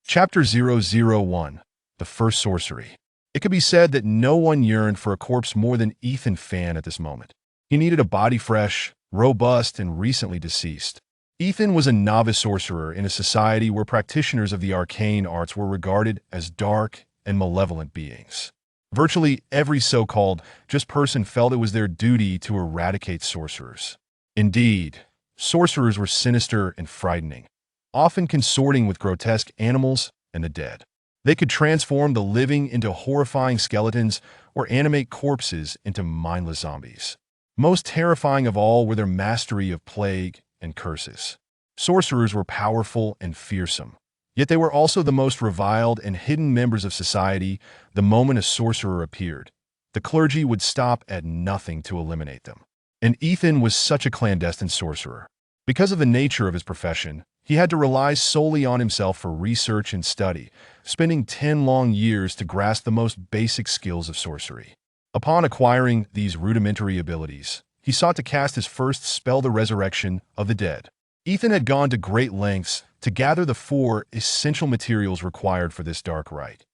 Chapter 001, The First Sorcery. It could be said that no one yearned for a corpse more than Ethan Fan at this moment. He needed a body fresh, robust, and recently deceased. Ethan was a novice sorcerer in a society where practitioners of the arcane arts were regarded as dark and malevolent beings. Virtually every so-called just person felt it was their duty to eradicate sorcerers. Indeed, sorcerers were sinister and frightening, often consorting with grotesque animals and the dead. They could transform the living into horrifying skeletons or animate corpses into mindless zombies. Most terrifying of all were their mastery of plague and curses. Sorcerers were powerful and fearsome, yet they were also the most reviled and hidden members of society. The moment a sorcerer appeared, the clergy would stop at nothing to eliminate them. And Ethan was such a clandestine sorcerer. Because of the nature of his profession, he had to rely solely on himself for research and study, spending 10 long years to grasp the most basic skills of sorcery. Upon acquiring these rudimentary abilities, he sought to cast his first spell, the resurrection of the dead. Ethan had gone to great lengths to gather the 4 essential materials required for this dark rite: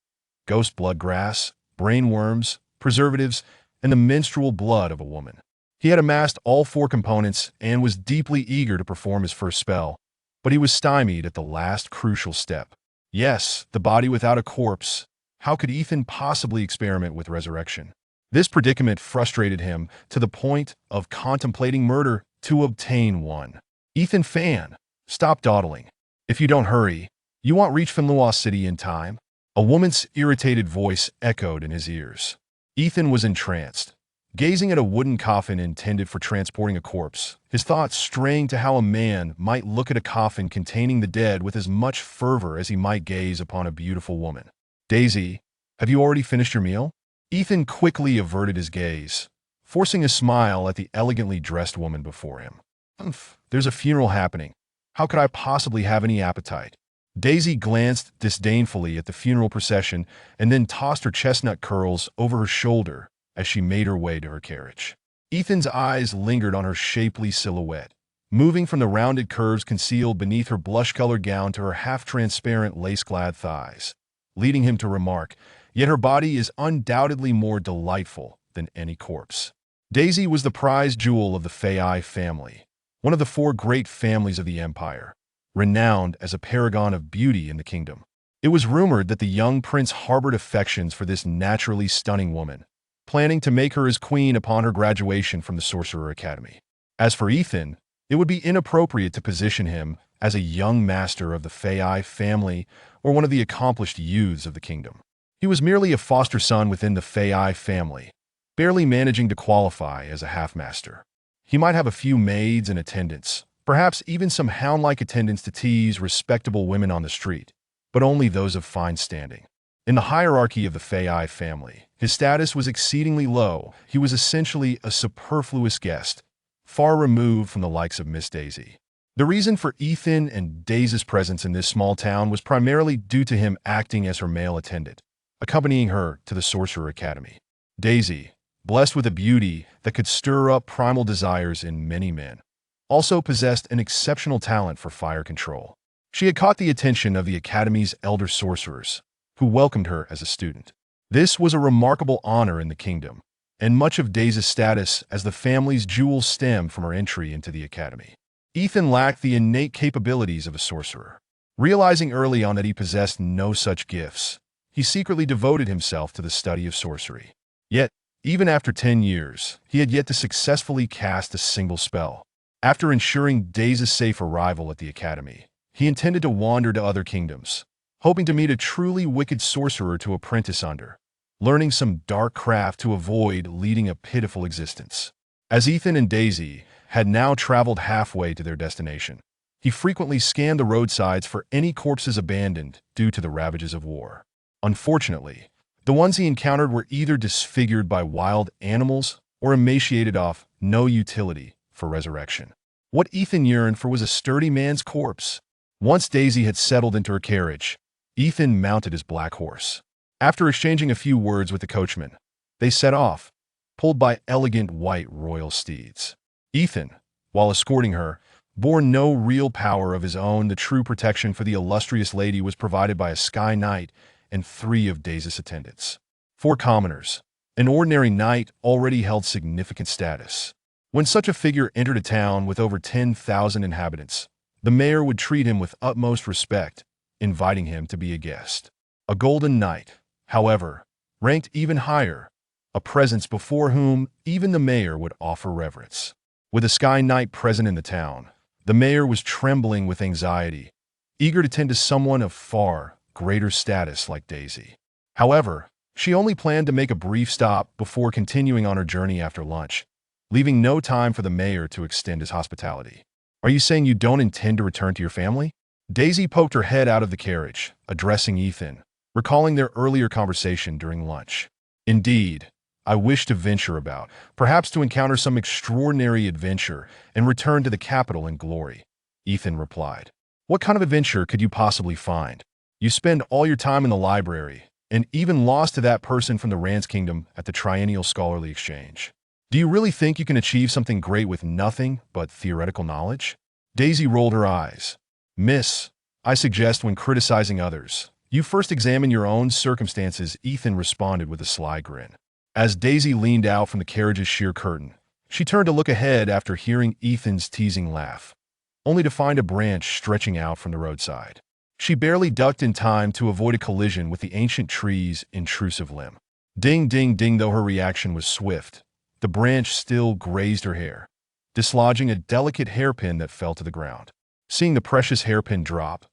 ghost blood grass, brain worms, preservatives, and the menstrual blood of a woman. He had amassed all 4 components and was deeply eager to perform his first spell, but he was stymied at the last crucial step. Yes, the body without a corpse. How could Ethan possibly experiment with resurrection? This predicament frustrated him to the point of contemplating murder to obtain one. Ethan Fan, stop dawdling. If you don't hurry, you won't reach Finlois City in time. A woman's irritated voice echoed in his ears. Ethan was entranced, gazing at a wooden coffin intended for transporting a corpse, his thoughts straying to how a man might look at a coffin containing the dead with as much fervor as he might gaze upon a beautiful woman. Daisy, have you already finished your meal? Ethan quickly averted his gaze, forcing a smile at the elegantly dressed woman before him. There's a funeral happening. How could I possibly have any appetite? Daisy glanced disdainfully at the funeral procession and then tossed her chestnut curls over her shoulder as she made her way to her carriage. Ethan's eyes lingered on her shapely silhouette, moving from the rounded curves concealed beneath her blush-colored gown to her half-transparent lace-clad thighs, leading him to remark, "Yet her body is undoubtedly more delightful than any corpse." Daisy was the prized jewel of the Fei family, one of the 4 great families of the empire, renowned as a paragon of beauty in the kingdom. It was rumored that the young prince harbored affections for this naturally stunning woman, planning to make her his queen upon her graduation from the Sorcerer Academy. As for Ethan, it would be inappropriate to position him as a young master of the Fei family or one of the accomplished youths of the kingdom. He was merely a foster son within the Fei family, barely managing to qualify as a half-master. He might have a few maids and attendants, perhaps even some hound-like attendants to tease respectable women on the street, but only those of fine standing. In the hierarchy of the Fei family, his status was exceedingly low. He was essentially a superfluous guest, far removed from the likes of Miss Daisy. The reason for Ethan and Daisy's presence in this small town was primarily due to him acting as her male attendant, accompanying her to the Sorcerer Academy. Daisy, blessed with a beauty that could stir up primal desires in many men, also possessed an exceptional talent for fire control. She had caught the attention of the Academy's elder sorcerers, who welcomed her as a student. This was a remarkable honor in the kingdom, and much of Daisy's status as the family's jewel stemmed from her entry into the Academy. Ethan lacked the innate capabilities of a sorcerer. Realizing early on that he possessed no such gifts, he secretly devoted himself to the study of sorcery. Yet, even after 10 years, he had yet to successfully cast a single spell. After ensuring Daisy's safe arrival at the Academy, he intended to wander to other kingdoms, hoping to meet a truly wicked sorcerer to apprentice under, learning some dark craft to avoid leading a pitiful existence. As Ethan and Daisy had now traveled halfway to their destination, he frequently scanned the roadsides for any corpses abandoned due to the ravages of war. Unfortunately, the ones he encountered were either disfigured by wild animals or emaciated off no utility for resurrection. What Ethan yearned for was a sturdy man's corpse. Once Daisy had settled into her carriage, Ethan mounted his black horse. After exchanging a few words with the coachman, they set off, pulled by elegant white royal steeds. Ethan, while escorting her, bore no real power of his own. The true protection for the illustrious lady was provided by a Sky Knight and 3 of Daisy's attendants. 4 commoners. An ordinary knight already held significant status. When such a figure entered a town with over 10,000 inhabitants, the mayor would treat him with utmost respect, inviting him to be a guest. A golden knight, however, ranked even higher, a presence before whom even the mayor would offer reverence. With a Sky Knight present in the town, the mayor was trembling with anxiety, eager to tend to someone of far greater status like Daisy. However, she only planned to make a brief stop before continuing on her journey after lunch, leaving no time for the mayor to extend his hospitality. "Are you saying you don't intend to return to your family?" Daisy poked her head out of the carriage, addressing Ethan, recalling their earlier conversation during lunch. "Indeed, I wish to venture about, perhaps to encounter some extraordinary adventure and return to the capital in glory," Ethan replied. "What kind of adventure could you possibly find? You spend all your time in the library, and even lost to that person from the Rand's Kingdom at the Triennial Scholarly Exchange. Do you really think you can achieve something great with nothing but theoretical knowledge?" Daisy rolled her eyes. "Miss, I suggest when criticizing others, you first examine your own circumstances," Ethan responded with a sly grin. As Daisy leaned out from the carriage's sheer curtain, she turned to look ahead after hearing Ethan's teasing laugh, only to find a branch stretching out from the roadside. She barely ducked in time to avoid a collision with the ancient tree's intrusive limb. Ding, ding, ding. Though her reaction was swift, the branch still grazed her hair, dislodging a delicate hairpin that fell to the ground. Seeing the precious hairpin drop,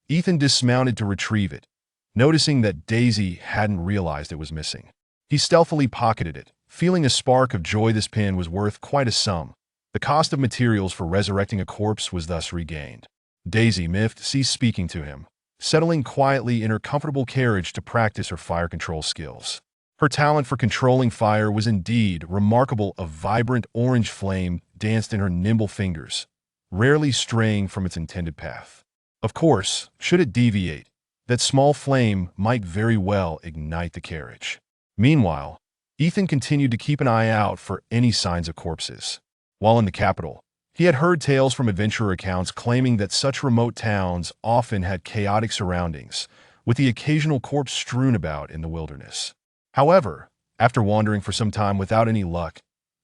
Ethan dismounted to retrieve it, noticing that Daisy hadn't realized it was missing. He stealthily pocketed it, feeling a spark of joy. This pin was worth quite a sum. The cost of materials for resurrecting a corpse was thus regained. Daisy ceased speaking to him, settling quietly in her comfortable carriage to practice her fire control skills. Her talent for controlling fire was indeed remarkable. A vibrant orange flame danced in her nimble fingers, rarely straying from its intended path. Of course, should it deviate, that small flame might very well ignite the carriage. Meanwhile, Ethan continued to keep an eye out for any signs of corpses. While in the capital, he had heard tales from adventurer accounts claiming that such remote towns often had chaotic surroundings, with the occasional corpse strewn about in the wilderness. However, after wandering for some time without any luck,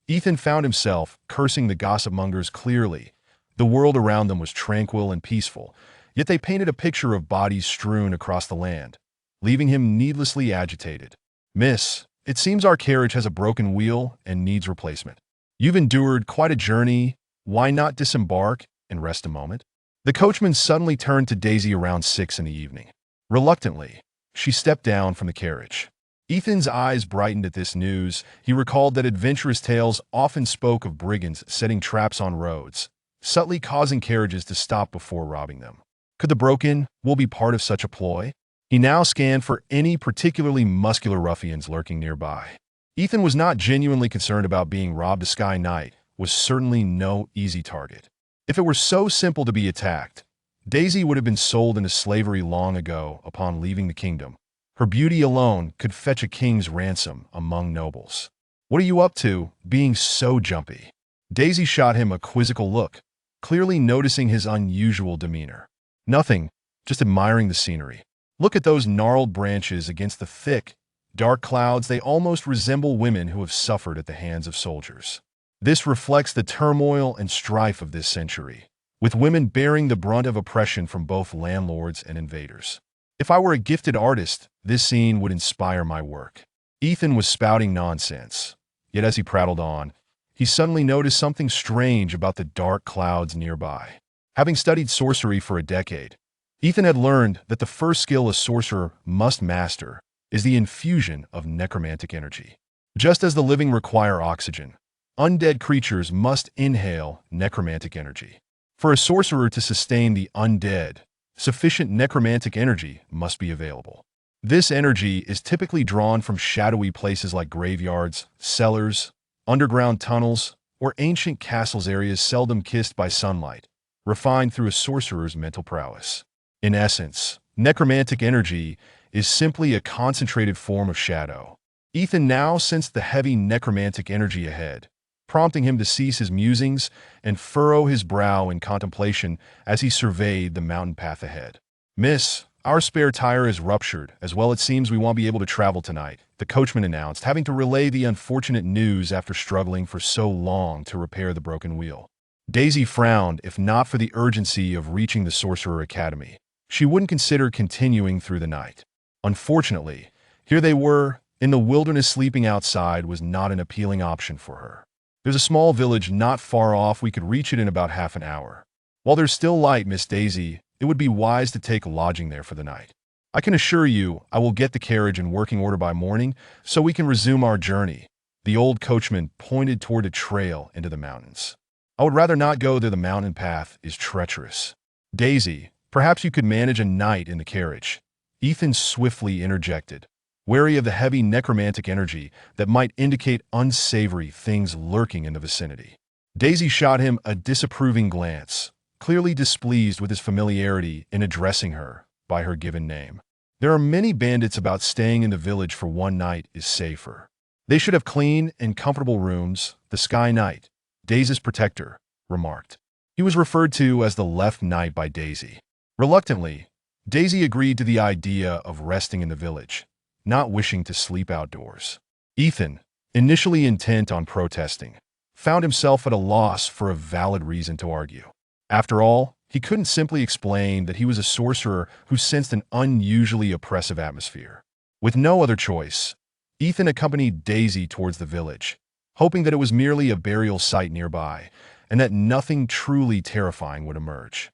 Ethan found himself cursing the gossip mongers. Clearly, the world around them was tranquil and peaceful, yet they painted a picture of bodies strewn across the land, leaving him needlessly agitated. "Miss, it seems our carriage has a broken wheel and needs replacement. You've endured quite a journey. Why not disembark and rest a moment?" The coachman suddenly turned to Daisy around 6 in the evening. Reluctantly, she stepped down from the carriage. Ethan's eyes brightened at this news. He recalled that adventurous tales often spoke of brigands setting traps on roads, subtly causing carriages to stop before robbing them. Could the broken wheel be part of such a ploy? He now scanned for any particularly muscular ruffians lurking nearby. Ethan was not genuinely concerned about being robbed. A Sky Knight was certainly no easy target. If it were so simple to be attacked, Daisy would have been sold into slavery long ago. Upon leaving the kingdom, her beauty alone could fetch a king's ransom among nobles. "What are you up to, being so jumpy?" Daisy shot him a quizzical look, clearly noticing his unusual demeanor. "Nothing, just admiring the scenery. Look at those gnarled branches against the thick, dark clouds. They almost resemble women who have suffered at the hands of soldiers. This reflects the turmoil and strife of this century, with women bearing the brunt of oppression from both landlords and invaders. If I were a gifted artist, this scene would inspire my work." Ethan was spouting nonsense, yet as he prattled on, he suddenly noticed something strange about the dark clouds nearby. Having studied sorcery for a decade, Ethan had learned that the first skill a sorcerer must master is the infusion of necromantic energy. Just as the living require oxygen, undead creatures must inhale necromantic energy. For a sorcerer to sustain the undead, sufficient necromantic energy must be available. This energy is typically drawn from shadowy places like graveyards, cellars, underground tunnels, or ancient castles, areas seldom kissed by sunlight, refined through a sorcerer's mental prowess. In essence, necromantic energy is simply a concentrated form of shadow. Ethan now sensed the heavy necromantic energy ahead, prompting him to cease his musings and furrow his brow in contemplation as he surveyed the mountain path ahead. "Miss, our spare tire is ruptured, as well it seems we won't be able to travel tonight," the coachman announced, having to relay the unfortunate news after struggling for so long to repair the broken wheel. Daisy frowned. If not for the urgency of reaching the Sorcerer Academy, she wouldn't consider continuing through the night. Unfortunately, here they were, in the wilderness. Sleeping outside was not an appealing option for her. "There's a small village not far off. We could reach it in about half an hour." "While there's still light, Miss Daisy, it would be wise to take lodging there for the night. I can assure you I will get the carriage in working order by morning so we can resume our journey." The old coachman pointed toward a trail into the mountains. "I would rather not go there. The mountain path is treacherous." "Daisy, perhaps you could manage a night in the carriage," Ethan swiftly interjected, wary of the heavy necromantic energy that might indicate unsavory things lurking in the vicinity. Daisy shot him a disapproving glance, clearly displeased with his familiarity in addressing her by her given name. "There are many bandits about. Staying in the village for one night is safer. They should have clean and comfortable rooms." The Sky Knight, Daisy's protector, remarked. He was referred to as the Left Knight by Daisy. Reluctantly, Daisy agreed to the idea of resting in the village, not wishing to sleep outdoors. Ethan, initially intent on protesting, found himself at a loss for a valid reason to argue. After all, he couldn't simply explain that he was a sorcerer who sensed an unusually oppressive atmosphere. With no other choice, Ethan accompanied Daisy towards the village, hoping that it was merely a burial site nearby and that nothing truly terrifying would emerge.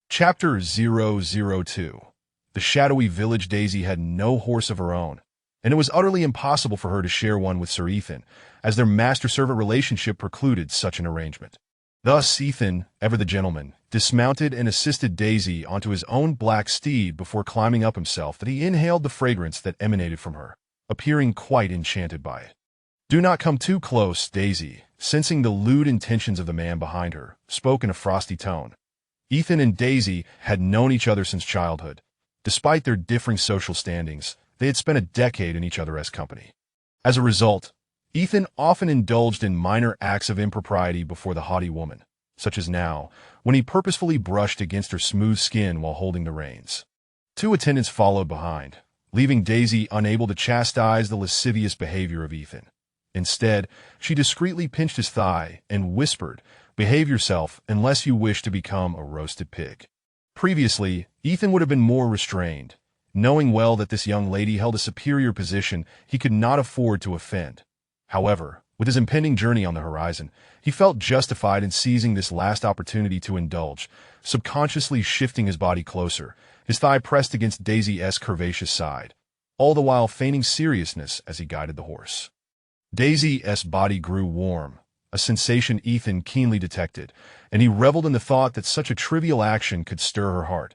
Chapter 002. The shadowy village. Daisy had no horse of her own, and it was utterly impossible for her to share one with Sir Ethan, as their master-servant relationship precluded such an arrangement. Thus Ethan, ever the gentleman, dismounted and assisted Daisy onto his own black steed before climbing up himself. That he inhaled the fragrance that emanated from her, appearing quite enchanted by it. "Do not come too close," Daisy, sensing the lewd intentions of the man behind her, spoke in a frosty tone. Ethan and Daisy had known each other since childhood. Despite their differing social standings, they had spent a decade in each other's company. As a result, Ethan often indulged in minor acts of impropriety before the haughty woman, such as now, when he purposefully brushed against her smooth skin while holding the reins. Two attendants followed behind, leaving Daisy unable to chastise the lascivious behavior of Ethan. Instead, she discreetly pinched his thigh and whispered, "Behave yourself unless you wish to become a roasted pig." Previously, Ethan would have been more restrained. Knowing well that this young lady held a superior position, he could not afford to offend. However, with his impending journey on the horizon, he felt justified in seizing this last opportunity to indulge, subconsciously shifting his body closer, his thigh pressed against Daisy's curvaceous side, all the while feigning seriousness as he guided the horse. Daisy's body grew warm, a sensation Ethan keenly detected, and he reveled in the thought that such a trivial action could stir her heart.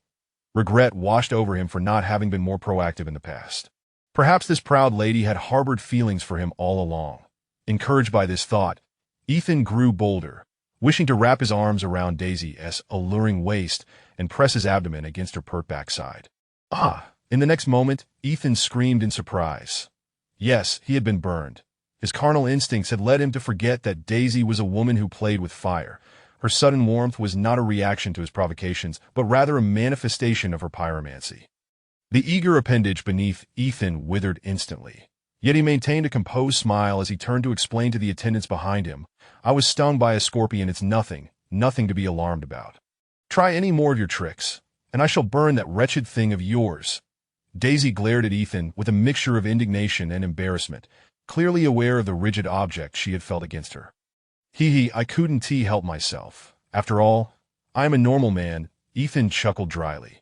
Regret washed over him for not having been more proactive in the past. Perhaps this proud lady had harbored feelings for him all along. Encouraged by this thought, Ethan grew bolder, wishing to wrap his arms around Daisy's alluring waist and press his abdomen against her pert backside. "Ah!" In the next moment, Ethan screamed in surprise. Yes, he had been burned. His carnal instincts had led him to forget that Daisy was a woman who played with fire. Her sudden warmth was not a reaction to his provocations, but rather a manifestation of her pyromancy. The eager appendage beneath Ethan withered instantly. Yet he maintained a composed smile as he turned to explain to the attendants behind him, "I was stung by a scorpion. It's nothing to be alarmed about. Try any more of your tricks, and I shall burn that wretched thing of yours." Daisy glared at Ethan with a mixture of indignation and embarrassment, clearly aware of the rigid object she had felt against her. I couldn't help myself. After all, I am a normal man," Ethan chuckled dryly.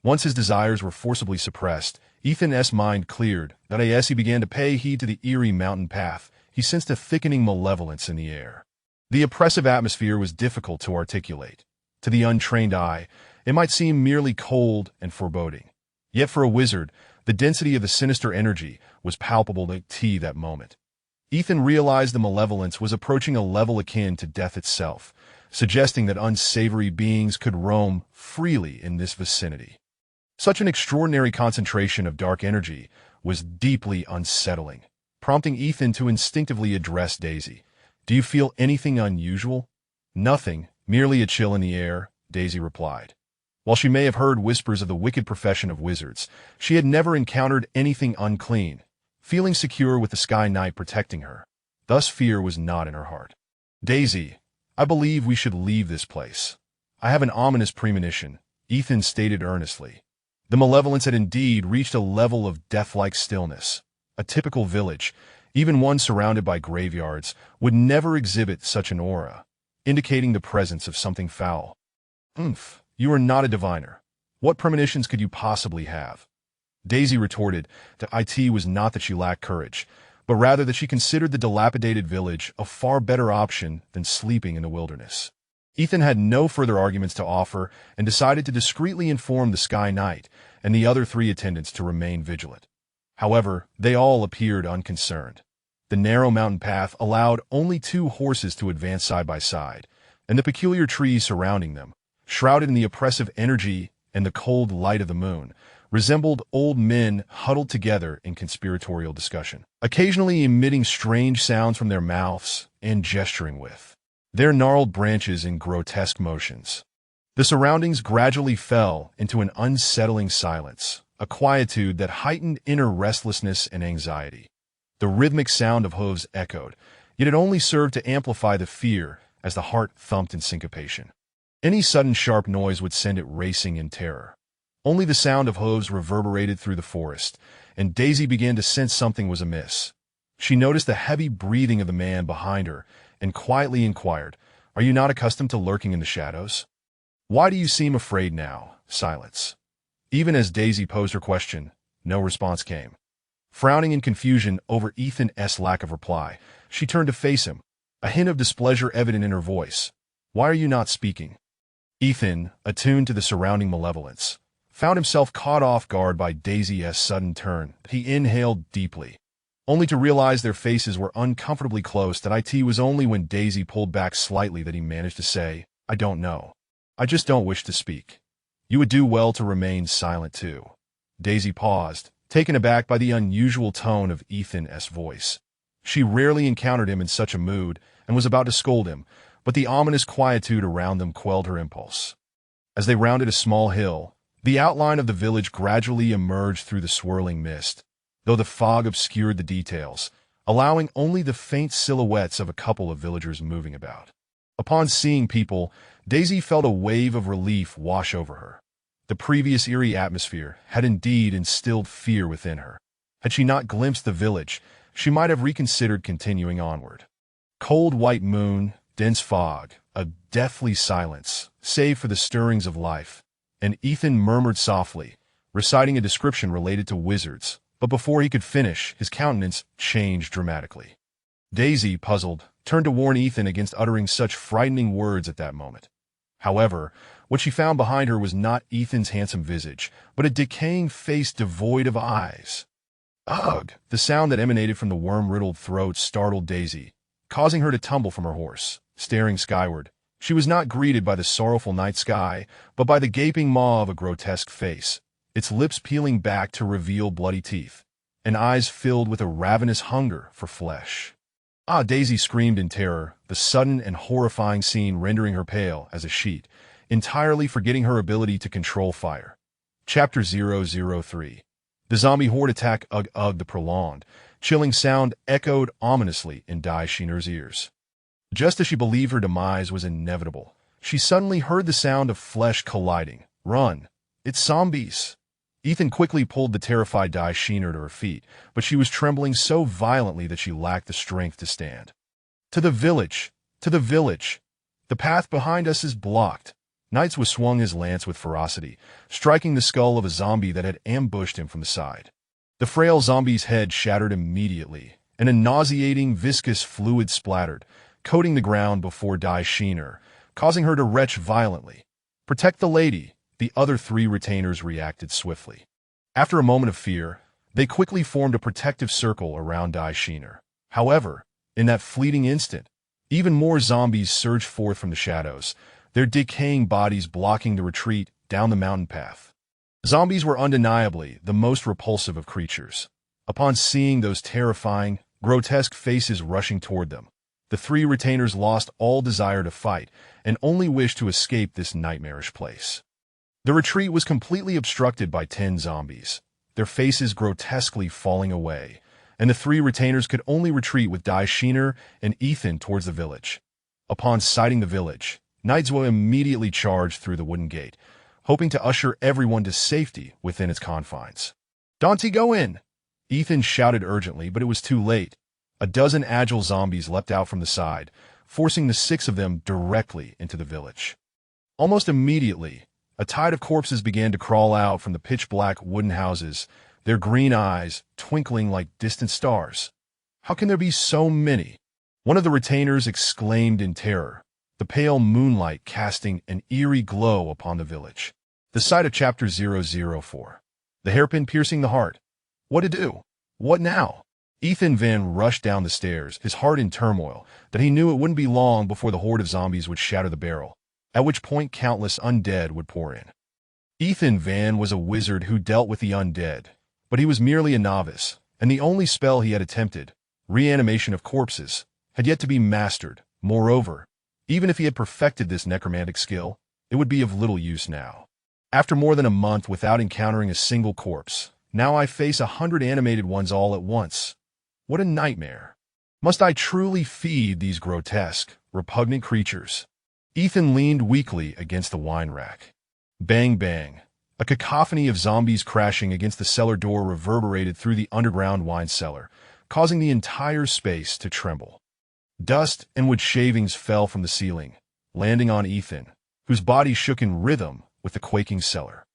Once his desires were forcibly suppressed, Ethan's mind cleared. That as he began to pay heed to the eerie mountain path, he sensed a thickening malevolence in the air. The oppressive atmosphere was difficult to articulate. To the untrained eye, it might seem merely cold and foreboding. Yet for a wizard, the density of the sinister energy was palpable to that moment. Ethan realized the malevolence was approaching a level akin to death itself, suggesting that unsavory beings could roam freely in this vicinity. Such an extraordinary concentration of dark energy was deeply unsettling, prompting Ethan to instinctively address Daisy. Do you feel anything unusual? Nothing, merely a chill in the air, Daisy replied. While she may have heard whispers of the wicked profession of wizards, she had never encountered anything unclean, feeling secure with the Sky Knight protecting her. Thus fear was not in her heart. Daisy, I believe we should leave this place. I have an ominous premonition, Ethan stated earnestly. The malevolence had indeed reached a level of death-like stillness. A typical village, even one surrounded by graveyards, would never exhibit such an aura, indicating the presence of something foul. You are not a diviner. What premonitions could you possibly have? Daisy retorted that it was not that she lacked courage, but rather that she considered the dilapidated village a far better option than sleeping in the wilderness. Ethan had no further arguments to offer and decided to discreetly inform the Sky Knight and the other 3 attendants to remain vigilant. However, they all appeared unconcerned. The narrow mountain path allowed only 2 horses to advance side by side, and the peculiar trees surrounding them, shrouded in the oppressive energy and the cold light of the moon, resembled old men huddled together in conspiratorial discussion, occasionally emitting strange sounds from their mouths and gesturing with their gnarled branches in grotesque motions. The surroundings gradually fell into an unsettling silence, a quietude that heightened inner restlessness and anxiety. The rhythmic sound of hooves echoed, yet it only served to amplify the fear as the heart thumped in syncopation. Any sudden sharp noise would send it racing in terror. Only the sound of hooves reverberated through the forest, and Daisy began to sense something was amiss. She noticed the heavy breathing of the man behind her and quietly inquired, "Are you not accustomed to lurking in the shadows? Why do you seem afraid now?" Silence. Even as Daisy posed her question, no response came. Frowning in confusion over Ethan's lack of reply, she turned to face him, a hint of displeasure evident in her voice. "Why are you not speaking?" Ethan, attuned to the surrounding malevolence, found himself caught off guard by Daisy's sudden turn. He inhaled deeply, only to realize their faces were uncomfortably close. That it was only when Daisy pulled back slightly that he managed to say, "I don't know. I just don't wish to speak." "You would do well to remain silent too." Daisy paused, taken aback by the unusual tone of Ethan's voice. She rarely encountered him in such a mood and was about to scold him, but the ominous quietude around them quelled her impulse. As they rounded a small hill, the outline of the village gradually emerged through the swirling mist, though the fog obscured the details, allowing only the faint silhouettes of a couple of villagers moving about. Upon seeing people, Daisy felt a wave of relief wash over her. The previous eerie atmosphere had indeed instilled fear within her. Had she not glimpsed the village, she might have reconsidered continuing onward. Cold white moon, dense fog, a deathly silence, save for the stirrings of life, and Ethan murmured softly, reciting a description related to wizards, but before he could finish, his countenance changed dramatically. Daisy, puzzled, turned to warn Ethan against uttering such frightening words at that moment. However, what she found behind her was not Ethan's handsome visage, but a decaying face devoid of eyes. Ugh! The sound that emanated from the worm-riddled throat startled Daisy, causing her to tumble from her horse. Staring skyward, she was not greeted by the sorrowful night sky, but by the gaping maw of a grotesque face, its lips peeling back to reveal bloody teeth, and eyes filled with a ravenous hunger for flesh. "Ah!" Daisy screamed in terror, the sudden and horrifying scene rendering her pale as a sheet, entirely forgetting her ability to control fire. Chapter 003. The zombie horde attack. Ugh, ugh, the prolonged, chilling sound echoed ominously in Daishiner's ears. Just as she believed her demise was inevitable, she suddenly heard the sound of flesh colliding. "Run! It's zombies!" Ethan quickly pulled the terrified Daishiner to her feet, but she was trembling so violently that she lacked the strength to stand. "To the village! To the village! The path behind us is blocked." Knights was swung his lance with ferocity, striking the skull of a zombie that had ambushed him from the side. The frail zombie's head shattered immediately, and a nauseating, viscous fluid splattered, coating the ground before Daishiner, causing her to retch violently. "Protect the lady!" The other 3 retainers reacted swiftly. After a moment of fear, they quickly formed a protective circle around Daishiner. However, in that fleeting instant, even more zombies surged forth from the shadows, their decaying bodies blocking the retreat down the mountain path. Zombies were undeniably the most repulsive of creatures. Upon seeing those terrifying, grotesque faces rushing toward them, The three retainers lost all desire to fight and only wished to escape this nightmarish place. The retreat was completely obstructed by 10 zombies, their faces grotesquely falling away, and the three retainers could only retreat with Sheener and Ethan towards the village. Upon sighting the village, Nightzoe immediately charged through the wooden gate, hoping to usher everyone to safety within its confines. "Dante, go in!" Ethan shouted urgently, but it was too late. A dozen agile zombies leapt out from the side, forcing the 6 of them directly into the village. Almost immediately, a tide of corpses began to crawl out from the pitch-black wooden houses, their green eyes twinkling like distant stars. "How can there be so many?" One of the retainers exclaimed in terror, the pale moonlight casting an eerie glow upon the village. The sight of Chapter 004. The hairpin piercing the heart. What to do? What now? Ethan Van rushed down the stairs, his heart in turmoil, that he knew it wouldn't be long before the horde of zombies would shatter the barrel, at which point countless undead would pour in. Ethan Van was a wizard who dealt with the undead, but he was merely a novice, and the only spell he had attempted, reanimation of corpses, had yet to be mastered. Moreover, even if he had perfected this necromantic skill, it would be of little use now. After more than a month without encountering a single corpse, now I face 100 animated ones all at once. What a nightmare. Must I truly feed these grotesque, repugnant creatures? Ethan leaned weakly against the wine rack. Bang bang. A cacophony of zombies crashing against the cellar door reverberated through the underground wine cellar, causing the entire space to tremble. Dust and wood shavings fell from the ceiling, landing on Ethan, whose body shook in rhythm with the quaking cellar.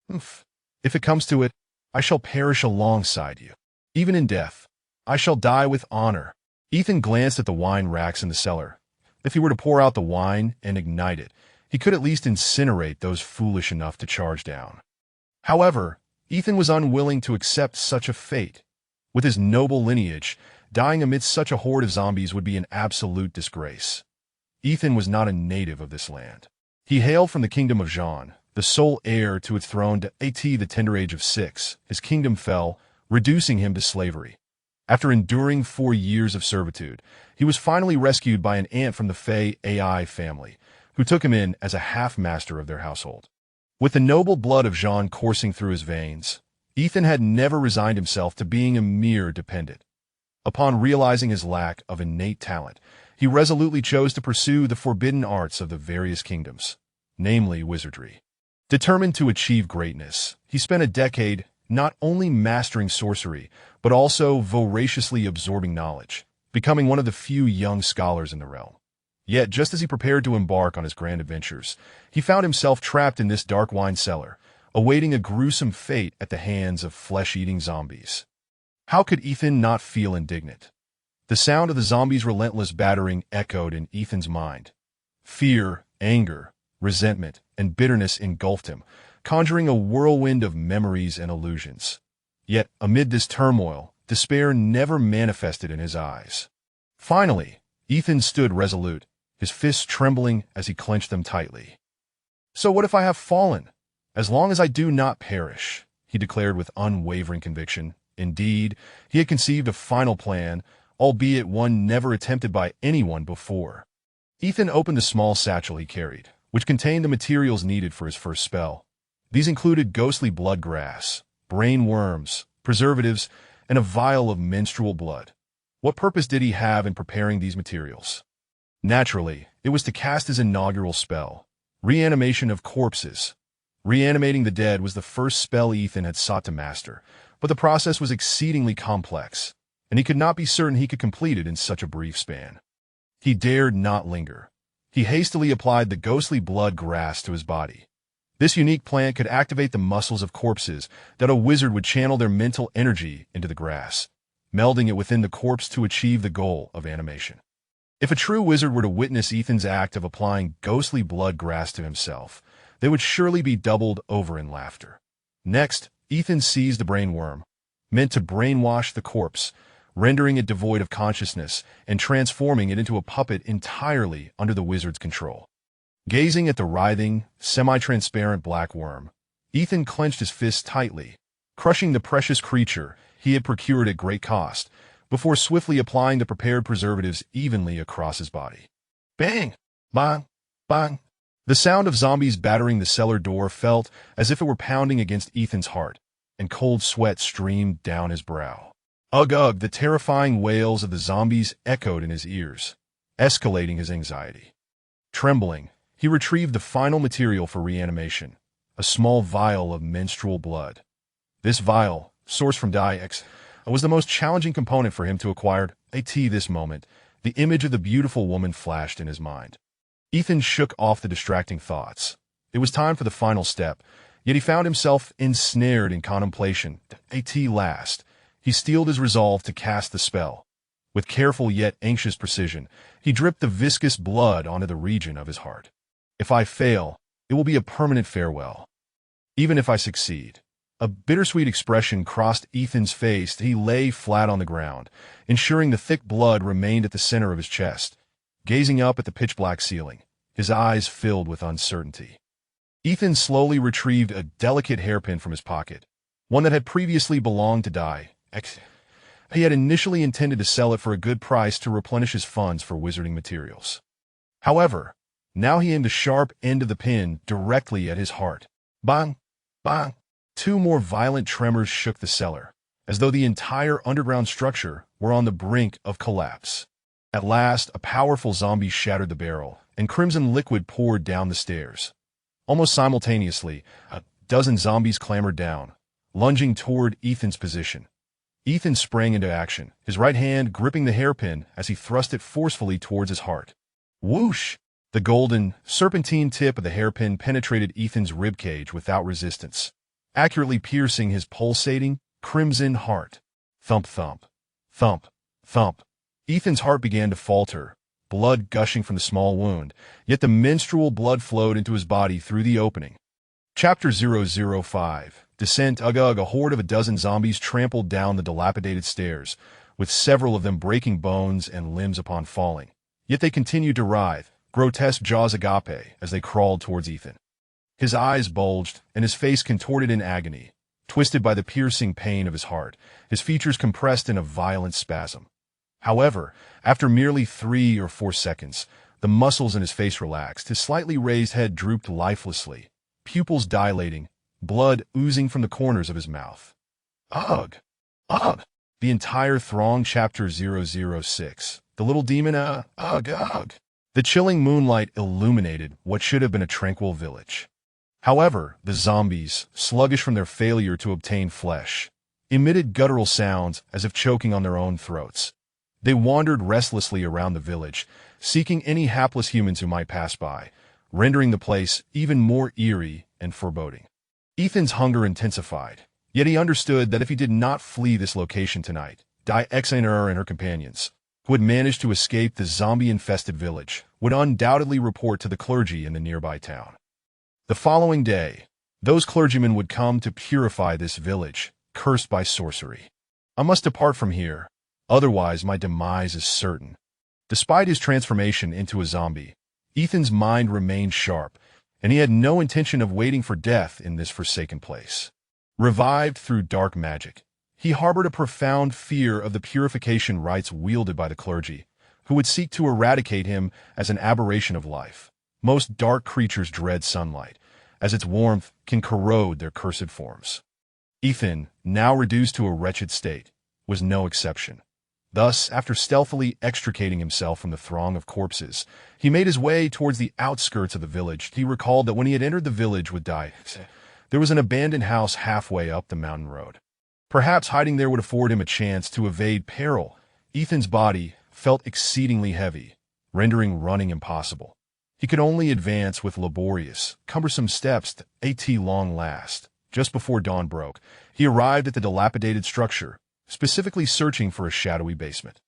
If it comes to it, I shall perish alongside you. Even in death, I shall die with honor." Ethan glanced at the wine racks in the cellar. If he were to pour out the wine and ignite it, he could at least incinerate those foolish enough to charge down. However, Ethan was unwilling to accept such a fate. With his noble lineage, dying amidst such a horde of zombies would be an absolute disgrace. Ethan was not a native of this land. He hailed from the kingdom of Jean, the sole heir to its throne at the tender age of 6. His kingdom fell, reducing him to slavery. After enduring 4 years of servitude, he was finally rescued by an aunt from the Fey AI family, who took him in as a half-master of their household. With the noble blood of Jean coursing through his veins, Ethan had never resigned himself to being a mere dependent. Upon realizing his lack of innate talent, he resolutely chose to pursue the forbidden arts of the various kingdoms, namely wizardry. Determined to achieve greatness, he spent a decade not only mastering sorcery, but also voraciously absorbing knowledge, becoming one of the few young scholars in the realm. Yet, just as he prepared to embark on his grand adventures, he found himself trapped in this dark wine cellar, awaiting a gruesome fate at the hands of flesh-eating zombies. How could Ethan not feel indignant? The sound of the zombies' relentless battering echoed in Ethan's mind. Fear, anger, resentment, and bitterness engulfed him, conjuring a whirlwind of memories and illusions. Yet, amid this turmoil, despair never manifested in his eyes. Finally, Ethan stood resolute, his fists trembling as he clenched them tightly. "So what if I have fallen? As long as I do not perish," he declared with unwavering conviction. Indeed, he had conceived a final plan, albeit one never attempted by anyone before. Ethan opened the small satchel he carried, which contained the materials needed for his first spell. These included ghostly blood grass, brain worms, preservatives, and a vial of menstrual blood. What purpose did he have in preparing these materials? Naturally, it was to cast his inaugural spell, reanimation of corpses. Reanimating the dead was the first spell Ethan had sought to master, but the process was exceedingly complex, and he could not be certain he could complete it in such a brief span. He dared not linger. He hastily applied the ghostly blood grass to his body. This unique plant could activate the muscles of corpses that a wizard would channel their mental energy into the grass, melding it within the corpse to achieve the goal of animation. If a true wizard were to witness Ethan's act of applying ghostly blood grass to himself, they would surely be doubled over in laughter. Next, Ethan seized the brain worm, meant to brainwash the corpse, rendering it devoid of consciousness and transforming it into a puppet entirely under the wizard's control. Gazing at the writhing, semi-transparent black worm, Ethan clenched his fists tightly, crushing the precious creature he had procured at great cost, before swiftly applying the prepared preservatives evenly across his body. Bang! Bang! Bang! The sound of zombies battering the cellar door felt as if it were pounding against Ethan's heart, and cold sweat streamed down his brow. Ugh, ugh, the terrifying wails of the zombies echoed in his ears, escalating his anxiety. Trembling, he retrieved the final material for reanimation, a small vial of menstrual blood. This vial, sourced from X, was the most challenging component for him to acquire. This moment, the image of the beautiful woman flashed in his mind. Ethan shook off the distracting thoughts. It was time for the final step, yet he found himself ensnared in contemplation. Last, he steeled his resolve to cast the spell. With careful yet anxious precision, he dripped the viscous blood onto the region of his heart. If I fail, it will be a permanent farewell. Even if I succeed. A bittersweet expression crossed Ethan's face. He lay flat on the ground, ensuring the thick blood remained at the center of his chest, gazing up at the pitch-black ceiling, his eyes filled with uncertainty. Ethan slowly retrieved a delicate hairpin from his pocket, one that had previously belonged to X. He had initially intended to sell it for a good price to replenish his funds for wizarding materials. However, now he aimed the sharp end of the pin directly at his heart. Bang! Bang! Two more violent tremors shook the cellar, as though the entire underground structure were on the brink of collapse. At last, a powerful zombie shattered the barrel, and crimson liquid poured down the stairs. Almost simultaneously, a dozen zombies clambered down, lunging toward Ethan's position. Ethan sprang into action, his right hand gripping the hairpin as he thrust it forcefully towards his heart. Whoosh! The golden, serpentine tip of the hairpin penetrated Ethan's ribcage without resistance, accurately piercing his pulsating, crimson heart. Thump, thump, thump, thump. Ethan's heart began to falter, blood gushing from the small wound, yet the menstrual blood flowed into his body through the opening. Chapter 005. Descent. A horde of a dozen zombies trampled down the dilapidated stairs, with several of them breaking bones and limbs upon falling. Yet they continued to writhe, grotesque jaws agape, as they crawled towards Ethan. His eyes bulged, and his face contorted in agony, twisted by the piercing pain of his heart, his features compressed in a violent spasm. However, after merely 3 or 4 seconds, the muscles in his face relaxed, his slightly raised head drooped lifelessly, pupils dilating, blood oozing from the corners of his mouth. Ugh! Ugh! The entire throng. Chapter 006. The little demon. Ugh! The chilling moonlight illuminated what should have been a tranquil village. However, the zombies, sluggish from their failure to obtain flesh, emitted guttural sounds as if choking on their own throats. They wandered restlessly around the village, seeking any hapless humans who might pass by, rendering the place even more eerie and foreboding. Ethan's hunger intensified, yet he understood that if he did not flee this location tonight, Xaner and her companions, who had managed to escape the zombie-infested village, would undoubtedly report to the clergy in the nearby town. The following day, those clergymen would come to purify this village, cursed by sorcery. I must depart from here, otherwise my demise is certain. Despite his transformation into a zombie, Ethan's mind remained sharp, and he had no intention of waiting for death in this forsaken place. Revived through dark magic, he harbored a profound fear of the purification rites wielded by the clergy, who would seek to eradicate him as an aberration of life. Most dark creatures dread sunlight, as its warmth can corrode their cursed forms. Ethan, now reduced to a wretched state, was no exception. Thus, after stealthily extricating himself from the throng of corpses, he made his way towards the outskirts of the village. He recalled that when he had entered the village with there was an abandoned house halfway up the mountain road. Perhaps hiding there would afford him a chance to evade peril. Ethan's body felt exceedingly heavy, rendering running impossible. He could only advance with laborious, cumbersome steps at long last. Just before dawn broke, he arrived at the dilapidated structure, specifically searching for a shadowy basement.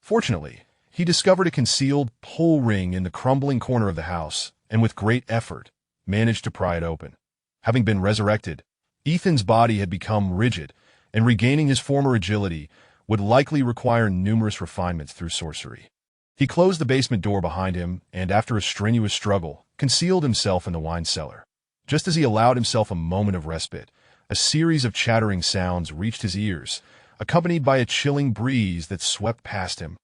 Fortunately, he discovered a concealed pull ring in the crumbling corner of the house, and with great effort, managed to pry it open. Having been resurrected, Ethan's body had become rigid, and regaining his former agility would likely require numerous refinements through sorcery. He closed the basement door behind him and, after a strenuous struggle, concealed himself in the wine cellar. Just as he allowed himself a moment of respite, a series of chattering sounds reached his ears, accompanied by a chilling breeze that swept past him.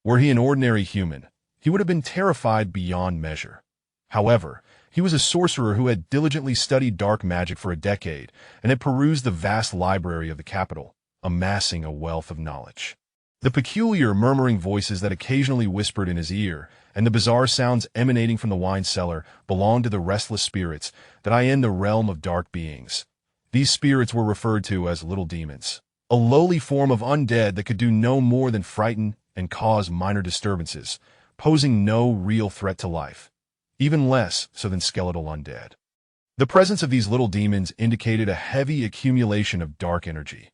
Were he an ordinary human, he would have been terrified beyond measure. However, he was a sorcerer who had diligently studied dark magic for a decade and had perused the vast library of the capital, amassing a wealth of knowledge. The peculiar murmuring voices that occasionally whispered in his ear and the bizarre sounds emanating from the wine cellar belonged to the restless spirits that I in the realm of dark beings. These spirits were referred to as little demons, a lowly form of undead that could do no more than frighten and cause minor disturbances, posing no real threat to life, even less so than skeletal undead. The presence of these little demons indicated a heavy accumulation of dark energy.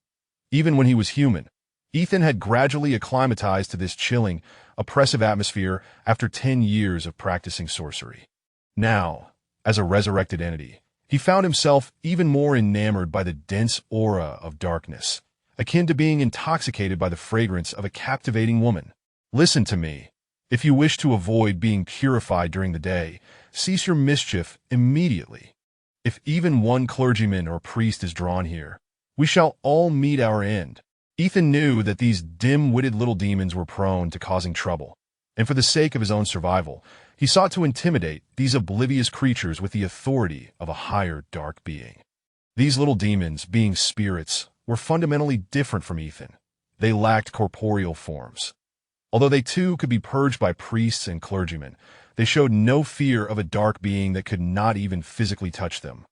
Even when he was human, Ethan had gradually acclimatized to this chilling, oppressive atmosphere after 10 years of practicing sorcery. Now, as a resurrected entity, he found himself even more enamored by the dense aura of darkness, akin to being intoxicated by the fragrance of a captivating woman. Listen to me. If you wish to avoid being purified during the day, cease your mischief immediately. If even one clergyman or priest is drawn here, we shall all meet our end. Ethan knew that these dim-witted little demons were prone to causing trouble, and for the sake of his own survival, he sought to intimidate these oblivious creatures with the authority of a higher dark being. These little demons, being spirits, were fundamentally different from Ethan. They lacked corporeal forms. Although they too could be purged by priests and clergymen, they showed no fear of a dark being that could not even physically touch them.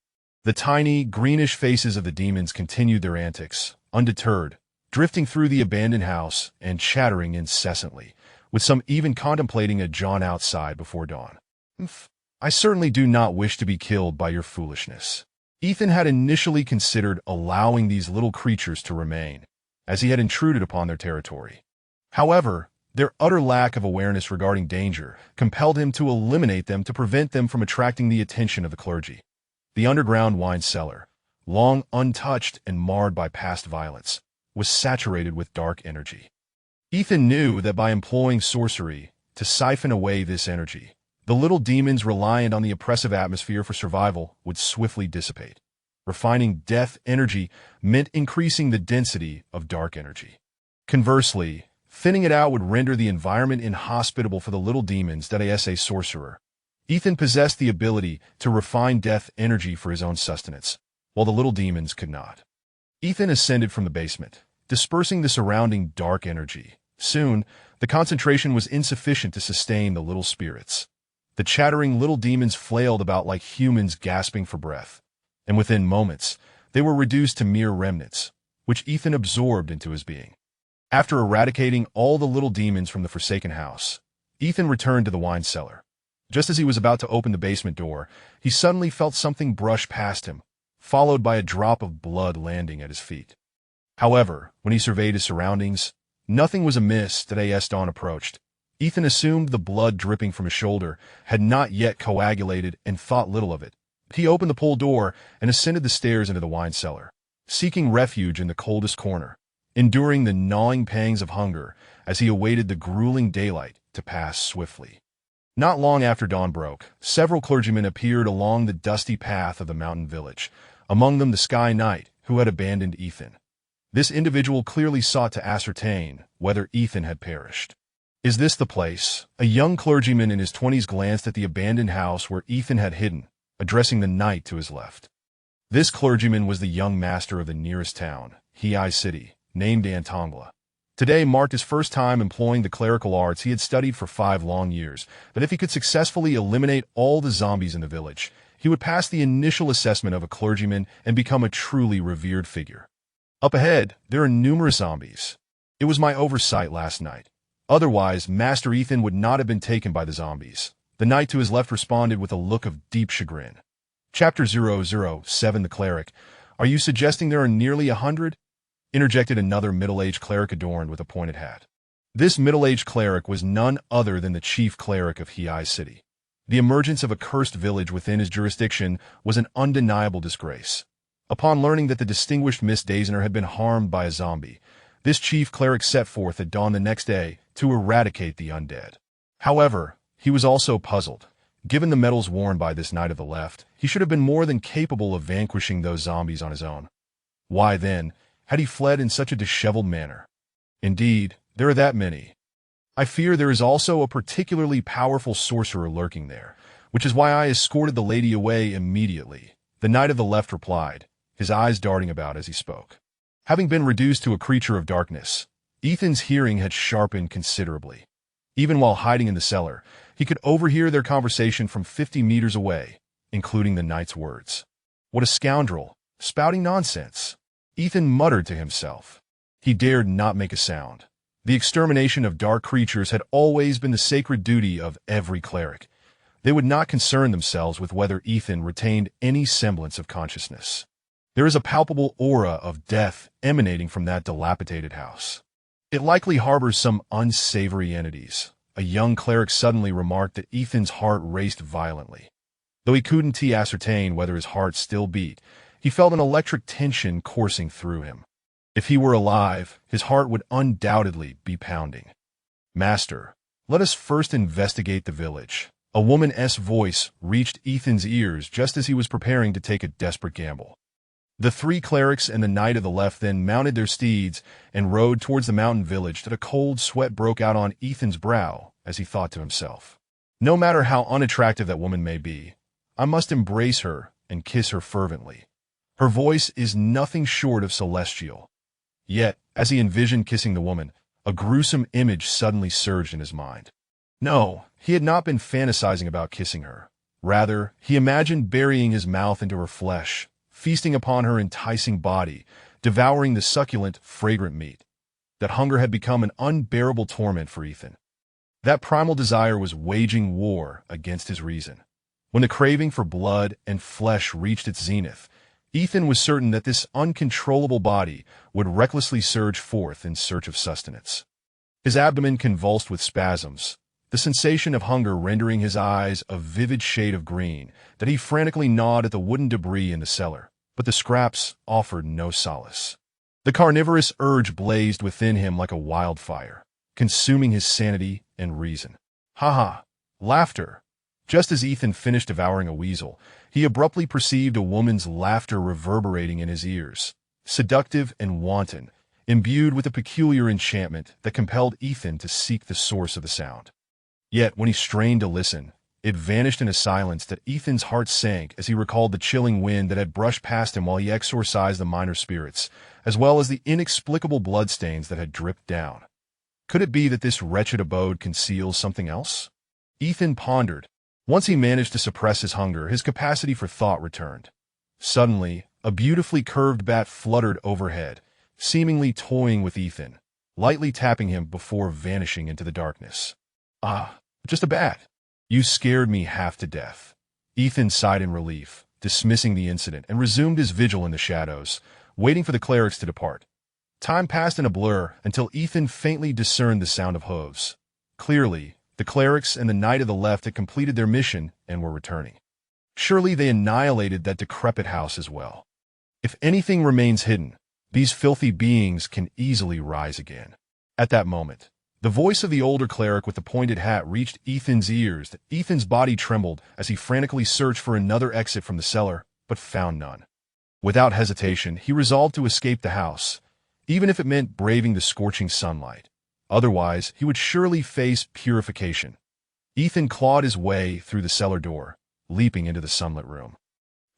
The tiny, greenish faces of the demons continued their antics, undeterred, drifting through the abandoned house and chattering incessantly, with some even contemplating a jaunt outside before dawn. I certainly do not wish to be killed by your foolishness. Ethan had initially considered allowing these little creatures to remain, as he had intruded upon their territory. However, their utter lack of awareness regarding danger compelled him to eliminate them to prevent them from attracting the attention of the clergy. The underground wine cellar, long untouched and marred by past violence, was saturated with dark energy. Ethan knew that by employing sorcery to siphon away this energy, the little demons reliant on the oppressive atmosphere for survival would swiftly dissipate. Refining death energy meant increasing the density of dark energy. Conversely, thinning it out would render the environment inhospitable for the little demons that is a sorcerer. Ethan possessed the ability to refine death energy for his own sustenance, while the little demons could not. Ethan ascended from the basement, dispersing the surrounding dark energy. Soon, the concentration was insufficient to sustain the little spirits. The chattering little demons flailed about like humans gasping for breath, and within moments, they were reduced to mere remnants, which Ethan absorbed into his being. After eradicating all the little demons from the forsaken house, Ethan returned to the wine cellar. Just as he was about to open the basement door, he suddenly felt something brush past him, followed by a drop of blood landing at his feet. However, when he surveyed his surroundings, nothing was amiss as dawn approached. Ethan assumed the blood dripping from his shoulder had not yet coagulated and thought little of it. He opened the pull door and ascended the stairs into the wine cellar, seeking refuge in the coldest corner, enduring the gnawing pangs of hunger as he awaited the grueling daylight to pass swiftly. Not long after dawn broke, several clergymen appeared along the dusty path of the mountain village, among them the Sky Knight, who had abandoned Ethan. This individual clearly sought to ascertain whether Ethan had perished. Is this the place? A young clergyman in his 20s glanced at the abandoned house where Ethan had hidden, addressing the knight to his left. This clergyman was the young master of the nearest town, Hei City, named Antongla. Today marked his first time employing the clerical arts he had studied for 5 long years, but if he could successfully eliminate all the zombies in the village, he would pass the initial assessment of a clergyman and become a truly revered figure. Up ahead, there are numerous zombies. It was my oversight last night. Otherwise, Master Ethan would not have been taken by the zombies. The knight to his left responded with a look of deep chagrin. Chapter 007, the cleric. Are you suggesting there are nearly 100? Interjected another middle-aged cleric adorned with a pointed hat. This middle-aged cleric was none other than the chief cleric of Hei City. The emergence of a cursed village within his jurisdiction was an undeniable disgrace. Upon learning that the distinguished Miss Dazner had been harmed by a zombie, this chief cleric set forth at dawn the next day to eradicate the undead. However, he was also puzzled. Given the medals worn by this knight of the left, he should have been more than capable of vanquishing those zombies on his own. Why then, had he fled in such a disheveled manner? Indeed, there are that many. I fear there is also a particularly powerful sorcerer lurking there, which is why I escorted the lady away immediately. The knight of the left replied, his eyes darting about as he spoke. Having been reduced to a creature of darkness, Ethan's hearing had sharpened considerably. Even while hiding in the cellar, he could overhear their conversation from 50 meters away, including the knight's words. What a scoundrel, spouting nonsense. Ethan muttered to himself. He dared not make a sound. The extermination of dark creatures had always been the sacred duty of every cleric. They would not concern themselves with whether Ethan retained any semblance of consciousness. There is a palpable aura of death emanating from that dilapidated house. It likely harbors some unsavory entities. A young cleric suddenly remarked that Ethan's heart raced violently. Though he couldn't ascertain whether his heart still beat, he felt an electric tension coursing through him. If he were alive, his heart would undoubtedly be pounding. "Master, let us first investigate the village." A woman's voice reached Ethan's ears just as he was preparing to take a desperate gamble. The three clerics and the knight of the left then mounted their steeds and rode towards the mountain village that a cold sweat broke out on Ethan's brow as he thought to himself. No matter how unattractive that woman may be, I must embrace her and kiss her fervently. Her voice is nothing short of celestial. Yet, as he envisioned kissing the woman, a gruesome image suddenly surged in his mind. No, he had not been fantasizing about kissing her. Rather, he imagined burying his mouth into her flesh, feasting upon her enticing body, devouring the succulent, fragrant meat. That hunger had become an unbearable torment for Ethan. That primal desire was waging war against his reason. When the craving for blood and flesh reached its zenith, Ethan was certain that this uncontrollable body would recklessly surge forth in search of sustenance. His abdomen convulsed with spasms, the sensation of hunger rendering his eyes a vivid shade of green, that he frantically gnawed at the wooden debris in the cellar, but the scraps offered no solace. The carnivorous urge blazed within him like a wildfire, consuming his sanity and reason. Ha! Laughter! Just as Ethan finished devouring a weasel, he abruptly perceived a woman's laughter reverberating in his ears, seductive and wanton, imbued with a peculiar enchantment that compelled Ethan to seek the source of the sound. Yet, when he strained to listen, it vanished in a silence that Ethan's heart sank as he recalled the chilling wind that had brushed past him while he exorcised the minor spirits, as well as the inexplicable bloodstains that had dripped down. Could it be that this wretched abode conceals something else? Ethan pondered. Once he managed to suppress his hunger, his capacity for thought returned. Suddenly, a beautifully curved bat fluttered overhead, seemingly toying with Ethan, lightly tapping him before vanishing into the darkness. "Ah, just a bat. You scared me half to death." Ethan sighed in relief, dismissing the incident, and resumed his vigil in the shadows, waiting for the clerics to depart. Time passed in a blur until Ethan faintly discerned the sound of hooves. Clearly, the clerics and the knight of the left had completed their mission and were returning. Surely they annihilated that decrepit house as well. If anything remains hidden, these filthy beings can easily rise again. At that moment, the voice of the older cleric with the pointed hat reached Ethan's ears. Ethan's body trembled as he frantically searched for another exit from the cellar, but found none. Without hesitation, he resolved to escape the house, even if it meant braving the scorching sunlight. Otherwise, he would surely face purification. Ethan clawed his way through the cellar door, leaping into the sunlit room.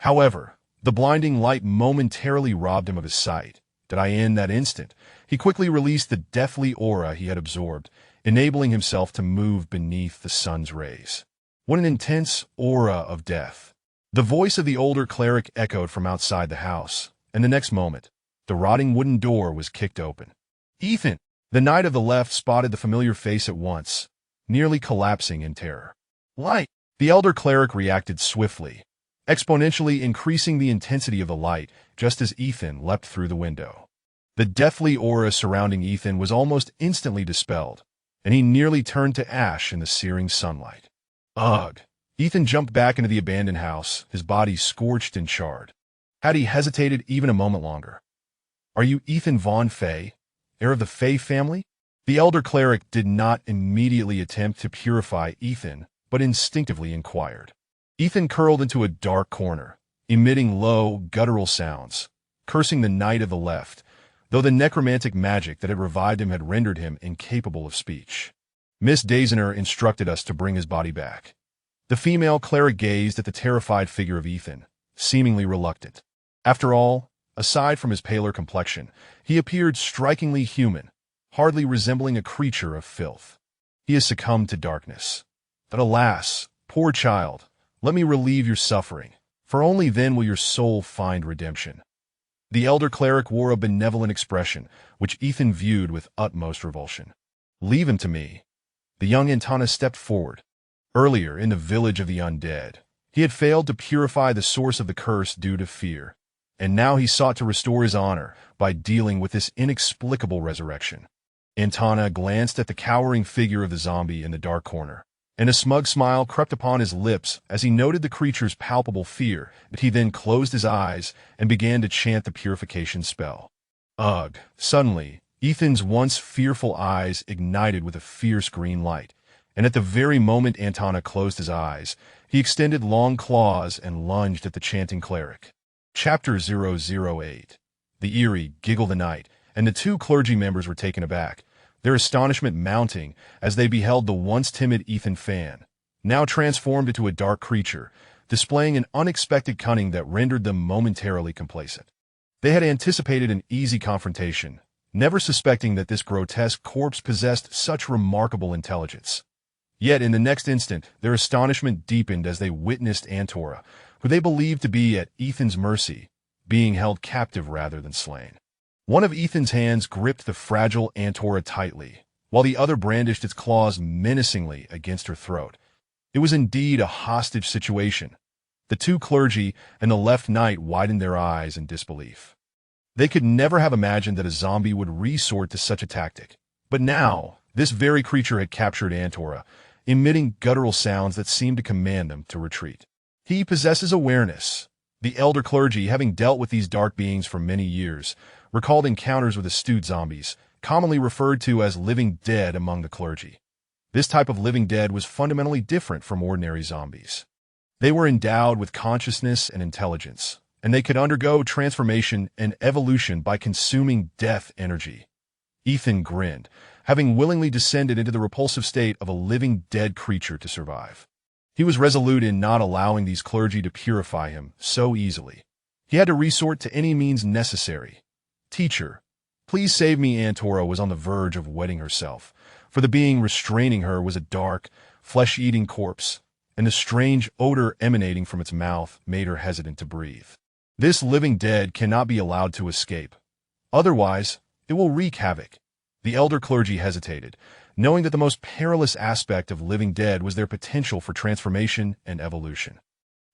However, the blinding light momentarily robbed him of his sight. In that instant, he quickly released the deathly aura he had absorbed, enabling himself to move beneath the sun's rays. What an intense aura of death! The voice of the older cleric echoed from outside the house, and the next moment, the rotting wooden door was kicked open. Ethan! The knight of the left spotted the familiar face at once, nearly collapsing in terror. Light! The elder cleric reacted swiftly, exponentially increasing the intensity of the light just as Ethan leapt through the window. The deathly aura surrounding Ethan was almost instantly dispelled, and he nearly turned to ash in the searing sunlight. Ugh! Ethan jumped back into the abandoned house, his body scorched and charred. Had he hesitated even a moment longer? "Are you Ethan Von Fay, heir of the Fay family?" The elder cleric did not immediately attempt to purify Ethan, but instinctively inquired. Ethan curled into a dark corner, emitting low, guttural sounds, cursing the knight of the left, though the necromantic magic that had revived him had rendered him incapable of speech. Miss Dazener instructed us to bring his body back. The female cleric gazed at the terrified figure of Ethan, seemingly reluctant. After all, aside from his paler complexion, he appeared strikingly human, hardly resembling a creature of filth. He has succumbed to darkness. But alas, poor child, let me relieve your suffering, for only then will your soul find redemption. The elder cleric wore a benevolent expression, which Ethan viewed with utmost revulsion. Leave him to me. The young Antana stepped forward. Earlier, in the village of the undead, he had failed to purify the source of the curse due to fear, and now he sought to restore his honor by dealing with this inexplicable resurrection. Antana glanced at the cowering figure of the zombie in the dark corner, and a smug smile crept upon his lips as he noted the creature's palpable fear. But he then closed his eyes and began to chant the purification spell. Ugh! Suddenly, Ethan's once fearful eyes ignited with a fierce green light, and at the very moment Antana closed his eyes, he extended long claws and lunged at the chanting cleric. Chapter 008. The eerie giggle the night, and the two clergy members were taken aback, their astonishment mounting as they beheld the once timid Ethan Fan, now transformed into a dark creature, displaying an unexpected cunning that rendered them momentarily complacent. They had anticipated an easy confrontation, never suspecting that this grotesque corpse possessed such remarkable intelligence. Yet in the next instant, their astonishment deepened as they witnessed Antora, who they believed to be at Ethan's mercy, being held captive rather than slain. One of Ethan's hands gripped the fragile Antora tightly, while the other brandished its claws menacingly against her throat. It was indeed a hostage situation. The two clergy and the left knight widened their eyes in disbelief. They could never have imagined that a zombie would resort to such a tactic. But now, this very creature had captured Antora, emitting guttural sounds that seemed to command them to retreat. He possesses awareness. The elder clergy, having dealt with these dark beings for many years, recalled encounters with astute zombies, commonly referred to as living dead among the clergy. This type of living dead was fundamentally different from ordinary zombies. They were endowed with consciousness and intelligence, and they could undergo transformation and evolution by consuming death energy. Ethan grinned, having willingly descended into the repulsive state of a living dead creature to survive. He was resolute in not allowing these clergy to purify him so easily. He had to resort to any means necessary. Teacher, please save me. Antora was on the verge of wetting herself, for the being restraining her was a dark, flesh-eating corpse, and the strange odor emanating from its mouth made her hesitant to breathe. This living dead cannot be allowed to escape. Otherwise, it will wreak havoc. The elder clergy hesitated, knowing that the most perilous aspect of living dead was their potential for transformation and evolution.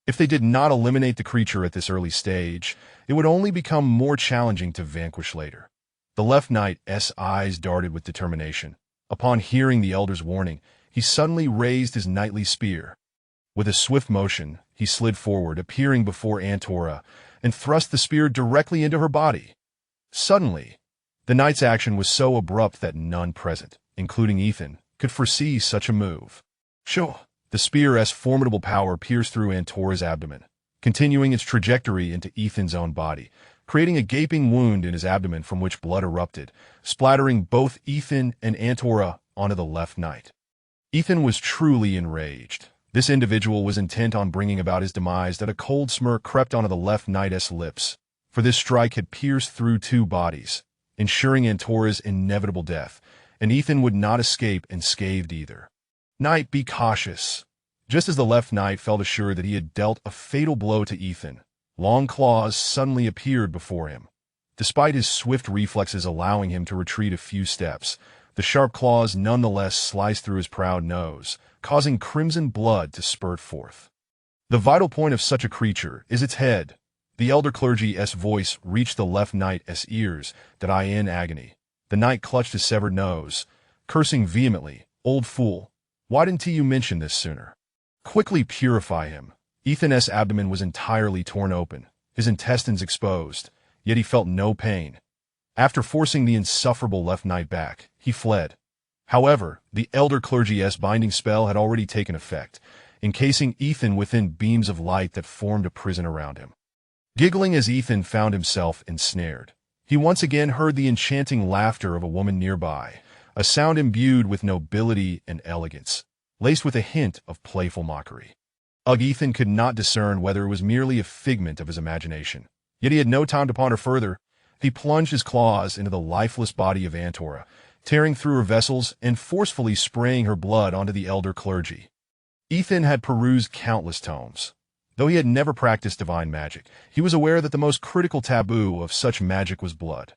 If they did not eliminate the creature at this early stage, it would only become more challenging to vanquish later. The left knight's eyes darted with determination. Upon hearing the elder's warning, he suddenly raised his knightly spear. With a swift motion, he slid forward, appearing before Antora, and thrust the spear directly into her body. Suddenly, the knight's action was so abrupt that none present, including Ethan, could foresee such a move. Sure. The spear's formidable power pierced through Antora's abdomen, continuing its trajectory into Ethan's own body, creating a gaping wound in his abdomen from which blood erupted, splattering both Ethan and Antora onto the left knight. Ethan was truly enraged. This individual was intent on bringing about his demise that a cold smirk crept onto the left knight's lips, for this strike had pierced through two bodies, ensuring Antora's inevitable death, and Ethan would not escape unscathed either. Knight, be cautious. Just as the left knight felt assured that he had dealt a fatal blow to Ethan, long claws suddenly appeared before him. Despite his swift reflexes allowing him to retreat a few steps, the sharp claws nonetheless sliced through his proud nose, causing crimson blood to spurt forth. The vital point of such a creature is its head. The elder clergy's voice reached the left knight's ears, that in agony. The knight clutched his severed nose, cursing vehemently, "Old fool! Why didn't you mention this sooner? Quickly purify him." Ethan's abdomen was entirely torn open, his intestines exposed, yet he felt no pain. After forcing the insufferable left knight back, he fled. However, the elder clergy's binding spell had already taken effect, encasing Ethan within beams of light that formed a prison around him. Giggling as Ethan found himself ensnared, He once again heard the enchanting laughter of a woman nearby, a sound imbued with nobility and elegance, laced with a hint of playful mockery. Ethan could not discern whether it was merely a figment of his imagination. Yet he had no time to ponder further. He plunged his claws into the lifeless body of Antora, tearing through her vessels and forcefully spraying her blood onto the elder clergy. Ethan had perused countless tomes. Though he had never practiced divine magic, he was aware that the most critical taboo of such magic was blood.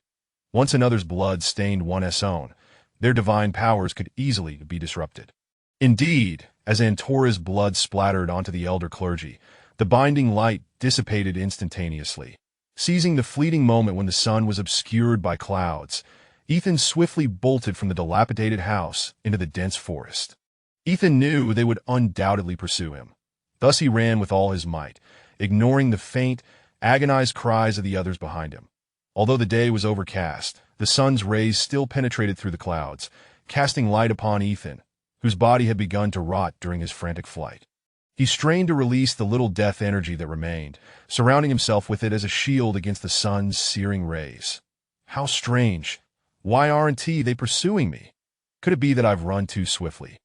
Once another's blood stained one's own, their divine powers could easily be disrupted. Indeed, as Antora's blood splattered onto the elder clergy, the binding light dissipated instantaneously. Seizing the fleeting moment when the sun was obscured by clouds, Ethan swiftly bolted from the dilapidated house into the dense forest. Ethan knew they would undoubtedly pursue him. Thus he ran with all his might, ignoring the faint, agonized cries of the others behind him. Although the day was overcast, the sun's rays still penetrated through the clouds, casting light upon Ethan, whose body had begun to rot during his frantic flight. He strained to release the little death energy that remained, surrounding himself with it as a shield against the sun's searing rays. How strange. Why aren't they pursuing me? Could it be that I've run too swiftly?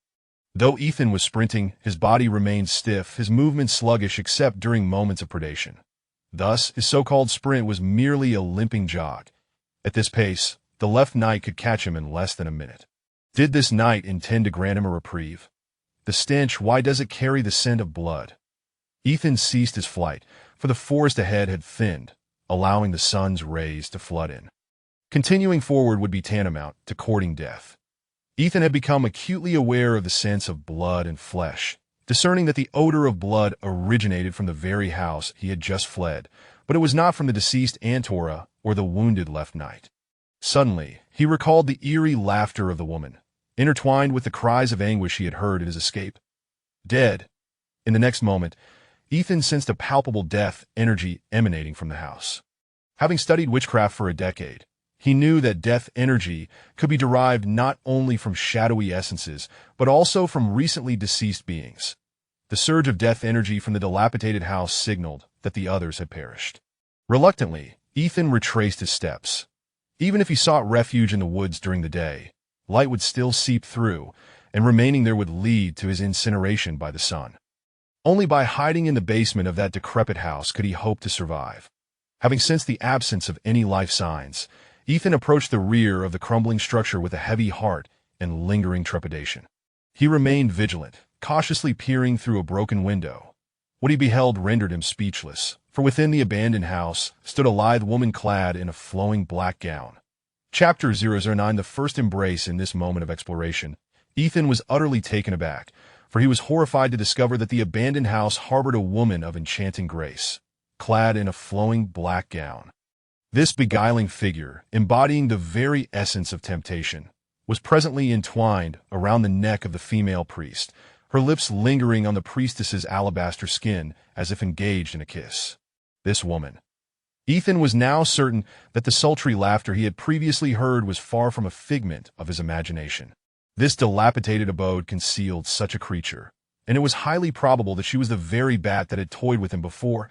Though Ethan was sprinting, his body remained stiff, his movements sluggish except during moments of predation. Thus, his so-called sprint was merely a limping jog. At this pace, the left knight could catch him in less than a minute. Did this knight intend to grant him a reprieve? The stench, why does it carry the scent of blood? Ethan ceased his flight, for the forest ahead had thinned, allowing the sun's rays to flood in. Continuing forward would be tantamount to courting death. Ethan had become acutely aware of the sense of blood and flesh, discerning that the odor of blood originated from the very house he had just fled, but it was not from the deceased Antora or the wounded left knight. Suddenly, he recalled the eerie laughter of the woman, intertwined with the cries of anguish he had heard in his escape. Dead. In the next moment, Ethan sensed a palpable death energy emanating from the house. Having studied witchcraft for a decade, he knew that death energy could be derived not only from shadowy essences, but also from recently deceased beings. The surge of death energy from the dilapidated house signaled that the others had perished. Reluctantly, Ethan retraced his steps. Even if he sought refuge in the woods during the day, light would still seep through, and remaining there would lead to his incineration by the sun. Only by hiding in the basement of that decrepit house could he hope to survive. Having sensed the absence of any life signs, Ethan approached the rear of the crumbling structure with a heavy heart and lingering trepidation. He remained vigilant, cautiously peering through a broken window. What he beheld rendered him speechless, for within the abandoned house stood a lithe woman clad in a flowing black gown. Chapter 009. The first embrace. In this moment of exploration, Ethan was utterly taken aback, for he was horrified to discover that the abandoned house harbored a woman of enchanting grace, clad in a flowing black gown. This beguiling figure, embodying the very essence of temptation, was presently entwined around the neck of the female priest, her lips lingering on the priestess's alabaster skin as if engaged in a kiss. This woman. Ethan was now certain that the sultry laughter he had previously heard was far from a figment of his imagination. This dilapidated abode concealed such a creature, and it was highly probable that she was the very bat that had toyed with him before.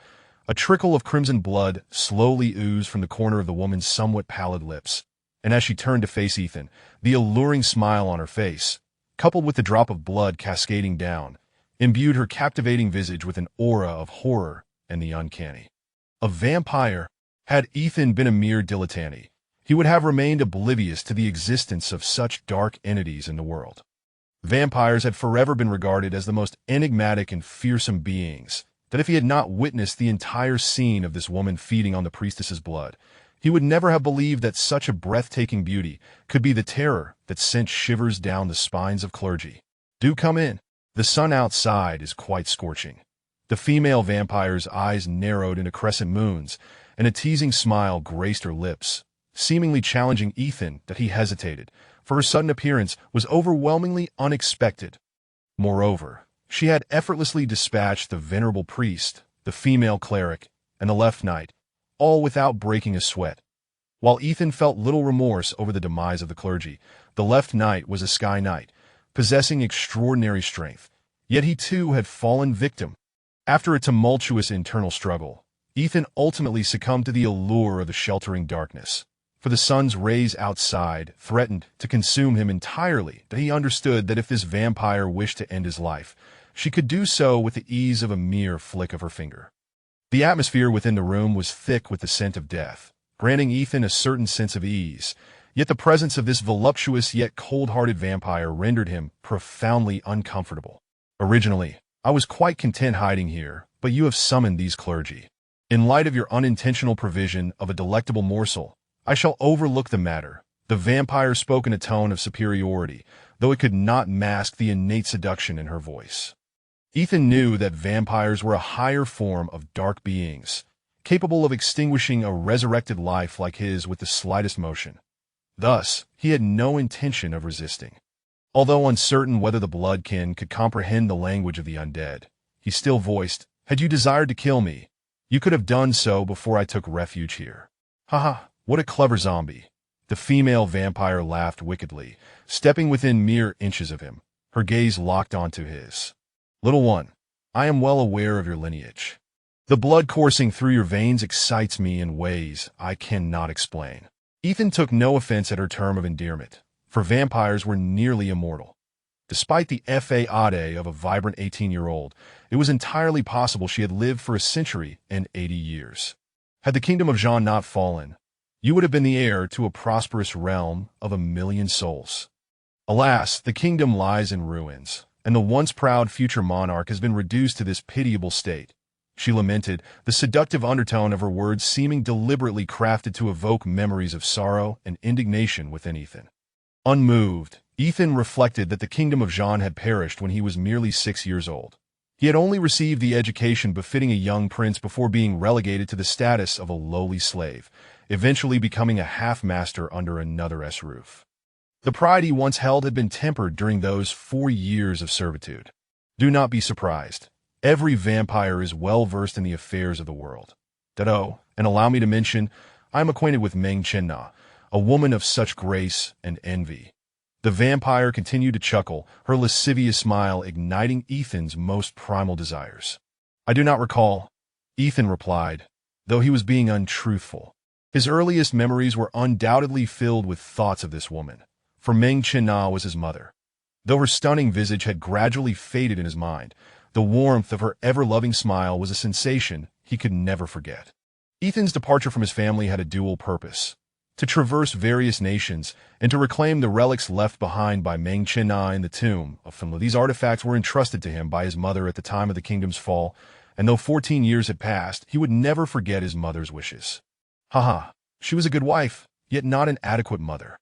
A trickle of crimson blood slowly oozed from the corner of the woman's somewhat pallid lips, and as she turned to face Ethan, the alluring smile on her face, coupled with the drop of blood cascading down, imbued her captivating visage with an aura of horror and the uncanny. A vampire. Had Ethan been a mere dilettante, he would have remained oblivious to the existence of such dark entities in the world. Vampires had forever been regarded as the most enigmatic and fearsome beings, that if he had not witnessed the entire scene of this woman feeding on the priestess's blood, he would never have believed that such a breathtaking beauty could be the terror that sent shivers down the spines of clergy. Do come in. The sun outside is quite scorching. The female vampire's eyes narrowed into crescent moons, and a teasing smile graced her lips, seemingly challenging Ethan that he hesitated, for her sudden appearance was overwhelmingly unexpected. Moreover, she had effortlessly dispatched the venerable priest, the female cleric, and the left knight, all without breaking a sweat. While Ethan felt little remorse over the demise of the clergy, the left knight was a sky knight, possessing extraordinary strength, yet he too had fallen victim. After a tumultuous internal struggle, Ethan ultimately succumbed to the allure of the sheltering darkness, for the sun's rays outside threatened to consume him entirely, that he understood that if this vampire wished to end his life, she could do so with the ease of a mere flick of her finger. The atmosphere within the room was thick with the scent of death, granting Ethan a certain sense of ease, yet the presence of this voluptuous yet cold-hearted vampire rendered him profoundly uncomfortable. Originally, I was quite content hiding here, but you have summoned these clergy. In light of your unintentional provision of a delectable morsel, I shall overlook the matter. The vampire spoke in a tone of superiority, though it could not mask the innate seduction in her voice. Ethan knew that vampires were a higher form of dark beings, capable of extinguishing a resurrected life like his with the slightest motion. Thus, he had no intention of resisting. Although uncertain whether the bloodkin could comprehend the language of the undead, he still voiced, "Had you desired to kill me, you could have done so before I took refuge here." Haha, what a clever zombie. The female vampire laughed wickedly, stepping within mere inches of him, her gaze locked onto his. "Little one, I am well aware of your lineage. The blood coursing through your veins excites me in ways I cannot explain." Ethan took no offense at her term of endearment, for vampires were nearly immortal. Despite the fade of a vibrant 18-year-old, it was entirely possible she had lived for a century and 80 years. Had the kingdom of Jean not fallen, you would have been the heir to a prosperous realm of 1,000,000 souls. Alas, the kingdom lies in ruins, and the once proud future monarch has been reduced to this pitiable state. She lamented, the seductive undertone of her words seeming deliberately crafted to evoke memories of sorrow and indignation within Ethan. Unmoved, Ethan reflected that the kingdom of Jean had perished when he was merely 6 years old. He had only received the education befitting a young prince before being relegated to the status of a lowly slave, eventually becoming a half-master under another's roof. The pride he once held had been tempered during those 4 years of servitude. Do not be surprised. Every vampire is well versed in the affairs of the world. And allow me to mention, I am acquainted with Meng Chenna, a woman of such grace and envy. The vampire continued to chuckle, her lascivious smile igniting Ethan's most primal desires. "I do not recall," Ethan replied, though he was being untruthful. His earliest memories were undoubtedly filled with thoughts of this woman, for Meng Chenna was his mother. Though her stunning visage had gradually faded in his mind, the warmth of her ever-loving smile was a sensation he could never forget. Ethan's departure from his family had a dual purpose: to traverse various nations and to reclaim the relics left behind by Meng Chenna in the tomb of Finla. These artifacts were entrusted to him by his mother at the time of the kingdom's fall, and though 14 years had passed, he would never forget his mother's wishes. She was a good wife, yet not an adequate mother.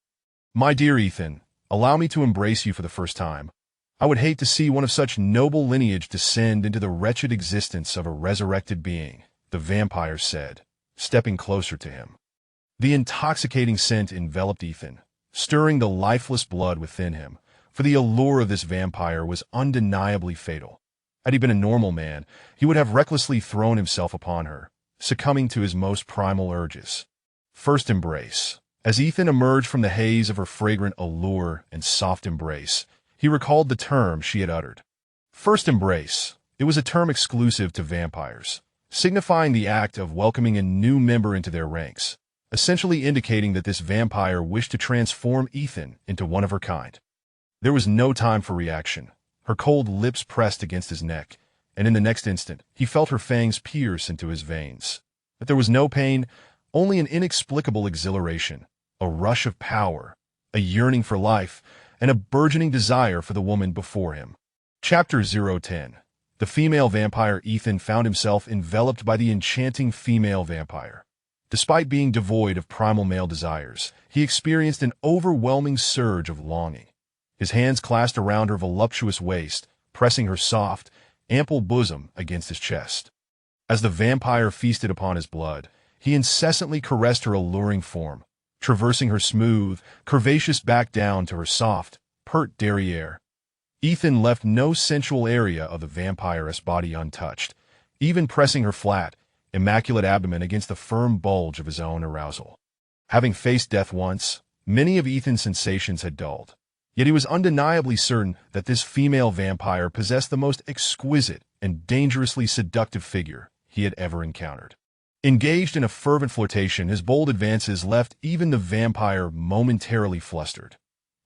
"My dear Ethan, allow me to embrace you for the first time. I would hate to see one of such noble lineage descend into the wretched existence of a resurrected being," the vampire said, stepping closer to him. The intoxicating scent enveloped Ethan, stirring the lifeless blood within him, for the allure of this vampire was undeniably fatal. Had he been a normal man, he would have recklessly thrown himself upon her, succumbing to his most primal urges. First embrace. As Ethan emerged from the haze of her fragrant allure and soft embrace, he recalled the term she had uttered. First embrace. It was a term exclusive to vampires, signifying the act of welcoming a new member into their ranks, essentially indicating that this vampire wished to transform Ethan into one of her kind. There was no time for reaction. Her cold lips pressed against his neck, and in the next instant, he felt her fangs pierce into his veins. But there was no pain, only an inexplicable exhilaration, a rush of power, a yearning for life, and a burgeoning desire for the woman before him. Chapter 010. The female vampire. Ethan found himself enveloped by the enchanting female vampire. Despite being devoid of primal male desires, he experienced an overwhelming surge of longing. His hands clasped around her voluptuous waist, pressing her soft, ample bosom against his chest. As the vampire feasted upon his blood, he incessantly caressed her alluring form, traversing her smooth, curvaceous back down to her soft, pert derriere. Ethan left no sensual area of the vampiress body untouched, even pressing her flat, immaculate abdomen against the firm bulge of his own arousal. Having faced death once, many of Ethan's sensations had dulled, yet he was undeniably certain that this female vampire possessed the most exquisite and dangerously seductive figure he had ever encountered. Engaged in a fervent flirtation, his bold advances left even the vampire momentarily flustered.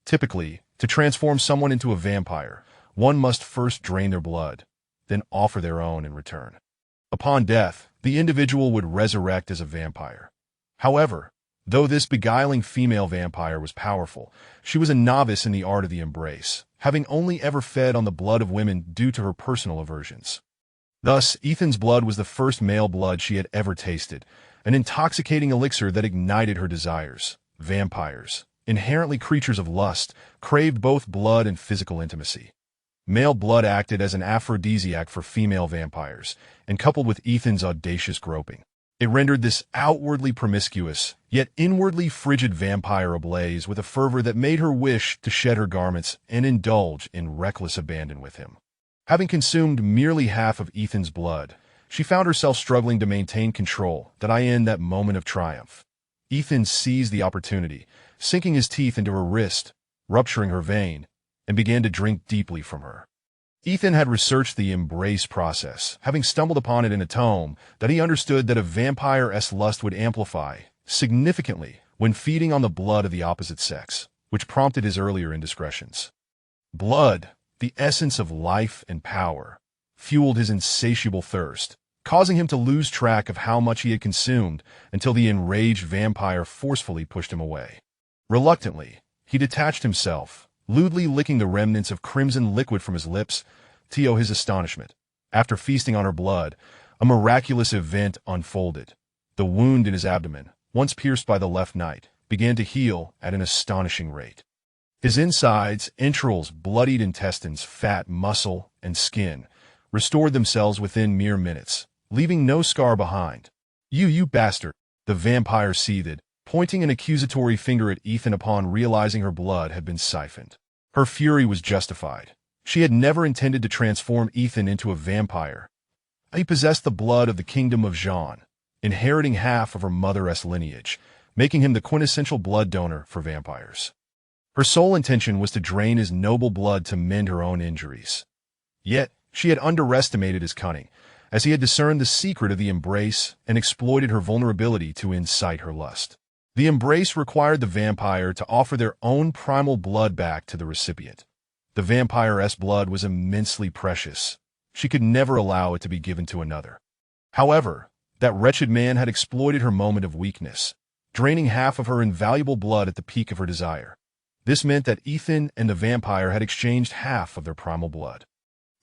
Typically, to transform someone into a vampire, one must first drain their blood, then offer their own in return. Upon death, the individual would resurrect as a vampire. However, though this beguiling female vampire was powerful, she was a novice in the art of the embrace, having only ever fed on the blood of women due to her personal aversions. Thus, Ethan's blood was the first male blood she had ever tasted, an intoxicating elixir that ignited her desires. Vampires, inherently creatures of lust, craved both blood and physical intimacy. Male blood acted as an aphrodisiac for female vampires, and coupled with Ethan's audacious groping, it rendered this outwardly promiscuous, yet inwardly frigid vampire ablaze with a fervor that made her wish to shed her garments and indulge in reckless abandon with him. Having consumed merely half of Ethan's blood, she found herself struggling to maintain control. In that moment of triumph, Ethan seized the opportunity, sinking his teeth into her wrist, rupturing her vein, and began to drink deeply from her. Ethan had researched the embrace process, having stumbled upon it in a tome that he understood that a vampire's lust would amplify significantly when feeding on the blood of the opposite sex, which prompted his earlier indiscretions. Blood, the essence of life and power, fueled his insatiable thirst, causing him to lose track of how much he had consumed until the enraged vampire forcefully pushed him away. Reluctantly, he detached himself, lewdly licking the remnants of crimson liquid from his lips. To his astonishment, after feasting on her blood, a miraculous event unfolded. The wound in his abdomen, once pierced by the left knight, began to heal at an astonishing rate. His insides, entrails, bloodied intestines, fat, muscle, and skin restored themselves within mere minutes, leaving no scar behind. You bastard, the vampire seethed, pointing an accusatory finger at Ethan upon realizing her blood had been siphoned. Her fury was justified. She had never intended to transform Ethan into a vampire. He possessed the blood of the kingdom of Jean, inheriting half of her mother's lineage, making him the quintessential blood donor for vampires. Her sole intention was to drain his noble blood to mend her own injuries. Yet, she had underestimated his cunning, as he had discerned the secret of the embrace and exploited her vulnerability to incite her lust. The embrace required the vampire to offer their own primal blood back to the recipient. The vampire's blood was immensely precious. She could never allow it to be given to another. However, that wretched man had exploited her moment of weakness, draining half of her invaluable blood at the peak of her desire. This meant that Ethan and the vampire had exchanged half of their primal blood.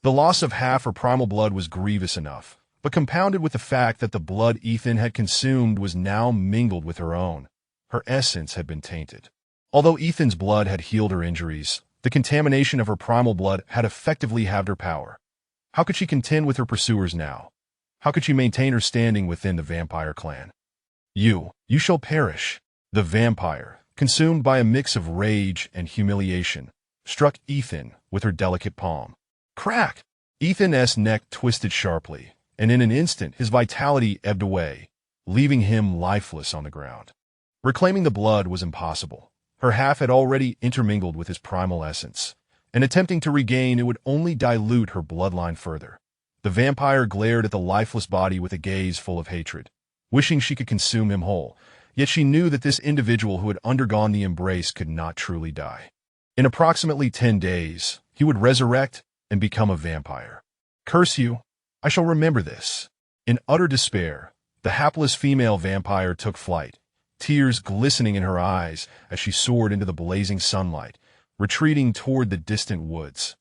The loss of half her primal blood was grievous enough, but compounded with the fact that the blood Ethan had consumed was now mingled with her own, her essence had been tainted. Although Ethan's blood had healed her injuries, the contamination of her primal blood had effectively halved her power. How could she contend with her pursuers now? How could she maintain her standing within the vampire clan? You shall perish. The vampire, consumed by a mix of rage and humiliation, struck Ethan with her delicate palm. Crack! Ethan's neck twisted sharply, and in an instant his vitality ebbed away, leaving him lifeless on the ground. Reclaiming the blood was impossible. Her half had already intermingled with his primal essence, and attempting to regain it would only dilute her bloodline further. The vampire glared at the lifeless body with a gaze full of hatred, wishing she could consume him whole, yet she knew that this individual who had undergone the embrace could not truly die. In approximately 10 days, he would resurrect and become a vampire. Curse you, I shall remember this. In utter despair, the hapless female vampire took flight, tears glistening in her eyes as she soared into the blazing sunlight, retreating toward the distant woods.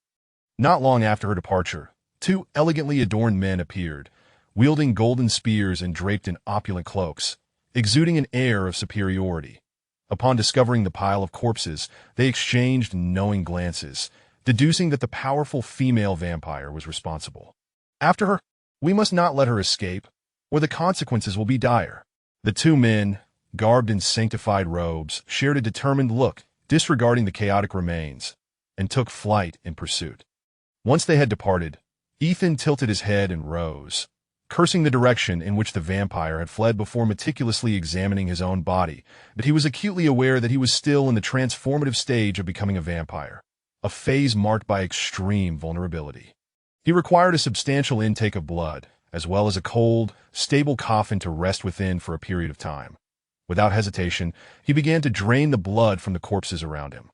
Not long after her departure, 2 elegantly adorned men appeared, wielding golden spears and draped in opulent cloaks, exuding an air of superiority. Upon discovering the pile of corpses, they exchanged knowing glances, deducing that the powerful female vampire was responsible. After her, we must not let her escape, or the consequences will be dire. The 2 men, garbed in sanctified robes, shared a determined look, disregarding the chaotic remains, and took flight in pursuit. Once they had departed, Ethan tilted his head and rose, cursing the direction in which the vampire had fled before meticulously examining his own body, but he was acutely aware that he was still in the transformative stage of becoming a vampire, a phase marked by extreme vulnerability. He required a substantial intake of blood, as well as a cold, stable coffin to rest within for a period of time. Without hesitation, he began to drain the blood from the corpses around him.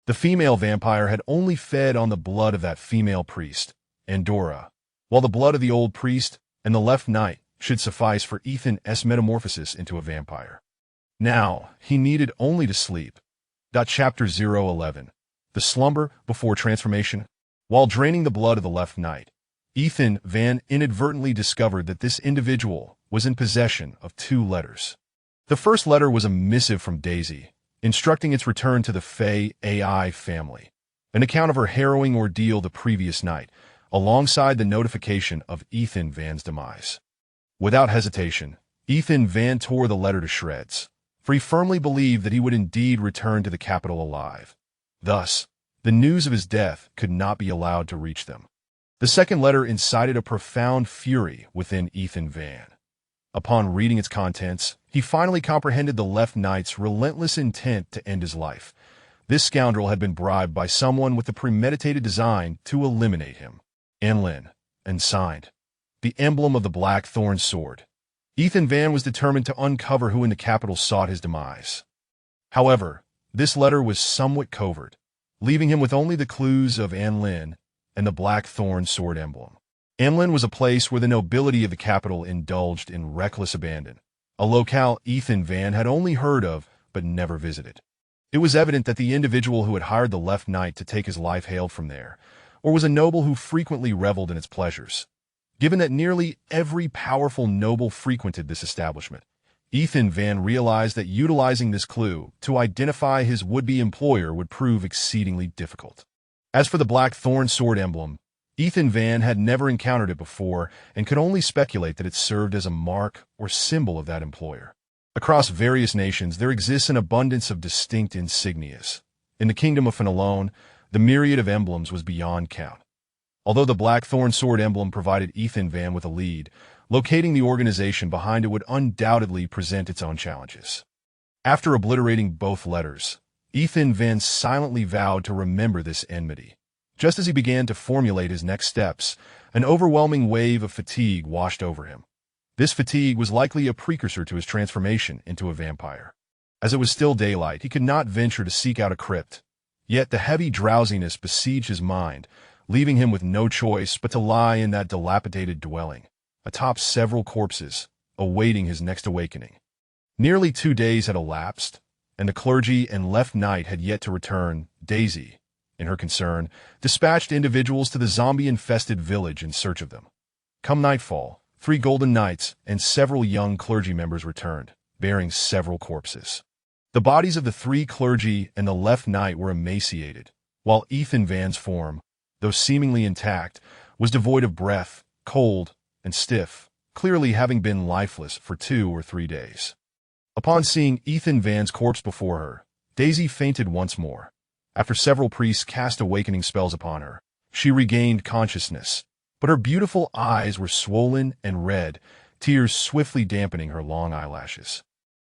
The female vampire had only fed on the blood of that female priest, Andorra, while the blood of the old priest and the left knight should suffice for Ethan's metamorphosis into a vampire. Now, he needed only to sleep. Chapter 011. The Slumber Before Transformation. While draining the blood of the left knight, Ethan Van inadvertently discovered that this individual was in possession of 2 letters. The first letter was a missive from Daisy, instructing its return to the Fae AI family, an account of her harrowing ordeal the previous night, alongside the notification of Ethan Van's demise. Without hesitation, Ethan Van tore the letter to shreds, for he firmly believed that he would indeed return to the capital alive. Thus, the news of his death could not be allowed to reach them. The second letter incited a profound fury within Ethan Van. Upon reading its contents, he finally comprehended the left knight's relentless intent to end his life. This scoundrel had been bribed by someone with the premeditated design to eliminate him. Enlin, and signed, the emblem of the Blackthorn sword. Ethan Van was determined to uncover who in the capital sought his demise. However, this letter was somewhat covert, leaving him with only the clues of Enlin and the Blackthorn sword emblem. Enlin was a place where the nobility of the capital indulged in reckless abandon, a locale Ethan Van had only heard of but never visited. It was evident that the individual who had hired the left knight to take his life hailed from there, or was a noble who frequently reveled in its pleasures. Given that nearly every powerful noble frequented this establishment, Ethan Van realized that utilizing this clue to identify his would-be employer would prove exceedingly difficult. As for the Blackthorn sword emblem, Ethan Van had never encountered it before and could only speculate that it served as a mark or symbol of that employer. Across various nations, there exists an abundance of distinct insignias. In the kingdom of Fenelon, the myriad of emblems was beyond count. Although the Blackthorn sword emblem provided Ethan Van with a lead, locating the organization behind it would undoubtedly present its own challenges. After obliterating both letters, Ethan Van silently vowed to remember this enmity. Just as he began to formulate his next steps, an overwhelming wave of fatigue washed over him. This fatigue was likely a precursor to his transformation into a vampire. As it was still daylight, he could not venture to seek out a crypt. Yet the heavy drowsiness besieged his mind, leaving him with no choice but to lie in that dilapidated dwelling, atop several corpses, awaiting his next awakening. Nearly 2 days had elapsed, and the clergy and left knight had yet to return. Daisy, in her concern, dispatched individuals to the zombie-infested village in search of them. Come nightfall, 3 golden knights and several young clergy members returned, bearing several corpses. The bodies of the 3 clergy and the left knight were emaciated, while Ethan Van's form, though seemingly intact, was devoid of breath, cold, and stiff, clearly having been lifeless for 2 or 3 days. Upon seeing Ethan Van's corpse before her, Daisy fainted once more. After several priests cast awakening spells upon her, she regained consciousness, but her beautiful eyes were swollen and red, tears swiftly dampening her long eyelashes.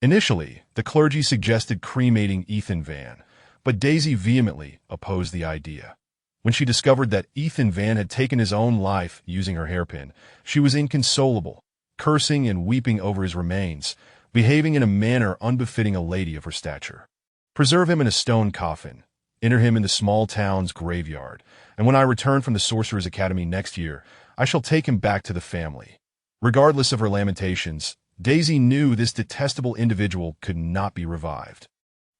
Initially, the clergy suggested cremating Ethan Van, but Daisy vehemently opposed the idea. When she discovered that Ethan Van had taken his own life using her hairpin, she was inconsolable, cursing and weeping over his remains, behaving in a manner unbefitting a lady of her stature. Preserve him in a stone coffin, enter him in the small town's graveyard, and when I return from the Sorcerers' Academy next year, I shall take him back to the family. Regardless of her lamentations, Daisy knew this detestable individual could not be revived.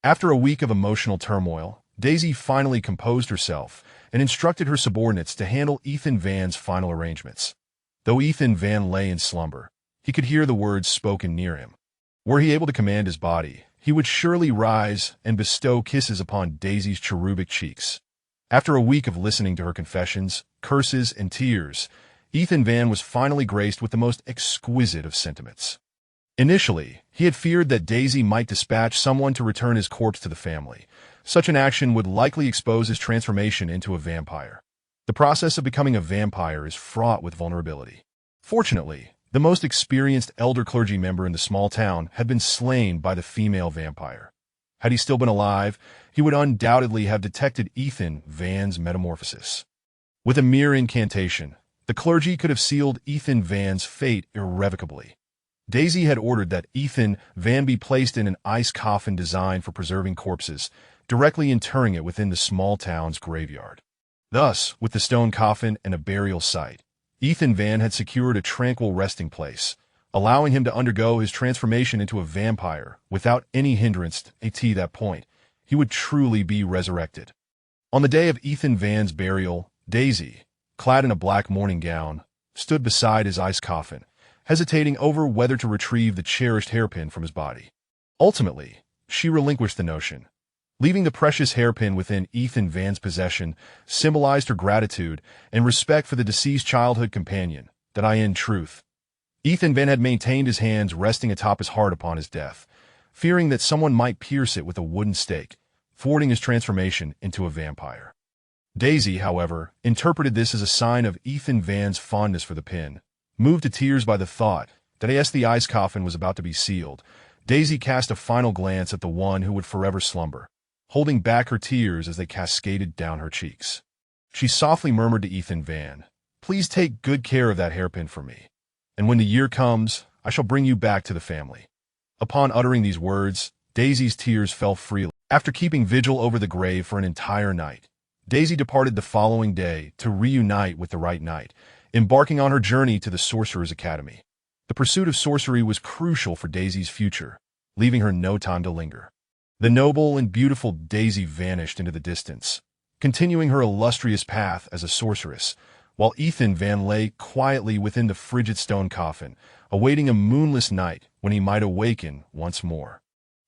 After a week of emotional turmoil, Daisy finally composed herself and instructed her subordinates to handle Ethan Van's final arrangements. Though Ethan Van lay in slumber, he could hear the words spoken near him. Were he able to command his body, he would surely rise and bestow kisses upon Daisy's cherubic cheeks. After a week of listening to her confessions, curses, and tears, Ethan Van was finally graced with the most exquisite of sentiments. Initially, he had feared that Daisy might dispatch someone to return his corpse to the family. Such an action would likely expose his transformation into a vampire. The process of becoming a vampire is fraught with vulnerability. Fortunately, the most experienced elder clergy member in the small town had been slain by the female vampire. Had he still been alive, he would undoubtedly have detected Ethan Van's metamorphosis. With a mere incantation, The clergy could have sealed Ethan Van's fate irrevocably. Daisy had ordered that Ethan Van be placed in an ice coffin designed for preserving corpses, directly interring it within the small town's graveyard. Thus, with the stone coffin and a burial site, Ethan Van had secured a tranquil resting place, allowing him to undergo his transformation into a vampire without any hindrance. At that point, he would truly be resurrected. On the day of Ethan Van's burial, Daisy, clad in a black mourning gown, stood beside his ice coffin, hesitating over whether to retrieve the cherished hairpin from his body. Ultimately, she relinquished the notion. Leaving the precious hairpin within Ethan Van's possession symbolized her gratitude and respect for the deceased childhood companion, that in truth. Ethan Van had maintained his hands resting atop his heart upon his death, fearing that someone might pierce it with a wooden stake, thwarting his transformation into a vampire. Daisy, however, interpreted this as a sign of Ethan Van's fondness for the pin. Moved to tears by the thought that as the ice coffin was about to be sealed, Daisy cast a final glance at the one who would forever slumber, holding back her tears as they cascaded down her cheeks. She softly murmured to Ethan Van, "Please take good care of that hairpin for me, and when the year comes, I shall bring you back to the family." Upon uttering these words, Daisy's tears fell freely. After keeping vigil over the grave for an entire night, Daisy departed the following day to reunite with the Right Knight, embarking on her journey to the Sorcerers' Academy. The pursuit of sorcery was crucial for Daisy's future, leaving her no time to linger. The noble and beautiful Daisy vanished into the distance, continuing her illustrious path as a sorceress, while Ethan Van lay quietly within the frigid stone coffin, awaiting a moonless night when he might awaken once more.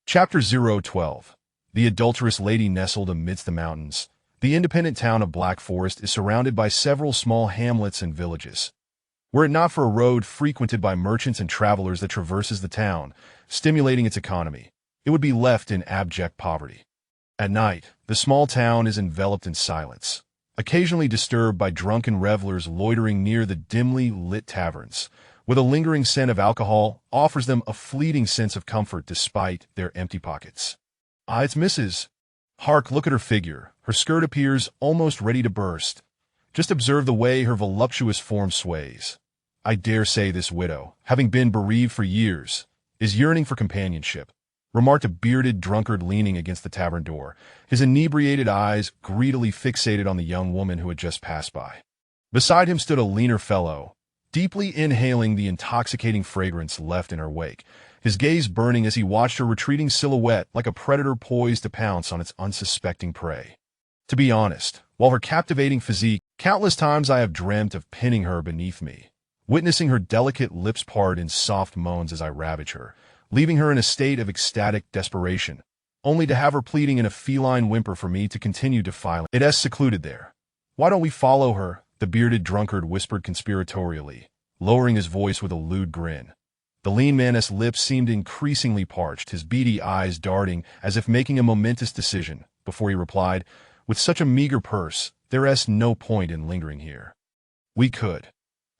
Chapter 012. The adulterous lady nestled amidst the mountains. The independent town of Black Forest is surrounded by several small hamlets and villages. Were it not for a road frequented by merchants and travelers that traverses the town, stimulating its economy, it would be left in abject poverty. At night, the small town is enveloped in silence, occasionally disturbed by drunken revelers loitering near the dimly lit taverns, where the lingering scent of alcohol offers them a fleeting sense of comfort despite their empty pockets. "Ah, it's Mrs. Hark, look at her figure. Her skirt appears almost ready to burst. Just observe the way her voluptuous form sways. I dare say this widow, having been bereaved for years, is yearning for companionship," remarked a bearded drunkard leaning against the tavern door, his inebriated eyes greedily fixated on the young woman who had just passed by. Beside him stood a leaner fellow, deeply inhaling the intoxicating fragrance left in her wake, his gaze burning as he watched her retreating silhouette like a predator poised to pounce on its unsuspecting prey. To be honest, while her captivating physique, countless times I have dreamt of pinning her beneath me, witnessing her delicate lips part in soft moans as I ravage her, leaving her in a state of ecstatic desperation, only to have her pleading in a feline whimper for me to continue defiling. "It's secluded there. Why don't we follow her?" the bearded drunkard whispered conspiratorially, lowering his voice with a lewd grin. The lean man's lips seemed increasingly parched, his beady eyes darting as if making a momentous decision, before he replied, "With such a meager purse, there's no point in lingering here. We could,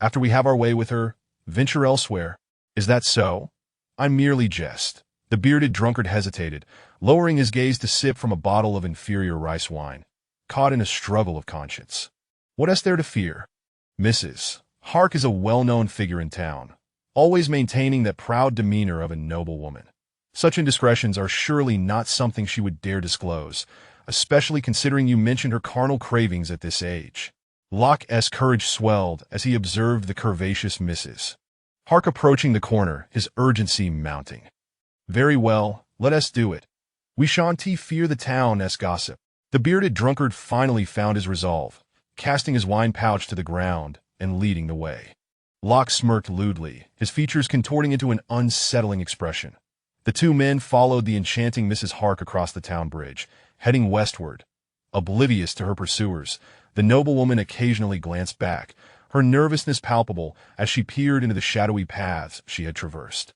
after we have our way with her, venture elsewhere." "Is that so?" "I merely jest." The bearded drunkard hesitated, lowering his gaze to sip from a bottle of inferior rice wine, caught in a struggle of conscience. "What is there to fear? Mrs. Hark is a well-known figure in town, always maintaining that proud demeanor of a noble woman. Such indiscretions are surely not something she would dare disclose, especially considering you mentioned her carnal cravings at this age." Locke's courage swelled as he observed the curvaceous Mrs. Hark approaching the corner, his urgency mounting. "Very well, let us do it. We shan't fear the town's gossip." The bearded drunkard finally found his resolve, casting his wine pouch to the ground and leading the way. Locke smirked lewdly, his features contorting into an unsettling expression. The two men followed the enchanting Mrs. Hark across the town bridge, heading westward. Oblivious to her pursuers, the noblewoman occasionally glanced back, her nervousness palpable as she peered into the shadowy paths she had traversed.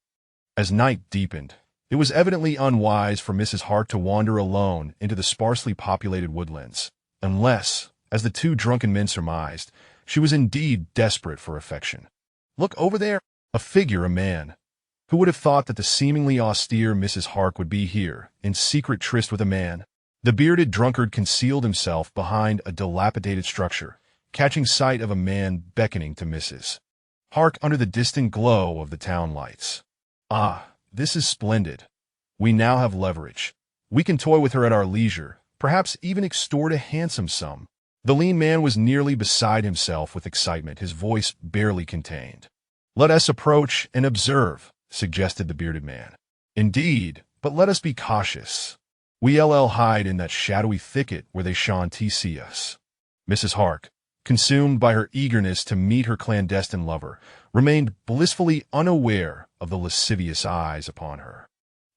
As night deepened, it was evidently unwise for Mrs. Hark to wander alone into the sparsely populated woodlands, unless, as the two drunken men surmised, she was indeed desperate for affection. "Look over there!" A figure, a man. Who would have thought that the seemingly austere Mrs. Hark would be here, in secret tryst with a man? The bearded drunkard concealed himself behind a dilapidated structure, catching sight of a man beckoning to Mrs. Hark under the distant glow of the town lights. Ah, this is splendid. We now have leverage. We can toy with her at our leisure, perhaps even extort a handsome sum. The lean man was nearly beside himself with excitement, his voice barely contained. "Let us approach and observe," suggested the bearded man. "Indeed, but let us be cautious. We'll hide in that shadowy thicket where they shan't see us." Mrs. Hark, consumed by her eagerness to meet her clandestine lover, remained blissfully unaware of the lascivious eyes upon her.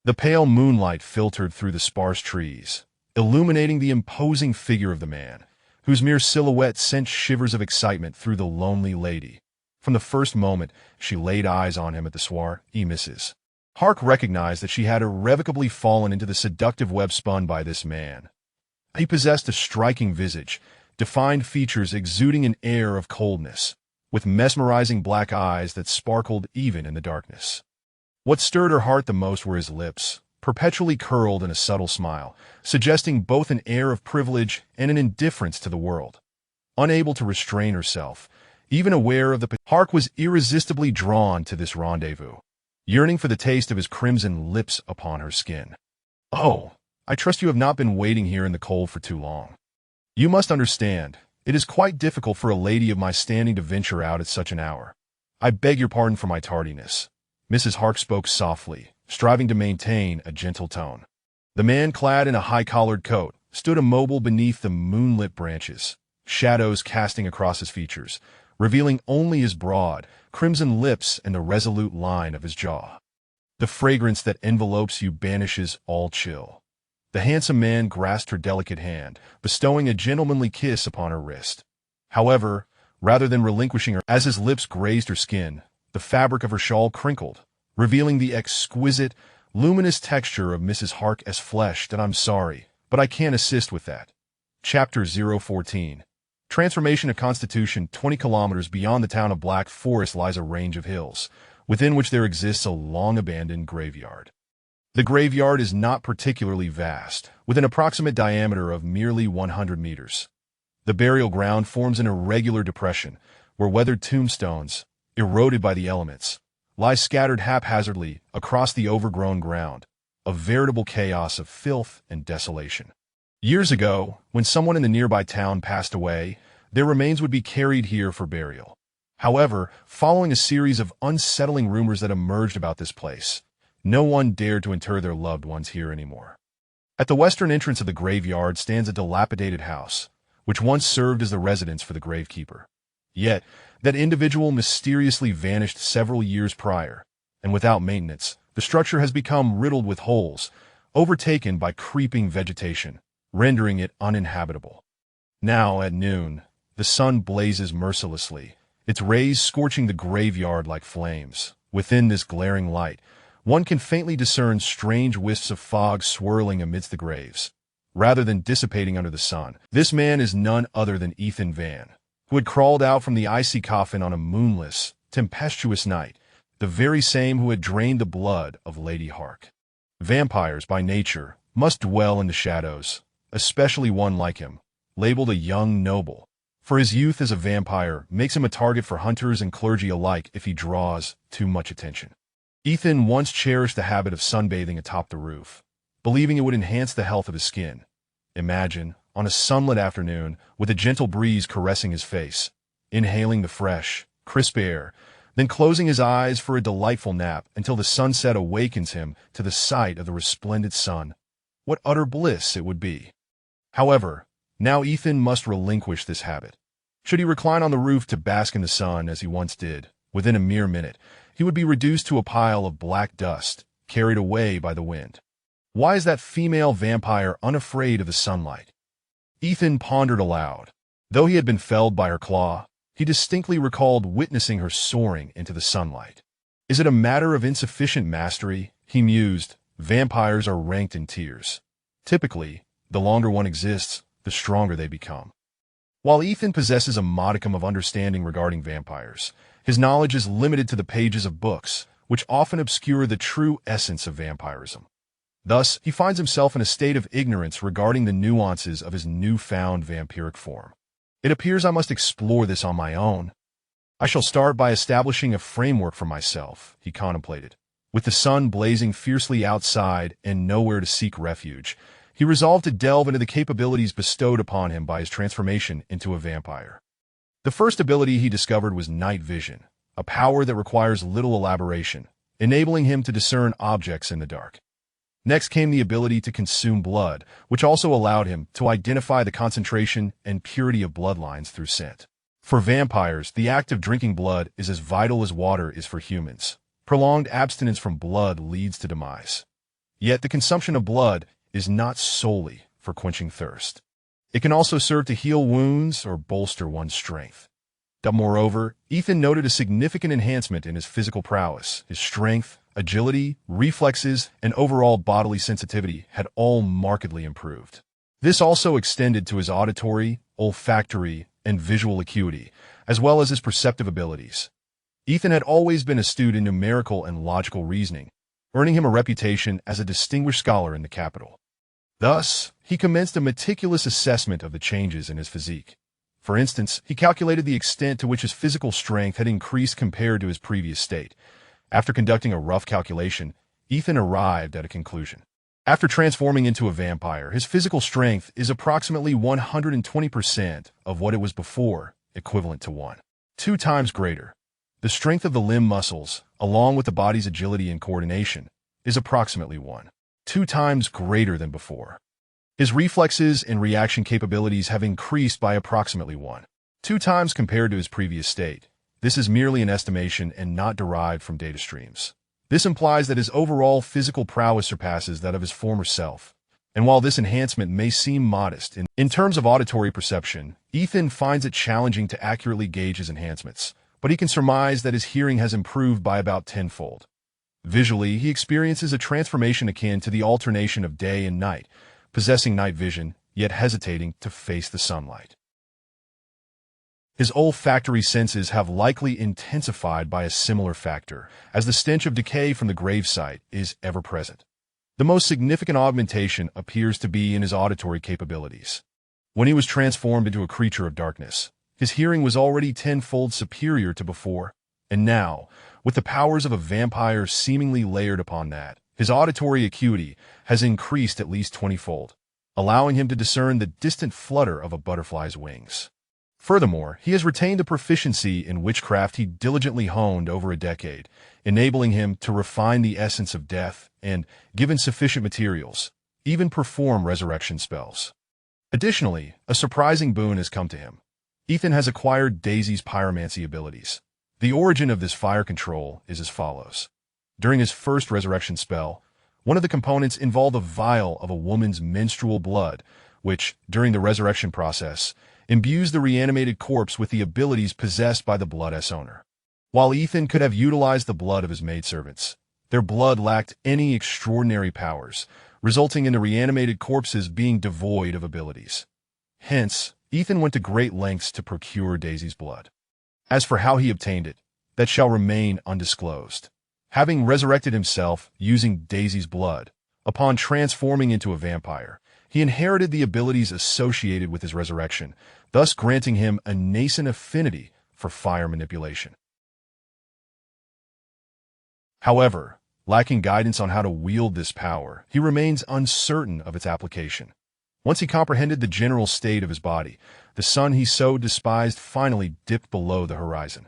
The pale moonlight filtered through the sparse trees, illuminating the imposing figure of the man, whose mere silhouette sent shivers of excitement through the lonely lady. From the first moment she laid eyes on him at the soirée, Mrs. Hark recognized that she had irrevocably fallen into the seductive web spun by this man. He possessed a striking visage, defined features exuding an air of coldness, with mesmerizing black eyes that sparkled even in the darkness. What stirred her heart the most were his lips, perpetually curled in a subtle smile, suggesting both an air of privilege and an indifference to the world. Unable to restrain herself, even aware of the Hark was irresistibly drawn to this rendezvous, yearning for the taste of his crimson lips upon her skin. "Oh, I trust you have not been waiting here in the cold for too long. You must understand, it is quite difficult for a lady of my standing to venture out at such an hour. I beg your pardon for my tardiness." Mrs. Hark spoke softly, striving to maintain a gentle tone. The man, clad in a high-collared coat, stood immobile beneath the moonlit branches, shadows casting across his features, revealing only his broad, crimson lips and the resolute line of his jaw. "The fragrance that envelopes you banishes all chill." The handsome man grasped her delicate hand, bestowing a gentlemanly kiss upon her wrist. However, rather than relinquishing her, as his lips grazed her skin, the fabric of her shawl crinkled, revealing the exquisite, luminous texture of Mrs. Hark as flesh. "That I'm sorry, but I can't assist with that." Chapter 014. Transformation of Constitution. 20 kilometers beyond the town of Black Forest lies a range of hills, within which there exists a long-abandoned graveyard. The graveyard is not particularly vast, with an approximate diameter of merely 100 meters. The burial ground forms an irregular depression, where weathered tombstones, eroded by the elements, lie scattered haphazardly across the overgrown ground, a veritable chaos of filth and desolation. Years ago, when someone in the nearby town passed away, their remains would be carried here for burial. However, following a series of unsettling rumors that emerged about this place, no one dared to inter their loved ones here anymore. At the western entrance of the graveyard stands a dilapidated house, which once served as the residence for the gravekeeper. Yet, that individual mysteriously vanished several years prior, and without maintenance, the structure has become riddled with holes, overtaken by creeping vegetation, rendering it uninhabitable. Now, at noon, the sun blazes mercilessly, its rays scorching the graveyard like flames. Within this glaring light, one can faintly discern strange wisps of fog swirling amidst the graves, rather than dissipating under the sun. This man is none other than Ethan Van, who had crawled out from the icy coffin on a moonless, tempestuous night, the very same who had drained the blood of Lady Hark. Vampires, by nature, must dwell in the shadows, especially one like him, labeled a young noble, for his youth as a vampire makes him a target for hunters and clergy alike if he draws too much attention. Ethan once cherished the habit of sunbathing atop the roof, believing it would enhance the health of his skin. Imagine, on a sunlit afternoon, with a gentle breeze caressing his face, inhaling the fresh, crisp air, then closing his eyes for a delightful nap until the sunset awakens him to the sight of the resplendent sun. What utter bliss it would be! However, now Ethan must relinquish this habit. Should he recline on the roof to bask in the sun as he once did, within a mere minute, he would be reduced to a pile of black dust, carried away by the wind. Why is that female vampire unafraid of the sunlight? Ethan pondered aloud. Though he had been felled by her claw, he distinctly recalled witnessing her soaring into the sunlight. Is it a matter of insufficient mastery? He mused. Vampires are ranked in tiers. Typically, the longer one exists, the stronger they become. While Ethan possesses a modicum of understanding regarding vampires, his knowledge is limited to the pages of books, which often obscure the true essence of vampirism. Thus, he finds himself in a state of ignorance regarding the nuances of his newfound vampiric form. It appears I must explore this on my own. I shall start by establishing a framework for myself, he contemplated. With the sun blazing fiercely outside and nowhere to seek refuge, he resolved to delve into the capabilities bestowed upon him by his transformation into a vampire. The first ability he discovered was night vision, a power that requires little elaboration, enabling him to discern objects in the dark. Next came the ability to consume blood, which also allowed him to identify the concentration and purity of bloodlines through scent. For vampires, the act of drinking blood is as vital as water is for humans. Prolonged abstinence from blood leads to demise. Yet the consumption of blood is not solely for quenching thirst. It can also serve to heal wounds or bolster one's strength. Moreover, Ethan noted a significant enhancement in his physical prowess. His strength, agility, reflexes, and overall bodily sensitivity had all markedly improved. This also extended to his auditory, olfactory, and visual acuity, as well as his perceptive abilities. Ethan had always been astute in numerical and logical reasoning, earning him a reputation as a distinguished scholar in the capital. Thus, he commenced a meticulous assessment of the changes in his physique. For instance, he calculated the extent to which his physical strength had increased compared to his previous state. After conducting a rough calculation, Ethan arrived at a conclusion. After transforming into a vampire, his physical strength is approximately 120% of what it was before, equivalent to 2 times greater. The strength of the limb muscles, along with the body's agility and coordination, is approximately 2 times greater than before. His reflexes and reaction capabilities have increased by approximately 2 times compared to his previous state. This is merely an estimation and not derived from data streams. This implies that his overall physical prowess surpasses that of his former self. And while this enhancement may seem modest, in terms of auditory perception, Ethan finds it challenging to accurately gauge his enhancements, but he can surmise that his hearing has improved by about tenfold. Visually, he experiences a transformation akin to the alternation of day and night, possessing night vision, yet hesitating to face the sunlight. His olfactory senses have likely intensified by a similar factor, as the stench of decay from the gravesite is ever present. The most significant augmentation appears to be in his auditory capabilities. When he was transformed into a creature of darkness, his hearing was already tenfold superior to before, and now, with the powers of a vampire seemingly layered upon that, his auditory acuity has increased at least 20-fold, allowing him to discern the distant flutter of a butterfly's wings. Furthermore, he has retained a proficiency in witchcraft he diligently honed over a decade, enabling him to refine the essence of death and, given sufficient materials, even perform resurrection spells. Additionally, a surprising boon has come to him. Ethan has acquired Daisy's pyromancy abilities. The origin of this fire control is as follows. During his first resurrection spell, one of the components involved a vial of a woman's menstrual blood, which, during the resurrection process, imbues the reanimated corpse with the abilities possessed by the blood's owner. While Ethan could have utilized the blood of his maidservants, their blood lacked any extraordinary powers, resulting in the reanimated corpses being devoid of abilities. Hence, Ethan went to great lengths to procure Daisy's blood. As for how he obtained it, that shall remain undisclosed. Having resurrected himself using Daisy's blood, upon transforming into a vampire, he inherited the abilities associated with his resurrection, thus granting him a nascent affinity for fire manipulation. However, lacking guidance on how to wield this power, he remains uncertain of its application. Once he comprehended the general state of his body, the sun he so despised finally dipped below the horizon.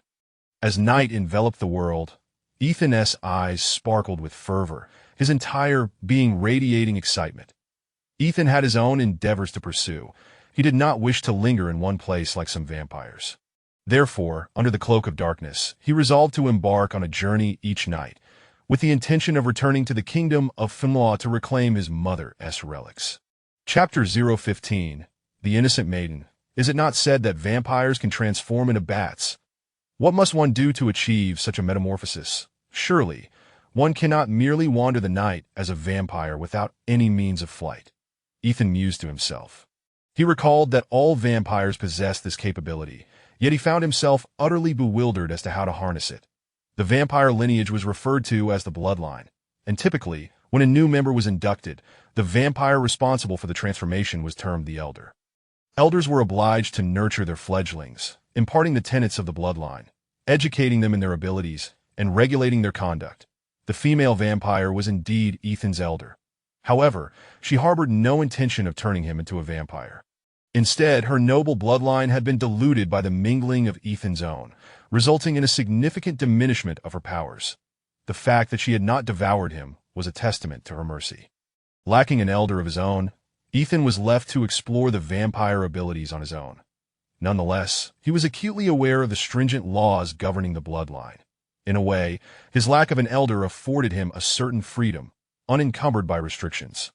As night enveloped the world, Ethan's eyes sparkled with fervor, his entire being radiating excitement. Ethan had his own endeavors to pursue. He did not wish to linger in one place like some vampires. Therefore, under the cloak of darkness, he resolved to embark on a journey each night, with the intention of returning to the kingdom of Finlaw to reclaim his mother's relics. Chapter 015, The Innocent Maiden. Is it not said that vampires can transform into bats? What must one do to achieve such a metamorphosis? Surely, one cannot merely wander the night as a vampire without any means of flight. Ethan mused to himself. He recalled that all vampires possessed this capability, yet he found himself utterly bewildered as to how to harness it. The vampire lineage was referred to as the bloodline, and typically, when a new member was inducted, the vampire responsible for the transformation was termed the elder. Elders were obliged to nurture their fledglings, imparting the tenets of the bloodline, educating them in their abilities, and regulating their conduct. The female vampire was indeed Ethan's elder. However, she harbored no intention of turning him into a vampire. Instead, her noble bloodline had been diluted by the mingling of Ethan's own, resulting in a significant diminishment of her powers. The fact that she had not devoured him was a testament to her mercy. Lacking an elder of his own, Ethan was left to explore the vampire abilities on his own. Nonetheless, he was acutely aware of the stringent laws governing the bloodline. In a way, his lack of an elder afforded him a certain freedom, unencumbered by restrictions.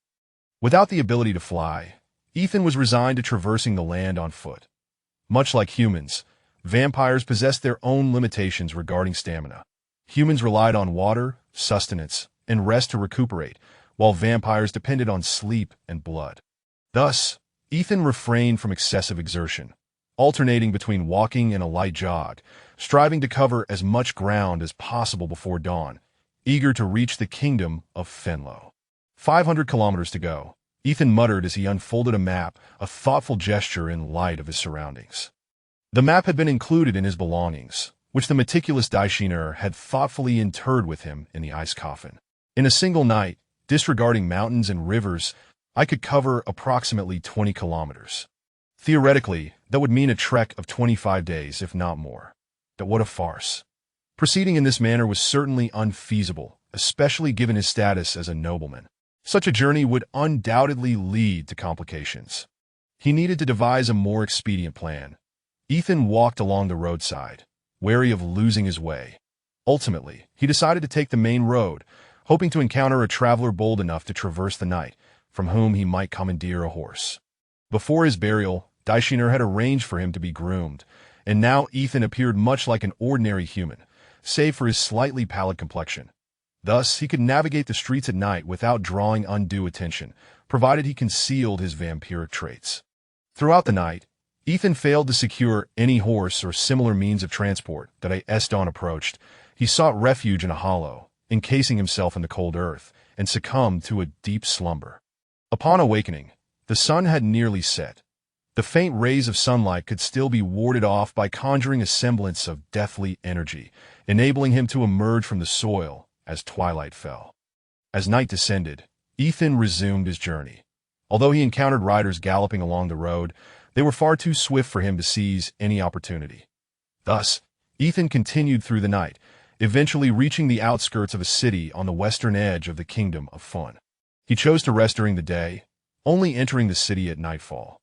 Without the ability to fly, Ethan was resigned to traversing the land on foot. Much like humans, vampires possessed their own limitations regarding stamina. Humans relied on water, sustenance, and rest to recuperate, while vampires depended on sleep and blood. Thus, Ethan refrained from excessive exertion, alternating between walking and a light jog, striving to cover as much ground as possible before dawn, eager to reach the kingdom of Fenlo. 500 kilometers to go, Ethan muttered as he unfolded a map, a thoughtful gesture in light of his surroundings. The map had been included in his belongings, which the meticulous Daishiner had thoughtfully interred with him in the ice coffin. In a single night, disregarding mountains and rivers, I could cover approximately 20 kilometers. Theoretically, that would mean a trek of 25 days, if not more. But what a farce. Proceeding in this manner was certainly unfeasible, especially given his status as a nobleman. Such a journey would undoubtedly lead to complications. He needed to devise a more expedient plan. Ethan walked along the roadside, wary of losing his way. Ultimately, he decided to take the main road, hoping to encounter a traveler bold enough to traverse the night, from whom he might commandeer a horse. Before his burial, Daishiner had arranged for him to be groomed, and now Ethan appeared much like an ordinary human, save for his slightly pallid complexion. Thus, he could navigate the streets at night without drawing undue attention, provided he concealed his vampiric traits. Throughout the night, Ethan failed to secure any horse or similar means of transport that as dawn approached. He sought refuge in a hollow, encasing himself in the cold earth, and succumbed to a deep slumber. Upon awakening, the sun had nearly set. The faint rays of sunlight could still be warded off by conjuring a semblance of deathly energy, enabling him to emerge from the soil as twilight fell. As night descended, Ethan resumed his journey. Although he encountered riders galloping along the road, they were far too swift for him to seize any opportunity. Thus, Ethan continued through the night, eventually reaching the outskirts of a city on the western edge of the Kingdom of Fun. He chose to rest during the day, only entering the city at nightfall.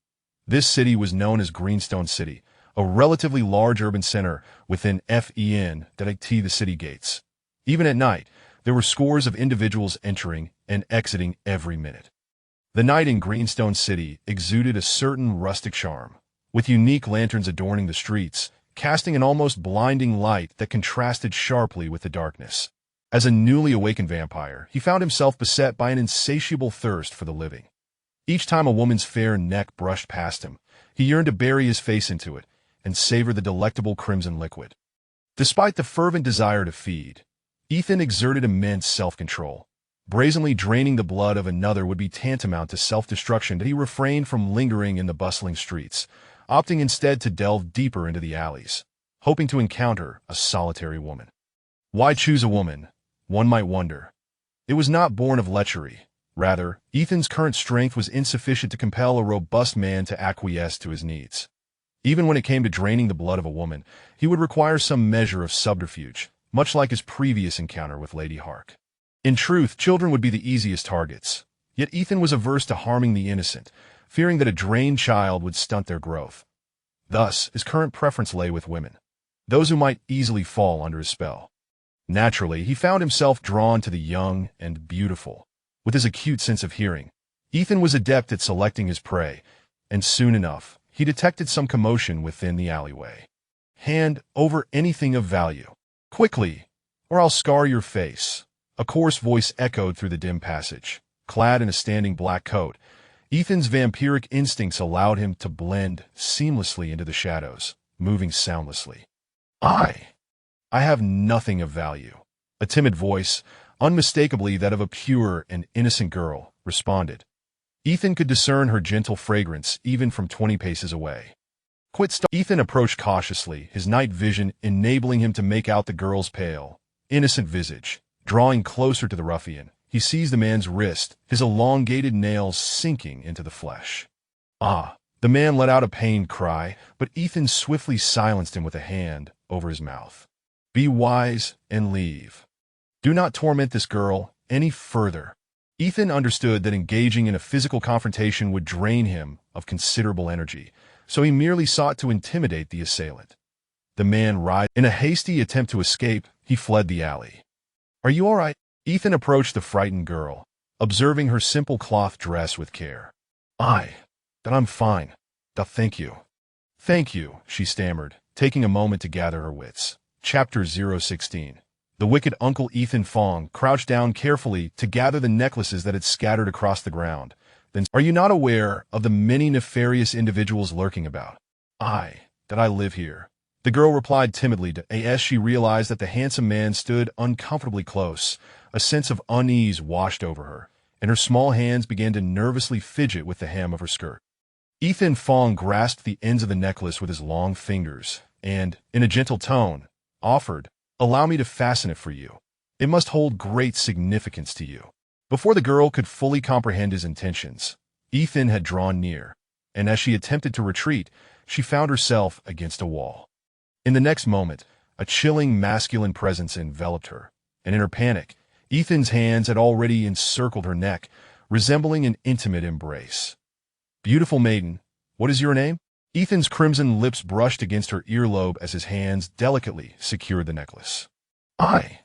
This city was known as Greenstone City, a relatively large urban center within the city gates. Even at night, there were scores of individuals entering and exiting every minute. The night in Greenstone City exuded a certain rustic charm, with unique lanterns adorning the streets, casting an almost blinding light that contrasted sharply with the darkness. As a newly awakened vampire, he found himself beset by an insatiable thirst for the living. Each time a woman's fair neck brushed past him, he yearned to bury his face into it and savor the delectable crimson liquid. Despite the fervent desire to feed, Ethan exerted immense self-control. Brazenly draining the blood of another would be tantamount to self-destruction, but he refrained from lingering in the bustling streets, opting instead to delve deeper into the alleys, hoping to encounter a solitary woman. Why choose a woman, one might wonder. It was not born of lechery. Rather, Ethan's current strength was insufficient to compel a robust man to acquiesce to his needs. Even when it came to draining the blood of a woman, he would require some measure of subterfuge, much like his previous encounter with Lady Hark. In truth, children would be the easiest targets, yet Ethan was averse to harming the innocent, fearing that a drained child would stunt their growth. Thus, his current preference lay with women, those who might easily fall under his spell. Naturally, he found himself drawn to the young and beautiful. With his acute sense of hearing, Ethan was adept at selecting his prey, and soon enough, he detected some commotion within the alleyway. "Hand over anything of value. Quickly, or I'll scar your face," a coarse voice echoed through the dim passage. Clad in a standing black coat, Ethan's vampiric instincts allowed him to blend seamlessly into the shadows, moving soundlessly. I have nothing of value," a timid voice, unmistakably that of a pure and innocent girl, responded. Ethan could discern her gentle fragrance even from 20 paces away. Ethan approached cautiously, his night vision enabling him to make out the girl's pale, innocent visage. Drawing closer to the ruffian, he seized the man's wrist, his elongated nails sinking into the flesh. Ah! The man let out a pained cry, but Ethan swiftly silenced him with a hand over his mouth. Be wise and leave. Do not torment this girl any further. Ethan understood that engaging in a physical confrontation would drain him of considerable energy, so he merely sought to intimidate the assailant. The man writhed. In a hasty attempt to escape, he fled the alley. Are you all right? Ethan approached the frightened girl, observing her simple cloth dress with care. That I'm fine. Thank you. Thank you, she stammered, taking a moment to gather her wits. Chapter 016. The wicked Uncle Ethan Fong crouched down carefully to gather the necklaces that had scattered across the ground. Then, are you not aware of the many nefarious individuals lurking about? That I live here. The girl replied timidly as she realized that the handsome man stood uncomfortably close. A sense of unease washed over her, and her small hands began to nervously fidget with the hem of her skirt. Ethan Fong grasped the ends of the necklace with his long fingers and, in a gentle tone, offered, "Allow me to fasten it for you. It must hold great significance to you." Before the girl could fully comprehend his intentions, Ethan had drawn near, and as she attempted to retreat, she found herself against a wall. In the next moment, a chilling masculine presence enveloped her, and in her panic, Ethan's hands had already encircled her neck, resembling an intimate embrace. Beautiful maiden, what is your name? Ethan's crimson lips brushed against her earlobe as his hands delicately secured the necklace. I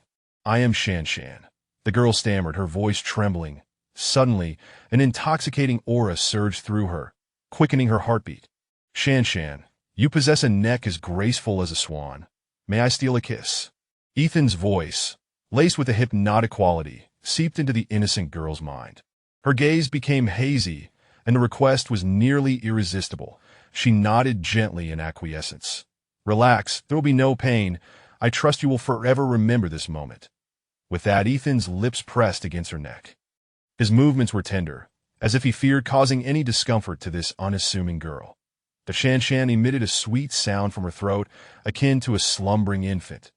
am Shan Shan. The girl stammered, her voice trembling. Suddenly, an intoxicating aura surged through her, quickening her heartbeat. Shan Shan, you possess a neck as graceful as a swan. May I steal a kiss? Ethan's voice, laced with a hypnotic quality, seeped into the innocent girl's mind. Her gaze became hazy, and the request was nearly irresistible. She nodded gently in acquiescence. Relax, there will be no pain. I trust you will forever remember this moment. With that, Ethan's lips pressed against her neck. His movements were tender, as if he feared causing any discomfort to this unassuming girl. The Shan Shan emitted a sweet sound from her throat, akin to a slumbering infant.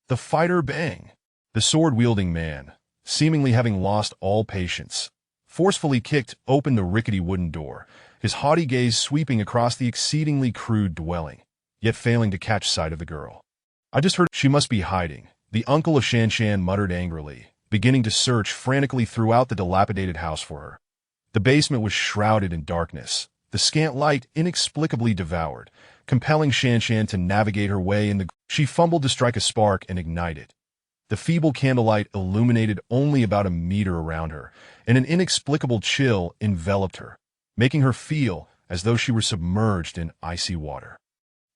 The fighter bang. The sword-wielding man, seemingly having lost all patience, forcefully kicked open the rickety wooden door, his haughty gaze sweeping across the exceedingly crude dwelling, yet failing to catch sight of the girl. I just heard she must be hiding, the uncle of Shan Shan muttered angrily, beginning to search frantically throughout the dilapidated house for her. The basement was shrouded in darkness, the scant light inexplicably devoured, compelling Shan Shan to navigate her way in the... She fumbled to strike a spark and ignite it. The feeble candlelight illuminated only about a meter around her, and an inexplicable chill enveloped her, making her feel as though she were submerged in icy water.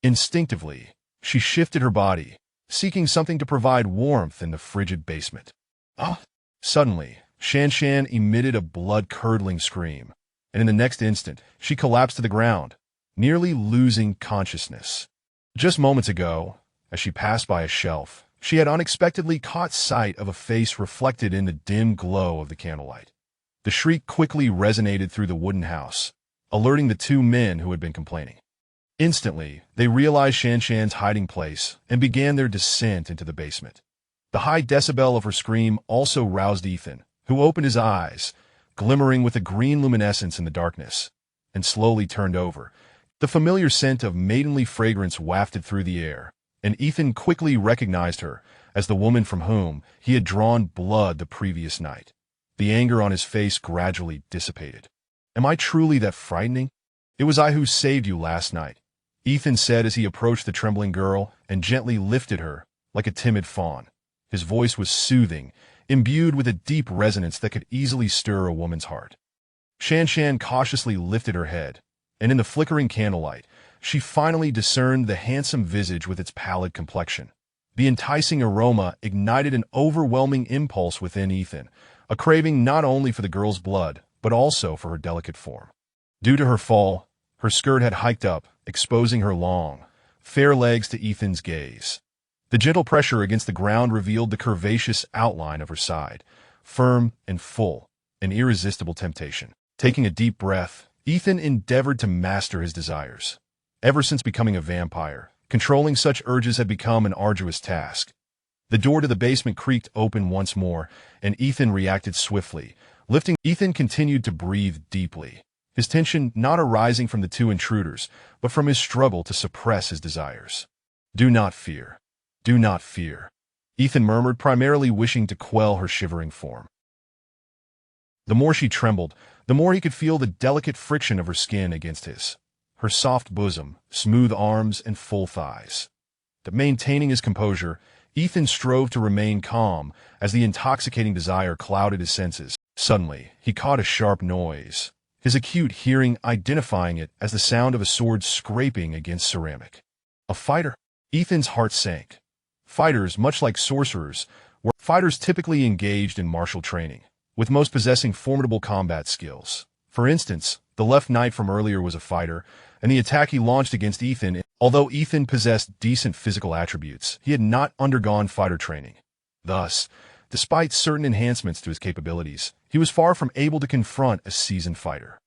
Instinctively, she shifted her body, seeking something to provide warmth in the frigid basement. Suddenly, Shan Shan emitted a blood-curdling scream, and in the next instant, she collapsed to the ground, nearly losing consciousness. Just moments ago, as she passed by a shelf, she had unexpectedly caught sight of a face reflected in the dim glow of the candlelight. The shriek quickly resonated through the wooden house, alerting the two men who had been complaining. Instantly, they realized Shan Shan's hiding place and began their descent into the basement. The high decibel of her scream also roused Ethan, who opened his eyes, glimmering with a green luminescence in the darkness, and slowly turned over. The familiar scent of maidenly fragrance wafted through the air, and Ethan quickly recognized her as the woman from whom he had drawn blood the previous night. The anger on his face gradually dissipated. Am I truly that frightening? It was I who saved you last night, Ethan said as he approached the trembling girl and gently lifted her like a timid fawn. His voice was soothing, imbued with a deep resonance that could easily stir a woman's heart. Shan Shan cautiously lifted her head, and in the flickering candlelight, she finally discerned the handsome visage with its pallid complexion. The enticing aroma ignited an overwhelming impulse within Ethan, a craving not only for the girl's blood, but also for her delicate form. Due to her fall, her skirt had hiked up, exposing her long, fair legs to Ethan's gaze. The gentle pressure against the ground revealed the curvaceous outline of her side, firm and full, an irresistible temptation. Taking a deep breath, Ethan endeavored to master his desires. Ever since becoming a vampire, controlling such urges had become an arduous task. The door to the basement creaked open once more, and Ethan reacted swiftly. Ethan continued to breathe deeply, his tension not arising from the two intruders, but from his struggle to suppress his desires. "Do not fear. Do not fear," Ethan murmured, primarily wishing to quell her shivering form. The more she trembled, the more he could feel the delicate friction of her skin against his. Her soft bosom, smooth arms, and full thighs. Maintaining his composure, Ethan strove to remain calm as the intoxicating desire clouded his senses. Suddenly, he caught a sharp noise, his acute hearing identifying it as the sound of a sword scraping against ceramic. A fighter? Ethan's heart sank. Fighters, much like sorcerers, were fighters typically engaged in martial training, with most possessing formidable combat skills. For instance, the left knight from earlier was a fighter, and the attack he launched against Ethan, although Ethan possessed decent physical attributes, he had not undergone fighter training. Thus, despite certain enhancements to his capabilities, he was far from able to confront a seasoned fighter.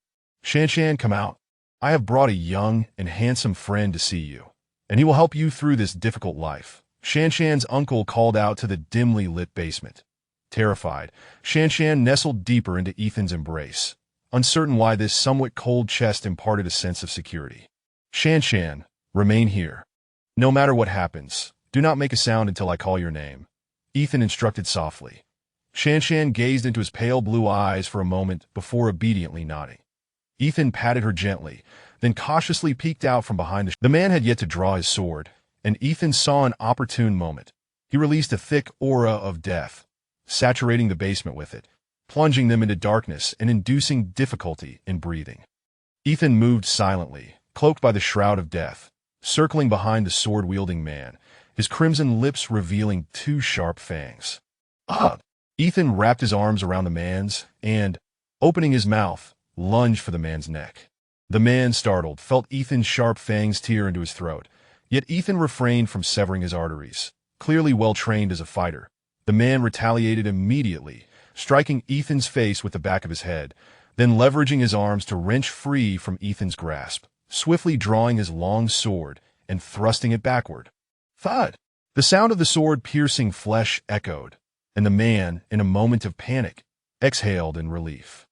"Shanshan, come out. I have brought a young and handsome friend to see you, and he will help you through this difficult life," Shanshan's uncle called out to the dimly lit basement. Terrified, Shanshan nestled deeper into Ethan's embrace, uncertain why this somewhat cold chest imparted a sense of security. "Shanshan, remain here. No matter what happens, do not make a sound until I call your name," Ethan instructed softly. Shanshan gazed into his pale blue eyes for a moment before obediently nodding. Ethan patted her gently, then cautiously peeked out from behind the man had yet to draw his sword, and Ethan saw an opportune moment. He released a thick aura of death, saturating the basement with it, plunging them into darkness and inducing difficulty in breathing. Ethan moved silently, cloaked by the shroud of death, circling behind the sword-wielding man, his crimson lips revealing two sharp fangs. "Ah!" Ethan wrapped his arms around the man's and, opening his mouth, lunged for the man's neck. The man, startled, felt Ethan's sharp fangs tear into his throat, yet Ethan refrained from severing his arteries. Clearly well-trained as a fighter, the man retaliated immediately, striking Ethan's face with the back of his head, then leveraging his arms to wrench free from Ethan's grasp, swiftly drawing his long sword and thrusting it backward. Thud! The sound of the sword piercing flesh echoed, and the man, in a moment of panic, exhaled in relief.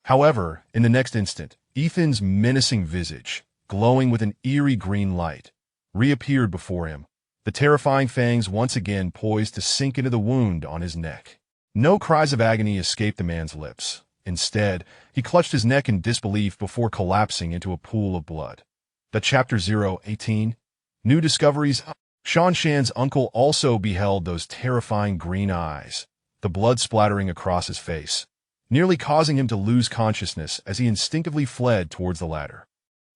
However, in the next instant, Ethan's menacing visage, glowing with an eerie green light, reappeared before him, the terrifying fangs once again poised to sink into the wound on his neck. No cries of agony escaped the man's lips. Instead, he clutched his neck in disbelief before collapsing into a pool of blood. The Chapter 018, New Discoveries. Shanshan's uncle also beheld those terrifying green eyes, the blood splattering across his face, nearly causing him to lose consciousness as he instinctively fled towards the ladder.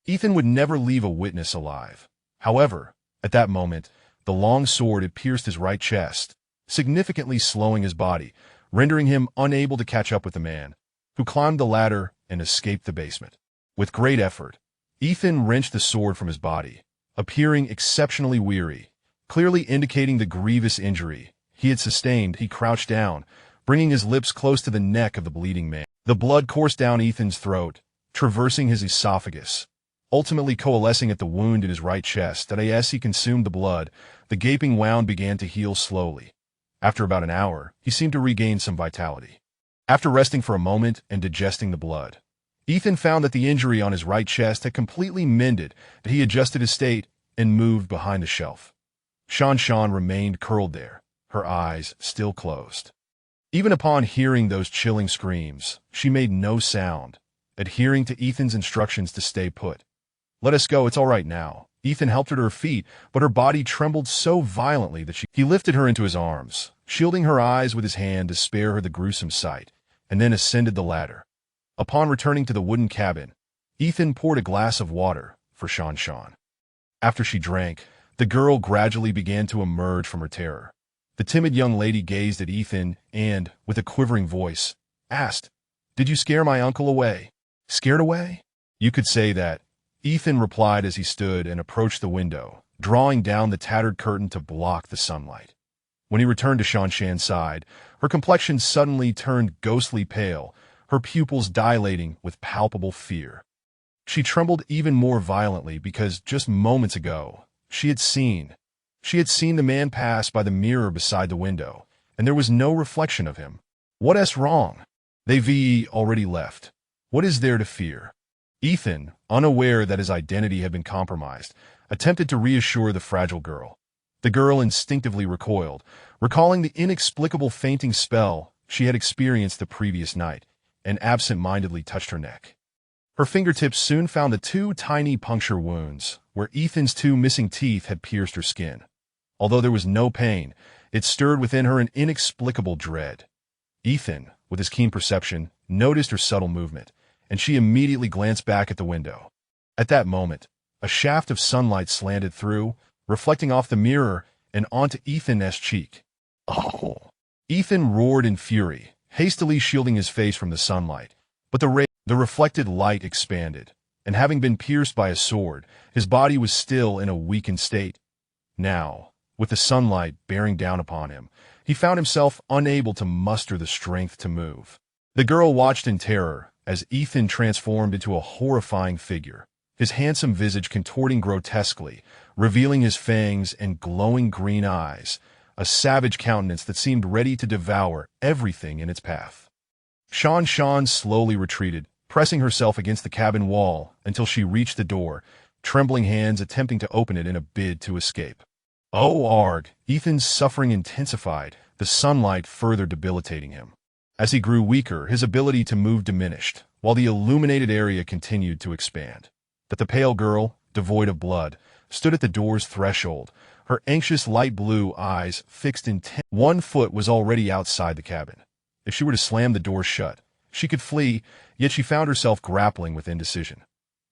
Ethan would never leave a witness alive. However, at that moment, the long sword had pierced his right chest, significantly slowing his body, rendering him unable to catch up with the man, who climbed the ladder and escaped the basement. With great effort, Ethan wrenched the sword from his body, appearing exceptionally weary, clearly indicating the grievous injury he had sustained. He crouched down, bringing his lips close to the neck of the bleeding man. The blood coursed down Ethan's throat, traversing his esophagus, ultimately coalescing at the wound in his right chest. As he consumed the blood, the gaping wound began to heal slowly. After about an hour, he seemed to regain some vitality. After resting for a moment and digesting the blood, Ethan found that the injury on his right chest had completely mended. He adjusted his state and moved behind the shelf. Shanshan remained curled there, her eyes still closed. Even upon hearing those chilling screams, she made no sound, adhering to Ethan's instructions to stay put. "Let us go, it's all right now." Ethan helped her to her feet, but her body trembled so violently that he lifted her into his arms, shielding her eyes with his hand to spare her the gruesome sight, and then ascended the ladder. Upon returning to the wooden cabin, Ethan poured a glass of water for Shanshan. After she drank, the girl gradually began to emerge from her terror. The timid young lady gazed at Ethan and, with a quivering voice, asked, "Did you scare my uncle away?" "Scared away? You could say that," Ethan replied as he stood and approached the window, drawing down the tattered curtain to block the sunlight. When he returned to Shanshan's side, her complexion suddenly turned ghostly pale, her pupils dilating with palpable fear. She trembled even more violently because just moments ago, she had seen the man pass by the mirror beside the window, and there was no reflection of him. What's wrong? They've already left. What is there to fear? Ethan, unaware that his identity had been compromised, attempted to reassure the fragile girl. The girl instinctively recoiled, recalling the inexplicable fainting spell she had experienced the previous night, and absent-mindedly touched her neck. Her fingertips soon found the two tiny puncture wounds, where Ethan's two missing teeth had pierced her skin. Although there was no pain, it stirred within her an inexplicable dread. Ethan, with his keen perception, noticed her subtle movement, and she immediately glanced back at the window. At that moment, a shaft of sunlight slanted through, reflecting off the mirror and onto Ethan's cheek. Oh! Ethan roared in fury, hastily shielding his face from the sunlight, but the reflected light expanded, and having been pierced by a sword, his body was still in a weakened state. Now, with the sunlight bearing down upon him, he found himself unable to muster the strength to move. The girl watched in terror as Ethan transformed into a horrifying figure, his handsome visage contorting grotesquely, revealing his fangs and glowing green eyes, a savage countenance that seemed ready to devour everything in its path. Shan slowly retreated, pressing herself against the cabin wall until she reached the door, trembling hands attempting to open it in a bid to escape. Oh, arg! Ethan's suffering intensified, the sunlight further debilitating him. As he grew weaker, his ability to move diminished, while the illuminated area continued to expand. But the pale girl, devoid of blood, stood at the door's threshold, her anxious light blue eyes fixed intent. One foot was already outside the cabin. If she were to slam the door shut, she could flee, yet she found herself grappling with indecision.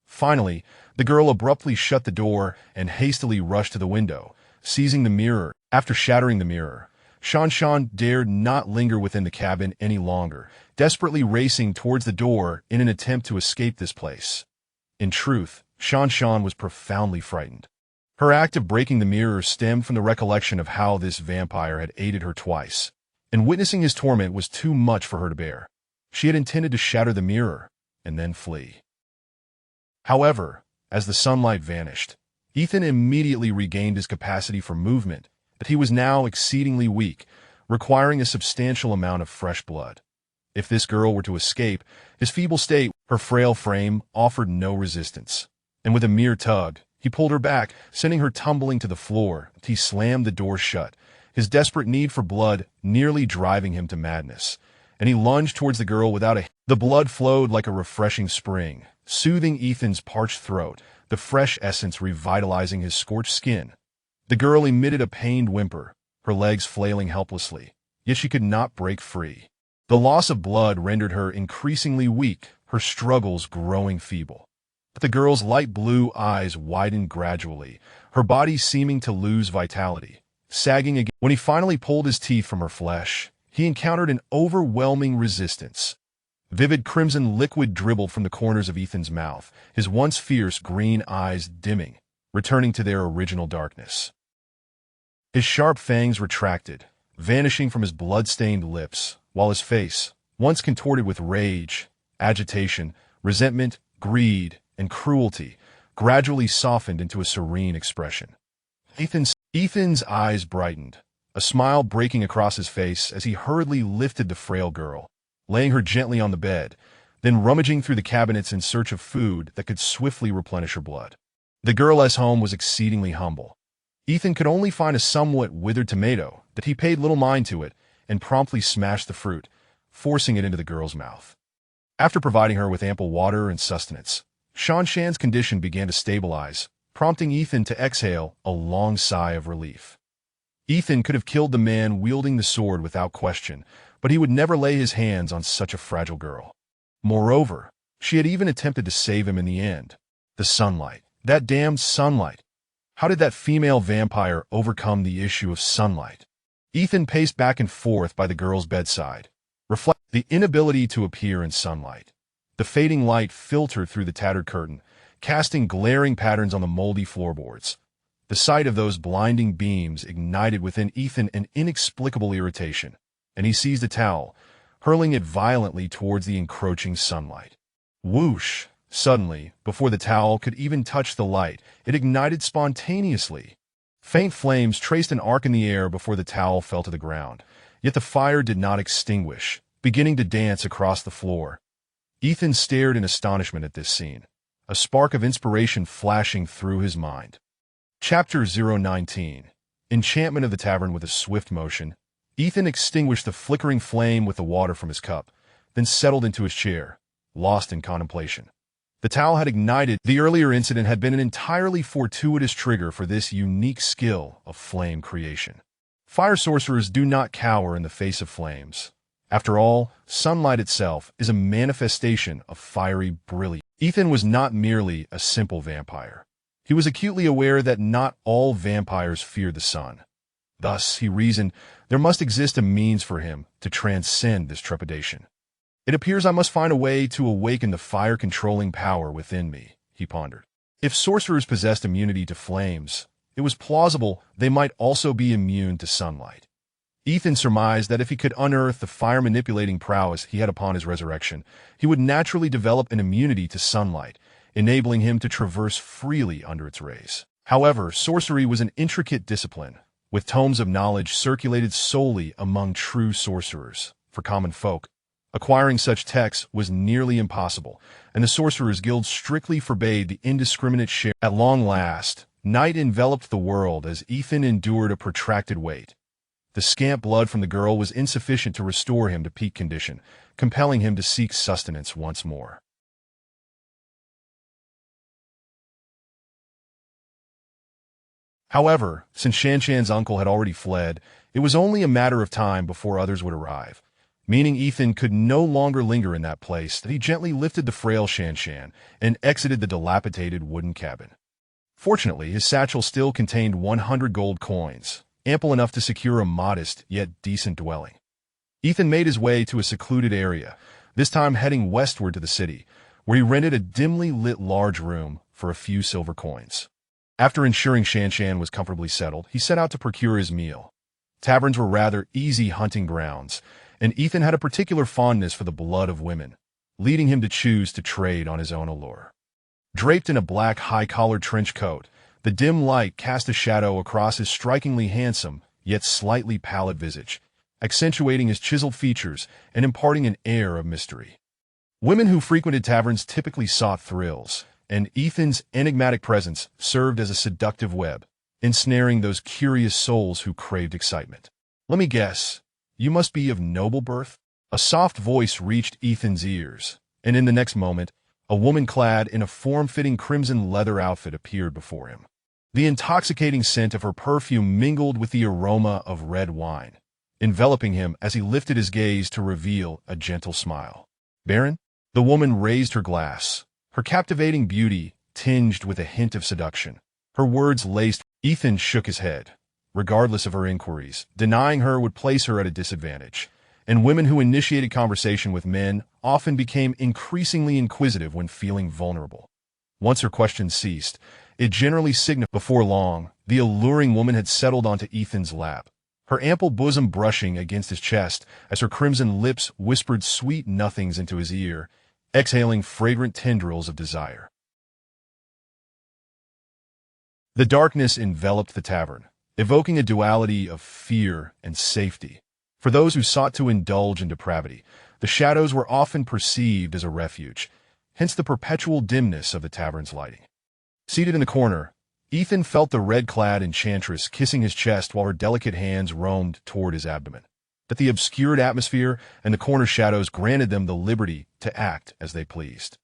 Finally, the girl abruptly shut the door and hastily rushed to the window, seizing the mirror. After shattering the mirror, Shan dared not linger within the cabin any longer, desperately racing towards the door in an attempt to escape this place. In truth, Shan was profoundly frightened. Her act of breaking the mirror stemmed from the recollection of how this vampire had aided her twice, and witnessing his torment was too much for her to bear. She had intended to shatter the mirror and then flee. However, as the sunlight vanished, Ethan immediately regained his capacity for movement, but he was now exceedingly weak, requiring a substantial amount of fresh blood. If this girl were to escape, his feeble state, her frail frame, offered no resistance, and with a mere tug, he pulled her back, sending her tumbling to the floor. He slammed the door shut, his desperate need for blood nearly driving him to madness, and he lunged towards the girl without a... The blood flowed like a refreshing spring, soothing Ethan's parched throat, the fresh essence revitalizing his scorched skin. The girl emitted a pained whimper, her legs flailing helplessly, yet she could not break free. The loss of blood rendered her increasingly weak, her struggles growing feeble. But the girl's light blue eyes widened gradually, her body seeming to lose vitality, sagging again. When he finally pulled his teeth from her flesh, he encountered an overwhelming resistance. Vivid crimson liquid dribbled from the corners of Ethan's mouth, his once fierce green eyes dimming, returning to their original darkness. His sharp fangs retracted, vanishing from his blood-stained lips, while his face, once contorted with rage, agitation, resentment, greed, and cruelty, gradually softened into a serene expression. Ethan's eyes brightened, a smile breaking across his face as he hurriedly lifted the frail girl, laying her gently on the bed, then rummaging through the cabinets in search of food that could swiftly replenish her blood. The girl's home was exceedingly humble. Ethan could only find a somewhat withered tomato, but he paid little mind to it and promptly smashed the fruit, forcing it into the girl's mouth. After providing her with ample water and sustenance, Shan's condition began to stabilize, prompting Ethan to exhale a long sigh of relief. Ethan could have killed the man wielding the sword without question, but he would never lay his hands on such a fragile girl. Moreover, she had even attempted to save him in the end. The sunlight. That damned sunlight. How did that female vampire overcome the issue of sunlight? Ethan paced back and forth by the girl's bedside, reflecting the inability to appear in sunlight. The fading light filtered through the tattered curtain, casting glaring patterns on the moldy floorboards. The sight of those blinding beams ignited within Ethan an inexplicable irritation, and he seized a towel, hurling it violently towards the encroaching sunlight. Whoosh! Suddenly, before the towel could even touch the light, it ignited spontaneously. Faint flames traced an arc in the air before the towel fell to the ground, yet the fire did not extinguish, beginning to dance across the floor. Ethan stared in astonishment at this scene, a spark of inspiration flashing through his mind. Chapter 019. Enchantment of the Tavern. With a swift motion, Ethan extinguished the flickering flame with the water from his cup, then settled into his chair, lost in contemplation. The towel had ignited. The earlier incident had been an entirely fortuitous trigger for this unique skill of flame creation. Fire sorcerers do not cower in the face of flames. After all, sunlight itself is a manifestation of fiery brilliance. Ethan was not merely a simple vampire. He was acutely aware that not all vampires fear the sun. Thus, he reasoned, there must exist a means for him to transcend this trepidation. It appears I must find a way to awaken the fire-controlling power within me, he pondered. If sorcerers possessed immunity to flames, it was plausible they might also be immune to sunlight. Ethan surmised that if he could unearth the fire-manipulating prowess he had upon his resurrection, he would naturally develop an immunity to sunlight, enabling him to traverse freely under its rays. However, sorcery was an intricate discipline, with tomes of knowledge circulated solely among true sorcerers. For common folk, acquiring such texts was nearly impossible, and the Sorcerers' Guild strictly forbade the indiscriminate share. At long last, night enveloped the world as Ethan endured a protracted wait. The scant blood from the girl was insufficient to restore him to peak condition, compelling him to seek sustenance once more. However, since Shanshan's uncle had already fled, it was only a matter of time before others would arrive. Meaning Ethan could no longer linger in that place, that he gently lifted the frail Shanshan and exited the dilapidated wooden cabin. Fortunately, his satchel still contained 100 gold coins, ample enough to secure a modest yet decent dwelling. Ethan made his way to a secluded area, this time heading westward to the city, where he rented a dimly lit large room for a few silver coins. After ensuring Shanshan was comfortably settled, he set out to procure his meal. Taverns were rather easy hunting grounds, and Ethan had a particular fondness for the blood of women, leading him to choose to trade on his own allure. Draped in a black high-collared trench coat, the dim light cast a shadow across his strikingly handsome, yet slightly pallid visage, accentuating his chiseled features and imparting an air of mystery. Women who frequented taverns typically sought thrills, and Ethan's enigmatic presence served as a seductive web, ensnaring those curious souls who craved excitement. "Let me guess, you must be of noble birth?" A soft voice reached Ethan's ears, and in the next moment, a woman clad in a form-fitting crimson leather outfit appeared before him. The intoxicating scent of her perfume mingled with the aroma of red wine, enveloping him as he lifted his gaze to reveal a gentle smile. "Baron?" The woman raised her glass, her captivating beauty tinged with a hint of seduction. Her words laced. Ethan shook his head, regardless of her inquiries. Denying her would place her at a disadvantage, and women who initiated conversation with men often became increasingly inquisitive when feeling vulnerable. Once her questions ceased, it generally signified. Before long, the alluring woman had settled onto Ethan's lap, her ample bosom brushing against his chest as her crimson lips whispered sweet nothings into his ear, exhaling fragrant tendrils of desire. The darkness enveloped the tavern, evoking a duality of fear and safety. For those who sought to indulge in depravity, the shadows were often perceived as a refuge, hence the perpetual dimness of the tavern's lighting. Seated in the corner, Ethan felt the red-clad enchantress kissing his chest while her delicate hands roamed toward his abdomen. That the obscured atmosphere and the corner shadows granted them the liberty to act as they pleased.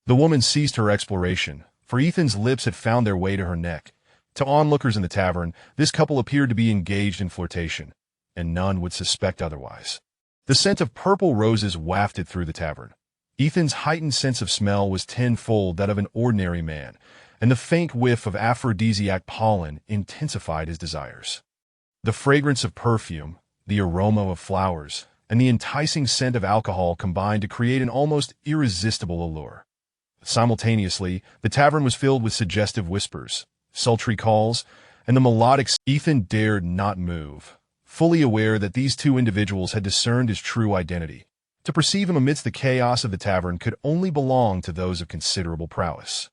The woman ceased her exploration, for Ethan's lips had found their way to her neck. To onlookers in the tavern, this couple appeared to be engaged in flirtation, and none would suspect otherwise. The scent of purple roses wafted through the tavern. Ethan's heightened sense of smell was tenfold that of an ordinary man, and the faint whiff of aphrodisiac pollen intensified his desires. The fragrance of perfume, the aroma of flowers, and the enticing scent of alcohol combined to create an almost irresistible allure. Simultaneously, the tavern was filled with suggestive whispers, sultry calls, and the melodic. Ethan dared not move, fully aware that these two individuals had discerned his true identity. To perceive him amidst the chaos of the tavern could only belong to those of considerable prowess.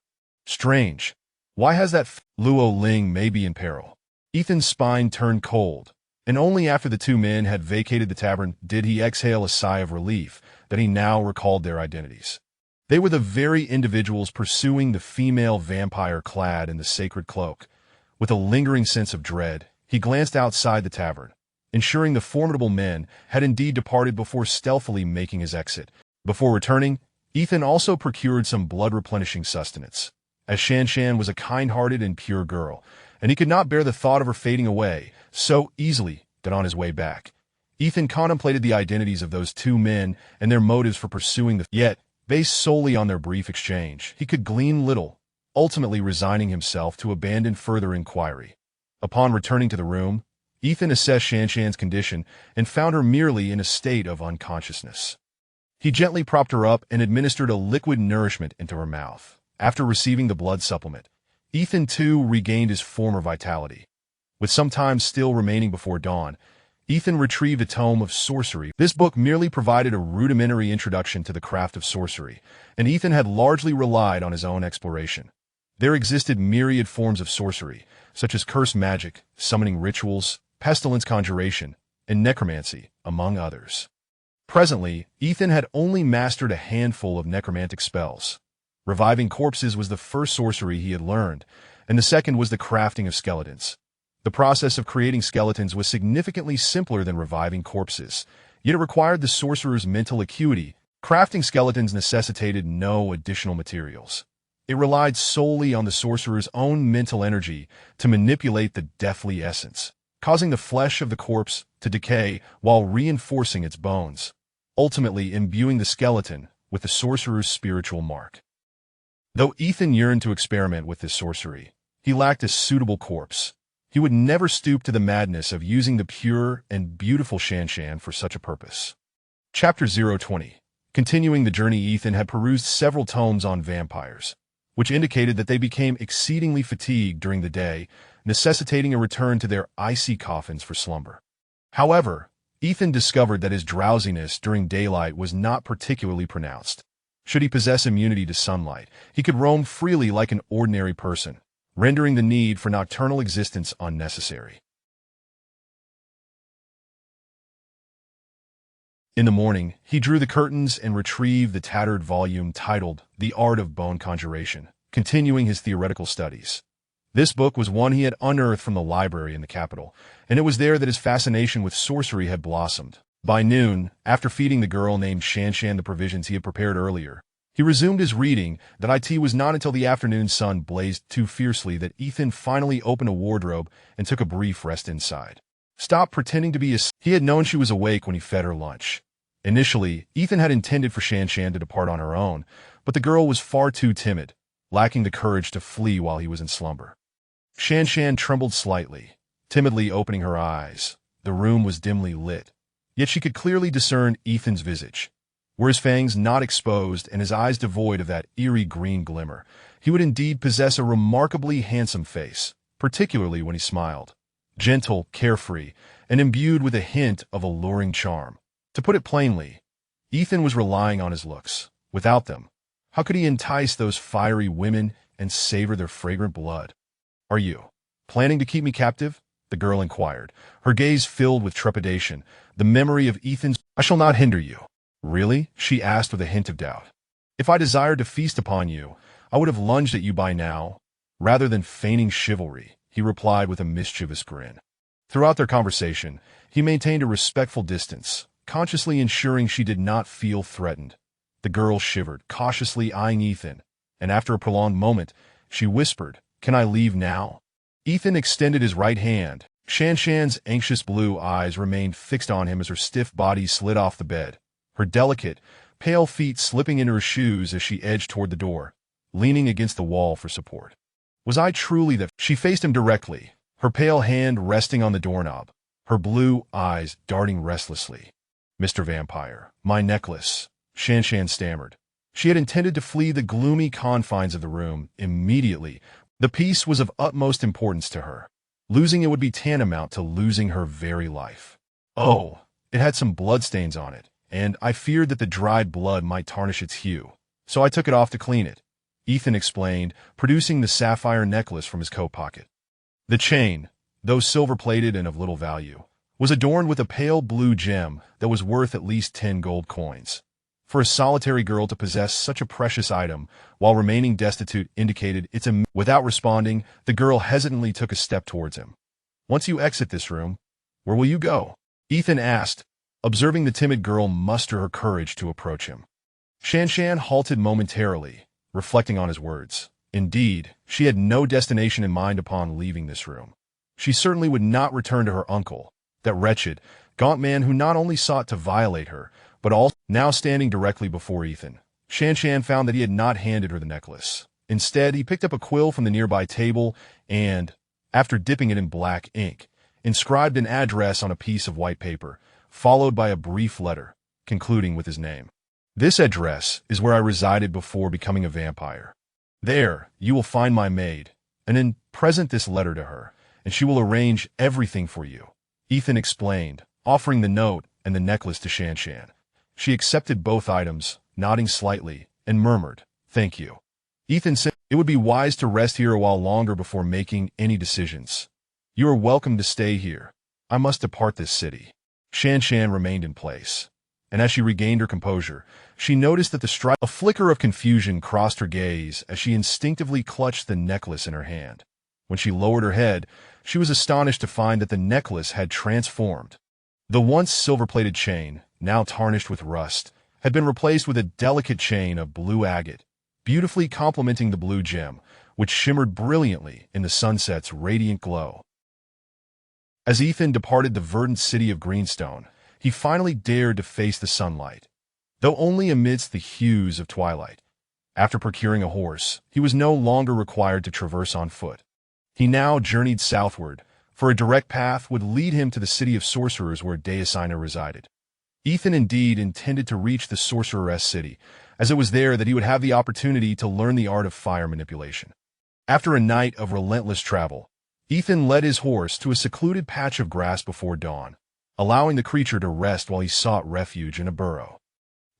Strange. Why has that Luo Ling may be in peril? Ethan's spine turned cold, and only after the two men had vacated the tavern did he exhale a sigh of relief that he now recalled their identities. They were the very individuals pursuing the female vampire clad in the sacred cloak. With a lingering sense of dread, he glanced outside the tavern, ensuring the formidable men had indeed departed before stealthily making his exit. Before returning, Ethan also procured some blood-replenishing sustenance, as Shan was a kind-hearted and pure girl, and he could not bear the thought of her fading away so easily that on his way back, Ethan contemplated the identities of those two men and their motives for pursuing yet, based solely on their brief exchange, he could glean little, ultimately resigning himself to abandon further inquiry. Upon returning to the room, Ethan assessed Shan's condition and found her merely in a state of unconsciousness. He gently propped her up and administered a liquid nourishment into her mouth. After receiving the blood supplement, Ethan too regained his former vitality. With some time still remaining before dawn, Ethan retrieved a tome of sorcery. This book merely provided a rudimentary introduction to the craft of sorcery, and Ethan had largely relied on his own exploration. There existed myriad forms of sorcery, such as curse magic, summoning rituals, pestilence conjuration, and necromancy, among others. Presently, Ethan had only mastered a handful of necromantic spells. Reviving corpses was the first sorcery he had learned, and the second was the crafting of skeletons. The process of creating skeletons was significantly simpler than reviving corpses, yet it required the sorcerer's mental acuity. Crafting skeletons necessitated no additional materials. It relied solely on the sorcerer's own mental energy to manipulate the deathly essence, causing the flesh of the corpse to decay while reinforcing its bones, ultimately imbuing the skeleton with the sorcerer's spiritual mark. Though Ethan yearned to experiment with this sorcery, he lacked a suitable corpse. He would never stoop to the madness of using the pure and beautiful Shan for such a purpose. Chapter 020. Continuing the journey, Ethan had perused several tomes on vampires, which indicated that they became exceedingly fatigued during the day, necessitating a return to their icy coffins for slumber. However, Ethan discovered that his drowsiness during daylight was not particularly pronounced. Should he possess immunity to sunlight, he could roam freely like an ordinary person, rendering the need for nocturnal existence unnecessary. In the morning, he drew the curtains and retrieved the tattered volume titled The Art of Bone Conjuration, continuing his theoretical studies. This book was one he had unearthed from the library in the capital, and it was there that his fascination with sorcery had blossomed. By noon, after feeding the girl named Shan the provisions he had prepared earlier, he resumed his reading. That it was not until the afternoon sun blazed too fiercely that Ethan finally opened a wardrobe and took a brief rest inside. Stop pretending to be asleep. He had known she was awake when he fed her lunch. Initially, Ethan had intended for Shan to depart on her own, but the girl was far too timid, lacking the courage to flee while he was in slumber. Shan trembled slightly, timidly opening her eyes. The room was dimly lit, yet she could clearly discern Ethan's visage. Were his fangs not exposed and his eyes devoid of that eerie green glimmer, he would indeed possess a remarkably handsome face, particularly when he smiled. Gentle, carefree, and imbued with a hint of alluring charm. To put it plainly, Ethan was relying on his looks. Without them, how could he entice those fiery women and savor their fragrant blood? "Are you planning to keep me captive?" the girl inquired, her gaze filled with trepidation. The memory of Ethan's "I shall not hinder you." "Really?" she asked with a hint of doubt. "If I desired to feast upon you, I would have lunged at you by now, rather than feigning chivalry," he replied with a mischievous grin. Throughout their conversation, he maintained a respectful distance, consciously ensuring she did not feel threatened. The girl shivered, cautiously eyeing Ethan, and after a prolonged moment, she whispered, "Can I leave now?" Ethan extended his right hand. Shan's anxious blue eyes remained fixed on him as her stiff body slid off the bed, her delicate, pale feet slipping into her shoes as she edged toward the door, leaning against the wall for support. "Was I truly the—" She faced him directly, her pale hand resting on the doorknob, her blue eyes darting restlessly. "Mr. Vampire, my necklace," Shan stammered. She had intended to flee the gloomy confines of the room immediately. The piece was of utmost importance to her. Losing it would be tantamount to losing her very life. Oh, it had some bloodstains on it, and I feared that the dried blood might tarnish its hue, so I took it off to clean it," Ethan explained, producing the sapphire necklace from his coat pocket. The chain, though silver-plated and of little value, was adorned with a pale blue gem that was worth at least 10 gold coins. For a solitary girl to possess such a precious item while remaining destitute indicated Without responding, the girl hesitantly took a step towards him. "Once you exit this room, where will you go?" Ethan asked, observing the timid girl muster her courage to approach him. Shanshan halted momentarily, reflecting on his words. Indeed, she had no destination in mind upon leaving this room. She certainly would not return to her uncle, that wretched, gaunt man who not only sought to violate her, but also, now standing directly before Ethan, Shanshan found that he had not handed her the necklace. Instead, he picked up a quill from the nearby table and, after dipping it in black ink, inscribed an address on a piece of white paper, followed by a brief letter, concluding with his name. "This address is where I resided before becoming a vampire. There, you will find my maid, and then present this letter to her, and she will arrange everything for you," Ethan explained, offering the note and the necklace to Shanshan. She accepted both items, nodding slightly, and murmured, "Thank you." Ethan said, "It would be wise to rest here a while longer before making any decisions. You are welcome to stay here. I must depart this city." Shanshan remained in place, and as she regained her composure, she noticed that a flicker of confusion crossed her gaze as she instinctively clutched the necklace in her hand. When she lowered her head, she was astonished to find that the necklace had transformed. The once silver-plated chain, now tarnished with rust, had been replaced with a delicate chain of blue agate, beautifully complementing the blue gem, which shimmered brilliantly in the sunset's radiant glow. As Ethan departed the verdant city of Greenstone, he finally dared to face the sunlight, though only amidst the hues of twilight. After procuring a horse, he was no longer required to traverse on foot. He now journeyed southward, for a direct path would lead him to the city of sorcerers where Deicina resided. Ethan indeed intended to reach the sorceress city, as it was there that he would have the opportunity to learn the art of fire manipulation. After a night of relentless travel, Ethan led his horse to a secluded patch of grass before dawn, allowing the creature to rest while he sought refuge in a burrow.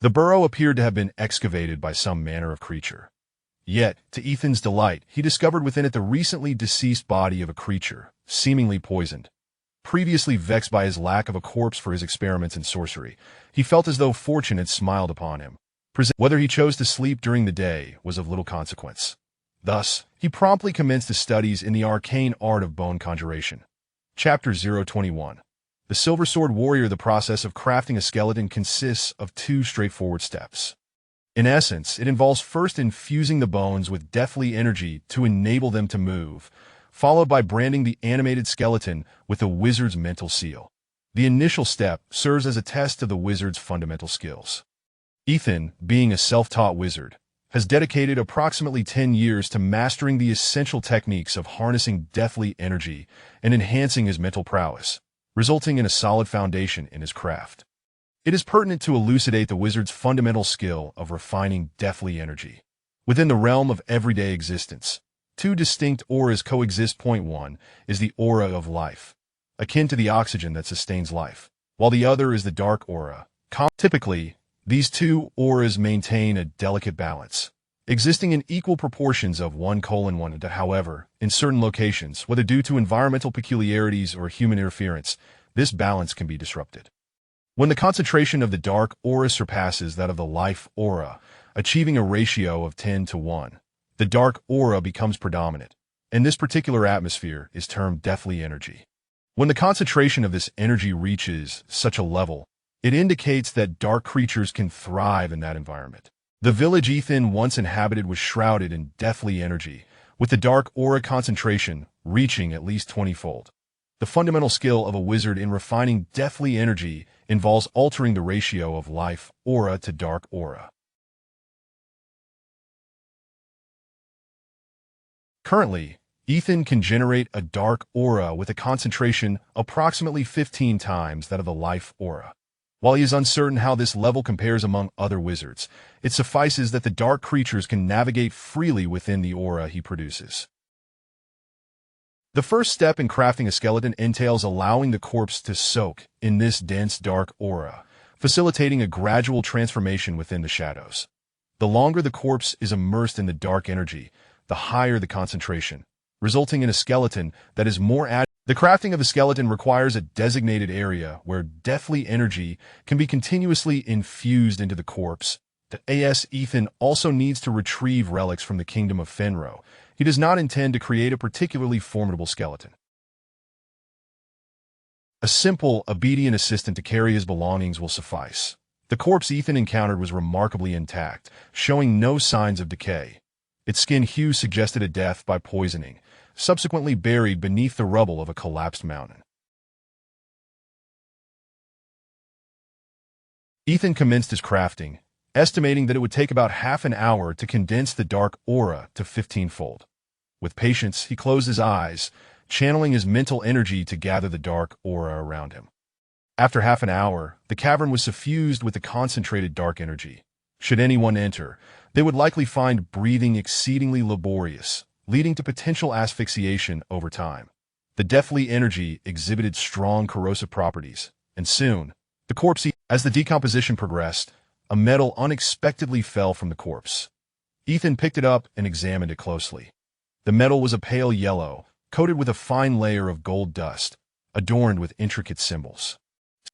The burrow appeared to have been excavated by some manner of creature. Yet, to Ethan's delight, he discovered within it the recently deceased body of a creature, seemingly poisoned. Previously vexed by his lack of a corpse for his experiments in sorcery, he felt as though fortune had smiled upon him. Whether he chose to sleep during the day was of little consequence. Thus, he promptly commenced his studies in the arcane art of bone conjuration. Chapter 021. The Silver Sword Warrior. The process of crafting a skeleton consists of 2 straightforward steps. In essence, it involves first infusing the bones with deathly energy to enable them to move, followed by branding the animated skeleton with the wizard's mental seal. The initial step serves as a test of the wizard's fundamental skills. Ethan, being a self-taught wizard, has dedicated approximately 10 years to mastering the essential techniques of harnessing deathly energy and enhancing his mental prowess, resulting in a solid foundation in his craft. It is pertinent to elucidate the wizard's fundamental skill of refining deathly energy. Within the realm of everyday existence, 2 distinct auras coexist. Point 1 is the aura of life, akin to the oxygen that sustains life, while the other is the dark aura. Typically, these 2 auras maintain a delicate balance, existing in equal proportions of 1:1. However, in certain locations, whether due to environmental peculiarities or human interference, this balance can be disrupted. When the concentration of the dark aura surpasses that of the life aura, achieving a ratio of 10:1, the dark aura becomes predominant, and this particular atmosphere is termed deathly energy. When the concentration of this energy reaches such a level, it indicates that dark creatures can thrive in that environment. The village Ethan once inhabited was shrouded in deathly energy, with the dark aura concentration reaching at least 20-fold. The fundamental skill of a wizard in refining deathly energy involves altering the ratio of life aura to dark aura. Currently, Ethan can generate a dark aura with a concentration approximately 15 times that of the life aura. While he is uncertain how this level compares among other wizards, it suffices that the dark creatures can navigate freely within the aura he produces. The first step in crafting a skeleton entails allowing the corpse to soak in this dense dark aura, facilitating a gradual transformation within the shadows. The longer the corpse is immersed in the dark energy, the higher the concentration, resulting in a skeleton that is more agile. The crafting of a skeleton requires a designated area where deathly energy can be continuously infused into the corpse. The A.S. Ethan also needs to retrieve relics from the kingdom of Fenro. He does not intend to create a particularly formidable skeleton. A simple, obedient assistant to carry his belongings will suffice. The corpse Ethan encountered was remarkably intact, showing no signs of decay. Its skin hue suggested a death by poisoning, subsequently buried beneath the rubble of a collapsed mountain. Ethan commenced his crafting, estimating that it would take about half an hour to condense the dark aura to 15-fold. With patience, he closed his eyes, channeling his mental energy to gather the dark aura around him. After half an hour, the cavern was suffused with the concentrated dark energy. Should anyone enter, they would likely find breathing exceedingly laborious, leading to potential asphyxiation over time. The deathly energy exhibited strong corrosive properties, and soon, the corpse, as the decomposition progressed, a metal unexpectedly fell from the corpse. Ethan picked it up and examined it closely. The metal was a pale yellow, coated with a fine layer of gold dust, adorned with intricate symbols.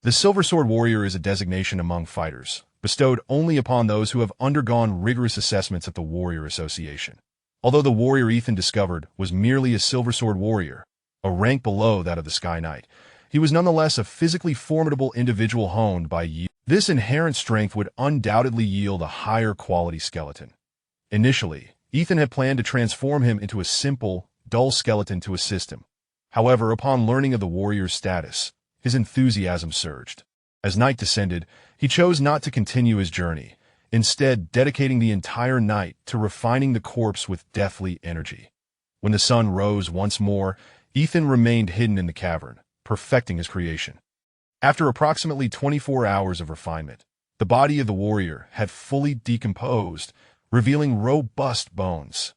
The Silver Sword Warrior is a designation among fighters, bestowed only upon those who have undergone rigorous assessments at the Warrior Association. Although the warrior Ethan discovered was merely a Silver Sword Warrior, a rank below that of the Sky Knight, he was nonetheless a physically formidable individual honed by years. This inherent strength would undoubtedly yield a higher quality skeleton. Initially, Ethan had planned to transform him into a simple, dull skeleton to assist him. However, upon learning of the warrior's status, his enthusiasm surged. As night descended, he chose not to continue his journey, instead dedicating the entire night to refining the corpse with deathly energy. When the sun rose once more, Ethan remained hidden in the cavern, perfecting his creation. After approximately 24 hours of refinement, the body of the warrior had fully decomposed, revealing robust bones.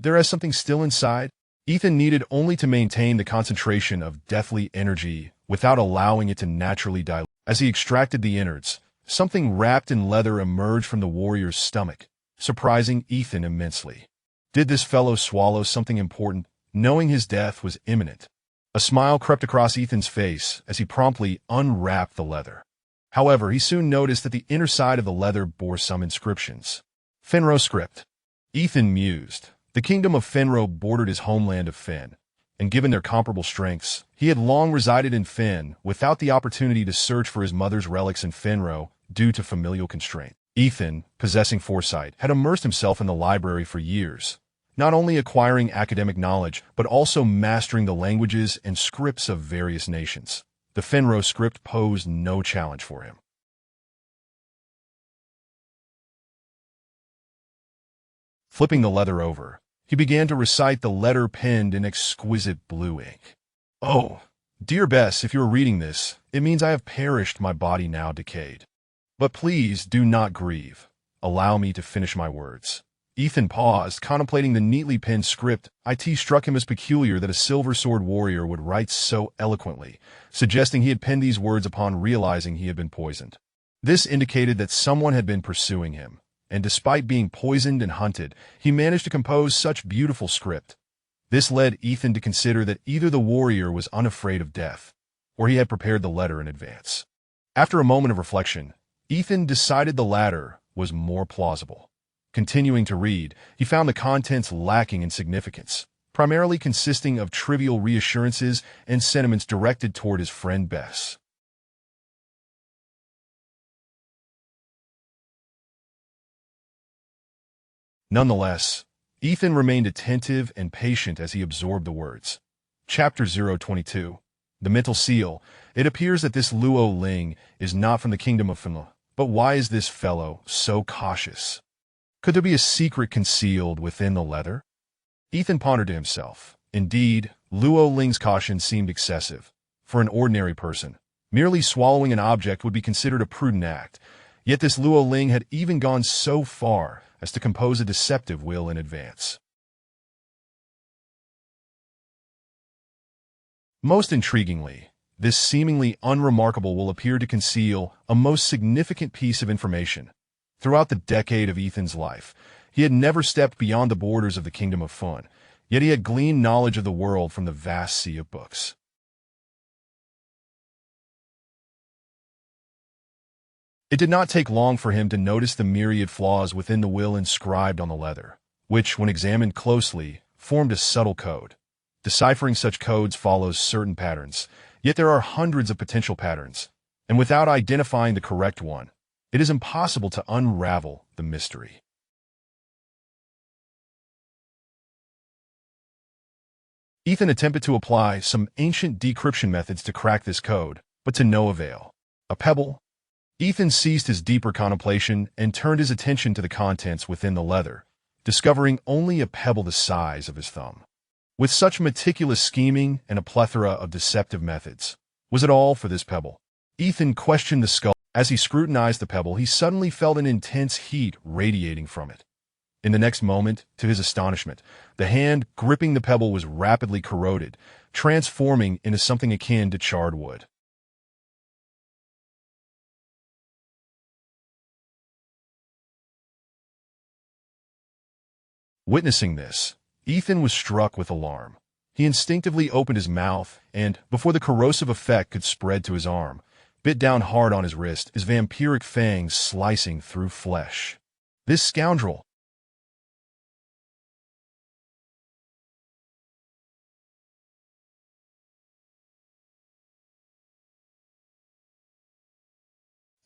There is something still inside. Ethan needed only to maintain the concentration of deathly energy without allowing it to naturally dilute. As he extracted the innards, something wrapped in leather emerged from the warrior's stomach, surprising Ethan immensely. Did this fellow swallow something important, knowing his death was imminent? A smile crept across Ethan's face as he promptly unwrapped the leather. However, he soon noticed that the inner side of the leather bore some inscriptions. Fenro script. Ethan mused. The kingdom of Fenro bordered his homeland of Fen, and given their comparable strengths, he had long resided in Fen without the opportunity to search for his mother's relics in Fenro due to familial constraint. Ethan, possessing foresight, had immersed himself in the library for years, not only acquiring academic knowledge, but also mastering the languages and scripts of various nations. The Fenro script posed no challenge for him. Flipping the leather over, he began to recite the letter penned in exquisite blue ink. "Oh, dear Bess, if you are reading this, it means I have perished, my body now decayed. But please do not grieve. Allow me to finish my words." Ethan paused, contemplating the neatly penned script. It struck him as peculiar that a Silver Sword Warrior would write so eloquently, suggesting he had penned these words upon realizing he had been poisoned. This indicated that someone had been pursuing him, and despite being poisoned and hunted, he managed to compose such beautiful script. This led Ethan to consider that either the warrior was unafraid of death, or he had prepared the letter in advance. After a moment of reflection, Ethan decided the latter was more plausible. Continuing to read, he found the contents lacking in significance, primarily consisting of trivial reassurances and sentiments directed toward his friend Bess. Nonetheless, Ethan remained attentive and patient as he absorbed the words. Chapter 022. The Mental Seal. It appears that this Luo Ling is not from the kingdom of Fenlo, but why is this fellow so cautious? Could there be a secret concealed within the leather? Ethan pondered to himself. Indeed, Luo Ling's caution seemed excessive. For an ordinary person, merely swallowing an object would be considered a prudent act, yet this Luo Ling had even gone so far as to compose a deceptive will in advance. Most intriguingly, This seemingly unremarkable will appear to conceal a most significant piece of information. Throughout the decade of Ethan's life, he had never stepped beyond the borders of the kingdom of fun, yet he had gleaned knowledge of the world from the vast sea of books. It did not take long for him to notice the myriad flaws within the will inscribed on the leather, which, when examined closely, formed a subtle code. Deciphering such codes follows certain patterns, yet there are hundreds of potential patterns, and without identifying the correct one, it is impossible to unravel the mystery. Ethan attempted to apply some ancient decryption methods to crack this code, but to no avail. A pebble? Ethan ceased his deeper contemplation and turned his attention to the contents within the leather, discovering only a pebble the size of his thumb. With such meticulous scheming and a plethora of deceptive methods, was it all for this pebble? Ethan questioned the skull. As he scrutinized the pebble, he suddenly felt an intense heat radiating from it. In the next moment, to his astonishment, the hand gripping the pebble was rapidly corroded, transforming into something akin to charred wood. Witnessing this, Ethan was struck with alarm. He instinctively opened his mouth and, before the corrosive effect could spread to his arm, bit down hard on his wrist, his vampiric fangs slicing through flesh. This scoundrel!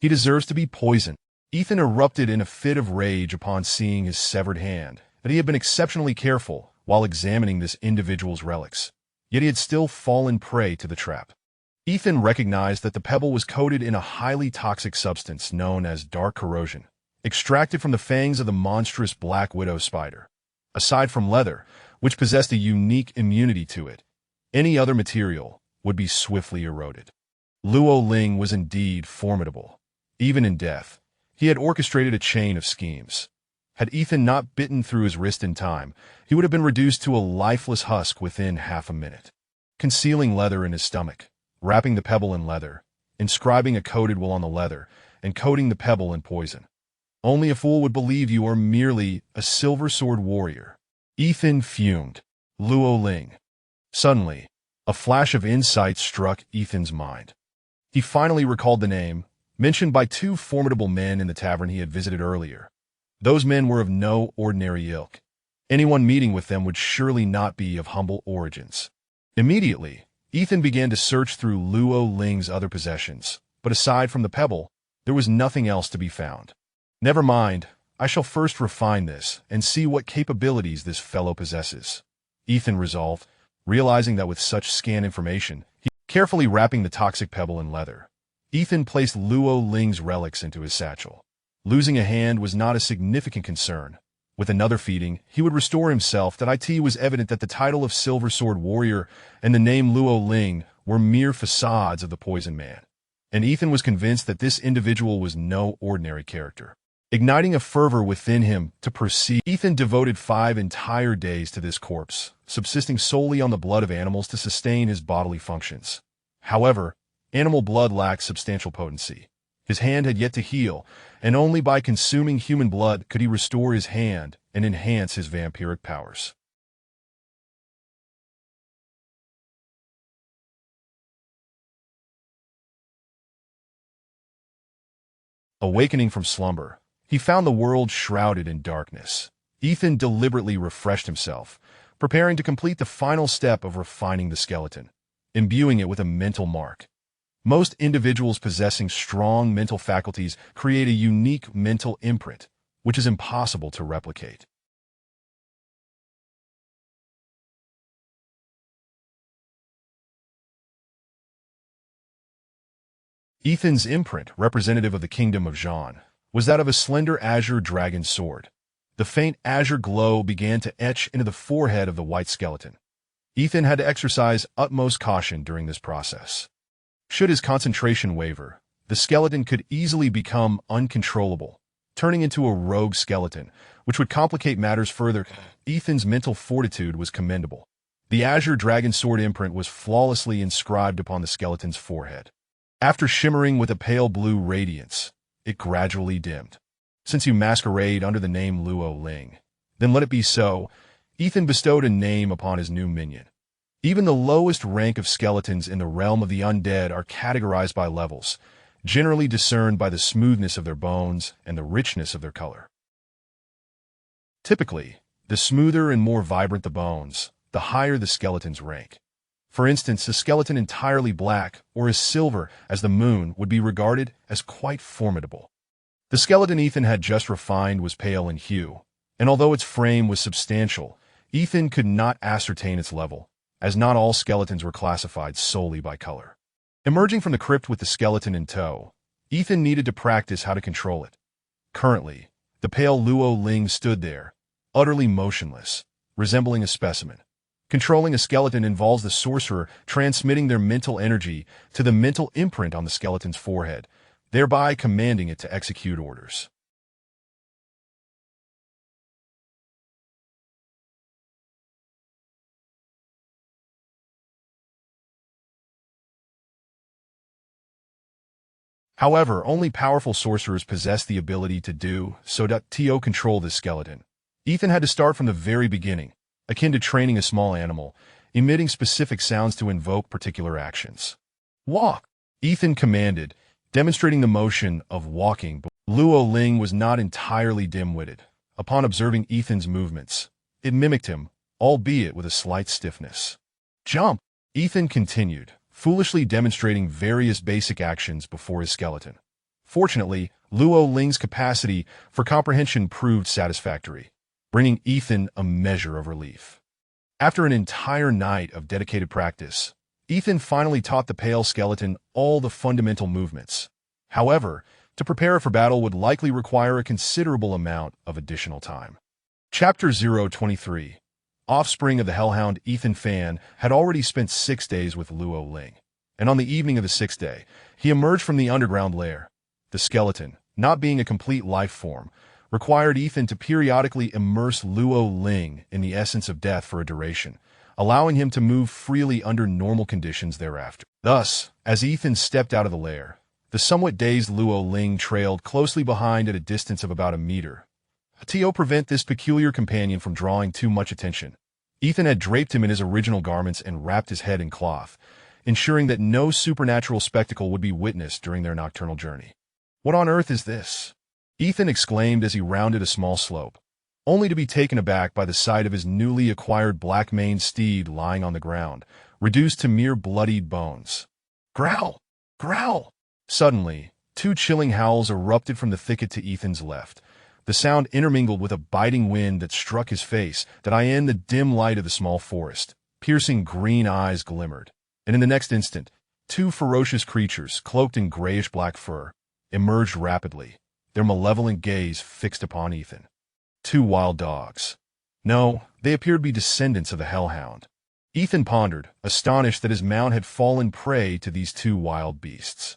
He deserves to be poisoned. Ethan erupted in a fit of rage upon seeing his severed hand, that he had been exceptionally careful while examining this individual's relics, yet he had still fallen prey to the trap. Ethan recognized that the pebble was coated in a highly toxic substance known as dark corrosion, extracted from the fangs of the monstrous black widow spider. Aside from leather, which possessed a unique immunity to it, any other material would be swiftly eroded. Luo Ling was indeed formidable. Even in death, he had orchestrated a chain of schemes. Had Ethan not bitten through his wrist in time, he would have been reduced to a lifeless husk within half a minute. Concealing leather in his stomach, wrapping the pebble in leather, inscribing a coded will on the leather, and coating the pebble in poison. Only a fool would believe you are merely a silver sword warrior. Ethan fumed. Luo Ling. Suddenly, a flash of insight struck Ethan's mind. He finally recalled the name, mentioned by two formidable men in the tavern he had visited earlier. Those men were of no ordinary ilk. Anyone meeting with them would surely not be of humble origins. Immediately, Ethan began to search through Luo Ling's other possessions, but aside from the pebble, there was nothing else to be found. Never mind, I shall first refine this and see what capabilities this fellow possesses, Ethan resolved, realizing that with such scant information, carefully wrapping the toxic pebble in leather, Ethan placed Luo Ling's relics into his satchel. Losing a hand was not a significant concern. With another feeding, he would restore himself. That it was evident that the title of Silver Sword Warrior and the name Luo Ling were mere facades of the Poison Man. And Ethan was convinced that this individual was no ordinary character. Igniting a fervor within him to proceed, Ethan devoted 5 entire days to this corpse, subsisting solely on the blood of animals to sustain his bodily functions. However, animal blood lacked substantial potency. His hand had yet to heal, and only by consuming human blood could he restore his hand and enhance his vampiric powers. Awakening from slumber, he found the world shrouded in darkness. Ethan deliberately refreshed himself, preparing to complete the final step of refining the skeleton, imbuing it with a mental mark. Most individuals possessing strong mental faculties create a unique mental imprint, which is impossible to replicate. Ethan's imprint, representative of the kingdom of Zhan, was that of a slender azure dragon sword. The faint azure glow began to etch into the forehead of the white skeleton. Ethan had to exercise utmost caution during this process. Should his concentration waver, the skeleton could easily become uncontrollable, turning into a rogue skeleton, which would complicate matters further. Ethan's mental fortitude was commendable. The azure dragon sword imprint was flawlessly inscribed upon the skeleton's forehead. After shimmering with a pale blue radiance, it gradually dimmed. Since you masquerade under the name Luo Ling, then let it be so. Ethan bestowed a name upon his new minion. Even the lowest rank of skeletons in the realm of the undead are categorized by levels, generally discerned by the smoothness of their bones and the richness of their color. Typically, the smoother and more vibrant the bones, the higher the skeleton's rank. For instance, a skeleton entirely black or as silver as the moon would be regarded as quite formidable. The skeleton Ethan had just refined was pale in hue, and although its frame was substantial, Ethan could not ascertain its level, as not all skeletons were classified solely by color. Emerging from the crypt with the skeleton in tow, Ethan needed to practice how to control it. Currently, the pale Luo Ling stood there, utterly motionless, resembling a specimen. Controlling a skeleton involves the sorcerer transmitting their mental energy to the mental imprint on the skeleton's forehead, thereby commanding it to execute orders. However, only powerful sorcerers possess the ability to do so. To control this skeleton, Ethan had to start from the very beginning, akin to training a small animal, emitting specific sounds to invoke particular actions. Walk, Ethan commanded, demonstrating the motion of walking. Luo Ling was not entirely dim-witted. Upon observing Ethan's movements, it mimicked him, albeit with a slight stiffness. Jump, Ethan continued, foolishly demonstrating various basic actions before his skeleton. Fortunately, Luo Ling's capacity for comprehension proved satisfactory, bringing Ethan a measure of relief. After an entire night of dedicated practice, Ethan finally taught the pale skeleton all the fundamental movements. However, to prepare for battle would likely require a considerable amount of additional time. Chapter 023. Offspring of the Hellhound. Ethan Fan had already spent 6 days with Luo Ling, and on the evening of the 6th day, he emerged from the underground lair. The skeleton, not being a complete life form, required Ethan to periodically immerse Luo Ling in the essence of death for a duration, allowing him to move freely under normal conditions thereafter. Thus, as Ethan stepped out of the lair, the somewhat dazed Luo Ling trailed closely behind at a distance of about a meter. To prevent this peculiar companion from drawing too much attention, Ethan had draped him in his original garments and wrapped his head in cloth, ensuring that no supernatural spectacle would be witnessed during their nocturnal journey. "What on earth is this?" Ethan exclaimed as he rounded a small slope, only to be taken aback by the sight of his newly acquired black-maned steed lying on the ground, reduced to mere bloodied bones. Growl! Growl! Suddenly, 2 chilling howls erupted from the thicket to Ethan's left. The sound intermingled with a biting wind that struck his face, in the dim light of the small forest. Piercing green eyes glimmered, and in the next instant, 2 ferocious creatures, cloaked in grayish-black fur, emerged rapidly, their malevolent gaze fixed upon Ethan. 2 wild dogs. No, they appeared to be descendants of the Hellhound. Ethan pondered, astonished that his mount had fallen prey to these 2 wild beasts.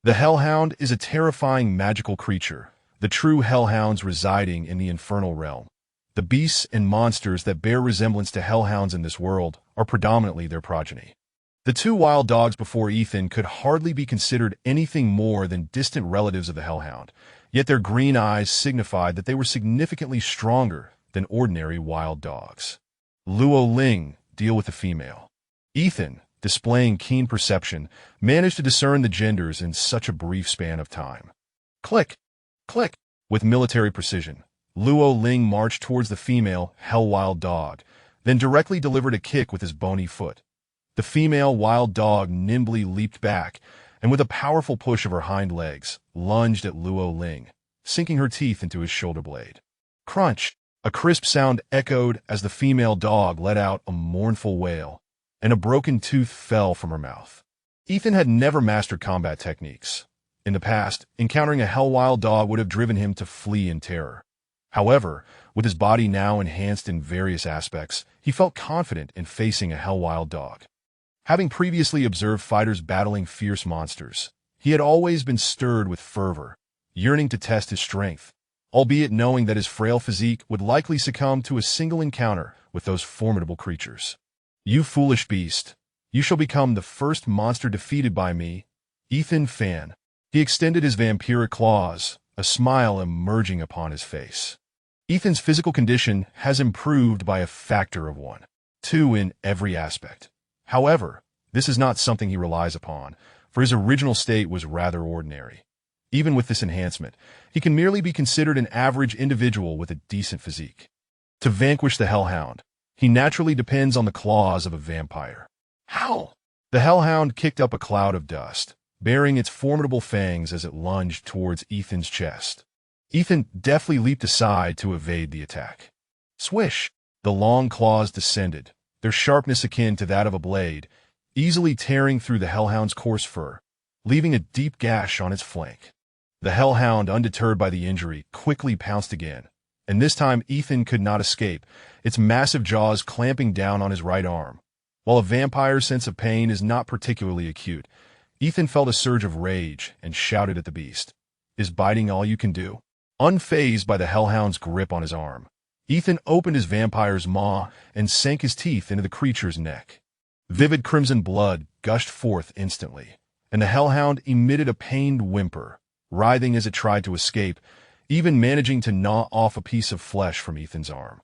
The Hellhound is a terrifying magical creature, the true hellhounds residing in the infernal realm. The beasts and monsters that bear resemblance to hellhounds in this world are predominantly their progeny. The 2 wild dogs before Ethan could hardly be considered anything more than distant relatives of the hellhound, yet their green eyes signified that they were significantly stronger than ordinary wild dogs. Luo Ling, deal with the female. Ethan, displaying keen perception, managed to discern the genders in such a brief span of time. Click! Click! With military precision, Luo Ling marched towards the female hell-wild dog, then directly delivered a kick with his bony foot. The female wild dog nimbly leaped back, and with a powerful push of her hind legs, lunged at Luo Ling, sinking her teeth into his shoulder blade. Crunch! A crisp sound echoed as the female dog let out a mournful wail, and a broken tooth fell from her mouth. Ethan had never mastered combat techniques. In the past, encountering a hell-wild dog would have driven him to flee in terror. However, with his body now enhanced in various aspects, he felt confident in facing a hell-wild dog. Having previously observed fighters battling fierce monsters, he had always been stirred with fervor, yearning to test his strength, albeit knowing that his frail physique would likely succumb to a single encounter with those formidable creatures. "You foolish beast. You shall become the first monster defeated by me, Ethan Fan." He extended his vampiric claws, a smile emerging upon his face. Ethan's physical condition has improved by a factor of 1, 2 in every aspect. However, this is not something he relies upon, for his original state was rather ordinary. Even with this enhancement, he can merely be considered an average individual with a decent physique. To vanquish the Hellhound, he naturally depends on the claws of a vampire. How? The Hellhound kicked up a cloud of dust, baring its formidable fangs as it lunged towards Ethan's chest. Ethan deftly leaped aside to evade the attack. Swish! The long claws descended, their sharpness akin to that of a blade, easily tearing through the Hellhound's coarse fur, leaving a deep gash on its flank. The Hellhound, undeterred by the injury, quickly pounced again, and this time Ethan could not escape, its massive jaws clamping down on his right arm. While a vampire's sense of pain is not particularly acute, Ethan felt a surge of rage and shouted at the beast, "Is biting all you can do?" Unfazed by the Hellhound's grip on his arm, Ethan opened his vampire's maw and sank his teeth into the creature's neck. Vivid crimson blood gushed forth instantly, and the Hellhound emitted a pained whimper, writhing as it tried to escape, even managing to gnaw off a piece of flesh from Ethan's arm.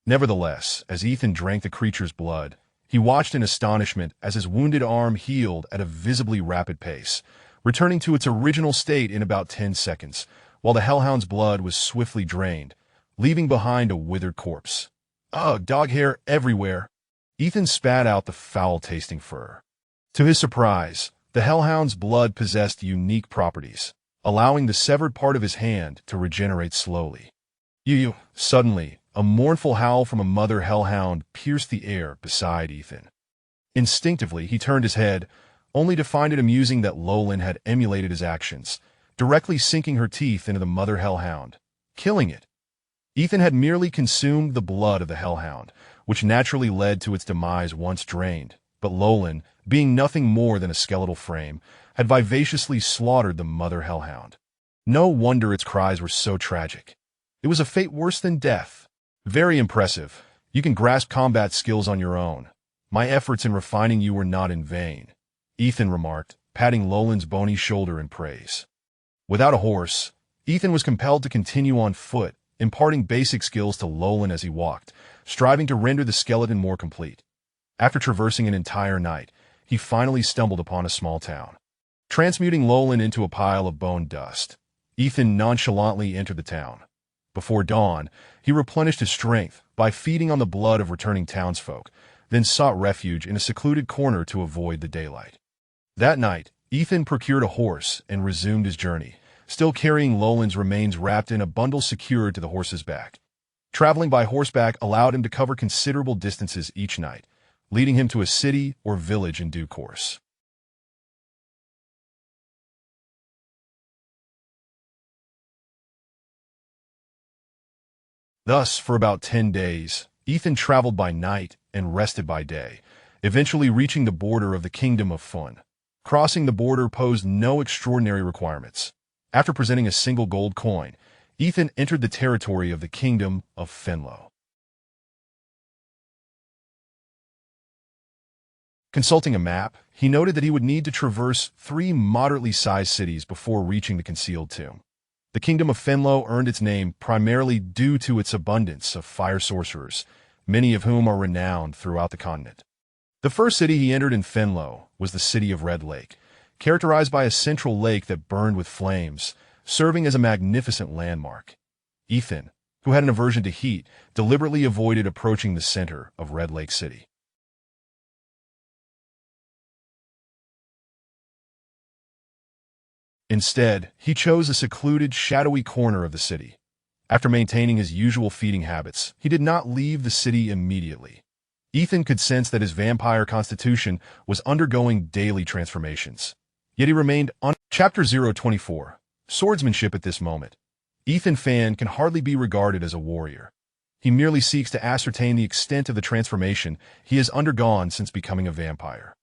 Nevertheless, as Ethan drank the creature's blood, he watched in astonishment as his wounded arm healed at a visibly rapid pace, returning to its original state in about 10 seconds, while the Hellhound's blood was swiftly drained, leaving behind a withered corpse. Ugh, dog hair everywhere. Ethan spat out the foul-tasting fur. To his surprise, the Hellhound's blood possessed unique properties, allowing the severed part of his hand to regenerate slowly. Suddenly, a mournful howl from a mother Hellhound pierced the air beside Ethan. Instinctively, he turned his head, only to find it amusing that Lolan had emulated his actions, directly sinking her teeth into the mother Hellhound, killing it. Ethan had merely consumed the blood of the Hellhound, which naturally led to its demise once drained, but Lolan, being nothing more than a skeletal frame, had vivaciously slaughtered the mother Hellhound. No wonder its cries were so tragic. It was a fate worse than death. Very impressive. You can grasp combat skills on your own. My efforts in refining you were not in vain, Ethan remarked, patting Lolan's bony shoulder in praise. Without a horse, Ethan was compelled to continue on foot, imparting basic skills to Lolan as he walked, striving to render the skeleton more complete. After traversing an entire night, he finally stumbled upon a small town. Transmuting Lolan into a pile of bone dust, Ethan nonchalantly entered the town. Before dawn, he replenished his strength by feeding on the blood of returning townsfolk, then sought refuge in a secluded corner to avoid the daylight. That night, Ethan procured a horse and resumed his journey, still carrying Lolan's remains wrapped in a bundle secured to the horse's back. Traveling by horseback allowed him to cover considerable distances each night, leading him to a city or village in due course. Thus, for about 10 days, Ethan traveled by night and rested by day, eventually reaching the border of the Kingdom of Fun. Crossing the border posed no extraordinary requirements. After presenting a single gold coin, Ethan entered the territory of the Kingdom of Fenlo. Consulting a map, he noted that he would need to traverse 3 moderately sized cities before reaching the concealed tomb. The Kingdom of Fenlo earned its name primarily due to its abundance of fire sorcerers, many of whom are renowned throughout the continent. The first city he entered in Fenlo was the city of Red Lake, characterized by a central lake that burned with flames, serving as a magnificent landmark. Ethan, who had an aversion to heat, deliberately avoided approaching the center of Red Lake City. Instead, he chose a secluded, shadowy corner of the city. After maintaining his usual feeding habits, he did not leave the city immediately. Ethan could sense that his vampire constitution was undergoing daily transformations. Yet he remained on Chapter 024, Swordsmanship. At this moment, Ethan Fan can hardly be regarded as a warrior. He merely seeks to ascertain the extent of the transformation he has undergone since becoming a vampire.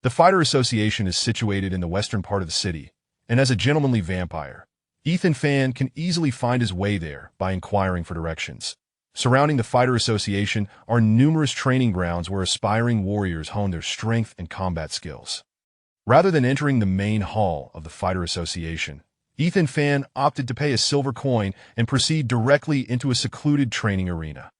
The Fighter Association is situated in the western part of the city, and as a gentlemanly vampire, Ethan Fan can easily find his way there by inquiring for directions. Surrounding the Fighter Association are numerous training grounds where aspiring warriors hone their strength and combat skills. Rather than entering the main hall of the Fighter Association, Ethan Fan opted to pay a silver coin and proceed directly into a secluded training arena.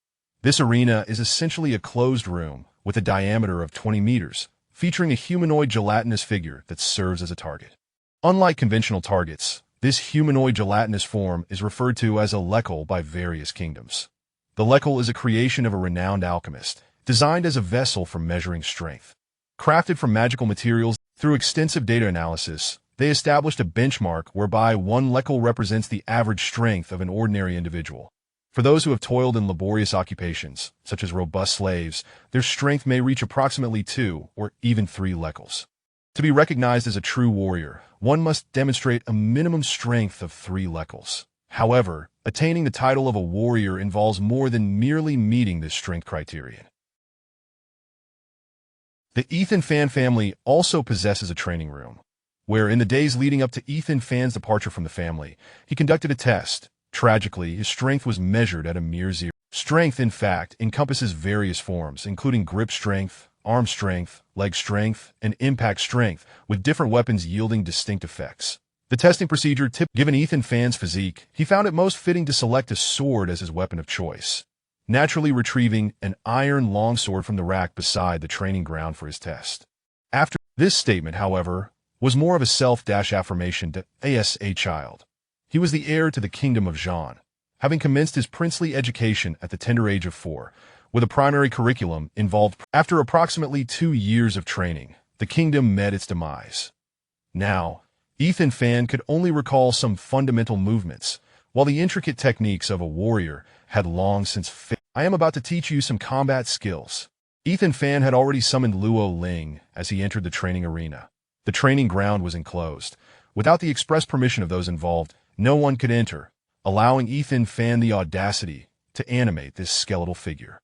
This arena is essentially a closed room with a diameter of 20 meters, featuring a humanoid gelatinous figure that serves as a target. Unlike conventional targets, this humanoid gelatinous form is referred to as a lekal by various kingdoms. The lekal is a creation of a renowned alchemist, designed as a vessel for measuring strength. Crafted from magical materials, through extensive data analysis, they established a benchmark whereby one lekal represents the average strength of an ordinary individual. For those who have toiled in laborious occupations, such as robust slaves, their strength may reach approximately 2 or even 3 lekals. To be recognized as a true warrior, one must demonstrate a minimum strength of 3 lekals. However, attaining the title of a warrior involves more than merely meeting this strength criterion. The Ethan Fan family also possesses a training room, where in the days leading up to Ethan Fan's departure from the family, he conducted a test. Tragically, his strength was measured at a mere 0. Strength, in fact, encompasses various forms, including grip strength, arm strength, leg strength, and impact strength, with different weapons yielding distinct effects. The testing procedure given Ethan Fan's physique, he found it most fitting to select a sword as his weapon of choice, naturally retrieving an iron longsword from the rack beside the training ground for his test. After this statement, however, was more of a self-affirmation to as a child. He was the heir to the kingdom of Jean, having commenced his princely education at the tender age of 4, with a primary curriculum involved. After approximately 2 years of training, the kingdom met its demise. Now, Ethan Fan could only recall some fundamental movements, while the intricate techniques of a warrior had long since failed. I am about to teach you some combat skills. Ethan Fan had already summoned Luo Ling as he entered the training arena. The training ground was enclosed. Without the express permission of those involved, no one could enter, allowing Ethan Fan the audacity to animate this skeletal figure.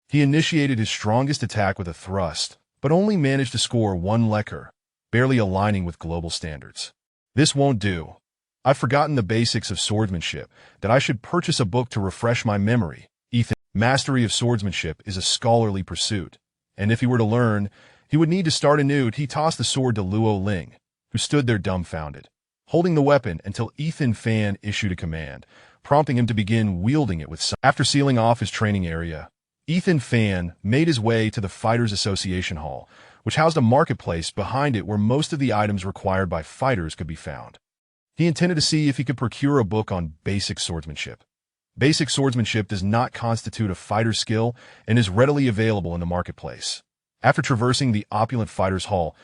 He initiated his strongest attack with a thrust, but only managed to score 1 lekar, barely aligning with global standards. This won't do. I've forgotten the basics of swordsmanship, that I should purchase a book to refresh my memory. Ethan, mastery of swordsmanship is a scholarly pursuit, and if he were to learn, he would need to start anew. He tossed the sword to Luo Ling, who stood there dumbfounded, holding the weapon until Ethan Fan issued a command, prompting him to begin wielding it with some. After sealing off his training area, Ethan Fan made his way to the Fighters Association Hall, which housed a marketplace behind it where most of the items required by fighters could be found. He intended to see if he could procure a book on basic swordsmanship. Basic swordsmanship does not constitute a fighter's skill and is readily available in the marketplace. After traversing the opulent Fighters Hall,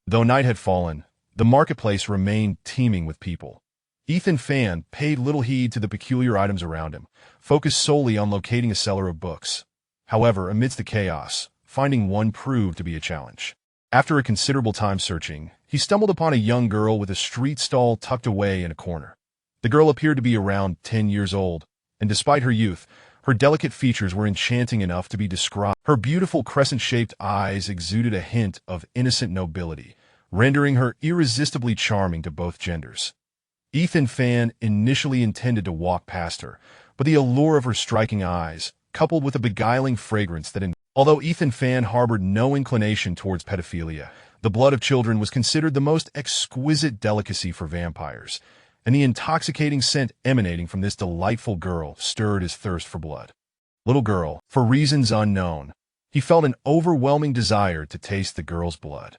though night had fallen, the marketplace remained teeming with people. Ethan Fan paid little heed to the peculiar items around him, focused solely on locating a seller of books. However, amidst the chaos, finding one proved to be a challenge. After a considerable time searching, he stumbled upon a young girl with a street stall tucked away in a corner. The girl appeared to be around 10 years old, and despite her youth, her delicate features were enchanting enough to be described. Her beautiful crescent-shaped eyes exuded a hint of innocent nobility, rendering her irresistibly charming to both genders. Ethan Fan initially intended to walk past her, but the allure of her striking eyes, coupled with a beguiling fragrance although Ethan Fan harbored no inclination towards pedophilia, the blood of children was considered the most exquisite delicacy for vampires, and the intoxicating scent emanating from this delightful girl stirred his thirst for blood. Little girl, for reasons unknown, he felt an overwhelming desire to taste the girl's blood.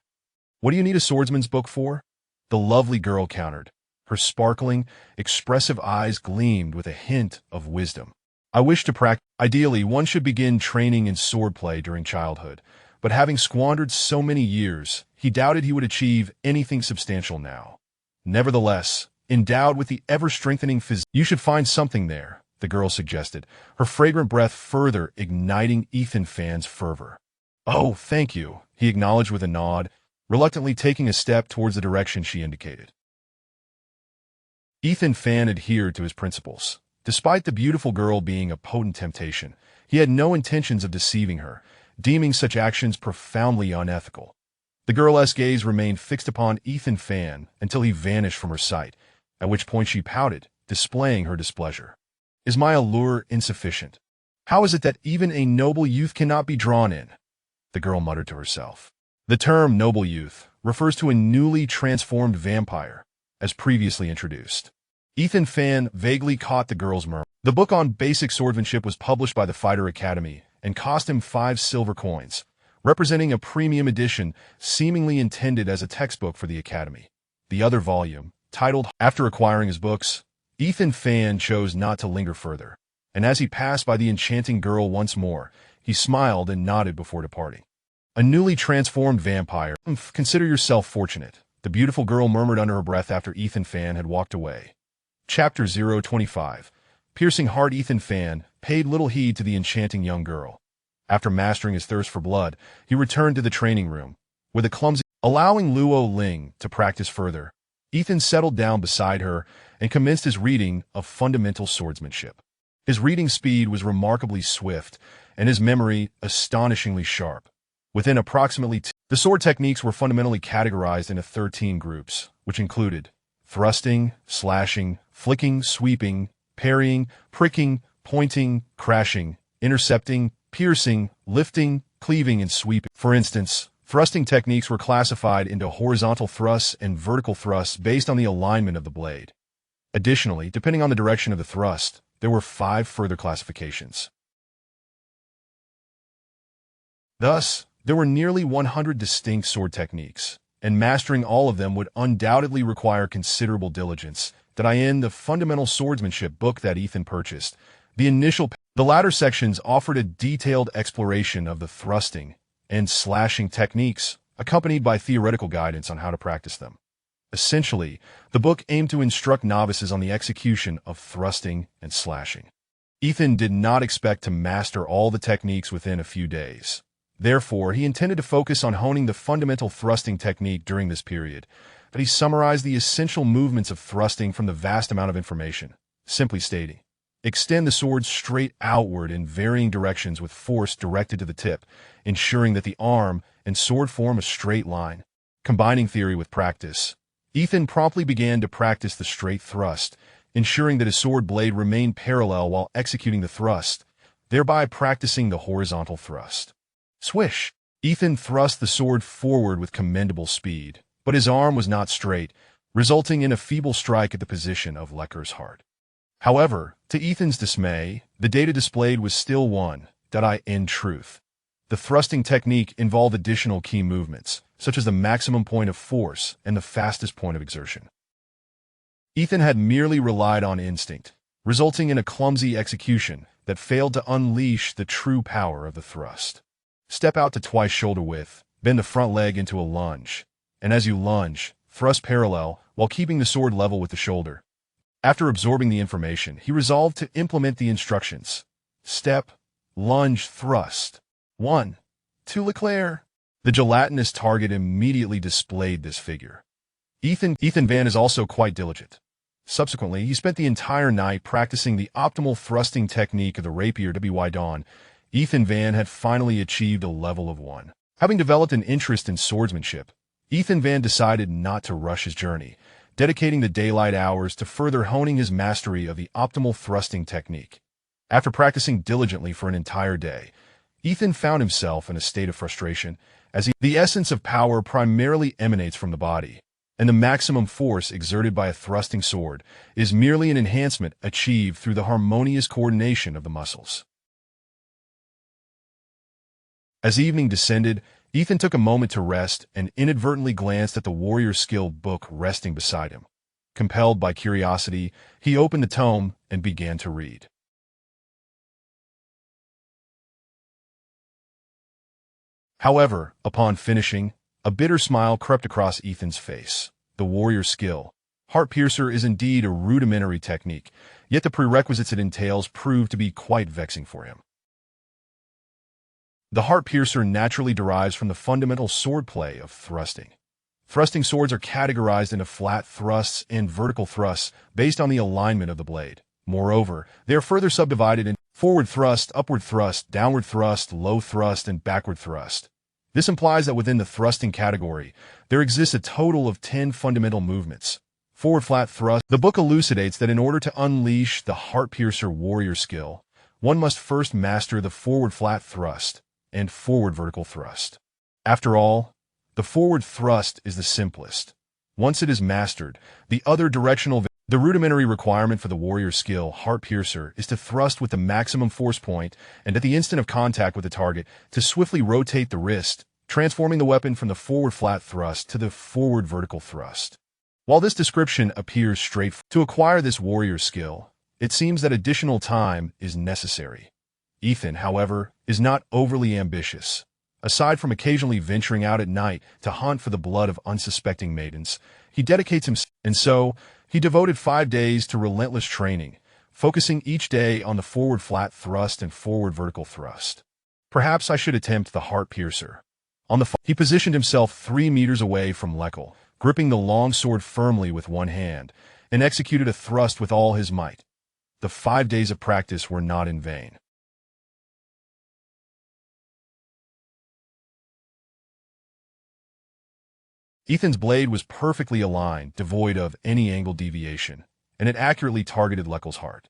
"What do you need a swordsman's book for?" the lovely girl countered. Her sparkling, expressive eyes gleamed with a hint of wisdom. "I wish to practice." Ideally, one should begin training in swordplay during childhood, but having squandered so many years, he doubted he would achieve anything substantial now. Nevertheless, endowed with the ever-strengthening physique, "You should find something there," the girl suggested, her fragrant breath further igniting Ethan Fan's fervor. "Oh, thank you," he acknowledged with a nod, reluctantly taking a step towards the direction she indicated. Ethan Fan adhered to his principles. Despite the beautiful girl being a potent temptation, he had no intentions of deceiving her, deeming such actions profoundly unethical. The girl's gaze remained fixed upon Ethan Fan until he vanished from her sight, at which point she pouted, displaying her displeasure. "Is my allure insufficient?" How is it that even a noble youth cannot be drawn in? The girl muttered to herself. The term noble youth refers to a newly transformed vampire, as previously introduced. Ethan Fan vaguely caught the girl's murmur. The book on basic swordsmanship was published by the Fighter Academy and cost him 5 silver coins, representing a premium edition seemingly intended as a textbook for the Academy. The other volume, titled After Acquiring His Books, Ethan Fan chose not to linger further, and as he passed by the enchanting girl once more, he smiled and nodded before departing. A newly transformed vampire. Consider yourself fortunate, the beautiful girl murmured under her breath after Ethan Fan had walked away. Chapter 025. Piercing heart. Ethan Fan paid little heed to the enchanting young girl. After mastering his thirst for blood, he returned to the training room. With a clumsy, allowing Luo Ling to practice further, Ethan settled down beside her and commenced his reading of fundamental swordsmanship. His reading speed was remarkably swift, and his memory astonishingly sharp. Within approximately the sword techniques were fundamentally categorized into 13 groups, which included thrusting, slashing, flicking, sweeping, parrying, pricking, pointing, crashing, intercepting, piercing, lifting, cleaving, and sweeping. For instance, thrusting techniques were classified into horizontal thrusts and vertical thrusts based on the alignment of the blade. Additionally, depending on the direction of the thrust, there were 5 further classifications. Thus, there were nearly 100 distinct sword techniques, and mastering all of them would undoubtedly require considerable diligence. In the fundamental swordsmanship book that Ethan purchased, the latter sections offered a detailed exploration of the thrusting and slashing techniques, accompanied by theoretical guidance on how to practice them. Essentially, the book aimed to instruct novices on the execution of thrusting and slashing. Ethan did not expect to master all the techniques within a few days. Therefore, he intended to focus on honing the fundamental thrusting technique during this period, but he summarized the essential movements of thrusting from the vast amount of information, simply stating, extend the sword straight outward in varying directions with force directed to the tip, ensuring that the arm and sword form a straight line. Combining theory with practice, Ethan promptly began to practice the straight thrust, ensuring that his sword blade remained parallel while executing the thrust, thereby practicing the horizontal thrust. Swish! Ethan thrust the sword forward with commendable speed, but his arm was not straight, resulting in a feeble strike at the position of Lecker's heart. However, to Ethan's dismay, the data displayed was still one, in truth. The thrusting technique involved additional key movements, such as the maximum point of force and the fastest point of exertion. Ethan had merely relied on instinct, resulting in a clumsy execution that failed to unleash the true power of the thrust. Step out to twice shoulder width, bend the front leg into a lunge, and as you lunge, thrust parallel while keeping the sword level with the shoulder. After absorbing the information, he resolved to implement the instructions. Step, lunge, thrust. 1. 2 Leclerc. The gelatinous target immediately displayed this figure. Ethan Van is also quite diligent. Subsequently, he spent the entire night practicing the optimal thrusting technique of the rapier. Dawn, Ethan Van had finally achieved a level of 1. Having developed an interest in swordsmanship, Ethan Van decided not to rush his journey, dedicating the daylight hours to further honing his mastery of the optimal thrusting technique. After practicing diligently for an entire day, Ethan found himself in a state of frustration, as the essence of power primarily emanates from the body, and the maximum force exerted by a thrusting sword is merely an enhancement achieved through the harmonious coordination of the muscles. As evening descended, Ethan took a moment to rest and inadvertently glanced at the warrior skill book resting beside him. Compelled by curiosity, he opened the tome and began to read. However, upon finishing, a bitter smile crept across Ethan's face. The warrior skill, Heart Piercer, is indeed a rudimentary technique, yet the prerequisites it entails proved to be quite vexing for him. The Heart Piercer naturally derives from the fundamental swordplay of thrusting. Thrusting swords are categorized into flat thrusts and vertical thrusts based on the alignment of the blade. Moreover, they are further subdivided into forward thrust, upward thrust, downward thrust, low thrust, and backward thrust. This implies that within the thrusting category, there exists a total of 10 fundamental movements. Forward flat thrust. The book elucidates that in order to unleash the Heart Piercer warrior skill, one must first master the forward flat thrust and forward vertical thrust. After all, the forward thrust is the simplest. Once it is mastered, the other directional the rudimentary requirement for the warrior skill, Heart Piercer, is to thrust with the maximum force point and at the instant of contact with the target, to swiftly rotate the wrist, transforming the weapon from the forward flat thrust to the forward vertical thrust. While this description appears straightforward, to acquire this warrior skill, it seems that additional time is necessary. Ethan, however, is not overly ambitious. Aside from occasionally venturing out at night to hunt for the blood of unsuspecting maidens, he dedicates himself, and so he devoted 5 days to relentless training, focusing each day on the forward flat thrust and forward vertical thrust. Perhaps I should attempt the Heart Piercer. He positioned himself 3 meters away from Lekal, gripping the long sword firmly with one hand, and executed a thrust with all his might. The 5 days of practice were not in vain. Ethan's blade was perfectly aligned, devoid of any angle deviation, and it accurately targeted Lekal's heart.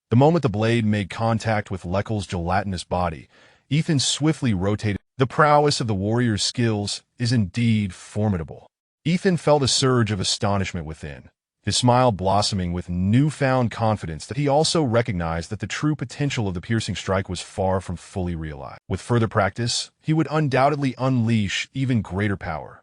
The moment the blade made contact with Lekal's gelatinous body, Ethan swiftly rotated. The prowess of the warrior's skills is indeed formidable. Ethan felt a surge of astonishment within, his smile blossoming with newfound confidence that he also recognized that the true potential of the piercing strike was far from fully realized. With further practice, he would undoubtedly unleash even greater power.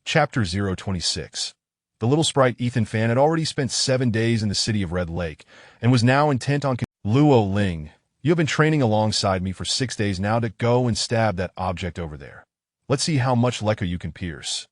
Chapter 026. The little sprite Ethan Fan had already spent 7 days in the city of Red Lake, and was now intent on Luo Ling, you have been training alongside me for 6 days now to go and stab that object over there. Let's see how much Lekka you can pierce.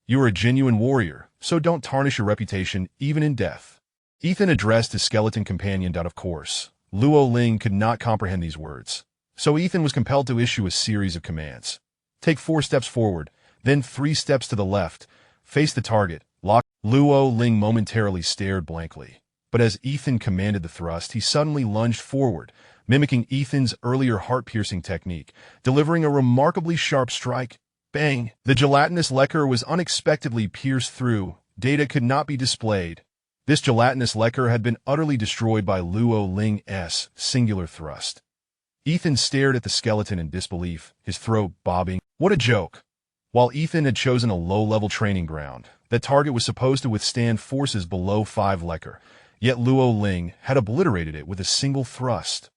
You are a genuine warrior, so don't tarnish your reputation even in death. Ethan addressed his skeleton companion. Of course, Luo Ling could not comprehend these words, so Ethan was compelled to issue a series of commands. Take 4 steps forward, then 3 steps to the left, face the target, lock. Luo Ling momentarily stared blankly, but as Ethan commanded the thrust, he suddenly lunged forward, mimicking Ethan's earlier heart-piercing technique, delivering a remarkably sharp strike. Bang! The gelatinous lacquer was unexpectedly pierced through. Data could not be displayed. This gelatinous lacquer had been utterly destroyed by Luo Ling's singular thrust. Ethan stared at the skeleton in disbelief, his throat bobbing. What a joke! While Ethan had chosen a low-level training ground, that target was supposed to withstand forces below 5 lacquer, yet Luo Ling had obliterated it with a single thrust.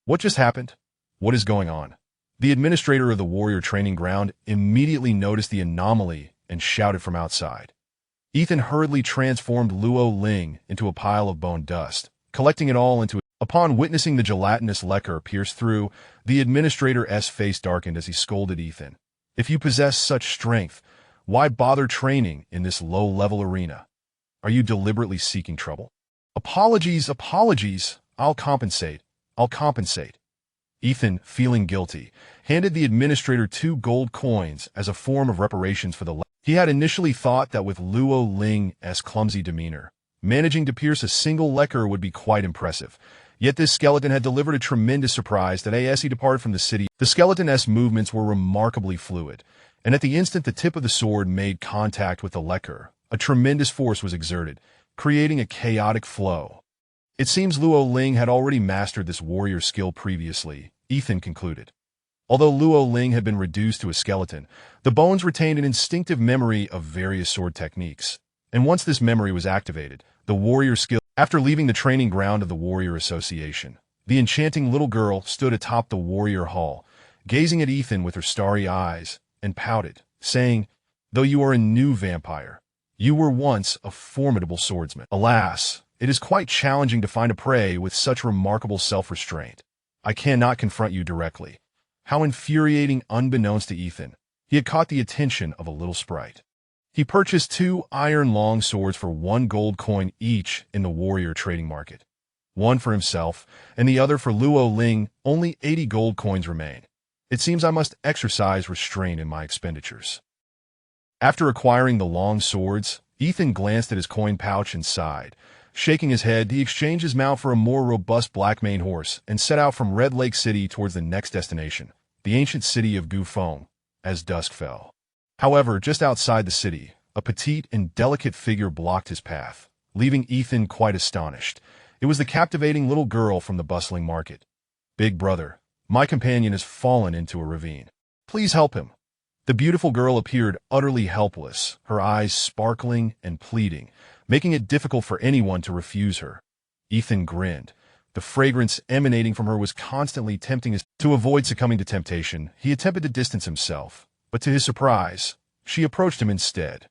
What just happened? What is going on? The administrator of the warrior training ground immediately noticed the anomaly and shouted from outside. Ethan hurriedly transformed Luo Ling into a pile of bone dust, collecting it all into. Upon witnessing the gelatinous lacquer pierce through, the administrator's face darkened as he scolded Ethan. If you possess such strength, why bother training in this low-level arena? Are you deliberately seeking trouble? Apologies. I'll compensate. Ethan, feeling guilty, handed the administrator 2 gold coins as a form of reparations for the lacquer. He had initially thought that with Luo Ling's clumsy demeanor, managing to pierce a single lacquer would be quite impressive. Yet this skeleton had delivered a tremendous surprise that as he departed from the city, the skeleton's movements were remarkably fluid, and at the instant the tip of the sword made contact with the lacquer, a tremendous force was exerted, creating a chaotic flow. It seems Luo Ling had already mastered this warrior skill previously, Ethan concluded. Although Luo Ling had been reduced to a skeleton, the bones retained an instinctive memory of various sword techniques, and once this memory was activated, the warrior skill. After leaving the training ground of the Warrior Association, the enchanting little girl stood atop the warrior hall, gazing at Ethan with her starry eyes, and pouted, saying, "Though you are a new vampire, you were once a formidable swordsman. Alas, it is quite challenging to find a prey with such remarkable self-restraint. I cannot confront you directly." How infuriating! Unbeknownst to Ethan, he had caught the attention of a little sprite. He purchased 2 iron long swords for 1 gold coin each in the warrior trading market. One for himself, and the other for Luo Ling. Only 80 gold coins remain. It seems I must exercise restraint in my expenditures. After acquiring the long swords, Ethan glanced at his coin pouch and sighed. Shaking his head, he exchanged his mount for a more robust black-maned horse and set out from Red Lake City towards the next destination, the ancient city of Gufeng, as dusk fell. However, just outside the city, a petite and delicate figure blocked his path. leaving Ethan quite astonished. It was the captivating little girl from the bustling market. "Big brother, my companion has fallen into a ravine. Please help him." The beautiful girl appeared utterly helpless, her eyes sparkling and pleading, making it difficult for anyone to refuse her. Ethan grinned. The fragrance emanating from her was constantly tempting him. To avoid succumbing to temptation, he attempted to distance himself, but to his surprise, she approached him instead.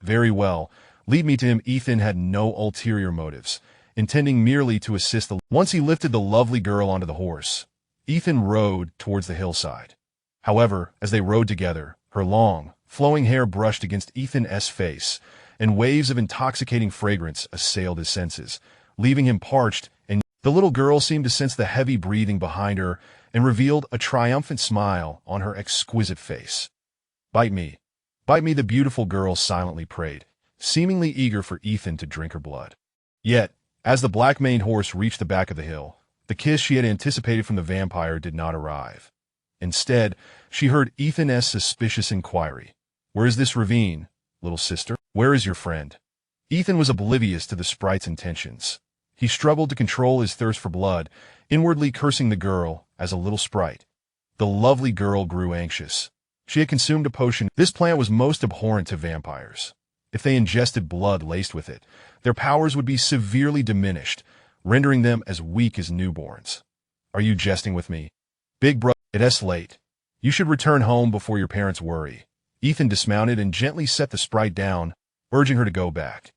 "Very well, lead me to him." Ethan had no ulterior motives, intending merely to assist the... Once he lifted the lovely girl onto the horse, Ethan rode towards the hillside. However, as they rode together, her long, flowing hair brushed against Ethan's face, and waves of intoxicating fragrance assailed his senses, leaving him parched, and the little girl seemed to sense the heavy breathing behind her and revealed a triumphant smile on her exquisite face. Bite me, the beautiful girl silently prayed, seemingly eager for Ethan to drink her blood. Yet, as the black-maned horse reached the back of the hill, the kiss she had anticipated from the vampire did not arrive. Instead, she heard Ethan's suspicious inquiry. "Where is this ravine, little sister? Where is your friend?" Ethan was oblivious to the sprite's intentions. He struggled to control his thirst for blood, inwardly cursing the girl as a little sprite. The lovely girl grew anxious. She had consumed a potion. This plant was most abhorrent to vampires. If they ingested blood laced with it, their powers would be severely diminished, rendering them as weak as newborns. "Are you jesting with me? Big brother, it's late. You should return home before your parents worry." Ethan dismounted and gently set the sprite down, urging her to go back.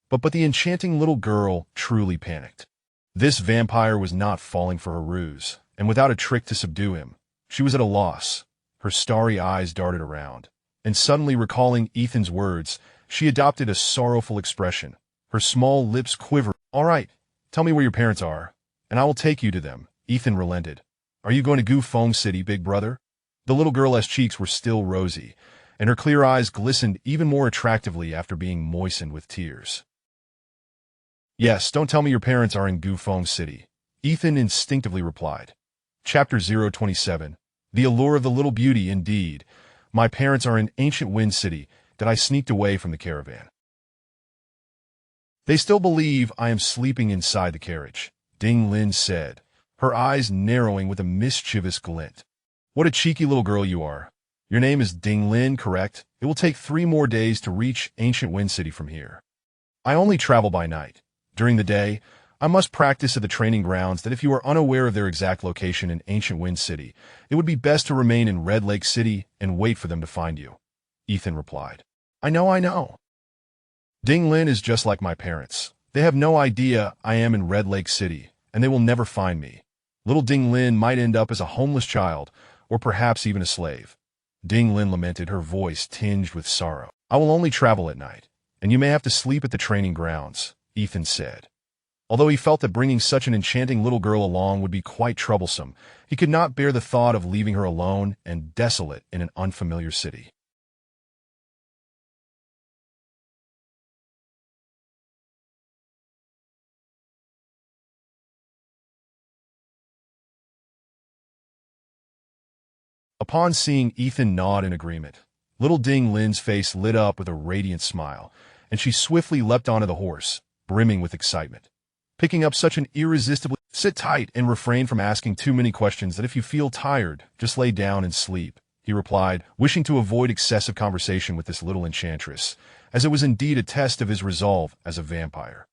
But the enchanting little girl truly panicked. This vampire was not falling for her ruse, and without a trick to subdue him, she was at a loss. Her starry eyes darted around, and suddenly recalling Ethan's words, she adopted a sorrowful expression. Her small lips quivered. "All right, tell me where your parents are, and I will take you to them." Ethan relented. "Are you going to Gufeng City, big brother?" The little girl's cheeks were still rosy, and her clear eyes glistened even more attractively after being moistened with tears. "Yes, don't tell me your parents are in Gufeng City," Ethan instinctively replied. Chapter 027. The allure of the little beauty. "Indeed, my parents are in ancient Wind City that I sneaked away from the caravan. They still believe I am sleeping inside the carriage," Ding Lin said, her eyes narrowing with a mischievous glint. "What a cheeky little girl you are. Your name is Ding Lin, correct? It will take 3 more days to reach ancient Wind City from here. I only travel by night. During the day, I must practice at the training grounds that if you are unaware of their exact location in ancient Wind City, it would be best to remain in Red Lake City and wait for them to find you," Ethan replied. I know. Ding Lin is just like my parents. They have no idea I am in Red Lake City, and they will never find me. Little Ding Lin might end up as a homeless child, or perhaps even a slave." Ding Lin lamented, her voice tinged with sorrow. "I will only travel at night, and you may have to sleep at the training grounds," Ethan said. Although he felt that bringing such an enchanting little girl along would be quite troublesome, he could not bear the thought of leaving her alone and desolate in an unfamiliar city. Upon seeing Ethan nod in agreement, little Ding Lin's face lit up with a radiant smile, and she swiftly leapt onto the horse, brimming with excitement. Picking up such an irresistible... "Sit tight and refrain from asking too many questions. That if you feel tired, just lay down and sleep," he replied, wishing to avoid excessive conversation with this little enchantress, as it was indeed a test of his resolve as a vampire.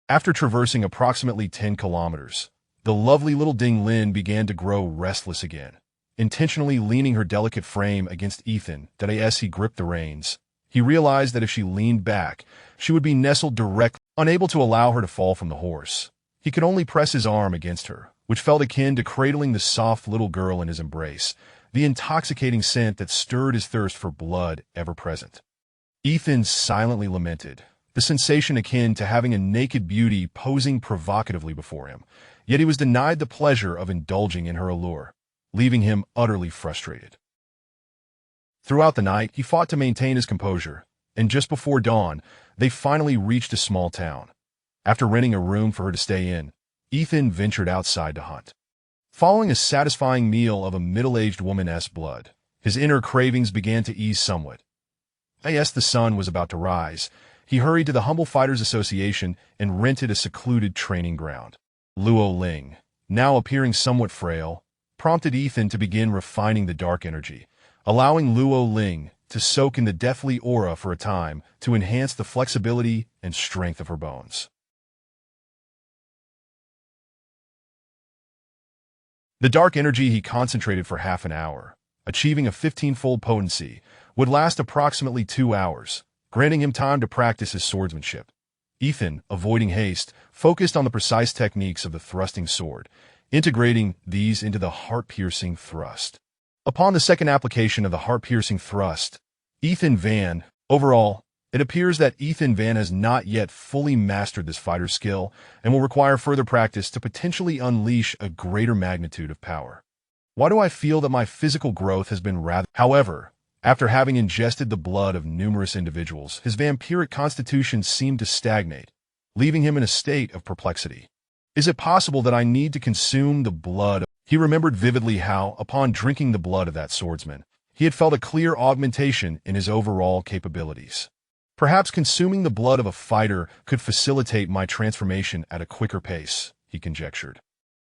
After traversing approximately 10 kilometers, the lovely little Ding Lin began to grow restless again. Intentionally leaning her delicate frame against Ethan, that as he gripped the reins, he realized that if she leaned back, she would be nestled directly, unable to allow her to fall from the horse. He could only press his arm against her, which felt akin to cradling the soft little girl in his embrace, the intoxicating scent that stirred his thirst for blood ever present. Ethan silently lamented, the sensation akin to having a naked beauty posing provocatively before him, yet he was denied the pleasure of indulging in her allure, leaving him utterly frustrated. Throughout the night, he fought to maintain his composure, and just before dawn, they finally reached a small town. After renting a room for her to stay in, Ethan ventured outside to hunt. Following a satisfying meal of a middle-aged woman's blood, his inner cravings began to ease somewhat. As the sun was about to rise, he hurried to the Humble Fighters Association and rented a secluded training ground. Luo Ling, now appearing somewhat frail, prompted Ethan to begin refining the dark energy, allowing Luo Ling to soak in the deathly aura for a time to enhance the flexibility and strength of her bones. The dark energy he concentrated for half an hour, achieving a 15-fold potency, would last approximately 2 hours, granting him time to practice his swordsmanship. Ethan, avoiding haste, focused on the precise techniques of the thrusting sword, integrating these into the heart-piercing thrust. Upon the second application of the heart-piercing thrust, it appears that Ethan Van has not yet fully mastered this fighter skill and will require further practice to potentially unleash a greater magnitude of power. Why do I feel that my physical growth has been rather... However, after having ingested the blood of numerous individuals, his vampiric constitution seemed to stagnate, leaving him in a state of perplexity. Is it possible that I need to consume the blood? He remembered vividly how, upon drinking the blood of that swordsman, he had felt a clear augmentation in his overall capabilities. Perhaps consuming the blood of a fighter could facilitate my transformation at a quicker pace, he conjectured.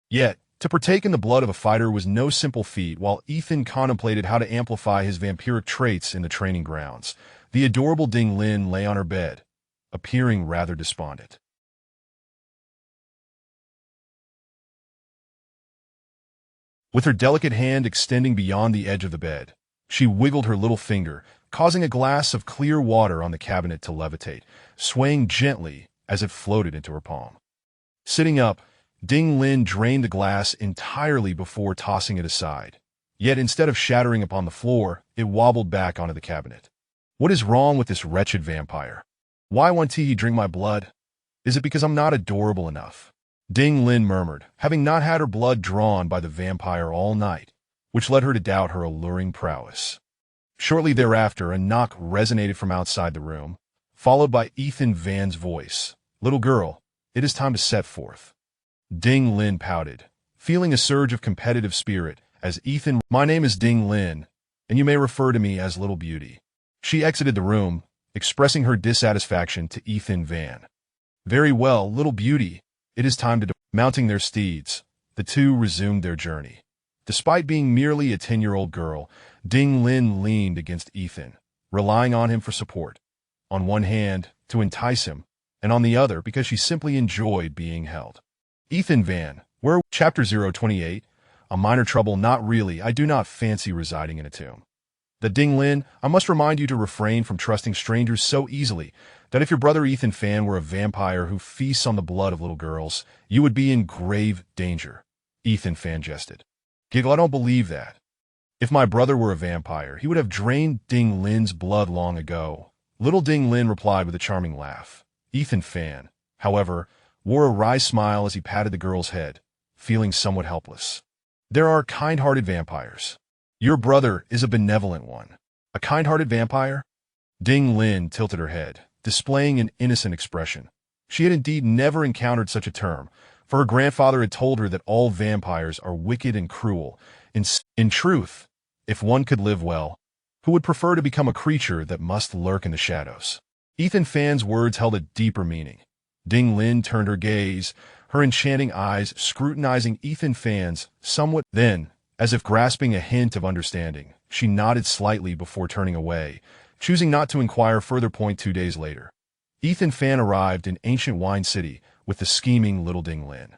Yet, to partake in the blood of a fighter was no simple feat. While Ethan contemplated how to amplify his vampiric traits in the training grounds, the adorable Ding Lin lay on her bed, appearing rather despondent. With her delicate hand extending beyond the edge of the bed, she wiggled her little finger, causing a glass of clear water on the cabinet to levitate, swaying gently as it floated into her palm. Sitting up, Ding Lin drained the glass entirely before tossing it aside. Yet instead of shattering upon the floor, it wobbled back onto the cabinet. What is wrong with this wretched vampire? Why won't he drink my blood? Is it because I'm not adorable enough? Ding Lin murmured, having not had her blood drawn by the vampire all night, which led her to doubt her alluring prowess. Shortly thereafter, a knock resonated from outside the room, followed by Ethan Van's voice. "Little girl, it is time to set forth." Ding Lin pouted, feeling a surge of competitive spirit as Ethan, "My name is Ding Lin, and you may refer to me as Little Beauty." She exited the room, expressing her dissatisfaction to Ethan Van. "Very well, Little Beauty, it is time to..." Mounting their steeds, the two resumed their journey. Despite being merely a 10-year-old girl, Ding Lin leaned against Ethan, relying on him for support. On one hand, to entice him, and on the other because she simply enjoyed being held. Ethan Van, where... Chapter 028, A Minor Trouble. Not really, I do not fancy residing in a tomb. The Ding Lin, I must remind you to refrain from trusting strangers so easily that if your brother Ethan Fan were a vampire who feasts on the blood of little girls, you would be in grave danger. Ethan Fan jested. Giggle, I don't believe that. If my brother were a vampire, he would have drained Ding Lin's blood long ago. Little Ding Lin replied with a charming laugh. Ethan Fan, however, wore a wry smile as he patted the girl's head, feeling somewhat helpless. There are kind-hearted vampires. Your brother is a benevolent one. A kind-hearted vampire? Ding Lin tilted her head, displaying an innocent expression. She had indeed never encountered such a term, for her grandfather had told her that all vampires are wicked and cruel. In truth, if one could live well, who would prefer to become a creature that must lurk in the shadows? Ethan Fan's words held a deeper meaning. Ding Lin turned her gaze, her enchanting eyes scrutinizing Ethan Fan's somewhat. Then, as if grasping a hint of understanding, she nodded slightly before turning away, choosing not to inquire further. 2 days later, Ethan Fan arrived in ancient Wine City with the scheming little Ding Lin.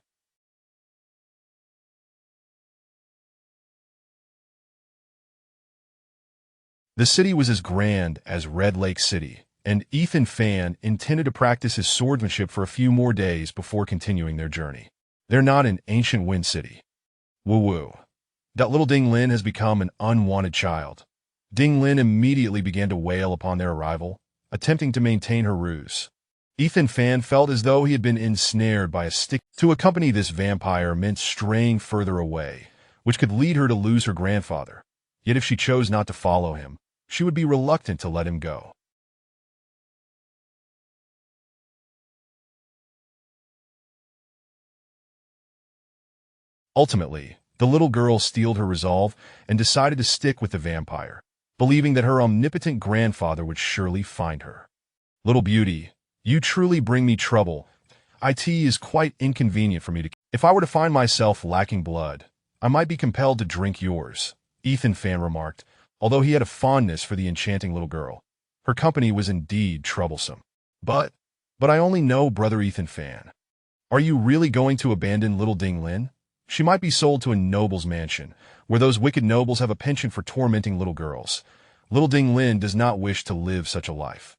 The city was as grand as Red Lake City, and Ethan Fan intended to practice his swordsmanship for a few more days before continuing their journey. They're not in ancient Wind City. Woo-woo. That little Ding Lin has become an unwanted child. Ding Lin immediately began to wail upon their arrival, attempting to maintain her ruse. Ethan Fan felt as though he had been ensnared by a stick. To accompany this vampire meant straying further away, which could lead her to lose her grandfather. Yet if she chose not to follow him, she would be reluctant to let him go. Ultimately, the little girl steeled her resolve and decided to stick with the vampire, believing that her omnipotent grandfather would surely find her. Little Beauty, You truly bring me trouble. It is quite inconvenient for me to... If I were to find myself lacking blood, I might be compelled to drink yours, Ethan Fan remarked, although he had a fondness for the enchanting little girl. Her company was indeed troublesome. But I only know Brother Ethan Fan. Are you really going to abandon little Ding Lin? She might be sold to a noble's mansion, where those wicked nobles have a penchant for tormenting little girls. Little Ding Lin does not wish to live such a life.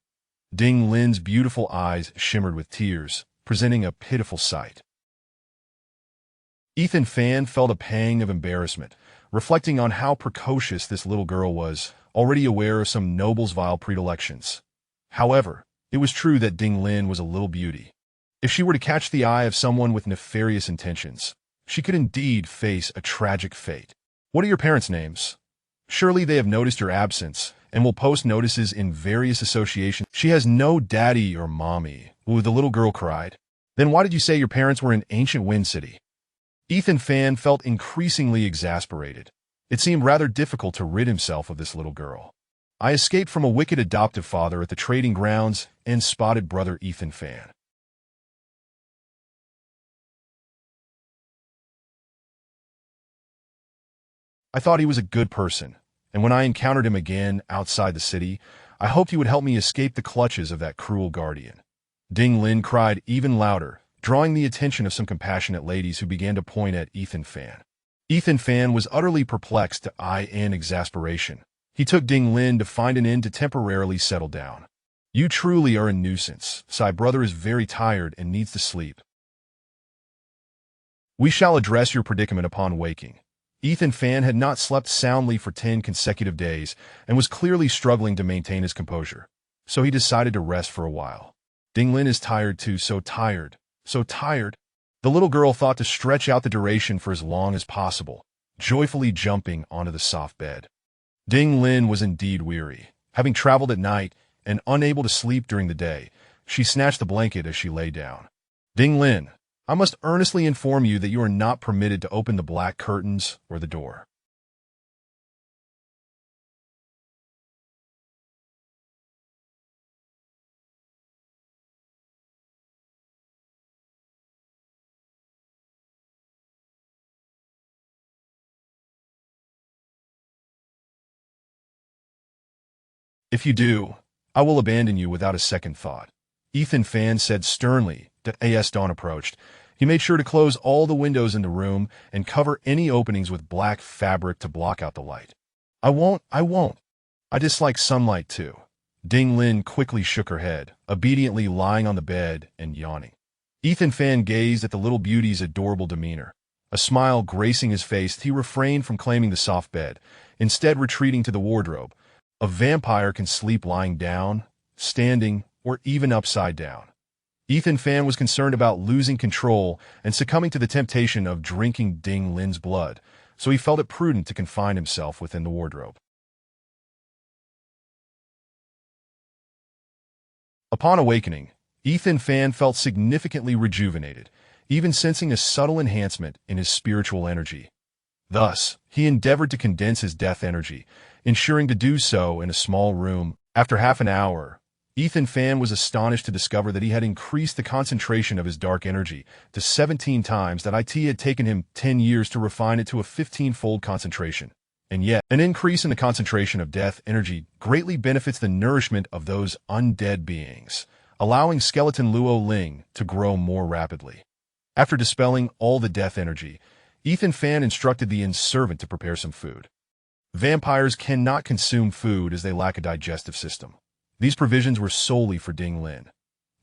Ding Lin's beautiful eyes shimmered with tears, presenting a pitiful sight. Ethan Fan felt a pang of embarrassment, reflecting on how precocious this little girl was, already aware of some noble's vile predilections. However, it was true that Ding Lin was a little beauty. If she were to catch the eye of someone with nefarious intentions, she could indeed face a tragic fate. What are your parents' names? Surely they have noticed your absence and will post notices in various associations. She has no daddy or mommy, the little girl cried. Then why did you say your parents were in ancient Wind City? Ethan Fan felt increasingly exasperated. It seemed rather difficult to rid himself of this little girl. I escaped from a wicked adoptive father at the trading grounds and spotted Brother Ethan Fan. I thought he was a good person, and when I encountered him again outside the city, I hoped he would help me escape the clutches of that cruel guardian. Ding Lin cried even louder, drawing the attention of some compassionate ladies who began to point at Ethan Fan. Ethan Fan was utterly perplexed to in exasperation. He took Ding Lin to find an inn to temporarily settle down. You truly are a nuisance. Sai brother is very tired and needs to sleep. We shall address your predicament upon waking. Ethan Fan had not slept soundly for 10 consecutive days and was clearly struggling to maintain his composure, so he decided to rest for a while. Ding Lin is tired too, so tired, so tired. The little girl thought to stretch out the duration for as long as possible, joyfully jumping onto the soft bed. Ding Lin was indeed weary. Having traveled at night and unable to sleep during the day, she snatched the blanket as she lay down. Ding Lin, I must earnestly inform you that you are not permitted to open the black curtains or the door. If you do, I will abandon you without a second thought, Ethan Fan said sternly. As dawn approached, he made sure to close all the windows in the room and cover any openings with black fabric to block out the light. I won't. I dislike sunlight too. Ding Lin quickly shook her head, obediently lying on the bed and yawning. Ethan Fan gazed at the little beauty's adorable demeanor. A smile gracing his face, he refrained from claiming the soft bed, instead retreating to the wardrobe. A vampire can sleep lying down, standing, or even upside down. Ethan Fan was concerned about losing control and succumbing to the temptation of drinking Ding Lin's blood, so he felt it prudent to confine himself within the wardrobe. Upon awakening, Ethan Fan felt significantly rejuvenated, even sensing a subtle enhancement in his spiritual energy. Thus, he endeavored to condense his death energy, ensuring to do so in a small room. After half an hour, Ethan Fan was astonished to discover that he had increased the concentration of his dark energy to 17 times that it had taken him 10 years to refine it to a 15-fold concentration. And yet, an increase in the concentration of death energy greatly benefits the nourishment of those undead beings, allowing skeleton Luo Ling to grow more rapidly. After dispelling all the death energy, Ethan Fan instructed the inn's servant to prepare some food. Vampires cannot consume food as they lack a digestive system. These provisions were solely for Ding Lin.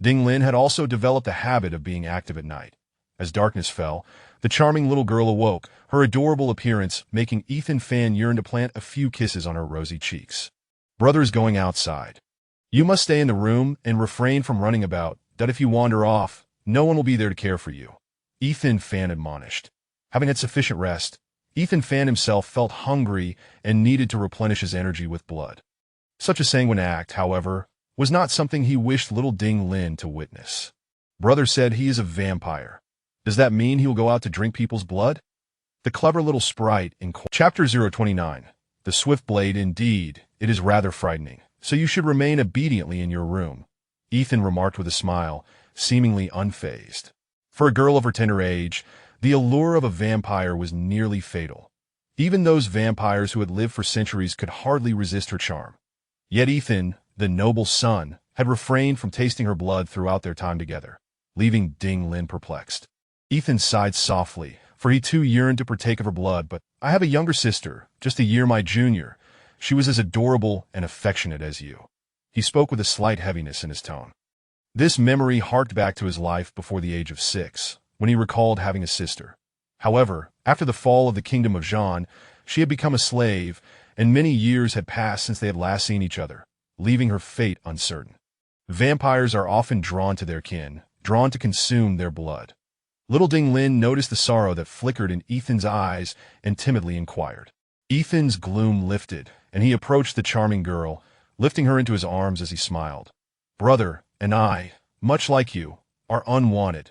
Ding Lin had also developed a habit of being active at night. As darkness fell, the charming little girl awoke, her adorable appearance making Ethan Fan yearn to plant a few kisses on her rosy cheeks. Brother is going outside. You must stay in the room and refrain from running about, that if you wander off, no one will be there to care for you, Ethan Fan admonished. Having had sufficient rest, Ethan Fan himself felt hungry and needed to replenish his energy with blood. Such a sanguine act, however, was not something he wished little Ding Lin to witness. Brother said he is a vampire. Does that mean he will go out to drink people's blood? The clever little sprite in Chapter 029. The swift blade, indeed, it is rather frightening, so you should remain obediently in your room. Ethan remarked with a smile, seemingly unfazed. For a girl of her tender age, the allure of a vampire was nearly fatal. Even those vampires who had lived for centuries could hardly resist her charm. Yet Ethan, the noble son, had refrained from tasting her blood throughout their time together, leaving Ding Lin perplexed. Ethan sighed softly, for he too yearned to partake of her blood, but I have a younger sister, just a year my junior. She was as adorable and affectionate as you. He spoke with a slight heaviness in his tone. This memory harked back to his life before the age of 6, when he recalled having a sister. However, after the fall of the kingdom of Jean, she had become a slave, and many years had passed since they had last seen each other, leaving her fate uncertain. Vampires are often drawn to their kin, drawn to consume their blood. Little Ding Lin noticed the sorrow that flickered in Ethan's eyes and timidly inquired. Ethan's gloom lifted, and he approached the charming girl, lifting her into his arms as he smiled. Brother and I, much like you, are unwanted.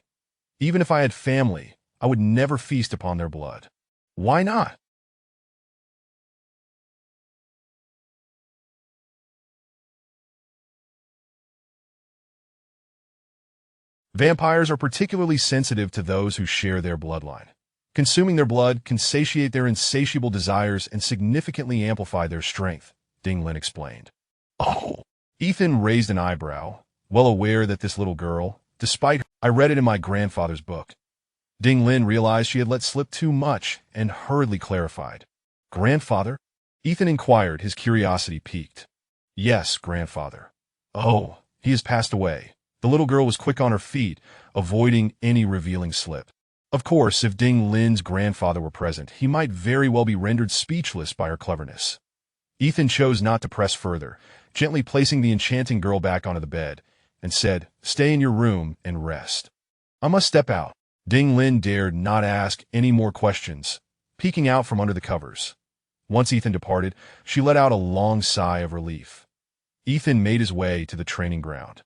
Even if I had family, I would never feast upon their blood. Why not? Vampires are particularly sensitive to those who share their bloodline. Consuming their blood can satiate their insatiable desires and significantly amplify their strength, Ding Lin explained. Oh! Ethan raised an eyebrow, well aware that this little girl, I read it in my grandfather's book. Ding Lin realized she had let slip too much and hurriedly clarified. Grandfather? Ethan inquired, his curiosity piqued. Yes, grandfather. Oh, he has passed away. The little girl was quick on her feet, avoiding any revealing slip. Of course, if Ding Lin's grandfather were present, he might very well be rendered speechless by her cleverness. Ethan chose not to press further, gently placing the enchanting girl back onto the bed, and said, Stay in your room and rest. I must step out. Ding Lin dared not ask any more questions, peeking out from under the covers. Once Ethan departed, she let out a long sigh of relief. Ethan made his way to the training ground.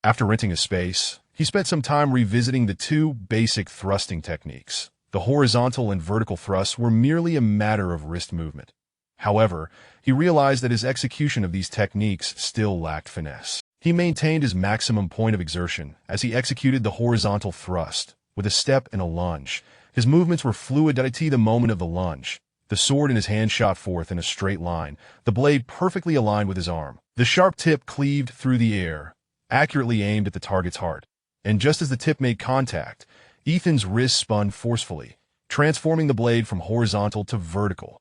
After renting a space, he spent some time revisiting the two basic thrusting techniques. The horizontal and vertical thrusts were merely a matter of wrist movement. However, he realized that his execution of these techniques still lacked finesse. He maintained his maximum point of exertion as he executed the horizontal thrust, with a step and a lunge. His movements were fluid to the moment of the lunge. The sword in his hand shot forth in a straight line, the blade perfectly aligned with his arm. The sharp tip cleaved through the air, accurately aimed at the target's heart. And just as the tip made contact, Ethan's wrist spun forcefully, transforming the blade from horizontal to vertical.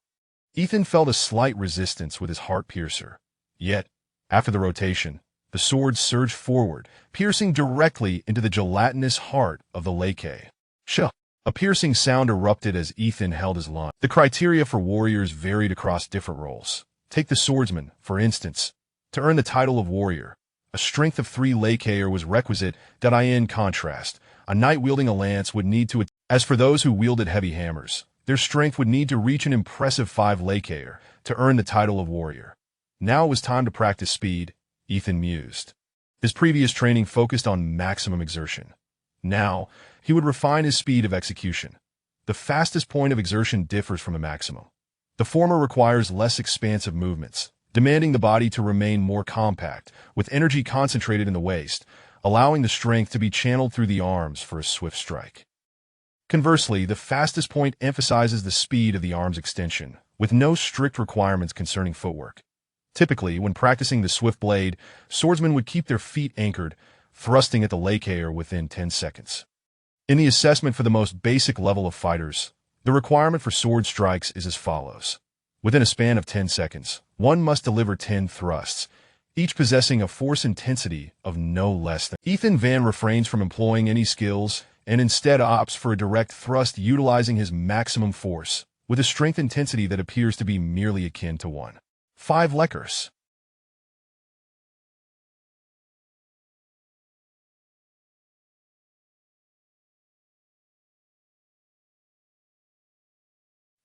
Ethan felt a slight resistance with his heart piercer. Yet, after the rotation, the sword surged forward, piercing directly into the gelatinous heart of the leke. Shh! A piercing sound erupted as Ethan held his lunge. The criteria for warriors varied across different roles. Take the swordsman, for instance. To earn the title of warrior, a strength of 3 lakeer was requisite. In contrast, a knight wielding a lance would need to... As for those who wielded heavy hammers, their strength would need to reach an impressive 5 lakeer to earn the title of warrior. Now it was time to practice speed, Ethan mused. His previous training focused on maximum exertion. Now, he would refine his speed of execution. The fastest point of exertion differs from the maximum. The former requires less expansive movements, demanding the body to remain more compact, with energy concentrated in the waist, allowing the strength to be channeled through the arms for a swift strike. Conversely, the fastest point emphasizes the speed of the arm's extension, with no strict requirements concerning footwork. Typically, when practicing the swift blade, swordsmen would keep their feet anchored, thrusting at the lakeer within 10 seconds. In the assessment for the most basic level of fighters, the requirement for sword strikes is as follows. Within a span of 10 seconds, one must deliver 10 thrusts, each possessing a force intensity of no less than... Ethan Van refrains from employing any skills and instead opts for a direct thrust utilizing his maximum force, with a strength intensity that appears to be merely akin to 1.5 lekers.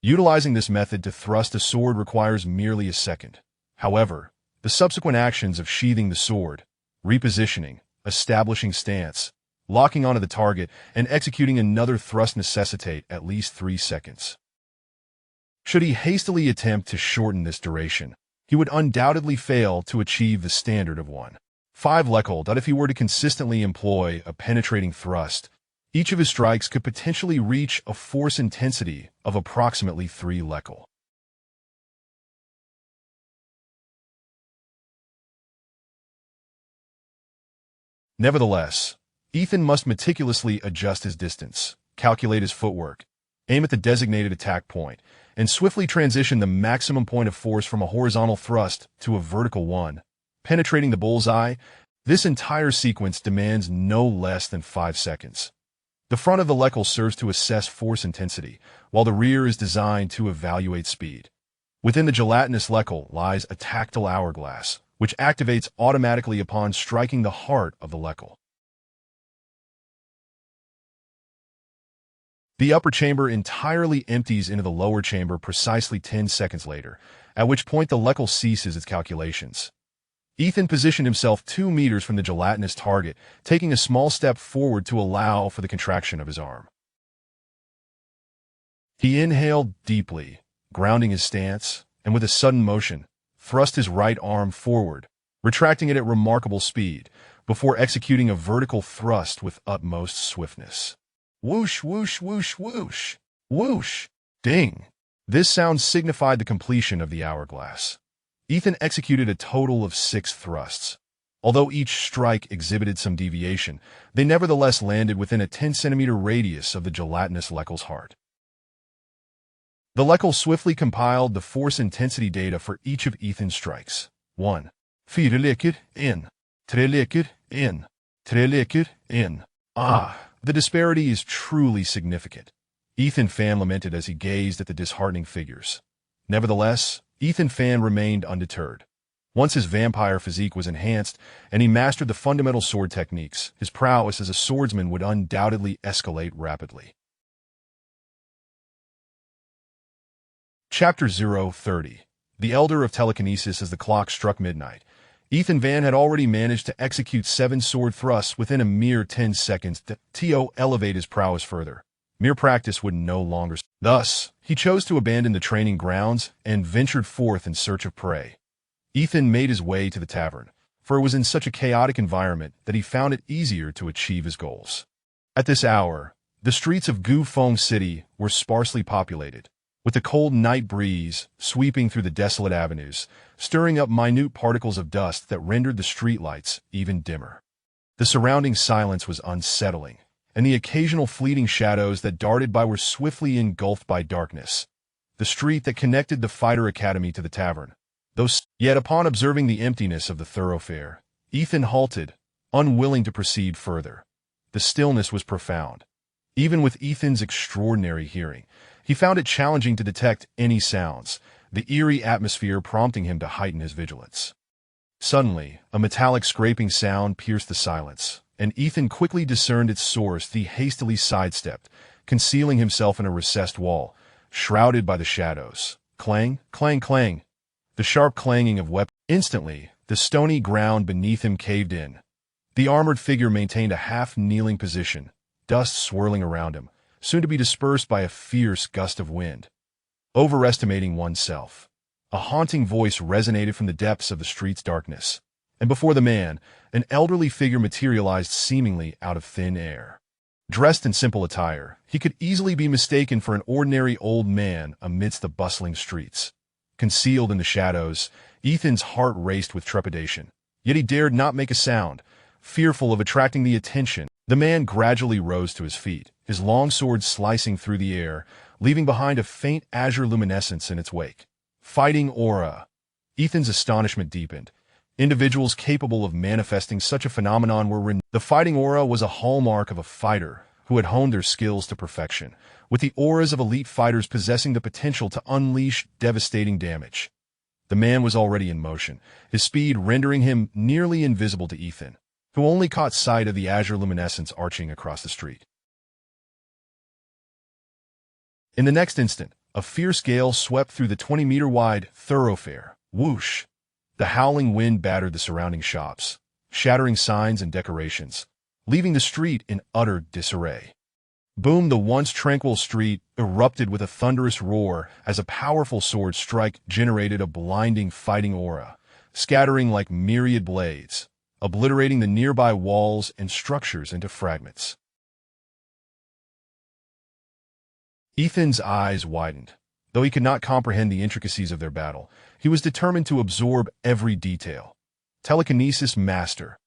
Utilizing this method to thrust a sword requires merely a second. However, the subsequent actions of sheathing the sword, repositioning, establishing stance, locking onto the target, and executing another thrust necessitate at least 3 seconds. Should he hastily attempt to shorten this duration, he would undoubtedly fail to achieve the standard of one. 5 Leckle that if he were to consistently employ a penetrating thrust, each of his strikes could potentially reach a force intensity of approximately 3 Leckle. Nevertheless, Ethan must meticulously adjust his distance, calculate his footwork, aim at the designated attack point, and swiftly transition the maximum point of force from a horizontal thrust to a vertical one, penetrating the bullseye. This entire sequence demands no less than 5 seconds. The front of the Leckle serves to assess force intensity, while the rear is designed to evaluate speed. Within the gelatinous Leckle lies a tactile hourglass, which activates automatically upon striking the heart of the Leckle. The upper chamber entirely empties into the lower chamber precisely 10 seconds later, at which point the Leckle ceases its calculations. Ethan positioned himself 2 meters from the gelatinous target, taking a small step forward to allow for the contraction of his arm. He inhaled deeply, grounding his stance, and with a sudden motion, thrust his right arm forward, retracting it at remarkable speed, before executing a vertical thrust with utmost swiftness. Whoosh, whoosh, whoosh, whoosh, whoosh, ding. This sound signified the completion of the hourglass. Ethan executed a total of 6 thrusts. Although each strike exhibited some deviation, they nevertheless landed within a 10-centimeter radius of the gelatinous Leckle's heart. The Leckle swiftly compiled the force intensity data for each of Ethan's strikes. 1. 4 lekker in. 3 lekker in. 3 lekker in. The disparity is truly significant. Ethan Fan lamented as he gazed at the disheartening figures. Nevertheless, Ethan Fan remained undeterred. Once his vampire physique was enhanced and he mastered the fundamental sword techniques, his prowess as a swordsman would undoubtedly escalate rapidly. Chapter 030. The Elder of Telekinesis. As the clock struck midnight, Ethan Van had already managed to execute 7 sword thrusts within a mere 10 seconds to elevate his prowess further. Mere practice would no longer. Thus, he chose to abandon the training grounds and ventured forth in search of prey. Ethan made his way to the tavern, for it was in such a chaotic environment that he found it easier to achieve his goals. At this hour, the streets of Gu Feng City were sparsely populated, with the cold night breeze sweeping through the desolate avenues, stirring up minute particles of dust that rendered the streetlights even dimmer. The surrounding silence was unsettling, and the occasional fleeting shadows that darted by were swiftly engulfed by darkness. The street that connected the Fighter Academy to the tavern. Yet upon observing the emptiness of the thoroughfare, Ethan halted, unwilling to proceed further. The stillness was profound. Even with Ethan's extraordinary hearing, he found it challenging to detect any sounds, the eerie atmosphere prompting him to heighten his vigilance. Suddenly, a metallic scraping sound pierced the silence, and Ethan quickly discerned its source. He hastily sidestepped, concealing himself in a recessed wall, shrouded by the shadows. Clang, clang, clang. The sharp clanging of weapons. Instantly, the stony ground beneath him caved in. The armored figure maintained a half-kneeling position, dust swirling around him, soon to be dispersed by a fierce gust of wind. Overestimating oneself. A haunting voice resonated from the depths of the street's darkness, and before the man, an elderly figure materialized seemingly out of thin air. Dressed in simple attire, he could easily be mistaken for an ordinary old man amidst the bustling streets. Concealed in the shadows, Ethan's heart raced with trepidation, yet he dared not make a sound, fearful of attracting the attention. The man gradually rose to his feet, his long sword slicing through the air, leaving behind a faint azure luminescence in its wake. Fighting aura. Ethan's astonishment deepened. Individuals capable of manifesting such a phenomenon were The fighting aura was a hallmark of a fighter who had honed their skills to perfection, with the auras of elite fighters possessing the potential to unleash devastating damage. The man was already in motion, his speed rendering him nearly invisible to Ethan, who only caught sight of the azure luminescence arching across the street. In the next instant, a fierce gale swept through the 20-meter-wide thoroughfare. Whoosh! The howling wind battered the surrounding shops, shattering signs and decorations, leaving the street in utter disarray. Boom! The once tranquil street erupted with a thunderous roar as a powerful sword strike generated a blinding fighting aura, scattering like myriad blades, obliterating the nearby walls and structures into fragments. Ethan's eyes widened. Though he could not comprehend the intricacies of their battle, he was determined to absorb every detail. Telekinesis master.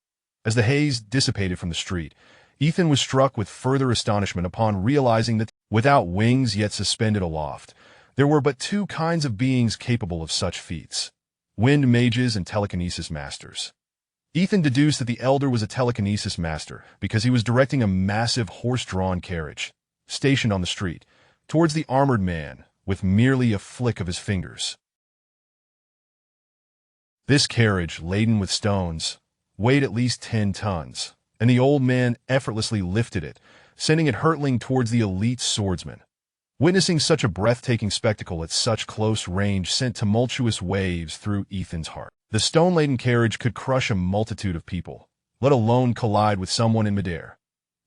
As the haze dissipated from the street, Ethan was struck with further astonishment upon realizing that, without wings yet suspended aloft, there were but two kinds of beings capable of such feats: wind mages and telekinesis masters. Ethan deduced that the elder was a telekinesis master because he was directing a massive horse-drawn carriage, stationed on the street, towards the armored man, with merely a flick of his fingers. This carriage, laden with stones, weighed at least 10 tons, and the old man effortlessly lifted it, sending it hurtling towards the elite swordsman. Witnessing such a breathtaking spectacle at such close range sent tumultuous waves through Ethan's heart. The stone-laden carriage could crush a multitude of people, let alone collide with someone in midair.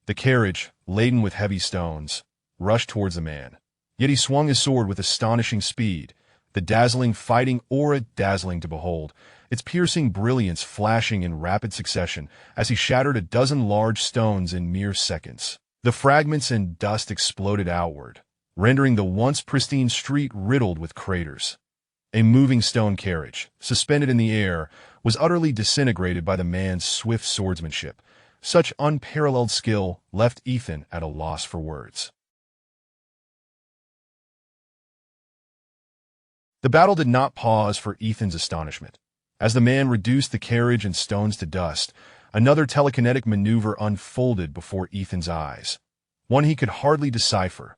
The carriage, laden with heavy stones, rushed towards the man. Yet he swung his sword with astonishing speed, the dazzling fighting aura dazzling to behold, its piercing brilliance flashing in rapid succession as he shattered a dozen large stones in mere seconds. The fragments and dust exploded outward, rendering the once pristine street riddled with craters. A moving stone carriage, suspended in the air, was utterly disintegrated by the man's swift swordsmanship. Such unparalleled skill left Ethan at a loss for words. The battle did not pause for Ethan's astonishment. As the man reduced the carriage and stones to dust, another telekinetic maneuver unfolded before Ethan's eyes, one he could hardly decipher.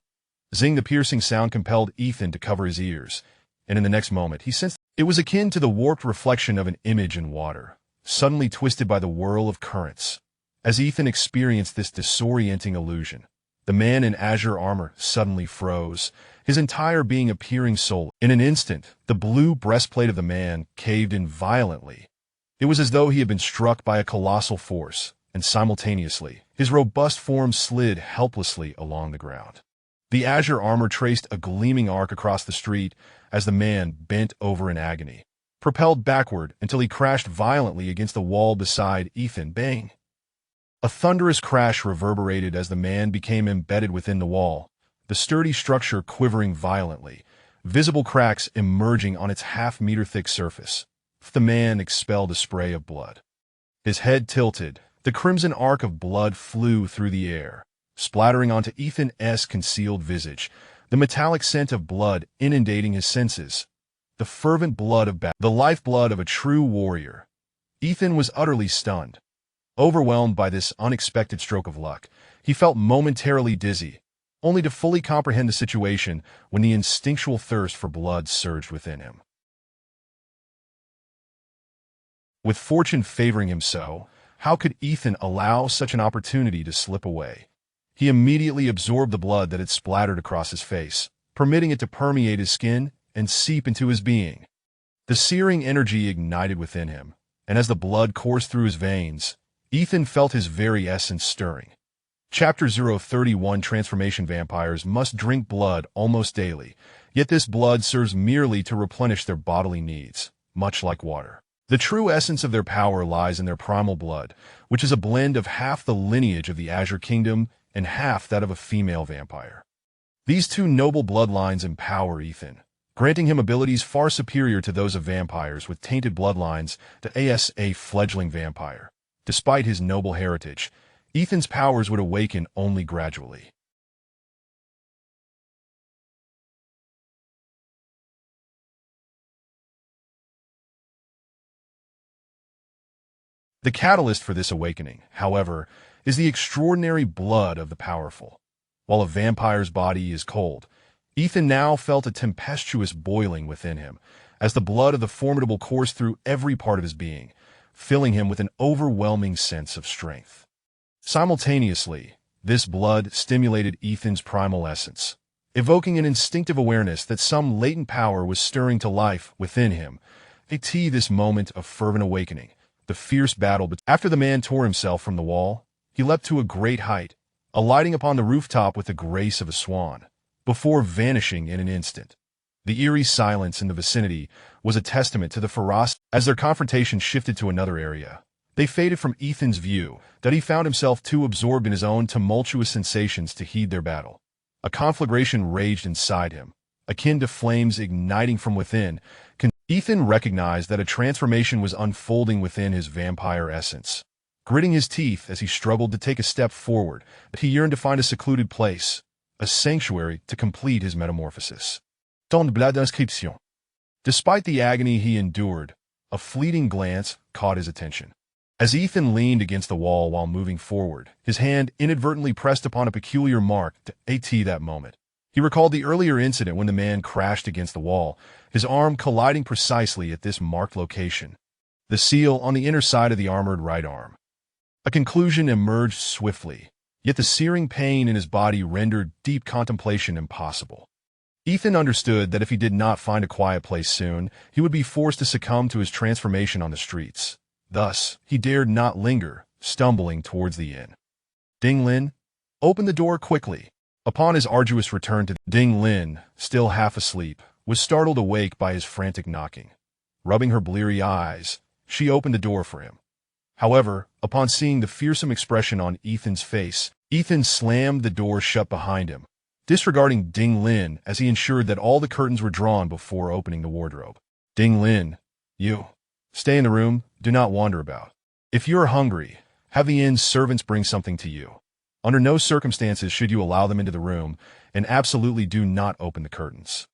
Zing! The piercing sound compelled Ethan to cover his ears, and in the next moment he sensed it was akin to the warped reflection of an image in water, suddenly twisted by the whirl of currents. As Ethan experienced this disorienting illusion, the man in azure armor suddenly froze, his entire being appearing soulless. In an instant, the blue breastplate of the man caved in violently. It was as though he had been struck by a colossal force, and simultaneously, his robust form slid helplessly along the ground. The azure armor traced a gleaming arc across the street as the man bent over in agony, propelled backward until he crashed violently against the wall beside Ethan. Bang! A thunderous crash reverberated as the man became embedded within the wall, the sturdy structure quivering violently, visible cracks emerging on its half-meter-thick surface. The man expelled a spray of blood. His head tilted, the crimson arc of blood flew through the air, splattering onto Ethan's concealed visage, the metallic scent of blood inundating his senses. The fervent blood of battle, the lifeblood of a true warrior. Ethan was utterly stunned. Overwhelmed by this unexpected stroke of luck, he felt momentarily dizzy, only to fully comprehend the situation when the instinctual thirst for blood surged within him. With fortune favoring him so, how could Ethan allow such an opportunity to slip away? He immediately absorbed the blood that had splattered across his face, permitting it to permeate his skin and seep into his being. The searing energy ignited within him, and as the blood coursed through his veins, Ethan felt his very essence stirring. Chapter 031 Transformation Vampires must drink blood almost daily, yet this blood serves merely to replenish their bodily needs, much like water. The true essence of their power lies in their primal blood, which is a blend of half the lineage of the Azure Kingdom and half that of a female vampire. These two noble bloodlines empower Ethan, granting him abilities far superior to those of vampires with tainted bloodlines to a fledgling vampire. Despite his noble heritage, Ethan's powers would awaken only gradually. The catalyst for this awakening, however, is the extraordinary blood of the powerful. While a vampire's body is cold, Ethan now felt a tempestuous boiling within him, as the blood of the formidable coursed through every part of his being, filling him with an overwhelming sense of strength. Simultaneously, this blood stimulated Ethan's primal essence, evoking an instinctive awareness that some latent power was stirring to life within him. This moment of fervent awakening, the fierce battle. After the man tore himself from the wall, he leapt to a great height, alighting upon the rooftop with the grace of a swan, before vanishing in an instant. The eerie silence in the vicinity was a testament to the ferocity. As their confrontation shifted to another area, they faded from Ethan's view that he found himself too absorbed in his own tumultuous sensations to heed their battle. A conflagration raged inside him, akin to flames igniting from within. Ethan recognized that a transformation was unfolding within his vampire essence. Gritting his teeth as he struggled to take a step forward, he yearned to find a secluded place, a sanctuary to complete his metamorphosis. Ton blad d'inscription. Despite the agony he endured, a fleeting glance caught his attention. As Ethan leaned against the wall while moving forward, his hand inadvertently pressed upon a peculiar mark to that moment. He recalled the earlier incident when the man crashed against the wall, his arm colliding precisely at this marked location. The seal on the inner side of the armored right arm. A conclusion emerged swiftly, yet the searing pain in his body rendered deep contemplation impossible. Ethan understood that if he did not find a quiet place soon, he would be forced to succumb to his transformation on the streets. Thus, he dared not linger, stumbling towards the inn. Ding Lin opened the door quickly. Upon his arduous return to Ding Lin, still half asleep, was startled awake by his frantic knocking. Rubbing her bleary eyes, she opened the door for him. However, upon seeing the fearsome expression on Ethan's face, Ethan slammed the door shut behind him, disregarding Ding Lin as he ensured that all the curtains were drawn before opening the wardrobe. Ding Lin, you. Stay in the room, do not wander about. If you are hungry, have the inn's servants bring something to you. Under no circumstances should you allow them into the room, and absolutely do not open the curtains.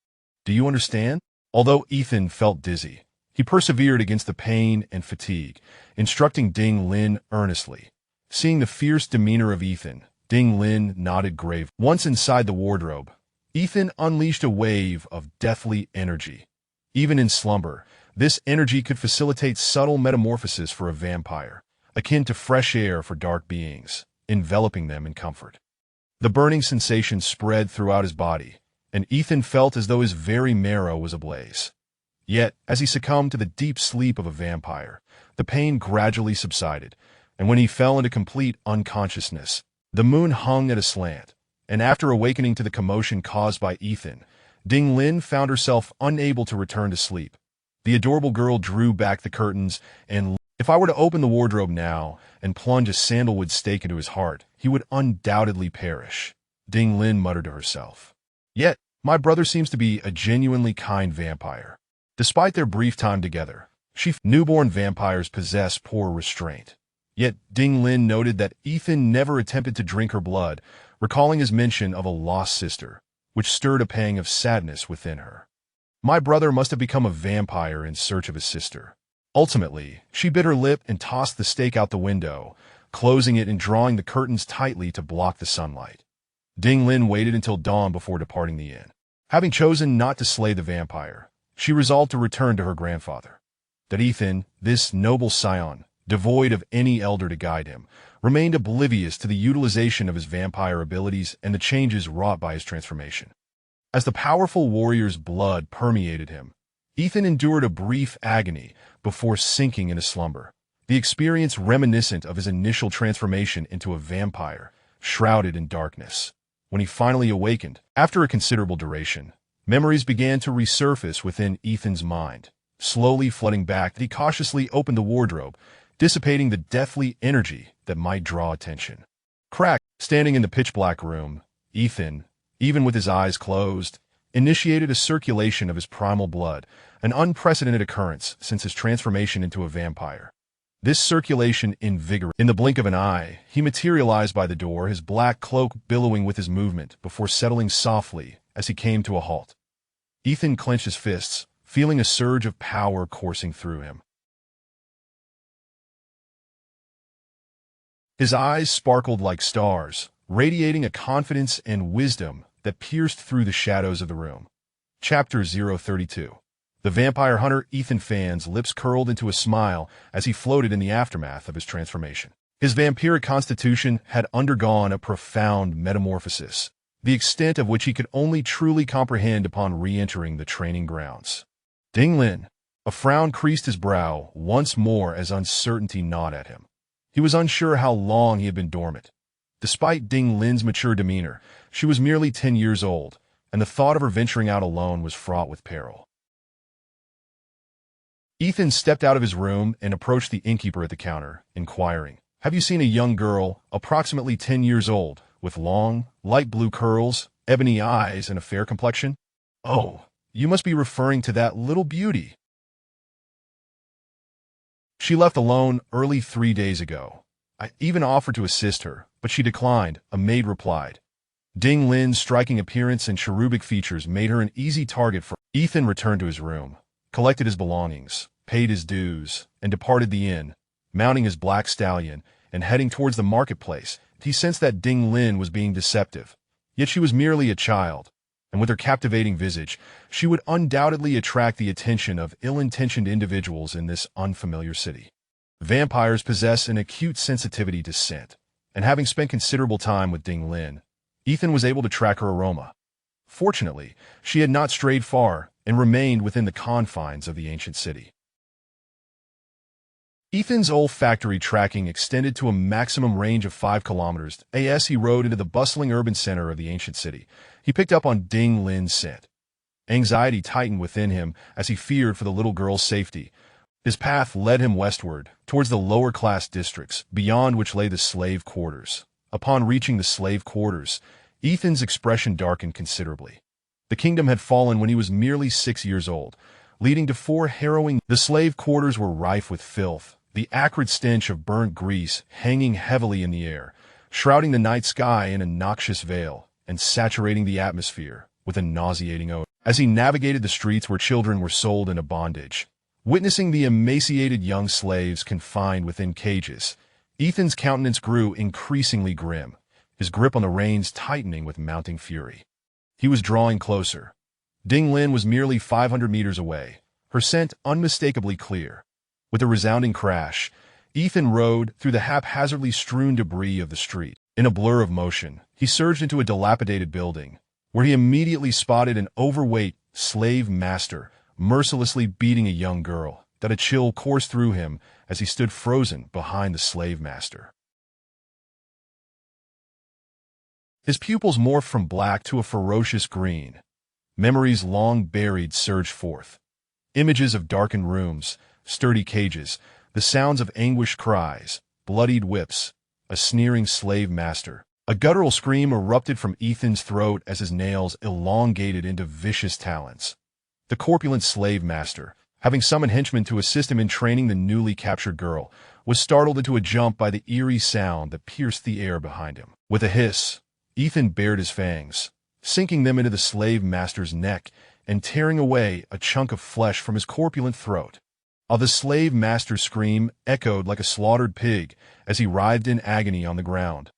Do you understand? Although Ethan felt dizzy, he persevered against the pain and fatigue, instructing Ding Lin earnestly. Seeing the fierce demeanor of Ethan, Ding Lin nodded gravely. Once inside the wardrobe, Ethan unleashed a wave of deathly energy. Even in slumber, this energy could facilitate subtle metamorphosis for a vampire, akin to fresh air for dark beings, enveloping them in comfort. The burning sensation spread throughout his body, and Ethan felt as though his very marrow was ablaze. Yet, as he succumbed to the deep sleep of a vampire, the pain gradually subsided, and when he fell into complete unconsciousness, the moon hung at a slant, and after awakening to the commotion caused by Ethan, Ding Lin found herself unable to return to sleep. The adorable girl drew back the curtains and, if I were to open the wardrobe now and plunge a sandalwood stake into his heart, he would undoubtedly perish, Ding Lin muttered to herself. Yet, my brother seems to be a genuinely kind vampire. Despite their brief time together, newborn vampires possess poor restraint. Yet Ding Lin noted that Ethan never attempted to drink her blood, recalling his mention of a lost sister, which stirred a pang of sadness within her. My brother must have become a vampire in search of his sister. Ultimately, she bit her lip and tossed the stake out the window, closing it and drawing the curtains tightly to block the sunlight. Ding Lin waited until dawn before departing the inn. Having chosen not to slay the vampire, she resolved to return to her grandfather. That Ethan, this noble scion, devoid of any elder to guide him, remained oblivious to the utilization of his vampire abilities and the changes wrought by his transformation. As the powerful warrior's blood permeated him, Ethan endured a brief agony before sinking into slumber, the experience reminiscent of his initial transformation into a vampire, shrouded in darkness. When he finally awakened, after a considerable duration, memories began to resurface within Ethan's mind, slowly flooding back. He cautiously opened the wardrobe, dissipating the deathly energy that might draw attention. Standing in the pitch-black room, Ethan, even with his eyes closed, initiated a circulation of his primal blood, an unprecedented occurrence since his transformation into a vampire. This circulation invigorated. In the blink of an eye, he materialized by the door, his black cloak billowing with his movement before settling softly as he came to a halt. Ethan clenched his fists, feeling a surge of power coursing through him. His eyes sparkled like stars, radiating a confidence and wisdom that pierced through the shadows of the room. Chapter 032. The vampire hunter Ethan Fan's lips curled into a smile as he floated in the aftermath of his transformation. His vampiric constitution had undergone a profound metamorphosis, the extent of which he could only truly comprehend upon re-entering the training grounds. Ding Lin. A frown creased his brow once more as uncertainty gnawed at him. He was unsure how long he had been dormant. Despite Ding Lin's mature demeanor, she was merely 10 years old, and the thought of her venturing out alone was fraught with peril. Ethan stepped out of his room and approached the innkeeper at the counter, inquiring, "Have you seen a young girl, approximately 10 years old, with long, light blue curls, ebony eyes, and a fair complexion?" "Oh, you must be referring to that little beauty. She left alone early 3 days ago. I even offered to assist her, but she declined," a maid replied. Ding Lin's striking appearance and cherubic features made her an easy target for Ethan. Returned to his room, collected his belongings, paid his dues, and departed the inn. Mounting his black stallion and heading towards the marketplace, he sensed that Ding Lin was being deceptive. Yet she was merely a child, and with her captivating visage, she would undoubtedly attract the attention of ill-intentioned individuals in this unfamiliar city. Vampires possess an acute sensitivity to scent, and having spent considerable time with Ding Lin, Ethan was able to track her aroma. Fortunately, she had not strayed far and remained within the confines of the ancient city. Ethan's olfactory tracking extended to a maximum range of 5 kilometers as he rode into the bustling urban center of the ancient city. He picked up on Ding Lin's scent. Anxiety tightened within him as he feared for the little girl's safety. His path led him westward, towards the lower-class districts, beyond which lay the slave quarters. Upon reaching the slave quarters, Ethan's expression darkened considerably. The kingdom had fallen when he was merely 6 years old, leading to 4 harrowing. The slave quarters were rife with filth, the acrid stench of burnt grease hanging heavily in the air, shrouding the night sky in a noxious veil, and saturating the atmosphere with a nauseating odor. As he navigated the streets where children were sold into bondage, witnessing the emaciated young slaves confined within cages, Ethan's countenance grew increasingly grim, his grip on the reins tightening with mounting fury. He was drawing closer. Ding Lin was merely 500 meters away, her scent unmistakably clear. With a resounding crash, Ethan rode through the haphazardly strewn debris of the street. In a blur of motion, he surged into a dilapidated building, where he immediately spotted an overweight slave master mercilessly beating a young girl. That a chill coursed through him as he stood frozen behind the slave master. His pupils morphed from black to a ferocious green. Memories long buried surged forth. Images of darkened rooms, sturdy cages, the sounds of anguished cries, bloodied whips, a sneering slave master. A guttural scream erupted from Ethan's throat as his nails elongated into vicious talons. The corpulent slave master, having summoned henchmen to assist him in training the newly captured girl, was startled into a jump by the eerie sound that pierced the air behind him. With a hiss, Ethan bared his fangs, sinking them into the slave master's neck and tearing away a chunk of flesh from his corpulent throat. The slave master's scream echoed like a slaughtered pig as he writhed in agony on the ground.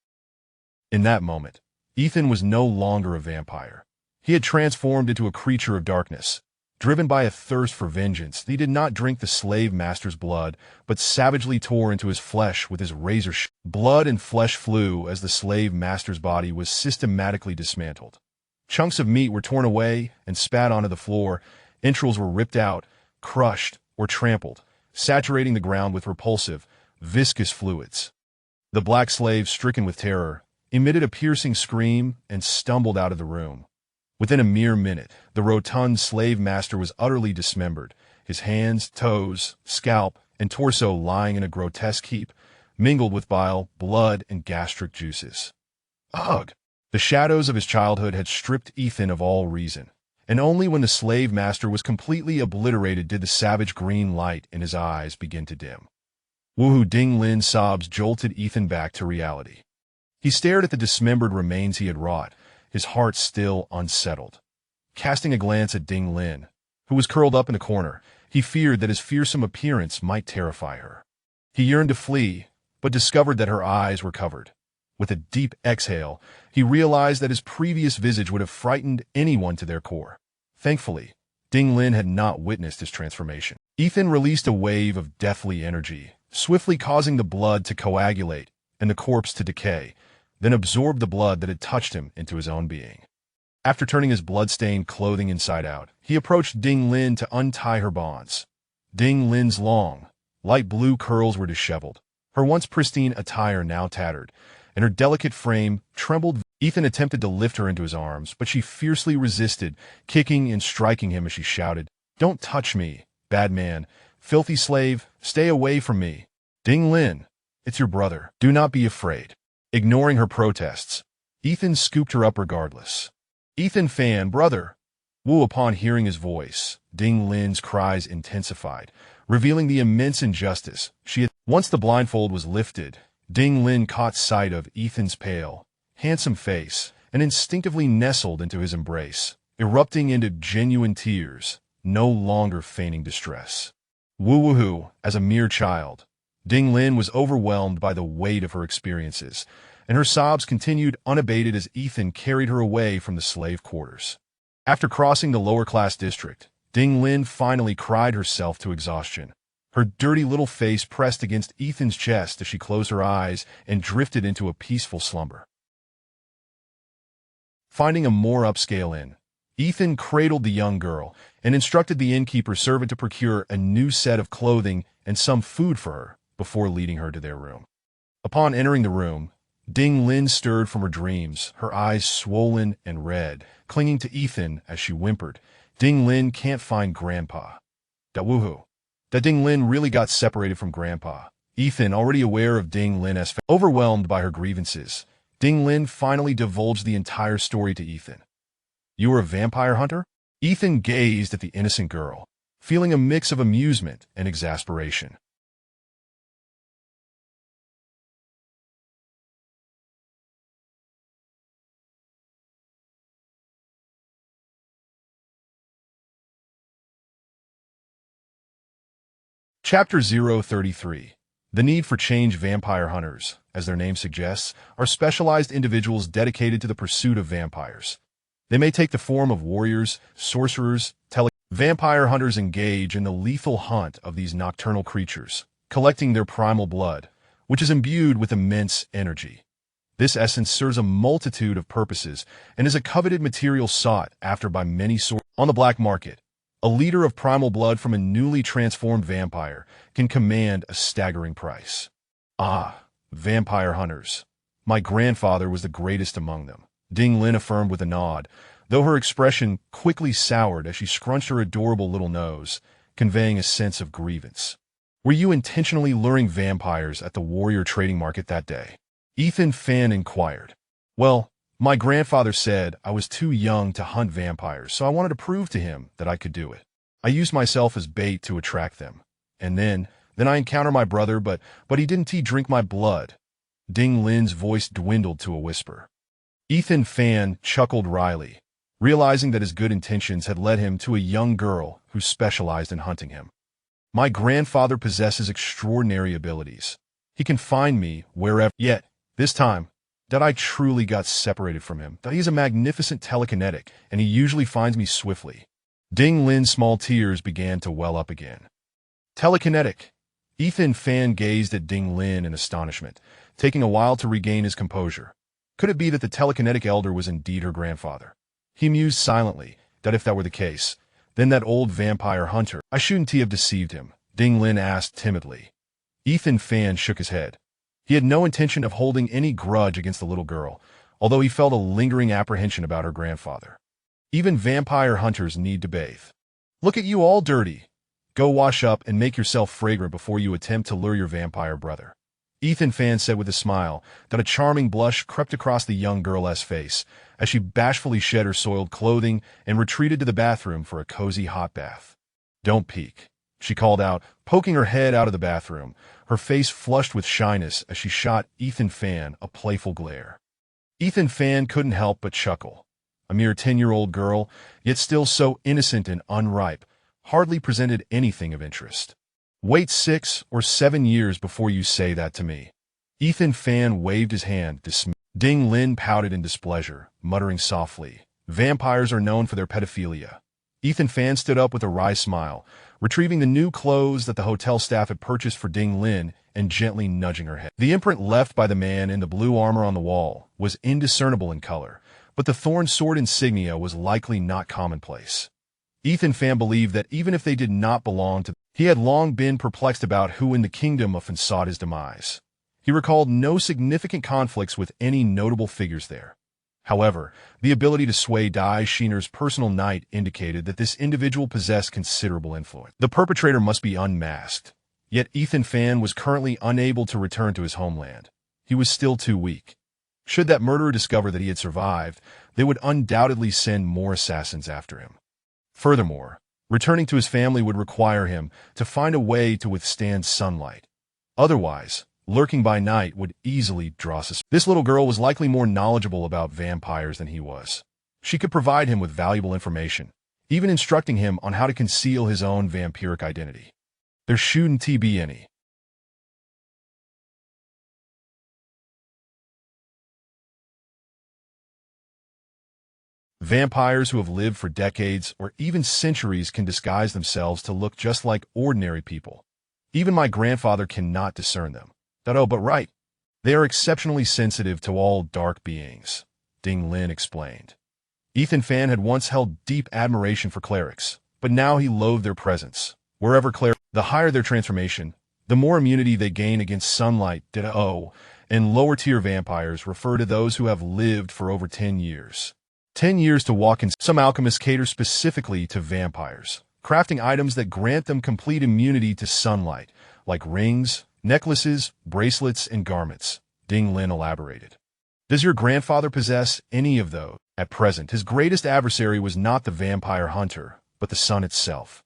In that moment, Ethan was no longer a vampire. He had transformed into a creature of darkness. Driven by a thirst for vengeance, he did not drink the slave master's blood, but savagely tore into his flesh with his razor. Blood and flesh flew as the slave master's body was systematically dismantled. Chunks of meat were torn away and spat onto the floor. Entrails were ripped out, crushed, or trampled, saturating the ground with repulsive, viscous fluids. The black slave, stricken with terror, emitted a piercing scream and stumbled out of the room. Within a mere minute, the rotund slave master was utterly dismembered, his hands, toes, scalp, and torso lying in a grotesque heap, mingled with bile, blood, and gastric juices. Ugh! The shadows of his childhood had stripped Ethan of all reason, and only when the slave master was completely obliterated did the savage green light in his eyes begin to dim. Woohoo! Ding Lin's sobs jolted Ethan back to reality. He stared at the dismembered remains he had wrought, his heart still unsettled. Casting a glance at Ding Lin, who was curled up in a corner, he feared that his fearsome appearance might terrify her. He yearned to flee, but discovered that her eyes were covered. With a deep exhale, he realized that his previous visage would have frightened anyone to their core. Thankfully, Ding Lin had not witnessed his transformation. Ethan released a wave of deathly energy, swiftly causing the blood to coagulate and the corpse to decay, then absorbed the blood that had touched him into his own being. After turning his blood-stained clothing inside out, he approached Ding Lin to untie her bonds. Ding Lin's long, light blue curls were disheveled, her once pristine attire now tattered, and her delicate frame trembled. Ethan attempted to lift her into his arms, but she fiercely resisted, kicking and striking him as she shouted, "Don't touch me, bad man, filthy slave, stay away from me. Ding Lin, it's your brother. Do not be afraid." Ignoring her protests, Ethan scooped her up regardless. "Ethan Fan, brother!" Wu, upon hearing his voice, Ding Lin's cries intensified, revealing the immense injustice she had. Once the blindfold was lifted, Ding Lin caught sight of Ethan's pale, handsome face and instinctively nestled into his embrace, erupting into genuine tears, no longer feigning distress. Woo-woohoo, as a mere child, Ding Lin was overwhelmed by the weight of her experiences, and her sobs continued unabated as Ethan carried her away from the slave quarters. After crossing the lower-class district, Ding Lin finally cried herself to exhaustion. Her dirty little face pressed against Ethan's chest as she closed her eyes and drifted into a peaceful slumber. Finding a more upscale inn, Ethan cradled the young girl and instructed the innkeeper servant to procure a new set of clothing and some food for her before leading her to their room. Upon entering the room, Ding Lin stirred from her dreams, her eyes swollen and red, clinging to Ethan as she whimpered, "Ding Lin can't find Grandpa." Woohoo. That Ding Lin really got separated from Grandpa. Ethan, already aware of Ding Lin as overwhelmed by her grievances, Ding Lin finally divulged the entire story to Ethan. "You were a vampire hunter?" Ethan gazed at the innocent girl, feeling a mix of amusement and exasperation. Chapter 033. The need for change. Vampire hunters, as their name suggests, are specialized individuals dedicated to the pursuit of vampires. They may take the form of warriors, sorcerers, vampire hunters engage in the lethal hunt of these nocturnal creatures, collecting their primal blood, which is imbued with immense energy. This essence serves a multitude of purposes and is a coveted material sought after by many sorcerers. On the black market, a liter of primal blood from a newly transformed vampire can command a staggering price. Ah, vampire hunters. My grandfather was the greatest among them, Ding Lin affirmed with a nod, though her expression quickly soured as she scrunched her adorable little nose, conveying a sense of grievance. "Were you intentionally luring vampires at the warrior trading market that day?" Ethan Fan inquired. "Well, my grandfather said I was too young to hunt vampires, so I wanted to prove to him that I could do it. I used myself as bait to attract them. And then I encountered my brother, but he didn't drink my blood." Ding Lin's voice dwindled to a whisper. Ethan Fan chuckled wryly, realizing that his good intentions had led him to a young girl who specialized in hunting him. "My grandfather possesses extraordinary abilities. He can find me wherever. Yet, this time, that I truly got separated from him. That he is a magnificent telekinetic, and he usually finds me swiftly." Ding Lin's small tears began to well up again. Telekinetic. Ethan Fan gazed at Ding Lin in astonishment, taking a while to regain his composure. Could it be that the telekinetic elder was indeed her grandfather? He mused silently that if that were the case, then that old vampire hunter. "I shouldn't have deceived him?" Ding Lin asked timidly. Ethan Fan shook his head. He had no intention of holding any grudge against the little girl, although he felt a lingering apprehension about her grandfather. Even vampire hunters need to bathe. "Look at you all dirty. Go wash up and make yourself fragrant before you attempt to lure your vampire brother," Ethan Fan said with a smile that a charming blush crept across the young girl's face as she bashfully shed her soiled clothing and retreated to the bathroom for a cozy hot bath. "Don't peek," she called out, poking her head out of the bathroom, her face flushed with shyness as she shot Ethan Fan a playful glare. Ethan Fan couldn't help but chuckle. A mere 10-year-old girl, yet still so innocent and unripe, hardly presented anything of interest. "Wait 6 or 7 years before you say that to me." Ethan Fan waved his hand, dismissed. Ding Lin pouted in displeasure, muttering softly, "Vampires are known for their pedophilia." Ethan Fan stood up with a wry smile, retrieving the new clothes that the hotel staff had purchased for Ding Lin and gently nudging her head. The imprint left by the man in the blue armor on the wall was indiscernible in color, but the thorn sword insignia was likely not commonplace. Ethan Fan believed that even if they did not belong to, he had long been perplexed about who in the kingdom often sought his demise. He recalled no significant conflicts with any notable figures there. However, the ability to sway Sheener's personal night indicated that this individual possessed considerable influence. The perpetrator must be unmasked, yet Ethan Fan was currently unable to return to his homeland. He was still too weak. Should that murderer discover that he had survived, they would undoubtedly send more assassins after him. Furthermore, returning to his family would require him to find a way to withstand sunlight. Otherwise, lurking by night would easily draw suspicion. This little girl was likely more knowledgeable about vampires than he was. She could provide him with valuable information, even instructing him on how to conceal his own vampiric identity. There shouldn't be any. Vampires who have lived for decades or even centuries can disguise themselves to look just like ordinary people. Even my grandfather cannot discern them. But right. They are exceptionally sensitive to all dark beings, Ding Lin explained. Ethan Fan had once held deep admiration for clerics, but now he loathed their presence. Wherever the higher their transformation, the more immunity they gain against sunlight. And lower-tier vampires refer to those who have lived for over 10 years. 10 years to walk in. Some alchemists cater specifically to vampires, crafting items that grant them complete immunity to sunlight, like rings, necklaces, bracelets, and garments, Ding Lin elaborated. Does your grandfather possess any of those? At present, his greatest adversary was not the vampire hunter, but the sun itself.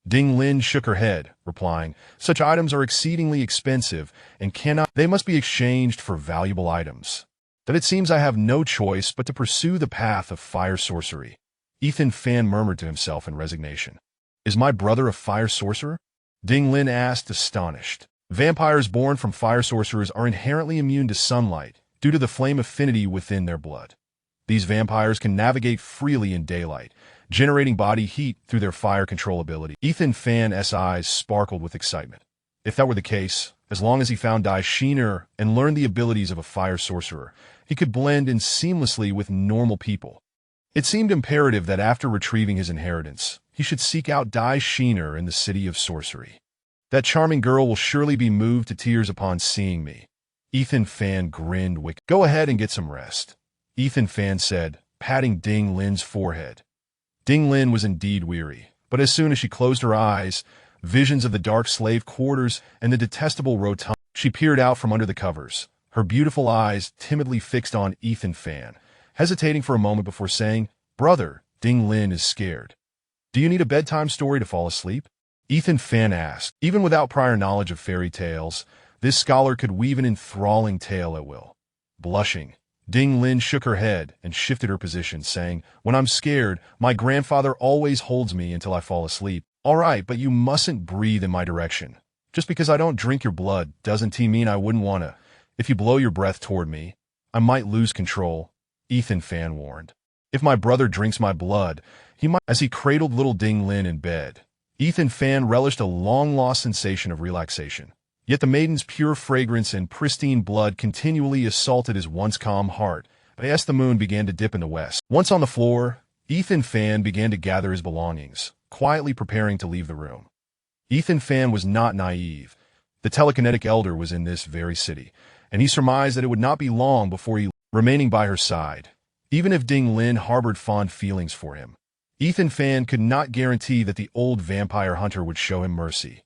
Ding Lin shook her head, replying, such items are exceedingly expensive and they must be exchanged for valuable items. That it seems I have no choice but to pursue the path of fire sorcery. Ethan Fan murmured to himself in resignation. Is my brother a fire sorcerer? Ding Lin asked, astonished. Vampires born from fire sorcerers are inherently immune to sunlight due to the flame affinity within their blood. These vampires can navigate freely in daylight, generating body heat through their fire control ability. Ethan Fan's eyes sparkled with excitement. If that were the case, as long as he found Sheener and learned the abilities of a fire sorcerer, he could blend in seamlessly with normal people. It seemed imperative that after retrieving his inheritance, he should seek out Sheener in the city of sorcery. That charming girl will surely be moved to tears upon seeing me. Ethan Fan grinned wickedly. Go ahead and get some rest, Ethan Fan said, patting Ding Lin's forehead. Ding Lin was indeed weary, but as soon as she closed her eyes, visions of the dark slave quarters and the detestable rotunda. She peered out from under the covers, her beautiful eyes timidly fixed on Ethan Fan, hesitating for a moment before saying, Brother, Ding Lin is scared. Do you need a bedtime story to fall asleep? Ethan Fan asked. Even without prior knowledge of fairy tales, this scholar could weave an enthralling tale at will. Blushing, Ding Lin shook her head and shifted her position, saying, When I'm scared, my grandfather always holds me until I fall asleep. All right, but you mustn't breathe in my direction. Just because I don't drink your blood doesn't mean I wouldn't want to. If you blow your breath toward me, I might lose control, Ethan Fan warned. If my brother drinks my blood, he might. As he cradled little Ding Lin in bed, Ethan Fan relished a long-lost sensation of relaxation. Yet the maiden's pure fragrance and pristine blood continually assaulted his once calm heart. As the moon began to dip in the west. Once on the floor, Ethan Fan began to gather his belongings, quietly preparing to leave the room. Ethan Fan was not naive. The telekinetic elder was in this very city, and he surmised that it would not be long before he remaining by her side. Even if Ding Lin harbored fond feelings for him, Ethan Fan could not guarantee that the old vampire hunter would show him mercy.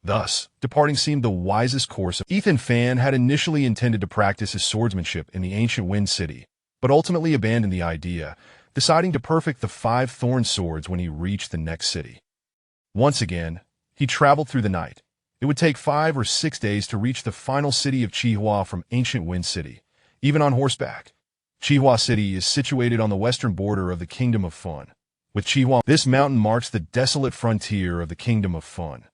Thus, departing seemed the wisest course. Ethan Fan had initially intended to practice his swordsmanship in the ancient Wind City, but ultimately abandoned the idea, deciding to perfect the 5 thorn swords when he reached the next city. Once again, he traveled through the night. It would take 5 or 6 days to reach the final city of Chihua from ancient Wind City, even on horseback. Chihua City is situated on the western border of the Kingdom of Fun. With Chihua, this mountain marks the desolate frontier of the Kingdom of Fun.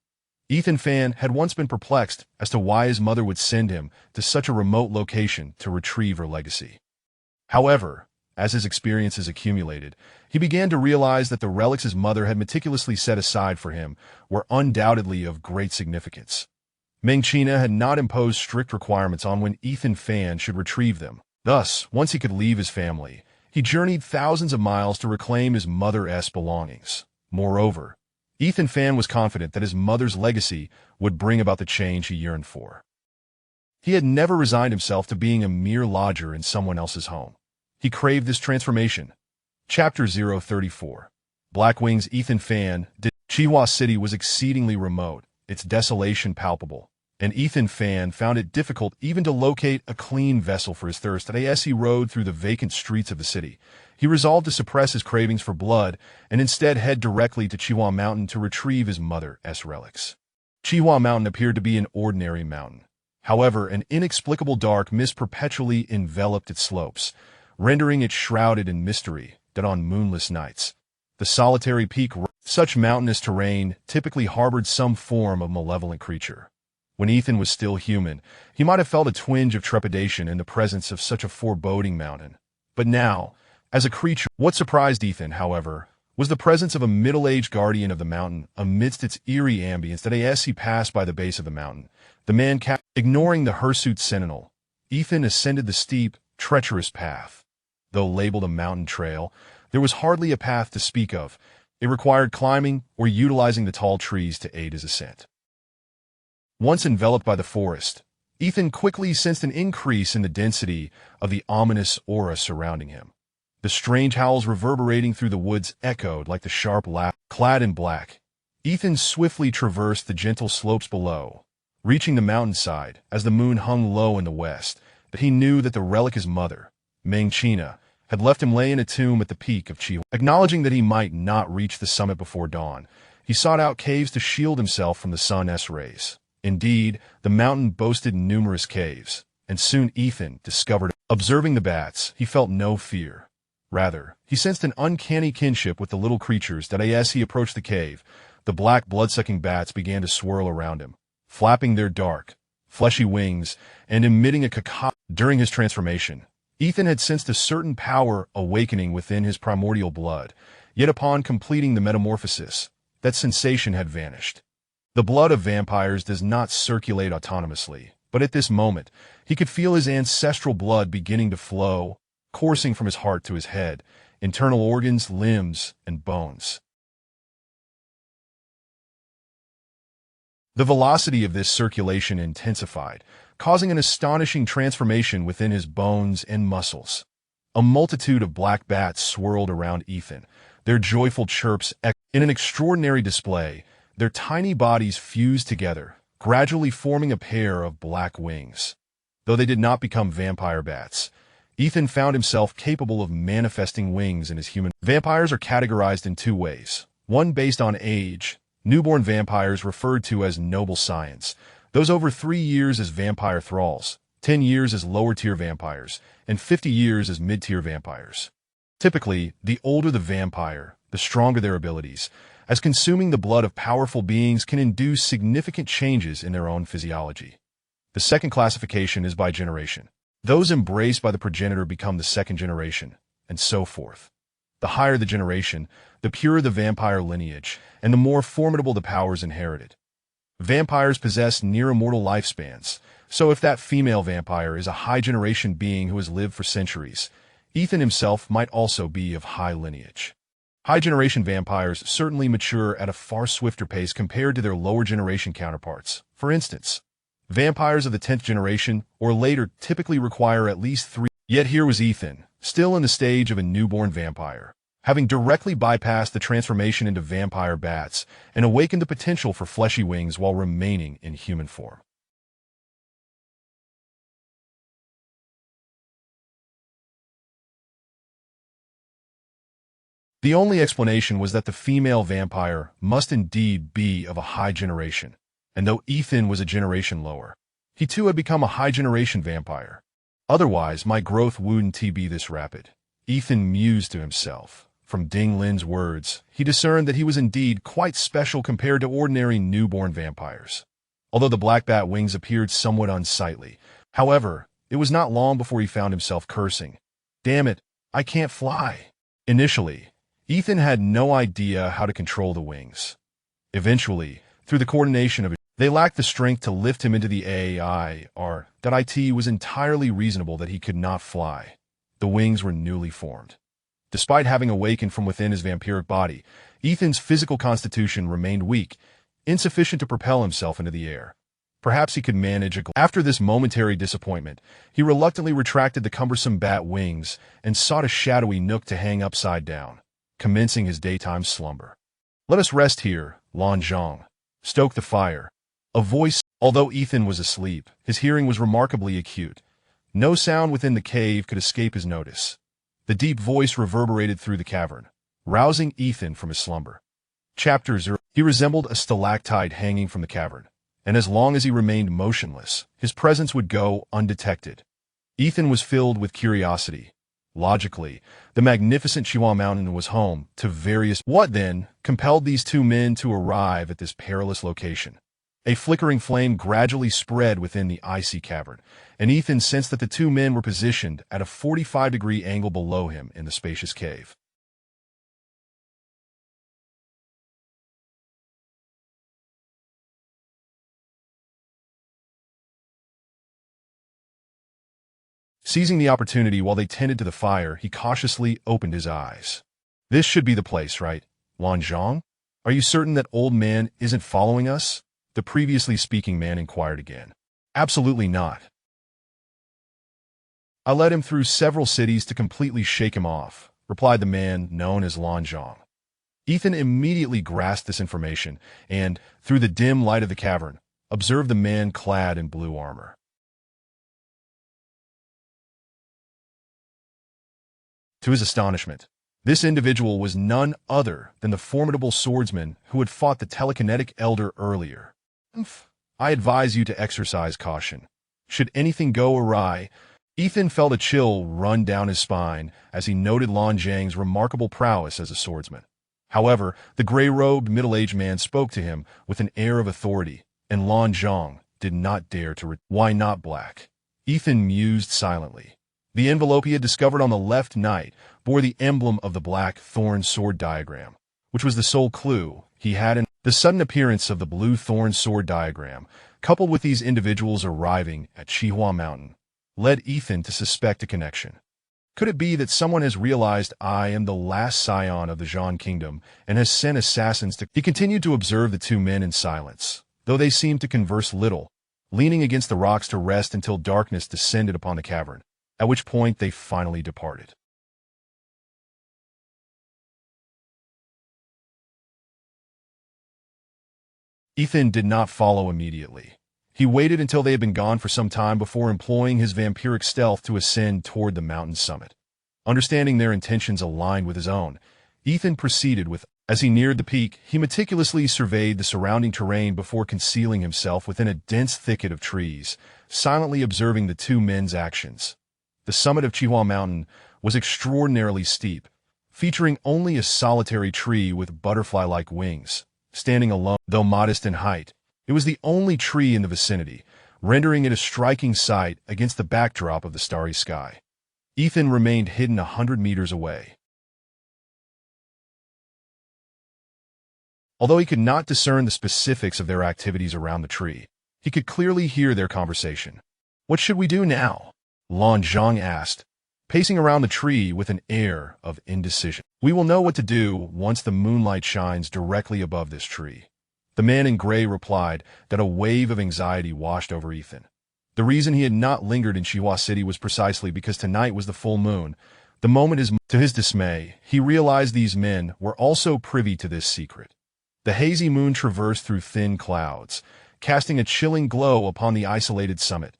Ethan Fan had once been perplexed as to why his mother would send him to such a remote location to retrieve her legacy. However, as his experiences accumulated, he began to realize that the relics his mother had meticulously set aside for him were undoubtedly of great significance. Meng China had not imposed strict requirements on when Ethan Fan should retrieve them. Thus, once he could leave his family, he journeyed thousands of miles to reclaim his mother's belongings. Moreover, Ethan Fan was confident that his mother's legacy would bring about the change he yearned for. He had never resigned himself to being a mere lodger in someone else's home. He craved this transformation. Chapter 034. Blackwing's Ethan Fan. Chihuahua City was exceedingly remote, its desolation palpable, and Ethan Fan found it difficult even to locate a clean vessel for his thirst. As he rode through the vacant streets of the city, he resolved to suppress his cravings for blood and instead head directly to Chihuahua Mountain to retrieve his mother's relics. Chihuahua Mountain appeared to be an ordinary mountain. However, an inexplicable dark mist perpetually enveloped its slopes, rendering it shrouded in mystery that on moonless nights, the solitary peak, such mountainous terrain, typically harbored some form of malevolent creature. When Ethan was still human, he might have felt a twinge of trepidation in the presence of such a foreboding mountain. But now, as a creature, what surprised Ethan, however, was the presence of a middle-aged guardian of the mountain amidst its eerie ambience. That as he passed by the base of the mountain, the man ignoring the hirsute sentinel, Ethan ascended the steep, treacherous path. Though labeled a mountain trail, there was hardly a path to speak of. It required climbing or utilizing the tall trees to aid his ascent. Once enveloped by the forest, Ethan quickly sensed an increase in the density of the ominous aura surrounding him. The strange howls reverberating through the woods echoed like the sharp laugh. Clad in black, Ethan swiftly traversed the gentle slopes below, reaching the mountainside as the moon hung low in the west. But he knew that the relic his mother, Mengchina, had left him lay in a tomb at the peak of Chihuahua. Acknowledging that he might not reach the summit before dawn, he sought out caves to shield himself from the sun's rays. Indeed, the mountain boasted numerous caves, and soon Ethan discovered. Observing the bats, he felt no fear. Rather, he sensed an uncanny kinship with the little creatures that as he approached the cave, the black blood-sucking bats began to swirl around him, flapping their dark, fleshy wings and emitting a cacophony. During his transformation, Ethan had sensed a certain power awakening within his primordial blood, yet upon completing the metamorphosis, that sensation had vanished. The blood of vampires does not circulate autonomously, but at this moment, he could feel his ancestral blood beginning to flow, coursing from his heart to his head, internal organs, limbs, and bones. The velocity of this circulation intensified, causing an astonishing transformation within his bones and muscles. A multitude of black bats swirled around Ethan, their joyful chirps echoing. In an extraordinary display, their tiny bodies fused together, gradually forming a pair of black wings. Though they did not become vampire bats, Ethan found himself capable of manifesting wings in his human. Vampires are categorized in two ways, one based on age, newborn vampires referred to as noble science, those over 3 years as vampire thralls, 10 years as lower-tier vampires, and 50 years as mid-tier vampires. Typically, the older the vampire, the stronger their abilities, as consuming the blood of powerful beings can induce significant changes in their own physiology. The second classification is by generation. Those embraced by the progenitor become the second generation, and so forth. The higher the generation, the purer the vampire lineage, and the more formidable the powers inherited. Vampires possess near-immortal lifespans, so if that female vampire is a high-generation being who has lived for centuries, Ethan himself might also be of high lineage. High-generation vampires certainly mature at a far swifter pace compared to their lower-generation counterparts. For instance, vampires of the 10th generation or later typically require at least 3. Yet here was Ethan, still in the stage of a newborn vampire, having directly bypassed the transformation into vampire bats and awakened the potential for fleshy wings while remaining in human form. The only explanation was that the female vampire must indeed be of a high generation, and though Ethan was a generation lower, he too had become a high-generation vampire. Otherwise, my growth wouldn't be this rapid. Ethan mused to himself. From Ding Lin's words, he discerned that he was indeed quite special compared to ordinary newborn vampires. Although the black bat wings appeared somewhat unsightly, however, it was not long before he found himself cursing. "Damn it, I can't fly." Initially, Ethan had no idea how to control the wings. Eventually, through the coordination of it, they lacked the strength to lift him into the air. It was entirely reasonable that he could not fly. The wings were newly formed. Despite having awakened from within his vampiric body, Ethan's physical constitution remained weak, insufficient to propel himself into the air. Perhaps he could manage a After this momentary disappointment, he reluctantly retracted the cumbersome bat wings and sought a shadowy nook to hang upside down, commencing his daytime slumber. "Let us rest here, Lan Zhang. Stoke the fire." A voice, although Ethan was asleep, his hearing was remarkably acute. No sound within the cave could escape his notice. The deep voice reverberated through the cavern, rousing Ethan from his slumber. Chapter 0. He resembled a stalactite hanging from the cavern, and as long as he remained motionless, his presence would go undetected. Ethan was filled with curiosity. Logically, the magnificent Chihuahua Mountain was home to various... What, then, compelled these two men to arrive at this perilous location? A flickering flame gradually spread within the icy cavern, and Ethan sensed that the two men were positioned at a 45-degree angle below him in the spacious cave. Seizing the opportunity while they tended to the fire, he cautiously opened his eyes. "This should be the place, right, Lan Zhang? Are you certain that old man isn't following us?" the previously speaking man inquired again. "Absolutely not. I led him through several cities to completely shake him off," replied the man known as Lan Zhang. Ethan immediately grasped this information and, through the dim light of the cavern, observed the man clad in blue armor. To his astonishment, this individual was none other than the formidable swordsman who had fought the telekinetic elder earlier. "I advise you to exercise caution. Should anything go awry..." Ethan felt a chill run down his spine as he noted Lan Zhang's remarkable prowess as a swordsman. However, the gray-robed, middle-aged man spoke to him with an air of authority, and Lan Zhang did not dare to "Why not black?" Ethan mused silently. The envelope he had discovered on the left night bore the emblem of the black thorn sword diagram, which was the sole clue he had in the sudden appearance of the blue thorn sword diagram, coupled with these individuals arriving at Chihuahua Mountain, led Ethan to suspect a connection. Could it be that someone has realized I am the last scion of the Zhan Kingdom and has sent assassins to... He continued to observe the two men in silence, though they seemed to converse little, leaning against the rocks to rest until darkness descended upon the cavern, at which point they finally departed. Ethan did not follow immediately. He waited until they had been gone for some time before employing his vampiric stealth to ascend toward the mountain's summit. Understanding their intentions aligned with his own, Ethan proceeded with... As he neared the peak, he meticulously surveyed the surrounding terrain before concealing himself within a dense thicket of trees, silently observing the two men's actions. The summit of Chihuahua Mountain was extraordinarily steep, featuring only a solitary tree with butterfly-like wings. Standing alone, though modest in height, it was the only tree in the vicinity, rendering it a striking sight against the backdrop of the starry sky. Ethan remained hidden 100 meters away. Although he could not discern the specifics of their activities around the tree, he could clearly hear their conversation. "What should we do now?" Lan Zhang asked, pacing around the tree with an air of indecision. "We will know what to do once the moonlight shines directly above this tree." The man in gray replied that a wave of anxiety washed over Ethan. The reason he had not lingered in Chihuahua City was precisely because tonight was the full moon. To his dismay, he realized these men were also privy to this secret. The hazy moon traversed through thin clouds, casting a chilling glow upon the isolated summit.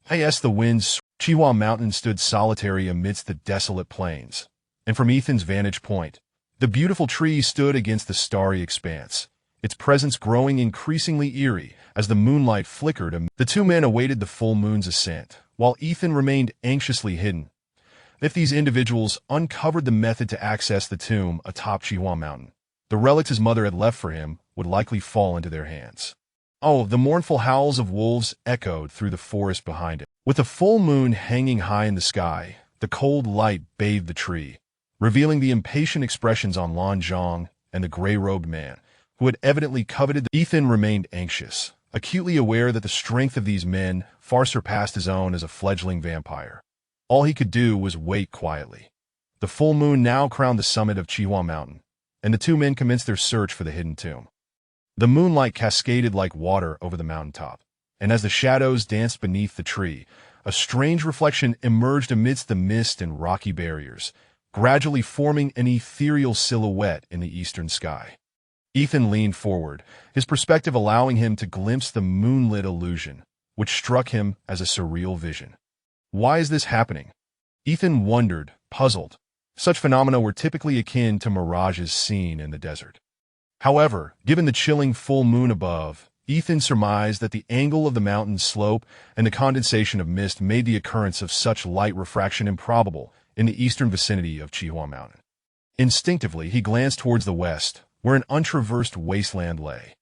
As the winds, Chihuahua Mountain stood solitary amidst the desolate plains, and from Ethan's vantage point, the beautiful tree stood against the starry expanse, its presence growing increasingly eerie as the moonlight flickered. The two men awaited the full moon's ascent, while Ethan remained anxiously hidden. If these individuals uncovered the method to access the tomb atop Chihuahua Mountain, the relics his mother had left for him would likely fall into their hands. Oh, the mournful howls of wolves echoed through the forest behind it. With the full moon hanging high in the sky, the cold light bathed the tree, revealing the impatient expressions on Lan Zhang and the gray-robed man, who had evidently coveted the... Ethan remained anxious, acutely aware that the strength of these men far surpassed his own as a fledgling vampire. All he could do was wait quietly. The full moon now crowned the summit of Chihuahua Mountain, and the two men commenced their search for the hidden tomb. The moonlight cascaded like water over the mountaintop, and as the shadows danced beneath the tree, a strange reflection emerged amidst the mist and rocky barriers, gradually forming an ethereal silhouette in the eastern sky. Ethan leaned forward, his perspective allowing him to glimpse the moonlit illusion, which struck him as a surreal vision. Why is this happening? Ethan wondered, puzzled. Such phenomena were typically akin to mirages seen in the desert. However, given the chilling full moon above, Ethan surmised that the angle of the mountain's slope and the condensation of mist made the occurrence of such light refraction improbable in the eastern vicinity of Chihua Mountain. Instinctively, he glanced towards the west, where an untraversed wasteland lay.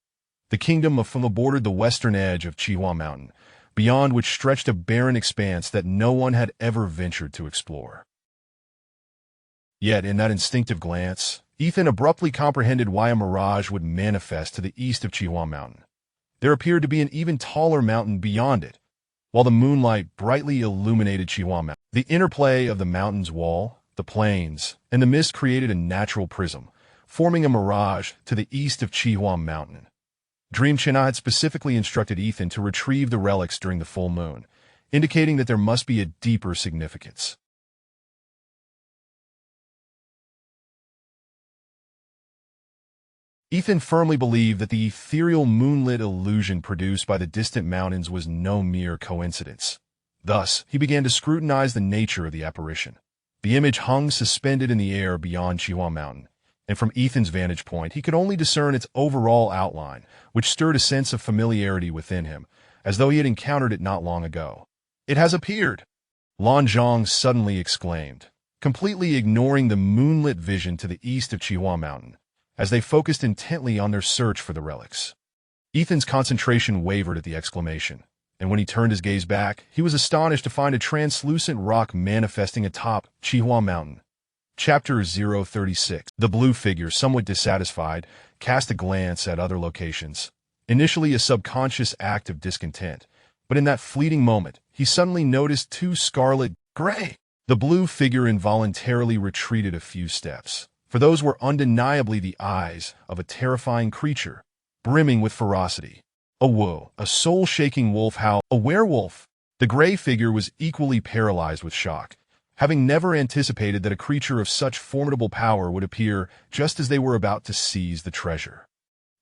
The kingdom of Fuma bordered the western edge of Chihua Mountain, beyond which stretched a barren expanse that no one had ever ventured to explore. Yet, in that instinctive glance, Ethan abruptly comprehended why a mirage would manifest to the east of Chihua Mountain. There appeared to be an even taller mountain beyond it, while the moonlight brightly illuminated Chihua Mountain. The interplay of the mountain's wall, the plains, and the mist created a natural prism, forming a mirage to the east of Chihua Mountain. Dream China had specifically instructed Ethan to retrieve the relics during the full moon, indicating that there must be a deeper significance. Ethan firmly believed that the ethereal moonlit illusion produced by the distant mountains was no mere coincidence. Thus, he began to scrutinize the nature of the apparition. The image hung suspended in the air beyond Chihua Mountain, and from Ethan's vantage point, he could only discern its overall outline, which stirred a sense of familiarity within him, as though he had encountered it not long ago. "It has appeared!" Lan Zhang suddenly exclaimed, completely ignoring the moonlit vision to the east of Chihua Mountain, as they focused intently on their search for the relics. Ethan's concentration wavered at the exclamation, and when he turned his gaze back, he was astonished to find a translucent rock manifesting atop Chihua Mountain. Chapter 036. The blue figure, somewhat dissatisfied, cast a glance at other locations. Initially a subconscious act of discontent, but in that fleeting moment, he suddenly noticed two scarlet gray. The blue figure involuntarily retreated a few steps, for those were undeniably the eyes of a terrifying creature, brimming with ferocity. A whoa, a soul-shaking wolf howl, a werewolf! The gray figure was equally paralyzed with shock, having never anticipated that a creature of such formidable power would appear just as they were about to seize the treasure.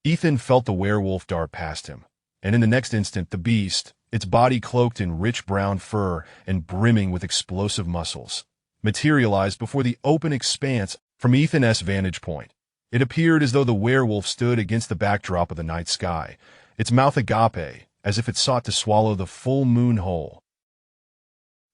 Ethan felt the werewolf dart past him, and in the next instant the beast, its body cloaked in rich brown fur and brimming with explosive muscles, materialized before the open expanse. From Ethan's vantage point, it appeared as though the werewolf stood against the backdrop of the night sky, its mouth agape, as if it sought to swallow the full moon whole.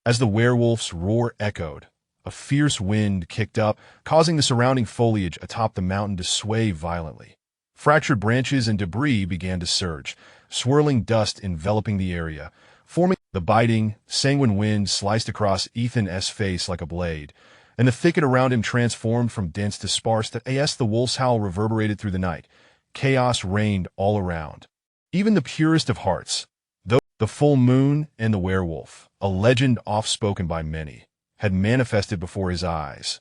As the werewolf's roar echoed, a fierce wind kicked up, causing the surrounding foliage atop the mountain to sway violently. Fractured branches and debris began to surge, swirling dust enveloping the area, forming. The biting, sanguine wind sliced across Ethan's face like a blade, and the thicket around him transformed from dense to sparse. The wolf's howl reverberated through the night. Chaos reigned all around. Even the purest of hearts, though the full moon and the werewolf, a legend oft-spoken by many, had manifested before his eyes.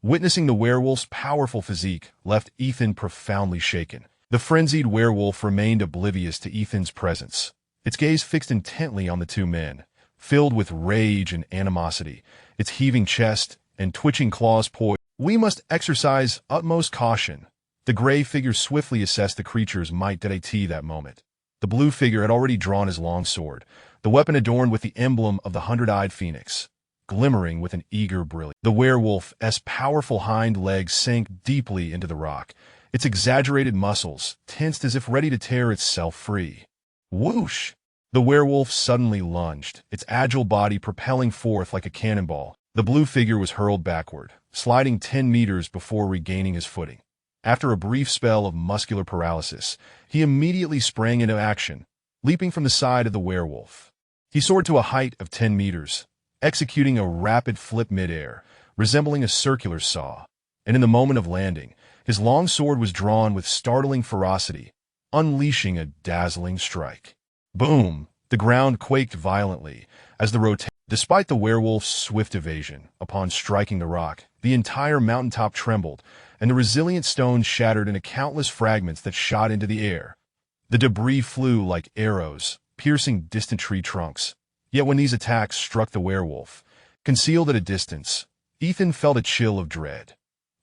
Witnessing the werewolf's powerful physique left Ethan profoundly shaken. The frenzied werewolf remained oblivious to Ethan's presence, its gaze fixed intently on the two men, filled with rage and animosity, its heaving chest and twitching claws poised. "We must exercise utmost caution." The gray figure swiftly assessed the creature's might at that moment. The blue figure had already drawn his long sword, the weapon adorned with the emblem of the hundred-eyed phoenix, glimmering with an eager brilliance. The werewolf's powerful hind legs sank deeply into the rock, its exaggerated muscles tensed as if ready to tear itself free. Whoosh! The werewolf suddenly lunged, its agile body propelling forth like a cannonball. The blue figure was hurled backward, sliding 10 meters before regaining his footing. After a brief spell of muscular paralysis, he immediately sprang into action, leaping from the side of the werewolf. He soared to a height of 10 meters, executing a rapid flip mid-air, resembling a circular saw, and in the moment of landing, his long sword was drawn with startling ferocity, unleashing a dazzling strike. Boom! The ground quaked violently as the rotation. Despite the werewolf's swift evasion, upon striking the rock, the entire mountaintop trembled, and the resilient stones shattered into countless fragments that shot into the air. The debris flew like arrows, piercing distant tree trunks. Yet when these attacks struck the werewolf, concealed at a distance, Ethan felt a chill of dread.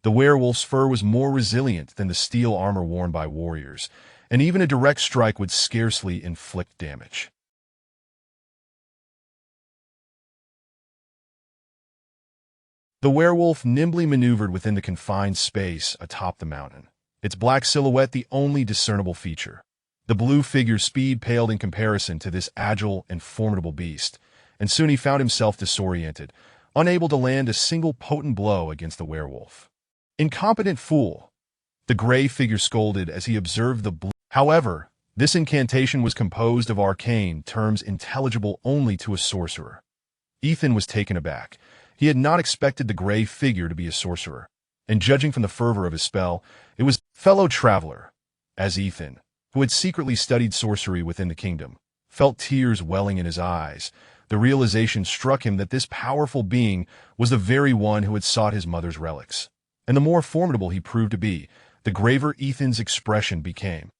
The werewolf's fur was more resilient than the steel armor worn by warriors, and even a direct strike would scarcely inflict damage. The werewolf nimbly maneuvered within the confined space atop the mountain, its black silhouette the only discernible feature. The blue figure's speed paled in comparison to this agile and formidable beast, and soon he found himself disoriented, unable to land a single potent blow against the werewolf. "Incompetent fool!" the gray figure scolded as he observed the blue. However, this incantation was composed of arcane terms intelligible only to a sorcerer. Ethan was taken aback. He had not expected the gray figure to be a sorcerer, and judging from the fervor of his spell, it was fellow traveler. As Ethan, who had secretly studied sorcery within the kingdom, felt tears welling in his eyes, the realization struck him that this powerful being was the very one who had sought his mother's relics. And the more formidable he proved to be, the graver Ethan's expression became.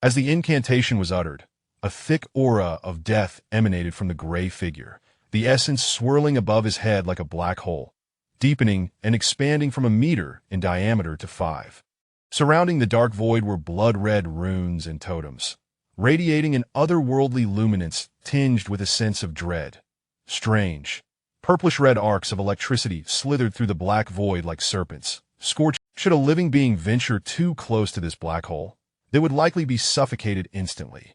As the incantation was uttered, a thick aura of death emanated from the gray figure, the essence swirling above his head like a black hole, deepening and expanding from 1 meter in diameter to 5. Surrounding the dark void were blood-red runes and totems, radiating an otherworldly luminance tinged with a sense of dread. Strange, purplish-red arcs of electricity slithered through the black void like serpents, scorched. Should a living being venture too close to this black hole, they would likely be suffocated instantly.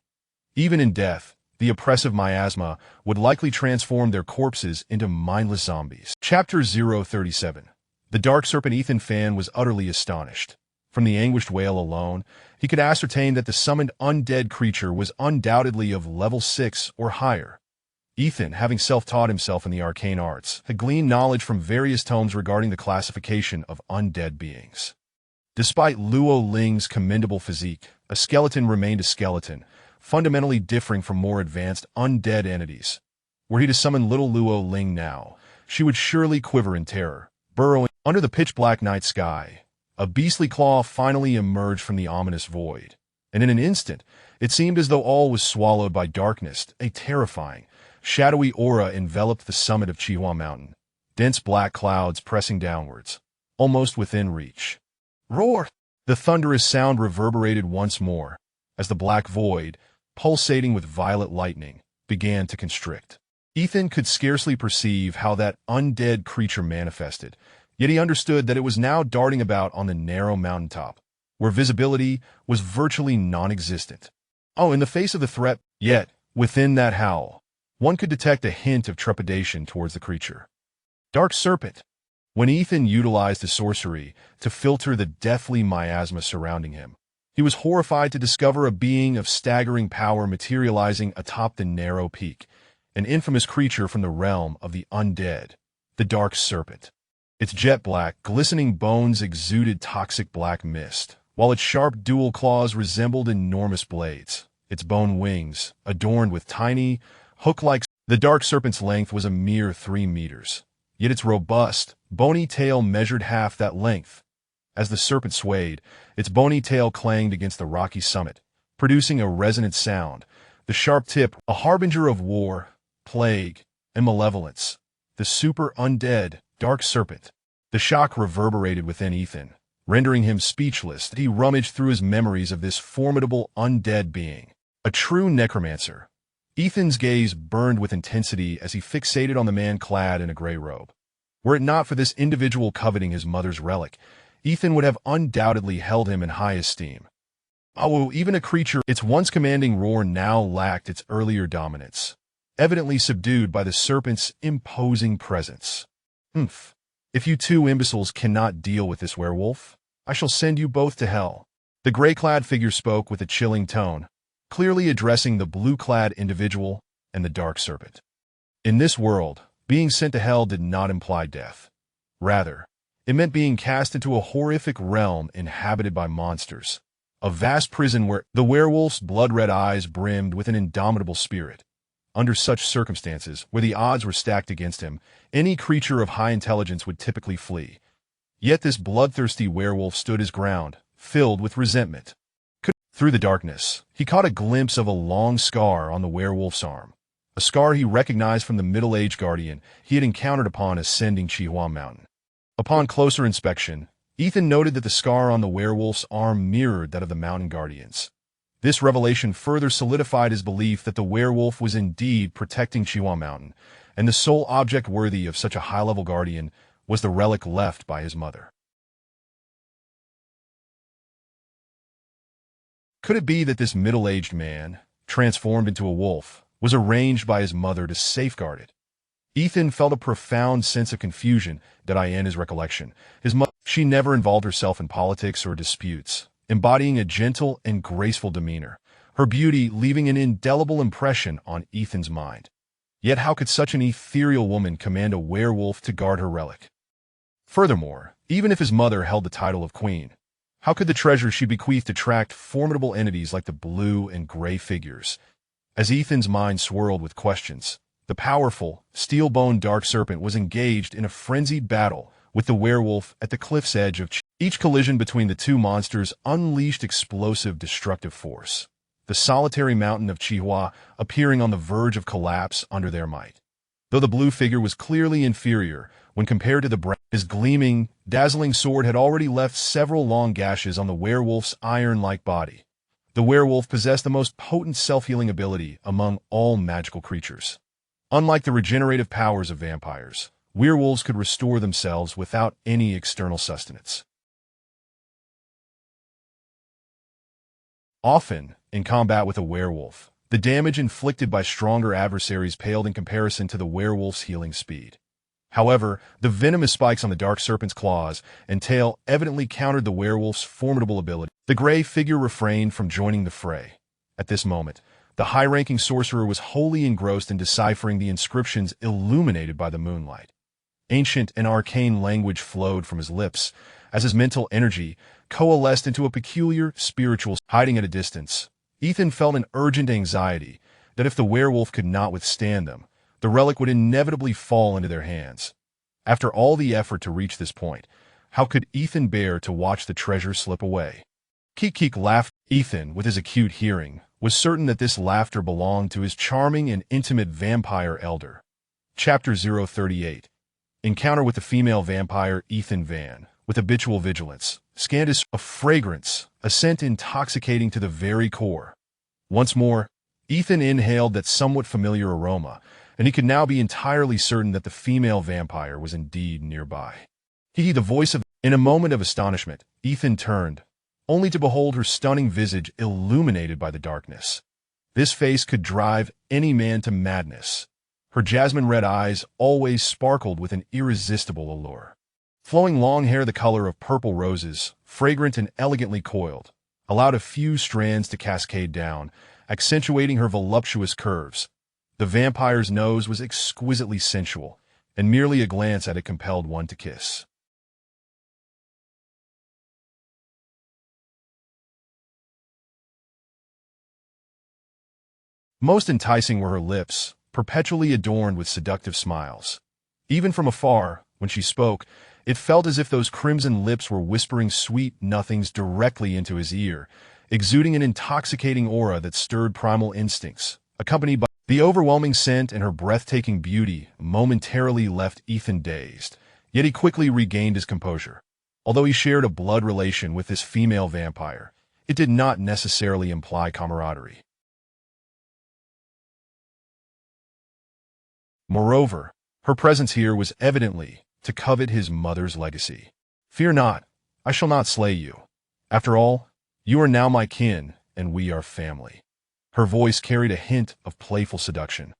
Even in death, the oppressive miasma would likely transform their corpses into mindless zombies. Chapter 037. The dark serpent. Ethan Fan was utterly astonished. From the anguished wail alone, he could ascertain that the summoned undead creature was undoubtedly of level 6 or higher. Ethan, having self-taught himself in the arcane arts, had gleaned knowledge from various tomes regarding the classification of undead beings. Despite Luo Ling's commendable physique, a skeleton remained a skeleton, fundamentally differing from more advanced undead entities. Were he to summon little Luo Ling now, she would surely quiver in terror, burrowing under the pitch-black night sky. A beastly claw finally emerged from the ominous void, and in an instant, it seemed as though all was swallowed by darkness. A terrifying, shadowy aura enveloped the summit of Chihua Mountain, dense black clouds pressing downwards, almost within reach. Roar! The thunderous sound reverberated once more, as the black void, pulsating with violet lightning, began to constrict. Ethan could scarcely perceive how that undead creature manifested, yet he understood that it was now darting about on the narrow mountaintop, where visibility was virtually non-existent. Oh, in the face of the threat, yet, within that howl, one could detect a hint of trepidation towards the creature. Dark Serpent. When Ethan utilized his sorcery to filter the deathly miasma surrounding him, he was horrified to discover a being of staggering power materializing atop the narrow peak, an infamous creature from the realm of the undead, the Dark Serpent. Its jet-black, glistening bones exuded toxic black mist, while its sharp dual claws resembled enormous blades. Its bone wings, adorned with tiny, hook-like. The dark serpent's length was a mere 3 meters, yet its robust, bony tail measured half that length. As the serpent swayed, its bony tail clanged against the rocky summit, producing a resonant sound, the sharp tip a harbinger of war, plague, and malevolence. The super undead, dark serpent. The shock reverberated within Ethan, rendering him speechless. He rummaged through his memories of this formidable undead being. A true necromancer. Ethan's gaze burned with intensity as he fixated on the man clad in a gray robe. Were it not for this individual coveting his mother's relic, Ethan would have undoubtedly held him in high esteem. Oh, even a creature, its once commanding roar now lacked its earlier dominance, evidently subdued by the serpent's imposing presence. If you two imbeciles cannot deal with this werewolf, I shall send you both to hell. The gray-clad figure spoke with a chilling tone, clearly addressing the blue-clad individual and the dark serpent. In this world, being sent to hell did not imply death. Rather, it meant being cast into a horrific realm inhabited by monsters, a vast prison where the werewolf's blood-red eyes brimmed with an indomitable spirit. Under such circumstances, where the odds were stacked against him, any creature of high intelligence would typically flee. Yet this bloodthirsty werewolf stood his ground, filled with resentment. Through the darkness, he caught a glimpse of a long scar on the werewolf's arm, a scar he recognized from the middle-aged guardian he had encountered upon ascending Chihua Mountain. Upon closer inspection, Ethan noted that the scar on the werewolf's arm mirrored that of the mountain guardians. This revelation further solidified his belief that the werewolf was indeed protecting Chihua Mountain, and the sole object worthy of such a high-level guardian was the relic left by his mother. Could it be that this middle-aged man, transformed into a wolf, was arranged by his mother to safeguard it? Ethan felt a profound sense of confusion that in his recollection. His mother, she never involved herself in politics or disputes, embodying a gentle and graceful demeanor, her beauty leaving an indelible impression on Ethan's mind. Yet how could such an ethereal woman command a werewolf to guard her relic? Furthermore, even if his mother held the title of queen, how could the treasure she bequeathed attract formidable entities like the blue and gray figures? As Ethan's mind swirled with questions, the powerful, steel-boned dark serpent was engaged in a frenzied battle with the werewolf at the cliff's edge of each collision between the two monsters unleashed explosive destructive force, the solitary mountain of Chihua appearing on the verge of collapse under their might. Though the blue figure was clearly inferior when compared to the brown, his gleaming, dazzling sword had already left several long gashes on the werewolf's iron-like body. The werewolf possessed the most potent self-healing ability among all magical creatures. Unlike the regenerative powers of vampires, werewolves could restore themselves without any external sustenance. Often, in combat with a werewolf, the damage inflicted by stronger adversaries paled in comparison to the werewolf's healing speed. However, the venomous spikes on the dark serpent's claws and tail evidently countered the werewolf's formidable ability. The gray figure refrained from joining the fray. At this moment, the high-ranking sorcerer was wholly engrossed in deciphering the inscriptions illuminated by the moonlight. Ancient and arcane language flowed from his lips as his mental energy coalesced into a peculiar spiritual hiding at a distance. Ethan felt an urgent anxiety that if the werewolf could not withstand them, the relic would inevitably fall into their hands. After all the effort to reach this point, how could Ethan bear to watch the treasure slip away? Keek laughed. Ethan, with his acute hearing, was certain that this laughter belonged to his charming and intimate vampire elder. Chapter 038. Encounter with the female vampire Ethan Van, with habitual vigilance, scandalous, a fragrance, a scent intoxicating to the very core. Once more, Ethan inhaled that somewhat familiar aroma, and he could now be entirely certain that the female vampire was indeed nearby. The voice of... In a moment of astonishment, Ethan turned, only to behold her stunning visage illuminated by the darkness. This face could drive any man to madness. Her jasmine-red eyes always sparkled with an irresistible allure. Flowing long hair the color of purple roses, fragrant and elegantly coiled, allowed a few strands to cascade down, accentuating her voluptuous curves. The vampire's nose was exquisitely sensual, and merely a glance at it compelled one to kiss. Most enticing were her lips, perpetually adorned with seductive smiles. Even from afar, when she spoke, it felt as if those crimson lips were whispering sweet nothings directly into his ear, exuding an intoxicating aura that stirred primal instincts, accompanied by the overwhelming scent, and her breathtaking beauty momentarily left Ethan dazed, yet he quickly regained his composure. Although he shared a blood relation with this female vampire, it did not necessarily imply camaraderie. Moreover, her presence here was evidently to covet his mother's legacy. "Fear not, I shall not slay you. After all, you are now my kin, and we are family." Her voice carried a hint of playful seduction.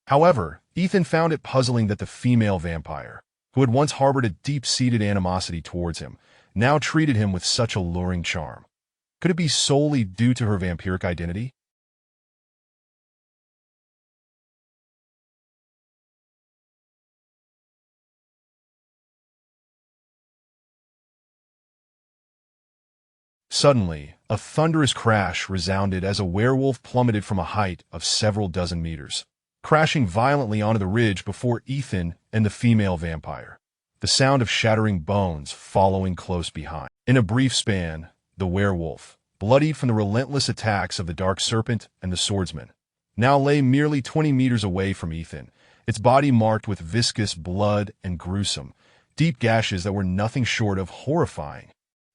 However, Ethan found it puzzling that the female vampire, who had once harbored a deep-seated animosity towards him, now treated him with such alluring charm. Could it be solely due to her vampiric identity? Suddenly, a thunderous crash resounded as a werewolf plummeted from a height of several dozen meters. crashing violently onto the ridge before Ethan and the female vampire, the sound of shattering bones following close behind. In a brief span, the werewolf, bloodied from the relentless attacks of the dark serpent and the swordsman, now lay merely 20 meters away from Ethan, its body marked with viscous blood and gruesome, deep gashes that were nothing short of horrifying.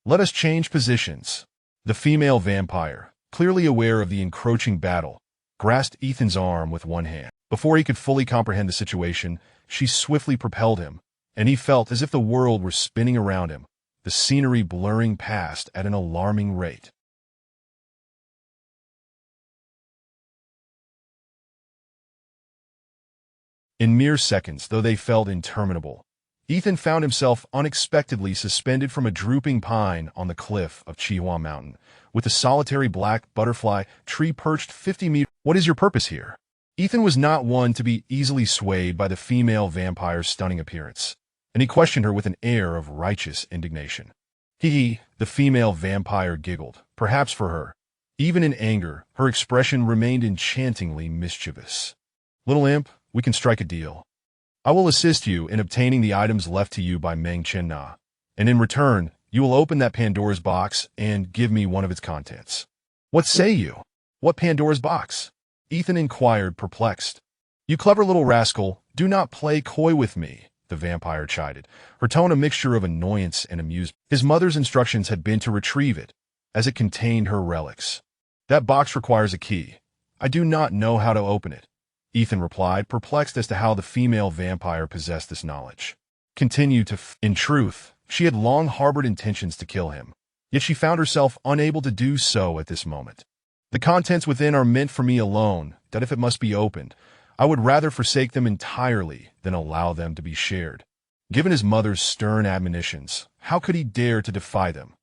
Let us change positions. The female vampire, clearly aware of the encroaching battle, grasped Ethan's arm with one hand. Before he could fully comprehend the situation, she swiftly propelled him, and he felt as if the world were spinning around him, the scenery blurring past at an alarming rate. In mere seconds, though they felt interminable, Ethan found himself unexpectedly suspended from a drooping pine on the cliff of Chihua Mountain, with a solitary black butterfly tree perched 50 meters. What is your purpose here? Ethan was not one to be easily swayed by the female vampire's stunning appearance, and he questioned her with an air of righteous indignation. The female vampire giggled, perhaps for her. Even in anger, her expression remained enchantingly mischievous. Little imp, we can strike a deal. I will assist you in obtaining the items left to you by Meng Chen Na, and in return, you will open that Pandora's box and give me one of its contents. What say you? What Pandora's box? Ethan inquired, perplexed. You clever little rascal, do not play coy with me, the vampire chided, her tone a mixture of annoyance and amusement. His mother's instructions had been to retrieve it, as it contained her relics. That box requires a key. I do not know how to open it, Ethan replied, perplexed as to how the female vampire possessed this knowledge. In truth, she had long harbored intentions to kill him, yet she found herself unable to do so at this moment. The contents within are meant for me alone, that if it must be opened, I would rather forsake them entirely than allow them to be shared. Given his mother's stern admonitions, how could he dare to defy them?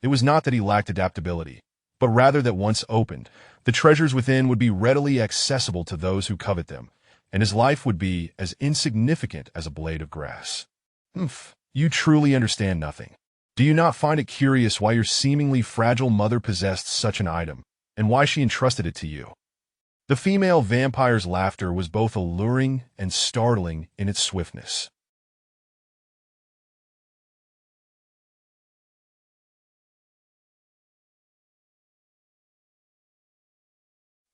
It was not that he lacked adaptability, but rather that once opened, the treasures within would be readily accessible to those who covet them, and his life would be as insignificant as a blade of grass. You truly understand nothing. Do you not find it curious why your seemingly fragile mother possessed such an item, and why she entrusted it to you? The female vampire's laughter was both alluring and startling in its swiftness.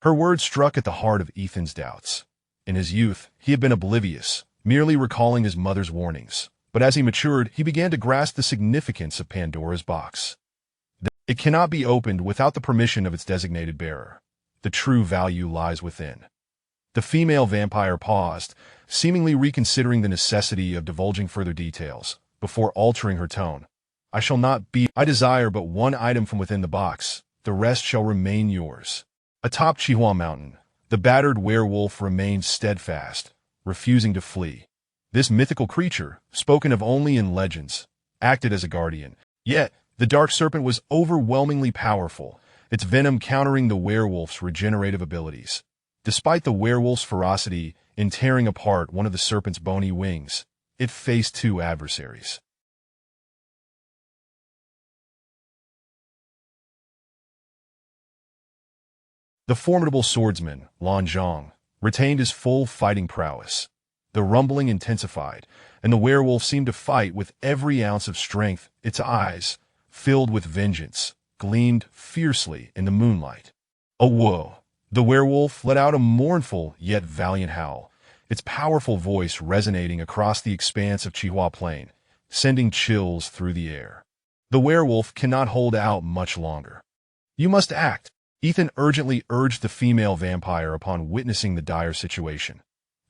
Her words struck at the heart of Ethan's doubts. In his youth, he had been oblivious, merely recalling his mother's warnings. But as he matured, he began to grasp the significance of Pandora's box. It cannot be opened without the permission of its designated bearer. The true value lies within. The female vampire paused, seemingly reconsidering the necessity of divulging further details, before altering her tone. I desire but one item from within the box. The rest shall remain yours. Atop Chihua Mountain, the battered werewolf remained steadfast, refusing to flee. This mythical creature, spoken of only in legends, acted as a guardian. Yet, the dark serpent was overwhelmingly powerful, its venom countering the werewolf's regenerative abilities. Despite the werewolf's ferocity in tearing apart one of the serpent's bony wings, it faced two adversaries. The formidable swordsman, Lan Zhang, retained his full fighting prowess. The rumbling intensified, and the werewolf seemed to fight with every ounce of strength. Its eyes, filled with vengeance, gleamed fiercely in the moonlight. Oh, whoa! The werewolf let out a mournful yet valiant howl, its powerful voice resonating across the expanse of Chihua Plain, sending chills through the air. The werewolf cannot hold out much longer. You must act, Ethan urgently urged the female vampire upon witnessing the dire situation.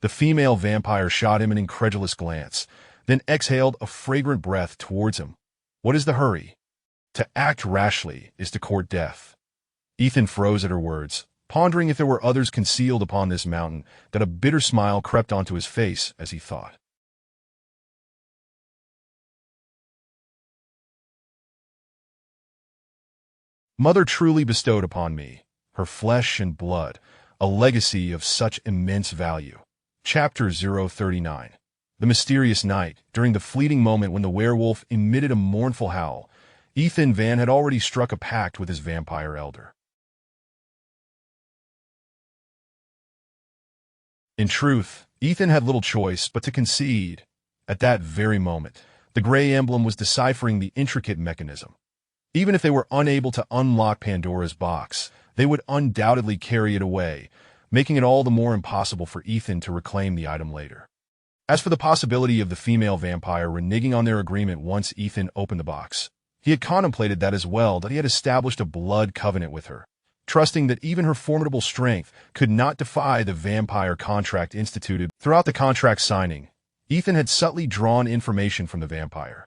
The female vampire shot him an incredulous glance, then exhaled a fragrant breath towards him. What is the hurry? To act rashly is to court death. Ethan froze at her words, pondering if there were others concealed upon this mountain, that a bitter smile crept onto his face as he thought. Mother truly bestowed upon me, her flesh and blood, a legacy of such immense value. Chapter 039. The mysterious night. During the fleeting moment when the werewolf emitted a mournful howl, Ethan Van had already struck a pact with his vampire elder. In truth, Ethan had little choice but to concede. At that very moment, the gray emblem was deciphering the intricate mechanism. Even if they were unable to unlock Pandora's box, they would undoubtedly carry it away, making it all the more impossible for Ethan to reclaim the item later. As for the possibility of the female vampire reneging on their agreement once Ethan opened the box, he had contemplated that as well, that he had established a blood covenant with her, trusting that even her formidable strength could not defy the vampire contract instituted. Throughout the contract signing, Ethan had subtly drawn information from the vampire.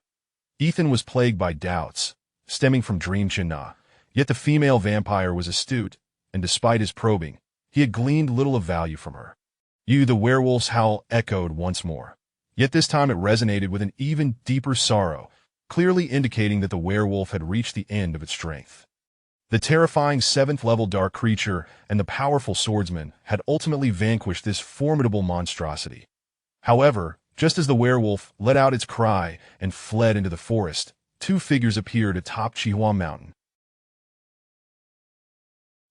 Ethan was plagued by doubts, stemming from Dream Chinna, yet the female vampire was astute, and despite his probing, he had gleaned little of value from her. The werewolf's howl echoed once more, yet this time it resonated with an even deeper sorrow, clearly indicating that the werewolf had reached the end of its strength. The terrifying 7th-level dark creature and the powerful swordsman had ultimately vanquished this formidable monstrosity. However, just as the werewolf let out its cry and fled into the forest, two figures appeared atop Chihua Mountain.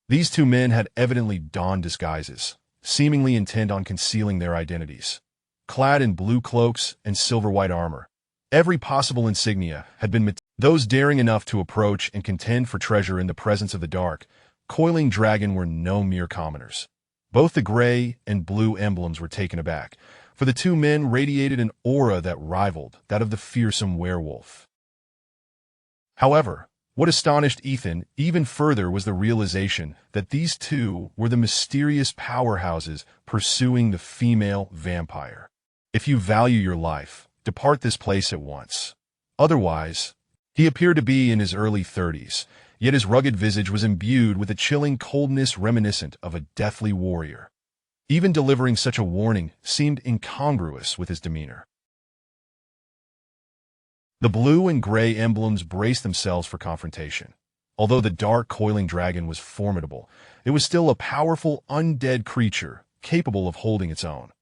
These two men had evidently donned disguises, seemingly intent on concealing their identities. Clad in blue cloaks and silver-white armor, every possible insignia had been those daring enough to approach and contend for treasure in the presence of the dark, coiling dragon were no mere commoners. Both the gray and blue emblems were taken aback, for the two men radiated an aura that rivaled that of the fearsome werewolf. However, what astonished Ethan even further was the realization that these two were the mysterious powerhouses pursuing the female vampire. If you value your life, depart this place at once. Otherwise, he appeared to be in his early 30s, yet his rugged visage was imbued with a chilling coldness reminiscent of a deathly warrior. Even delivering such a warning seemed incongruous with his demeanor. The blue and gray emblems braced themselves for confrontation. Although the dark coiling dragon was formidable, it was still a powerful undead creature capable of holding its own.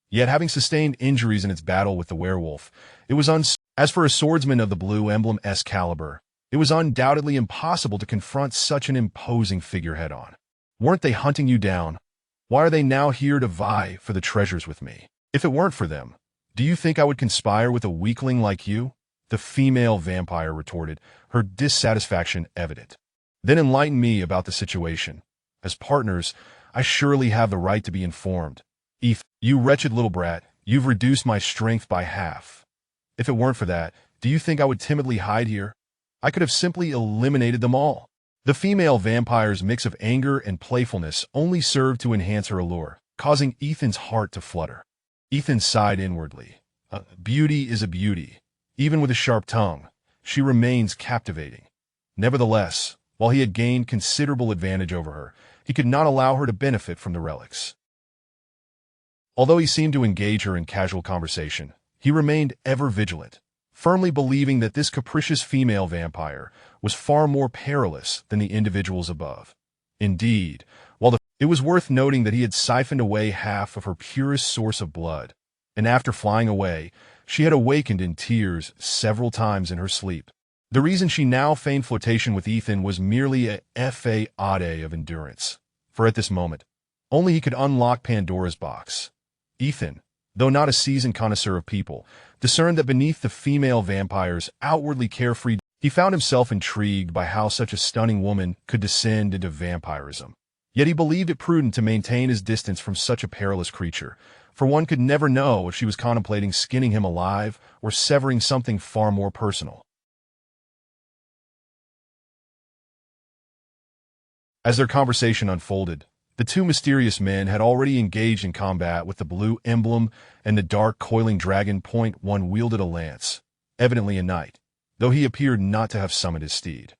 Yet having sustained injuries in its battle with the werewolf, it was as for a swordsman of the blue emblem-esque caliber, it was undoubtedly impossible to confront such an imposing figure head-on. Weren't they hunting you down? Why are they now here to vie for the treasures with me? If it weren't for them, do you think I would conspire with a weakling like you? The female vampire retorted, her dissatisfaction evident. Then enlighten me about the situation. As partners, I surely have the right to be informed. You wretched little brat, you've reduced my strength by half. If it weren't for that, do you think I would timidly hide here? I could have simply eliminated them all. The female vampire's mix of anger and playfulness only served to enhance her allure, causing Ethan's heart to flutter. Ethan sighed inwardly. Beauty is a beauty. Even with a sharp tongue, she remains captivating. Nevertheless, while he had gained considerable advantage over her, he could not allow her to benefit from the relics. Although he seemed to engage her in casual conversation, he remained ever vigilant, firmly believing that this capricious female vampire was far more perilous than the individuals above. Indeed, it was worth noting that he had siphoned away half of her purest source of blood, and after flying away, she had awakened in tears several times in her sleep. The reason she now feigned flirtation with Ethan was merely a fade of endurance, for at this moment, only he could unlock Pandora's box. Ethan, though not a seasoned connoisseur of people, discerned that beneath the female vampire's outwardly carefree, he found himself intrigued by how such a stunning woman could descend into vampirism. Yet he believed it prudent to maintain his distance from such a perilous creature, for one could never know if she was contemplating skinning him alive or severing something far more personal. As their conversation unfolded, the two mysterious men had already engaged in combat with the blue emblem and the dark coiling dragon. One wielded a lance, evidently a knight, though he appeared not to have summoned his steed.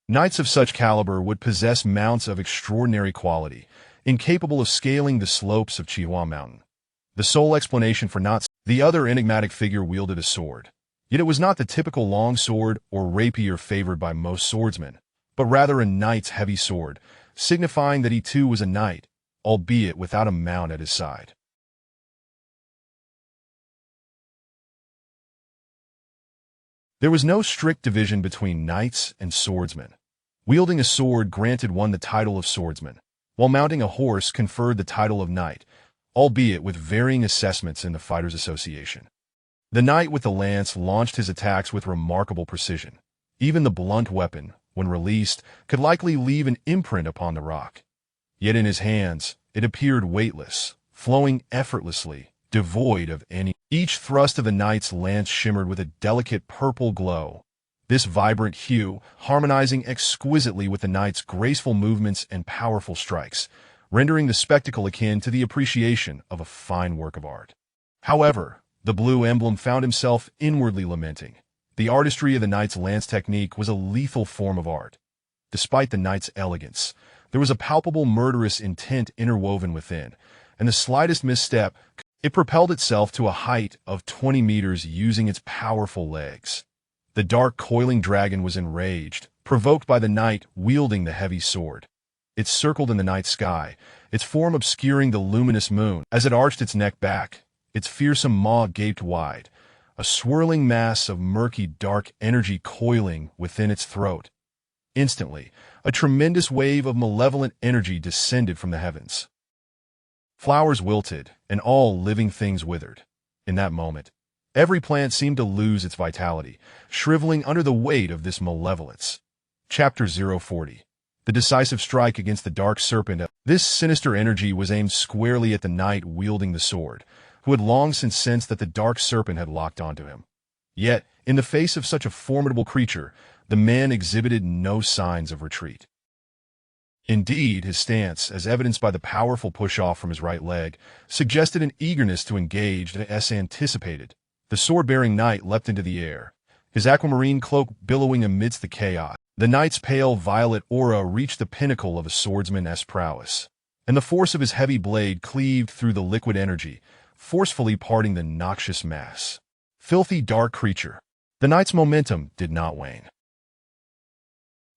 Knights of such caliber would possess mounts of extraordinary quality, incapable of scaling the slopes of Chihua Mountain. The sole explanation for the other enigmatic figure wielded a sword. Yet it was not the typical long sword or rapier favored by most swordsmen, but rather a knight's heavy sword, signifying that he too was a knight, albeit without a mount at his side. There was no strict division between knights and swordsmen. Wielding a sword granted one the title of swordsman, while mounting a horse conferred the title of knight, albeit with varying assessments in the Fighters' Association. The knight with the lance launched his attacks with remarkable precision. Even the blunt weapon, when released, could likely leave an imprint upon the rock. Yet in his hands, it appeared weightless, flowing effortlessly, devoid of any. Each thrust of the knight's lance shimmered with a delicate purple glow, this vibrant hue harmonizing exquisitely with the knight's graceful movements and powerful strikes, rendering the spectacle akin to the appreciation of a fine work of art. However, the blue emblem found himself inwardly lamenting. The artistry of the knight's lance technique was a lethal form of art. Despite the knight's elegance, there was a palpable murderous intent interwoven within, and the slightest misstep, it propelled itself to a height of 20 meters using its powerful legs. The dark coiling dragon was enraged, provoked by the knight wielding the heavy sword. It circled in the night sky, its form obscuring the luminous moon. As it arched its neck back, its fearsome maw gaped wide, a swirling mass of murky dark energy coiling within its throat. Instantly, a tremendous wave of malevolent energy descended from the heavens. Flowers wilted, and all living things withered. In that moment, every plant seemed to lose its vitality, shriveling under the weight of this malevolence. Chapter 040. The decisive strike against the dark serpent. This sinister energy was aimed squarely at the knight wielding the sword, who had long since sensed that the dark serpent had locked onto him. Yet, in the face of such a formidable creature, the man exhibited no signs of retreat. Indeed, his stance, as evidenced by the powerful push-off from his right leg, suggested an eagerness to engage as anticipated. The sword-bearing knight leapt into the air, his aquamarine cloak billowing amidst the chaos. The knight's pale violet aura reached the pinnacle of a swordsman's prowess, and the force of his heavy blade cleaved through the liquid energy, forcefully parting the noxious mass. Filthy dark creature. The knight's momentum did not wane.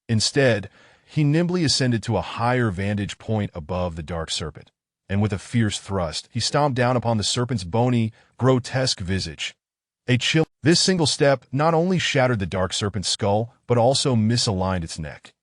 Instead, he nimbly ascended to a higher vantage point above the dark serpent, and with a fierce thrust, he stomped down upon the serpent's bony, grotesque visage. This single step not only shattered the dark serpent's skull, but also misaligned its neck.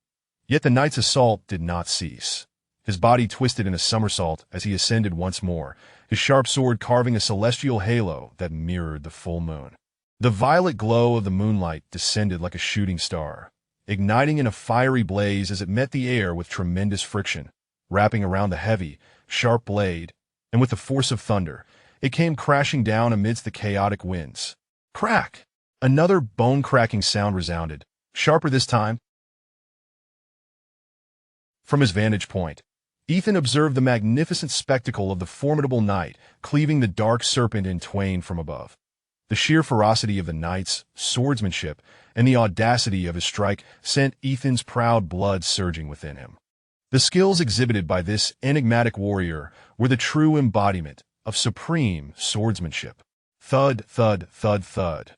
Yet the knight's assault did not cease. His body twisted in a somersault as he ascended once more, his sharp sword carving a celestial halo that mirrored the full moon. The violet glow of the moonlight descended like a shooting star, igniting in a fiery blaze as it met the air with tremendous friction, wrapping around the heavy, sharp blade, and with the force of thunder, it came crashing down amidst the chaotic winds. Crack! Another bone-cracking sound resounded, sharper this time. From his vantage point, Ethan observed the magnificent spectacle of the formidable knight cleaving the dark serpent in twain from above. The sheer ferocity of the knight's swordsmanship and the audacity of his strike sent Ethan's proud blood surging within him. The skills exhibited by this enigmatic warrior were the true embodiment of supreme swordsmanship. Thud, thud, thud, thud.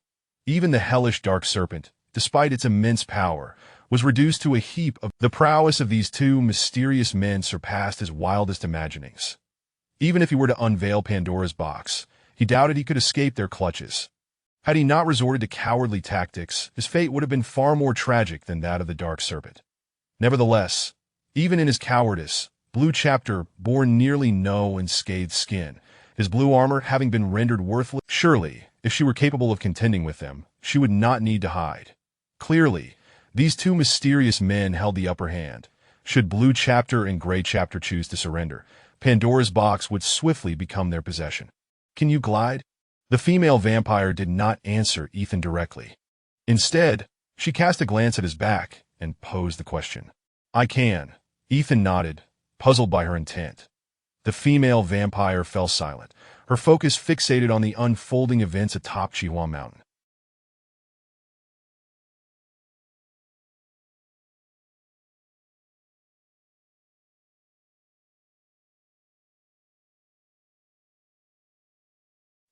Even the hellish dark serpent, despite its immense power, was reduced to a heap of. The prowess of these two mysterious men surpassed his wildest imaginings. Even if he were to unveil Pandora's box, he doubted he could escape their clutches. Had he not resorted to cowardly tactics, his fate would have been far more tragic than that of the dark serpent. Nevertheless, even in his cowardice, Blue Chapter bore nearly no unscathed skin, his blue armor having been rendered worthless. Surely, if she were capable of contending with them, she would not need to hide. Clearly, these two mysterious men held the upper hand. Should Blue Chapter and Gray Chapter choose to surrender, Pandora's box would swiftly become their possession. Can you glide? The female vampire did not answer Ethan directly. Instead, she cast a glance at his back and posed the question. I can. Ethan nodded, puzzled by her intent. The female vampire fell silent, her focus fixated on the unfolding events atop Chihuahua Mountain.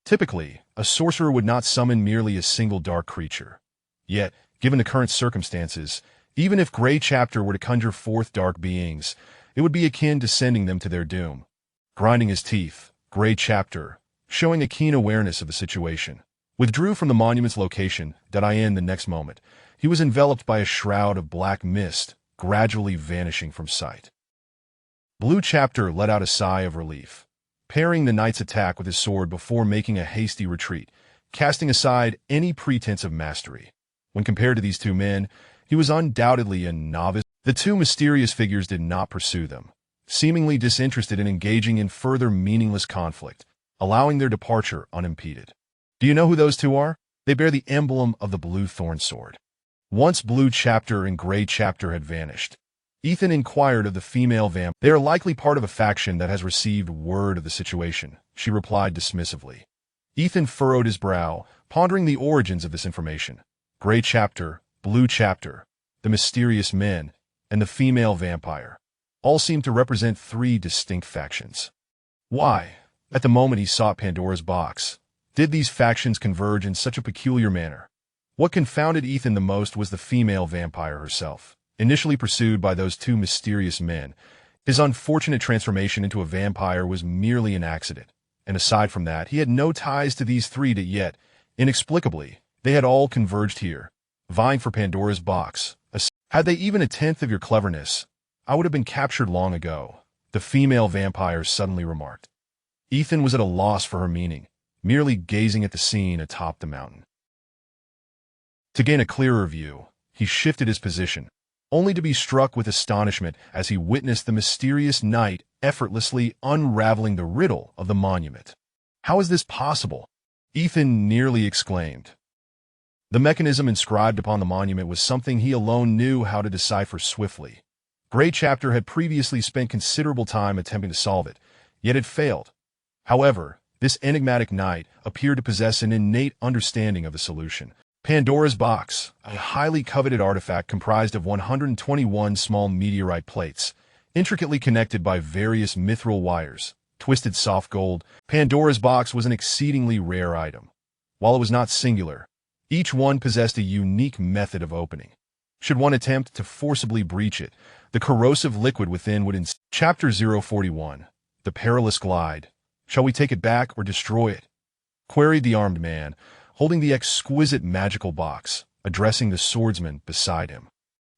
Typically, a sorcerer would not summon merely a single dark creature. Yet, given the current circumstances, even if Gray Chapter were to conjure forth dark beings, It would be akin to sending them to their doom. Grinding his teeth, Gray Chapter, showing a keen awareness of the situation, withdrew from the monument's location. In the next moment, he was enveloped by a shroud of black mist, gradually vanishing from sight. Blue Chapter let out a sigh of relief, parrying the knight's attack with his sword before making a hasty retreat, casting aside any pretense of mastery. When compared to these two men, he was undoubtedly a novice. The two mysterious figures did not pursue them, seemingly disinterested in engaging in further meaningless conflict, allowing their departure unimpeded. Do you know who those two are? They bear the emblem of the Blue Thorn Sword. Once Blue Chapter and Gray Chapter had vanished, Ethan inquired of the female vamp. They are likely part of a faction that has received word of the situation, she replied dismissively. Ethan furrowed his brow, pondering the origins of this information. Gray Chapter, Blue Chapter, the mysterious men, and the female vampire all seemed to represent three distinct factions. Why, at the moment he sought Pandora's box, did these factions converge in such a peculiar manner? What confounded Ethan the most was the female vampire herself. Initially pursued by those two mysterious men, his unfortunate transformation into a vampire was merely an accident, and aside from that, he had no ties to these three. Yet, inexplicably, they had all converged here, vying for Pandora's box. Had they even a tenth of your cleverness, I would have been captured long ago, the female vampire suddenly remarked. Ethan was at a loss for her meaning, merely gazing at the scene atop the mountain. To gain a clearer view, he shifted his position, only to be struck with astonishment as he witnessed the mysterious knight effortlessly unraveling the riddle of the monument. How is this possible? Ethan nearly exclaimed. The mechanism inscribed upon the monument was something he alone knew how to decipher swiftly. Gray Chapter had previously spent considerable time attempting to solve it, yet had failed. However, this enigmatic knight appeared to possess an innate understanding of the solution. Pandora's box, a highly coveted artifact comprised of 121 small meteorite plates, intricately connected by various mithril wires, twisted soft gold. Pandora's box was an exceedingly rare item. While it was not singular, each one possessed a unique method of opening. Should one attempt to forcibly breach it, the corrosive liquid within would Chapter 041, The Perilous Glide. Shall we take it back or destroy it? Queried the armed man, holding the exquisite magical box, addressing the swordsman beside him.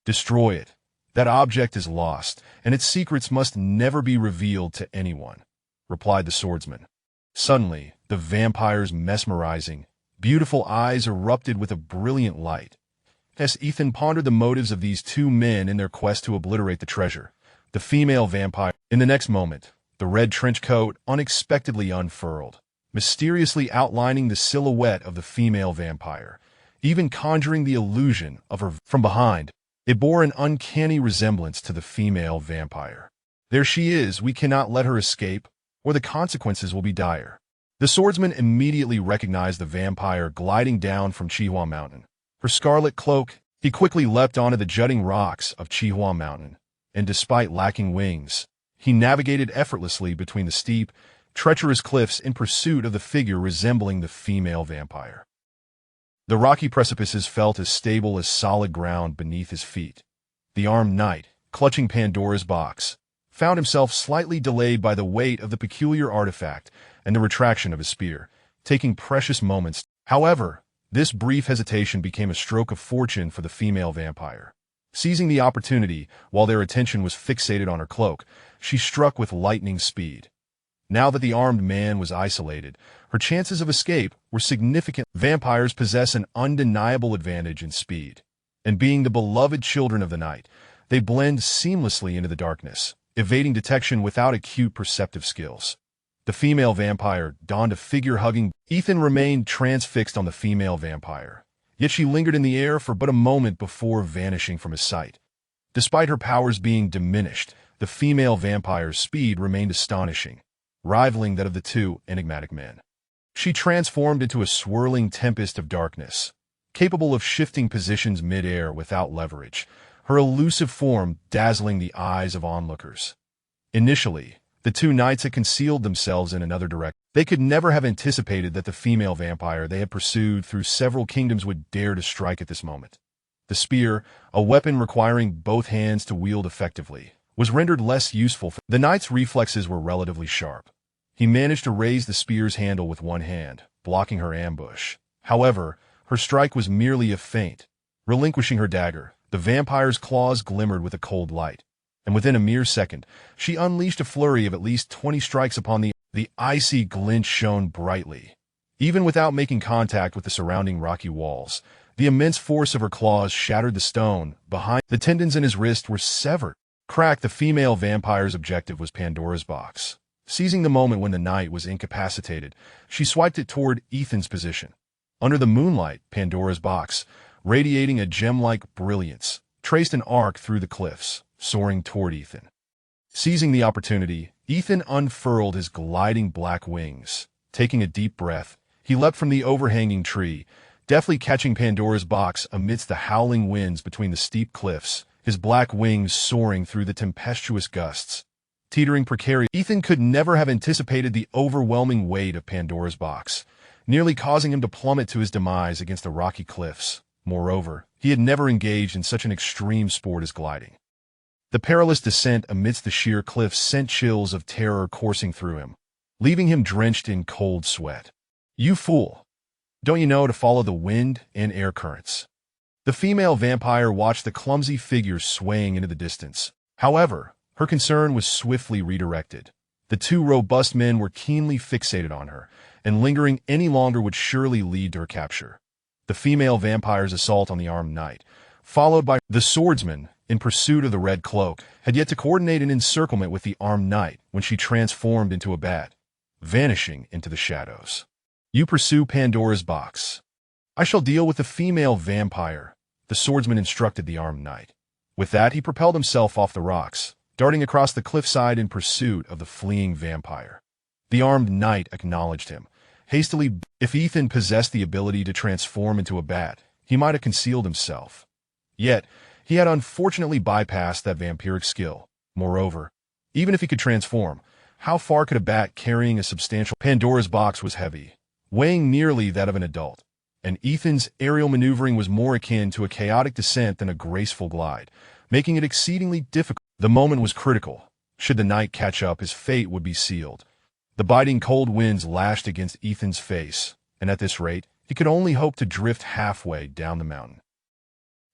Destroy it. That object is lost, and its secrets must never be revealed to anyone, replied the swordsman. Suddenly, the vampire's mesmerizing, beautiful eyes erupted with a brilliant light. As Ethan pondered the motives of these two men in their quest to obliterate the treasure, the female vampire. In the next moment, the red trench coat unexpectedly unfurled, mysteriously outlining the silhouette of the female vampire, even conjuring the illusion of her from behind. It bore an uncanny resemblance to the female vampire. There she is, we cannot let her escape, or the consequences will be dire. The swordsman immediately recognized the vampire gliding down from Chihua Mountain. Her scarlet cloak, he quickly leapt onto the jutting rocks of Chihua Mountain, and despite lacking wings, he navigated effortlessly between the steep, treacherous cliffs in pursuit of the figure resembling the female vampire. The rocky precipices felt as stable as solid ground beneath his feet. The armed knight, clutching Pandora's box, found himself slightly delayed by the weight of the peculiar artifact and the retraction of his spear, taking precious moments. However, this brief hesitation became a stroke of fortune for the female vampire. Seizing the opportunity while their attention was fixated on her cloak, she struck with lightning speed. Now that the armed man was isolated, her chances of escape were significant. Vampires possess an undeniable advantage in speed, and being the beloved children of the night, they blend seamlessly into the darkness, evading detection without acute perceptive skills. The female vampire donned a figure-hugging. Ethan remained transfixed on the female vampire, yet she lingered in the air for but a moment before vanishing from his sight. Despite her powers being diminished, the female vampire's speed remained astonishing, rivaling that of the two enigmatic men. She transformed into a swirling tempest of darkness, capable of shifting positions mid-air without leverage, her elusive form dazzling the eyes of onlookers. Initially, the two knights had concealed themselves in another direction. They could never have anticipated that the female vampire they had pursued through several kingdoms would dare to strike at this moment. The spear, a weapon requiring both hands to wield effectively, was rendered less useful. The knight's reflexes were relatively sharp. He managed to raise the spear's handle with one hand, blocking her ambush. However, her strike was merely a feint. Relinquishing her dagger, the vampire's claws glimmered with a cold light, and within a mere second, she unleashed a flurry of at least 20 strikes upon the icy glint shone brightly. Even without making contact with the surrounding rocky walls, the immense force of her claws shattered the stone behind. The tendons in his wrist were severed. Crack, the female vampire's objective was Pandora's box. Seizing the moment when the knight was incapacitated, she swiped it toward Ethan's position. Under the moonlight, Pandora's box, radiating a gem-like brilliance, traced an arc through the cliffs, soaring toward Ethan. Seizing the opportunity, Ethan unfurled his gliding black wings. Taking a deep breath, he leapt from the overhanging tree, deftly catching Pandora's box amidst the howling winds between the steep cliffs, his black wings soaring through the tempestuous gusts. Teetering precarious, Ethan could never have anticipated the overwhelming weight of Pandora's box, nearly causing him to plummet to his demise against the rocky cliffs. Moreover, he had never engaged in such an extreme sport as gliding. The perilous descent amidst the sheer cliffs sent chills of terror coursing through him, leaving him drenched in cold sweat. "You fool! Don't you know to follow the wind and air currents?" The female vampire watched the clumsy figure swaying into the distance. However, her concern was swiftly redirected. The two robust men were keenly fixated on her, and lingering any longer would surely lead to her capture. The female vampire's assault on the armed knight, followed by the swordsman in pursuit of the red cloak, had yet to coordinate an encirclement with the armed knight when she transformed into a bat, vanishing into the shadows. "You pursue Pandora's box. I shall deal with the female vampire," the swordsman instructed the armed knight. With that, he propelled himself off the rocks, darting across the cliffside in pursuit of the fleeing vampire. The armed knight acknowledged him. Hastily, if Ethan possessed the ability to transform into a bat, he might have concealed himself. Yet, he had unfortunately bypassed that vampiric skill. Moreover, even if he could transform, how far could a bat carrying a substantial... Pandora's box was heavy, weighing nearly that of an adult, and Ethan's aerial maneuvering was more akin to a chaotic descent than a graceful glide, making it exceedingly difficult. The moment was critical. Should the knight catch up, his fate would be sealed. The biting cold winds lashed against Ethan's face, and at this rate, he could only hope to drift halfway down the mountain.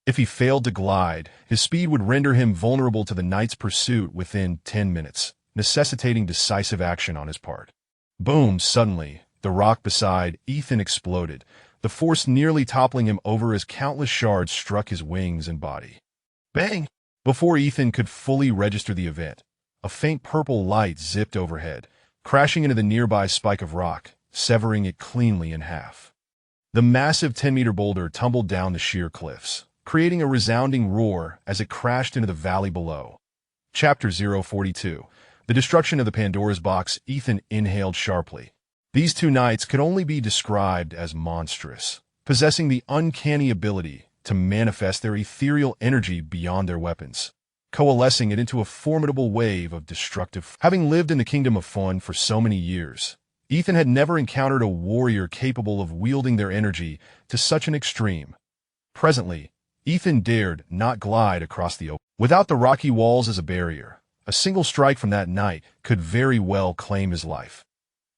If he failed to glide, his speed would render him vulnerable to the knight's pursuit within 10 minutes, necessitating decisive action on his part. Boom! Suddenly, the rock beside Ethan exploded, the force nearly toppling him over as countless shards struck his wings and body. Bang! Before Ethan could fully register the event, a faint purple light zipped overhead, crashing into the nearby spike of rock, severing it cleanly in half. The massive 10-meter boulder tumbled down the sheer cliffs, creating a resounding roar as it crashed into the valley below. Chapter 042. The destruction of the Pandora's box. Ethan inhaled sharply. These two knights could only be described as monstrous, possessing the uncanny ability to manifest their ethereal energy beyond their weapons, coalescing it into a formidable wave of destructive. Having lived in the kingdom of fun for so many years, Ethan had never encountered a warrior capable of wielding their energy to such an extreme. Presently, Ethan dared not glide across the open. Without the rocky walls as a barrier, a single strike from that knight could very well claim his life.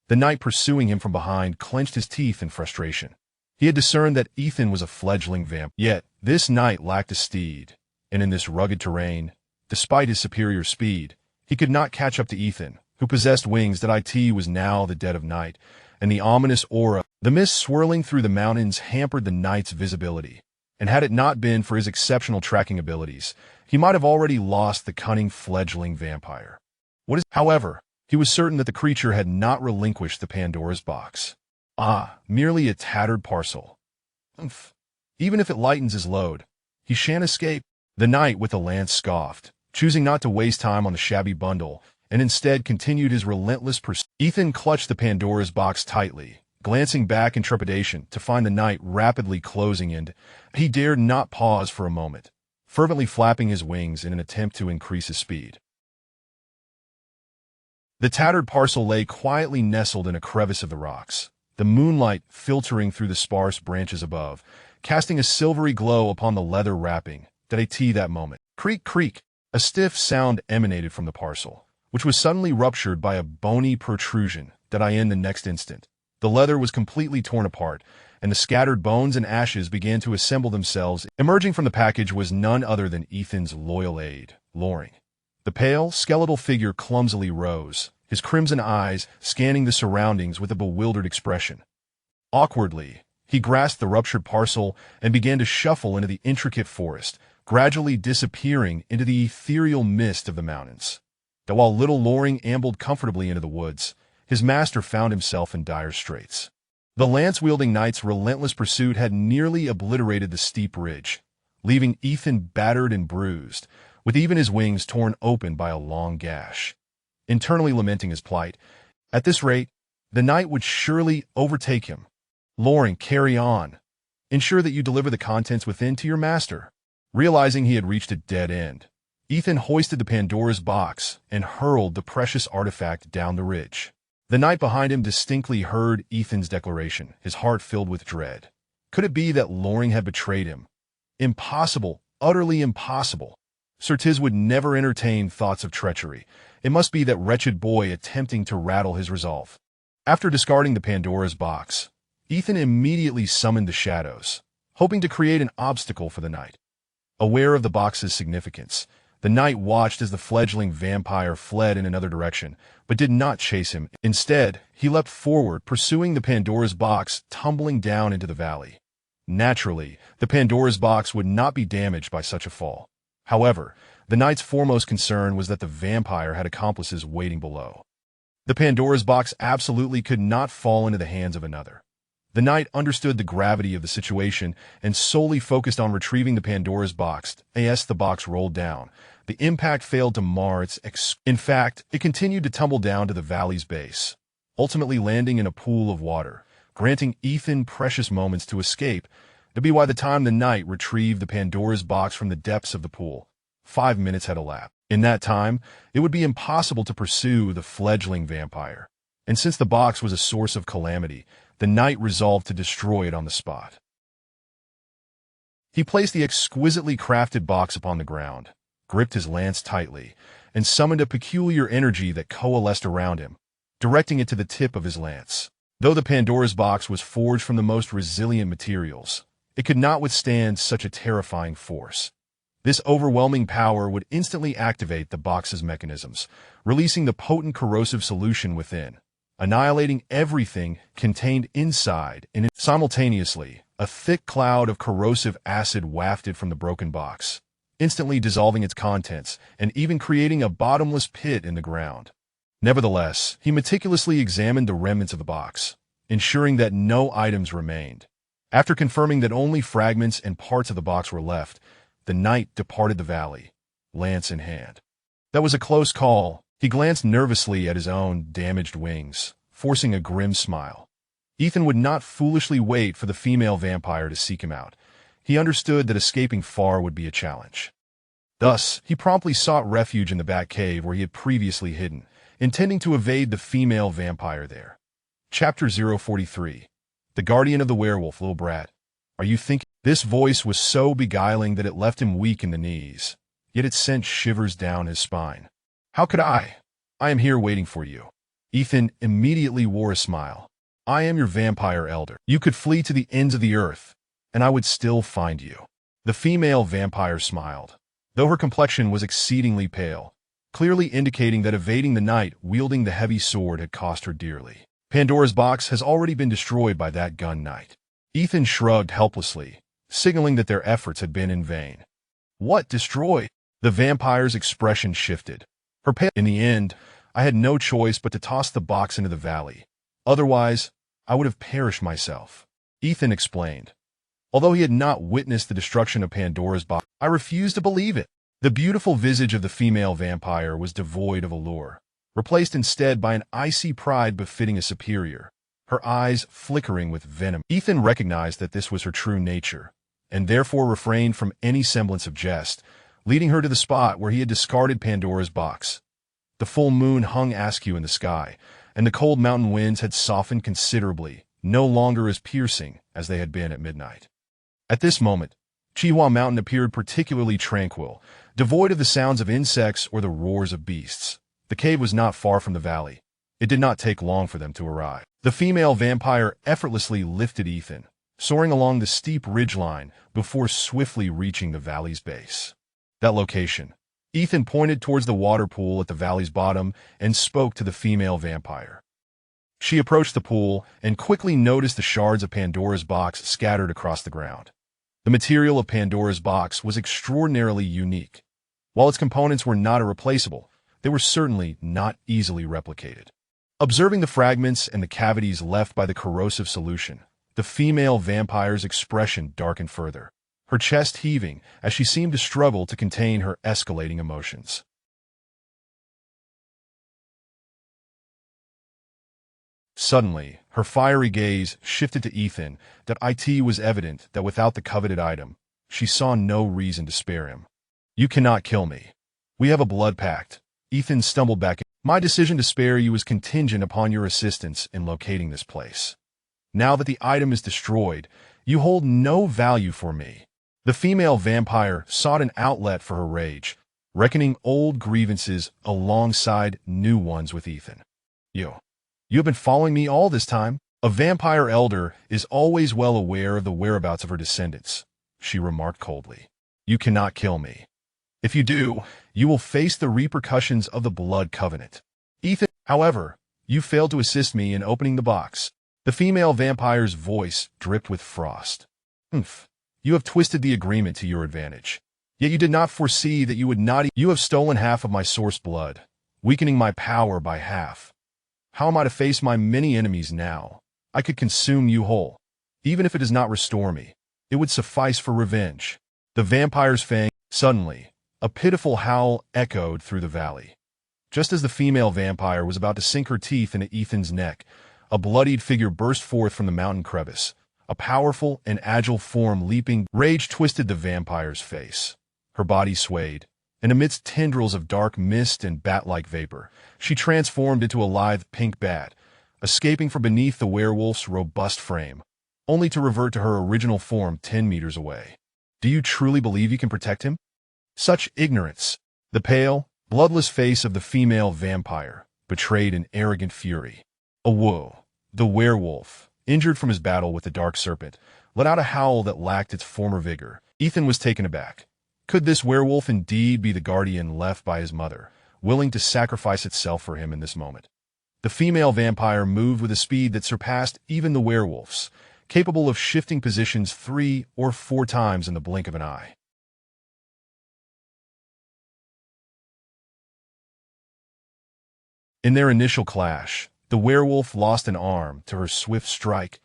The knight pursuing him from behind clenched his teeth in frustration. He had discerned that Ethan was a fledgling vamp, yet this knight lacked a steed, and in this rugged terrain, despite his superior speed, he could not catch up to Ethan, who possessed wings that was now the dead of night, and the ominous aura. The mist swirling through the mountains hampered the knight's visibility, and had it not been for his exceptional tracking abilities, he might have already lost the cunning fledgling vampire. However, he was certain that the creature had not relinquished the Pandora's box. Merely a tattered parcel. Umph. Even if it lightens his load, he shan't escape. The knight with the lance scoffed, choosing not to waste time on the shabby bundle, and instead continued his relentless pursuit. Ethan clutched the Pandora's box tightly, glancing back in trepidation to find the knight rapidly closing in. He dared not pause for a moment, fervently flapping his wings in an attempt to increase his speed. The tattered parcel lay quietly nestled in a crevice of the rocks, the moonlight filtering through the sparse branches above, casting a silvery glow upon the leather wrapping. That moment. Creak, creak! A stiff sound emanated from the parcel, which was suddenly ruptured by a bony protrusion that I in the next instant. The leather was completely torn apart, and the scattered bones and ashes began to assemble themselves. Emerging from the package was none other than Ethan's loyal aide, Loring. The pale, skeletal figure clumsily rose, his crimson eyes scanning the surroundings with a bewildered expression. Awkwardly, he grasped the ruptured parcel and began to shuffle into the intricate forest, gradually disappearing into the ethereal mist of the mountains. While little Loring ambled comfortably into the woods, his master found himself in dire straits. The lance-wielding knight's relentless pursuit had nearly obliterated the steep ridge, leaving Ethan battered and bruised, with even his wings torn open by a long gash. Internally lamenting his plight, at this rate, the knight would surely overtake him. Loring, carry on. Ensure that you deliver the contents within to your master. Realizing he had reached a dead end, Ethan hoisted the Pandora's box and hurled the precious artifact down the ridge. The knight behind him distinctly heard Ethan's declaration, his heart filled with dread. Could it be that Loring had betrayed him? Impossible, utterly impossible. Certes would never entertain thoughts of treachery. It must be that wretched boy attempting to rattle his resolve. After discarding the Pandora's box, Ethan immediately summoned the shadows, hoping to create an obstacle for the knight. Aware of the box's significance, the knight watched as the fledgling vampire fled in another direction, but did not chase him. Instead, he leapt forward, pursuing the Pandora's box, tumbling down into the valley. Naturally, the Pandora's box would not be damaged by such a fall. However, the knight's foremost concern was that the vampire had accomplices waiting below. The Pandora's box absolutely could not fall into the hands of another. The knight understood the gravity of the situation and solely focused on retrieving the Pandora's box. As the box rolled down, the impact failed to mar its In fact, it continued to tumble down to the valley's base, ultimately landing in a pool of water, granting Ethan precious moments to escape. By the time the knight retrieved the Pandora's box from the depths of the pool, 5 minutes had elapsed. In that time, it would be impossible to pursue the fledgling vampire, and since the box was a source of calamity, the knight resolved to destroy it on the spot. He placed the exquisitely crafted box upon the ground, gripped his lance tightly, and summoned a peculiar energy that coalesced around him, directing it to the tip of his lance. Though the Pandora's box was forged from the most resilient materials, it could not withstand such a terrifying force. This overwhelming power would instantly activate the box's mechanisms, releasing the potent corrosive solution within, annihilating everything contained inside, and simultaneously, a thick cloud of corrosive acid wafted from the broken box, instantly dissolving its contents and even creating a bottomless pit in the ground. Nevertheless, he meticulously examined the remnants of the box, ensuring that no items remained. After confirming that only fragments and parts of the box were left, the knight departed the valley, lance in hand. That was a close call. He glanced nervously at his own damaged wings, forcing a grim smile. Ethan would not foolishly wait for the female vampire to seek him out. He understood that escaping far would be a challenge. Thus, he promptly sought refuge in the back cave where he had previously hidden, intending to evade the female vampire there. Chapter 043. The Guardian of the Werewolf. Little brat, are you thinking? This voice was so beguiling that it left him weak in the knees, yet it sent shivers down his spine. How could I? I am here waiting for you. Ethan immediately wore a smile. I am your vampire elder. You could flee to the ends of the earth, and I would still find you. The female vampire smiled, though her complexion was exceedingly pale, clearly indicating that evading the knight wielding the heavy sword had cost her dearly. Pandora's box has already been destroyed by that gun knight. Ethan shrugged helplessly, signaling that their efforts had been in vain. What destroyed? The vampire's expression shifted. In the end, I had no choice but to toss the box into the valley. Otherwise, I would have perished myself. Ethan explained. Although he had not witnessed the destruction of Pandora's box, I refused to believe it. The beautiful visage of the female vampire was devoid of allure, replaced instead by an icy pride befitting a superior, her eyes flickering with venom. Ethan recognized that this was her true nature, and therefore refrained from any semblance of jest, leading her to the spot where he had discarded Pandora's box. The full moon hung askew in the sky, and the cold mountain winds had softened considerably, no longer as piercing as they had been at midnight. At this moment, Chihua Mountain appeared particularly tranquil, devoid of the sounds of insects or the roars of beasts. The cave was not far from the valley. It did not take long for them to arrive. The female vampire effortlessly lifted Ethan, soaring along the steep ridgeline before swiftly reaching the valley's base. That location. Ethan pointed towards the water pool at the valley's bottom and spoke to the female vampire. She approached the pool and quickly noticed the shards of Pandora's box scattered across the ground. The material of Pandora's box was extraordinarily unique. While its components were not irreplaceable, they were certainly not easily replicated. Observing the fragments and the cavities left by the corrosive solution, the female vampire's expression darkened further, her chest heaving as she seemed to struggle to contain her escalating emotions. Suddenly, her fiery gaze shifted to Ethan. That it was evident that without the coveted item, she saw no reason to spare him. "You cannot kill me. We have a blood pact." Ethan stumbled back. "My decision to spare you is contingent upon your assistance in locating this place. Now that the item is destroyed, you hold no value for me." The female vampire sought an outlet for her rage, reckoning old grievances alongside new ones with Ethan. You have been following me all this time?" "A vampire elder is always well aware of the whereabouts of her descendants," she remarked coldly. "You cannot kill me. If you do, you will face the repercussions of the blood covenant. Ethan, however, you failed to assist me in opening the box." The female vampire's voice dripped with frost. "You have twisted the agreement to your advantage. Yet you did not foresee that you would not. You have stolen half of my source blood, weakening my power by half. How am I to face my many enemies now? I could consume you whole. Even if it does not restore me, it would suffice for revenge." The vampire's fang. Suddenly, a pitiful howl echoed through the valley. Just as the female vampire was about to sink her teeth into Ethan's neck, a bloodied figure burst forth from the mountain crevice. A powerful and agile form leaping. Rage twisted the vampire's face. Her body swayed, and amidst tendrils of dark mist and bat-like vapor, she transformed into a lithe pink bat, escaping from beneath the werewolf's robust frame, only to revert to her original form 10 meters away. "Do you truly believe you can protect him?" Such ignorance! The pale, bloodless face of the female vampire betrayed an arrogant fury. Whoa! The werewolf, injured from his battle with the dark serpent, let out a howl that lacked its former vigor. Ethan was taken aback. Could this werewolf indeed be the guardian left by his mother, willing to sacrifice itself for him in this moment? The female vampire moved with a speed that surpassed even the werewolf's, capable of shifting positions 3 or 4 times in the blink of an eye. In their initial clash, the werewolf lost an arm to her swift strike.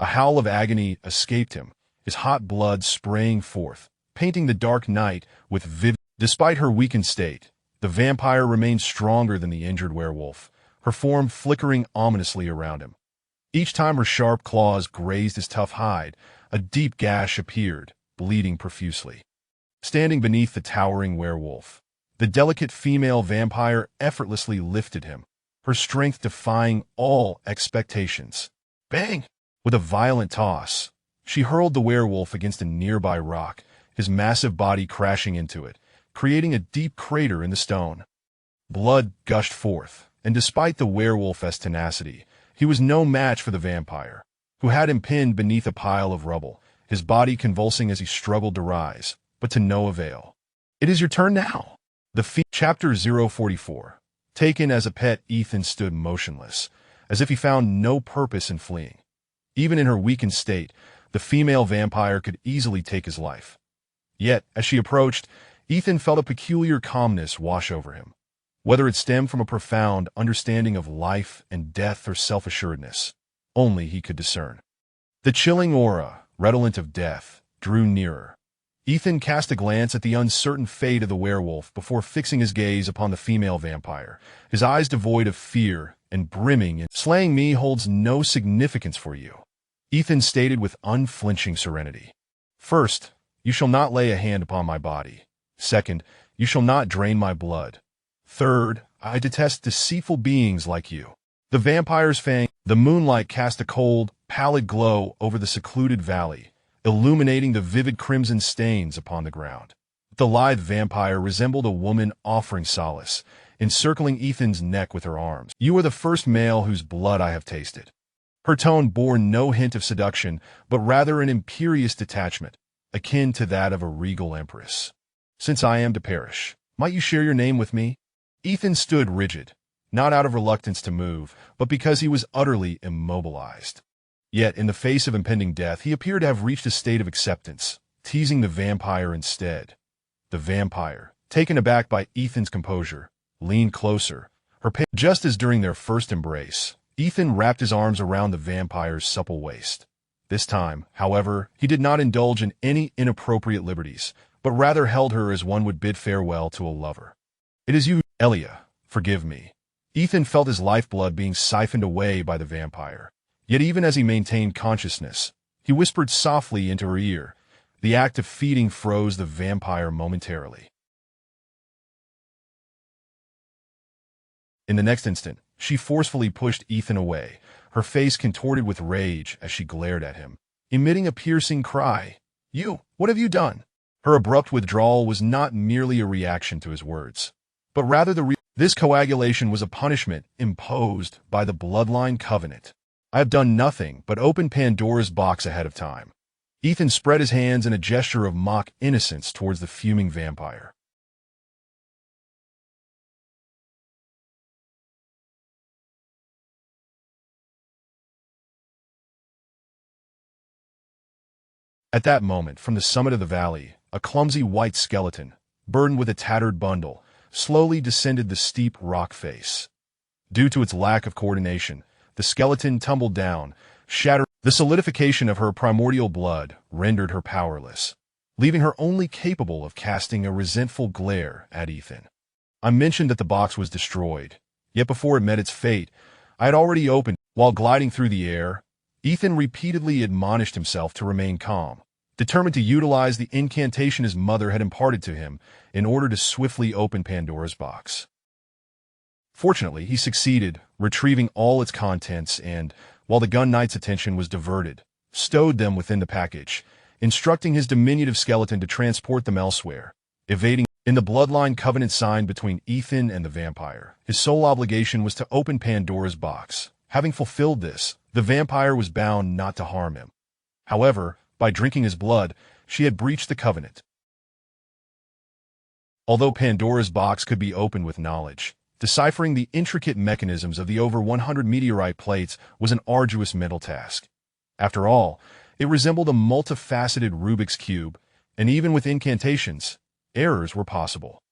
A howl of agony escaped him, his hot blood spraying forth, painting the dark night with vivid. Despite her weakened state, the vampire remained stronger than the injured werewolf, her form flickering ominously around him. Each time her sharp claws grazed his tough hide, a deep gash appeared, bleeding profusely. Standing beneath the towering werewolf, the delicate female vampire effortlessly lifted him, her strength defying all expectations. Bang! With a violent toss, she hurled the werewolf against a nearby rock, his massive body crashing into it, creating a deep crater in the stone. Blood gushed forth, and despite the werewolf's tenacity, he was no match for the vampire, who had him pinned beneath a pile of rubble, his body convulsing as he struggled to rise, but to no avail. "It is your turn now." Chapter 044. Taken as a pet, Ethan stood motionless, as if he found no purpose in fleeing. Even in her weakened state, the female vampire could easily take his life. Yet, as she approached, Ethan felt a peculiar calmness wash over him. Whether it stemmed from a profound understanding of life and death or self-assuredness, only he could discern. The chilling aura, redolent of death, drew nearer. Ethan cast a glance at the uncertain fate of the werewolf before fixing his gaze upon the female vampire, his eyes devoid of fear and brimming in. "Slaying me holds no significance for you," Ethan stated with unflinching serenity. "First, you shall not lay a hand upon my body. Second, you shall not drain my blood. Third, I detest deceitful beings like you." The vampire's fang. The moonlight cast a cold, pallid glow over the secluded valley, illuminating the vivid crimson stains upon the ground. The lithe vampire resembled a woman offering solace, encircling Ethan's neck with her arms. "You are the first male whose blood I have tasted." Her tone bore no hint of seduction, but rather an imperious detachment, akin to that of a regal empress. "Since I am to perish, might you share your name with me?" Ethan stood rigid, not out of reluctance to move, but because he was utterly immobilized. Yet, in the face of impending death, he appeared to have reached a state of acceptance, teasing the vampire instead. The vampire, taken aback by Ethan's composure, leaned closer, just as during their first embrace, Ethan wrapped his arms around the vampire's supple waist. This time, however, he did not indulge in any inappropriate liberties, but rather held her as one would bid farewell to a lover. "It is you, Elia. Forgive me." Ethan felt his lifeblood being siphoned away by the vampire. Yet even as he maintained consciousness, he whispered softly into her ear. The act of feeding froze the vampire momentarily. In the next instant, she forcefully pushed Ethan away, her face contorted with rage as she glared at him, emitting a piercing cry. What have you done?" Her abrupt withdrawal was not merely a reaction to his words, but rather this coagulation was a punishment imposed by the bloodline covenant. "I have done nothing but open Pandora's box ahead of time." Ethan spread his hands in a gesture of mock innocence towards the fuming vampire. At that moment, from the summit of the valley, a clumsy white skeleton, burdened with a tattered bundle, slowly descended the steep rock face. Due to its lack of coordination, the skeleton tumbled down, shattering. The solidification of her primordial blood rendered her powerless, leaving her only capable of casting a resentful glare at Ethan. I mentioned that the box was destroyed, yet before it met its fate, I had already opened. While gliding through the air, Ethan repeatedly admonished himself to remain calm, determined to utilize the incantation his mother had imparted to him in order to swiftly open Pandora's box. Fortunately, he succeeded, retrieving all its contents and, while the gun knight's attention was diverted, stowed them within the package, instructing his diminutive skeleton to transport them elsewhere, evading. In the bloodline covenant signed between Ethan and the vampire, his sole obligation was to open Pandora's box. Having fulfilled this, the vampire was bound not to harm him. However, by drinking his blood, she had breached the covenant. Although Pandora's box could be opened with knowledge, deciphering the intricate mechanisms of the over 100 meteorite plates was an arduous mental task. After all, it resembled a multifaceted Rubik's Cube, and even with incantations, errors were possible.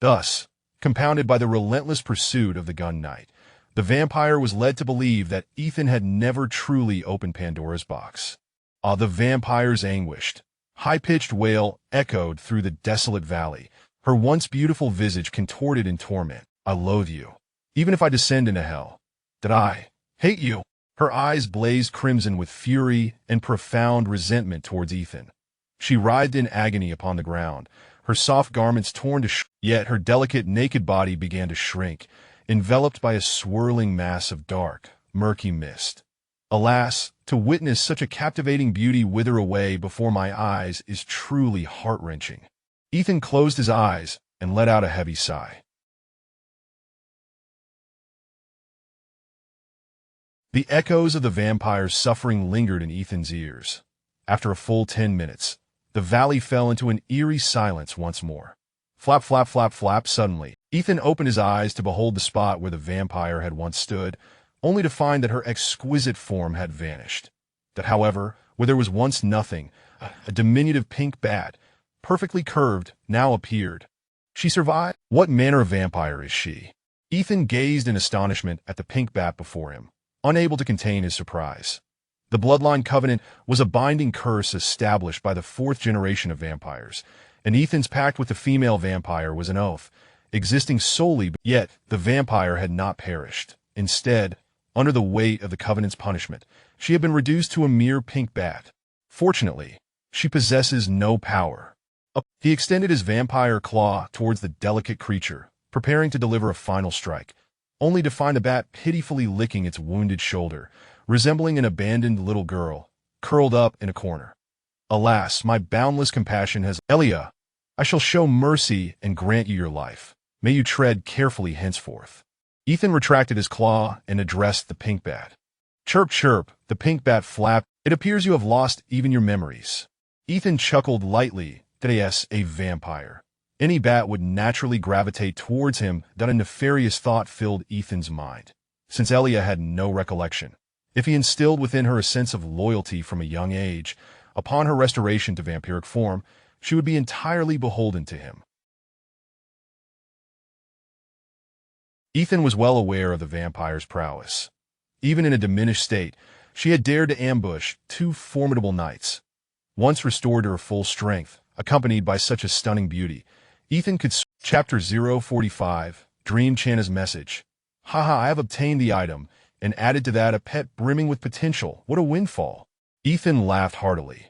Thus, compounded by the relentless pursuit of the gun knight, the vampire was led to believe that Ethan had never truly opened Pandora's box. The vampire's anguished, high-pitched wail echoed through the desolate valley, her once beautiful visage contorted in torment. "I loathe you. Even if I descend into hell, that I hate you." Her eyes blazed crimson with fury and profound resentment towards Ethan. She writhed in agony upon the ground, her soft garments torn to yet her delicate naked body began to shrink, enveloped by a swirling mass of dark, murky mist. Alas, to witness such a captivating beauty wither away before my eyes is truly heart-wrenching. Ethan closed his eyes and let out a heavy sigh. The echoes of the vampire's suffering lingered in Ethan's ears. After a full 10 minutes, the valley fell into an eerie silence once more. Flap, flap, flap, flap. Suddenly, Ethan opened his eyes to behold the spot where the vampire had once stood, only to find that her exquisite form had vanished. That, however, where there was once nothing, a diminutive pink bat, perfectly curved, now appeared. She survived? What manner of vampire is she? Ethan gazed in astonishment at the pink bat before him, unable to contain his surprise. The bloodline covenant was a binding curse established by the fourth generation of vampires, and Ethan's pact with the female vampire was an oath, existing solely, yet the vampire had not perished. Instead, under the weight of the covenant's punishment, she had been reduced to a mere pink bat. Fortunately, she possesses no power. He extended his vampire claw towards the delicate creature, preparing to deliver a final strike, only to find the bat pitifully licking its wounded shoulder, resembling an abandoned little girl. curled up in a corner. Alas, my boundless compassion has... Elia, I shall show mercy and grant you your life. May you tread carefully henceforth. Ethan retracted his claw and addressed the pink bat. Chirp, chirp, the pink bat flapped. It appears you have lost even your memories. Ethan chuckled lightly. Yes, a vampire. Any bat would naturally gravitate towards him. That a nefarious thought filled Ethan's mind. Since Elia had no recollection, if he instilled within her a sense of loyalty from a young age, upon her restoration to vampiric form, she would be entirely beholden to him. Ethan was well aware of the vampire's prowess. Even in a diminished state, she had dared to ambush two formidable knights. Once restored to her full strength, accompanied by such a stunning beauty, Ethan could... Chapter 045, Dream Channa's Message. Haha, I have obtained the item, and added to that a pet brimming with potential. What a windfall. Ethan laughed heartily.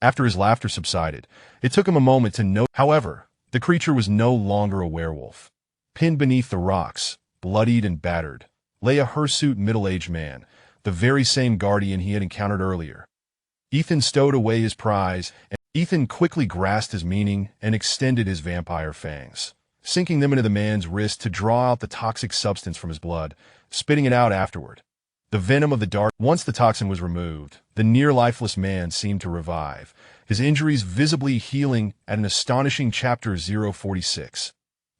After his laughter subsided, it took him a moment to note. However, the creature was no longer a werewolf. Pinned beneath the rocks, bloodied and battered, lay a hirsute middle-aged man, the very same guardian he had encountered earlier. Ethan stowed away his prize, and Ethan quickly grasped his meaning and extended his vampire fangs, sinking them into the man's wrist to draw out the toxic substance from his blood, spitting it out afterward. The venom of the dart. Once the toxin was removed, the near-lifeless man seemed to revive, his injuries visibly healing at an astonishing Chapter 046.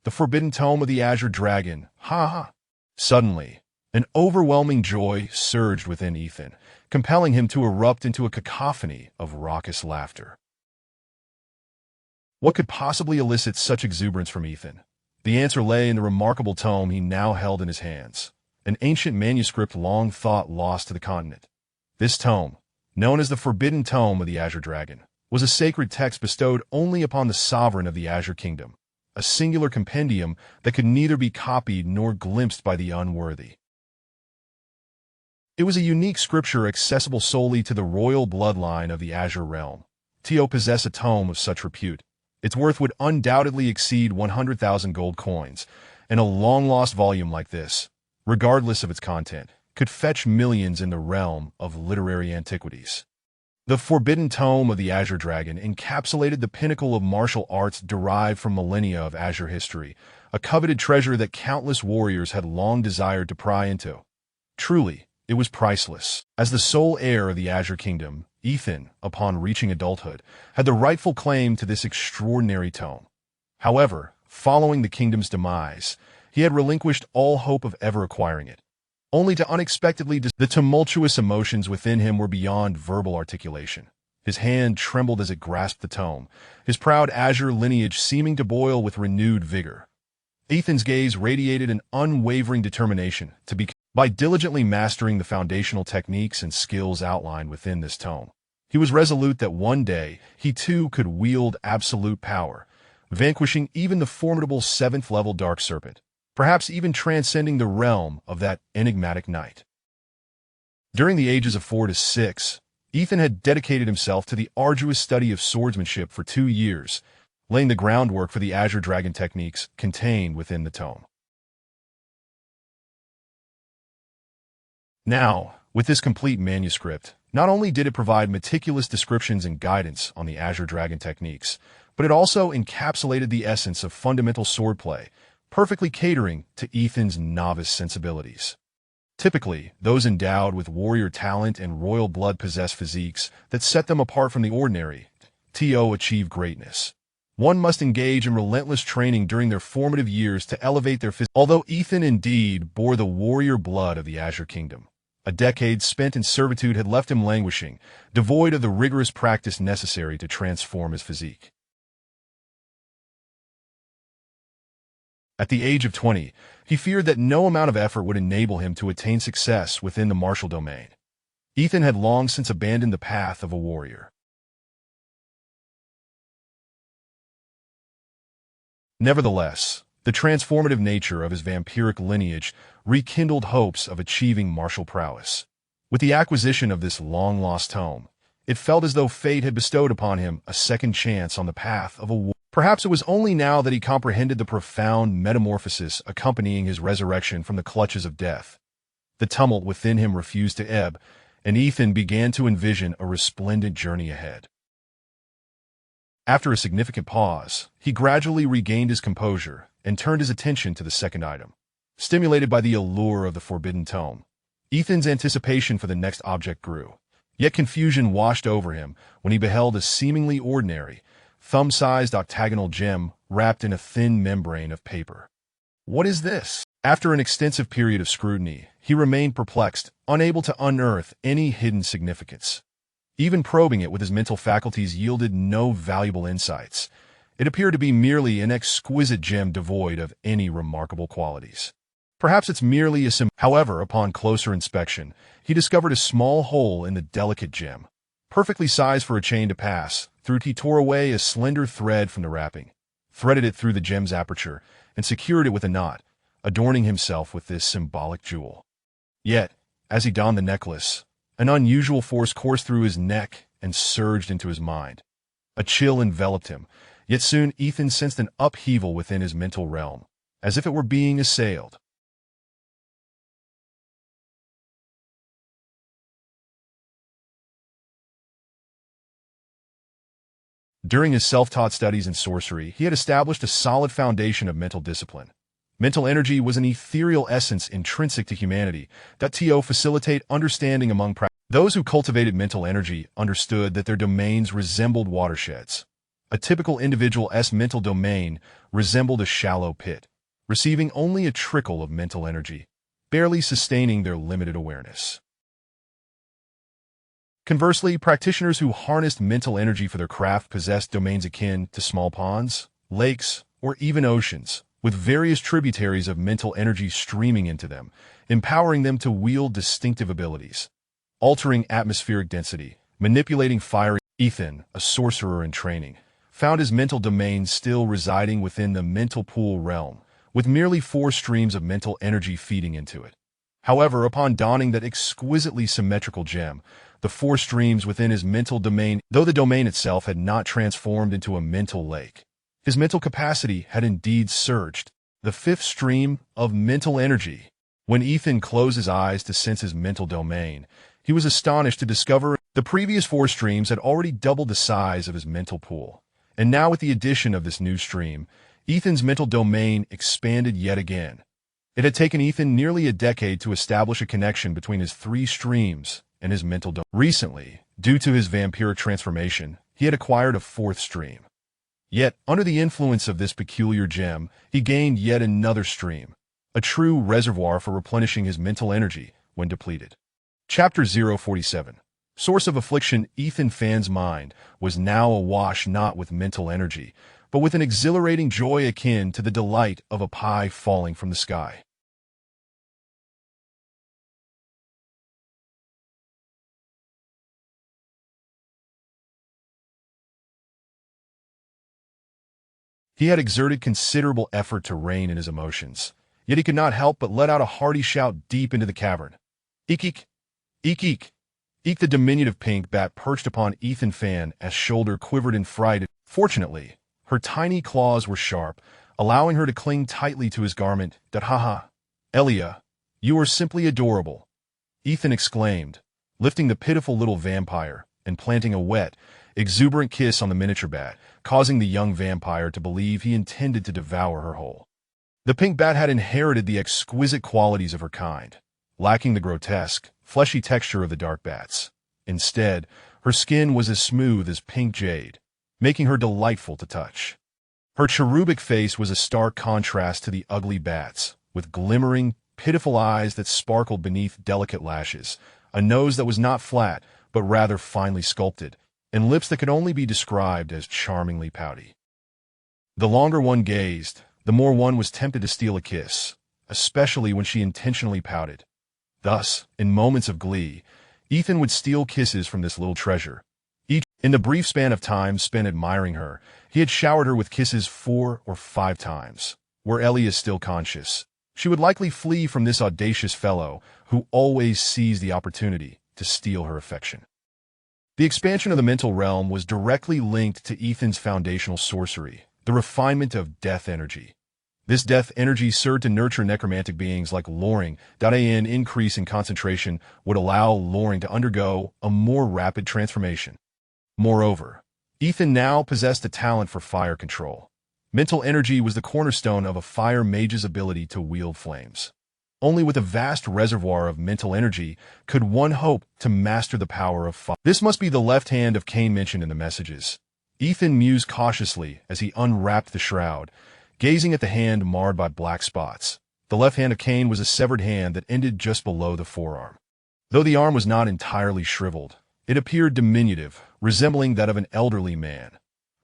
The Forbidden Tome of the Azure Dragon. Ha ha! Suddenly, an overwhelming joy surged within Ethan, compelling him to erupt into a cacophony of raucous laughter. What could possibly elicit such exuberance from Ethan? The answer lay in the remarkable tome he now held in his hands, an ancient manuscript long thought lost to the continent. This tome, known as the Forbidden Tome of the Azure Dragon, was a sacred text bestowed only upon the sovereign of the Azure Kingdom, a singular compendium that could neither be copied nor glimpsed by the unworthy. It was a unique scripture accessible solely to the royal bloodline of the Azure realm. To possess a tome of such repute, its worth would undoubtedly exceed 100,000 gold coins, and a long-lost volume like this, regardless of its content, could fetch millions in the realm of literary antiquities. The Forbidden Tome of the Azure Dragon encapsulated the pinnacle of martial arts derived from millennia of Azure history, a coveted treasure that countless warriors had long desired to pry into. Truly, it was priceless. As the sole heir of the Azure Kingdom, Ethan, upon reaching adulthood, had the rightful claim to this extraordinary tome. However, following the kingdom's demise, he had relinquished all hope of ever acquiring it, only to unexpectedly the tumultuous emotions within him were beyond verbal articulation. His hand trembled as it grasped the tome, his proud azure lineage seeming to boil with renewed vigor. Ethan's gaze radiated an unwavering determination to be by diligently mastering the foundational techniques and skills outlined within this tome. He was resolute that one day he too could wield absolute power, vanquishing even the formidable 7th-level Dark Serpent, perhaps even transcending the realm of that enigmatic knight. During the ages of 4 to 6, Ethan had dedicated himself to the arduous study of swordsmanship for 2 years, laying the groundwork for the Azure Dragon techniques contained within the tome. Now, with this complete manuscript, not only did it provide meticulous descriptions and guidance on the Azure Dragon techniques, but it also encapsulated the essence of fundamental swordplay, perfectly catering to Ethan's novice sensibilities. Typically, those endowed with warrior talent and royal blood possess physiques that set them apart from the ordinary. To achieve greatness, one must engage in relentless training during their formative years to elevate their physique. Although Ethan indeed bore the warrior blood of the Azure Kingdom, a decade spent in servitude had left him languishing, devoid of the rigorous practice necessary to transform his physique. At the age of 20, he feared that no amount of effort would enable him to attain success within the martial domain. Ethan had long since abandoned the path of a warrior. Nevertheless, the transformative nature of his vampiric lineage rekindled hopes of achieving martial prowess. With the acquisition of this long-lost tome, it felt as though fate had bestowed upon him a second chance on the path of a warrior. Perhaps it was only now that he comprehended the profound metamorphosis accompanying his resurrection from the clutches of death. The tumult within him refused to ebb, and Ethan began to envision a resplendent journey ahead. After a significant pause, he gradually regained his composure and turned his attention to the second item. Stimulated by the allure of the forbidden tome, Ethan's anticipation for the next object grew. Yet confusion washed over him when he beheld a seemingly ordinary, thumb-sized octagonal gem wrapped in a thin membrane of paper. What is this? After an extensive period of scrutiny, he remained perplexed, unable to unearth any hidden significance. Even probing it with his mental faculties yielded no valuable insights. It appeared to be merely an exquisite gem devoid of any remarkable qualities. Perhaps it's merely a symbol. However, upon closer inspection, he discovered a small hole in the delicate gem, perfectly sized for a chain to pass. Through it, he tore away a slender thread from the wrapping, threaded it through the gem's aperture, and secured it with a knot, adorning himself with this symbolic jewel. Yet, as he donned the necklace, an unusual force coursed through his neck and surged into his mind. A chill enveloped him, yet soon Ethan sensed an upheaval within his mental realm, as if it were being assailed. During his self-taught studies in sorcery, he had established a solid foundation of mental discipline. Mental energy was an ethereal essence intrinsic to humanity that to facilitate understanding among practitioners. Those who cultivated mental energy understood that their domains resembled watersheds. A typical individual's mental domain resembled a shallow pit, receiving only a trickle of mental energy, barely sustaining their limited awareness. Conversely, practitioners who harnessed mental energy for their craft possessed domains akin to small ponds, lakes, or even oceans, with various tributaries of mental energy streaming into them, empowering them to wield distinctive abilities. Altering atmospheric density, manipulating fire. Ethan, a sorcerer in training, found his mental domain still residing within the mental pool realm, with merely 4 streams of mental energy feeding into it. However, upon donning that exquisitely symmetrical gem, the 4 streams within his mental domain, though the domain itself had not transformed into a mental lake, his mental capacity had indeed surged. The 5th stream of mental energy. When Ethan closed his eyes to sense his mental domain, he was astonished to discover the previous 4 streams had already doubled the size of his mental pool. And now with the addition of this new stream, Ethan's mental domain expanded yet again. It had taken Ethan nearly a decade to establish a connection between his 3 streams and his mental domain. Recently, due to his vampiric transformation, he had acquired a 4th stream. Yet, under the influence of this peculiar gem, he gained yet another stream, a true reservoir for replenishing his mental energy when depleted. Chapter 047. Source of affliction. Ethan Fan's mind was now awash not with mental energy, but with an exhilarating joy akin to the delight of a pie falling from the sky. He had exerted considerable effort to rein in his emotions, yet he could not help but let out a hearty shout deep into the cavern. Eek eek! Eek eek! Eek! The diminutive pink bat perched upon Ethan Fan as shoulder quivered in fright. Fortunately, her tiny claws were sharp, allowing her to cling tightly to his garment. That ha! Elia, you are simply adorable, Ethan exclaimed, lifting the pitiful little vampire and planting a wet, exuberant kiss on the miniature bat, causing the young vampire to believe he intended to devour her whole. The pink bat had inherited the exquisite qualities of her kind, lacking the grotesque, fleshy texture of the dark bats. Instead, her skin was as smooth as pink jade, making her delightful to touch. Her cherubic face was a stark contrast to the ugly bats, with glimmering, pitiful eyes that sparkled beneath delicate lashes, a nose that was not flat, but rather finely sculpted, and lips that could only be described as charmingly pouty. The longer one gazed, the more one was tempted to steal a kiss, especially when she intentionally pouted. Thus, in moments of glee, Ethan would steal kisses from this little treasure. In the brief span of time spent admiring her, he had showered her with kisses 4 or 5 times. Were Ellie still conscious, she would likely flee from this audacious fellow who always seized the opportunity to steal her affection. The expansion of the mental realm was directly linked to Ethan's foundational sorcery, the refinement of death energy. This death energy served to nurture necromantic beings like Loring. An increase in concentration would allow Loring to undergo a more rapid transformation. Moreover, Ethan now possessed a talent for fire control. Mental energy was the cornerstone of a fire mage's ability to wield flames. Only with a vast reservoir of mental energy could one hope to master the power of fire. This must be the left hand of Cain mentioned in the messages. Ethan mused cautiously as he unwrapped the shroud, gazing at the hand marred by black spots. The left hand of Cain was a severed hand that ended just below the forearm. Though the arm was not entirely shriveled, it appeared diminutive, resembling that of an elderly man.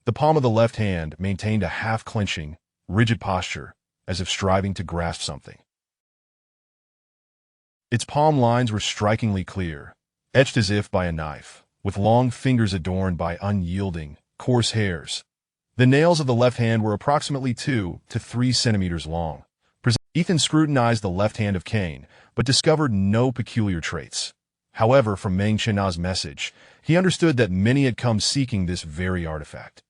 The palm of the left hand maintained a half-clenching, rigid posture, as if striving to grasp something. Its palm lines were strikingly clear, etched as if by a knife, with long fingers adorned by unyielding, coarse hairs. The nails of the left hand were approximately 2 to 3 centimeters long. Ethan scrutinized the left hand of Cain, but discovered no peculiar traits. However, from Meng Qianna's message, he understood that many had come seeking this very artifact.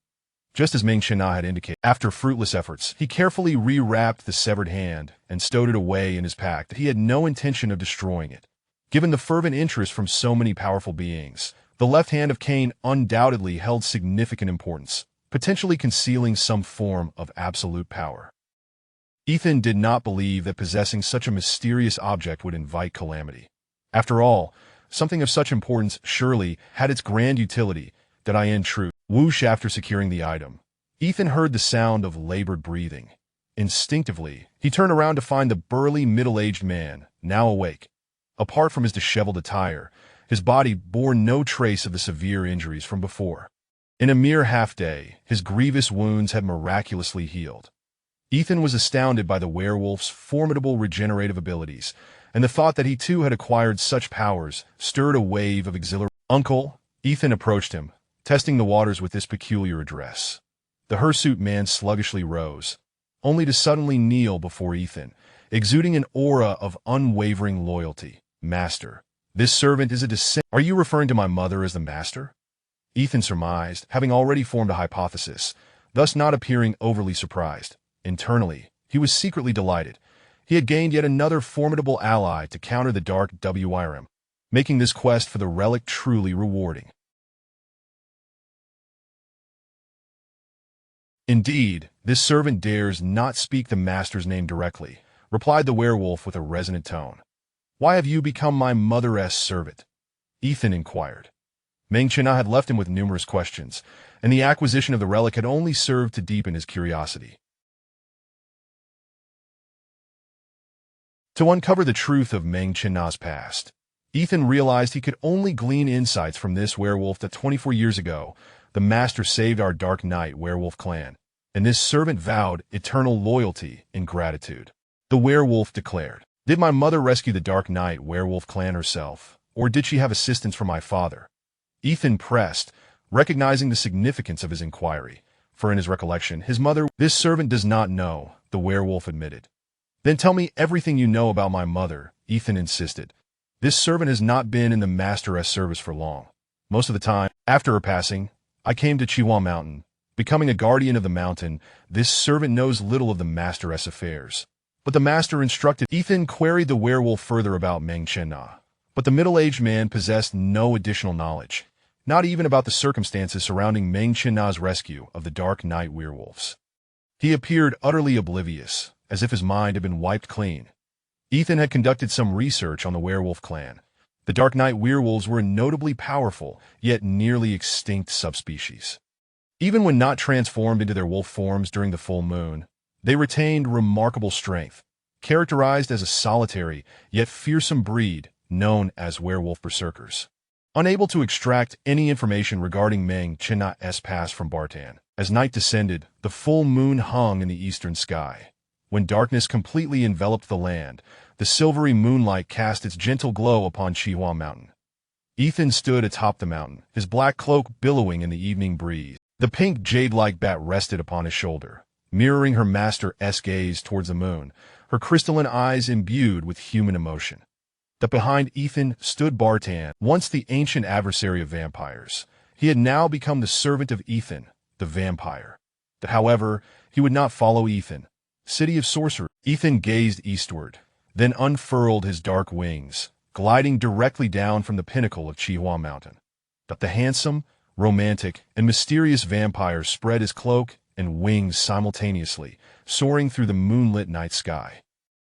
Just as Meng Qianna had indicated, after fruitless efforts, he carefully rewrapped the severed hand and stowed it away in his pack. He had no intention of destroying it. Given the fervent interest from so many powerful beings, the left hand of Cain undoubtedly held significant importance, potentially concealing some form of absolute power. Ethan did not believe that possessing such a mysterious object would invite calamity. After all, something of such importance surely had its grand utility. True. Whoosh. After securing the item, Ethan heard the sound of labored breathing. Instinctively, he turned around to find the burly middle-aged man, now awake. Apart from his disheveled attire, his body bore no trace of the severe injuries from before. In a mere half-day, his grievous wounds had miraculously healed. Ethan was astounded by the werewolf's formidable regenerative abilities, and the thought that he too had acquired such powers stirred a wave of exhilaration. "Uncle," Ethan approached him, testing the waters with this peculiar address. The hirsute man sluggishly rose, only to suddenly kneel before Ethan, exuding an aura of unwavering loyalty. "Master, this servant is a descendant." "Are you referring to my mother as the master?" Ethan surmised, having already formed a hypothesis, thus not appearing overly surprised. Internally, he was secretly delighted. He had gained yet another formidable ally to counter the dark Wyrm, making this quest for the relic truly rewarding. "Indeed, this servant dares not speak the master's name directly," replied the werewolf with a resonant tone. "Why have you become my mother-esque servant?" Ethan inquired. Meng Qianna had left him with numerous questions, and the acquisition of the relic had only served to deepen his curiosity. To uncover the truth of Meng Qianna's past, Ethan realized he could only glean insights from this werewolf that 24 years ago, the master saved our Dark Knight werewolf clan, and this servant vowed eternal loyalty and gratitude. The werewolf declared, "Did my mother rescue the Dark Knight werewolf clan herself, or did she have assistance from my father?" Ethan pressed, recognizing the significance of his inquiry, for in his recollection, his mother— "This servant does not know," the werewolf admitted. "Then tell me everything you know about my mother," Ethan insisted. "This servant has not been in the master's service for long. Most of the time, after her passing, I came to Chihuahua Mountain. Becoming a guardian of the mountain, this servant knows little of the master's affairs. But the master instructed—" Ethan queried the werewolf further about Meng Qianna, but the middle-aged man possessed no additional knowledge, not even about the circumstances surrounding Meng Qianna's rescue of the Dark Knight werewolves. He appeared utterly oblivious, as if his mind had been wiped clean. Ethan had conducted some research on the werewolf clan. The Dark Knight werewolves were a notably powerful, yet nearly extinct subspecies. Even when not transformed into their wolf forms during the full moon, they retained remarkable strength, characterized as a solitary, yet fearsome breed known as werewolf berserkers. Unable to extract any information regarding Meng Qianna's past from Bartan, as night descended, the full moon hung in the eastern sky. When darkness completely enveloped the land, the silvery moonlight cast its gentle glow upon Chihuahua Mountain. Ethan stood atop the mountain, his black cloak billowing in the evening breeze. The pink jade-like bat rested upon his shoulder, mirroring her master's gaze towards the moon, her crystalline eyes imbued with human emotion. Behind Ethan stood Bartan, once the ancient adversary of vampires. He had now become the servant of Ethan, the vampire. However, he would not follow Ethan. City of Sorcerers. Ethan gazed eastward, then unfurled his dark wings, gliding directly down from the pinnacle of Chihua Mountain. The handsome, romantic, and mysterious vampire spread his cloak and wings simultaneously, soaring through the moonlit night sky.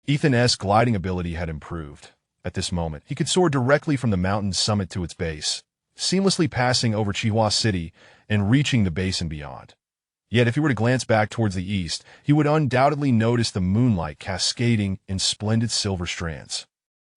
Ethan's gliding ability had improved. At this moment, he could soar directly from the mountain's summit to its base, seamlessly passing over Chihua City and reaching the base and beyond. Yet if he were to glance back towards the east, he would undoubtedly notice the moonlight cascading in splendid silver strands.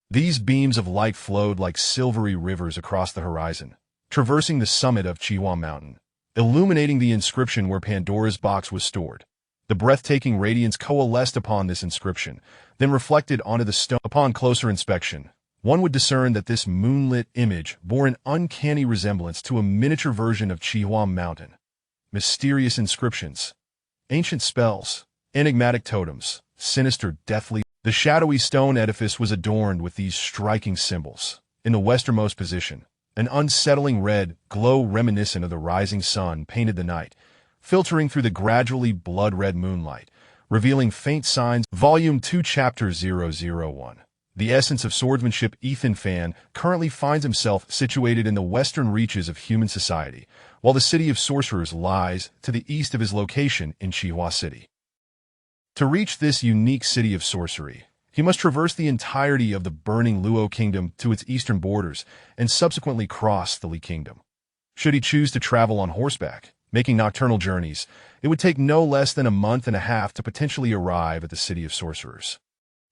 These beams of light flowed like silvery rivers across the horizon, traversing the summit of Chihua Mountain, illuminating the inscription where Pandora's box was stored. The breathtaking radiance coalesced upon this inscription, then reflected onto the stone. Upon closer inspection, one would discern that this moonlit image bore an uncanny resemblance to a miniature version of Chihua Mountain. Mysterious inscriptions, ancient spells, enigmatic totems, sinister, deathly. The shadowy stone edifice was adorned with these striking symbols. In the westernmost position, an unsettling red glow reminiscent of the rising sun painted the night, filtering through the gradually blood-red moonlight, revealing faint signs. Volume 2, Chapter 001. The essence of swordsmanship. Ethan Fan currently finds himself situated in the western reaches of human society, while the City of Sorcerers lies to the east of his location in Chihua City. To reach this unique city of sorcery, he must traverse the entirety of the burning Luo Kingdom to its eastern borders and subsequently cross the Li Kingdom. Should he choose to travel on horseback, making nocturnal journeys, it would take no less than a month and a half to potentially arrive at the City of Sorcerers.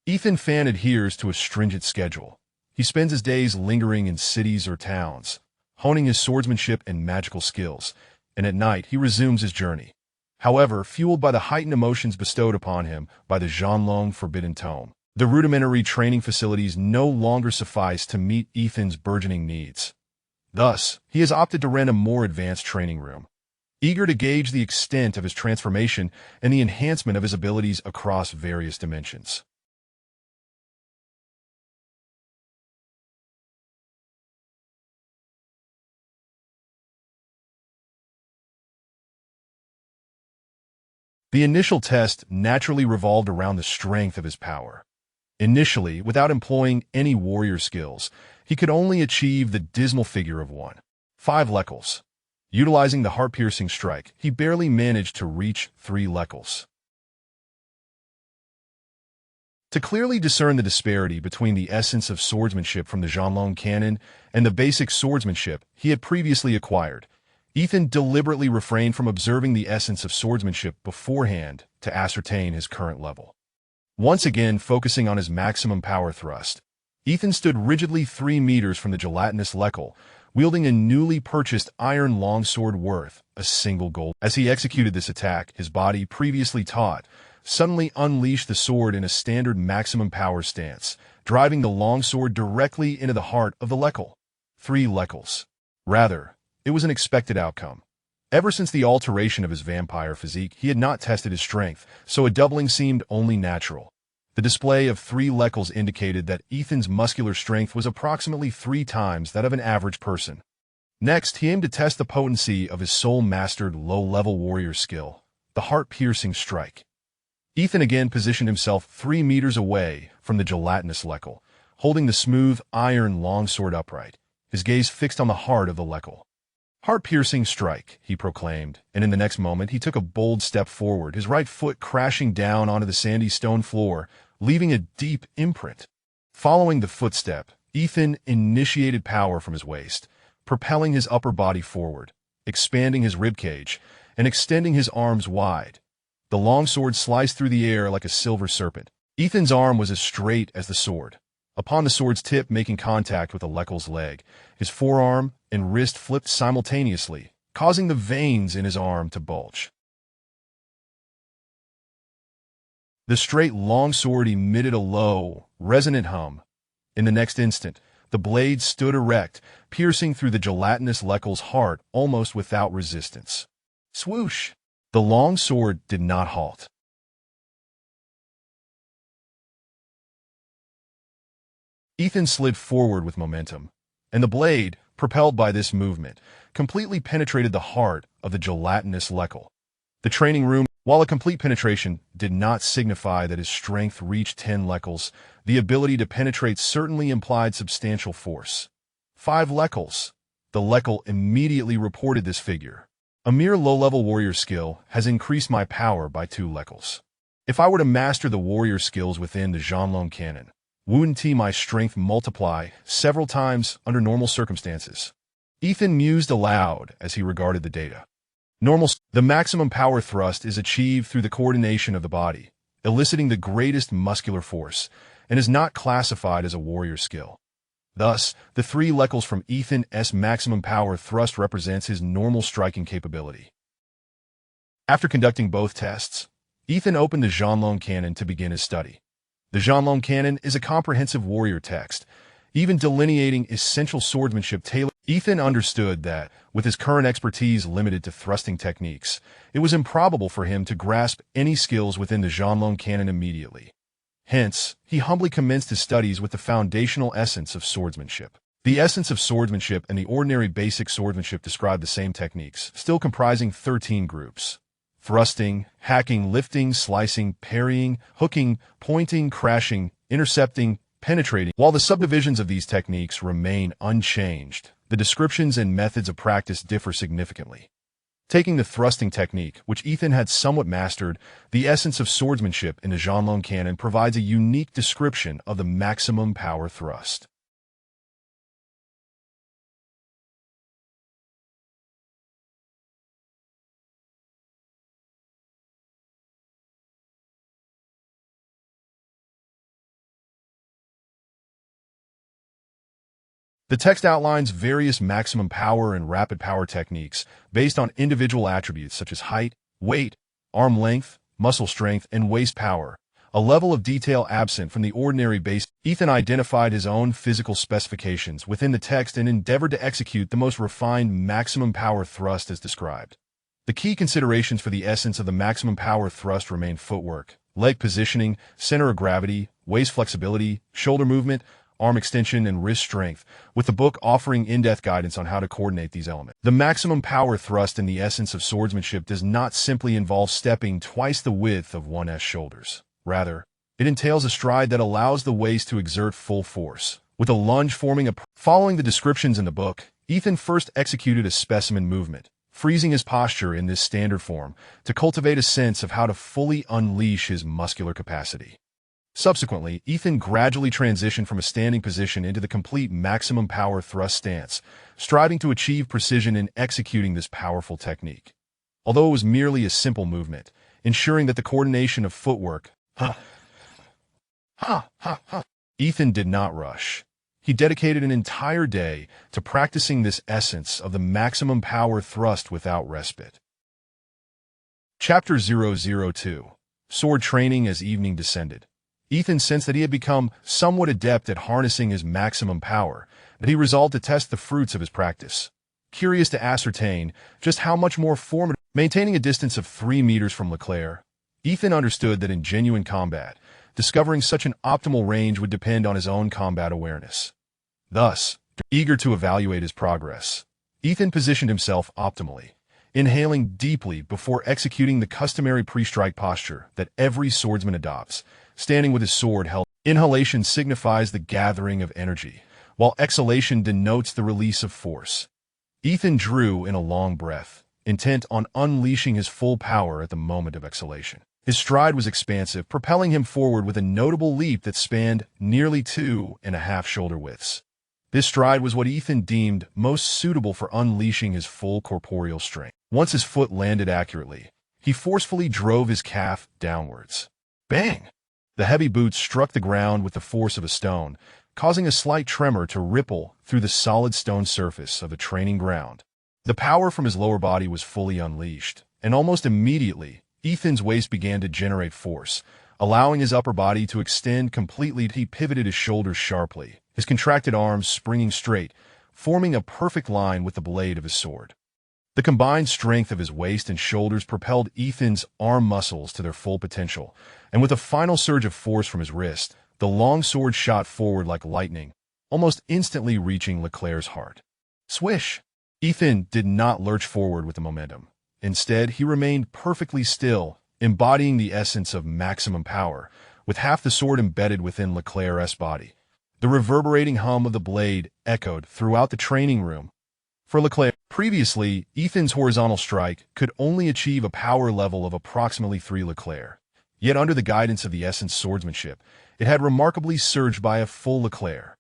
Ethan Fan adheres to a stringent schedule. He spends his days lingering in cities or towns, honing his swordsmanship and magical skills, and at night he resumes his journey. However, fueled by the heightened emotions bestowed upon him by the Zhanlong Forbidden Tome, the rudimentary training facilities no longer suffice to meet Ethan's burgeoning needs. Thus, he has opted to rent a more advanced training room, eager to gauge the extent of his transformation and the enhancement of his abilities across various dimensions. The initial test naturally revolved around the strength of his power. Initially, without employing any warrior skills, he could only achieve the dismal figure of 5 lekels. Utilizing the heart-piercing strike, he barely managed to reach 3 lekels. To clearly discern the disparity between the essence of swordsmanship from the Zhanlong canon and the basic swordsmanship he had previously acquired, Ethan deliberately refrained from observing the essence of swordsmanship beforehand to ascertain his current level. Once again focusing on his maximum power thrust, Ethan stood rigidly 3 meters from the gelatinous lekel, wielding a newly purchased iron longsword worth a single gold. As he executed this attack, his body, previously taut, suddenly unleashed the sword in a standard maximum power stance, driving the longsword directly into the heart of the lekel. 3 lekels. Rather, it was an expected outcome. Ever since the alteration of his vampire physique, he had not tested his strength, so a doubling seemed only natural. The display of 3 lekels indicated that Ethan's muscular strength was approximately 3 times that of an average person. Next, he aimed to test the potency of his soul-mastered low-level warrior skill, the heart-piercing strike. Ethan again positioned himself 3 meters away from the gelatinous lekel, holding the smooth iron longsword upright, his gaze fixed on the heart of the lekel. Heart-piercing strike, he proclaimed, and in the next moment he took a bold step forward, his right foot crashing down onto the sandy stone floor, leaving a deep imprint. Following the footstep, Ethan initiated power from his waist, propelling his upper body forward, expanding his ribcage, and extending his arms wide. The longsword sliced through the air like a silver serpent. Ethan's arm was as straight as the sword. Upon the sword's tip making contact with the lekel's leg, his forearm and wrist flipped simultaneously, causing the veins in his arm to bulge. The straight longsword emitted a low, resonant hum. In the next instant, the blade stood erect, piercing through the gelatinous lekel's heart almost without resistance. Swoosh! The longsword did not halt. Ethan slid forward with momentum, and the blade, propelled by this movement, completely penetrated the heart of the gelatinous lekel. The training room While a complete penetration did not signify that his strength reached 10 lecals, the ability to penetrate certainly implied substantial force. 5 lecals. The lecal immediately reported this figure. A mere low-level warrior skill has increased my power by 2 lecals. If I were to master the warrior skills within the Zhanlong canon, wouldn't my strength multiply several times under normal circumstances? Ethan mused aloud as he regarded the data. The maximum power thrust is achieved through the coordination of the body, eliciting the greatest muscular force, and is not classified as a warrior skill. Thus, the 3 lecals from Ethan's maximum power thrust represents his normal striking capability. After conducting both tests, Ethan opened the Zhanlong canon to begin his study. The Zhanlong canon is a comprehensive warrior text, even delineating essential swordsmanship tailored. Ethan understood that, with his current expertise limited to thrusting techniques, it was improbable for him to grasp any skills within the Zhanlong canon immediately. Hence, he humbly commenced his studies with the foundational essence of swordsmanship. The essence of swordsmanship and the ordinary basic swordsmanship describe the same techniques, still comprising 13 groups: thrusting, hacking, lifting, slicing, parrying, hooking, pointing, crashing, intercepting, penetrating. While the subdivisions of these techniques remain unchanged, the descriptions and methods of practice differ significantly. Taking the thrusting technique, which Ethan had somewhat mastered, the essence of swordsmanship in the Zhanlong canon provides a unique description of the maximum power thrust. The text outlines various maximum power and rapid power techniques based on individual attributes such as height, weight, arm length, muscle strength, and waist power, a level of detail absent from the ordinary base. Ethan identified his own physical specifications within the text and endeavored to execute the most refined maximum power thrust as described. The key considerations for the essence of the maximum power thrust remain footwork, leg positioning, center of gravity, waist flexibility, shoulder movement, arm extension, and wrist strength, with the book offering in-depth guidance on how to coordinate these elements. The maximum power thrust in the essence of swordsmanship does not simply involve stepping twice the width of one's shoulders. Rather, it entails a stride that allows the waist to exert full force, with a lunge forming a... Following the descriptions in the book, Ethan first executed a specimen movement, freezing his posture in this standard form to cultivate a sense of how to fully unleash his muscular capacity. Subsequently, Ethan gradually transitioned from a standing position into the complete maximum power thrust stance, striving to achieve precision in executing this powerful technique. Although it was merely a simple movement, ensuring that the coordination of footwork, Ethan did not rush. He dedicated an entire day to practicing this essence of the maximum power thrust without respite. Chapter 002. Sword Training as Evening Descended. Ethan sensed that he had become somewhat adept at harnessing his maximum power, and he resolved to test the fruits of his practice. Curious to ascertain just how much more formidable, maintaining a distance of 3 meters from Leclerc, Ethan understood that in genuine combat, discovering such an optimal range would depend on his own combat awareness. Thus, eager to evaluate his progress, Ethan positioned himself optimally, inhaling deeply before executing the customary pre-strike posture that every swordsman adopts, standing with his sword held. Inhalation signifies the gathering of energy, while exhalation denotes the release of force. Ethan drew in a long breath, intent on unleashing his full power at the moment of exhalation. His stride was expansive, propelling him forward with a notable leap that spanned nearly 2.5 shoulder widths. This stride was what Ethan deemed most suitable for unleashing his full corporeal strength. Once his foot landed accurately, he forcefully drove his calf downwards. Bang! The heavy boot struck the ground with the force of a stone, causing a slight tremor to ripple through the solid stone surface of the training ground. The power from his lower body was fully unleashed, and almost immediately, Ethan's waist began to generate force, allowing his upper body to extend completely. He pivoted his shoulders sharply, his contracted arms springing straight, forming a perfect line with the blade of his sword. The combined strength of his waist and shoulders propelled Ethan's arm muscles to their full potential, and with a final surge of force from his wrist, the long sword shot forward like lightning, almost instantly reaching Leclerc's heart. Swish! Ethan did not lurch forward with the momentum. Instead, he remained perfectly still, embodying the essence of maximum power, with half the sword embedded within Leclerc's body. The reverberating hum of the blade echoed throughout the training room. For Leclerc, previously, Ethan's horizontal strike could only achieve a power level of approximately 3 Leclerc. Yet under the guidance of the essence swordsmanship, it had remarkably surged by a full Leclerc.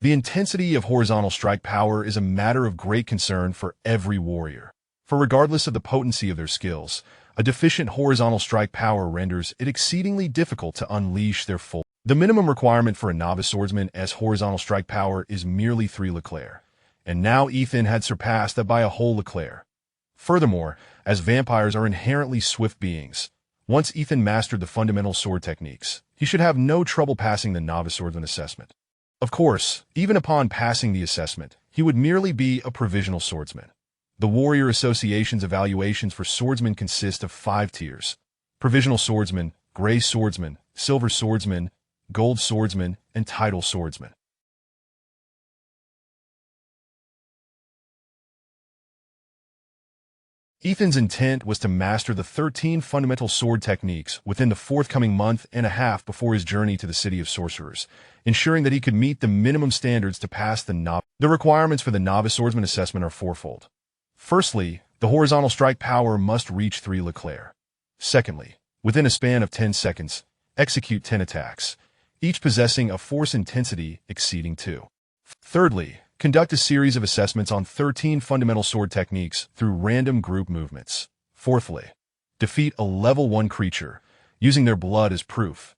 The intensity of horizontal strike power is a matter of great concern for every warrior. For regardless of the potency of their skills, a deficient horizontal strike power renders it exceedingly difficult to unleash their full. The minimum requirement for a novice swordsman's horizontal strike power is merely 3 Leclerc, and now Ethan had surpassed that by a whole Leclerc. Furthermore, as vampires are inherently swift beings, once Ethan mastered the fundamental sword techniques, he should have no trouble passing the novice swordsman assessment. Of course, even upon passing the assessment, he would merely be a provisional swordsman. The Warrior Association's evaluations for swordsmen consist of 5 tiers: provisional swordsman, gray swordsman, silver swordsman, gold swordsman, and title swordsman. Ethan's intent was to master the 13 fundamental sword techniques within the forthcoming month and a half before his journey to the city of sorcerers, ensuring that he could meet the minimum standards to pass the novice. The requirements for the novice swordsman assessment are fourfold. Firstly, the horizontal strike power must reach 3 Leclerc. Secondly, within a span of 10 seconds, execute 10 attacks, each possessing a force intensity exceeding 2. Thirdly, conduct a series of assessments on 13 fundamental sword techniques through random group movements. Fourthly, defeat a level 1 creature, using their blood as proof.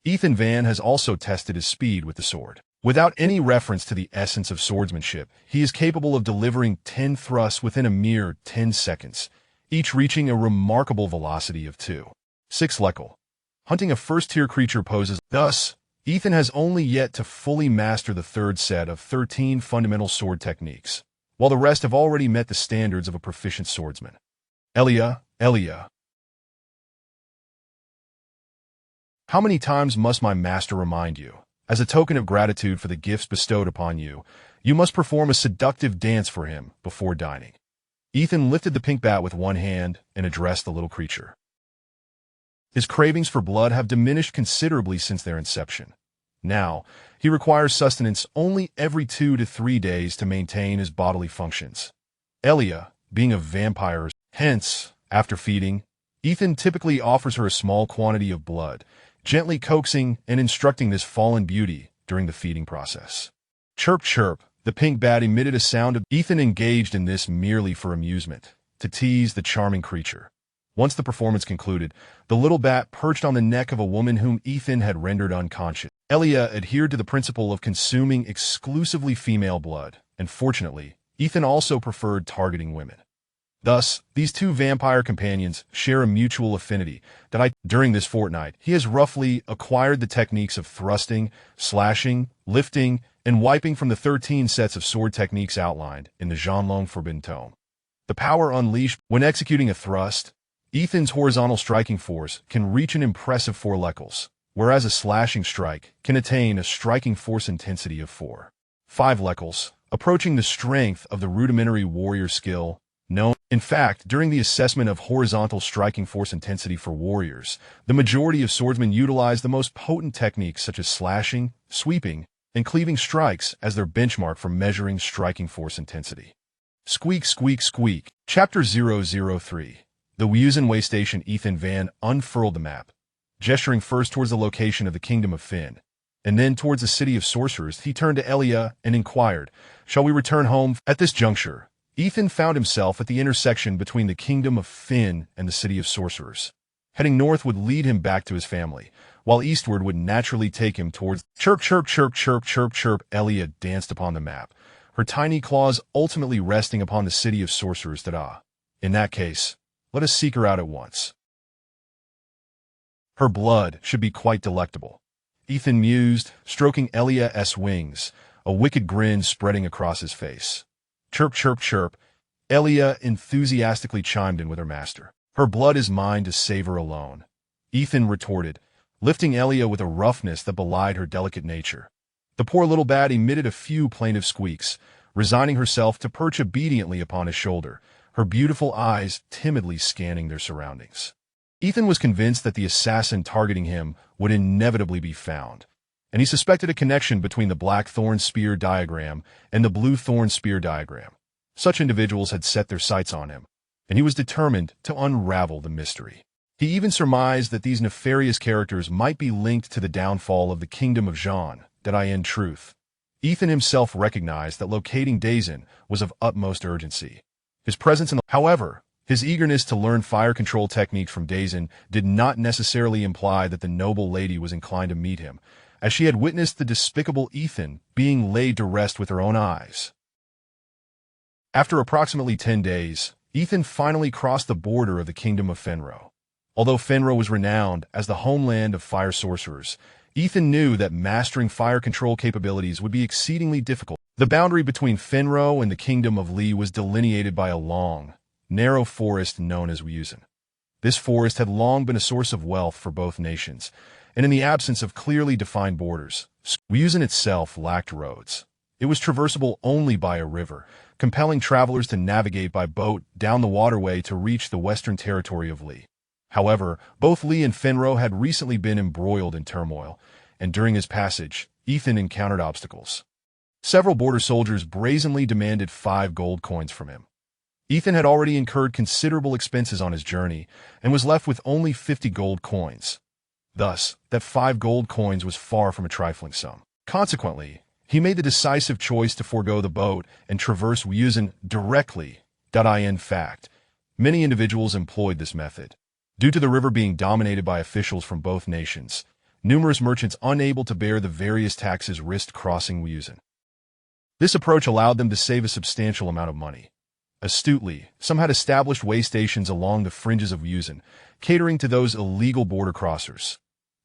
Ethan Van has also tested his speed with the sword. Without any reference to the essence of swordsmanship, he is capable of delivering 10 thrusts within a mere 10 seconds, each reaching a remarkable velocity of 2.6 Leclerc. Hunting a first-tier creature poses. Thus, Ethan has only yet to fully master the third set of 13 fundamental sword techniques, while the rest have already met the standards of a proficient swordsman. Elia. How many times must my master remind you? As a token of gratitude for the gifts bestowed upon you, you must perform a seductive dance for him before dining. Ethan lifted the pink bat with one hand and addressed the little creature. His cravings for blood have diminished considerably since their inception. Now, he requires sustenance only every 2 to 3 days to maintain his bodily functions. Elia, being a vampire, hence, after feeding, Ethan typically offers her a small quantity of blood, gently coaxing and instructing this fallen beauty during the feeding process. Chirp, chirp, the pink bat emitted a sound of. Ethan engaged in this merely for amusement, to tease the charming creature. Once the performance concluded, the little bat perched on the neck of a woman whom Ethan had rendered unconscious. Elia adhered to the principle of consuming exclusively female blood, and fortunately, Ethan also preferred targeting women. Thus, these two vampire companions share a mutual affinity that during this fortnight, he has roughly acquired the techniques of thrusting, slashing, lifting, and wiping from the 13 sets of sword techniques outlined in the Zhanlong Forbidden Tome. The power unleashed when executing a thrust, Ethan's horizontal striking force can reach an impressive 4 Leclercs, whereas a slashing strike can attain a striking force intensity of 4.5 Leclercs, approaching the strength of the rudimentary warrior skill known. In fact, during the assessment of horizontal striking force intensity for warriors, the majority of swordsmen utilize the most potent techniques such as slashing, sweeping, and cleaving strikes as their benchmark for measuring striking force intensity. Squeak, squeak, squeak. Chapter 003. The Wuzen Way Station. Ethan Van unfurled the map, gesturing first towards the location of the Kingdom of Finn, and then towards the city of sorcerers. He turned to Elia and inquired, "Shall we return home?" At this juncture, Ethan found himself at the intersection between the Kingdom of Finn and the city of sorcerers. Heading north would lead him back to his family, while eastward would naturally take him towards. Chirp, chirp, chirp, chirp, chirp, chirp. Elia danced upon the map, her tiny claws ultimately resting upon the city of sorcerers. In that case, let us seek her out at once. Her blood should be quite delectable, Ethan mused, stroking Elia's wings, a wicked grin spreading across his face. Chirp, chirp, chirp. Elia enthusiastically chimed in with her master. Her blood is mine to savor alone, Ethan retorted, lifting Elia with a roughness that belied her delicate nature. The poor little bat emitted a few plaintive squeaks, resigning herself to perch obediently upon his shoulder, her beautiful eyes timidly scanning their surroundings. Ethan was convinced that the assassin targeting him would inevitably be found, and he suspected a connection between the black thorn spear diagram and the blue thorn spear diagram. Such individuals had set their sights on him, and he was determined to unravel the mystery. He even surmised that these nefarious characters might be linked to the downfall of the kingdom of Jean. In truth, Ethan himself recognized that locating Dazen was of utmost urgency. His presence in the... However, his eagerness to learn fire control techniques from Dazen did not necessarily imply that the noble lady was inclined to meet him, as she had witnessed the despicable Ethan being laid to rest with her own eyes. After approximately 10 days, Ethan finally crossed the border of the kingdom of Fenro. Although Fenro was renowned as the homeland of fire sorcerers, Ethan knew that mastering fire control capabilities would be exceedingly difficult. The boundary between Fenro and the kingdom of Li was delineated by a long, narrow forest known as Wuzhen. This forest had long been a source of wealth for both nations, and in the absence of clearly defined borders, Wuzhen itself lacked roads. It was traversable only by a river, compelling travelers to navigate by boat down the waterway to reach the western territory of Li. However, both Li and Fenro had recently been embroiled in turmoil, and during his passage, Ethan encountered obstacles. Several border soldiers brazenly demanded 5 gold coins from him. Ethan had already incurred considerable expenses on his journey and was left with only 50 gold coins. Thus, that 5 gold coins was far from a trifling sum. Consequently, he made the decisive choice to forego the boat and traverse Wuzhen directly. In fact, many individuals employed this method. Due to the river being dominated by officials from both nations, numerous merchants unable to bear the various taxes risked crossing Wuzhen. This approach allowed them to save a substantial amount of money. Astutely, some had established way stations along the fringes of Wuzhen, catering to those illegal border crossers.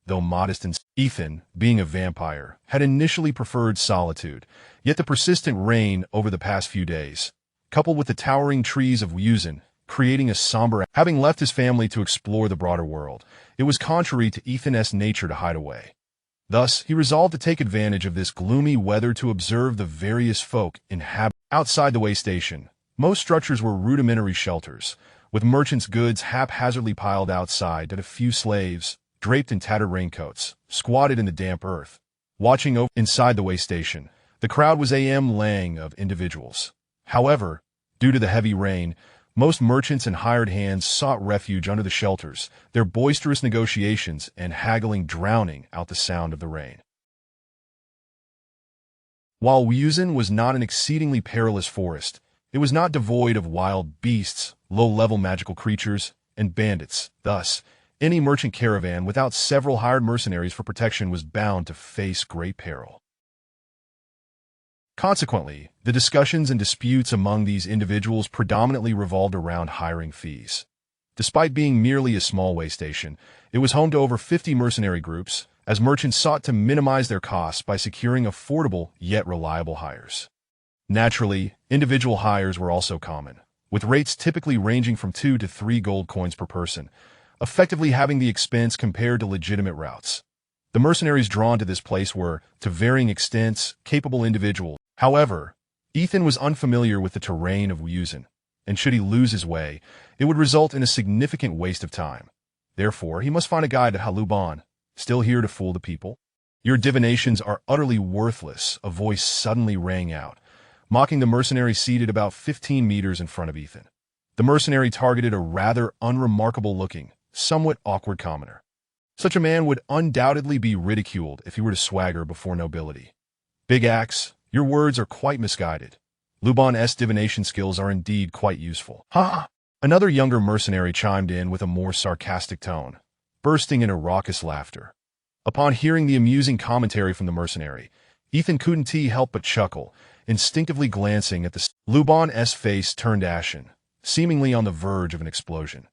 Though modest and Ethan, being a vampire, had initially preferred solitude, yet the persistent rain over the past few days, coupled with the towering trees of Wuzhen, creating a somber... Having left his family to explore the broader world, it was contrary to Ethan's nature to hide away. Thus, he resolved to take advantage of this gloomy weather to observe the various folk inhabited. Outside the way station, most structures were rudimentary shelters, with merchants' goods haphazardly piled outside and a few slaves, draped in tattered raincoats, squatted in the damp earth. Watching over inside the way station, the crowd was laying of individuals. However, due to the heavy rain, most merchants and hired hands sought refuge under the shelters, their boisterous negotiations and haggling drowning out the sound of the rain. While Wuzhen was not an exceedingly perilous forest, it was not devoid of wild beasts, low-level magical creatures, and bandits. Thus, any merchant caravan without several hired mercenaries for protection was bound to face great peril. Consequently, the discussions and disputes among these individuals predominantly revolved around hiring fees. Despite being merely a small way station, it was home to over 50 mercenary groups, as merchants sought to minimize their costs by securing affordable yet reliable hires. Naturally, individual hires were also common, with rates typically ranging from 2 to 3 gold coins per person, effectively having the expense compared to legitimate routes. The mercenaries drawn to this place were, to varying extents, capable individuals. However, Ethan was unfamiliar with the terrain of Wuzhen, and should he lose his way, it would result in a significant waste of time. Therefore, he must find a guide to Luban, still here to fool the people. "Your divinations are utterly worthless," a voice suddenly rang out, mocking the mercenary seated about 15 meters in front of Ethan. The mercenary targeted a rather unremarkable-looking, somewhat awkward commoner. Such a man would undoubtedly be ridiculed if he were to swagger before nobility. "Big Axe, your words are quite misguided. Luban's divination skills are indeed quite useful." "Ha!" Another younger mercenary chimed in with a more sarcastic tone, bursting into raucous laughter. Upon hearing the amusing commentary from the mercenary, Ethan couldn't help but chuckle, instinctively glancing at the... Luban's face turned ashen, seemingly on the verge of an explosion.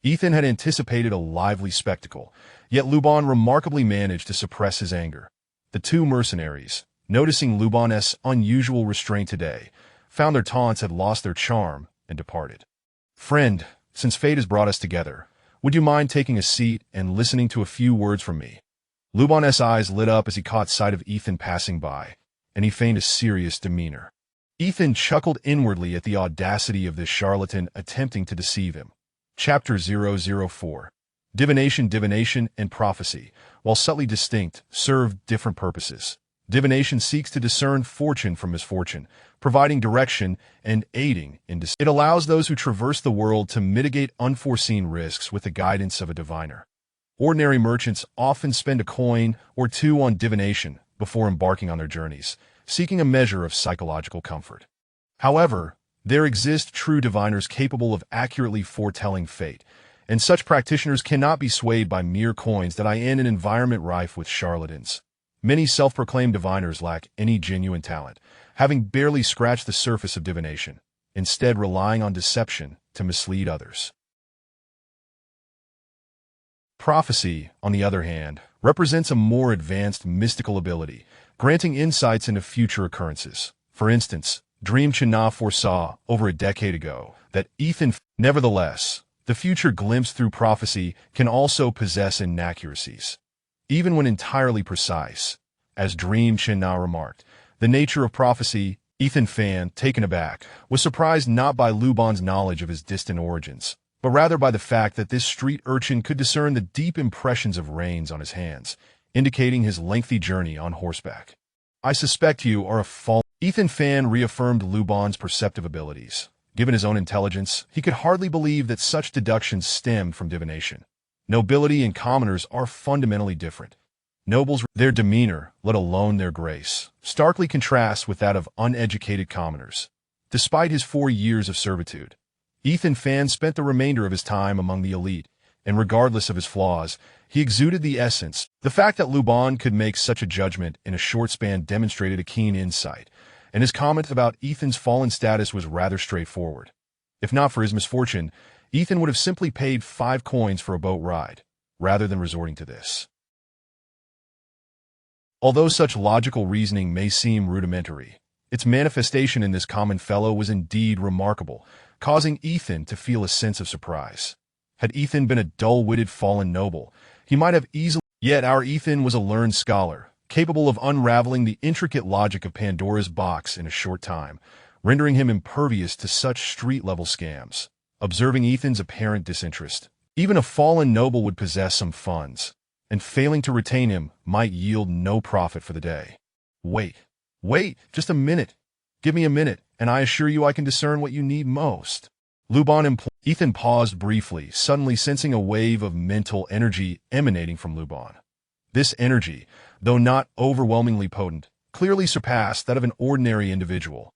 Ethan had anticipated a lively spectacle, yet Luban remarkably managed to suppress his anger. The two mercenaries, noticing Luban's unusual restraint today, found their taunts had lost their charm and departed. "Friend, since fate has brought us together, would you mind taking a seat and listening to a few words from me?" Luban's eyes lit up as he caught sight of Ethan passing by, and he feigned a serious demeanor. Ethan chuckled inwardly at the audacity of this charlatan attempting to deceive him. Chapter 004. Divination. Divination and prophecy, while subtly distinct, serve different purposes. Divination seeks to discern fortune from misfortune, providing direction and aiding in decision. It allows those who traverse the world to mitigate unforeseen risks with the guidance of a diviner. Ordinary merchants often spend a coin or two on divination before embarking on their journeys, seeking a measure of psychological comfort. However, there exist true diviners capable of accurately foretelling fate, and such practitioners cannot be swayed by mere coins that in an environment rife with charlatans. Many self-proclaimed diviners lack any genuine talent, having barely scratched the surface of divination, instead relying on deception to mislead others. Prophecy, on the other hand, represents a more advanced mystical ability, granting insights into future occurrences. For instance, Dream Chana foresaw, over a decade ago, that Ethan. Nevertheless, the future glimpsed through prophecy can also possess inaccuracies. Even when entirely precise, as Dream Chana remarked, the nature of prophecy. Ethan Fan, taken aback, was surprised not by Luban's knowledge of his distant origins, but rather by the fact that this street urchin could discern the deep impressions of reins on his hands, indicating his lengthy journey on horseback. "I suspect you are a fallen." Ethan Fan reaffirmed Luban's perceptive abilities. Given his own intelligence, he could hardly believe that such deductions stemmed from divination. Nobility and commoners are fundamentally different. Nobles, their demeanor, let alone their grace, starkly contrasts with that of uneducated commoners. Despite his 4 years of servitude, Ethan Fan spent the remainder of his time among the elite, and regardless of his flaws, he exuded the essence. The fact that Luban could make such a judgment in a short span demonstrated a keen insight, and his comment about Ethan's fallen status was rather straightforward. If not for his misfortune, Ethan would have simply paid 5 coins for a boat ride, rather than resorting to this. Although such logical reasoning may seem rudimentary, its manifestation in this common fellow was indeed remarkable, causing Ethan to feel a sense of surprise. Had Ethan been a dull-witted fallen noble, he might have easily. Yet our Ethan was a learned scholar, capable of unraveling the intricate logic of Pandora's box in a short time, rendering him impervious to such street-level scams. Observing Ethan's apparent disinterest, even a fallen noble would possess some funds, and failing to retain him might yield no profit for the day. Wait, just a minute. Give me a minute, and I assure you I can discern what you need most." Luban implored. Ethan paused briefly, suddenly sensing a wave of mental energy emanating from Luban. This energy, though not overwhelmingly potent, clearly surpassed that of an ordinary individual.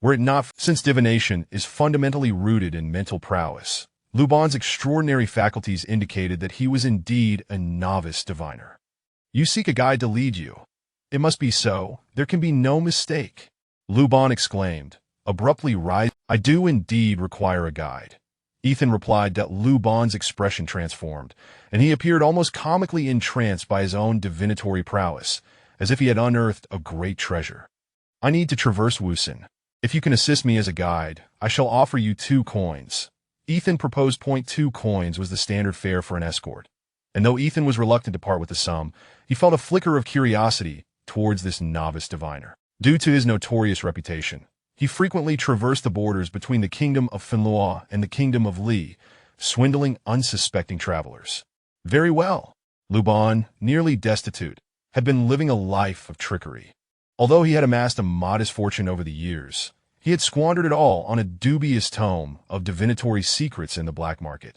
Were it not since divination is fundamentally rooted in mental prowess, Luban's extraordinary faculties indicated that he was indeed a novice diviner. "You seek a guide to lead you. It must be so. There can be no mistake," Luban exclaimed, abruptly rising. "I do indeed require a guide." Ethan replied that Luban's expression transformed, and he appeared almost comically entranced by his own divinatory prowess, as if he had unearthed a great treasure. "I need to traverse Wusun. If you can assist me as a guide, I shall offer you 2 coins. Ethan proposed 0.2 coins was the standard fare for an escort, and though Ethan was reluctant to part with the sum, he felt a flicker of curiosity towards this novice diviner. Due to his notorious reputation, he frequently traversed the borders between the kingdom of Finloa and the kingdom of Li, swindling unsuspecting travelers. Very well. Luban, nearly destitute, had been living a life of trickery. Although he had amassed a modest fortune over the years, he had squandered it all on a dubious tome of divinatory secrets in the black market.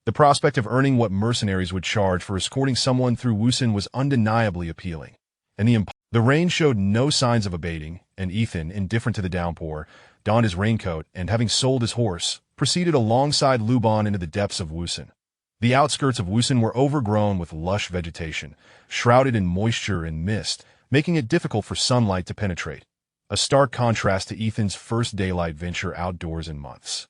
The prospect of earning what mercenaries would charge for escorting someone through Wusun was undeniably appealing, and the rain showed no signs of abating, and Ethan, indifferent to the downpour, donned his raincoat and, having sold his horse, proceeded alongside Luban into the depths of Wusun. The outskirts of Wusun were overgrown with lush vegetation, shrouded in moisture and mist, making it difficult for sunlight to penetrate, a stark contrast to Ethan's first daylight venture outdoors in months.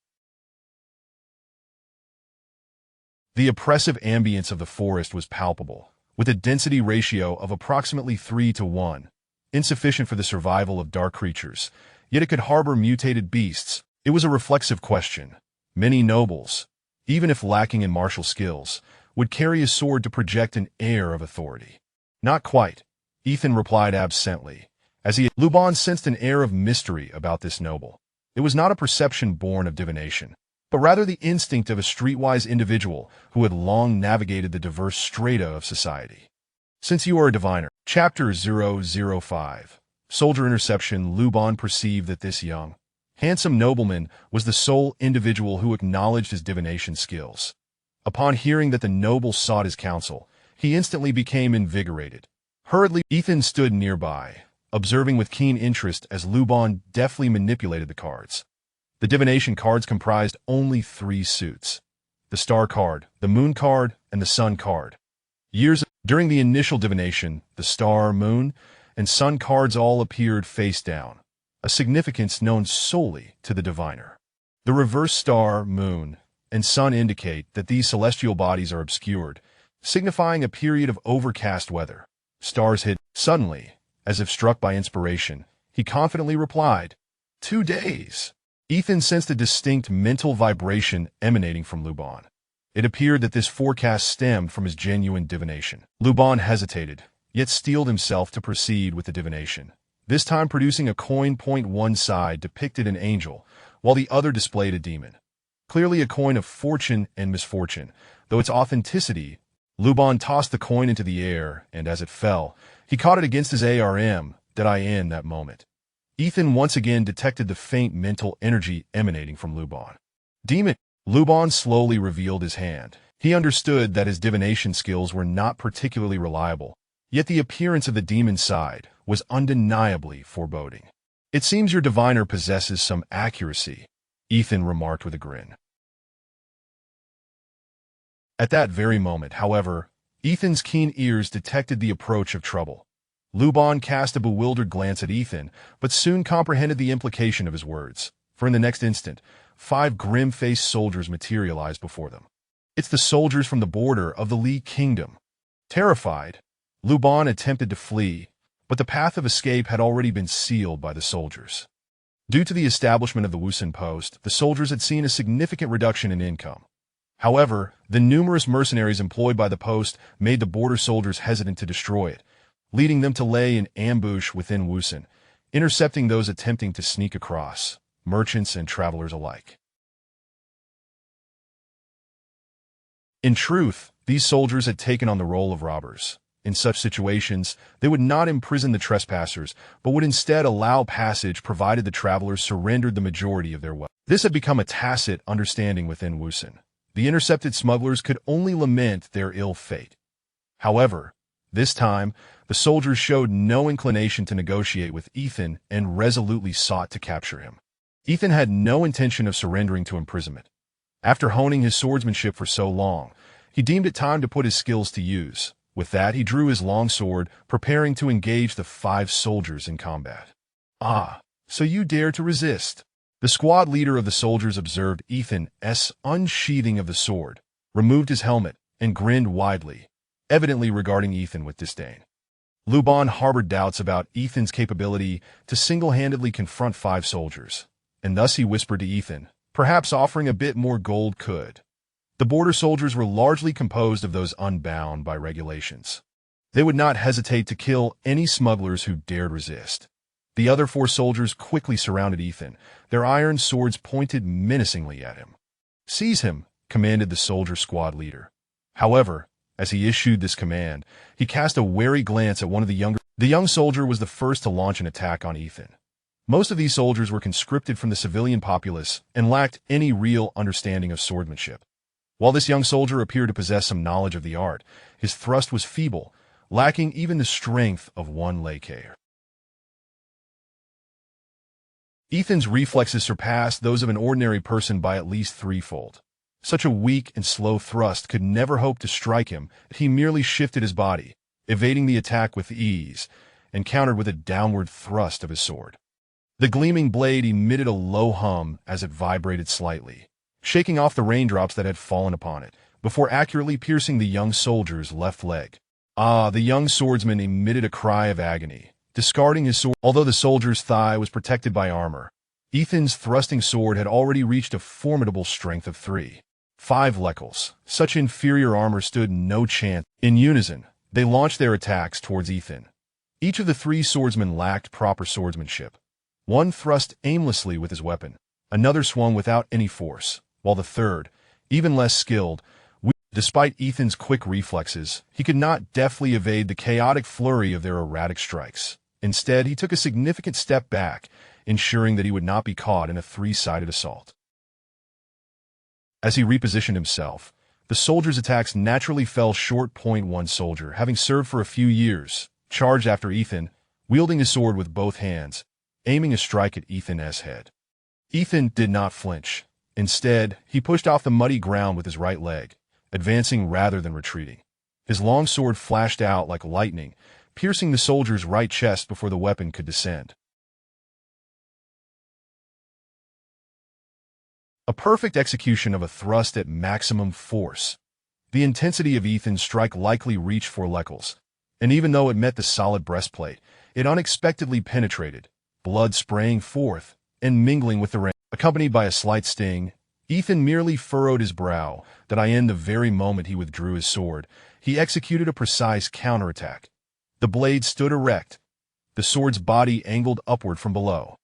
The oppressive ambience of the forest was palpable, with a density ratio of approximately 3:1, insufficient for the survival of dark creatures, yet it could harbor mutated beasts. It was a reflexive question. Many nobles, even if lacking in martial skills, would carry a sword to project an air of authority. "Not quite," Ethan replied absently, Luban sensed an air of mystery about this noble. It was not a perception born of divination, but rather the instinct of a streetwise individual who had long navigated the diverse strata of society. Since you are a diviner, Chapter 005, Soldier Interception, Luban perceived that this young, handsome nobleman was the sole individual who acknowledged his divination skills. Upon hearing that the noble sought his counsel, he instantly became invigorated. Hurriedly, Ethan stood nearby, observing with keen interest as Luban deftly manipulated the cards. The divination cards comprised only 3 suits: the star card, the moon card, and the sun card. During the initial divination, the star, moon, and sun cards all appeared face down, a significance known solely to the diviner. The reverse star, moon, and sun indicate that these celestial bodies are obscured, signifying a period of overcast weather. Stars hid. Suddenly, as if struck by inspiration, he confidently replied, 2 days. Ethan sensed a distinct mental vibration emanating from Luban. It appeared that this forecast stemmed from his genuine divination. Luban hesitated, yet steeled himself to proceed with the divination, this time producing a coin. One side depicted an angel, while the other displayed a demon. Clearly a coin of fortune and misfortune, though its authenticity. Luban tossed the coin into the air, and as it fell, he caught it against his arm. Did I in that moment? Ethan once again detected the faint mental energy emanating from Luban. Demon. Luban slowly revealed his hand. He understood that his divination skills were not particularly reliable, yet the appearance of the demon side was undeniably foreboding. It seems your diviner possesses some accuracy, Ethan remarked with a grin. At that very moment, however, Ethan's keen ears detected the approach of trouble. Luban cast a bewildered glance at Ethan, but soon comprehended the implication of his words, for in the next instant, 5 grim-faced soldiers materialized before them. It's the soldiers from the border of the Lee Kingdom. Terrified, Luban attempted to flee, but the path of escape had already been sealed by the soldiers. Due to the establishment of the Wusun post, the soldiers had seen a significant reduction in income. However, the numerous mercenaries employed by the post made the border soldiers hesitant to destroy it, leading them to lay in ambush within Wusun, intercepting those attempting to sneak across, merchants and travelers alike. In truth, these soldiers had taken on the role of robbers. In such situations, they would not imprison the trespassers, but would instead allow passage provided the travelers surrendered the majority of their wealth. This had become a tacit understanding within Wusun. The intercepted smugglers could only lament their ill fate. However, this time, the soldiers showed no inclination to negotiate with Ethan and resolutely sought to capture him. Ethan had no intention of surrendering to imprisonment. After honing his swordsmanship for so long, he deemed it time to put his skills to use. With that, he drew his long sword, preparing to engage the 5 soldiers in combat. Ah, so you dare to resist? The squad leader of the soldiers observed Ethan's unsheathing of the sword, removed his helmet, and grinned widely, evidently regarding Ethan with disdain. Luban harbored doubts about Ethan's capability to single-handedly confront 5 soldiers, and thus he whispered to Ethan, perhaps offering a bit more gold could. The border soldiers were largely composed of those unbound by regulations. They would not hesitate to kill any smugglers who dared resist. The other 4 soldiers quickly surrounded Ethan, their iron swords pointed menacingly at him. Seize him, commanded the soldier squad leader. However, as he issued this command, he cast a wary glance at one of the younger. The young soldier was the first to launch an attack on Ethan. Most of these soldiers were conscripted from the civilian populace and lacked any real understanding of swordsmanship. While this young soldier appeared to possess some knowledge of the art, his thrust was feeble, lacking even the strength of one lakeir. Ethan's reflexes surpassed those of an ordinary person by at least 3-fold. Such a weak and slow thrust could never hope to strike him if he merely shifted his body, evading the attack with ease, and countered with a downward thrust of his sword. The gleaming blade emitted a low hum as it vibrated slightly, shaking off the raindrops that had fallen upon it, before accurately piercing the young soldier's left leg. Ah, the young swordsman emitted a cry of agony, discarding his sword. Although the soldier's thigh was protected by armor, Ethan's thrusting sword had already reached a formidable strength of 5 lekels. Such inferior armor stood no chance. In unison, they launched their attacks towards Ethan. Each of the three swordsmen lacked proper swordsmanship. One thrust aimlessly with his weapon, another swung without any force, while the third, even less skilled, despite Ethan's quick reflexes, he could not deftly evade the chaotic flurry of their erratic strikes. Instead, he took a significant step back, ensuring that he would not be caught in a three-sided assault. As he repositioned himself, the soldier's attacks naturally fell short. One soldier, having served for a few years, charged after Ethan, wielding his sword with both hands, aiming a strike at Ethan's head. Ethan did not flinch. Instead, he pushed off the muddy ground with his right leg, advancing rather than retreating. His long sword flashed out like lightning, piercing the soldier's right chest before the weapon could descend. A perfect execution of a thrust at maximum force. The intensity of Ethan's strike likely reached 4 lecals, and even though it met the solid breastplate, it unexpectedly penetrated, blood spraying forth and mingling with the rain. Accompanied by a slight sting, Ethan merely furrowed his brow, that in the very moment he withdrew his sword, he executed a precise counterattack. The blade stood erect, the sword's body angled upward from below.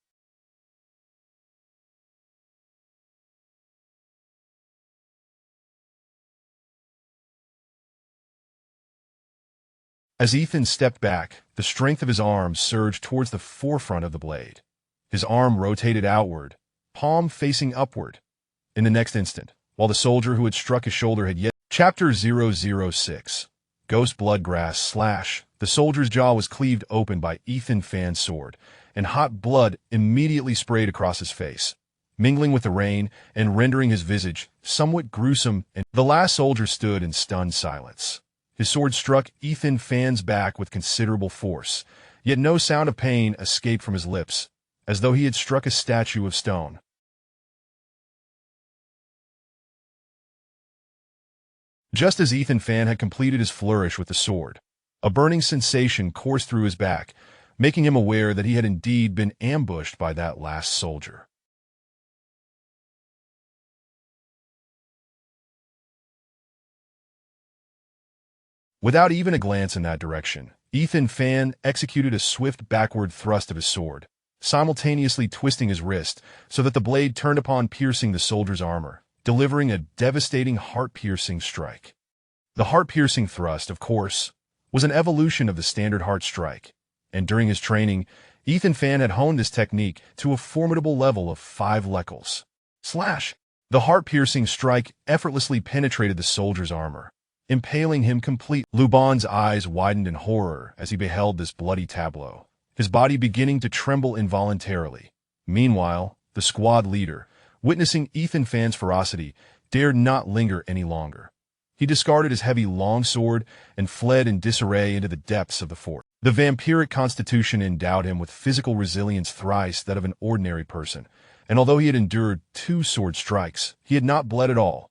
As Ethan stepped back, the strength of his arm surged towards the forefront of the blade. His arm rotated outward, palm facing upward. In the next instant, while the soldier who had struck his shoulder had yet... Chapter 006. Ghost Blood Grass Slash. The soldier's jaw was cleaved open by Ethan Fan's sword, and hot blood immediately sprayed across his face, mingling with the rain and rendering his visage somewhat gruesome, and the last soldier stood in stunned silence. His sword struck Ethan Fan's back with considerable force, yet no sound of pain escaped from his lips, as though he had struck a statue of stone. Just as Ethan Fan had completed his flourish with the sword, a burning sensation coursed through his back, making him aware that he had indeed been ambushed by that last soldier. Without even a glance in that direction, Ethan Fan executed a swift backward thrust of his sword, simultaneously twisting his wrist so that the blade turned upon, piercing the soldier's armor, delivering a devastating heart-piercing strike. The heart-piercing thrust, of course, was an evolution of the standard heart strike, and during his training, Ethan Fan had honed this technique to a formidable level of 5 lecals. Slash! The heart-piercing strike effortlessly penetrated the soldier's armor, impaling him completely. Luban's eyes widened in horror as he beheld this bloody tableau, his body beginning to tremble involuntarily. Meanwhile, the squad leader, witnessing Ethan Fan's ferocity, dared not linger any longer. He discarded his heavy longsword and fled in disarray into the depths of the fort. The vampiric constitution endowed him with physical resilience thrice that of an ordinary person, and although he had endured 2 sword strikes, he had not bled at all.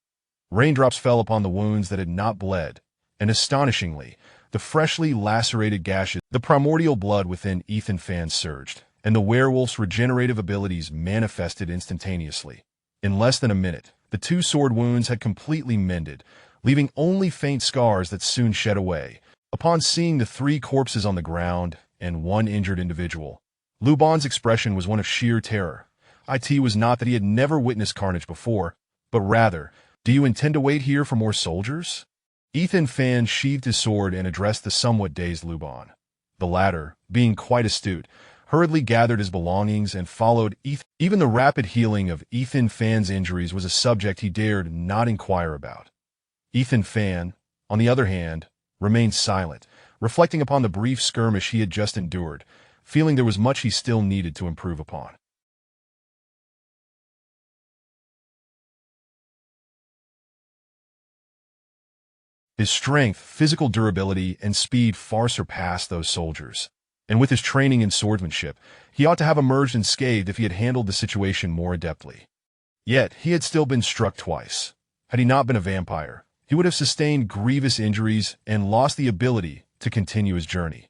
Raindrops fell upon the wounds that had not bled, and astonishingly, the freshly lacerated gashes, the primordial blood within Ethan Fan surged, and the werewolf's regenerative abilities manifested instantaneously. In less than a minute, the 2 sword wounds had completely mended, leaving only faint scars that soon shed away. Upon seeing the 3 corpses on the ground and 1 injured individual, Luban's expression was one of sheer terror. It was not that he had never witnessed carnage before, but rather, "Do you intend to wait here for more soldiers?" Ethan Fan sheathed his sword and addressed the somewhat dazed Luban. The latter, being quite astute, hurriedly gathered his belongings and followed Ethan. Even the rapid healing of Ethan Fan's injuries was a subject he dared not inquire about. Ethan Fan, on the other hand, remained silent, reflecting upon the brief skirmish he had just endured, feeling there was much he still needed to improve upon. His strength, physical durability, and speed far surpassed those soldiers, and with his training in swordsmanship, he ought to have emerged unscathed if he had handled the situation more adeptly. Yet, he had still been struck twice. Had he not been a vampire, he would have sustained grievous injuries and lost the ability to continue his journey.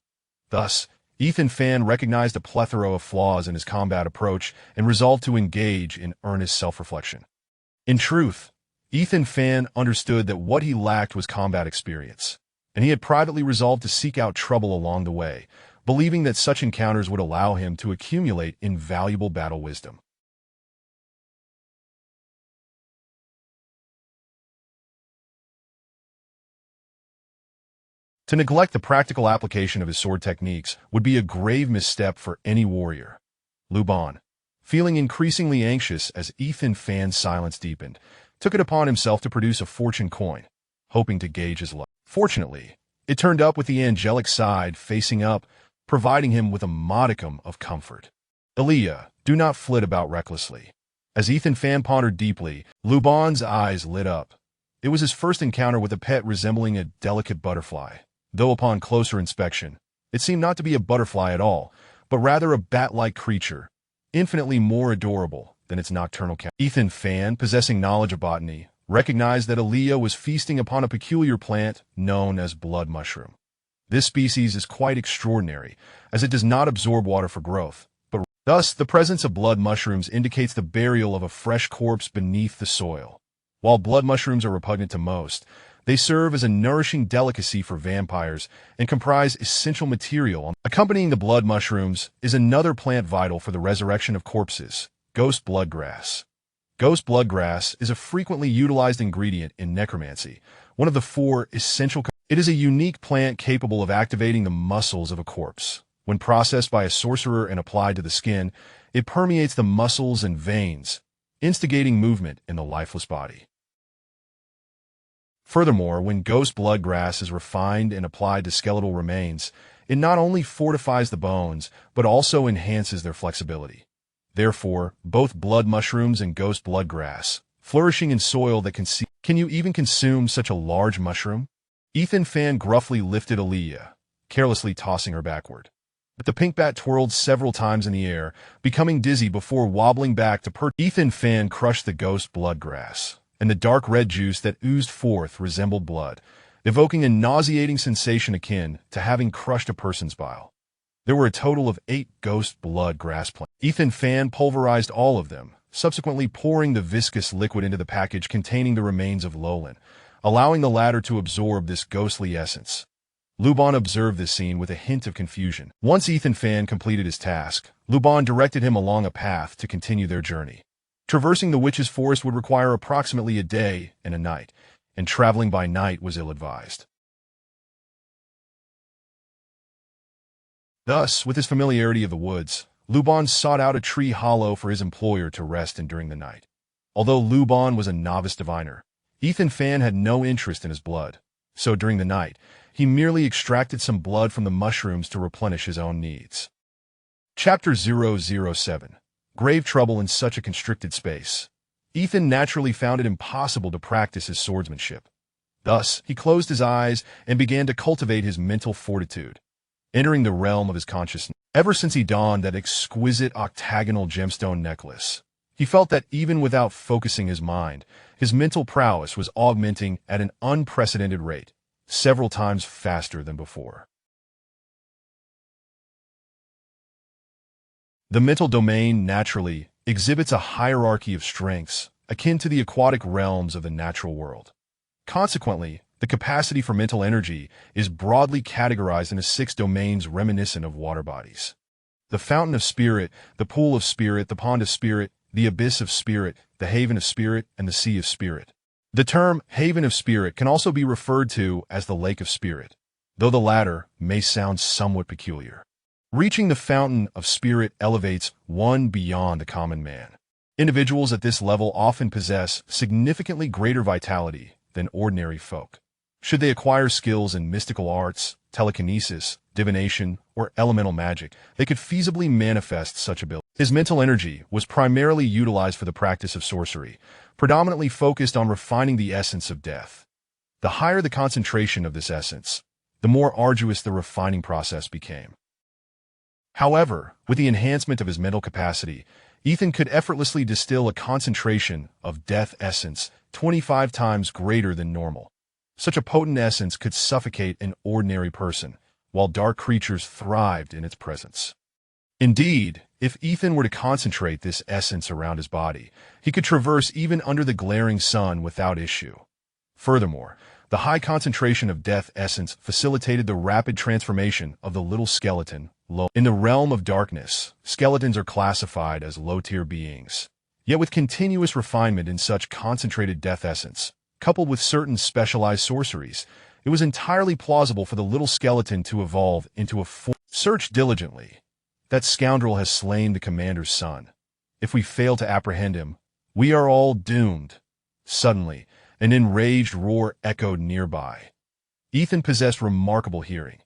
Thus, Ethan Fan recognized a plethora of flaws in his combat approach and resolved to engage in earnest self-reflection. In truth, Ethan Fan understood that what he lacked was combat experience, and he had privately resolved to seek out trouble along the way, believing that such encounters would allow him to accumulate invaluable battle wisdom. To neglect the practical application of his sword techniques would be a grave misstep for any warrior. Luban, feeling increasingly anxious as Ethan Fan's silence deepened, took it upon himself to produce a fortune coin, hoping to gauge his luck. Fortunately, it turned up with the angelic side facing up, providing him with a modicum of comfort. Aaliyah, do not flit about recklessly. As Ethan Fan pondered deeply, Luban's eyes lit up. It was his first encounter with a pet resembling a delicate butterfly, though upon closer inspection, it seemed not to be a butterfly at all, but rather a bat-like creature, infinitely more adorable than its nocturnal cat. Ethan Fan, possessing knowledge of botany, recognized that Aaliyah was feasting upon a peculiar plant known as blood mushroom. This species is quite extraordinary, as it does not absorb water for growth, but thus the presence of blood mushrooms indicates the burial of a fresh corpse beneath the soil. While blood mushrooms are repugnant to most, they serve as a nourishing delicacy for vampires and comprise essential material. Accompanying the blood mushrooms is another plant vital for the resurrection of corpses, ghost bloodgrass. Ghost bloodgrass is a frequently utilized ingredient in necromancy, one of the 4 essential. It is a unique plant capable of activating the muscles of a corpse. When processed by a sorcerer and applied to the skin, it permeates the muscles and veins, instigating movement in the lifeless body. Furthermore, when ghost bloodgrass is refined and applied to skeletal remains, it not only fortifies the bones, but also enhances their flexibility. Therefore, both blood mushrooms and ghost bloodgrass, flourishing in soil that can you even consume such a large mushroom? Ethan Fan gruffly lifted Aaliyah, carelessly tossing her backward. But the pink bat twirled several times in the air, becoming dizzy before wobbling back to perch. Ethan Fan crushed the ghost bloodgrass, and the dark red juice that oozed forth resembled blood, evoking a nauseating sensation akin to having crushed a person's bile. There were a total of 8 ghost blood grass plants. Ethan Fan pulverized all of them, subsequently pouring the viscous liquid into the package containing the remains of Lolan, allowing the latter to absorb this ghostly essence. Luban observed this scene with a hint of confusion. Once Ethan Fan completed his task, Luban directed him along a path to continue their journey. Traversing the witch's forest would require approximately a day and a night, and traveling by night was ill-advised. Thus, with his familiarity of the woods, Luban sought out a tree hollow for his employer to rest in during the night. Although Luban was a novice diviner, Ethan Fan had no interest in his blood, so during the night, he merely extracted some blood from the mushrooms to replenish his own needs. Chapter 007. Grave trouble in such a constricted space. Ethan naturally found it impossible to practice his swordsmanship. Thus, he closed his eyes and began to cultivate his mental fortitude, entering the realm of his consciousness. Ever since he donned that exquisite octagonal gemstone necklace, he felt that even without focusing his mind, his mental prowess was augmenting at an unprecedented rate, several times faster than before. The mental domain, naturally, exhibits a hierarchy of strengths, akin to the aquatic realms of the natural world. Consequently, the capacity for mental energy is broadly categorized into 6 domains reminiscent of water bodies. The fountain of spirit, the pool of spirit, the pond of spirit, the abyss of spirit, the haven of spirit, and the sea of spirit. The term haven of spirit can also be referred to as the lake of spirit, though the latter may sound somewhat peculiar. Reaching the fountain of spirit elevates one beyond the common man. Individuals at this level often possess significantly greater vitality than ordinary folk. Should they acquire skills in mystical arts, telekinesis, divination, or elemental magic, they could feasibly manifest such ability. His mental energy was primarily utilized for the practice of sorcery, predominantly focused on refining the essence of death. The higher the concentration of this essence, the more arduous the refining process became. However, with the enhancement of his mental capacity, Ethan could effortlessly distill a concentration of death essence 25 times greater than normal. Such a potent essence could suffocate an ordinary person, while dark creatures thrived in its presence. Indeed, if Ethan were to concentrate this essence around his body, he could traverse even under the glaring sun without issue. Furthermore, The high concentration of death essence facilitated the rapid transformation of the little skeleton. In the realm of darkness, skeletons are classified as low-tier beings. Yet with continuous refinement in such concentrated death essence, coupled with certain specialized sorceries, it was entirely plausible for the little skeleton to evolve into a Search diligently. That scoundrel has slain the commander's son. If we fail to apprehend him, we are all doomed. Suddenly, an enraged roar echoed nearby. Ethan possessed remarkable hearing.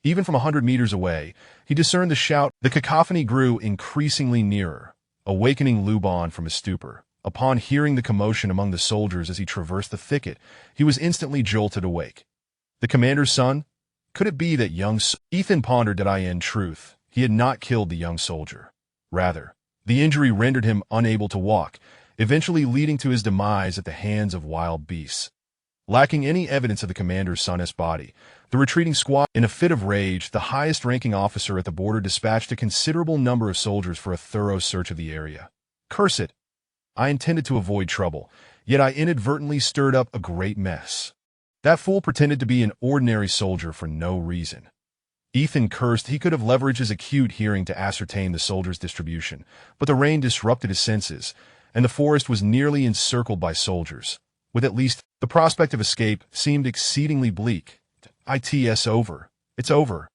Even from 100 meters away, he discerned the shout. The cacophony grew increasingly nearer, awakening Luban from his stupor. Upon hearing the commotion among the soldiers as he traversed the thicket, he was instantly jolted awake. The commander's son? Could it be that Ethan pondered that in truth, he had not killed the young soldier. Rather, the injury rendered him unable to walk, eventually leading to his demise at the hands of wild beasts. Lacking any evidence of the commander's son's body, the retreating squad, in a fit of rage, the highest-ranking officer at the border dispatched a considerable number of soldiers for a thorough search of the area. Curse it! I intended to avoid trouble, yet I inadvertently stirred up a great mess. That fool pretended to be an ordinary soldier for no reason. Ethan cursed. He could have leveraged his acute hearing to ascertain the soldier's distribution, but the rain disrupted his senses, and the forest was nearly encircled by soldiers. With at least the prospect of escape seemed exceedingly bleak. It's over. It's over.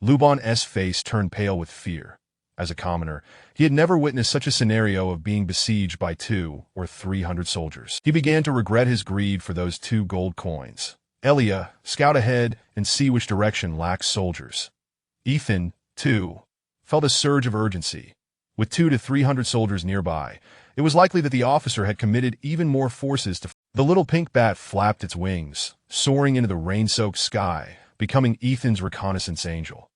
Luban's face turned pale with fear. As a commoner, he had never witnessed such a scenario of being besieged by 200 or 300 soldiers. He began to regret his greed for those 2 gold coins. Elia, scout ahead and see which direction lacks soldiers. Ethan, too, felt a surge of urgency. With 200 to 300 soldiers nearby, it was likely that the officer had committed even more forces to. The little pink bat flapped its wings, soaring into the rain-soaked sky, becoming Ethan's reconnaissance angel.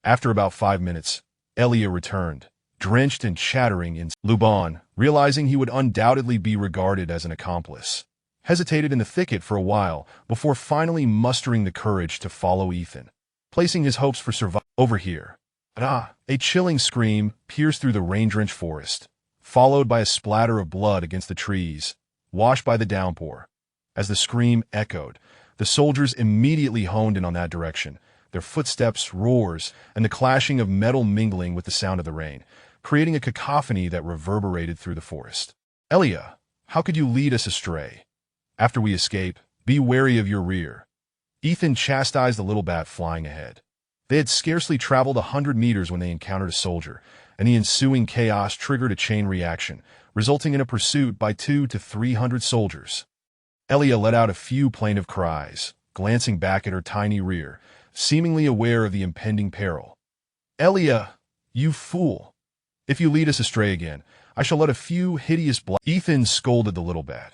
After about 5 minutes, Elia returned, drenched and chattering in. Luban, realizing he would undoubtedly be regarded as an accomplice, hesitated in the thicket for a while before finally mustering the courage to follow Ethan, placing his hopes for survival. Over here. A chilling scream pierced through the rain-drenched forest, followed by a splatter of blood against the trees, washed by the downpour. As the scream echoed, the soldiers immediately honed in on that direction, their footsteps, roars, and the clashing of metal mingling with the sound of the rain, creating a cacophony that reverberated through the forest. Elia, how could you lead us astray? After we escape, be wary of your rear. Ethan chastised the little bat flying ahead. They had scarcely traveled 100 meters when they encountered a soldier, and the ensuing chaos triggered a chain reaction, resulting in a pursuit by 200 to 300 soldiers. Elia let out a few plaintive cries, glancing back at her tiny rear, seemingly aware of the impending peril. Elia, you fool! If you lead us astray again, I shall let a few hideous Ethan scolded the little bat.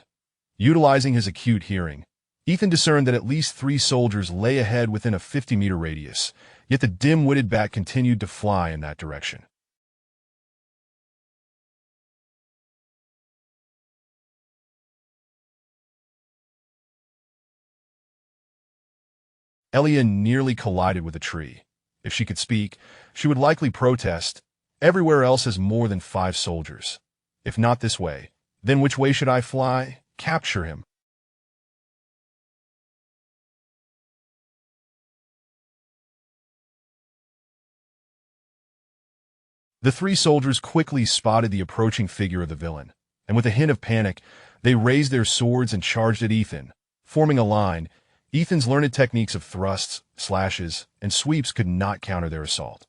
Utilizing his acute hearing, Ethan discerned that at least 3 soldiers lay ahead within a 50-meter radius, yet the dim-witted bat continued to fly in that direction. Elia nearly collided with a tree. If she could speak, she would likely protest. Everywhere else has more than 5 soldiers. If not this way, then which way should I fly? Capture him. The 3 soldiers quickly spotted the approaching figure of the villain, and with a hint of panic, they raised their swords and charged at Ethan. Forming a line, Ethan's learned techniques of thrusts, slashes, and sweeps could not counter their assault.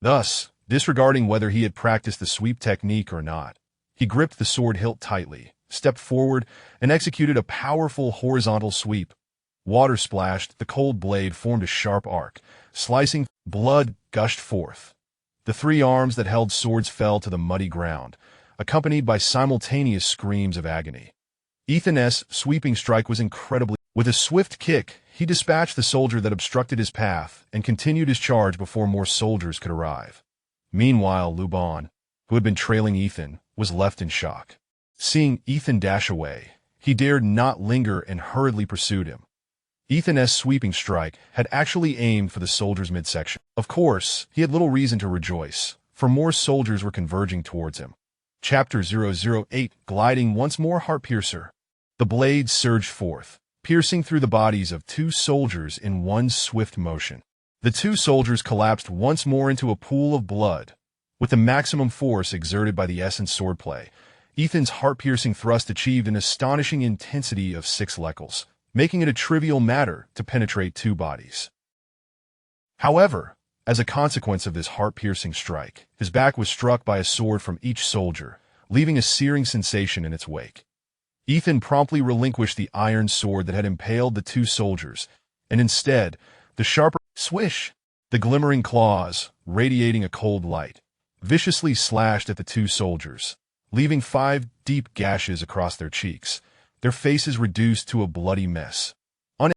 Thus, disregarding whether he had practiced the sweep technique or not, he gripped the sword hilt tightly, stepped forward, and executed a powerful horizontal sweep. Water splashed, the cold blade formed a sharp arc, slicing. Blood gushed forth. The 3 arms that held swords fell to the muddy ground, accompanied by simultaneous screams of agony. Ethan's sweeping strike was incredibly. With a swift kick, he dispatched the soldier that obstructed his path and continued his charge before more soldiers could arrive. Meanwhile, Luban, who had been trailing Ethan, was left in shock. Seeing Ethan dash away, he dared not linger and hurriedly pursued him. Ethan's sweeping strike had actually aimed for the soldier's midsection. Of course, he had little reason to rejoice, for more soldiers were converging towards him. Chapter 008, gliding once more heart-piercer. The blade surged forth, piercing through the bodies of two soldiers in one swift motion. The two soldiers collapsed once more into a pool of blood. With the maximum force exerted by the essence swordplay, Ethan's heart-piercing thrust achieved an astonishing intensity of 6 lecals, making it a trivial matter to penetrate two bodies. However, as a consequence of this heart-piercing strike, his back was struck by a sword from each soldier, leaving a searing sensation in its wake. Ethan promptly relinquished the iron sword that had impaled the two soldiers, and instead, the sharper swish, the glimmering claws, radiating a cold light, viciously slashed at the two soldiers, leaving 5 deep gashes across their cheeks, their faces reduced to a bloody mess.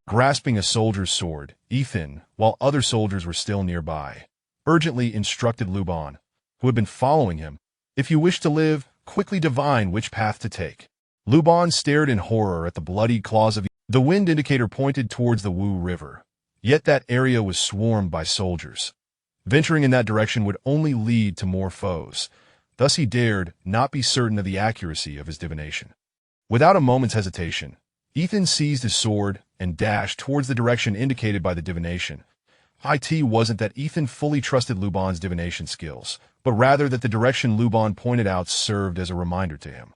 Grasping a soldier's sword, Ethan, while other soldiers were still nearby, urgently instructed Luban, who had been following him, "If you wish to live, quickly divine which path to take." Luban stared in horror at the bloody claws of the wind indicator pointed towards the Wu River, yet that area was swarmed by soldiers. Venturing in that direction would only lead to more foes, thus he dared not be certain of the accuracy of his divination. Without a moment's hesitation, Ethan seized his sword and dashed towards the direction indicated by the divination. It wasn't that Ethan fully trusted Luban's divination skills, but rather that the direction Luban pointed out served as a reminder to him.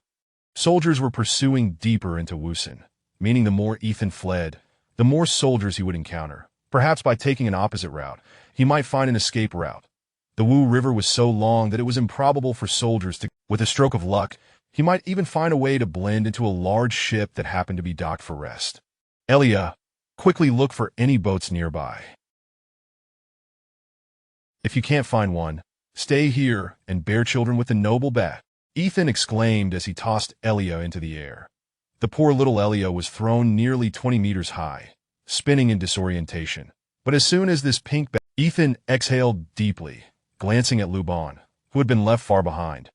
Soldiers were pursuing deeper into Wusun, meaning the more Ethan fled, the more soldiers he would encounter. Perhaps by taking an opposite route, he might find an escape route. The Wu River was so long that it was improbable for soldiers to, with a stroke of luck, he might even find a way to blend into a large ship that happened to be docked for rest. Elia, quickly look for any boats nearby. If you can't find one, stay here and bear children with the noble bat, Ethan exclaimed as he tossed Elia into the air. The poor little Elia was thrown nearly 20 meters high, spinning in disorientation. But as soon as this pink bat, Ethan exhaled deeply, glancing at Luban, who had been left far behind.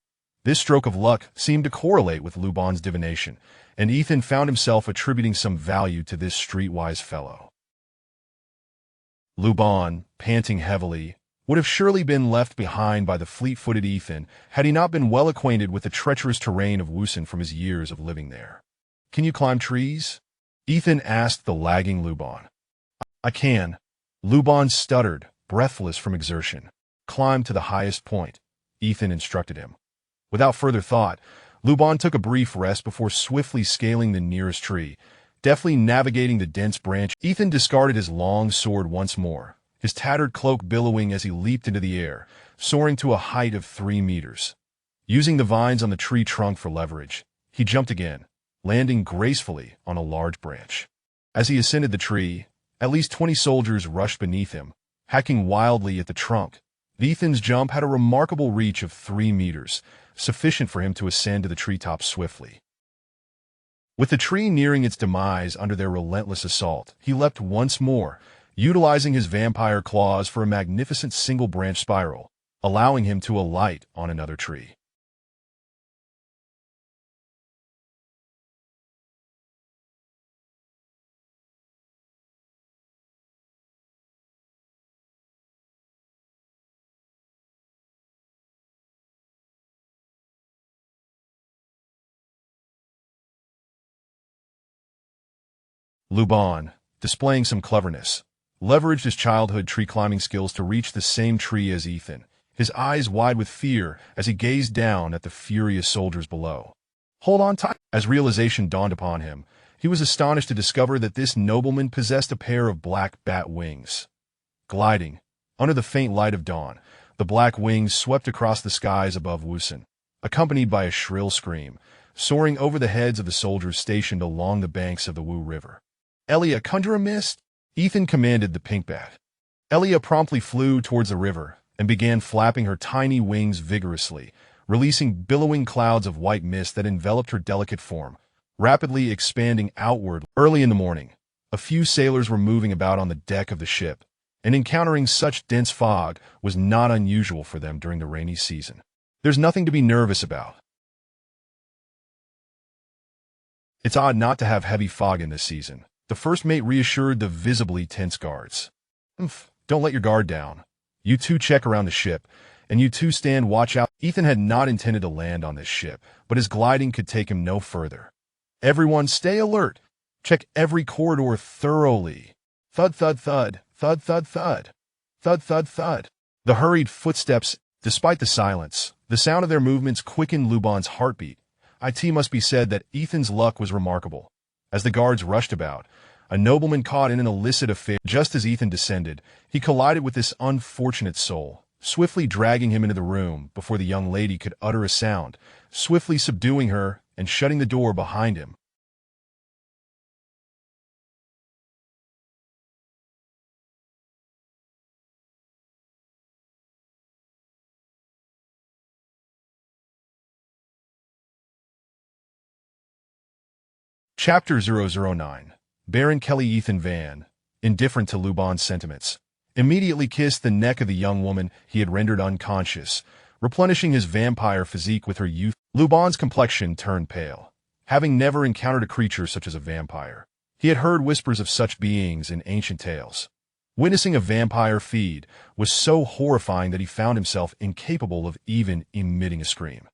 This stroke of luck seemed to correlate with Luban's divination, and Ethan found himself attributing some value to this streetwise fellow. Luban, panting heavily, would have surely been left behind by the fleet-footed Ethan had he not been well acquainted with the treacherous terrain of Wusun from his years of living there. "Can you climb trees?" Ethan asked the lagging Luban. "I can." Luban stuttered, breathless from exertion. "Climb to the highest point," Ethan instructed him. Without further thought, Luban took a brief rest before swiftly scaling the nearest tree. Deftly navigating the dense branch, Ethan discarded his long sword once more, his tattered cloak billowing as he leaped into the air, soaring to a height of 3 meters. Using the vines on the tree trunk for leverage, he jumped again, landing gracefully on a large branch. As he ascended the tree, at least 20 soldiers rushed beneath him, hacking wildly at the trunk. Ethan's jump had a remarkable reach of 3 meters, sufficient for him to ascend to the treetop swiftly. With the tree nearing its demise under their relentless assault, he leapt once more, utilizing his vampire claws for a magnificent single-branch spiral, allowing him to alight on another tree. Luban, displaying some cleverness, leveraged his childhood tree-climbing skills to reach the same tree as Ethan, his eyes wide with fear as he gazed down at the furious soldiers below. "Hold on tight." As realization dawned upon him, he was astonished to discover that this nobleman possessed a pair of black bat wings. Gliding, under the faint light of dawn, the black wings swept across the skies above Wusun, accompanied by a shrill scream, soaring over the heads of the soldiers stationed along the banks of the Wu River. "Elia, conjure a mist," Ethan commanded the pink bat. Elia promptly flew towards the river and began flapping her tiny wings vigorously, releasing billowing clouds of white mist that enveloped her delicate form, rapidly expanding outward. Early in the morning, a few sailors were moving about on the deck of the ship, and encountering such dense fog was not unusual for them during the rainy season. "There's nothing to be nervous about. It's odd not to have heavy fog in this season," the first mate reassured the visibly tense guards. Don't let your guard down. You two check around the ship, and you two stand watch out." Ethan had not intended to land on this ship, but his gliding could take him no further. "Everyone stay alert," Check every corridor thoroughly. Thud, thud, thud, thud, thud, thud, thud, thud, thud. The hurried footsteps, despite the silence, the sound of their movements quickened Luban's heartbeat. It must be said that Ethan's luck was remarkable. As the guards rushed about, a nobleman caught in an illicit affair. Just as Ethan descended, he collided with this unfortunate soul, swiftly dragging him into the room before the young lady could utter a sound, swiftly subduing her and shutting the door behind him. Chapter 009. Baron Kelly. Ethan Van, indifferent to Luban's sentiments, immediately kissed the neck of the young woman he had rendered unconscious, replenishing his vampire physique with her youth. Luban's complexion turned pale. Having never encountered a creature such as a vampire, he had heard whispers of such beings in ancient tales. Witnessing a vampire feed was so horrifying that he found himself incapable of even emitting a scream.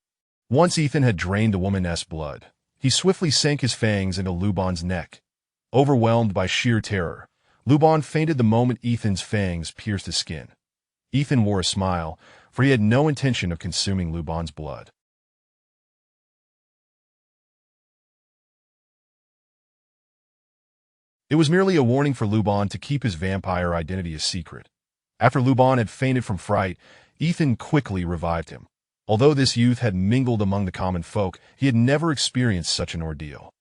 Once Ethan had drained the woman's blood, he swiftly sank his fangs into Luban's neck. Overwhelmed by sheer terror, Luban fainted the moment Ethan's fangs pierced his skin. Ethan wore a smile, for he had no intention of consuming Luban's blood. It was merely a warning for Luban to keep his vampire identity a secret. After Luban had fainted from fright, Ethan quickly revived him. Although this youth had mingled among the common folk, he had never experienced such an ordeal.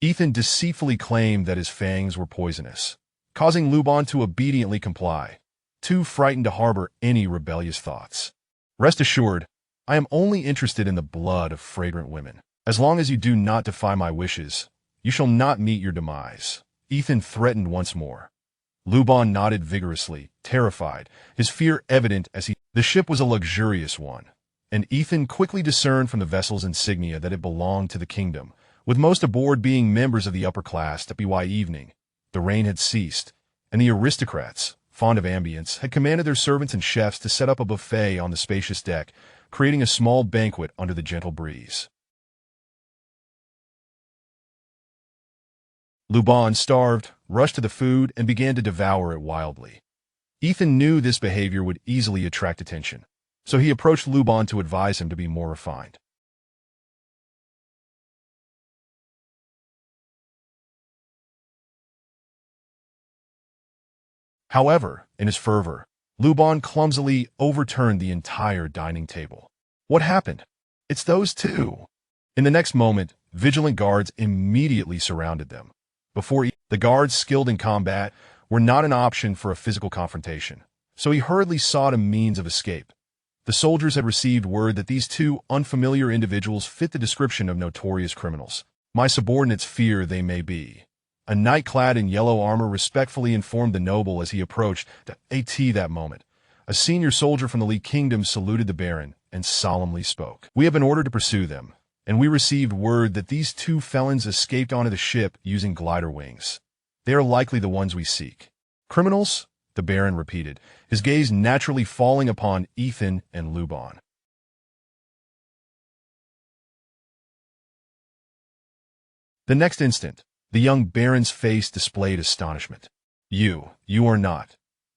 Ethan deceitfully claimed that his fangs were poisonous, causing Luban to obediently comply, too frightened to harbor any rebellious thoughts. Rest assured, I am only interested in the blood of fragrant women. As long as you do not defy my wishes, you shall not meet your demise. Ethan threatened once more. Luban nodded vigorously, terrified, his fear evident as he— The ship was a luxurious one, and Ethan quickly discerned from the vessel's insignia that it belonged to the kingdom, with most aboard being members of the upper class. By evening, the rain had ceased, and the aristocrats, fond of ambience, had commanded their servants and chefs to set up a buffet on the spacious deck, creating a small banquet under the gentle breeze. Luban, starved, rushed to the food and began to devour it wildly. Ethan knew this behavior would easily attract attention, so he approached Luban to advise him to be more refined. However, in his fervor, Luban clumsily overturned the entire dining table. What happened? It's those two. In the next moment, vigilant guards immediately surrounded them. The guards, skilled in combat, were not an option for a physical confrontation, so he hurriedly sought a means of escape. The soldiers had received word that these two unfamiliar individuals fit the description of notorious criminals. My subordinates fear they may be. A knight clad in yellow armor respectfully informed the noble as he approached. That moment, a senior soldier from the Lee Kingdom saluted the Baron and solemnly spoke. We have been ordered to pursue them, and we received word that these two felons escaped onto the ship using glider wings. They are likely the ones we seek. Criminals? The Baron repeated, his gaze naturally falling upon Ethan and Luban. The next instant, the young Baron's face displayed astonishment. You are not.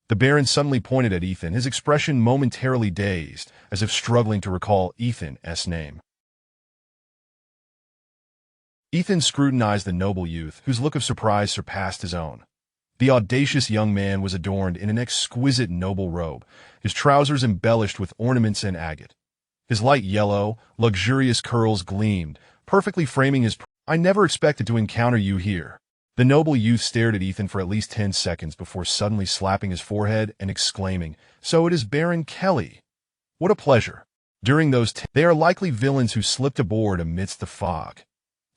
The Baron suddenly pointed at Ethan, his expression momentarily dazed, as if struggling to recall Ethan's name. Ethan scrutinized the noble youth, whose look of surprise surpassed his own. The audacious young man was adorned in an exquisite noble robe, his trousers embellished with ornaments and agate. His light yellow, luxurious curls gleamed, perfectly framing his— I never expected to encounter you here. The noble youth stared at Ethan for at least 10 seconds before suddenly slapping his forehead and exclaiming, So it is Baron Kelly. What a pleasure. During those they are likely villains who slipped aboard amidst the fog.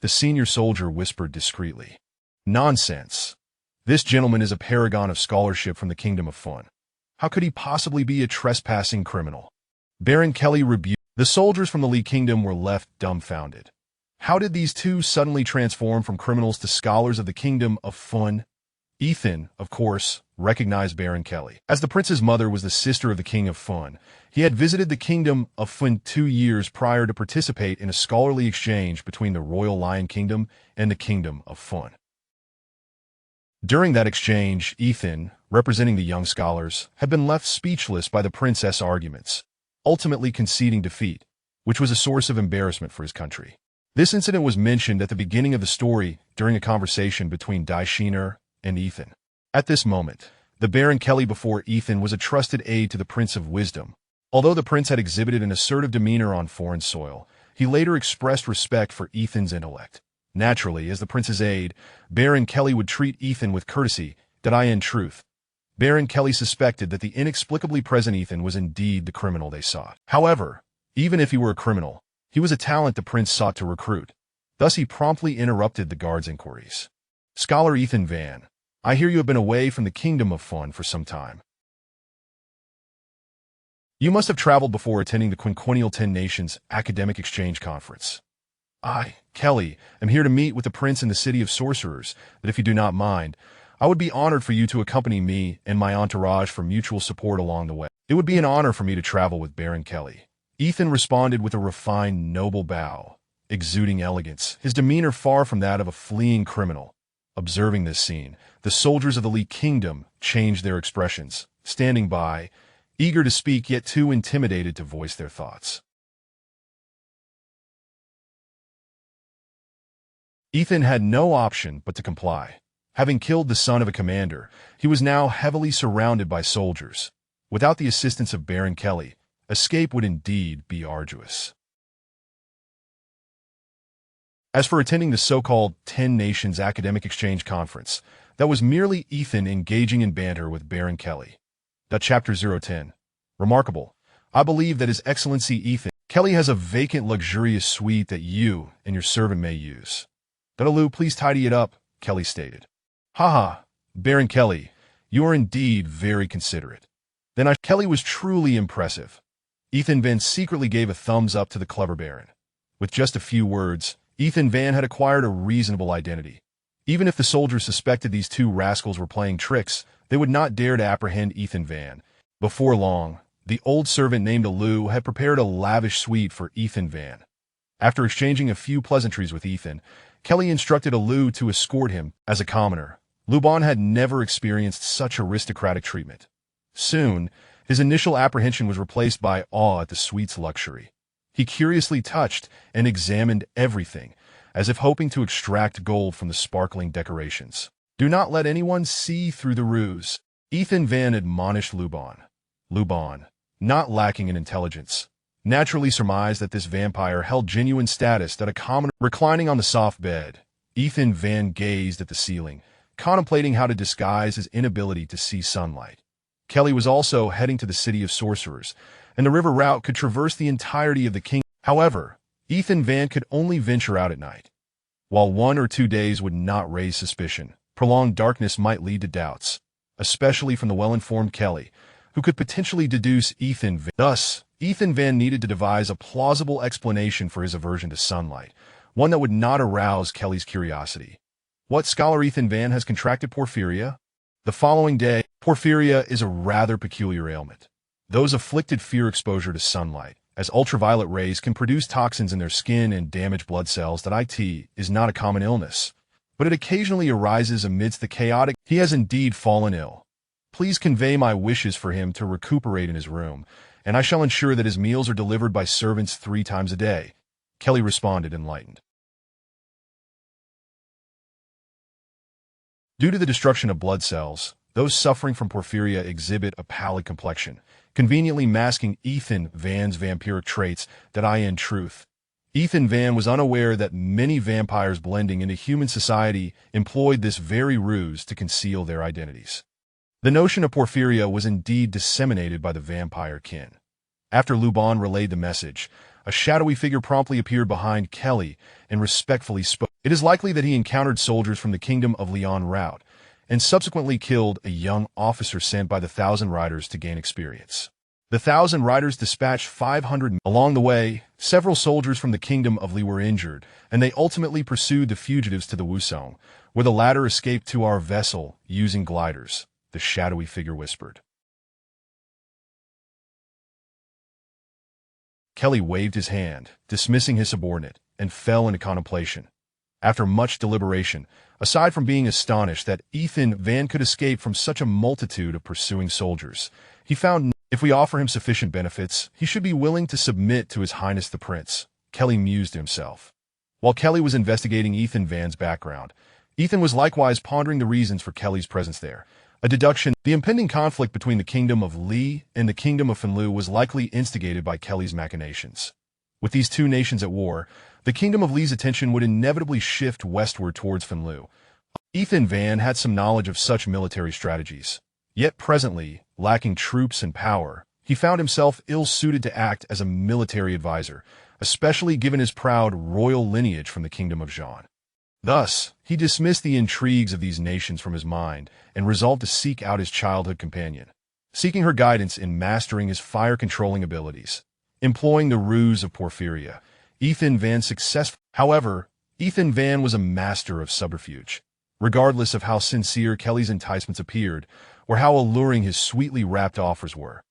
The senior soldier whispered discreetly. Nonsense. This gentleman is a paragon of scholarship from the Kingdom of Fun. How could he possibly be a trespassing criminal? Baron Kelly rebuked. The soldiers from the Lee Kingdom were left dumbfounded. How did these two suddenly transform from criminals to scholars of the Kingdom of Fun? Ethan, of course, recognized Baron Kelly. As the prince's mother was the sister of the King of Fun, he had visited the Kingdom of Fun 2 years prior to participate in a scholarly exchange between the Royal Lion Kingdom and the Kingdom of Fun. During that exchange, Ethan, representing the young scholars, had been left speechless by the prince's arguments, ultimately conceding defeat, which was a source of embarrassment for his country. This incident was mentioned at the beginning of the story during a conversation between Daishiner and Ethan. At this moment, the Baron Kelly before Ethan was a trusted aide to the Prince of Wisdom. Although the prince had exhibited an assertive demeanor on foreign soil, he later expressed respect for Ethan's intellect. Naturally, as the prince's aide, Baron Kelly would treat Ethan with courtesy, that in truth. Baron Kelly suspected that the inexplicably present Ethan was indeed the criminal they sought. However, even if he were a criminal, he was a talent the prince sought to recruit. Thus he promptly interrupted the guard's inquiries. "Scholar Ethan Van, I hear you have been away from the Kingdom of Fun for some time. You must have traveled before attending the quinquennial 10 Nations Academic Exchange Conference. I, Kelly, am here to meet with the prince in the city of sorcerers, that if you do not mind, I would be honored for you to accompany me and my entourage for mutual support along the way. It would be an honor for me to travel with Baron Kelly." Ethan responded with a refined, noble bow, exuding elegance, his demeanor far from that of a fleeing criminal. Observing this scene, the soldiers of the Lee Kingdom changed their expressions, standing by, eager to speak yet too intimidated to voice their thoughts. Ethan had no option but to comply. Having killed the son of a commander, he was now heavily surrounded by soldiers. Without the assistance of Baron Kelly, escape would indeed be arduous. As for attending the so-called 10 Nations Academic Exchange Conference, that was merely Ethan engaging in banter with Baron Kelly. Chapter 010. Remarkable. I believe that His Excellency Ethan Kelly has a vacant luxurious suite that you and your servant may use. Lou, please tidy it up, Kelly stated. Haha, Baron Kelly, you are indeed very considerate. Kelly was truly impressive. Ethan Van secretly gave a thumbs up to the clever Baron. With just a few words, Ethan Van had acquired a reasonable identity. Even if the soldiers suspected these two rascals were playing tricks, they would not dare to apprehend Ethan Van. Before long, the old servant named Lou had prepared a lavish suite for Ethan Van. After exchanging a few pleasantries with Ethan, Kelly instructed Lou to escort him. As a commoner, Luban had never experienced such aristocratic treatment. Soon, his initial apprehension was replaced by awe at the suite's luxury. He curiously touched and examined everything, as if hoping to extract gold from the sparkling decorations. Do not let anyone see through the ruse, Ethan Van admonished Luban. Luban, not lacking in intelligence, naturally surmised that this vampire held genuine status that a commoner. Reclining on the soft bed, Ethan Van gazed at the ceiling, contemplating how to disguise his inability to see sunlight. Kelly was also heading to the city of sorcerers, and the river route could traverse the entirety of the kingdom. However, Ethan Van could only venture out at night. While 1 or 2 days would not raise suspicion, prolonged darkness might lead to doubts, especially from the well-informed Kelly, who could potentially deduce Ethan Van. Thus, Ethan Van needed to devise a plausible explanation for his aversion to sunlight, one that would not arouse Kelly's curiosity. What scholar Ethan Van has contracted porphyria? The following day, porphyria is a rather peculiar ailment. Those afflicted fear exposure to sunlight, as ultraviolet rays can produce toxins in their skin and damage blood cells. It is not a common illness, but it occasionally arises amidst the chaotic. He has indeed fallen ill. Please convey my wishes for him to recuperate in his room, and I shall ensure that his meals are delivered by servants 3 times a day. Kelly responded, enlightened. Due to the destruction of blood cells, those suffering from porphyria exhibit a pallid complexion, conveniently masking Ethan Van's vampiric traits. In truth, Ethan Van was unaware that many vampires blending into human society employed this very ruse to conceal their identities. The notion of porphyria was indeed disseminated by the vampire kin. After Luban relayed the message, a shadowy figure promptly appeared behind Kelly and respectfully spoke. It is likely that he encountered soldiers from the Kingdom of Leon route and subsequently killed a young officer sent by the 1,000 riders to gain experience. The 1,000 riders dispatched 500 men. Along the way, several soldiers from the Kingdom of Li were injured, and they ultimately pursued the fugitives to the Wusong, where the latter escaped to our vessel using gliders, the shadowy figure whispered. Kelly waved his hand, dismissing his subordinate, and fell into contemplation. After much deliberation, aside from being astonished that Ethan Van could escape from such a multitude of pursuing soldiers, he found if we offer him sufficient benefits, he should be willing to submit to His Highness the Prince. Kelly mused to himself. While Kelly was investigating Ethan Van's background, Ethan was likewise pondering the reasons for Kelly's presence there. A deduction, the impending conflict between the Kingdom of Li and the Kingdom of Finlu was likely instigated by Kelly's machinations. With these two nations at war, the Kingdom of Li's attention would inevitably shift westward towards Finlu. Ethan Van had some knowledge of such military strategies. Yet presently, lacking troops and power, he found himself ill-suited to act as a military advisor, especially given his proud royal lineage from the Kingdom of Zhan. Thus, he dismissed the intrigues of these nations from his mind and resolved to seek out his childhood companion, seeking her guidance in mastering his fire-controlling abilities. Employing the ruse of Porphyria, Ethan Van successfully. However, Ethan Van was a master of subterfuge. Regardless of how sincere Kelly's enticements appeared, or how alluring his sweetly wrapped offers were,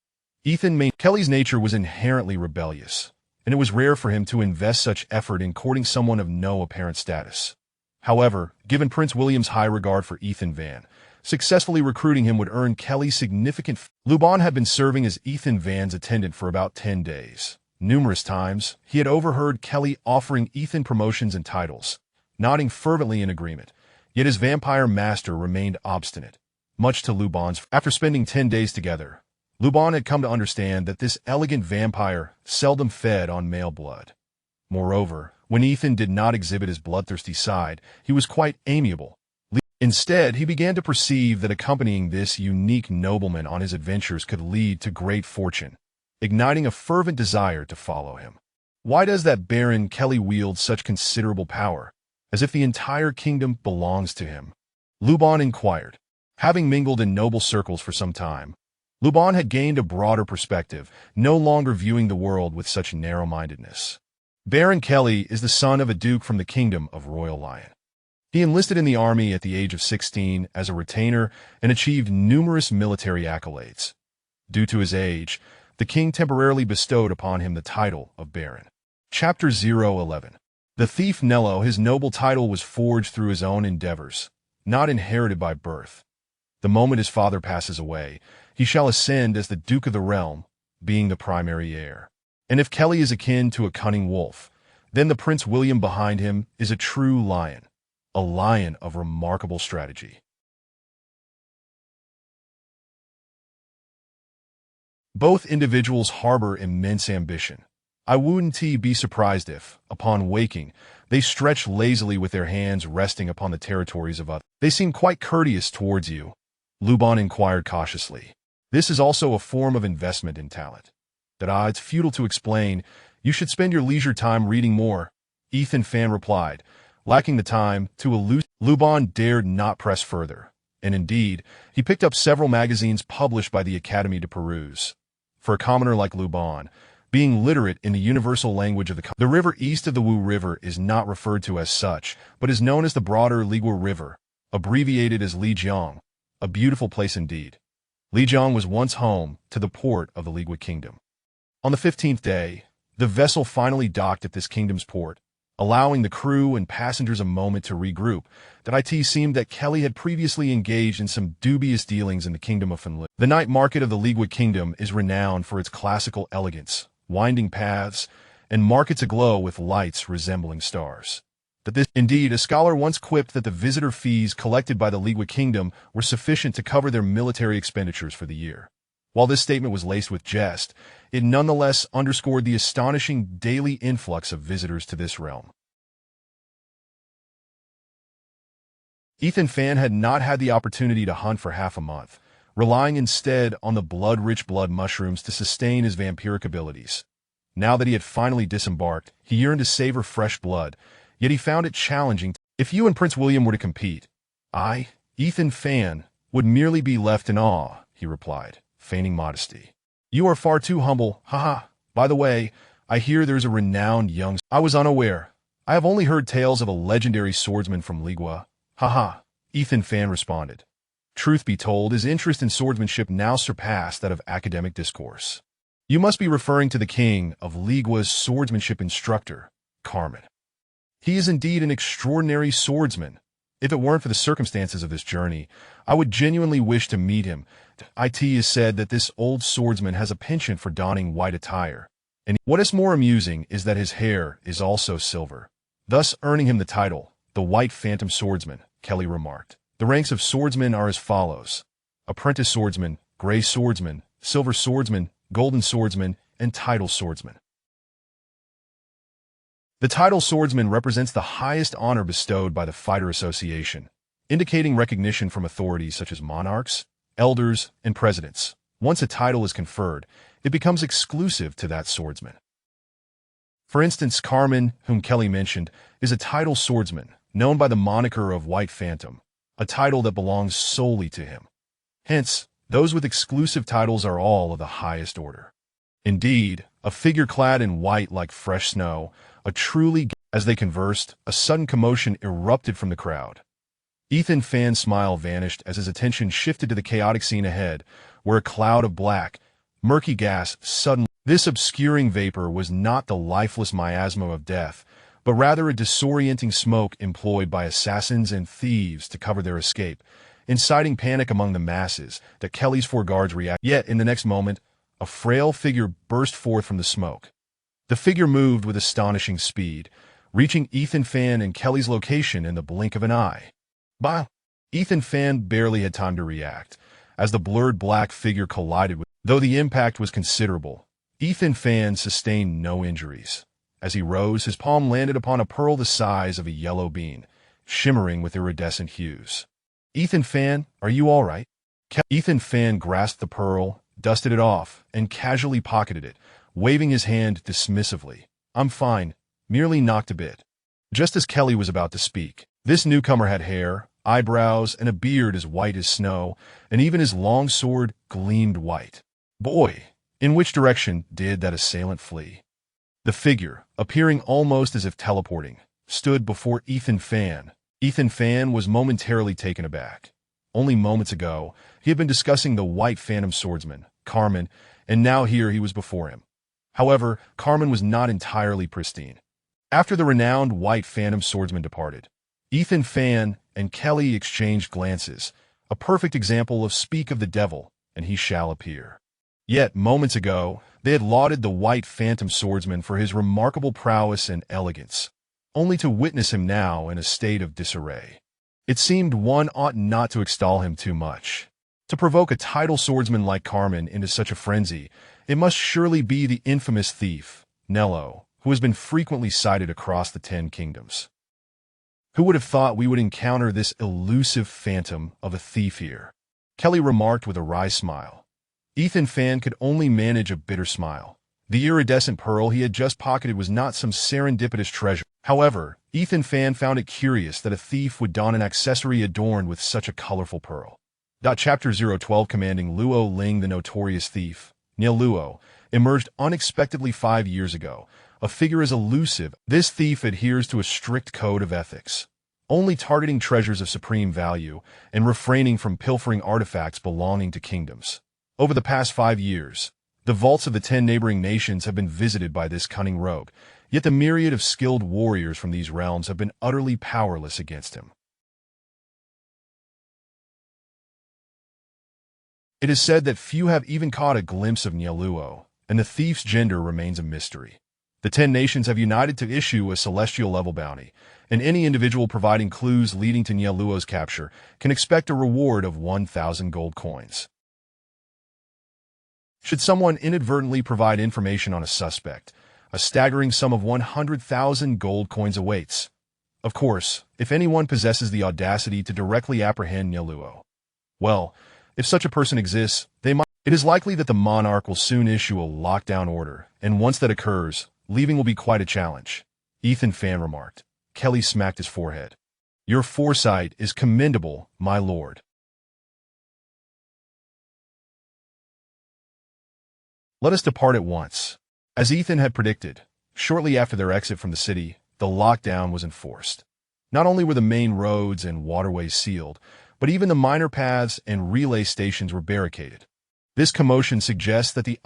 Kelly's nature was inherently rebellious, and it was rare for him to invest such effort in courting someone of no apparent status. However, given Prince William's high regard for Ethan Van, successfully recruiting him would earn Kelly significant. Luban had been serving as Ethan Van's attendant for about 10 days. Numerous times, he had overheard Kelly offering Ethan promotions and titles, nodding fervently in agreement. Yet his vampire master remained obstinate, much to Luban's. After spending 10 days together, Luban had come to understand that this elegant vampire seldom fed on male blood. Moreover, when Ethan did not exhibit his bloodthirsty side, he was quite amiable. Instead, he began to perceive that accompanying this unique nobleman on his adventures could lead to great fortune, igniting a fervent desire to follow him. Why does that Baron Kelly wield such considerable power, as if the entire kingdom belongs to him? Luban inquired. Having mingled in noble circles for some time, Luban had gained a broader perspective, no longer viewing the world with such narrow-mindedness. Baron Kelly is the son of a duke from the kingdom of Royal Lion. He enlisted in the army at the age of 16 as a retainer and achieved numerous military accolades. Due to his age, the king temporarily bestowed upon him the title of Baron. Chapter 011. The thief Nello, his noble title was forged through his own endeavors, not inherited by birth. The moment his father passes away, he shall ascend as the Duke of the Realm, being the primary heir. And if Kelly is akin to a cunning wolf, then the Prince William behind him is a true lion, a lion of remarkable strategy. Both individuals harbor immense ambition. I wouldn't be surprised if, upon waking, they stretch lazily with their hands resting upon the territories of others. They seem quite courteous towards you, Luban inquired cautiously. This is also a form of investment in talent. It's futile to explain. You should spend your leisure time reading more, Ethan Fan replied, lacking the time to elude. Luban dared not press further, and indeed, he picked up several magazines published by the Academy to peruse. For a commoner like Luban, being literate in the universal language of the river east of the Wu River is not referred to as such, but is known as the broader Ligua River, abbreviated as Lijiang, a beautiful place indeed. Lijiang was once home to the port of the Ligua Kingdom. On the 15th day, the vessel finally docked at this kingdom's port, allowing the crew and passengers a moment to regroup. It seemed that Kelly had previously engaged in some dubious dealings in the kingdom of Finlu. The night market of the Ligua Kingdom is renowned for its classical elegance, winding paths, and markets aglow with lights resembling stars. Indeed, a scholar once quipped that the visitor fees collected by the Ligua Kingdom were sufficient to cover their military expenditures for the year. While this statement was laced with jest, it nonetheless underscored the astonishing daily influx of visitors to this realm. Ethan Fan had not had the opportunity to hunt for half a month, relying instead on the blood-rich blood mushrooms to sustain his vampiric abilities. Now that he had finally disembarked, he yearned to savor fresh blood, yet he found it challenging. If you and Prince William were to compete, I, Ethan Fan, would merely be left in awe, he replied, feigning modesty. You are far too humble, haha. By the way, I hear there's a renowned young... I was unaware. I have only heard tales of a legendary swordsman from Ligua. Haha, Ethan Fan responded. Truth be told, his interest in swordsmanship now surpassed that of academic discourse. You must be referring to the king of Ligua's swordsmanship instructor, Carmen. He is indeed an extraordinary swordsman. If it weren't for the circumstances of this journey, I would genuinely wish to meet him. It is said that this old swordsman has a penchant for donning white attire. And what is more amusing is that his hair is also silver, thus earning him the title, the White Phantom Swordsman, Kelly remarked. The ranks of swordsmen are as follows: apprentice swordsman, gray swordsman, silver swordsman, golden swordsman, and title swordsman. The title swordsman represents the highest honor bestowed by the Fighter Association, indicating recognition from authorities such as monarchs, elders, and presidents. Once a title is conferred, it becomes exclusive to that swordsman. For instance, Carmen, whom Kelly mentioned, is a title swordsman, known by the moniker of White Phantom, a title that belongs solely to him. Hence, those with exclusive titles are all of the highest order. Indeed, a figure clad in white like fresh snow, as they conversed, a sudden commotion erupted from the crowd. Ethan Fan's smile vanished as his attention shifted to the chaotic scene ahead, where a cloud of black, murky gas suddenly... This obscuring vapor was not the lifeless miasma of death, but rather a disorienting smoke employed by assassins and thieves to cover their escape, inciting panic among the masses that Kelly's four guards reacted. Yet, in the next moment, a frail figure burst forth from the smoke. The figure moved with astonishing speed, reaching Ethan Fan and Kelly's location in the blink of an eye. Ethan Fan barely had time to react, as the blurred black figure collided with... Though the impact was considerable, Ethan Fan sustained no injuries. As he rose, his palm landed upon a pearl the size of a yellow bean, shimmering with iridescent hues. "Ethan Fan, are you all right?" Ethan Fan grasped the pearl, dusted it off, and casually pocketed it, waving his hand dismissively. "I'm fine, merely knocked a bit." Just as Kelly was about to speak, this newcomer had hair, eyebrows, and a beard as white as snow, and even his long sword gleamed white. Boy, in which direction did that assailant flee? The figure, appearing almost as if teleporting, stood before Ethan Fan. Ethan Fan was momentarily taken aback. Only moments ago, he had been discussing the White Phantom Swordsman, Carmen, and now here he was before him. However, Carmen was not entirely pristine. After the renowned White Phantom Swordsman departed, Ethan Fan and Kelly exchanged glances, a perfect example of speak of the devil, and he shall appear. Yet, moments ago, they had lauded the White Phantom Swordsman for his remarkable prowess and elegance, only to witness him now in a state of disarray. It seemed one ought not to extol him too much. To provoke a title swordsman like Carmen into such a frenzy, it must surely be the infamous thief, Nello, who has been frequently sighted across the 10 kingdoms. Who would have thought we would encounter this elusive phantom of a thief here? Kelly remarked with a wry smile. Ethan Fan could only manage a bitter smile. The iridescent pearl he had just pocketed was not some serendipitous treasure. However, Ethan Fan found it curious that a thief would don an accessory adorned with such a colorful pearl. Chapter 012 Commanding Luo Ling, the notorious thief, Niel Luo, emerged unexpectedly 5 years ago, a figure as elusive. This thief adheres to a strict code of ethics, only targeting treasures of supreme value and refraining from pilfering artifacts belonging to kingdoms. Over the past 5 years, the vaults of the 10 neighboring nations have been visited by this cunning rogue, yet the myriad of skilled warriors from these realms have been utterly powerless against him. It is said that few have even caught a glimpse of Niel Luo, and the thief's gender remains a mystery. The 10 nations have united to issue a celestial-level bounty, and any individual providing clues leading to Niel Luo's capture can expect a reward of 1,000 gold coins. Should someone inadvertently provide information on a suspect, a staggering sum of 100,000 gold coins awaits. Of course, if anyone possesses the audacity to directly apprehend Niel Luo. Well, if such a person exists, it is likely that the monarch will soon issue a lockdown order, and once that occurs, leaving will be quite a challenge. Ethan Fan remarked. Kelly smacked his forehead. Your foresight is commendable, my lord. Let us depart at once. As Ethan had predicted, shortly after their exit from the city, the lockdown was enforced. Not only were the main roads and waterways sealed, but even the minor paths and relay stations were barricaded. This commotion suggests that the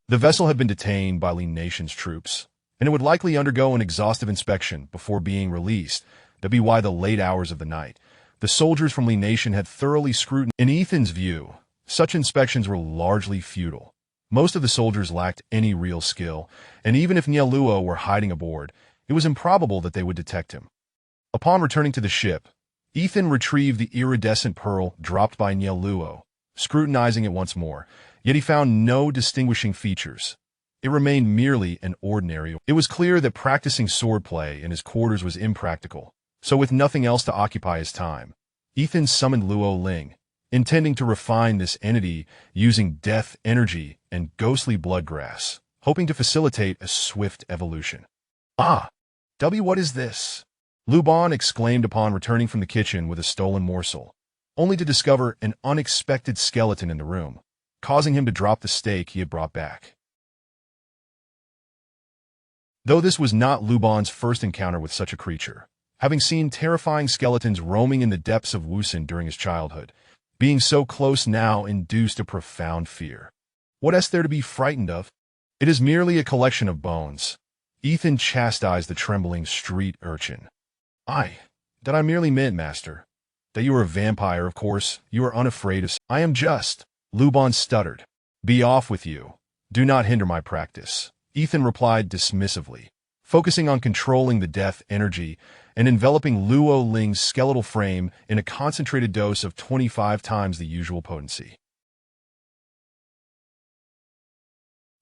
vessel had been detained by Li Nation's troops, and it would likely undergo an exhaustive inspection before being released. That'd be why the late hours of the night. The soldiers from Lee Nation had thoroughly scrutinized. In Ethan's view, such inspections were largely futile. Most of the soldiers lacked any real skill, and even if Luo were hiding aboard, it was improbable that they would detect him. Upon returning to the ship, Ethan retrieved the iridescent pearl dropped by Luo, scrutinizing it once more, yet he found no distinguishing features. It remained merely an ordinary. It was clear that practicing swordplay in his quarters was impractical, so with nothing else to occupy his time, Ethan summoned Luo Ling, intending to refine this entity using death energy and ghostly bloodgrass, hoping to facilitate a swift evolution. Ah! What is this? Luban exclaimed upon returning from the kitchen with a stolen morsel, only to discover an unexpected skeleton in the room, causing him to drop the steak he had brought back. Though this was not Luban's first encounter with such a creature, having seen terrifying skeletons roaming in the depths of Wusun during his childhood, being so close now induced a profound fear. What is there to be frightened of? It is merely a collection of bones. Ethan chastised the trembling street urchin. That I merely meant, master. That you are a vampire, of course. You are unafraid of... I am just... Luban stuttered. Be off with you. Do not hinder my practice. Ethan replied dismissively, focusing on controlling the death energy and enveloping Luo Ling's skeletal frame in a concentrated dose of 25 times the usual potency.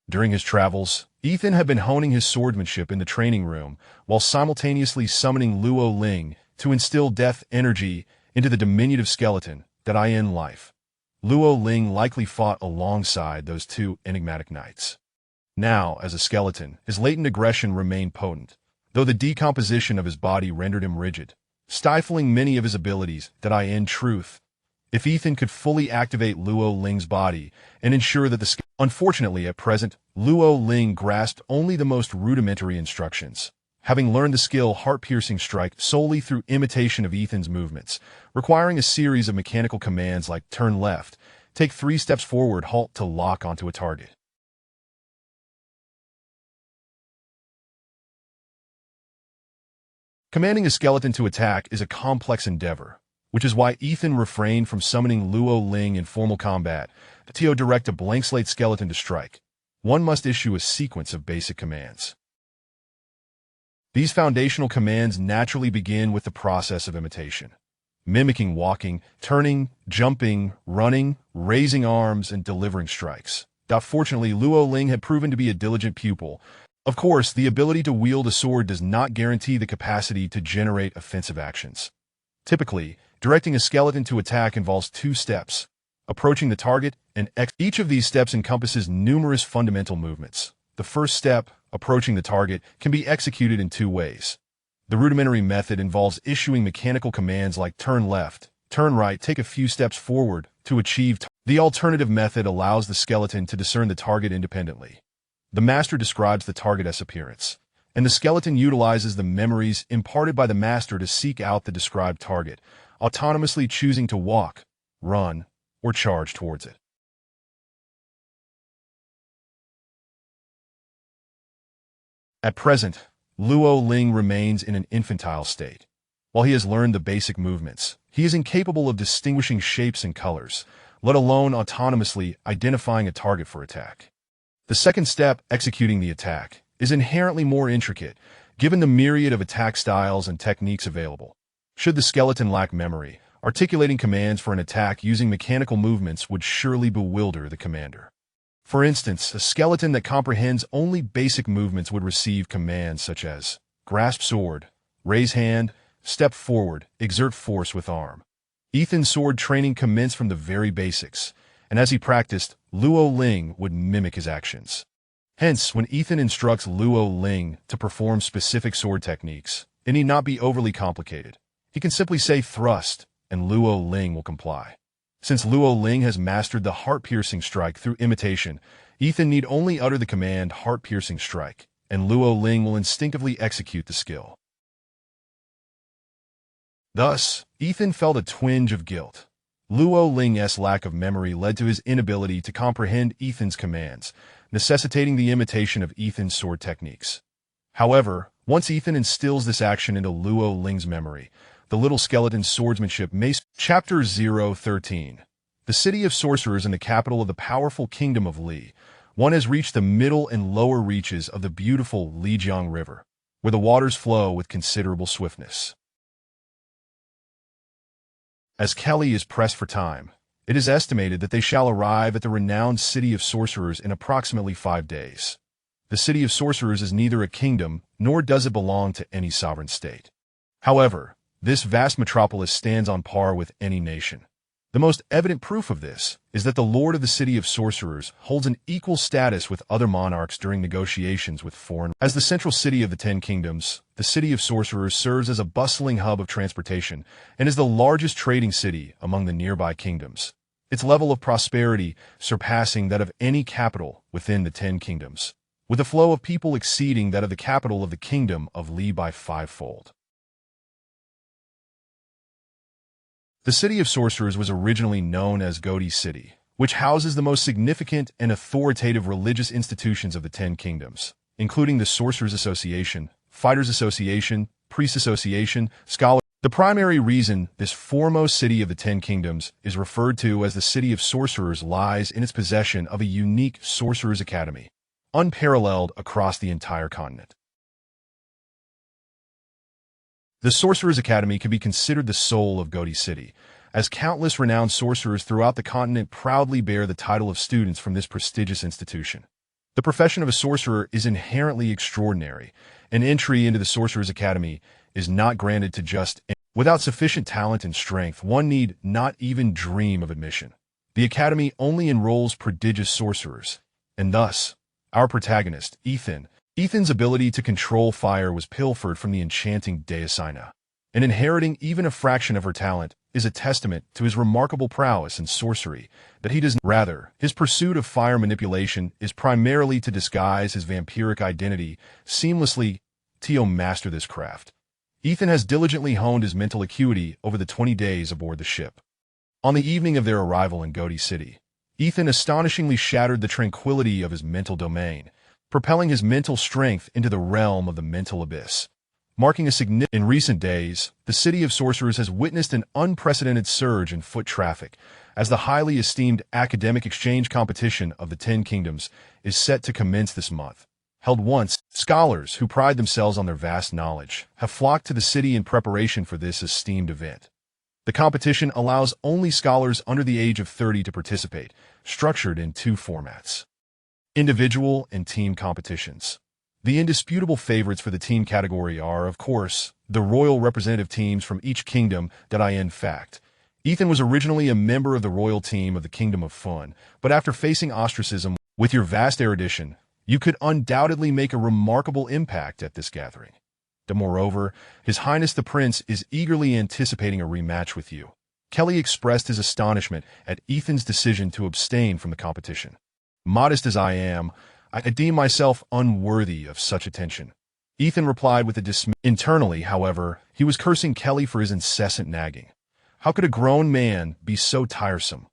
During his travels, Ethan had been honing his swordsmanship in the training room while simultaneously summoning Luo Ling to instill death energy into the diminutive skeleton that I in life. Luo Ling likely fought alongside those two enigmatic knights. Now, as a skeleton, his latent aggression remained potent, though the decomposition of his body rendered him rigid, stifling many of his abilities that I in truth. If Ethan could fully activate Luo Ling's body and ensure that the... Unfortunately, at present, Luo Ling grasped only the most rudimentary instructions, having learned the skill heart-piercing strike solely through imitation of Ethan's movements, requiring a series of mechanical commands like turn left, take 3 steps forward, halt to lock onto a target. Commanding a skeleton to attack is a complex endeavor, which is why Ethan refrained from summoning Luo Ling in formal combat to direct a blank slate skeleton to strike. One must issue a sequence of basic commands. These foundational commands naturally begin with the process of imitation, mimicking walking, turning, jumping, running, raising arms, and delivering strikes. Fortunately, Luo Ling had proven to be a diligent pupil. Of course, the ability to wield a sword does not guarantee the capacity to generate offensive actions. Typically, directing a skeleton to attack involves 2 steps, approaching the target and each of these steps encompasses numerous fundamental movements. The first step, approaching the target, can be executed in 2 ways. The rudimentary method involves issuing mechanical commands like turn left, turn right, take a few steps forward to achieve. The alternative method allows the skeleton to discern the target independently. The master describes the target's appearance, and the skeleton utilizes the memories imparted by the master to seek out the described target, autonomously choosing to walk, run, or charge towards it. At present, Luo Ling remains in an infantile state. While he has learned the basic movements, he is incapable of distinguishing shapes and colors, let alone autonomously identifying a target for attack. The second step, executing the attack, is inherently more intricate, given the myriad of attack styles and techniques available. Should the skeleton lack memory, articulating commands for an attack using mechanical movements would surely bewilder the commander. For instance, a skeleton that comprehends only basic movements would receive commands such as grasp sword, raise hand, step forward, exert force with arm. Ethan's sword training commenced from the very basics, and as he practiced, Luo Ling would mimic his actions. Hence, when Ethan instructs Luo Ling to perform specific sword techniques, it need not be overly complicated. He can simply say thrust, and Luo Ling will comply. Since Luo Ling has mastered the heart-piercing strike through imitation, Ethan need only utter the command heart-piercing strike, and Luo Ling will instinctively execute the skill. Thus, Ethan felt a twinge of guilt. Luo Ling's lack of memory led to his inability to comprehend Ethan's commands, necessitating the imitation of Ethan's sword techniques. However, once Ethan instills this action into Luo Ling's memory, the little skeleton's swordsmanship may... Chapter 013. The city of sorcerers in the capital of the powerful kingdom of Li. One has reached the middle and lower reaches of the beautiful Lijiang River, where the waters flow with considerable swiftness. As Kelly is pressed for time, it is estimated that they shall arrive at the renowned city of sorcerers in approximately 5 days. The city of sorcerers is neither a kingdom, nor does it belong to any sovereign state. However, this vast metropolis stands on par with any nation. The most evident proof of this is that the lord of the city of sorcerers holds an equal status with other monarchs during negotiations with foreign. As the central city of the 10 kingdoms, the city of sorcerers serves as a bustling hub of transportation and is the largest trading city among the nearby kingdoms, its level of prosperity surpassing that of any capital within the 10 kingdoms, with a flow of people exceeding that of the capital of the kingdom of Li by 5-fold. The city of sorcerers was originally known as Godi City, which houses the most significant and authoritative religious institutions of the 10 kingdoms, including the Sorcerers Association, Fighters Association, Priest Association, Scholars. The primary reason this foremost city of the 10 kingdoms is referred to as the city of sorcerers lies in its possession of a unique sorcerers academy, unparalleled across the entire continent. The Sorcerers Academy can be considered the soul of Godi City, as countless renowned sorcerers throughout the continent proudly bear the title of students from this prestigious institution. The profession of a sorcerer is inherently extraordinary, and entry into the Sorcerers Academy is not granted to just anyone. Without sufficient talent and strength, one need not even dream of admission. The Academy only enrolls prodigious sorcerers, and thus, our protagonist, Ethan's ability to control fire was pilfered from the enchanting Deicina, and inheriting even a fraction of her talent is a testament to his remarkable prowess in sorcery that he does not. Rather, his pursuit of fire manipulation is primarily to disguise his vampiric identity seamlessly. To master this craft, Ethan has diligently honed his mental acuity over the 20 days aboard the ship. On the evening of their arrival in Godi City, Ethan astonishingly shattered the tranquility of his mental domain, propelling his mental strength into the realm of the mental abyss, marking a significant. In recent days, the city of sorcerers has witnessed an unprecedented surge in foot traffic, as the highly esteemed academic exchange competition of the 10 kingdoms is set to commence this month. Held once, scholars who pride themselves on their vast knowledge have flocked to the city in preparation for this esteemed event. The competition allows only scholars under the age of 30 to participate, structured in 2 formats: individual and team competitions. The indisputable favorites for the team category are, of course, the royal representative teams from each kingdom. In fact, Ethan was originally a member of the royal team of the Kingdom of Fun, but after facing ostracism, with your vast erudition, you could undoubtedly make a remarkable impact at this gathering. Moreover, His Highness the Prince is eagerly anticipating a rematch with you. Kelly expressed his astonishment at Ethan's decision to abstain from the competition. Modest as I am, I deem myself unworthy of such attention, Ethan replied with a dismay. Internally, however, he was cursing Kelly for his incessant nagging. How could a grown man be so tiresome?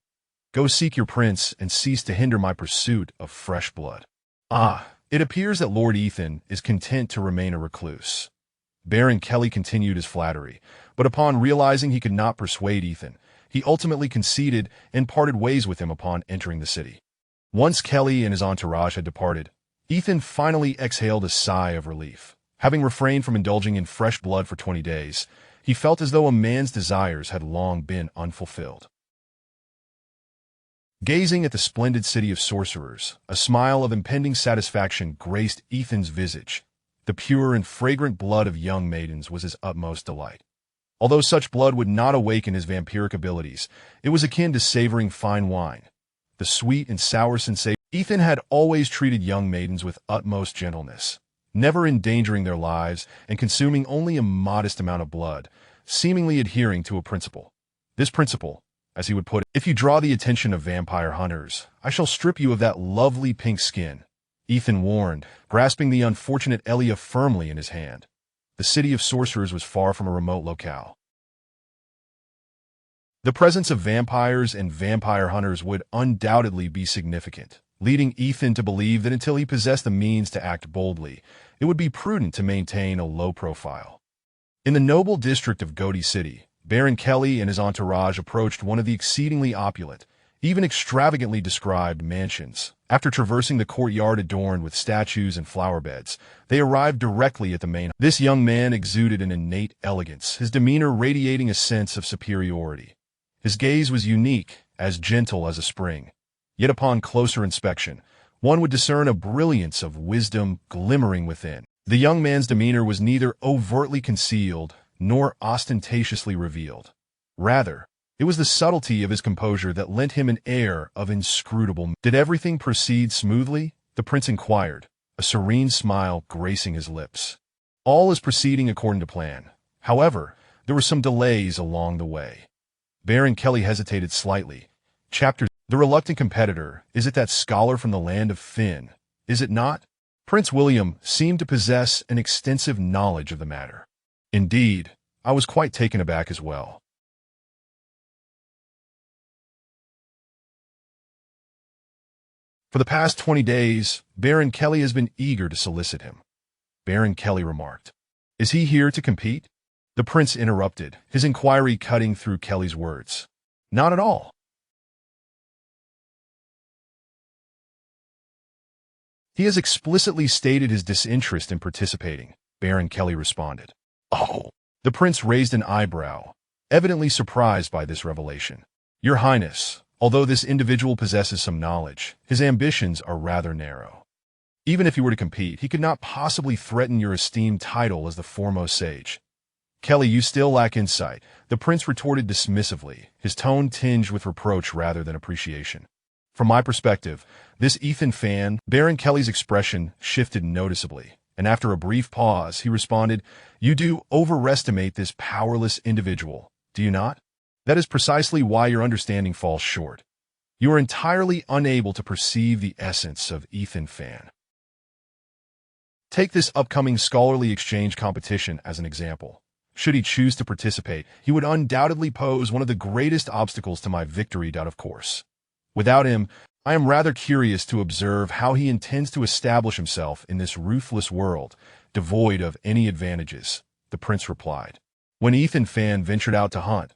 Go seek your prince and cease to hinder my pursuit of fresh blood. It appears that Lord Ethan is content to remain a recluse. Baron Kelly continued his flattery, but upon realizing he could not persuade Ethan, he ultimately conceded and parted ways with him upon entering the city. Once Kelly and his entourage had departed, Ethan finally exhaled a sigh of relief. Having refrained from indulging in fresh blood for 20 days, he felt as though a man's desires had long been unfulfilled. Gazing at the splendid city of sorcerers, a smile of impending satisfaction graced Ethan's visage. The pure and fragrant blood of young maidens was his utmost delight. Although such blood would not awaken his vampiric abilities, it was akin to savoring fine wine. The sweet and sour sensation. Ethan had always treated young maidens with utmost gentleness, never endangering their lives and consuming only a modest amount of blood, seemingly adhering to a principle. This principle, as he would put it, if you draw the attention of vampire hunters, I shall strip you of that lovely pink skin, Ethan warned, grasping the unfortunate Elia firmly in his hand. The city of sorcerers was far from a remote locale. The presence of vampires and vampire hunters would undoubtedly be significant, leading Ethan to believe that until he possessed the means to act boldly, it would be prudent to maintain a low profile. In the noble district of Goti City, Baron Kelly and his entourage approached one of the exceedingly opulent, even extravagantly described mansions. After traversing the courtyard adorned with statues and flower beds, they arrived directly at the main. This young man exuded an innate elegance, his demeanor radiating a sense of superiority. His gaze was unique, as gentle as a spring. Yet upon closer inspection, one would discern a brilliance of wisdom glimmering within. The young man's demeanor was neither overtly concealed nor ostentatiously revealed. Rather, it was the subtlety of his composure that lent him an air of inscrutable. Did everything proceed smoothly? The prince inquired, a serene smile gracing his lips. All is proceeding according to plan. However, there were some delays along the way. Baron Kelly hesitated slightly. The reluctant competitor, is it that scholar from the land of Finn? Is it not? Prince William seemed to possess an extensive knowledge of the matter. Indeed, I was quite taken aback as well. For the past 20 days, Baron Kelly has been eager to solicit him. Baron Kelly remarked. Is he here to compete? The prince interrupted, his inquiry cutting through Kelly's words. Not at all. He has explicitly stated his disinterest in participating, Baron Kelly responded. Oh! The prince raised an eyebrow, evidently surprised by this revelation. Your Highness, although this individual possesses some knowledge, his ambitions are rather narrow. Even if he were to compete, he could not possibly threaten your esteemed title as the foremost sage. Kelly, you still lack insight, the prince retorted dismissively, his tone tinged with reproach rather than appreciation. From my perspective, this Ethan fan, Baron Kelly's expression shifted noticeably, and after a brief pause, he responded, You do overestimate this powerless individual, do you not? That is precisely why your understanding falls short. You are entirely unable to perceive the essence of Ethan fan. Take this upcoming scholarly exchange competition as an example. Should he choose to participate, he would undoubtedly pose one of the greatest obstacles to my victory, of course. Without him, I am rather curious to observe how he intends to establish himself in this ruthless world, devoid of any advantages, the prince replied. When Ethan fan ventured out to hunt,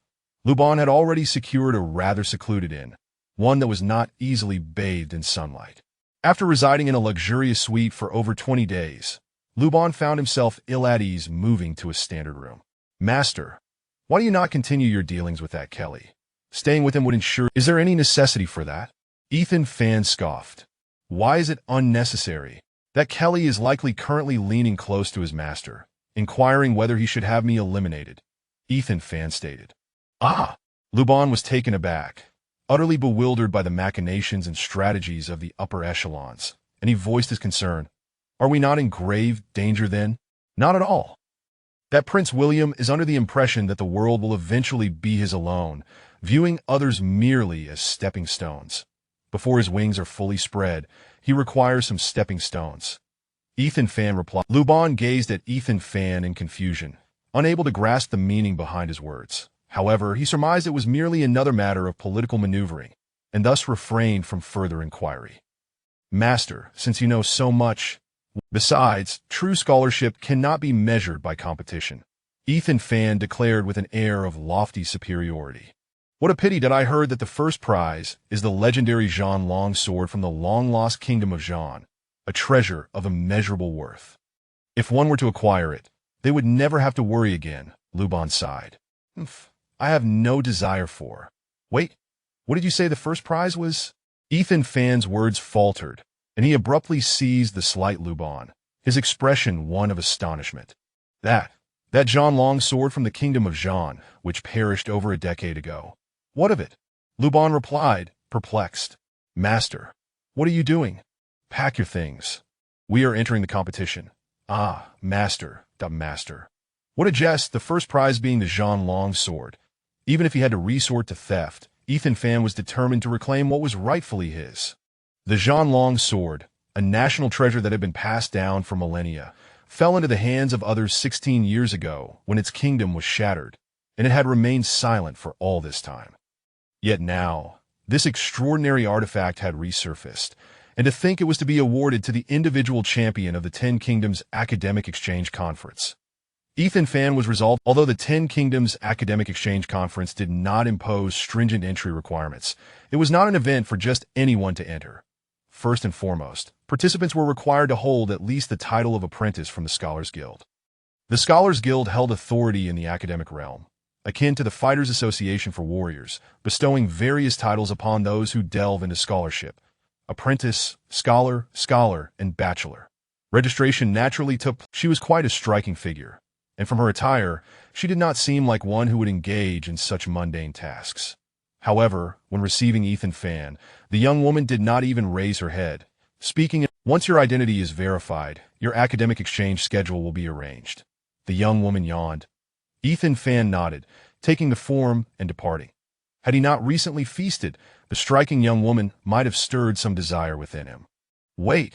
Luban had already secured a rather secluded inn, one that was not easily bathed in sunlight. After residing in a luxurious suite for over 20 days, Luban found himself ill at ease moving to a standard room. Master, why do you not continue your dealings with that Kelly? Staying with him would ensure— Is there any necessity for that? Ethan fan scoffed. Why is it unnecessary? That Kelly is likely currently leaning close to his master, inquiring whether he should have me eliminated, Ethan fan stated. Ah! Luban was taken aback, utterly bewildered by the machinations and strategies of the upper echelons, and he voiced his concern. Are we not in grave danger then? Not at all. That Prince William is under the impression that the world will eventually be his alone, viewing others merely as stepping stones. Before his wings are fully spread, he requires some stepping stones. Ethan fan replied. Luban gazed at Ethan fan in confusion, unable to grasp the meaning behind his words. However, he surmised it was merely another matter of political maneuvering, and thus refrained from further inquiry. Master, since you know so much— Besides, true scholarship cannot be measured by competition, Ethan fan declared with an air of lofty superiority. What a pity that I heard that the first prize is the legendary Jean Long sword from the long-lost kingdom of Jean, a treasure of immeasurable worth. If one were to acquire it, they would never have to worry again, Luban sighed. I have no desire for— Wait, what did you say the first prize was? Ethan fan's words faltered, and he abruptly seized the slight Luban, his expression one of astonishment. That Jean Long sword from the kingdom of Jean, which perished over a decade ago. What of it? Luban replied, perplexed. Master, what are you doing? Pack your things. We are entering the competition. Ah, master, master. What a jest, the first prize being the Jean Long sword. Even if he had to resort to theft, Ethan fan was determined to reclaim what was rightfully his. The Jean Long sword, a national treasure that had been passed down for millennia, fell into the hands of others 16 years ago when its kingdom was shattered, and it had remained silent for all this time. Yet now, this extraordinary artifact had resurfaced, and to think it was to be awarded to the individual champion of the Ten Kingdoms Academic Exchange Conference. Ethan Fan was resolved. Although the Ten Kingdoms Academic Exchange Conference did not impose stringent entry requirements, it was not an event for just anyone to enter. First and foremost, participants were required to hold at least the title of apprentice from the Scholars Guild. The Scholars Guild held authority in the academic realm, akin to the Fighters Association for warriors, bestowing various titles upon those who delve into scholarship: apprentice, scholar, and bachelor. Registration naturally took. She was quite a striking figure, and from her attire, she did not seem like one who would engage in such mundane tasks. However, when receiving Ethan Fan, the young woman did not even raise her head. Speaking, once your identity is verified, your academic exchange schedule will be arranged. The young woman yawned. Ethan Fan nodded, taking the form and departing. Had he not recently feasted, the striking young woman might have stirred some desire within him. Wait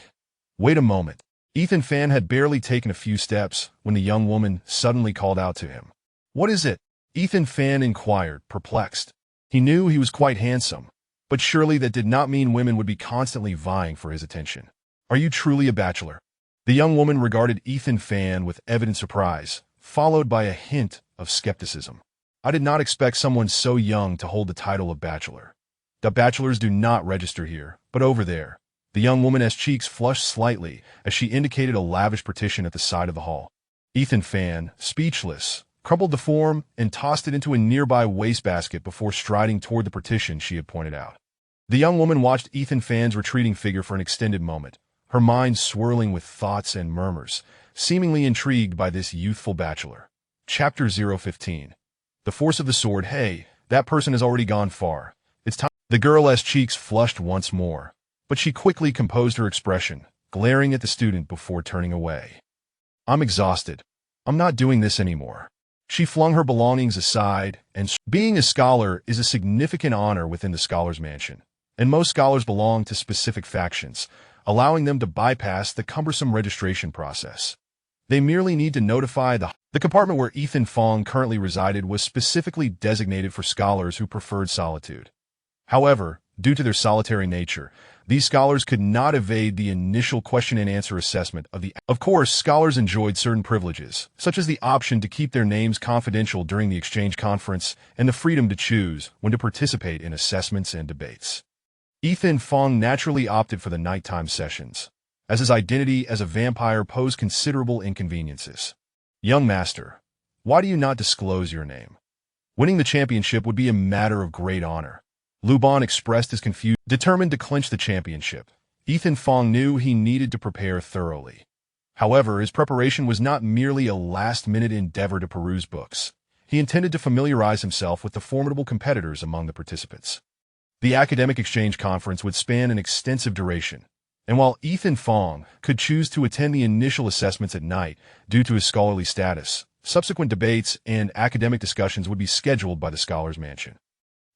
a moment. Ethan Fan had barely taken a few steps when the young woman suddenly called out to him. What is it? Ethan Fan inquired, perplexed. He knew he was quite handsome, but surely that did not mean women would be constantly vying for his attention. Are you truly a bachelor? The young woman regarded Ethan Fan with evident surprise, followed by a hint of skepticism. I did not expect someone so young to hold the title of bachelor. The bachelors do not register here, but over there. The young woman's cheeks flushed slightly as she indicated a lavish partition at the side of the hall. Ethan Fan, speechless, crumpled the form and tossed it into a nearby wastebasket before striding toward the partition she had pointed out. The young woman watched Ethan Fan's retreating figure for an extended moment, her mind swirling with thoughts and murmurs, seemingly intrigued by this youthful bachelor. Chapter 015. The Force of the Sword. Hey, that person has already gone far. It's time. The girl's cheeks flushed once more, but she quickly composed her expression, glaring at the student before turning away. I'm exhausted. I'm not doing this anymore. She flung her belongings aside, and being a scholar is a significant honor within the Scholars' Mansion, and most scholars belong to specific factions, allowing them to bypass the cumbersome registration process. They merely need to notify the compartment where Ethan Fong currently resided was specifically designated for scholars who preferred solitude. However, due to their solitary nature, these scholars could not evade the initial question-and-answer assessment of the. Of course, scholars enjoyed certain privileges, such as the option to keep their names confidential during the exchange conference and the freedom to choose when to participate in assessments and debates. Ethan Fong naturally opted for the nighttime sessions, as his identity as a vampire posed considerable inconveniences. Young master, why do you not disclose your name? Winning the championship would be a matter of great honor. Luban expressed his confusion. Determined to clinch the championship, Ethan Fong knew he needed to prepare thoroughly. However, his preparation was not merely a last-minute endeavor to peruse books. He intended to familiarize himself with the formidable competitors among the participants. The academic exchange conference would span an extensive duration, and while Ethan Fong could choose to attend the initial assessments at night due to his scholarly status, subsequent debates and academic discussions would be scheduled by the Scholars' Mansion.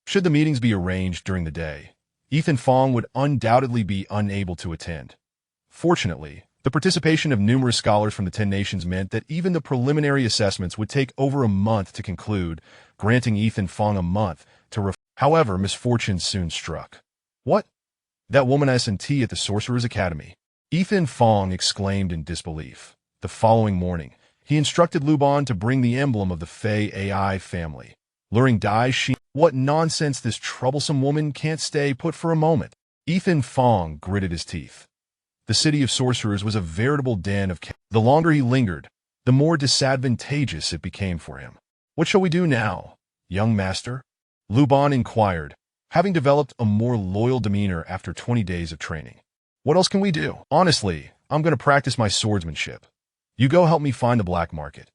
Should the meetings be arranged during the day, Ethan Fong would undoubtedly be unable to attend. Fortunately, the participation of numerous scholars from the 10 nations meant that even the preliminary assessments would take over a month to conclude, granting Ethan Fong a month to However, misfortune soon struck. What? That woman S&T at the Sorcerers Academy? Ethan Fong exclaimed in disbelief. The following morning, he instructed Luban to bring the emblem of the Fey AI family. Luring Dai Shi. What nonsense, this troublesome woman can't stay put for a moment. Ethan Fong gritted his teeth. The city of sorcerers was a veritable den of chaos. The longer he lingered, the more disadvantageous it became for him. What shall we do now, young master? Luban inquired, having developed a more loyal demeanor after 20 days of training. What else can we do? Honestly, I'm going to practice my swordsmanship. You go help me find the black market.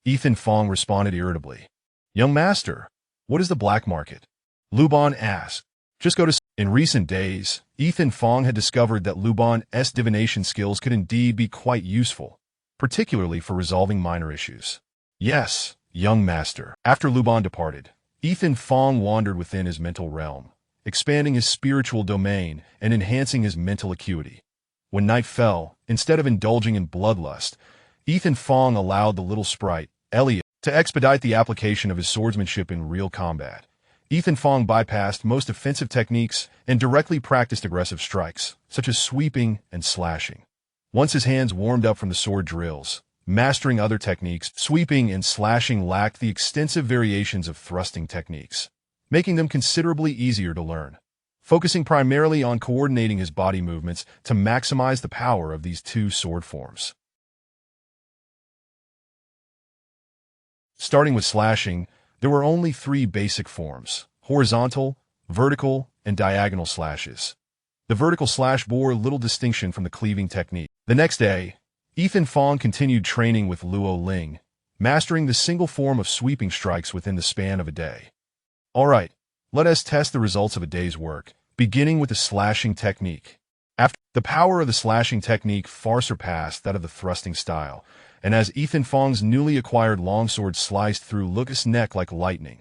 Ethan Fong responded irritably. Young master, what is the black market? Luban asked. Just go to... In recent days, Ethan Fong had discovered that Luban's divination skills could indeed be quite useful, particularly for resolving minor issues. Yes, young master. After Luban departed, Ethan Fong wandered within his mental realm, expanding his spiritual domain and enhancing his mental acuity. When night fell, instead of indulging in bloodlust, Ethan Fong allowed the little sprite, Elliot, to expedite the application of his swordsmanship in real combat. Ethan Fong bypassed most offensive techniques and directly practiced aggressive strikes, such as sweeping and slashing. Once his hands warmed up from the sword drills, mastering other techniques, sweeping and slashing lacked the extensive variations of thrusting techniques, making them considerably easier to learn. Focusing primarily on coordinating his body movements to maximize the power of these two sword forms. Starting with slashing, there were only 3 basic forms: horizontal, vertical, and diagonal slashes. The vertical slash bore little distinction from the cleaving technique. The next day, Ethan Fong continued training with Luo Ling, mastering the single form of sweeping strikes within the span of a day. Alright, let us test the results of a day's work, beginning with the slashing technique. The power of the slashing technique far surpassed that of the thrusting style, and as Ethan Fong's newly acquired longsword sliced through Lucas' neck like lightning,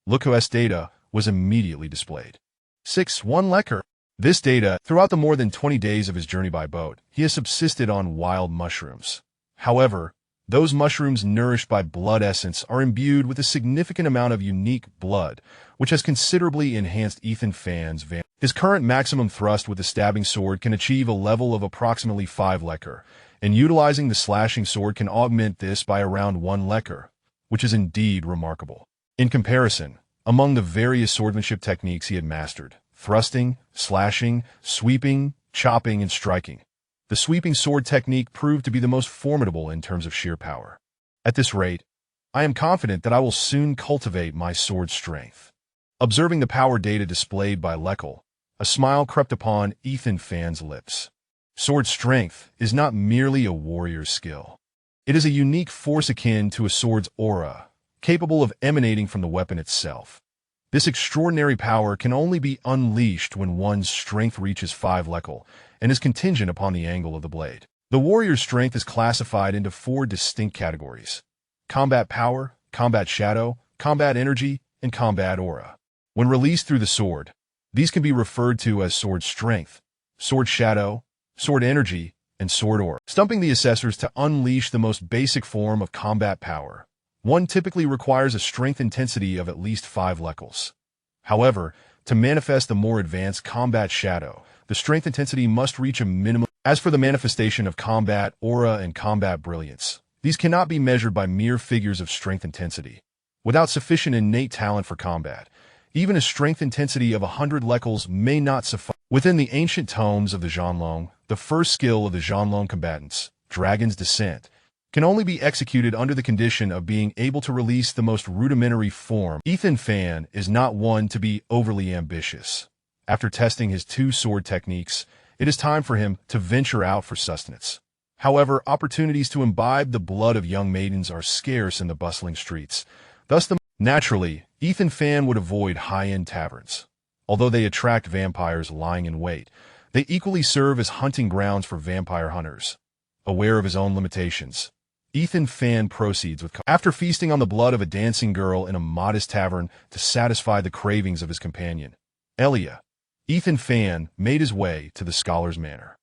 Lucas' data was immediately displayed. 6-1 Lecker. This data, throughout the more than 20 days of his journey by boat, he has subsisted on wild mushrooms. However, those mushrooms nourished by blood essence are imbued with a significant amount of unique blood, which has considerably enhanced Ethan Fang's van. His current maximum thrust with the stabbing sword can achieve a level of approximately 5 Lecker, and utilizing the slashing sword can augment this by around 1 Lecker, which is indeed remarkable. In comparison, among the various swordsmanship techniques he had mastered, thrusting, slashing, sweeping, chopping, and striking, the sweeping sword technique proved to be the most formidable in terms of sheer power. At this rate, I am confident that I will soon cultivate my sword strength. Observing the power data displayed by Leckel, a smile crept upon Ethan Fang's lips. Sword strength is not merely a warrior's skill. It is a unique force akin to a sword's aura, capable of emanating from the weapon itself. This extraordinary power can only be unleashed when one's strength reaches 5 Leckel and is contingent upon the angle of the blade. The warrior's strength is classified into 4 distinct categories: combat power, combat shadow, combat energy, and combat aura. When released through the sword, these can be referred to as sword strength, sword shadow, sword energy, and sword aura. Stumping the assessors to unleash the most basic form of combat power, one typically requires a strength intensity of at least 5 Leckels. However, to manifest the more advanced combat shadow, the strength intensity must reach a minimum. As for the manifestation of combat aura and combat brilliance, these cannot be measured by mere figures of strength intensity. Without sufficient innate talent for combat, even a strength intensity of 100 Leckels may not suffice. Within the ancient tomes of the Zhanlong, the first skill of the Zhanlong combatants, Dragon's Descent, can only be executed under the condition of being able to release the most rudimentary form. Ethan Fang is not one to be overly ambitious. After testing his 2 sword techniques, it is time for him to venture out for sustenance. However, opportunities to imbibe the blood of young maidens are scarce in the bustling streets. Naturally, Ethan Fang would avoid high-end taverns. Although they attract vampires lying in wait, they equally serve as hunting grounds for vampire hunters. Aware of his own limitations, Ethan Fang proceeds with after feasting on the blood of a dancing girl in a modest tavern to satisfy the cravings of his companion, Elia, Ethan Fang made his way to the scholar's manor.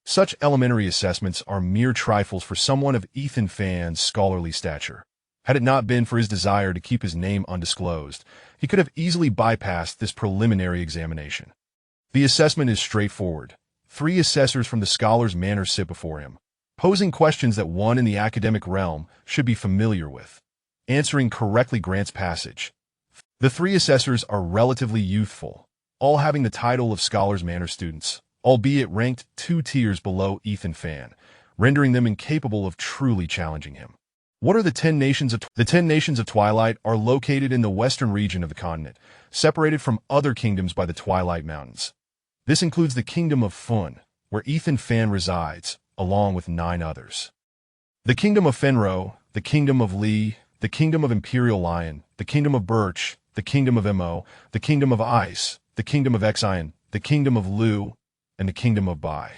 Such elementary assessments are mere trifles for someone of Ethan Fang's scholarly stature. Had it not been for his desire to keep his name undisclosed, he could have easily bypassed this preliminary examination. The assessment is straightforward. 3 assessors from the scholar's manor sit before him, posing questions that one in the academic realm should be familiar with. Answering correctly grants passage. The 3 assessors are relatively youthful, all having the title of Scholar's Manor students, albeit ranked 2 tiers below Ethan Fang, rendering them incapable of truly challenging him. What are the 10 nations of The 10 nations of Twilight are located in the western region of the continent, separated from other kingdoms by the Twilight Mountains. This includes the Kingdom of Fun, where Ethan Fang resides, along with 9 others. The Kingdom of Fenro, the Kingdom of Li, the Kingdom of Imperial Lion, the Kingdom of Birch, the Kingdom of Mo, the Kingdom of Ice, the Kingdom of Exion, the Kingdom of Lu, and the Kingdom of Bai.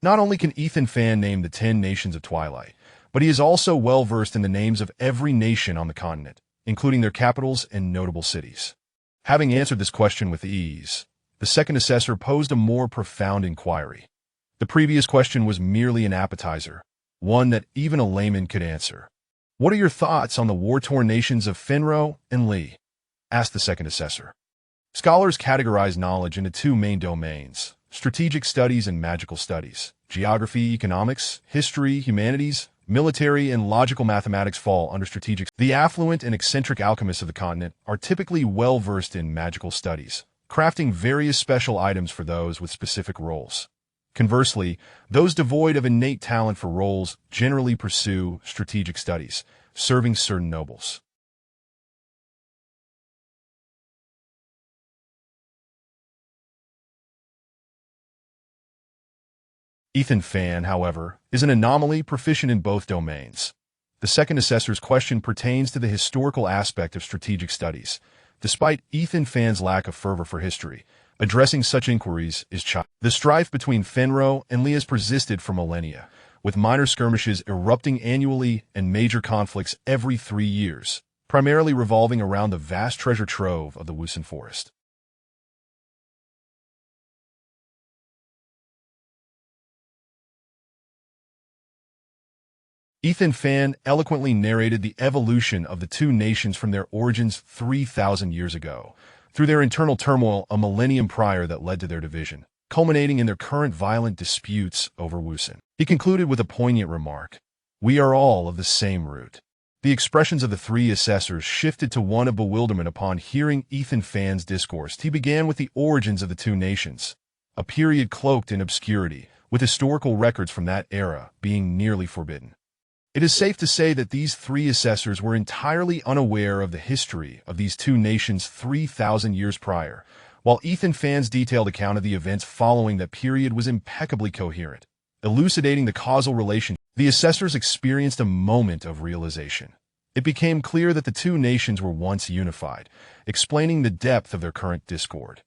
Not only can Ethan Fang name the 10 nations of Twilight, but he is also well-versed in the names of every nation on the continent, including their capitals and notable cities. Having answered this question with ease, the second assessor posed a more profound inquiry. The previous question was merely an appetizer, one that even a layman could answer. What are your thoughts on the war-torn nations of Finro and Lee? Asked the second assessor. Scholars categorize knowledge into two main domains: strategic studies and magical studies. Geography, economics, history, humanities, military, and logical mathematics fall under strategic. The affluent and eccentric alchemists of the continent are typically well-versed in magical studies, crafting various special items for those with specific roles. Conversely, those devoid of innate talent for roles generally pursue strategic studies, serving certain nobles. Ethan Fan, however, is an anomaly proficient in both domains. The second assessor's question pertains to the historical aspect of strategic studies. Despite Ethan Fan's lack of fervor for history, addressing such inquiries is childish. The strife between Fenro and Lee has persisted for millennia, with minor skirmishes erupting annually and major conflicts every 3 years, primarily revolving around the vast treasure trove of the Wusun Forest. Ethan Fan eloquently narrated the evolution of the two nations from their origins 3,000 years ago, through their internal turmoil a millennium prior that led to their division, culminating in their current violent disputes over Wusun. He concluded with a poignant remark: "We are all of the same root." The expressions of the three assessors shifted to one of bewilderment upon hearing Ethan Fan's discourse. He began with the origins of the two nations, a period cloaked in obscurity, with historical records from that era being nearly forbidden. It is safe to say that these three assessors were entirely unaware of the history of these two nations 3,000 years prior, while Ethan Fan's detailed account of the events following that period was impeccably coherent, elucidating the causal relation. The assessors experienced a moment of realization. It became clear that the two nations were once unified, explaining the depth of their current discord.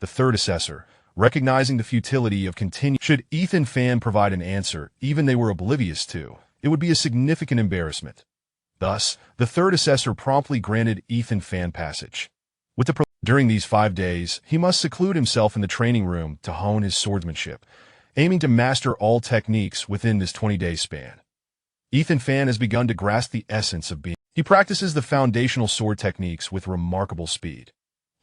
The third assessor, recognizing the futility of continuing, should Ethan Fan provide an answer even they were oblivious to, it would be a significant embarrassment. Thus, the third assessor promptly granted Ethan Fan passage. During these 5 days, he must seclude himself in the training room to hone his swordsmanship, aiming to master all techniques within this 20-day span. Ethan Fan has begun to grasp the essence of being. He practices the foundational sword techniques with remarkable speed.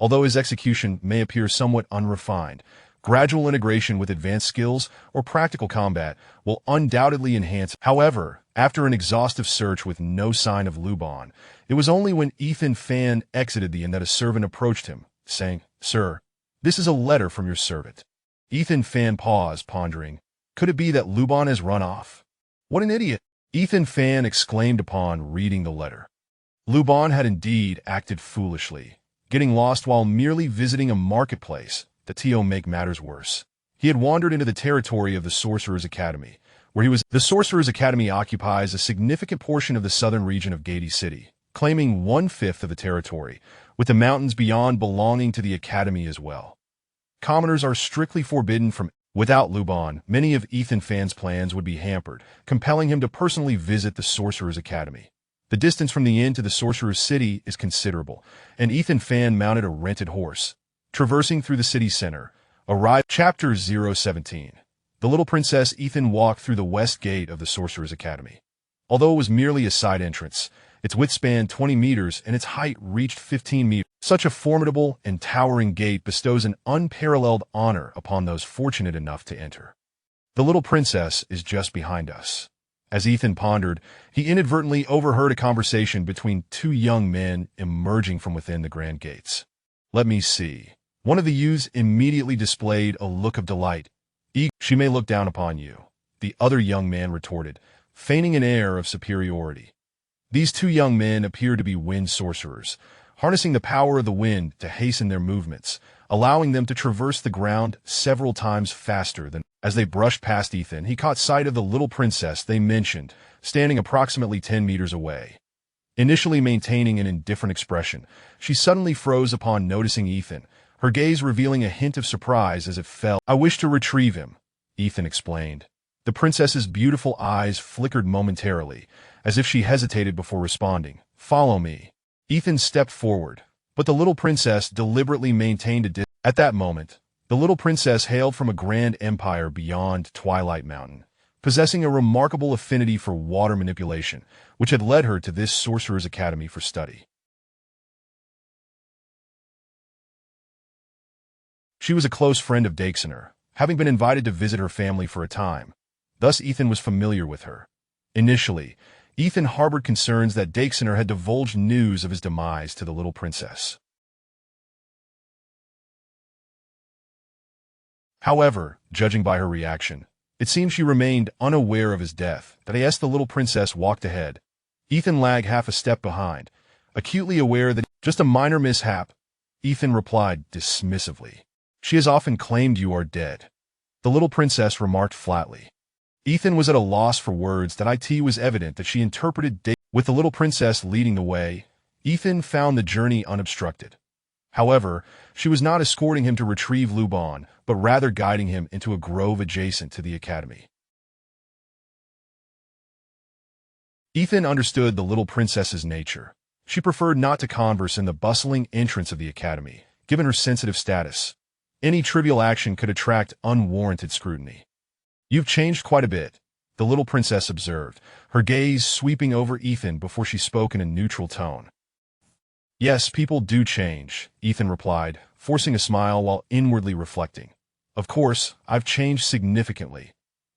Although his execution may appear somewhat unrefined, gradual integration with advanced skills or practical combat will undoubtedly enhance. However, after an exhaustive search with no sign of Luban, it was only when Ethan Fan exited the inn that a servant approached him, saying, "Sir, this is a letter from your servant." Ethan Fan paused, pondering. Could it be that Luban has run off? What an idiot! Ethan Fan exclaimed upon reading the letter. Luban had indeed acted foolishly, getting lost while merely visiting a marketplace. To make matters worse, he had wandered into the territory of the Sorcerers' Academy, where he was. The Sorcerers' Academy occupies a significant portion of the southern region of Gaiety City, claiming 1/5 of the territory, with the mountains beyond belonging to the Academy as well. Commoners are strictly forbidden from. Without Luban, many of Ethan Fan's plans would be hampered, compelling him to personally visit the Sorcerers' Academy. The distance from the inn to the Sorcerer's City is considerable, and Ethan Fan mounted a rented horse. Traversing through the city center, arrived. Chapter 017. The little princess. Ethan walked through the west gate of the Sorcerer's Academy. Although it was merely a side entrance, its width spanned 20 meters and its height reached 15 meters. Such a formidable and towering gate bestows an unparalleled honor upon those fortunate enough to enter. The little princess is just behind us. As Ethan pondered, he inadvertently overheard a conversation between two young men emerging from within the grand gates. "Let me see." One of the youths immediately displayed a look of delight. "She may look down upon you," the other young man retorted, feigning an air of superiority. These two young men appeared to be wind sorcerers, harnessing the power of the wind to hasten their movements, allowing them to traverse the ground several times faster than. As they brushed past Ethan, he caught sight of the little princess they mentioned, standing approximately 10 meters away. Initially maintaining an indifferent expression, she suddenly froze upon noticing Ethan, her gaze revealing a hint of surprise as it fell. "I wish to retrieve him," Ethan explained. The princess's beautiful eyes flickered momentarily, as if she hesitated before responding. "Follow me." Ethan stepped forward, but the little princess deliberately maintained a distance. At that moment, the little princess hailed from a grand empire beyond Twilight Mountain, possessing a remarkable affinity for water manipulation, which had led her to this sorcerer's academy for study. She was a close friend of Dexter, having been invited to visit her family for a time. Thus Ethan was familiar with her. Initially, Ethan harbored concerns that Dexter had divulged news of his demise to the little princess. However, judging by her reaction, it seemed she remained unaware of his death. As the little princess walked ahead, Ethan lagged half a step behind, acutely aware that just a minor mishap. Ethan replied dismissively, "She has often claimed you are dead," the little princess remarked flatly. Ethan was at a loss for words. It was evident that she interpreted with the little princess leading the way. Ethan found the journey unobstructed. However, she was not escorting him to retrieve Luban, but rather guiding him into a grove adjacent to the academy. Ethan understood the little princess's nature. She preferred not to converse in the bustling entrance of the academy, given her sensitive status. Any trivial action could attract unwarranted scrutiny. "You've changed quite a bit," the little princess observed, her gaze sweeping over Ethan before she spoke in a neutral tone. "Yes, people do change," Ethan replied, forcing a smile while inwardly reflecting. "Of course, I've changed significantly.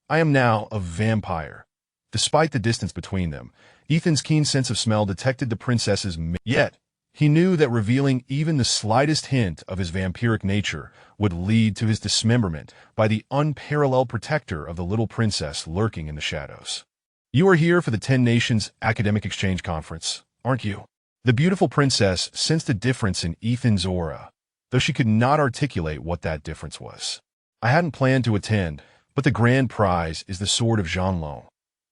I am now a vampire." Despite the distance between them, Ethan's keen sense of smell detected the princess's yet he knew that revealing even the slightest hint of his vampiric nature would lead to his dismemberment by the unparalleled protector of the little princess lurking in the shadows. "You are here for the 10 Nations Academic Exchange Conference, aren't you?" The beautiful princess sensed a difference in Ethan's aura, though she could not articulate what that difference was. "I hadn't planned to attend, but the grand prize is the sword of Jeanlon,"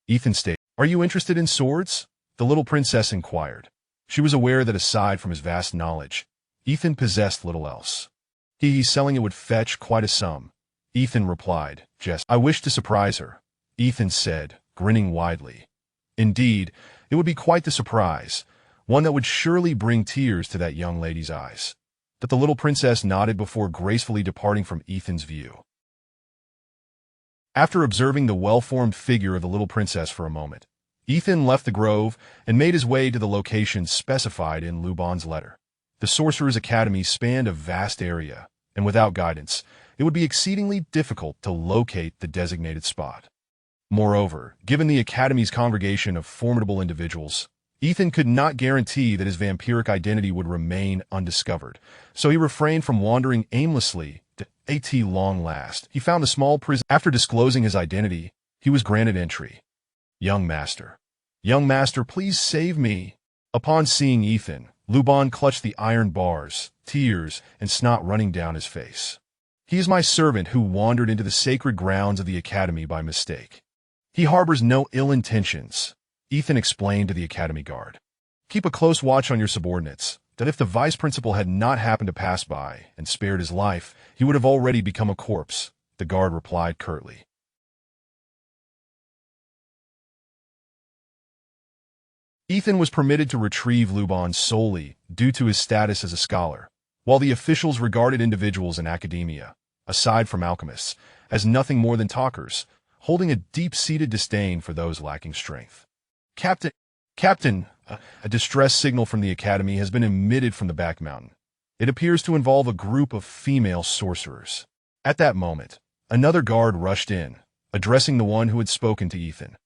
Ethan stated. "Are you interested in swords?" the little princess inquired. She was aware that aside from his vast knowledge, Ethan possessed little else. He's selling it would fetch quite a sum," Ethan replied. "I wish to surprise her," Ethan said, grinning widely. Indeed, it would be quite the surprise, one that would surely bring tears to that young lady's eyes. But the little princess nodded before gracefully departing from Ethan's view. After observing the well-formed figure of the little princess for a moment, Ethan left the grove and made his way to the location specified in Luban's letter. The Sorcerers' Academy spanned a vast area, and without guidance, it would be exceedingly difficult to locate the designated spot. Moreover, given the Academy's congregation of formidable individuals, Ethan could not guarantee that his vampiric identity would remain undiscovered, so he refrained from wandering aimlessly. At long last, he found a small prison. After disclosing his identity, he was granted entry. Young master, please save me." Upon seeing Ethan, Luban clutched the iron bars, tears and snot running down his face. "He is my servant who wandered into the sacred grounds of the academy by mistake. He harbors no ill intentions," Ethan explained to the academy guard. "Keep a close watch on your subordinates, that if the vice principal had not happened to pass by and spared his life, he would have already become a corpse," the guard replied curtly. Ethan was permitted to retrieve Luban solely due to his status as a scholar, while the officials regarded individuals in academia, aside from alchemists, as nothing more than talkers, holding a deep-seated disdain for those lacking strength. Captain, a distress signal from the academy has been emitted from the back mountain. It appears to involve a group of female sorcerers." At that moment, another guard rushed in, addressing the one who had spoken to Ethan.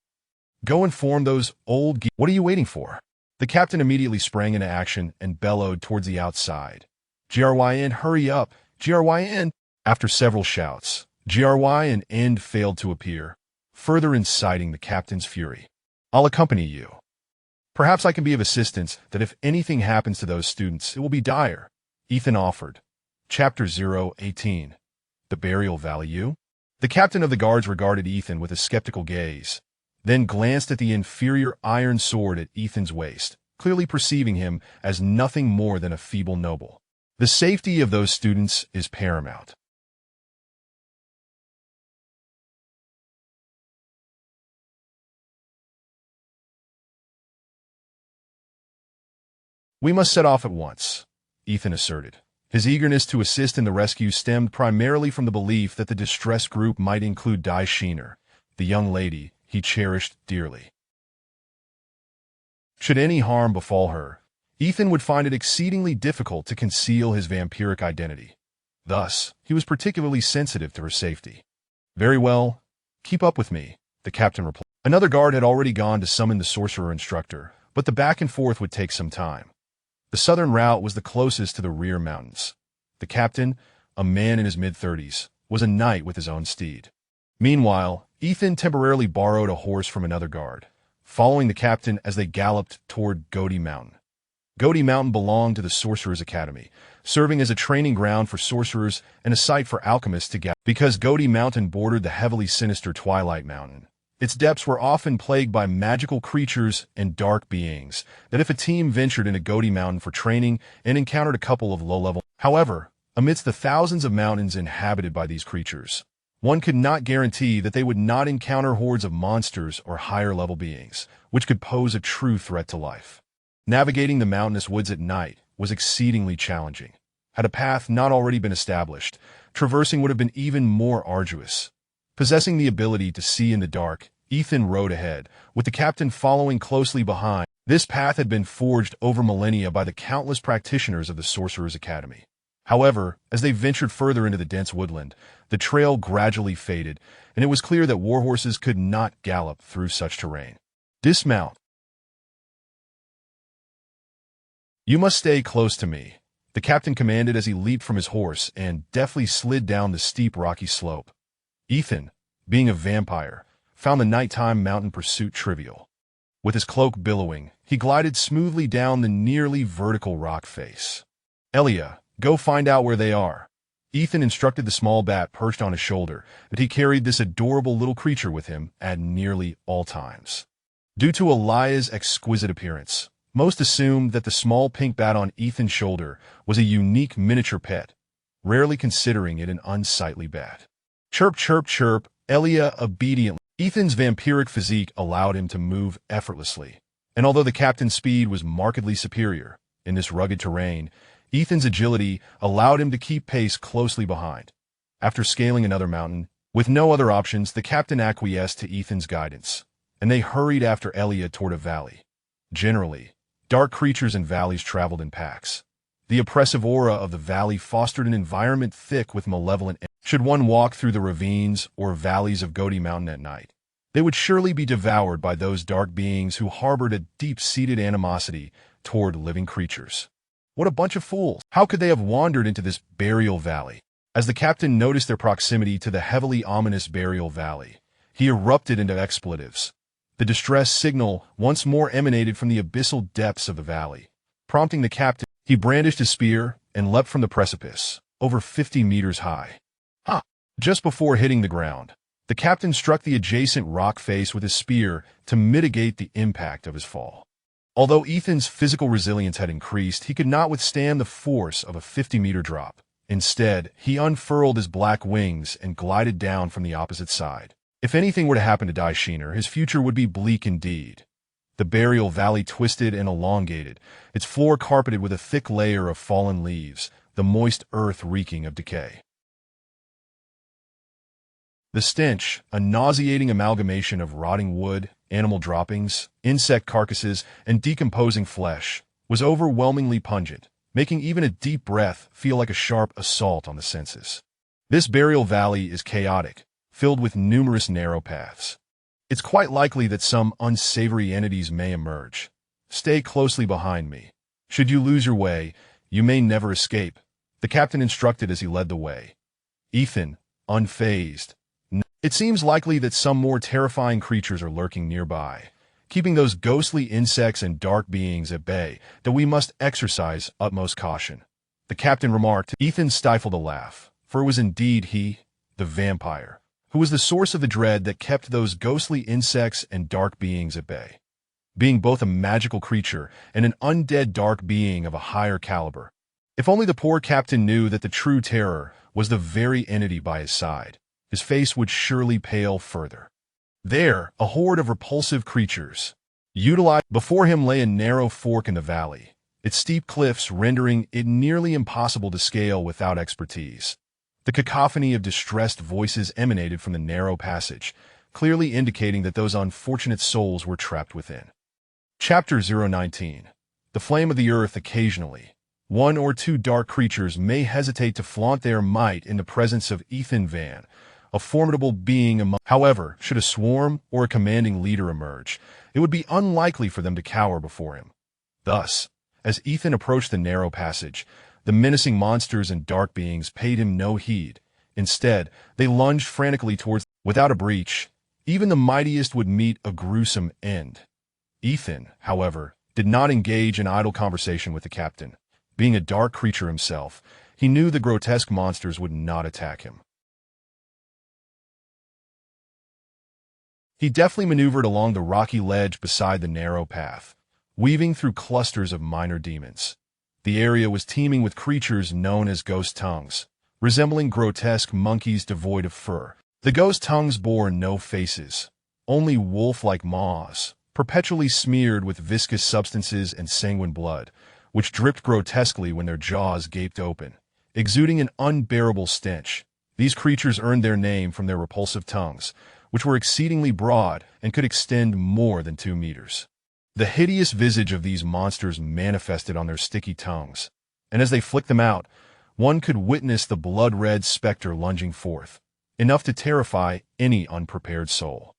"Go inform those old What are you waiting for?" The captain immediately sprang into action and bellowed towards the outside. "Gryn, hurry up! Gryn!" After several shouts, Gryn End failed to appear, further inciting the captain's fury. "I'll accompany you. Perhaps I can be of assistance that if anything happens to those students, it will be dire," Ethan offered. Chapter 018. The Burial Value? The captain of the guards regarded Ethan with a skeptical gaze, then glanced at the inferior iron sword at Ethan's waist, clearly perceiving him as nothing more than a feeble noble. "The safety of those students is paramount." "We must set off at once," Ethan asserted. His eagerness to assist in the rescue stemmed primarily from the belief that the distressed group might include Daishiner, the young lady he cherished dearly. Should any harm befall her, Ethan would find it exceedingly difficult to conceal his vampiric identity. Thus, he was particularly sensitive to her safety. "Very well, keep up with me," the captain replied. Another guard had already gone to summon the sorcerer instructor, but the back and forth would take some time. The southern route was the closest to the rear mountains. The captain, a man in his mid-30s, was a knight with his own steed. Meanwhile, Ethan temporarily borrowed a horse from another guard, following the captain as they galloped toward Gaudy Mountain. Gaudy Mountain belonged to the Sorcerers' Academy, serving as a training ground for sorcerers and a site for alchemists to gather. Because Gaudy Mountain bordered the heavily sinister Twilight Mountain, its depths were often plagued by magical creatures and dark beings, that if a team ventured into Gaudy Mountain for training and encountered a couple of low-level. However, amidst the thousands of mountains inhabited by these creatures, one could not guarantee that they would not encounter hordes of monsters or higher-level beings, which could pose a true threat to life. Navigating the mountainous woods at night was exceedingly challenging. Had a path not already been established, traversing would have been even more arduous. Possessing the ability to see in the dark, Ethan rode ahead, with the captain following closely behind. This path had been forged over millennia by the countless practitioners of the Sorcerers' Academy. However, as they ventured further into the dense woodland, the trail gradually faded, and it was clear that warhorses could not gallop through such terrain. "Dismount. You must stay close to me," the captain commanded as he leaped from his horse and deftly slid down the steep rocky slope. Ethan, being a vampire, found the nighttime mountain pursuit trivial. With his cloak billowing, he glided smoothly down the nearly vertical rock face. "Elia, go find out where they are." Ethan instructed the small bat perched on his shoulder that he carried this adorable little creature with him at nearly all times. Due to Elia's exquisite appearance, most assumed that the small pink bat on Ethan's shoulder was a unique miniature pet, rarely considering it an unsightly bat. Chirp, chirp, chirp, Elia obediently. Ethan's vampiric physique allowed him to move effortlessly, and although the captain's speed was markedly superior in this rugged terrain, Ethan's agility allowed him to keep pace closely behind. After scaling another mountain, with no other options, the captain acquiesced to Ethan's guidance, and they hurried after Elia toward a valley. Generally, dark creatures in valleys traveled in packs. The oppressive aura of the valley fostered an environment thick with malevolent. Should one walk through the ravines or valleys of Gaudy Mountain at night, they would surely be devoured by those dark beings who harbored a deep-seated animosity toward living creatures. What a bunch of fools! How could they have wandered into this burial valley? As the captain noticed their proximity to the heavily ominous burial valley, he erupted into expletives. The distress signal once more emanated from the abyssal depths of the valley, prompting the captain. He brandished his spear and leapt from the precipice, over 50 meters high. Just before hitting the ground, the captain struck the adjacent rock face with his spear to mitigate the impact of his fall. Although Ethan's physical resilience had increased, he could not withstand the force of a 50-meter drop. Instead, he unfurled his black wings and glided down from the opposite side. If anything were to happen to Daishiner, his future would be bleak indeed. The burial valley twisted and elongated, its floor carpeted with a thick layer of fallen leaves, the moist earth reeking of decay. The stench, a nauseating amalgamation of rotting wood, animal droppings, insect carcasses, and decomposing flesh, was overwhelmingly pungent, making even a deep breath feel like a sharp assault on the senses. This burial valley is chaotic, filled with numerous narrow paths. It's quite likely that some unsavory entities may emerge. Stay closely behind me. Should you lose your way, you may never escape, the captain instructed as he led the way. Ethan, unfazed. It seems likely that some more terrifying creatures are lurking nearby, keeping those ghostly insects and dark beings at bay, that we must exercise utmost caution, the captain remarked. Ethan stifled a laugh, for it was indeed he, the vampire, who was the source of the dread that kept those ghostly insects and dark beings at bay. Being both a magical creature and an undead dark being of a higher caliber, if only the poor captain knew that the true terror was the very entity by his side, his face would surely pale further. There, a horde of repulsive creatures. Before him lay a narrow fork in the valley, its steep cliffs rendering it nearly impossible to scale without expertise. The cacophony of distressed voices emanated from the narrow passage, clearly indicating that those unfortunate souls were trapped within. Chapter 019. The Flame of the Earth. Occasionally, one or two dark creatures may hesitate to flaunt their might in the presence of Ethan Van, a formidable being among. However, should a swarm or a commanding leader emerge, it would be unlikely for them to cower before him. Thus, as Ethan approached the narrow passage, the menacing monsters and dark beings paid him no heed. Instead, they lunged frantically towards. Without a breach, even the mightiest would meet a gruesome end. Ethan, however, did not engage in idle conversation with the captain. Being a dark creature himself, he knew the grotesque monsters would not attack him. He deftly maneuvered along the rocky ledge beside the narrow path, weaving through clusters of minor demons. The area was teeming with creatures known as ghost tongues, resembling grotesque monkeys devoid of fur. The ghost tongues bore no faces, only wolf-like maws, perpetually smeared with viscous substances and sanguine blood, which dripped grotesquely when their jaws gaped open, exuding an unbearable stench. These creatures earned their name from their repulsive tongues, which were exceedingly broad and could extend more than 2 meters. The hideous visage of these monsters manifested on their sticky tongues, and as they flicked them out, one could witness the blood-red specter lunging forth, enough to terrify any unprepared soul.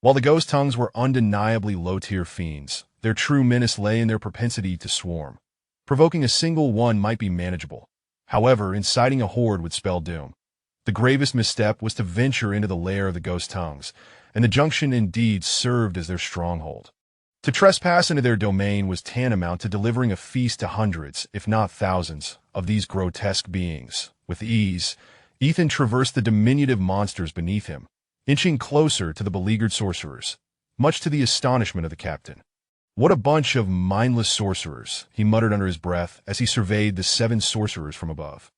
While the ghost tongues were undeniably low-tier fiends, their true menace lay in their propensity to swarm. Provoking a single one might be manageable. However, inciting a horde would spell doom. The gravest misstep was to venture into the lair of the ghost tongues, and the junction indeed served as their stronghold. To trespass into their domain was tantamount to delivering a feast to hundreds, if not thousands, of these grotesque beings. With ease, Ethan traversed the diminutive monsters beneath him, inching closer to the beleaguered sorcerers, much to the astonishment of the captain. "What a bunch of mindless sorcerers," he muttered under his breath as he surveyed the 7 sorcerers from above.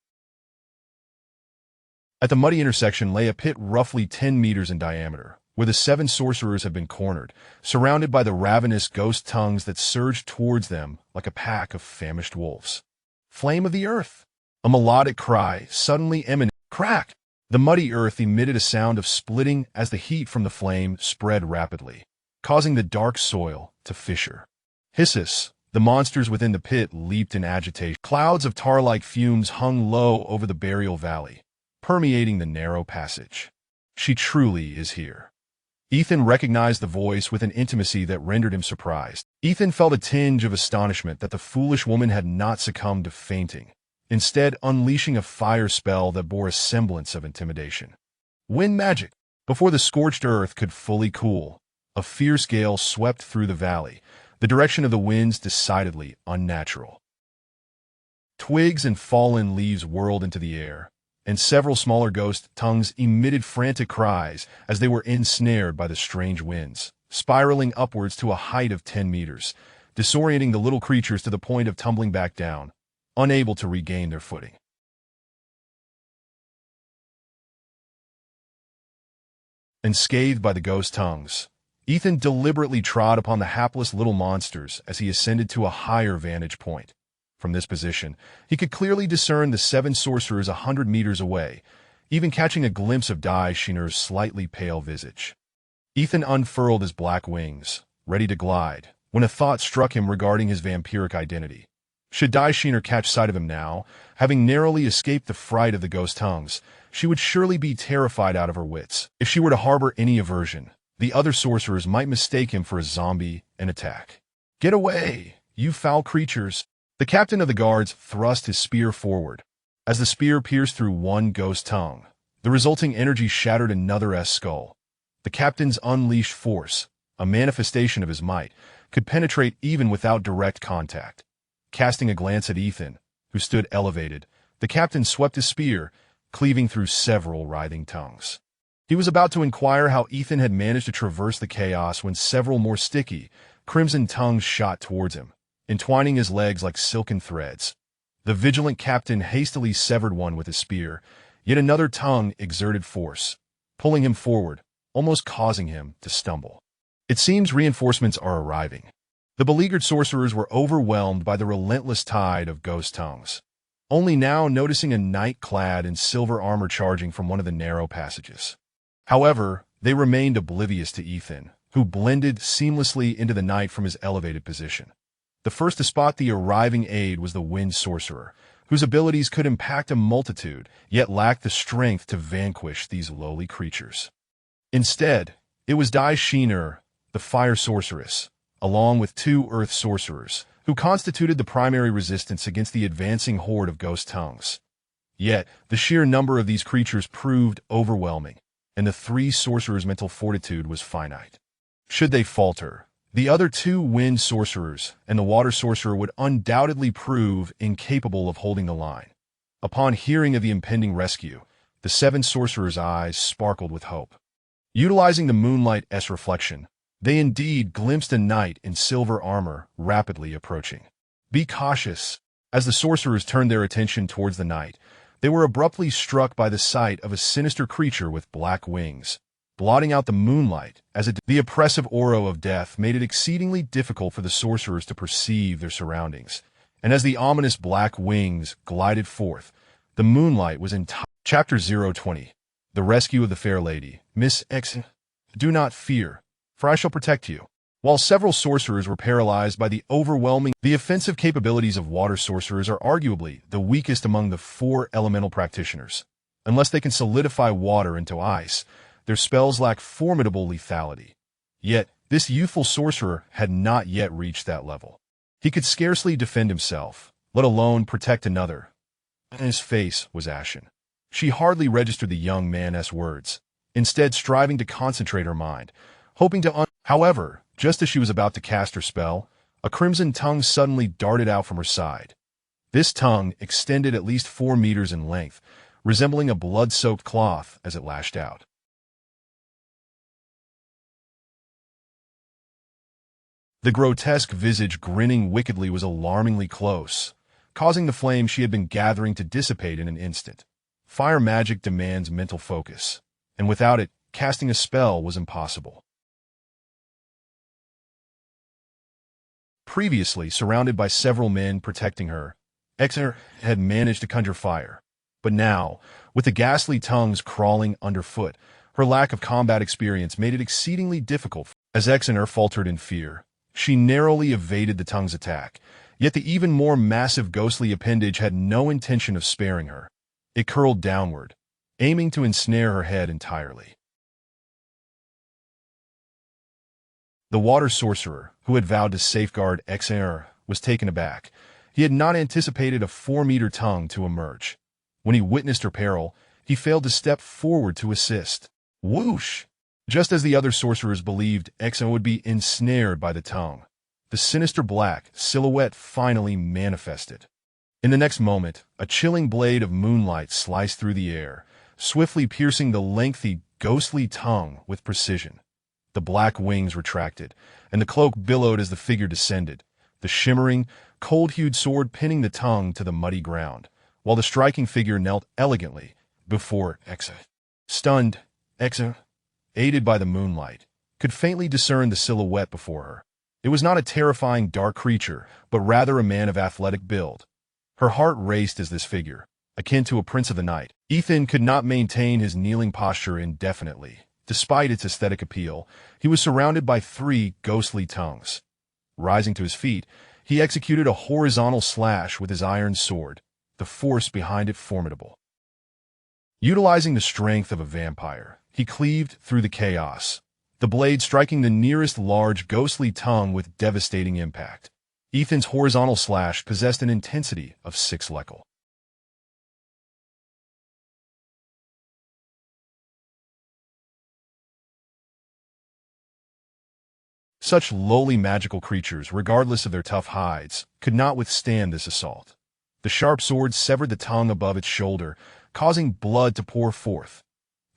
At the muddy intersection lay a pit roughly 10 meters in diameter, where the 7 sorcerers had been cornered, surrounded by the ravenous ghost tongues that surged towards them like a pack of famished wolves. "Flame of the Earth!" A melodic cry suddenly emanated. Crack! The muddy earth emitted a sound of splitting as the heat from the flame spread rapidly, causing the dark soil to fissure. Hissus! The monsters within the pit leaped in agitation. Clouds of tar-like fumes hung low over the burial valley, permeating the narrow passage. "She truly is here." Ethan recognized the voice with an intimacy that rendered him surprised. Ethan felt a tinge of astonishment that the foolish woman had not succumbed to fainting, instead unleashing a fire spell that bore a semblance of intimidation. Wind magic! Before the scorched earth could fully cool, a fierce gale swept through the valley, the direction of the winds decidedly unnatural. Twigs and fallen leaves whirled into the air, and several smaller ghost tongues emitted frantic cries as they were ensnared by the strange winds, spiraling upwards to a height of 10 meters, disorienting the little creatures to the point of tumbling back down, unable to regain their footing. Unscathed by the ghost tongues, Ethan deliberately trod upon the hapless little monsters as he ascended to a higher vantage point. From this position, he could clearly discern the 7 sorcerers 100 meters away, even catching a glimpse of Daisheener's slightly pale visage. Ethan unfurled his black wings, ready to glide, when a thought struck him regarding his vampiric identity. Should Daisheener catch sight of him now, having narrowly escaped the fright of the ghost tongues, she would surely be terrified out of her wits. If she were to harbor any aversion, the other sorcerers might mistake him for a zombie and attack. "Get away, you foul creatures!" The captain of the guards thrust his spear forward. As the spear pierced through one ghost tongue, the resulting energy shattered another's skull. The captain's unleashed force, a manifestation of his might, could penetrate even without direct contact. Casting a glance at Ethan, who stood elevated, the captain swept his spear, cleaving through several writhing tongues. He was about to inquire how Ethan had managed to traverse the chaos when several more sticky, crimson tongues shot towards him, entwining his legs like silken threads. The vigilant captain hastily severed one with his spear, yet another tongue exerted force, pulling him forward, almost causing him to stumble. "It seems reinforcements are arriving." The beleaguered sorcerers were overwhelmed by the relentless tide of ghost tongues, only now noticing a knight clad in silver armor charging from one of the narrow passages. However, they remained oblivious to Ethan, who blended seamlessly into the night from his elevated position. The first to spot the arriving aid was the wind sorcerer, whose abilities could impact a multitude, yet lacked the strength to vanquish these lowly creatures. Instead, it was Sheener, the fire sorceress, along with two earth sorcerers, who constituted the primary resistance against the advancing horde of ghost tongues. Yet, the sheer number of these creatures proved overwhelming, and the three sorcerers' mental fortitude was finite. Should they falter, the other two wind sorcerers and the water sorcerer would undoubtedly prove incapable of holding the line. Upon hearing of the impending rescue, the seven sorcerers' eyes sparkled with hope. Utilizing the moonlight's reflection, they indeed glimpsed a knight in silver armor rapidly approaching. Be cautious. As the sorcerers turned their attention towards the knight, they were abruptly struck by the sight of a sinister creature with black wings, blotting out the moonlight as the oppressive aura of death made it exceedingly difficult for the sorcerers to perceive their surroundings. And as the ominous black wings glided forth, the moonlight was in Chapter 020. The Rescue of the Fair Lady. Miss X. Do not fear, for I shall protect you. While several sorcerers were paralyzed by the offensive capabilities of water sorcerers are arguably the weakest among the four elemental practitioners. Unless they can solidify water into ice, their spells lack formidable lethality. Yet, this youthful sorcerer had not yet reached that level. He could scarcely defend himself, let alone protect another, and his face was ashen. She hardly registered the young man's words, instead striving to concentrate her mind, hoping to However, just as she was about to cast her spell, a crimson tongue suddenly darted out from her side. This tongue extended at least 4 meters in length, resembling a blood-soaked cloth as it lashed out. The grotesque visage grinning wickedly was alarmingly close, causing the flame she had been gathering to dissipate in an instant. Fire magic demands mental focus, and without it, casting a spell was impossible. Previously surrounded by several men protecting her, Exner had managed to conjure fire. But now, with the ghastly tongues crawling underfoot, her lack of combat experience made it exceedingly difficult. As Exner faltered in fear, she narrowly evaded the tongue's attack, yet the even more massive ghostly appendage had no intention of sparing her. It curled downward, aiming to ensnare her head entirely. The water sorcerer, who had vowed to safeguard Exner, was taken aback. He had not anticipated a 4-meter tongue to emerge. When he witnessed her peril, he failed to step forward to assist. Whoosh! Just as the other sorcerers believed Exner would be ensnared by the tongue, the sinister black silhouette finally manifested. In the next moment, a chilling blade of moonlight sliced through the air, swiftly piercing the lengthy, ghostly tongue with precision. The black wings retracted, and the cloak billowed as the figure descended, the shimmering, cold-hued sword pinning the tongue to the muddy ground, while the striking figure knelt elegantly before Exner. Stunned, Exner, aided by the moonlight, could faintly discern the silhouette before her. It was not a terrifying dark creature, but rather a man of athletic build. Her heart raced as this figure, akin to a prince of the night. Ethan could not maintain his kneeling posture indefinitely. Despite its aesthetic appeal, he was surrounded by 3 ghostly tongues. Rising to his feet, he executed a horizontal slash with his iron sword, the force behind it formidable. Utilizing the strength of a vampire, he cleaved through the chaos, the blade striking the nearest large ghostly tongue with devastating impact. Ethan's horizontal slash possessed an intensity of 6 lekel. Such lowly magical creatures, regardless of their tough hides, could not withstand this assault. The sharp sword severed the tongue above its shoulder, causing blood to pour forth.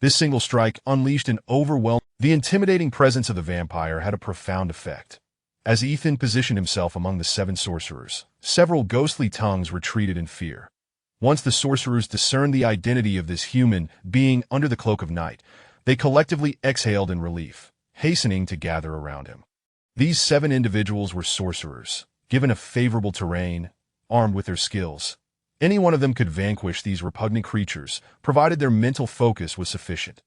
This single strike unleashed an overwhelming. The intimidating presence of the vampire had a profound effect. As Ethan positioned himself among the 7 sorcerers, several ghostly tongues retreated in fear. Once the sorcerers discerned the identity of this human being under the cloak of night, they collectively exhaled in relief, hastening to gather around him. These 7 individuals were sorcerers, given a favorable terrain, armed with their skills. Any one of them could vanquish these repugnant creatures, provided their mental focus was sufficient.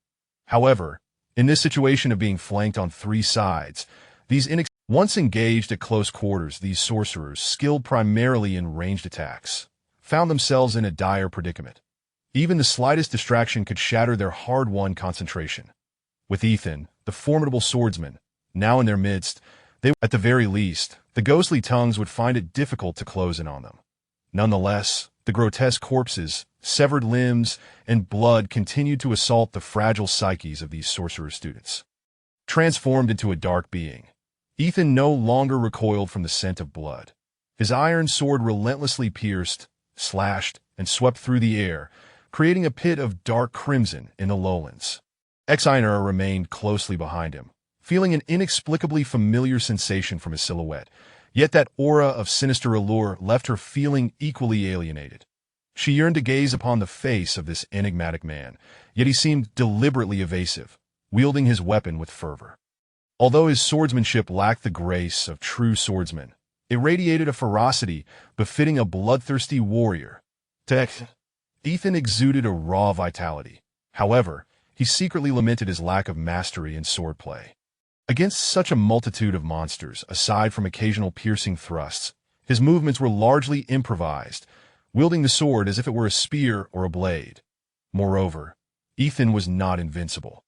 However, in this situation of being flanked on 3 sides, once engaged at close quarters, these sorcerers, skilled primarily in ranged attacks, found themselves in a dire predicament. Even the slightest distraction could shatter their hard-won concentration. With Ethan, the formidable swordsman, now in their midst, at the very least, the ghostly tongues would find it difficult to close in on them. Nonetheless, the grotesque corpses, severed limbs, and blood continued to assault the fragile psyches of these sorcerer students. Transformed into a dark being, Ethan no longer recoiled from the scent of blood. His iron sword relentlessly pierced, slashed, and swept through the air, creating a pit of dark crimson in the lowlands. Exiner remained closely behind him, feeling an inexplicably familiar sensation from his silhouette, yet that aura of sinister allure left her feeling equally alienated. She yearned to gaze upon the face of this enigmatic man, yet he seemed deliberately evasive, wielding his weapon with fervor. Although his swordsmanship lacked the grace of true swordsmen, it radiated a ferocity befitting a bloodthirsty warrior. Ethan exuded a raw vitality. However, he secretly lamented his lack of mastery in swordplay. Against such a multitude of monsters, aside from occasional piercing thrusts, his movements were largely improvised, wielding the sword as if it were a spear or a blade. Moreover, Ethan was not invincible.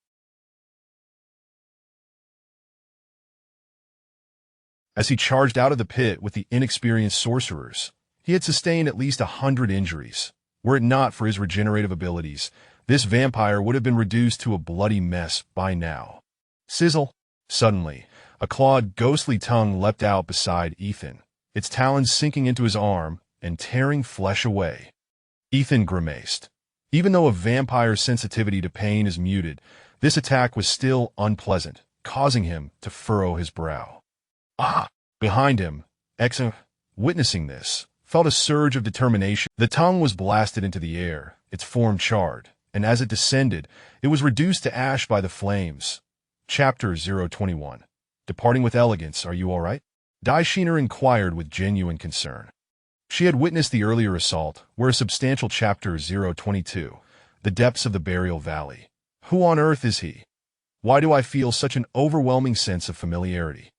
As he charged out of the pit with the inexperienced sorcerers, he had sustained at least 100 injuries. Were it not for his regenerative abilities, this vampire would have been reduced to a bloody mess by now. Sizzle! Suddenly, a clawed, ghostly tongue leapt out beside Ethan, its talons sinking into his arm and tearing flesh away. Ethan grimaced. Even though a vampire's sensitivity to pain is muted, this attack was still unpleasant, causing him to furrow his brow. Behind him, Exa, witnessing this, felt a surge of determination. The tongue was blasted into the air, its form charred, and as it descended, it was reduced to ash by the flames. Chapter 021. Departing with elegance, are you all right? Daishiner inquired with genuine concern. She had witnessed the earlier assault, where a substantial Chapter 022, the depths of the burial valley. Who on earth is he? Why do I feel such an overwhelming sense of familiarity?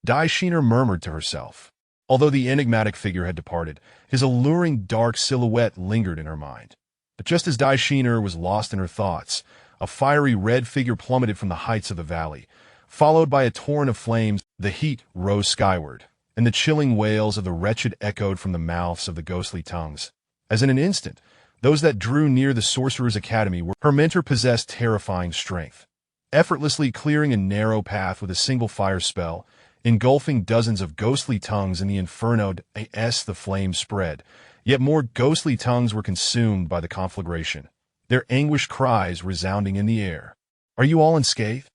Daishiner murmured to herself. Although the enigmatic figure had departed, his alluring dark silhouette lingered in her mind. But just as Daishiner was lost in her thoughts, a fiery red figure plummeted from the heights of the valley, followed by a torrent of flames. The heat rose skyward, and the chilling wails of the wretched echoed from the mouths of the ghostly tongues. As in an instant, those that drew near the Sorcerer's Academy were her mentor possessed terrifying strength, effortlessly clearing a narrow path with a single fire spell, engulfing dozens of ghostly tongues in the inferno as the flames spread. Yet more ghostly tongues were consumed by the conflagration, their anguished cries resounding in the air. Are you all unscathed?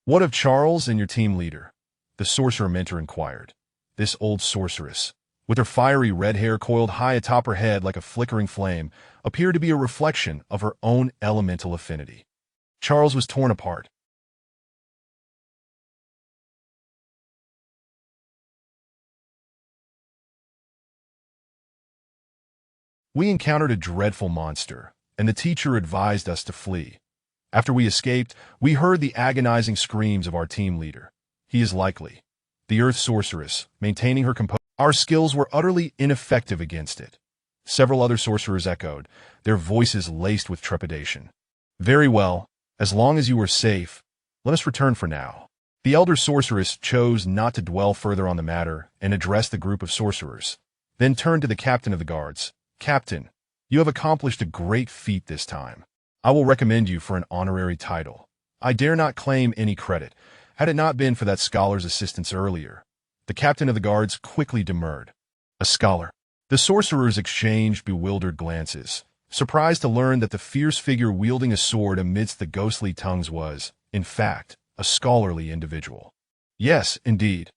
What of Charles and your team leader? The sorcerer mentor inquired. This old sorceress, with her fiery red hair coiled high atop her head like a flickering flame, appeared to be a reflection of her own elemental affinity. Charles was torn apart. We encountered a dreadful monster, and the teacher advised us to flee. After we escaped, we heard the agonizing screams of our team leader. He is likely the Earth Sorceress, maintaining her composure. Our skills were utterly ineffective against it. Several other sorcerers echoed, their voices laced with trepidation. Very well, as long as you are safe, let us return for now. The elder sorceress chose not to dwell further on the matter and addressed the group of sorcerers, then turned to the captain of the guards. Captain, you have accomplished a great feat this time. I will recommend you for an honorary title. I dare not claim any credit, had it not been for that scholar's assistance earlier. The captain of the guards quickly demurred. A scholar. The sorcerers exchanged bewildered glances, surprised to learn that the fierce figure wielding a sword amidst the ghostly tongues was, in fact, a scholarly individual. Yes, indeed.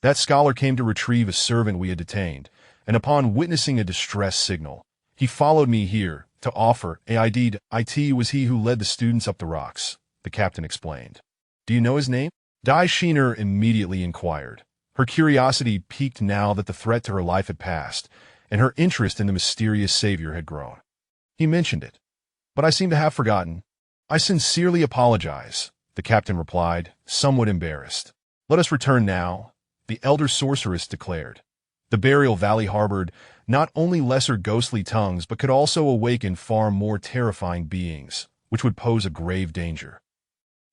That scholar came to retrieve a servant we had detained, and upon witnessing a distress signal, he followed me here to offer aid. It was he who led the students up the rocks, the captain explained. Do you know his name? Daishiner immediately inquired, Her curiosity piqued now that the threat to her life had passed, and her interest in the mysterious savior had grown. He mentioned it, but I seem to have forgotten. I sincerely apologize, the captain replied, somewhat embarrassed. Let us return now, the elder sorceress declared. The burial valley harbored not only lesser ghostly tongues but could also awaken far more terrifying beings, which would pose a grave danger.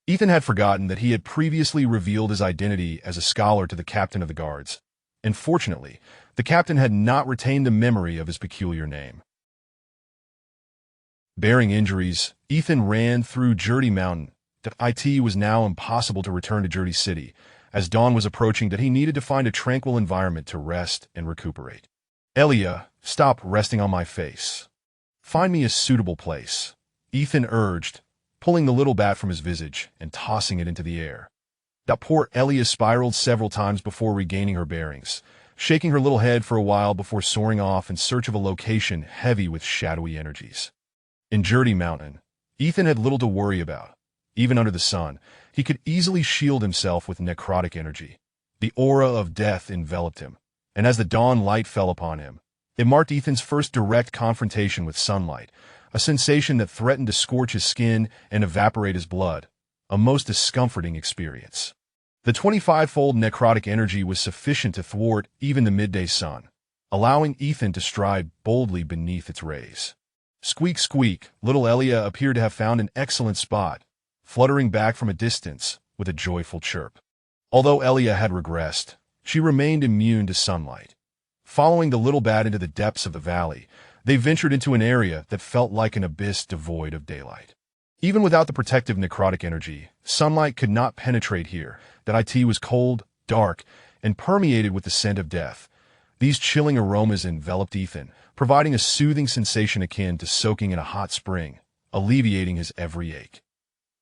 Ethan had forgotten that he had previously revealed his identity as a scholar to the captain of the guards, and fortunately, the captain had not retained the memory of his peculiar name. Bearing injuries, Ethan ran through Dirty Mountain. It was now impossible to return to Dirty City, as dawn was approaching that he needed to find a tranquil environment to rest and recuperate. Elia, stop resting on my face. Find me a suitable place, Ethan urged, pulling the little bat from his visage and tossing it into the air. That poor Elia spiraled several times before regaining her bearings, shaking her little head for a while before soaring off in search of a location heavy with shadowy energies. In Dirty Mountain, Ethan had little to worry about. Even under the sun, he could easily shield himself with necrotic energy. The aura of death enveloped him, and as the dawn light fell upon him, it marked Ethan's first direct confrontation with sunlight, a sensation that threatened to scorch his skin and evaporate his blood, a most discomforting experience. The 25-fold necrotic energy was sufficient to thwart even the midday sun, allowing Ethan to stride boldly beneath its rays. Squeak, squeak, little Elia appeared to have found an excellent spot, fluttering back from a distance with a joyful chirp. Although Elia had regressed, she remained immune to sunlight. Following the little bat into the depths of the valley, they ventured into an area that felt like an abyss devoid of daylight. Even without the protective necrotic energy, sunlight could not penetrate here. That it was cold, dark, and permeated with the scent of death. These chilling aromas enveloped Ethan, providing a soothing sensation akin to soaking in a hot spring, alleviating his every ache.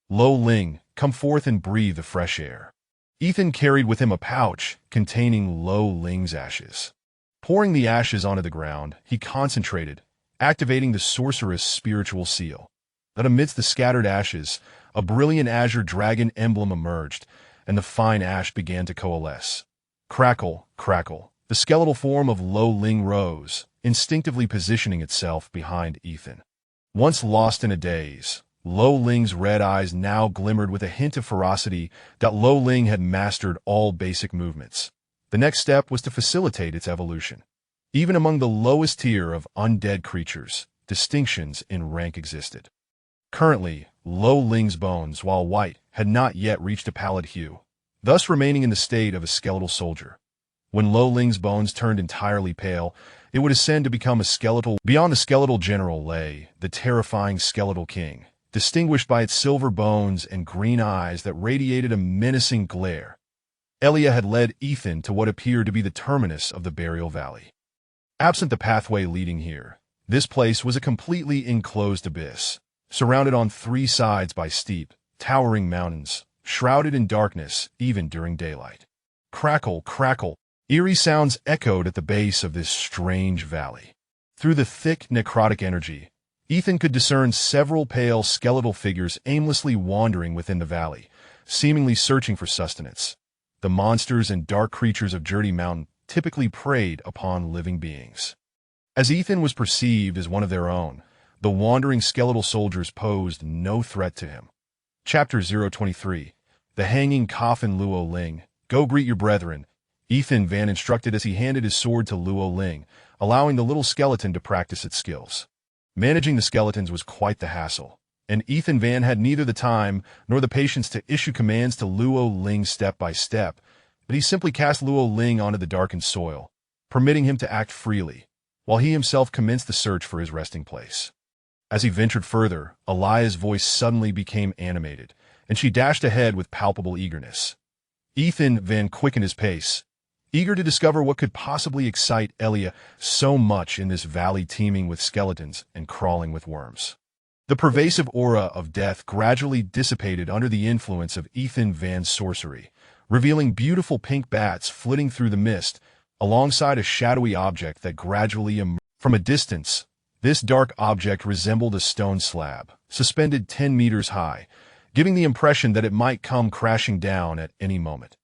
Lo Ling, come forth and breathe the fresh air. Ethan carried with him a pouch containing Lo Ling's ashes. Pouring the ashes onto the ground, he concentrated, activating the sorceress' spiritual seal. That amidst the scattered ashes, a brilliant azure dragon emblem emerged, and the fine ash began to coalesce. Crackle, crackle, the skeletal form of Lo Ling rose, instinctively positioning itself behind Ethan. Once lost in a daze, Lo Ling's red eyes now glimmered with a hint of ferocity. Lo Ling had mastered all basic movements. The next step was to facilitate its evolution. Even among the lowest tier of undead creatures, distinctions in rank existed. Currently, Lo Ling's bones, while white, had not yet reached a pallid hue, thus remaining in the state of a skeletal soldier. When Lo Ling's bones turned entirely pale, it would ascend to become a skeletal. Beyond the skeletal general lay the terrifying skeletal king, distinguished by its silver bones and green eyes that radiated a menacing glare. Elia had led Ethan to what appeared to be the terminus of the burial valley. Absent the pathway leading here, this place was a completely enclosed abyss, surrounded on three sides by steep, towering mountains, shrouded in darkness even during daylight. Crackle, crackle, eerie sounds echoed at the base of this strange valley. Through the thick necrotic energy, Ethan could discern several pale skeletal figures aimlessly wandering within the valley, seemingly searching for sustenance. The monsters and dark creatures of Dirty Mountain typically preyed upon living beings. As Ethan was perceived as one of their own, the wandering skeletal soldiers posed no threat to him. Chapter 023, The Hanging Coffin. Luo Ling, go greet your brethren, Ethan Van instructed as he handed his sword to Luo Ling, allowing the little skeleton to practice its skills. Managing the skeletons was quite the hassle, and Ethan Van had neither the time nor the patience to issue commands to Luo Ling step by step, but he simply cast Luo Ling onto the darkened soil, permitting him to act freely, while he himself commenced the search for his resting place. As he ventured further, Elia's voice suddenly became animated, and she dashed ahead with palpable eagerness. Ethan Van quickened his pace, eager to discover what could possibly excite Elia so much in this valley teeming with skeletons and crawling with worms. The pervasive aura of death gradually dissipated under the influence of Ethan Van's sorcery, revealing beautiful pink bats flitting through the mist, alongside a shadowy object that gradually emerged. From a distance, this dark object resembled a stone slab, suspended 10 meters high, giving the impression that it might come crashing down at any moment.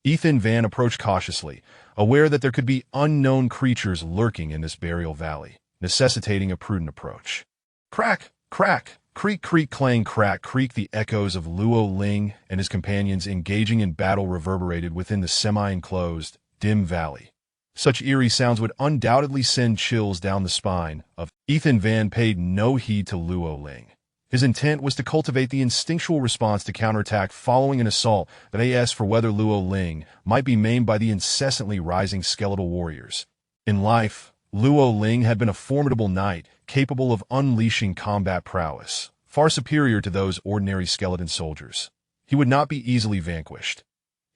Ethan Van approached cautiously, aware that there could be unknown creatures lurking in this burial valley, necessitating a prudent approach. Crack, crack, creak, creak, clang, crack, creak. The echoes of Luo Ling and his companions engaging in battle reverberated within the semi-enclosed, dim valley. Such eerie sounds would undoubtedly send chills down the spine of Ethan Van. Paid no heed to Luo Ling. His intent was to cultivate the instinctual response to counterattack following an assault that asked for whether Luo Ling might be maimed by the incessantly rising skeletal warriors. In life, Luo Ling had been a formidable knight, capable of unleashing combat prowess, far superior to those ordinary skeleton soldiers. He would not be easily vanquished.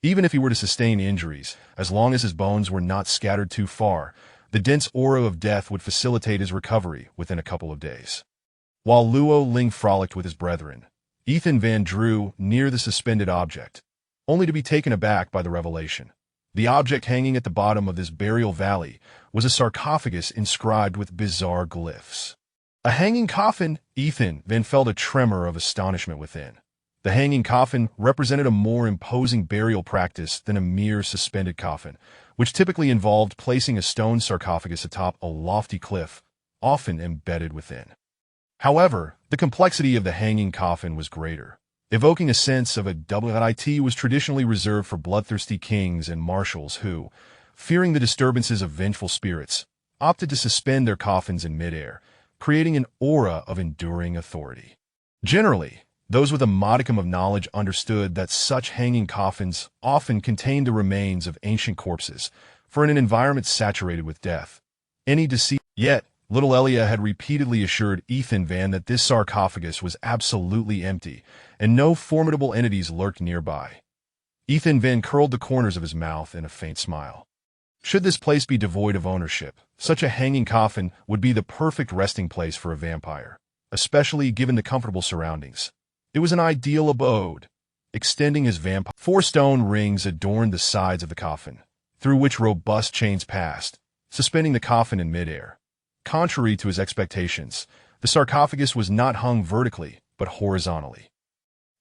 Even if he were to sustain injuries, as long as his bones were not scattered too far, the dense aura of death would facilitate his recovery within a couple of days. While Luo Ling frolicked with his brethren, Ethan Van drew near the suspended object, only to be taken aback by the revelation. The object hanging at the bottom of this burial valley was a sarcophagus inscribed with bizarre glyphs. A hanging coffin. Ethan Van felt a tremor of astonishment within. The hanging coffin represented a more imposing burial practice than a mere suspended coffin, which typically involved placing a stone sarcophagus atop a lofty cliff, often embedded within. However, the complexity of the hanging coffin was greater, evoking a sense of a WIT was traditionally reserved for bloodthirsty kings and marshals who, fearing the disturbances of vengeful spirits, opted to suspend their coffins in midair, creating an aura of enduring authority. Generally, those with a modicum of knowledge understood that such hanging coffins often contained the remains of ancient corpses, for in an environment saturated with death, any deceased. Yet, little Elia had repeatedly assured Ethan Van that this sarcophagus was absolutely empty, and no formidable entities lurked nearby. Ethan Van curled the corners of his mouth in a faint smile. Should this place be devoid of ownership, such a hanging coffin would be the perfect resting place for a vampire, especially given the comfortable surroundings. It was an ideal abode. Extending his vampire, 4 stone rings adorned the sides of the coffin, through which robust chains passed, suspending the coffin in midair. Contrary to his expectations, the sarcophagus was not hung vertically, but horizontally.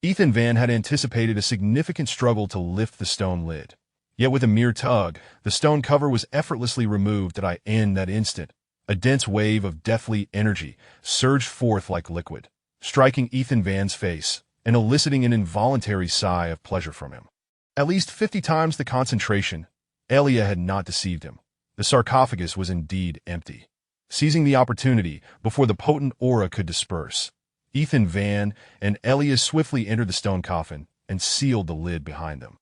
Ethan Van had anticipated a significant struggle to lift the stone lid. Yet with a mere tug, the stone cover was effortlessly removed. In that instant, a dense wave of deathly energy surged forth like liquid, striking Ethan Van's face and eliciting an involuntary sigh of pleasure from him. At least 50 times the concentration, Elia had not deceived him. The sarcophagus was indeed empty. Seizing the opportunity before the potent aura could disperse, Ethan Van and Elia swiftly entered the stone coffin and sealed the lid behind them.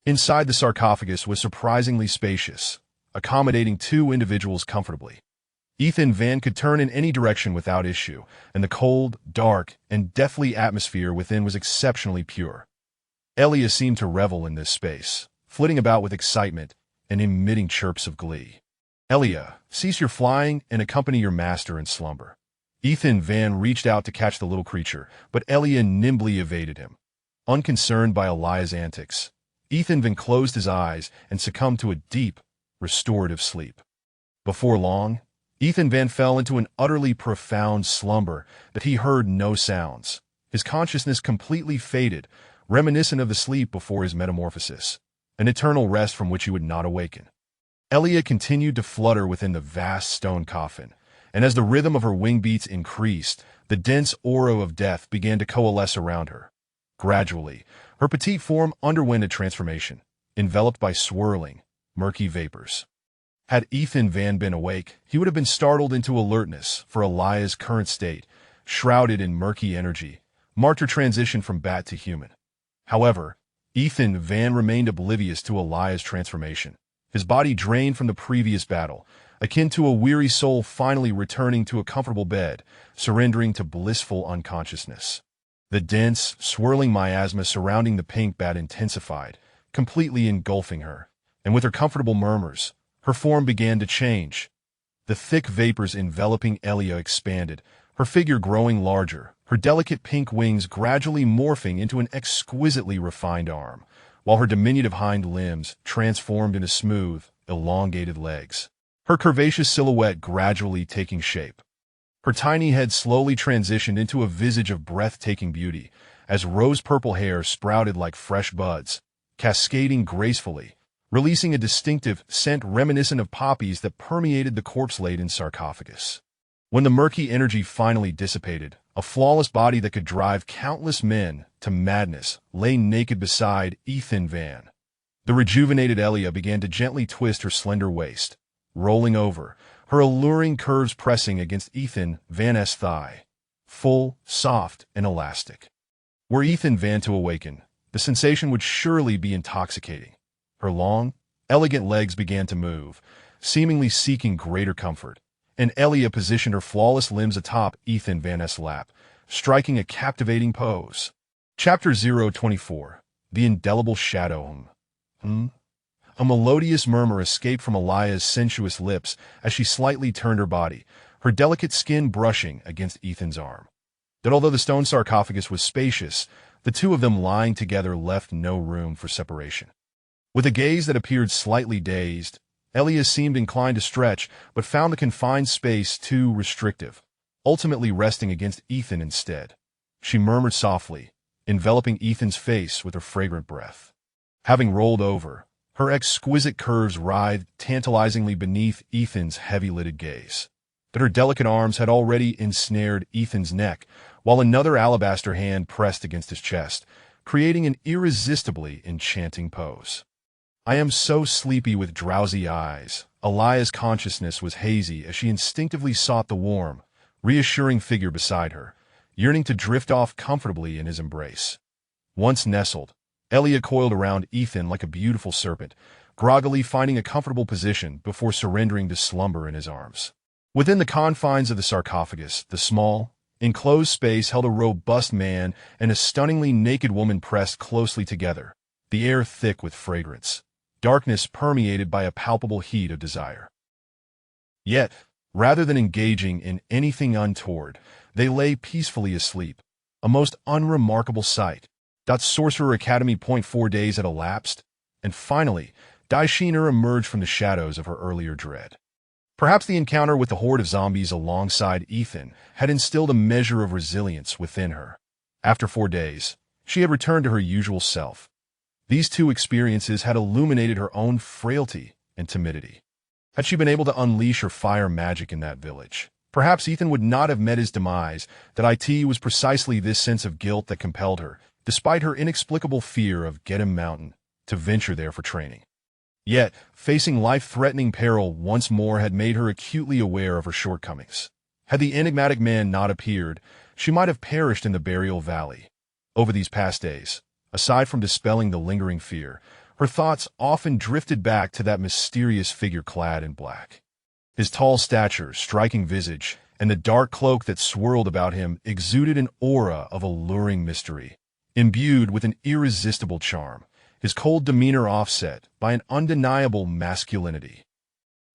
Inside the sarcophagus was surprisingly spacious, accommodating 2 individuals comfortably. Ethan Van could turn in any direction without issue, and the cold, dark, and deathly atmosphere within was exceptionally pure. Elia seemed to revel in this space, flitting about with excitement and emitting chirps of glee. Elia, cease your flying and accompany your master in slumber. Ethan Van reached out to catch the little creature, but Elia nimbly evaded him. Unconcerned by Elia's antics, Ethan Van closed his eyes and succumbed to a deep, restorative sleep. Before long, Ethan Van fell into an utterly profound slumber that he heard no sounds. His consciousness completely faded, reminiscent of the sleep before his metamorphosis, an eternal rest from which he would not awaken. Elia continued to flutter within the vast stone coffin, and as the rhythm of her wing beats increased, the dense aura of death began to coalesce around her. Gradually, her petite form underwent a transformation, enveloped by swirling, murky vapors. Had Ethan Van been awake, he would have been startled into alertness, for Elia's current state, shrouded in murky energy, marked her transition from bat to human. However, Ethan Van remained oblivious to Elia's transformation, his body drained from the previous battle, akin to a weary soul finally returning to a comfortable bed, surrendering to blissful unconsciousness. The dense, swirling miasma surrounding the pink bat intensified, completely engulfing her, and with her comfortable murmurs, her form began to change. The thick vapors enveloping Elia expanded, her figure growing larger, her delicate pink wings gradually morphing into an exquisitely refined arm, while her diminutive hind limbs transformed into smooth, elongated legs, her curvaceous silhouette gradually taking shape. Her tiny head slowly transitioned into a visage of breathtaking beauty, as rose-purple hair sprouted like fresh buds, cascading gracefully, releasing a distinctive scent reminiscent of poppies that permeated the corpse-laden sarcophagus. When the murky energy finally dissipated, a flawless body that could drive countless men to madness lay naked beside Ethan Van. The rejuvenated Elia began to gently twist her slender waist, rolling over, her alluring curves pressing against Ethan Van's thigh, full, soft, and elastic. Were Ethan Van to awaken, the sensation would surely be intoxicating. Her long, elegant legs began to move, seemingly seeking greater comfort, and Elia positioned her flawless limbs atop Ethan Van's lap, striking a captivating pose. Chapter 024. The Indelible Shadow. A melodious murmur escaped from Elia's sensuous lips as she slightly turned her body, her delicate skin brushing against Ethan's arm. That although the stone sarcophagus was spacious, the two of them lying together left no room for separation. With a gaze that appeared slightly dazed, Elia seemed inclined to stretch, but found the confined space too restrictive, ultimately resting against Ethan instead. She murmured softly, enveloping Ethan's face with her fragrant breath. Having rolled over, her exquisite curves writhed tantalizingly beneath Ethan's heavy-lidded gaze. That her delicate arms had already ensnared Ethan's neck, while another alabaster hand pressed against his chest, creating an irresistibly enchanting pose. I am so sleepy with drowsy eyes. Elia's consciousness was hazy as she instinctively sought the warm, reassuring figure beside her, yearning to drift off comfortably in his embrace. Once nestled, Elia coiled around Ethan like a beautiful serpent, groggily finding a comfortable position before surrendering to slumber in his arms. Within the confines of the sarcophagus, the small, enclosed space held a robust man and a stunningly naked woman pressed closely together, the air thick with fragrance, darkness permeated by a palpable heat of desire. Yet, rather than engaging in anything untoward, they lay peacefully asleep, a most unremarkable sight. Sorcerer Academy. 4 days had elapsed, and finally, Daishiner emerged from the shadows of her earlier dread. Perhaps the encounter with the horde of zombies alongside Ethan had instilled a measure of resilience within her. After 4 days, she had returned to her usual self. These two experiences had illuminated her own frailty and timidity. Had she been able to unleash her fire magic in that village, perhaps Ethan would not have met his demise. That it was precisely this sense of guilt that compelled her, despite her inexplicable fear of Getum Mountain, to venture there for training. Yet, facing life-threatening peril once more had made her acutely aware of her shortcomings. Had the enigmatic man not appeared, she might have perished in the burial valley. Over these past days, aside from dispelling the lingering fear, her thoughts often drifted back to that mysterious figure clad in black. His tall stature, striking visage, and the dark cloak that swirled about him exuded an aura of alluring mystery, imbued with an irresistible charm, his cold demeanor offset by an undeniable masculinity.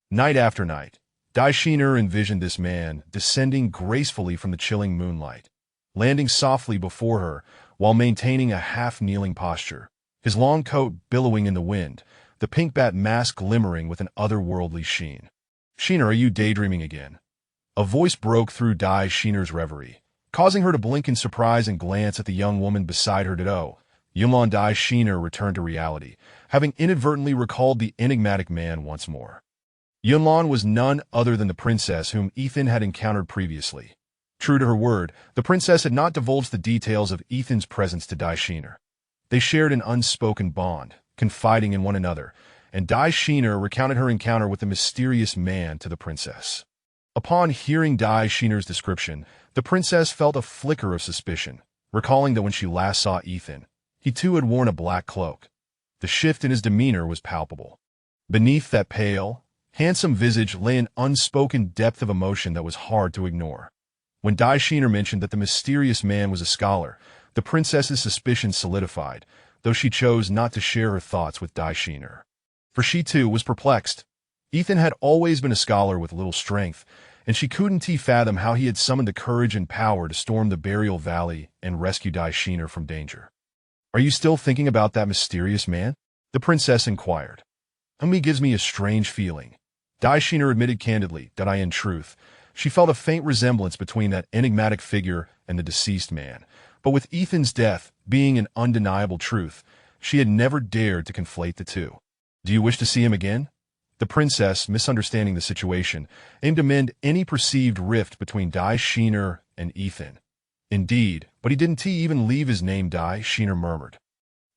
Night after night, Daishiner envisioned this man descending gracefully from the chilling moonlight, landing softly before her while maintaining a half-kneeling posture, his long coat billowing in the wind, the pink bat mask glimmering with an otherworldly sheen. "Shiner, are you daydreaming again?" A voice broke through Daishiner's reverie, causing her to blink in surprise and glance at the young woman beside her. Yunlan Daishiner returned to reality, having inadvertently recalled the enigmatic man once more. Yunlan was none other than the princess whom Ethan had encountered previously. True to her word, the princess had not divulged the details of Ethan's presence to Daishiner. They shared an unspoken bond, confiding in one another, and Daishiner recounted her encounter with the mysterious man to the princess. Upon hearing Daishiner's description, the princess felt a flicker of suspicion, recalling that when she last saw Ethan, he too had worn a black cloak. The shift in his demeanor was palpable. Beneath that pale, handsome visage lay an unspoken depth of emotion that was hard to ignore. When Daishiner mentioned that the mysterious man was a scholar, the princess's suspicions solidified, though she chose not to share her thoughts with Daishiner. For she too was perplexed. Ethan had always been a scholar with little strength, and she couldn't fathom how he had summoned the courage and power to storm the burial valley and rescue Daishiner from danger. "Are you still thinking about that mysterious man?" the princess inquired. "He gives me a strange feeling." Daishiner admitted candidly that in truth, she felt a faint resemblance between that enigmatic figure and the deceased man, but with Ethan's death being an undeniable truth, she had never dared to conflate the two. "Do you wish to see him again?" The princess, misunderstanding the situation, aimed to mend any perceived rift between Die Sheener and Ethan. "Indeed, but he didn't even leave his name," Die Sheener murmured.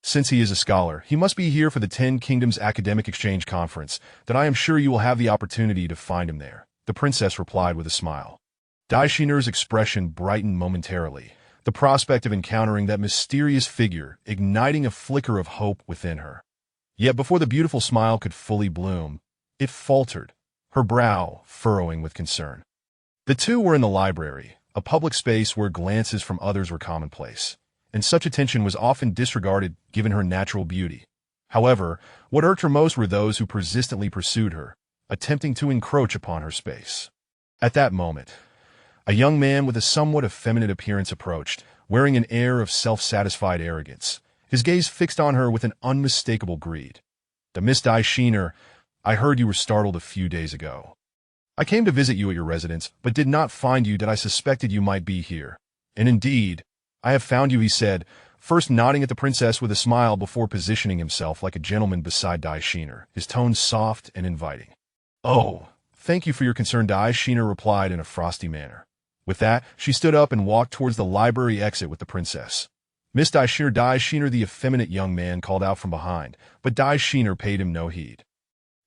"Since he is a scholar, he must be here for the 10 Kingdoms Academic Exchange Conference. Then I am sure you will have the opportunity to find him there," the princess replied with a smile. Die Sheener's expression brightened momentarily, the prospect of encountering that mysterious figure igniting a flicker of hope within her. Yet before the beautiful smile could fully bloom, it faltered, her brow furrowing with concern. The two were in the library, a public space where glances from others were commonplace, and such attention was often disregarded given her natural beauty. However, what irked her most were those who persistently pursued her, attempting to encroach upon her space. At that moment, a young man with a somewhat effeminate appearance approached, wearing an air of self-satisfied arrogance, his gaze fixed on her with an unmistakable greed. "The Miss Die Sheener, I heard you were startled a few days ago. I came to visit you at your residence, but did not find you that I suspected you might be here. And indeed, I have found you," he said, first nodding at the princess with a smile before positioning himself like a gentleman beside Die Sheener, his tone soft and inviting. "Oh, thank you for your concern," Die Sheener replied in a frosty manner. With that, she stood up and walked towards the library exit with the princess. "Miss Die Sheener," the effeminate young man called out from behind, but Die Sheener paid him no heed.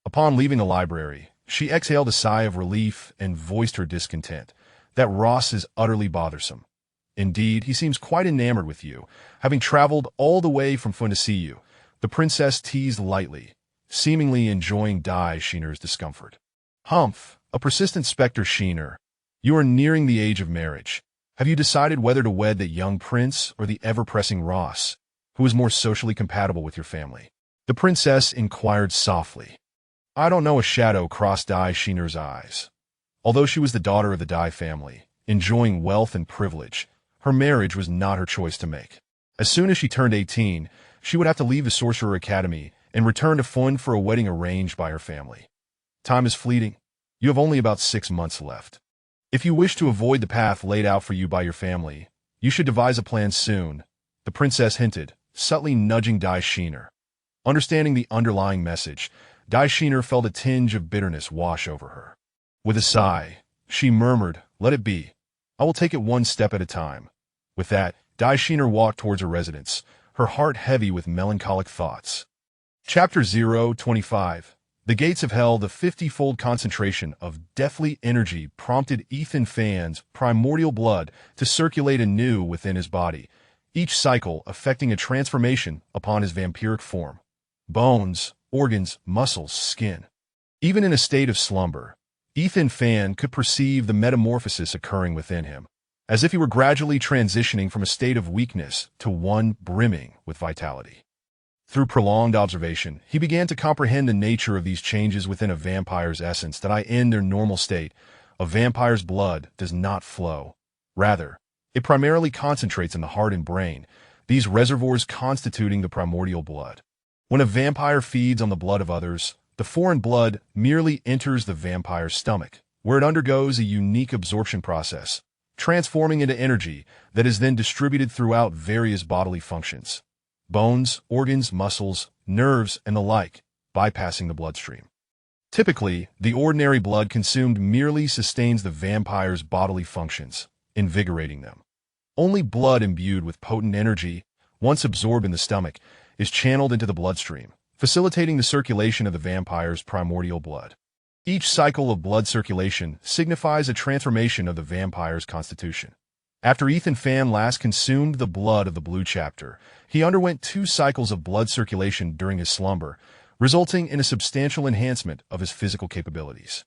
Upon leaving the library, she exhaled a sigh of relief and voiced her discontent. "That Ross is utterly bothersome. Indeed, he seems quite enamored with you, having traveled all the way from Fun to see you," the princess teased lightly, seemingly enjoying Die Sheener's discomfort. "Humph, a persistent specter, Sheener. You are nearing the age of marriage. Have you decided whether to wed that young prince or the ever-pressing Ross, who is more socially compatible with your family?" the princess inquired softly. "I don't know," a shadow crossed Die Sheener's eyes. Although she was the daughter of the Die family, enjoying wealth and privilege, her marriage was not her choice to make. As soon as she turned 18, she would have to leave the Sorcerer Academy and return to Fun for a wedding arranged by her family. "Time is fleeting. You have only about 6 months left. If you wish to avoid the path laid out for you by your family, you should devise a plan soon," the princess hinted, subtly nudging Die Sheener. Understanding the underlying message, Die Sheener felt a tinge of bitterness wash over her. With a sigh, she murmured, "Let it be. I will take it one step at a time." With that, Die Sheener walked towards her residence, her heart heavy with melancholic thoughts. Chapter 025. The Gates of Hell. The 50-fold concentration of deathly energy prompted Ethan Fan's primordial blood to circulate anew within his body, each cycle affecting a transformation upon his vampiric form. Bones, organs, muscles, skin. Even in a state of slumber, Ethan Fan could perceive the metamorphosis occurring within him, as if he were gradually transitioning from a state of weakness to one brimming with vitality. Through prolonged observation, he began to comprehend the nature of these changes within a vampire's essence that in their normal state, a vampire's blood does not flow. Rather, it primarily concentrates in the heart and brain, these reservoirs constituting the primordial blood. When a vampire feeds on the blood of others, the foreign blood merely enters the vampire's stomach, where it undergoes a unique absorption process, transforming into energy that is then distributed throughout various bodily functions. Bones, organs, muscles, nerves, and the like, bypassing the bloodstream. Typically, the ordinary blood consumed merely sustains the vampire's bodily functions, invigorating them. Only blood imbued with potent energy, once absorbed in the stomach, is channeled into the bloodstream, facilitating the circulation of the vampire's primordial blood. Each cycle of blood circulation signifies a transformation of the vampire's constitution. After Ethan Fan last consumed the blood of the Blue Chapter, he underwent 2 cycles of blood circulation during his slumber, resulting in a substantial enhancement of his physical capabilities.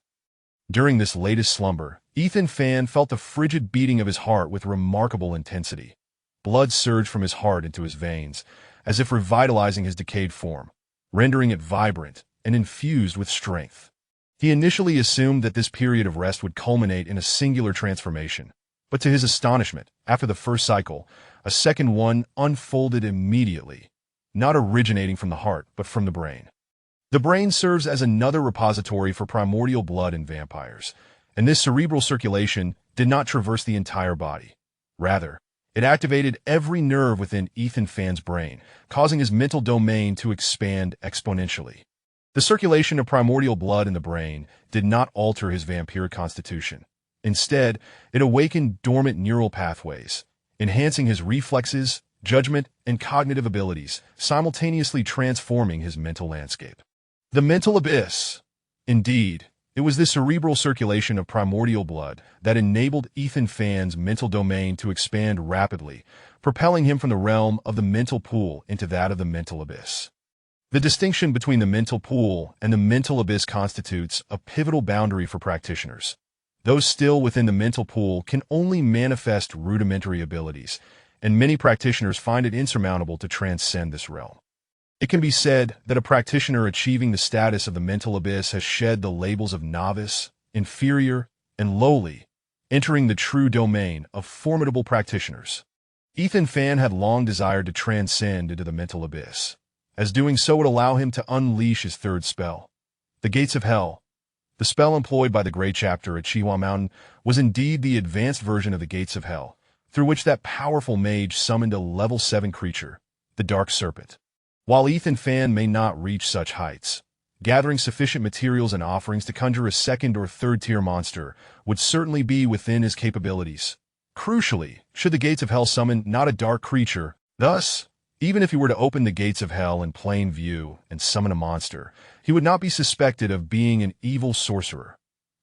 During this latest slumber, Ethan Fan felt the frigid beating of his heart with remarkable intensity. Blood surged from his heart into his veins, as if revitalizing his decayed form, rendering it vibrant and infused with strength. He initially assumed that this period of rest would culminate in a singular transformation, but to his astonishment, after the first cycle, a second one unfolded immediately, not originating from the heart, but from the brain. The brain serves as another repository for primordial blood in vampires, and this cerebral circulation did not traverse the entire body. Rather, It activated every nerve within Ethan Fan's brain, causing his mental domain to expand exponentially. The circulation of primordial blood in the brain did not alter his vampiric constitution. Instead, it awakened dormant neural pathways, enhancing his reflexes, judgment, and cognitive abilities, simultaneously transforming his mental landscape. The mental abyss. Indeed, it was the cerebral circulation of primordial blood that enabled Ethan Fan's mental domain to expand rapidly, propelling him from the realm of the mental pool into that of the mental abyss. The distinction between the mental pool and the mental abyss constitutes a pivotal boundary for practitioners. Those still within the mental pool can only manifest rudimentary abilities, and many practitioners find it insurmountable to transcend this realm. It can be said that a practitioner achieving the status of the mental abyss has shed the labels of novice, inferior, and lowly, entering the true domain of formidable practitioners. Ethan Fan had long desired to transcend into the mental abyss, as doing so would allow him to unleash his third spell, the Gates of Hell. The spell employed by the Grey Chapter at Chihuahua Mountain was indeed the advanced version of the Gates of Hell, through which that powerful mage summoned a level 7 creature, the Dark Serpent. While Ethan Fan may not reach such heights, gathering sufficient materials and offerings to conjure a second or third tier monster would certainly be within his capabilities. Crucially, should the Gates of Hell summon not a dark creature, thus, even if he were to open the Gates of Hell in plain view and summon a monster, he would not be suspected of being an evil sorcerer.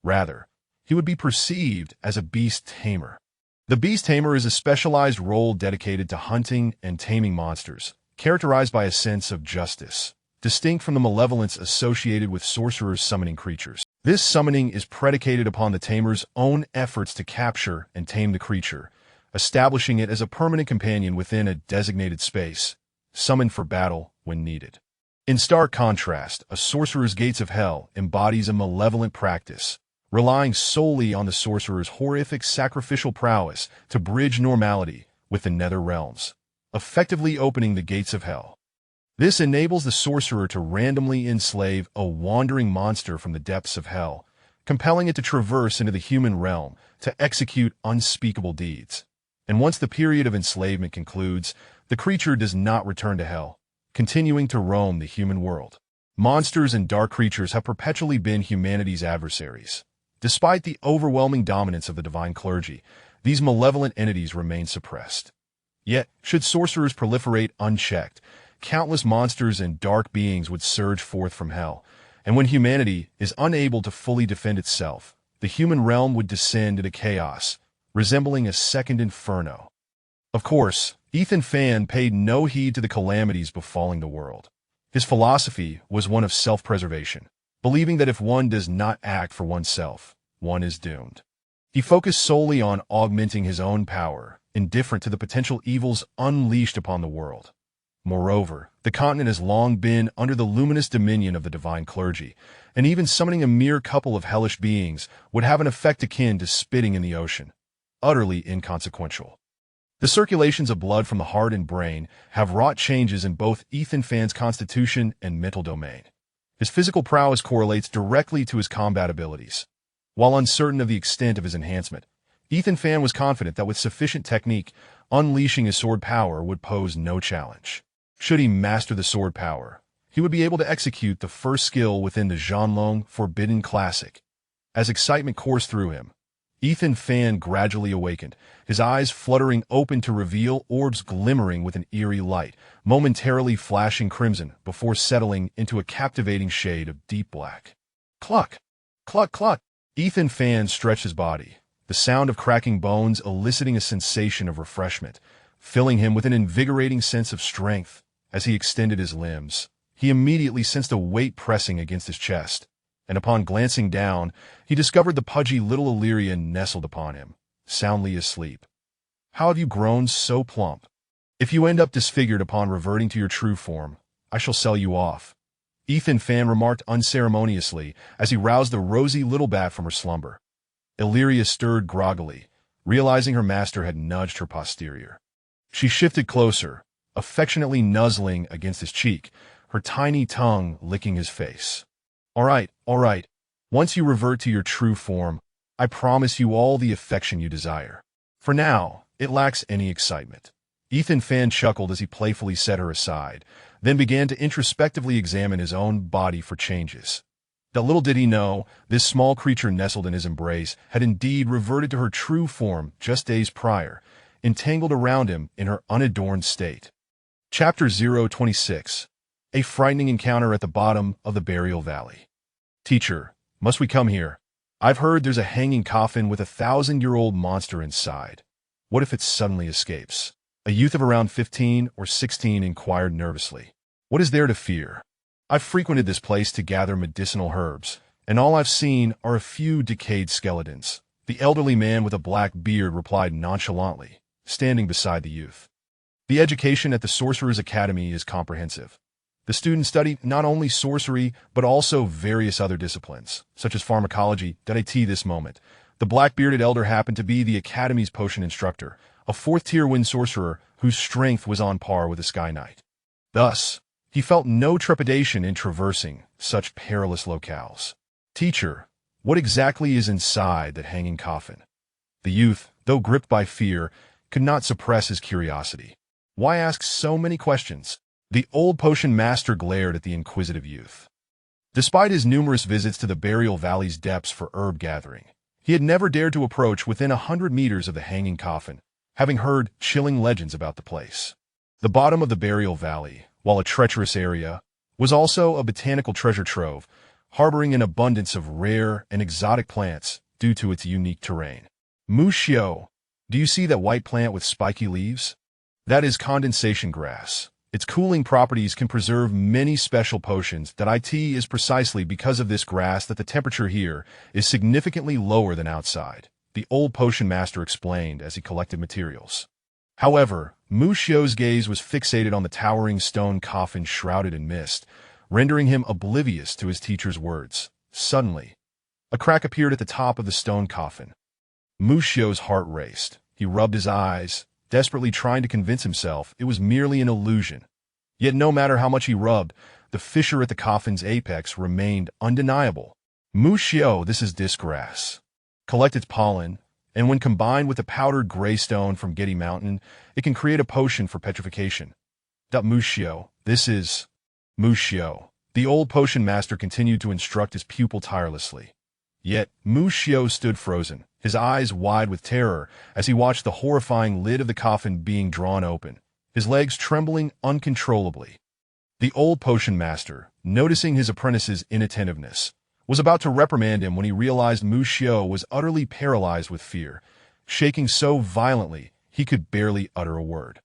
Rather, he would be perceived as a beast tamer. The beast tamer is a specialized role dedicated to hunting and taming monsters, characterized by a sense of justice, distinct from the malevolence associated with sorcerers summoning creatures. This summoning is predicated upon the tamer's own efforts to capture and tame the creature, establishing it as a permanent companion within a designated space, summoned for battle when needed. In stark contrast, a sorcerer's Gates of Hell embodies a malevolent practice, relying solely on the sorcerer's horrific sacrificial prowess to bridge normality with the nether realms, effectively opening the Gates of Hell. This enables the sorcerer to randomly enslave a wandering monster from the depths of hell, compelling it to traverse into the human realm to execute unspeakable deeds. And once the period of enslavement concludes, the creature does not return to hell, continuing to roam the human world. Monsters and dark creatures have perpetually been humanity's adversaries. Despite the overwhelming dominance of the divine clergy, these malevolent entities remain suppressed. Yet, should sorcerers proliferate unchecked, countless monsters and dark beings would surge forth from hell, and when humanity is unable to fully defend itself, the human realm would descend into chaos, resembling a second inferno. Of course, Ethan Fan paid no heed to the calamities befalling the world. His philosophy was one of self-preservation, believing that if one does not act for oneself, one is doomed. He focused solely on augmenting his own power, indifferent to the potential evils unleashed upon the world. Moreover, the continent has long been under the luminous dominion of the divine clergy, and even summoning a mere couple of hellish beings would have an effect akin to spitting in the ocean, utterly inconsequential. The circulations of blood from the heart and brain have wrought changes in both Ethan Fan's constitution and mental domain. His physical prowess correlates directly to his combat abilities. While uncertain of the extent of his enhancement, Ethan Fan was confident that with sufficient technique, unleashing his sword power would pose no challenge. Should he master the sword power, he would be able to execute the first skill within the Zhanlong Forbidden Classic. As excitement coursed through him, Ethan Fan gradually awakened, his eyes fluttering open to reveal orbs glimmering with an eerie light, momentarily flashing crimson before settling into a captivating shade of deep black. Cluck! Cluck! Cluck! Ethan Fan stretched his body, the sound of cracking bones eliciting a sensation of refreshment, filling him with an invigorating sense of strength. As he extended his limbs, he immediately sensed a weight pressing against his chest, and upon glancing down, he discovered the pudgy little Illyrian nestled upon him, soundly asleep. "How have you grown so plump? If you end up disfigured upon reverting to your true form, I shall sell you off," Ethan Fan remarked unceremoniously as he roused the rosy little bat from her slumber. Illyria stirred groggily, realizing her master had nudged her posterior. She shifted closer, affectionately nuzzling against his cheek, her tiny tongue licking his face. All right. Once you revert to your true form, I promise you all the affection you desire. For now, It lacks any excitement. Ethan Fan chuckled as he playfully set her aside, then began to introspectively examine his own body for changes. But little did he know, this small creature nestled in his embrace had indeed reverted to her true form just days prior, entangled around him in her unadorned state. Chapter 026. A frightening encounter at the bottom of the burial valley. Teacher, must we come here? I've heard there's a hanging coffin with a 1,000-year-old monster inside. What if it suddenly escapes? A youth of around 15 or 16 inquired nervously. What is there to fear? I've frequented this place to gather medicinal herbs, and all I've seen are a few decayed skeletons. The elderly man with a black beard replied nonchalantly, standing beside the youth. The education at the Sorcerers' Academy is comprehensive. The students study not only sorcery, but also various other disciplines, such as pharmacology. At this moment, the black-bearded elder happened to be the Academy's potion instructor, a fourth-tier wind sorcerer whose strength was on par with a Sky Knight. Thus, he felt no trepidation in traversing such perilous locales. Teacher, what exactly is inside that hanging coffin? The youth, though gripped by fear, could not suppress his curiosity. Why ask so many questions? The old potion master glared at the inquisitive youth. Despite his numerous visits to the burial valley's depths for herb gathering, he had never dared to approach within 100 meters of the hanging coffin, having heard chilling legends about the place. The bottom of the burial valley, while a treacherous area, was also a botanical treasure trove, harboring an abundance of rare and exotic plants due to its unique terrain. Mushio, do you see that white plant with spiky leaves? That is condensation grass. Its cooling properties can preserve many special potions. It is precisely because of this grass that the temperature here is significantly lower than outside, the old potion master explained as he collected materials. However, Mushio's gaze was fixated on the towering stone coffin shrouded in mist, rendering him oblivious to his teacher's words. Suddenly, a crack appeared at the top of the stone coffin. Mushio's heart raced. He rubbed his eyes, desperately trying to convince himself it was merely an illusion. Yet no matter how much he rubbed, the fissure at the coffin's apex remained undeniable. Mushio, this is disgrass. Collect its pollen, and when combined with the powdered gray stone from Getty Mountain, it can create a potion for petrification. Mushio, this is... Mushio. The old potion master continued to instruct his pupil tirelessly. Yet, Mushio stood frozen, his eyes wide with terror as he watched the horrifying lid of the coffin being drawn open, his legs trembling uncontrollably. The old potion master, noticing his apprentice's inattentiveness, was about to reprimand him when he realized Mushio was utterly paralyzed with fear, shaking so violently he could barely utter a word.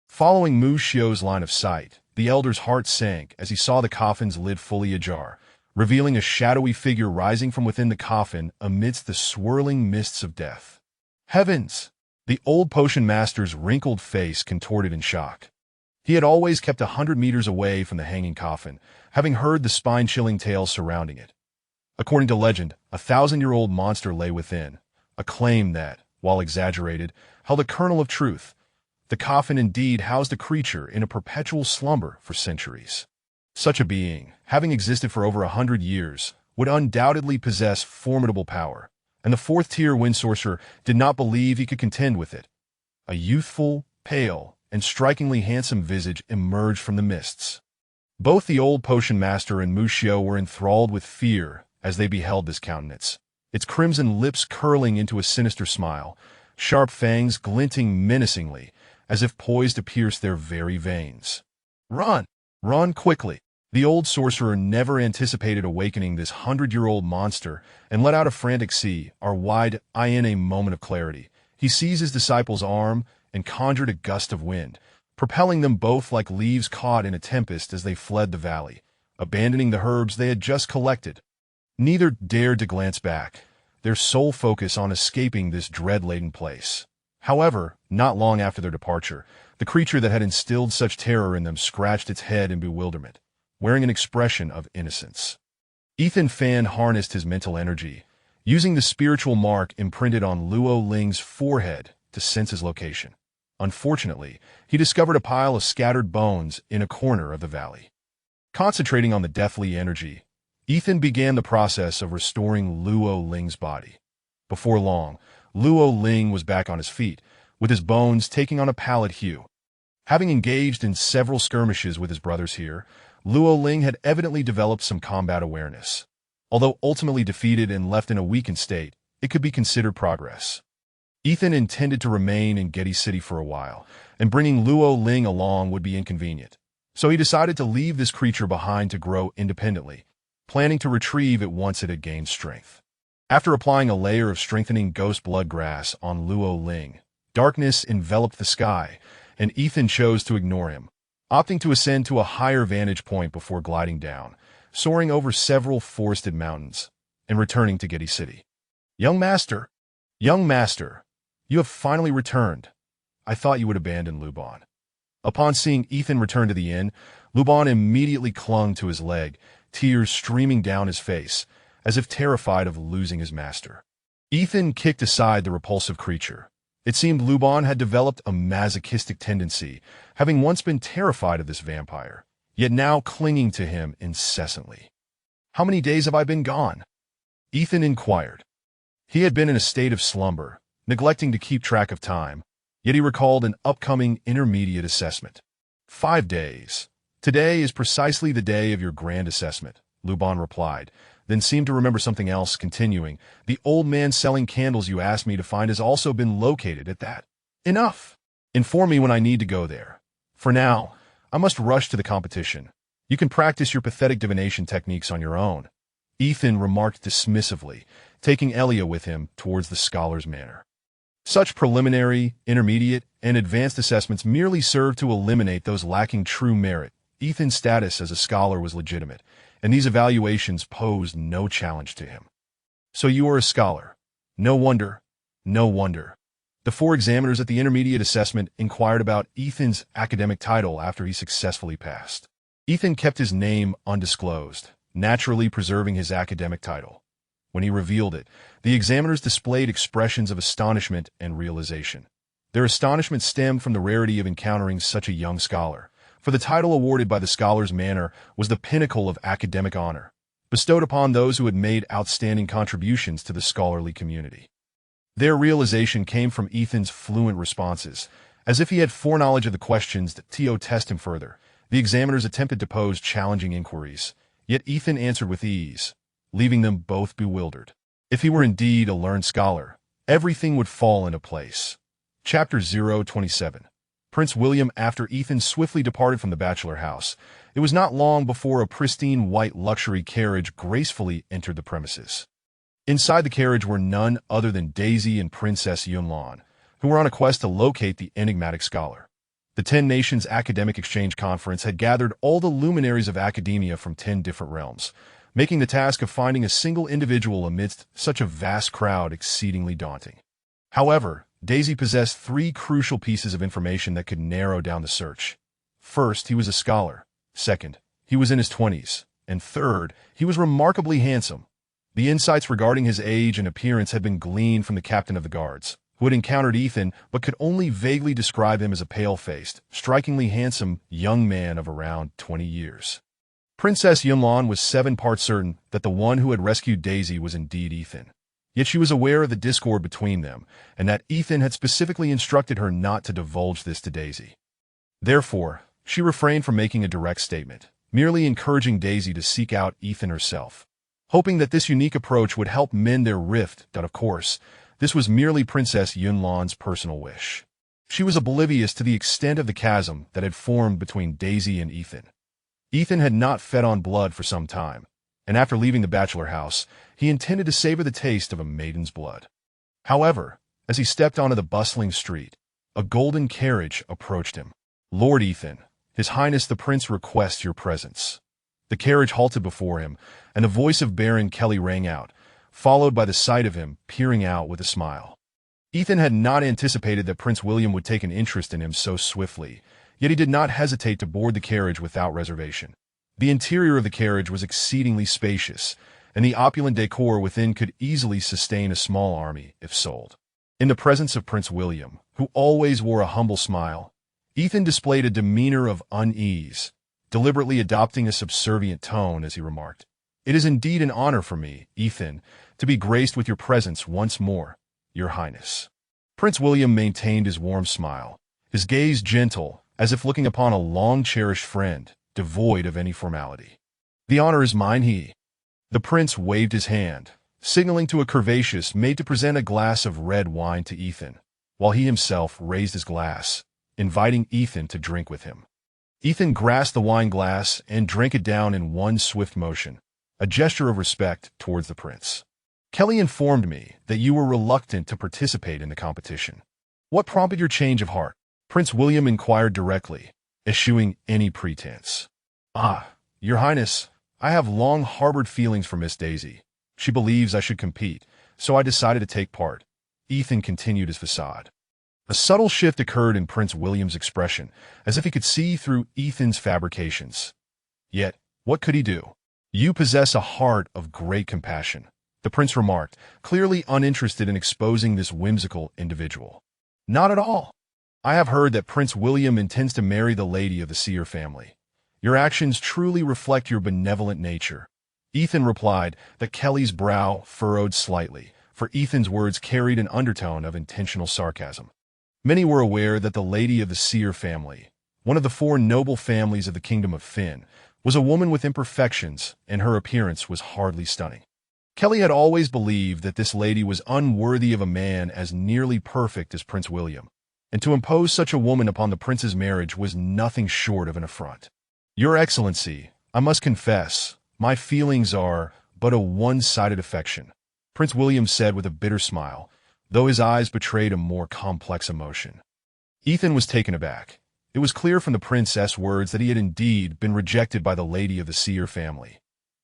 Following Mushio's line of sight, the elder's heart sank as he saw the coffin's lid fully ajar, revealing a shadowy figure rising from within the coffin amidst the swirling mists of death. Heavens! The old potion master's wrinkled face contorted in shock. He had always kept 100 meters away from the hanging coffin, having heard the spine-chilling tales surrounding it. According to legend, a 1,000-year-old monster lay within, a claim that, while exaggerated, held a kernel of truth. The coffin indeed housed a creature in a perpetual slumber for centuries. Such a being, having existed for over 100 years, would undoubtedly possess formidable power, and the fourth-tier wind sorcerer did not believe he could contend with it. A youthful, pale, and strikingly handsome visage emerged from the mists. Both the old potion master and Mushio were enthralled with fear as they beheld this countenance, its crimson lips curling into a sinister smile, sharp fangs glinting menacingly, as if poised to pierce their very veins. Run! Run quickly! The old sorcerer never anticipated awakening this 100-year-old monster and let out a frantic sea, our wide eye in a moment of clarity. He seized his disciple's arm and conjured a gust of wind, propelling them both like leaves caught in a tempest as they fled the valley, abandoning the herbs they had just collected. Neither dared to glance back, their sole focus on escaping this dread-laden place. However, not long after their departure, the creature that had instilled such terror in them scratched its head in bewilderment, wearing an expression of innocence. Ethan Fan harnessed his mental energy, using the spiritual mark imprinted on Luo Ling's forehead to sense his location. Unfortunately, he discovered a pile of scattered bones in a corner of the valley. Concentrating on the deathly energy, Ethan began the process of restoring Luo Ling's body. Before long, Luo Ling was back on his feet, with his bones taking on a pallid hue. Having engaged in several skirmishes with his brothers here, Luo Ling had evidently developed some combat awareness. Although ultimately defeated and left in a weakened state, it could be considered progress. Ethan intended to remain in Getty City for a while, and bringing Luo Ling along would be inconvenient. So he decided to leave this creature behind to grow independently, planning to retrieve it once it had gained strength. After applying a layer of strengthening ghost blood grass on Luo Ling, darkness enveloped the sky, and Ethan chose to ignore him, opting to ascend to a higher vantage point before gliding down, soaring over several forested mountains, and returning to Getty City. Young Master, you have finally returned. I thought you would abandon Luban. Upon seeing Ethan return to the inn, Luban immediately clung to his leg, tears streaming down his face, as if terrified of losing his master. Ethan kicked aside the repulsive creature. It seemed Luban had developed a masochistic tendency, having once been terrified of this vampire, yet now clinging to him incessantly. "How many days have I been gone?" Ethan inquired. He had been in a state of slumber, neglecting to keep track of time, yet he recalled an upcoming intermediate assessment. 5 days. Today is precisely the day of your grand assessment, Luban replied, then seemed to remember something else, continuing, "The old man selling candles you asked me to find has also been located at that." "Enough! Inform me when I need to go there. For now, I must rush to the competition. You can practice your pathetic divination techniques on your own," Ethan remarked dismissively, taking Elia with him towards the scholar's manor. Such preliminary, intermediate, and advanced assessments merely serve to eliminate those lacking true merit. Ethan's status as a scholar was legitimate, and these evaluations posed no challenge to him. "So you are a scholar. No wonder. No wonder." The 4 examiners at the intermediate assessment inquired about Ethan's academic title after he successfully passed. Ethan kept his name undisclosed, naturally preserving his academic title. When he revealed it, the examiners displayed expressions of astonishment and realization. Their astonishment stemmed from the rarity of encountering such a young scholar, for the title awarded by the scholar's manor was the pinnacle of academic honor, bestowed upon those who had made outstanding contributions to the scholarly community. Their realization came from Ethan's fluent responses. As if he had foreknowledge of the questions that test him further, the examiners attempted to pose challenging inquiries, yet Ethan answered with ease, leaving them both bewildered. If he were indeed a learned scholar, everything would fall into place. Chapter 027. Prince William. After Ethan swiftly departed from the bachelor house, it was not long before a pristine white luxury carriage gracefully entered the premises. Inside the carriage were none other than Daisy and Princess Yunlan, who were on a quest to locate the enigmatic scholar. The 10 Nations Academic Exchange Conference had gathered all the luminaries of academia from 10 different realms, making the task of finding a single individual amidst such a vast crowd exceedingly daunting. However, Daisy possessed 3 crucial pieces of information that could narrow down the search. First, he was a scholar. Second, he was in his 20s. And third, he was remarkably handsome. The insights regarding his age and appearance had been gleaned from the captain of the guards, who had encountered Ethan but could only vaguely describe him as a pale-faced, strikingly handsome young man of around 20 years. Princess Yunlan was 7 parts certain that the one who had rescued Daisy was indeed Ethan. Yet she was aware of the discord between them, and that Ethan had specifically instructed her not to divulge this to Daisy. Therefore, she refrained from making a direct statement, merely encouraging Daisy to seek out Ethan herself, hoping that this unique approach would help mend their rift. Of course, this was merely Princess Yunlan's personal wish. She was oblivious to the extent of the chasm that had formed between Daisy and Ethan. Ethan had not fed on blood for some time, and after leaving the bachelor house, he intended to savor the taste of a maiden's blood. However, as he stepped onto the bustling street, a golden carriage approached him. "Lord Ethan, His Highness the Prince requests your presence." The carriage halted before him, and the voice of Baron Kelly rang out, followed by the sight of him peering out with a smile. Ethan had not anticipated that Prince William would take an interest in him so swiftly, yet he did not hesitate to board the carriage without reservation. The interior of the carriage was exceedingly spacious, and the opulent decor within could easily sustain a small army if sold. In the presence of Prince William, who always wore a humble smile, Ethan displayed a demeanor of unease, deliberately adopting a subservient tone as he remarked, "It is indeed an honor for me, Ethan, to be graced with your presence once more, Your Highness." Prince William maintained his warm smile, his gaze gentle, as if looking upon a long-cherished friend, devoid of any formality. "The honor is mine," The prince waved his hand, signaling to a curvaceous maid to present a glass of red wine to Ethan, while he himself raised his glass, inviting Ethan to drink with him. Ethan grasped the wine glass and drank it down in one swift motion, a gesture of respect towards the prince. "Kelly informed me that you were reluctant to participate in the competition. What prompted your change of heart?" Prince William inquired directly, eschewing any pretense. Your Highness, I have long harbored feelings for Miss Daisy. She believes I should compete, so I decided to take part." Ethan continued his facade. A subtle shift occurred in Prince William's expression, as if he could see through Ethan's fabrications. Yet, what could he do? "You possess a heart of great compassion," the prince remarked, clearly uninterested in exposing this whimsical individual. "Not at all. I have heard that Prince William intends to marry the lady of the Seer family. Your actions truly reflect your benevolent nature." Ethan replied that Kelly's brow furrowed slightly, for Ethan's words carried an undertone of intentional sarcasm. Many were aware that the lady of the Seer family, one of the four noble families of the Kingdom of Fynn, was a woman with imperfections, and her appearance was hardly stunning. Kelly had always believed that this lady was unworthy of a man as nearly perfect as Prince William, and to impose such a woman upon the prince's marriage was nothing short of an affront. "Your Excellency, I must confess, my feelings are but a one-sided affection," Prince William said with a bitter smile, though his eyes betrayed a more complex emotion. Ethan was taken aback. It was clear from the prince's words that he had indeed been rejected by the lady of the Seer family.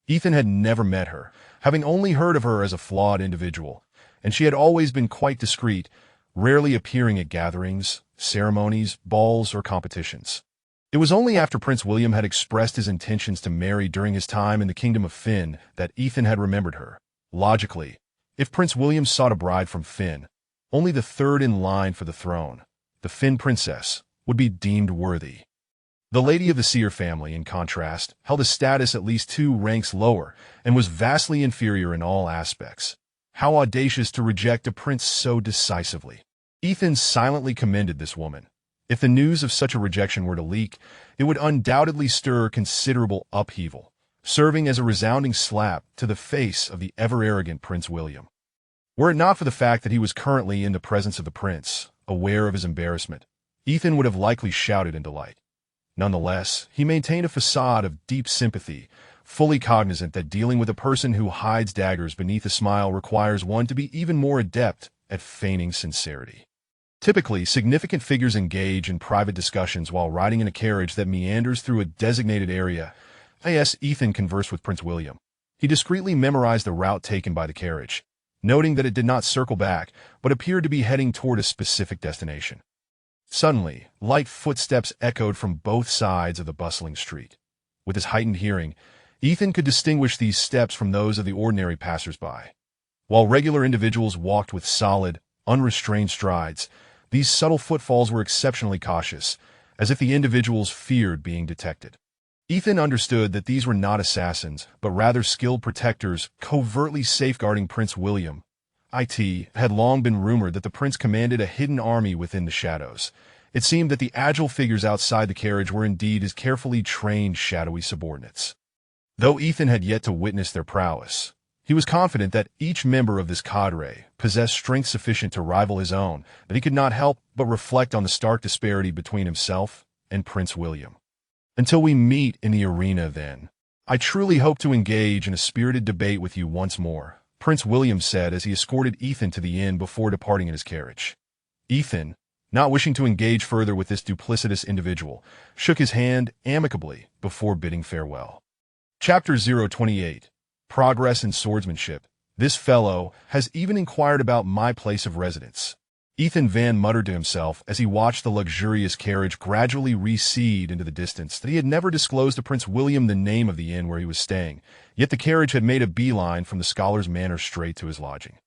Ethan had never met her, having only heard of her as a flawed individual, and she had always been quite discreet, rarely appearing at gatherings, ceremonies, balls, or competitions. It was only after Prince William had expressed his intentions to marry during his time in the Kingdom of Fynn that Ethan had remembered her. Logically, if Prince William sought a bride from Fynn, only the third in line for the throne, the Fynn princess, would be deemed worthy. The lady of the Seer family, in contrast, held a status at least 2 ranks lower and was vastly inferior in all aspects. How audacious to reject a prince so decisively. Ethan silently commended this woman. If the news of such a rejection were to leak, it would undoubtedly stir considerable upheaval, serving as a resounding slap to the face of the ever-arrogant Prince William. Were it not for the fact that he was currently in the presence of the prince, aware of his embarrassment, Ethan would have likely shouted in delight. Nonetheless, he maintained a facade of deep sympathy, fully cognizant that dealing with a person who hides daggers beneath a smile requires one to be even more adept at feigning sincerity. Typically, significant figures engage in private discussions while riding in a carriage that meanders through a designated area. As Ethan conversed with Prince William, he discreetly memorized the route taken by the carriage, noting that it did not circle back, but appeared to be heading toward a specific destination. Suddenly, light footsteps echoed from both sides of the bustling street. With his heightened hearing, Ethan could distinguish these steps from those of the ordinary passers-by. While regular individuals walked with solid, unrestrained strides, these subtle footfalls were exceptionally cautious, as if the individuals feared being detected. Ethan understood that these were not assassins, but rather skilled protectors covertly safeguarding Prince William. It had long been rumored that the prince commanded a hidden army within the shadows. It seemed that the agile figures outside the carriage were indeed his carefully trained shadowy subordinates. Though Ethan had yet to witness their prowess, he was confident that each member of this cadre possessed strength sufficient to rival his own, that he could not help but reflect on the stark disparity between himself and Prince William. "Until we meet in the arena, then, I truly hope to engage in a spirited debate with you once more," Prince William said as he escorted Ethan to the inn before departing in his carriage. Ethan, not wishing to engage further with this duplicitous individual, shook his hand amicably before bidding farewell. Chapter 028. Progress in Swordsmanship. "This fellow has even inquired about my place of residence." Ethan Van muttered to himself as he watched the luxurious carriage gradually recede into the distance that he had never disclosed to Prince William the name of the inn where he was staying, yet the carriage had made a beeline from the scholar's manor straight to his lodging.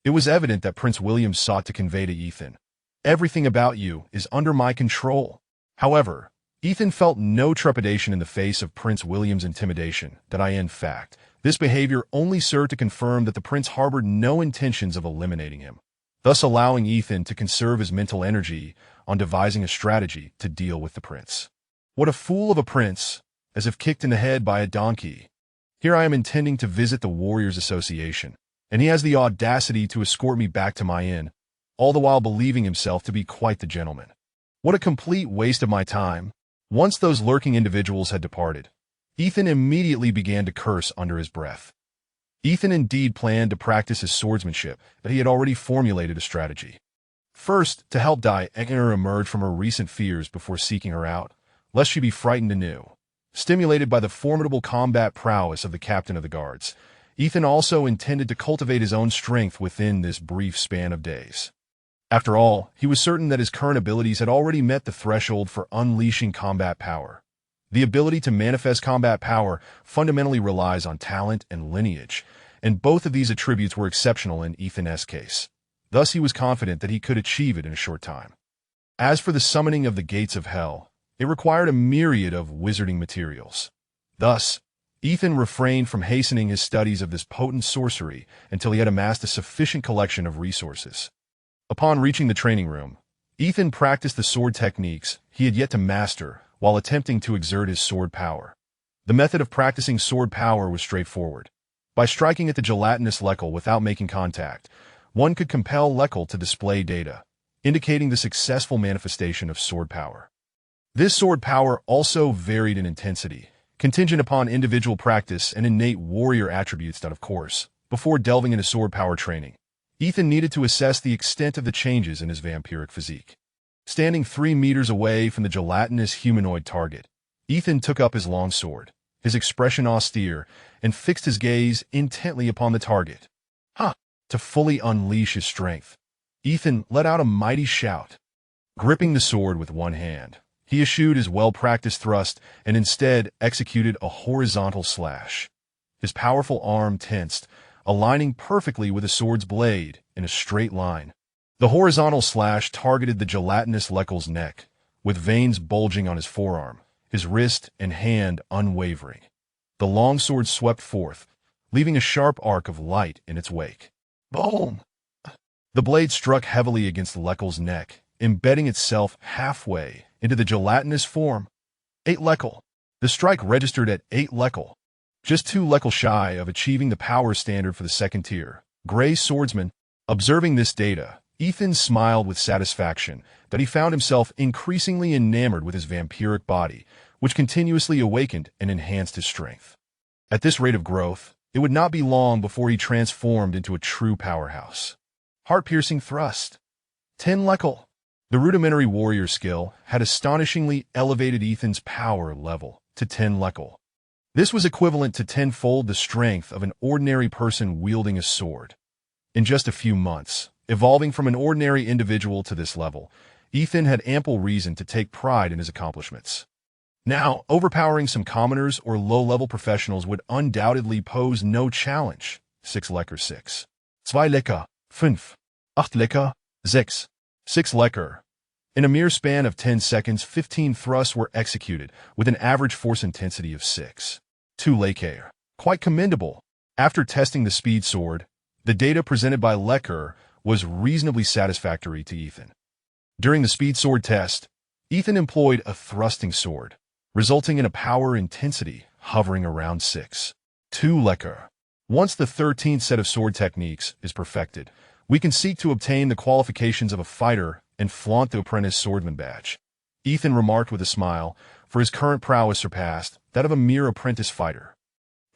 It was evident that Prince William sought to convey to Ethan, "Everything about you is under my control." However, Ethan felt no trepidation in the face of Prince William's intimidation, in fact, this behavior only served to confirm that the prince harbored no intentions of eliminating him. thus allowing Ethan to conserve his mental energy on devising a strategy to deal with the prince. What a fool of a prince, as if kicked in the head by a donkey. Here I am intending to visit the Warriors Association, and he has the audacity to escort me back to my inn, all the while believing himself to be quite the gentleman. What a complete waste of my time. Once those lurking individuals had departed, Ethan immediately began to curse under his breath. Ethan indeed planned to practice his swordsmanship, but he had already formulated a strategy. First, to help Diana emerge from her recent fears before seeking her out, lest she be frightened anew. Stimulated by the formidable combat prowess of the captain of the guards, Ethan also intended to cultivate his own strength within this brief span of days. After all, he was certain that his current abilities had already met the threshold for unleashing combat power. The ability to manifest combat power fundamentally relies on talent and lineage, and both of these attributes were exceptional in Ethan's case. Thus he was confident that he could achieve it in a short time. As for the summoning of the gates of hell, it required a myriad of wizarding materials. Thus, Ethan refrained from hastening his studies of this potent sorcery until he had amassed a sufficient collection of resources. Upon reaching the training room, Ethan practiced the sword techniques he had yet to master while attempting to exert his sword power. The method of practicing sword power was straightforward. By striking at the gelatinous leckle without making contact, one could compel leckle to display data, indicating the successful manifestation of sword power. This sword power also varied in intensity, contingent upon individual practice and innate warrior attributes that, of course, before delving into sword power training, Ethan needed to assess the extent of the changes in his vampiric physique. Standing 3 meters away from the gelatinous humanoid target, Ethan took up his long sword, his expression austere, and fixed his gaze intently upon the target. To fully unleash his strength, Ethan let out a mighty shout. Gripping the sword with one hand, he eschewed his well-practiced thrust and instead executed a horizontal slash. His powerful arm tensed, aligning perfectly with the sword's blade in a straight line. The horizontal slash targeted the gelatinous leckle's neck, with veins bulging on his forearm, his wrist and hand unwavering. The long sword swept forth, leaving a sharp arc of light in its wake. Boom! The blade struck heavily against the leckle's neck, embedding itself halfway into the gelatinous form. 8 leckle. The strike registered at 8 leckle, just 2 leckle shy of achieving the power standard for the second tier. Gray swordsman. Observing this data, Ethan smiled with satisfaction that he found himself increasingly enamored with his vampiric body, which continuously awakened and enhanced his strength. At this rate of growth, it would not be long before he transformed into a true powerhouse. Heart-piercing thrust. 10 leckle. The rudimentary warrior skill had astonishingly elevated Ethan's power level to 10 leckle. This was equivalent to 10-fold the strength of an ordinary person wielding a sword. In just a few months, evolving from an ordinary individual to this level, Ethan had ample reason to take pride in his accomplishments. Now, overpowering some commoners or low-level professionals would undoubtedly pose no challenge. 6 lecker 6. 2 lecker 5. 8 lecker 6. 6 lecker. In a mere span of 10 seconds, 15 thrusts were executed, with an average force intensity of 6. 2 lecker. Quite commendable. After testing the speed sword, the data presented by Lecker was reasonably satisfactory to Ethan. During the speed sword test, Ethan employed a thrusting sword, resulting in a power intensity hovering around 6. 2 lecker. Once the 13th set of sword techniques is perfected, we can seek to obtain the qualifications of a fighter and flaunt the apprentice swordsman badge. Ethan remarked with a smile, for his current prowess surpassed that of a mere apprentice fighter.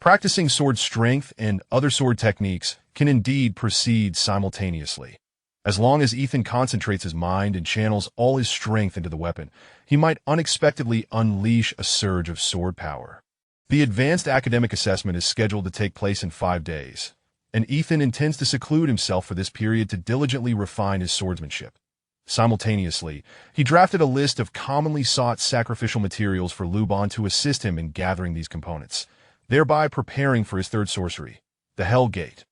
Practicing sword strength and other sword techniques can indeed proceed simultaneously. As long as Ethan concentrates his mind and channels all his strength into the weapon, he might unexpectedly unleash a surge of sword power. The advanced academic assessment is scheduled to take place in 5 days, and Ethan intends to seclude himself for this period to diligently refine his swordsmanship. Simultaneously, he drafted a list of commonly sought sacrificial materials for Luban to assist him in gathering these components, thereby preparing for his third sorcery, the Hell Gate.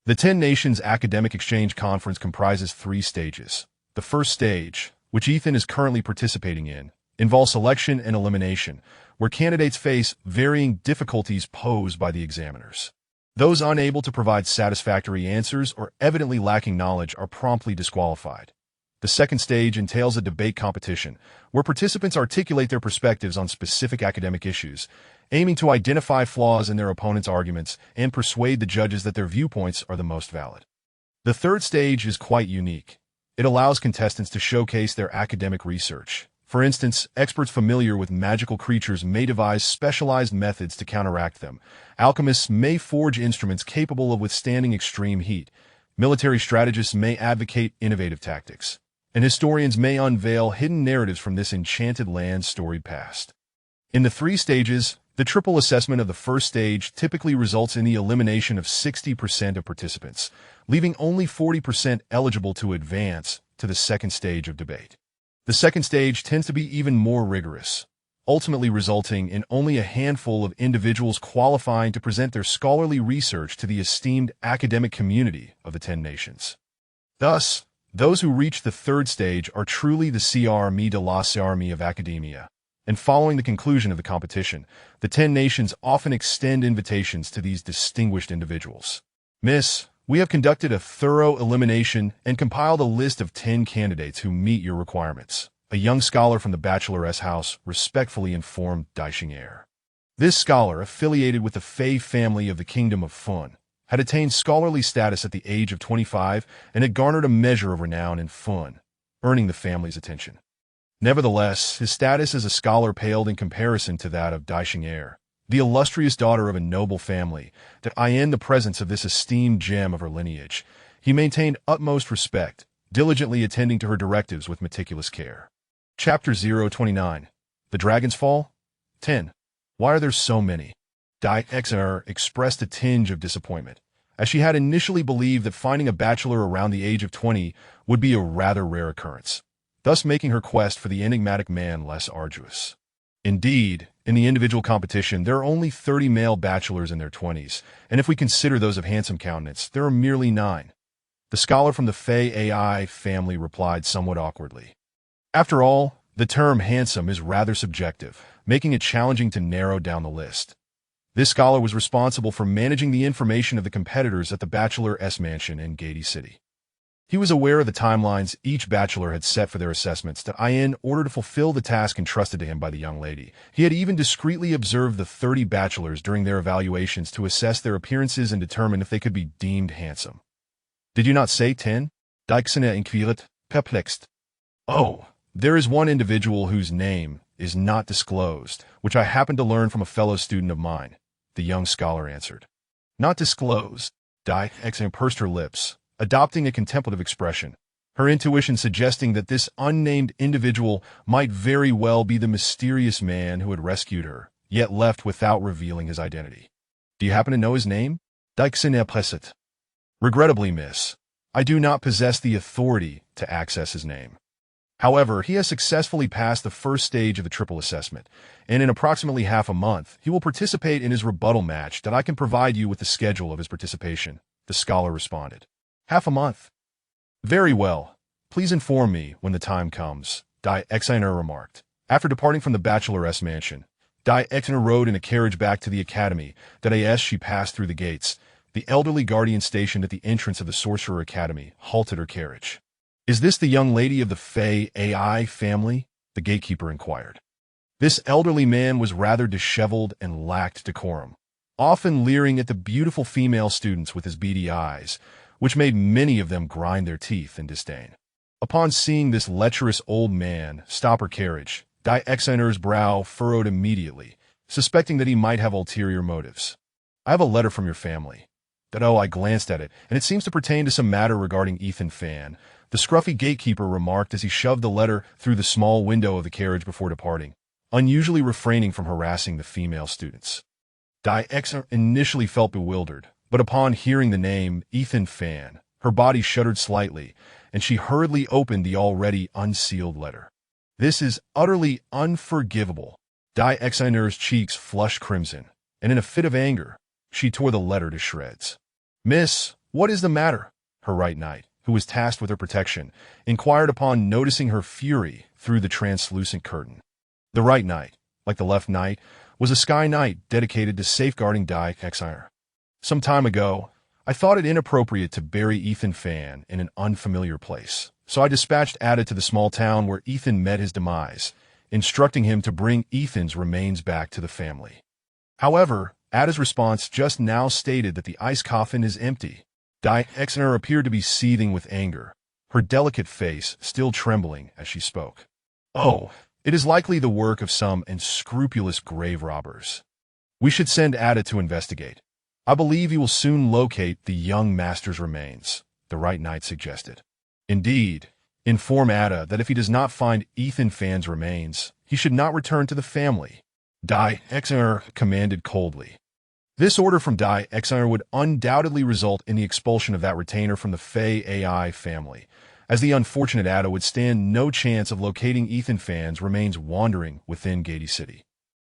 The 10 Nations Academic Exchange Conference comprises 3 stages. The first stage, which Ethan is currently participating in, involves selection and elimination, where candidates face varying difficulties posed by the examiners. Those unable to provide satisfactory answers or evidently lacking knowledge are promptly disqualified. The second stage entails a debate competition, where participants articulate their perspectives on specific academic issues, aiming to identify flaws in their opponent's arguments and persuade the judges that their viewpoints are the most valid. The third stage is quite unique. It allows contestants to showcase their academic research. For instance, experts familiar with magical creatures may devise specialized methods to counteract them. Alchemists may forge instruments capable of withstanding extreme heat. Military strategists may advocate innovative tactics. And historians may unveil hidden narratives from this enchanted land's storied past. In the three stages, the triple assessment of the first stage typically results in the elimination of 60% of participants, leaving only 40% eligible to advance to the second stage of debate. The second stage tends to be even more rigorous, ultimately resulting in only a handful of individuals qualifying to present their scholarly research to the esteemed academic community of the 10 nations. Thus, those who reach the third stage are truly the Armée de la Armée of academia. And following the conclusion of the competition, the 10 nations often extend invitations to these distinguished individuals. Miss, we have conducted a thorough elimination and compiled a list of 10 candidates who meet your requirements. A young scholar from the bacheloress house respectfully informed Daishinger. This scholar, affiliated with the Fey family of the Kingdom of Fun, had attained scholarly status at the age of 25 and had garnered a measure of renown in Fun, earning the family's attention. Nevertheless, his status as a scholar paled in comparison to that of Daishinger, the illustrious daughter of a noble family, that in the presence of this esteemed gem of her lineage, he maintained utmost respect, diligently attending to her directives with meticulous care. Chapter 029. The Dragon's Fall? 10. Why are there so many? Daishinger expressed a tinge of disappointment, as she had initially believed that finding a bachelor around the age of 20 would be a rather rare occurrence, thus making her quest for the enigmatic man less arduous. Indeed, in the individual competition, there are only 30 male bachelors in their 20s, and if we consider those of handsome countenance, there are merely 9. The scholar from the Fey AI family replied somewhat awkwardly. After all, the term handsome is rather subjective, making it challenging to narrow down the list. This scholar was responsible for managing the information of the competitors at the Bachelor's Mansion in Gaiety City. He was aware of the timelines each bachelor had set for their assessments in order to fulfill the task entrusted to him by the young lady. He had even discreetly observed the 30 bachelors during their evaluations to assess their appearances and determine if they could be deemed handsome. Did you not say 10? Daishinger inquired, perplexed. Oh, there is one individual whose name is not disclosed, which I happened to learn from a fellow student of mine, the young scholar answered. Not disclosed? Daishinger pursed her lips, adopting a contemplative expression, her intuition suggesting that this unnamed individual might very well be the mysterious man who had rescued her, yet left without revealing his identity. Do you happen to know his name? Daishinger pressed. Regrettably, miss, I do not possess the authority to access his name. However, he has successfully passed the first stage of the triple assessment, and in approximately half a month, he will participate in his rebuttal match that I can provide you with the schedule of his participation, the scholar responded. Half a month. Very well. Please inform me when the time comes, Daishinger remarked. After departing from the Bachelor's Mansion, Daishinger rode in a carriage back to the academy. As she passed through the gates, the elderly guardian stationed at the entrance of the Sorcerer Academy halted her carriage. Is this the young lady of the Fey AI family? The gatekeeper inquired. This elderly man was rather disheveled and lacked decorum, often leering at the beautiful female students with his beady eyes, which made many of them grind their teeth in disdain. Upon seeing this lecherous old man stop her carriage, Daishinger's brow furrowed immediately, suspecting that he might have ulterior motives. I have a letter from your family. I glanced at it, and it seems to pertain to some matter regarding Ethan Fan, the scruffy gatekeeper remarked as he shoved the letter through the small window of the carriage before departing, unusually refraining from harassing the female students. Daishinger initially felt bewildered, but upon hearing the name Ethan Fan, her body shuddered slightly, and she hurriedly opened the already unsealed letter. This is utterly unforgivable. Daishinger's cheeks flushed crimson, and in a fit of anger, she tore the letter to shreds. Miss, what is the matter? Her right knight, who was tasked with her protection, inquired upon noticing her fury through the translucent curtain. The right knight, like the left knight, was a sky knight dedicated to safeguarding Daishinger. Some time ago, I thought it inappropriate to bury Ethan Fan in an unfamiliar place, so I dispatched Ada to the small town where Ethan met his demise, instructing him to bring Ethan's remains back to the family. However, Ada's response just now stated that the ice coffin is empty. Exner appeared to be seething with anger, her delicate face still trembling as she spoke. "Oh, it is likely the work of some unscrupulous grave robbers. We should send Ada to investigate. I believe he will soon locate the young master's remains," the Right Knight suggested. "Indeed, inform Ada that if he does not find Ethan Fan's remains, he should not return to the family," Exner commanded coldly. This order from Exner would undoubtedly result in the expulsion of that retainer from the Fey AI family, as the unfortunate Ada would stand no chance of locating Ethan Fan's remains wandering within Gady City.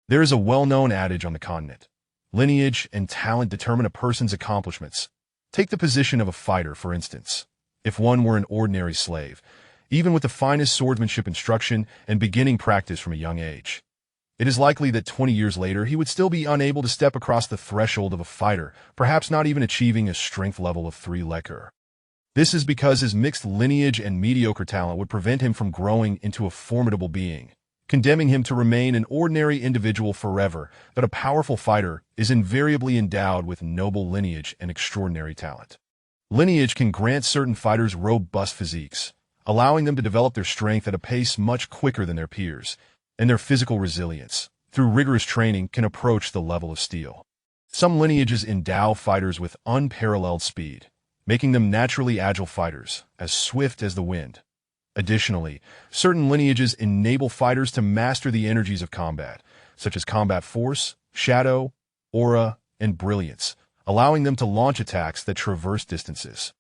There is a well-known adage on the continent: lineage and talent determine a person's accomplishments. Take the position of a fighter, for instance. If one were an ordinary slave, even with the finest swordsmanship instruction and beginning practice from a young age, it is likely that 20 years later he would still be unable to step across the threshold of a fighter, perhaps not even achieving a strength level of 3 lecker. This is because his mixed lineage and mediocre talent would prevent him from growing into a formidable being, condemning him to remain an ordinary individual forever. But a powerful fighter is invariably endowed with noble lineage and extraordinary talent. Lineage can grant certain fighters robust physiques, allowing them to develop their strength at a pace much quicker than their peers, and their physical resilience, through rigorous training, can approach the level of steel. Some lineages endow fighters with unparalleled speed, making them naturally agile fighters, as swift as the wind. Additionally, certain lineages enable fighters to master the energies of combat, such as combat force, shadow, aura, and brilliance, allowing them to launch attacks that traverse distances.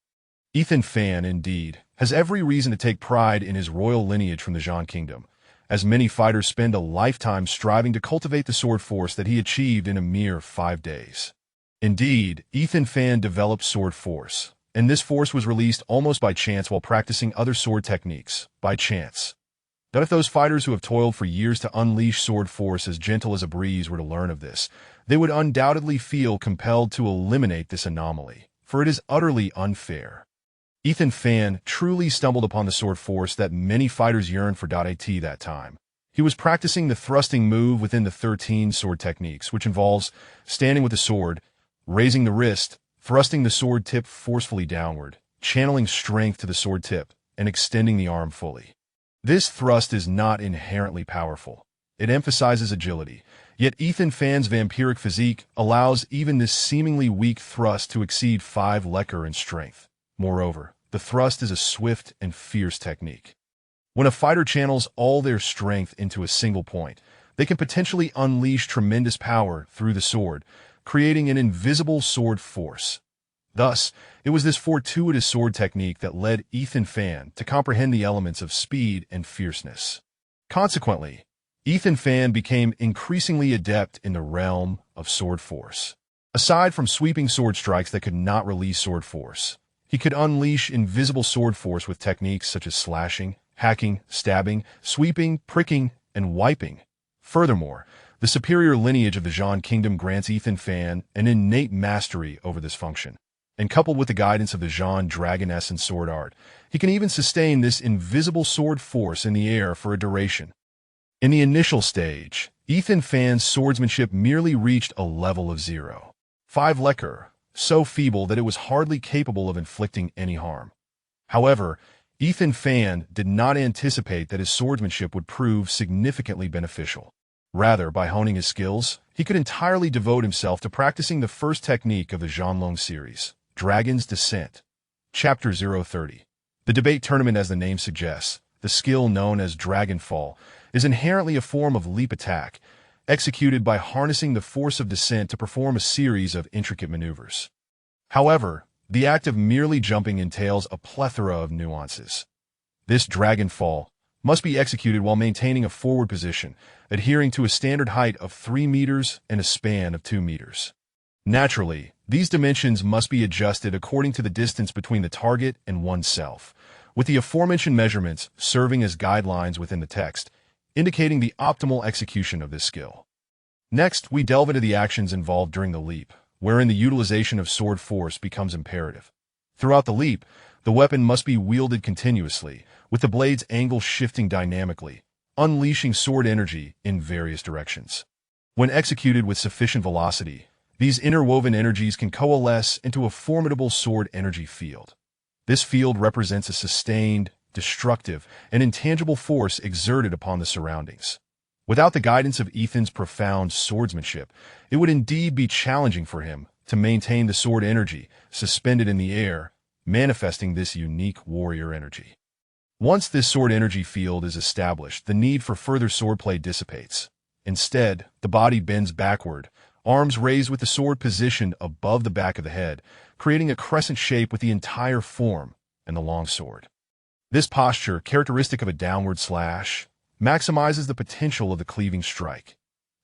Ethan Fan, indeed, has every reason to take pride in his royal lineage from the Jean Kingdom, as many fighters spend a lifetime striving to cultivate the sword force that he achieved in a mere 5 days. Indeed, Ethan Fan developed sword force, and this force was released almost by chance while practicing other sword techniques, by chance. That if those fighters who have toiled for years to unleash sword force as gentle as a breeze were to learn of this, they would undoubtedly feel compelled to eliminate this anomaly, for it is utterly unfair. Ethan Fan truly stumbled upon the sword force that many fighters yearned for. At that time, he was practicing the thrusting move within the 13 sword techniques, which involves standing with the sword, raising the wrist, thrusting the sword tip forcefully downward, channeling strength to the sword tip, and extending the arm fully. This thrust is not inherently powerful. It emphasizes agility, yet Ethan Fan's vampiric physique allows even this seemingly weak thrust to exceed 5 lecker in strength. Moreover, the thrust is a swift and fierce technique. When a fighter channels all their strength into a single point, they can potentially unleash tremendous power through the sword, creating an invisible sword force. Thus, it was this fortuitous sword technique that led Ethan Fan to comprehend the elements of speed and fierceness. Consequently, Ethan Fan became increasingly adept in the realm of sword force. Aside from sweeping sword strikes that could not release sword force, he could unleash invisible sword force with techniques such as slashing, hacking, stabbing, sweeping, pricking, and wiping. Furthermore, the superior lineage of the Jean Kingdom grants Ethan Fan an innate mastery over this function, and coupled with the guidance of the Jean Dragon Essence sword art, he can even sustain this invisible sword force in the air for a duration. In the initial stage, Ethan Fan's swordsmanship merely reached a level of 0. 5 lecker, so feeble that it was hardly capable of inflicting any harm. However, Ethan Fan did not anticipate that his swordsmanship would prove significantly beneficial. Rather, by honing his skills, he could entirely devote himself to practicing the first technique of the Zhanlong series, Dragon's Descent. Chapter 030. The debate tournament, as the name suggests, the skill known as Dragon Fall, is inherently a form of leap attack, executed by harnessing the force of descent to perform a series of intricate maneuvers. However, the act of merely jumping entails a plethora of nuances. This Dragon Fall must be executed while maintaining a forward position, adhering to a standard height of 3 meters and a span of 2 meters. Naturally, these dimensions must be adjusted according to the distance between the target and oneself, with the aforementioned measurements serving as guidelines within the text, indicating the optimal execution of this skill. Next, we delve into the actions involved during the leap, wherein the utilization of sword force becomes imperative. Throughout the leap, the weapon must be wielded continuously, with the blade's angle shifting dynamically, unleashing sword energy in various directions. When executed with sufficient velocity, these interwoven energies can coalesce into a formidable sword energy field. This field represents a sustained, destructive, and intangible force exerted upon the surroundings. Without the guidance of Ethan's profound swordsmanship, it would indeed be challenging for him to maintain the sword energy suspended in the air, manifesting this unique warrior energy. Once this sword energy field is established, the need for further swordplay dissipates. Instead, the body bends backward, arms raised with the sword positioned above the back of the head, creating a crescent shape with the entire form and the long sword. This posture, characteristic of a downward slash, maximizes the potential of the cleaving strike.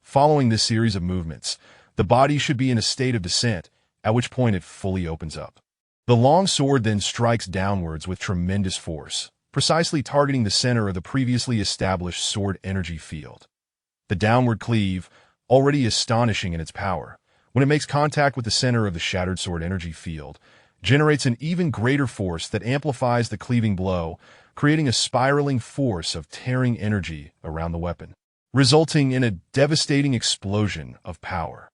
Following this series of movements, the body should be in a state of descent, at which point it fully opens up. The long sword then strikes downwards with tremendous force, precisely targeting the center of the previously established sword energy field. The downward cleave, already astonishing in its power, when it makes contact with the center of the shattered sword energy field, generates an even greater force that amplifies the cleaving blow, creating a spiraling force of tearing energy around the weapon, resulting in a devastating explosion of power.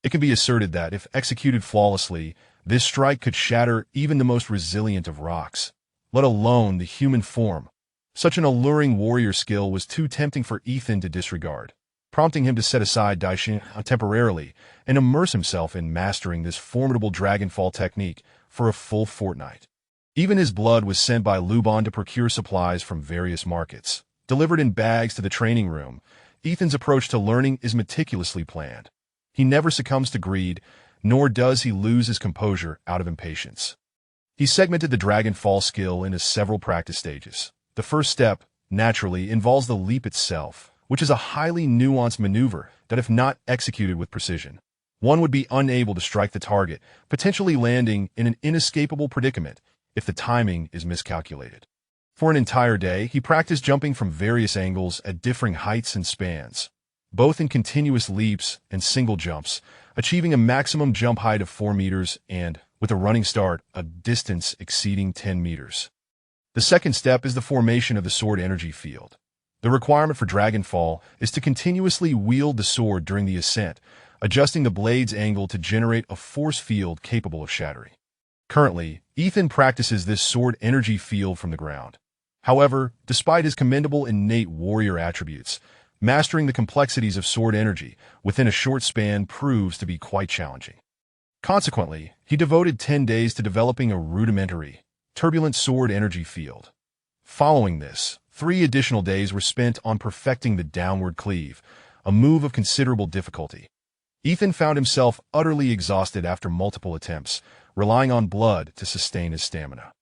It can be asserted that, if executed flawlessly, this strike could shatter even the most resilient of rocks, let alone the human form. Such an alluring warrior skill was too tempting for Ethan to disregard, prompting him to set aside Daishin temporarily and immerse himself in mastering this formidable dragonfall technique for a full fortnight. Even his blood was sent by Luban to procure supplies from various markets, delivered in bags to the training room. Ethan's approach to learning is meticulously planned. He never succumbs to greed, nor does he lose his composure out of impatience. He segmented the dragonfall skill into several practice stages. The first step, naturally, involves the leap itself, which is a highly nuanced maneuver that, if not executed with precision, one would be unable to strike the target, potentially landing in an inescapable predicament if the timing is miscalculated. For an entire day, he practiced jumping from various angles at differing heights and spans, both in continuous leaps and single jumps, achieving a maximum jump height of 4 meters and, with a running start, a distance exceeding 10 meters. The second step is the formation of the sword energy field. The requirement for Dragonfall is to continuously wield the sword during the ascent, adjusting the blade's angle to generate a force field capable of shattering. Currently, Ethan practices this sword energy field from the ground. However, despite his commendable innate warrior attributes, mastering the complexities of sword energy within a short span proves to be quite challenging. Consequently, he devoted 10 days to developing a rudimentary, turbulent sword energy field. Following this, 3 additional days were spent on perfecting the downward cleave, a move of considerable difficulty. Ethan found himself utterly exhausted after multiple attempts, relying on blood to sustain his stamina.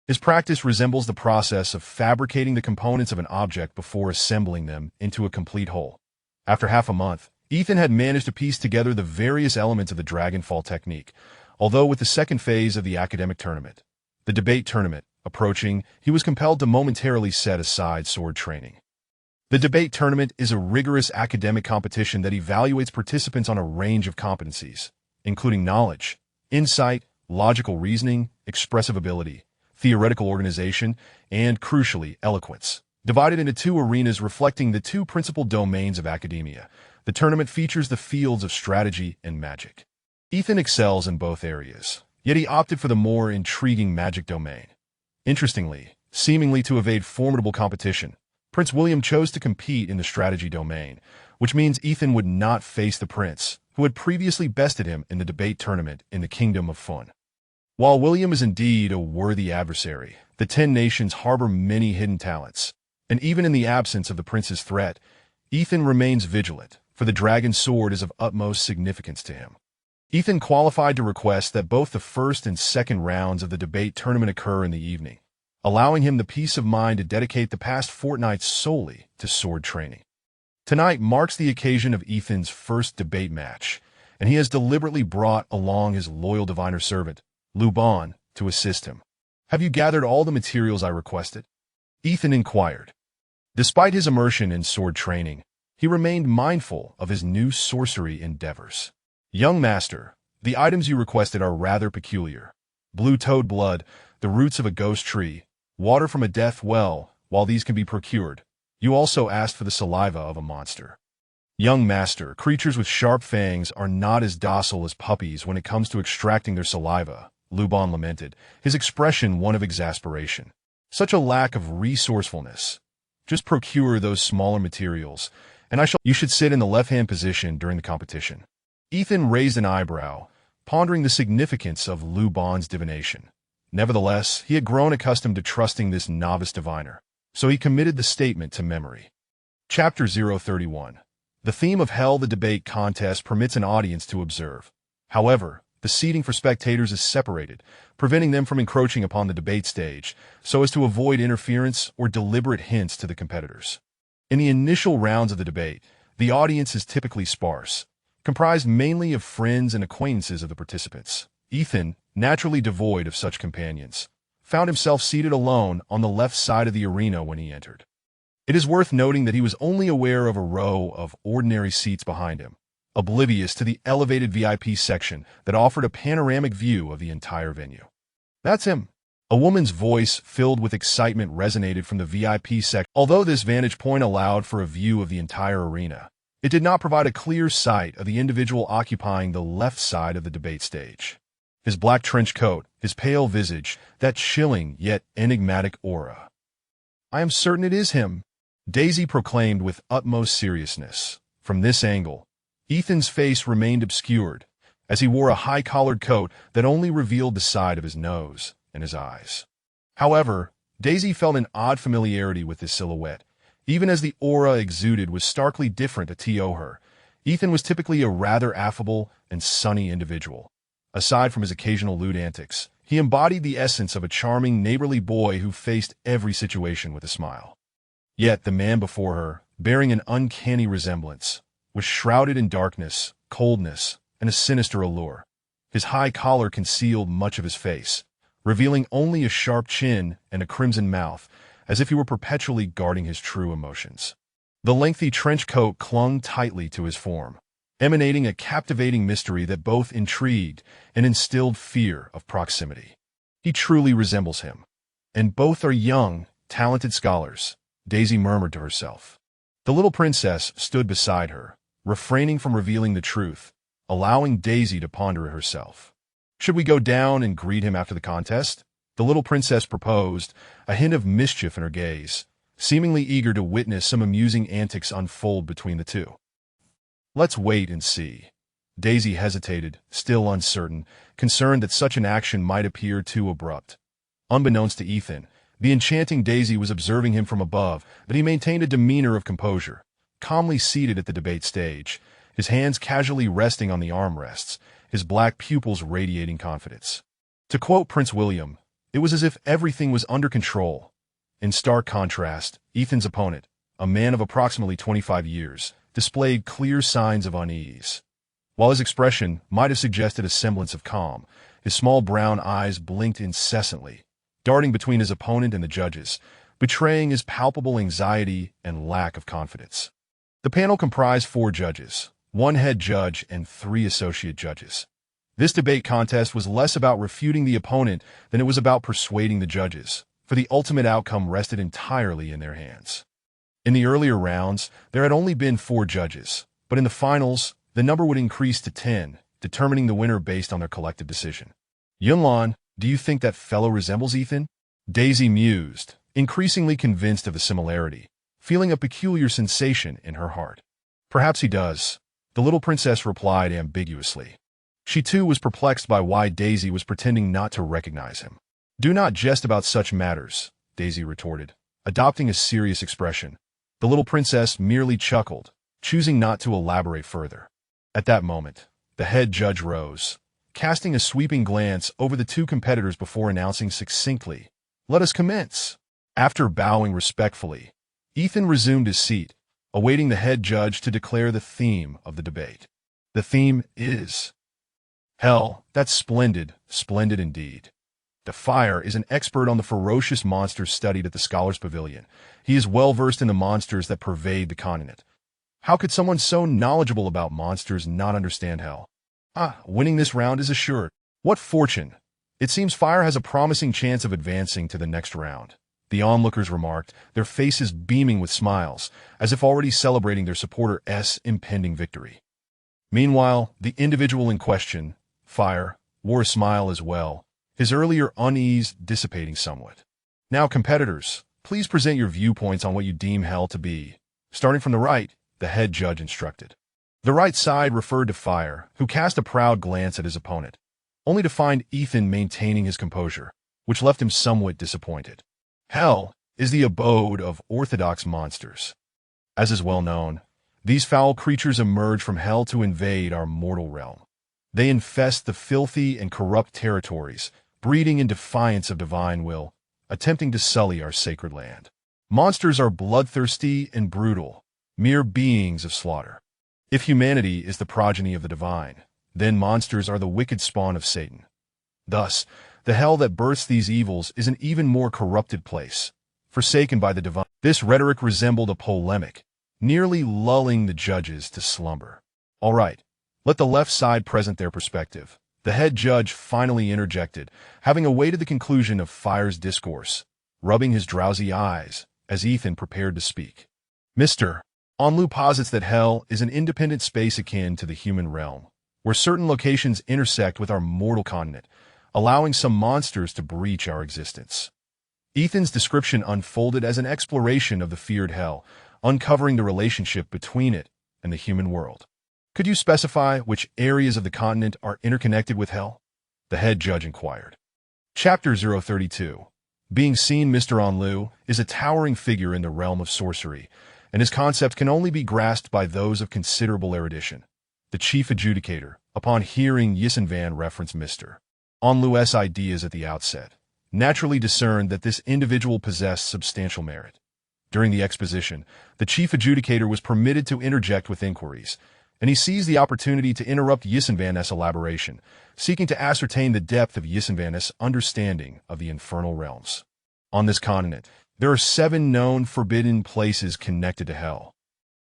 His practice resembles the process of fabricating the components of an object before assembling them into a complete whole. After half a month, Ethan had managed to piece together the various elements of the Dragonfall technique, although with the second phase of the academic tournament, the debate tournament, approaching, he was compelled to momentarily set aside sword training. The debate tournament is a rigorous academic competition that evaluates participants on a range of competencies, including knowledge, insight, logical reasoning, expressive ability, theoretical organization, and, crucially, eloquence. Divided into 2 arenas reflecting the 2 principal domains of academia, the tournament features the fields of strategy and magic. Ethan excels in both areas, yet he opted for the more intriguing magic domain. Interestingly, seemingly to evade formidable competition, Prince William chose to compete in the strategy domain, which means Ethan would not face the prince, who had previously bested him in the debate tournament in the Kingdom of Fun. While William is indeed a worthy adversary, the 10 nations harbor many hidden talents, and even in the absence of the prince's threat, Ethan remains vigilant, for the dragon's sword is of utmost significance to him. Ethan qualified to request that both the first and second rounds of the debate tournament occur in the evening, allowing him the peace of mind to dedicate the past fortnight solely to sword training. Tonight marks the occasion of Ethan's first debate match, and he has deliberately brought along his loyal diviner servant, Luban, to assist him. "Have you gathered all the materials I requested?" Ethan inquired. Despite his immersion in sword training, he remained mindful of his new sorcery endeavors. "Young master, The items you requested are rather peculiar. Blue toad blood, the roots of a ghost tree, water from a death well. While these can be procured, you also asked for the saliva of a monster. Young master, creatures with sharp fangs are not as docile as puppies when it comes to extracting their saliva, Luban lamented, his expression one of exasperation. Such a lack of resourcefulness. Just procure those smaller materials, and you should sit in the left-hand position during the competition. Ethan raised an eyebrow, pondering the significance of Luban's divination. Nevertheless, he had grown accustomed to trusting this novice diviner, so he committed the statement to memory. Chapter 031. The theme of Hell. The debate contest permits an audience to observe. However, the seating for spectators is separated, preventing them from encroaching upon the debate stage, so as to avoid interference or deliberate hints to the competitors. In the initial rounds of the debate, the audience is typically sparse, comprised mainly of friends and acquaintances of the participants. Ethan, naturally devoid of such companions, found himself seated alone on the left side of the arena when he entered. It is worth noting that he was only aware of a row of ordinary seats behind him, oblivious to the elevated VIP section that offered a panoramic view of the entire venue. "That's him." A woman's voice filled with excitement resonated from the VIP section. Although this vantage point allowed for a view of the entire arena, it did not provide a clear sight of the individual occupying the left side of the debate stage. His black trench coat, his pale visage, that chilling yet enigmatic aura. "I am certain it is him," Daisy proclaimed with utmost seriousness. From this angle, Ethan's face remained obscured, as he wore a high-collared coat that only revealed the side of his nose and his eyes. However, Daisy felt an odd familiarity with his silhouette, even as the aura exuded was starkly different to her. Ethan was typically a rather affable and sunny individual. Aside from his occasional lewd antics, he embodied the essence of a charming, neighborly boy who faced every situation with a smile. Yet the man before her, bearing an uncanny resemblance, was shrouded in darkness, coldness, and a sinister allure. His high collar concealed much of his face, revealing only a sharp chin and a crimson mouth, as if he were perpetually guarding his true emotions. The lengthy trench coat clung tightly to his form, emanating a captivating mystery that both intrigued and instilled fear of proximity. "He truly resembles him. And both are young, talented scholars," Daisy murmured to herself. The little princess stood beside her, refraining from revealing the truth, allowing Daisy to ponder it herself. "Should we go down and greet him after the contest?" the little princess proposed, a hint of mischief in her gaze, seemingly eager to witness some amusing antics unfold between the two. "Let's wait and see." Daisy hesitated, still uncertain, concerned that such an action might appear too abrupt. Unbeknownst to Ethan, the enchanting Daisy was observing him from above, but he maintained a demeanor of composure, calmly seated at the debate stage, his hands casually resting on the armrests, his black pupils radiating confidence. To quote Prince William, it was as if everything was under control. In stark contrast, Ethan's opponent, a man of approximately 25 years, displayed clear signs of unease. While his expression might have suggested a semblance of calm, his small brown eyes blinked incessantly, darting between his opponent and the judges, betraying his palpable anxiety and lack of confidence. The panel comprised 4 judges, 1 head judge and 3 associate judges. This debate contest was less about refuting the opponent than it was about persuading the judges, for the ultimate outcome rested entirely in their hands. In the earlier rounds, there had only been 4 judges, but in the finals, the number would increase to 10, determining the winner based on their collective decision. "Yunlan, do you think that fellow resembles Ethan?" Daisy mused, increasingly convinced of the similarity, feeling a peculiar sensation in her heart. "Perhaps he does," the little princess replied ambiguously. She too was perplexed by why Daisy was pretending not to recognize him. "Do not jest about such matters," Daisy retorted, adopting a serious expression. The little princess merely chuckled, choosing not to elaborate further. At that moment, the head judge rose, casting a sweeping glance over the 2 competitors before announcing succinctly, "Let us commence." After bowing respectfully, Ethan resumed his seat, awaiting the head judge to declare the theme of the debate. The theme is Hell. That's splendid, splendid indeed. The Fire is an expert on the ferocious monsters studied at the Scholars' Pavilion. He is well versed in the monsters that pervade the continent. How could someone so knowledgeable about monsters not understand Hell? Winning this round is assured. What fortune! It seems Fire has a promising chance of advancing to the next round. The onlookers remarked, their faces beaming with smiles, as if already celebrating their supporter's impending victory. Meanwhile, the individual in question, Fire, wore a smile as well, his earlier unease dissipating somewhat. Now, competitors, please present your viewpoints on what you deem hell to be. Starting from the right, the head judge instructed. The right side referred to Fire, who cast a proud glance at his opponent, only to find Ethan maintaining his composure, which left him somewhat disappointed. Hell is the abode of orthodox monsters. As is well known, these foul creatures emerge from hell to invade our mortal realm. They infest the filthy and corrupt territories, breeding in defiance of divine will, attempting to sully our sacred land. Monsters are bloodthirsty and brutal, mere beings of slaughter. If humanity is the progeny of the divine, then monsters are the wicked spawn of Satan. Thus, the hell that births these evils is an even more corrupted place, forsaken by the divine. This rhetoric resembled a polemic, nearly lulling the judges to slumber. All right, let the left side present their perspective. The head judge finally interjected, having awaited the conclusion of Fire's discourse, rubbing his drowsy eyes as Ethan prepared to speak. Mr. Onlu posits that hell is an independent space akin to the human realm, where certain locations intersect with our mortal continent, allowing some monsters to breach our existence. Ethan's description unfolded as an exploration of the feared hell, uncovering the relationship between it and the human world. Could you specify which areas of the continent are interconnected with hell? The head judge inquired. Chapter 032. Being seen, Mr. Onlu is a towering figure in the realm of sorcery, and his concept can only be grasped by those of considerable erudition. The chief adjudicator, upon hearing Yisenvan reference Mr. Onlu's ideas at the outset, naturally discerned that this individual possessed substantial merit. During the exposition, the chief adjudicator was permitted to interject with inquiries, and he seized the opportunity to interrupt Yisenvan's elaboration, seeking to ascertain the depth of Yisenvan's understanding of the infernal realms. On this continent, there are 7 known forbidden places connected to hell.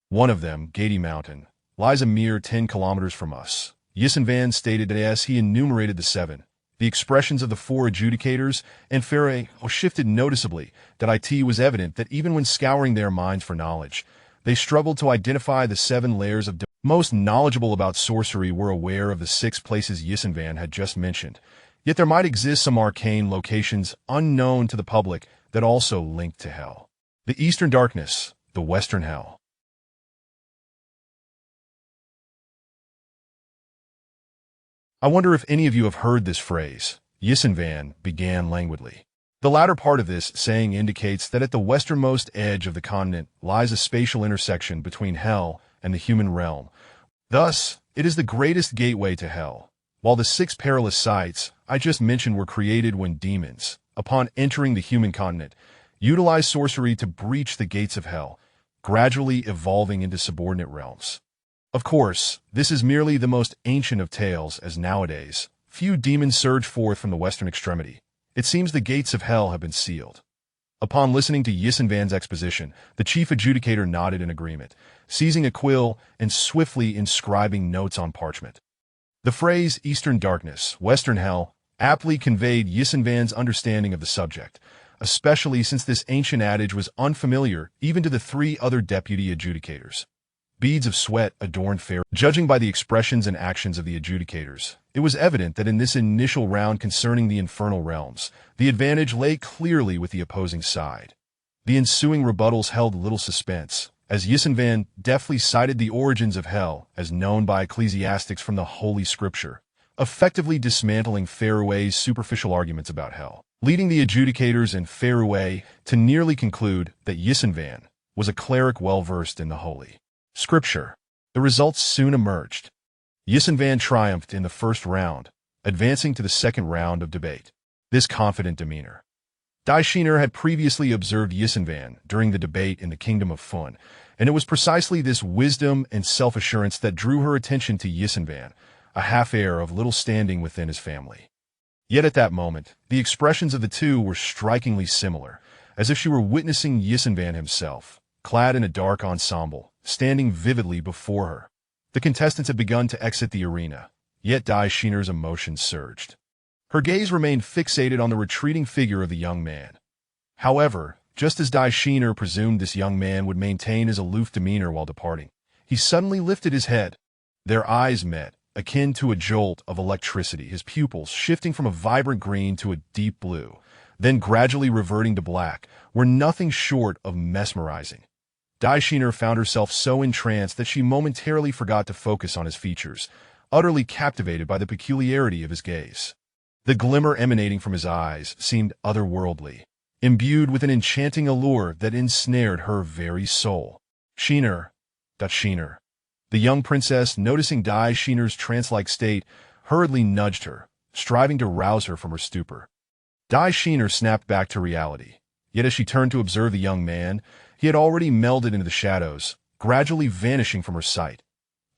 One of them, Gady Mountain, lies a mere 10 kilometers from us. Yisenvan stated that as he enumerated the 7, the expressions of the 4 adjudicators and Ferre shifted noticeably, that it was evident that even when scouring their minds for knowledge, they struggled to identify the 7 layers of most knowledgeable about sorcery were aware of the 6 places Yisenvan had just mentioned, yet there might exist some arcane locations unknown to the public that also linked to hell. The Eastern Darkness, the Western Hell. I wonder if any of you have heard this phrase, Yisenvan began languidly. The latter part of this saying indicates that at the westernmost edge of the continent lies a spatial intersection between hell and the human realm. Thus, it is the greatest gateway to hell. While the 6 perilous sites I just mentioned were created when demons, upon entering the human continent, utilized sorcery to breach the gates of hell, gradually evolving into subordinate realms. Of course, this is merely the most ancient of tales, as nowadays, few demons surge forth from the western extremity. It seems the gates of hell have been sealed. Upon listening to Yisenvan's exposition, the chief adjudicator nodded in agreement, seizing a quill and swiftly inscribing notes on parchment. The phrase Eastern Darkness, Western Hell aptly conveyed Yisenvan's understanding of the subject, especially since this ancient adage was unfamiliar even to the 3 other deputy adjudicators. Beads of sweat adorned fair. Judging by the expressions and actions of the adjudicators, it was evident that in this initial round concerning the infernal realms, the advantage lay clearly with the opposing side. The ensuing rebuttals held little suspense, as Yisenvan deftly cited the origins of hell as known by ecclesiastics from the Holy Scripture, effectively dismantling Fairway's superficial arguments about hell, leading the adjudicators and Fairway to nearly conclude that Yisenvan was a cleric well-versed in the Holy Scripture. The results soon emerged. Yisenvan triumphed in the first round, advancing to the second round of debate. This confident demeanor. Daishiner had previously observed Yisenvan during the debate in the Kingdom of Fun, and it was precisely this wisdom and self-assurance that drew her attention to Yisenvan, a half-heir of little standing within his family. Yet at that moment, the expressions of the two were strikingly similar, as if she were witnessing Yisenvan himself, clad in a dark ensemble, standing vividly before her. The contestants had begun to exit the arena. Yet Daishiner's emotions surged. Her gaze remained fixated on the retreating figure of the young man. However, just as Daishiner presumed this young man would maintain his aloof demeanor while departing, he suddenly lifted his head. Their eyes met, akin to a jolt of electricity, his pupils shifting from a vibrant green to a deep blue, then gradually reverting to black, were nothing short of mesmerizing. Daishiner found herself so entranced that she momentarily forgot to focus on his features, utterly captivated by the peculiarity of his gaze. The glimmer emanating from his eyes seemed otherworldly, imbued with an enchanting allure that ensnared her very soul. Shiner, Shiner. The young princess, noticing Daishiner's trance-like state, hurriedly nudged her, striving to rouse her from her stupor. Daishiner snapped back to reality. Yet as she turned to observe the young man, he had already melded into the shadows, gradually vanishing from her sight.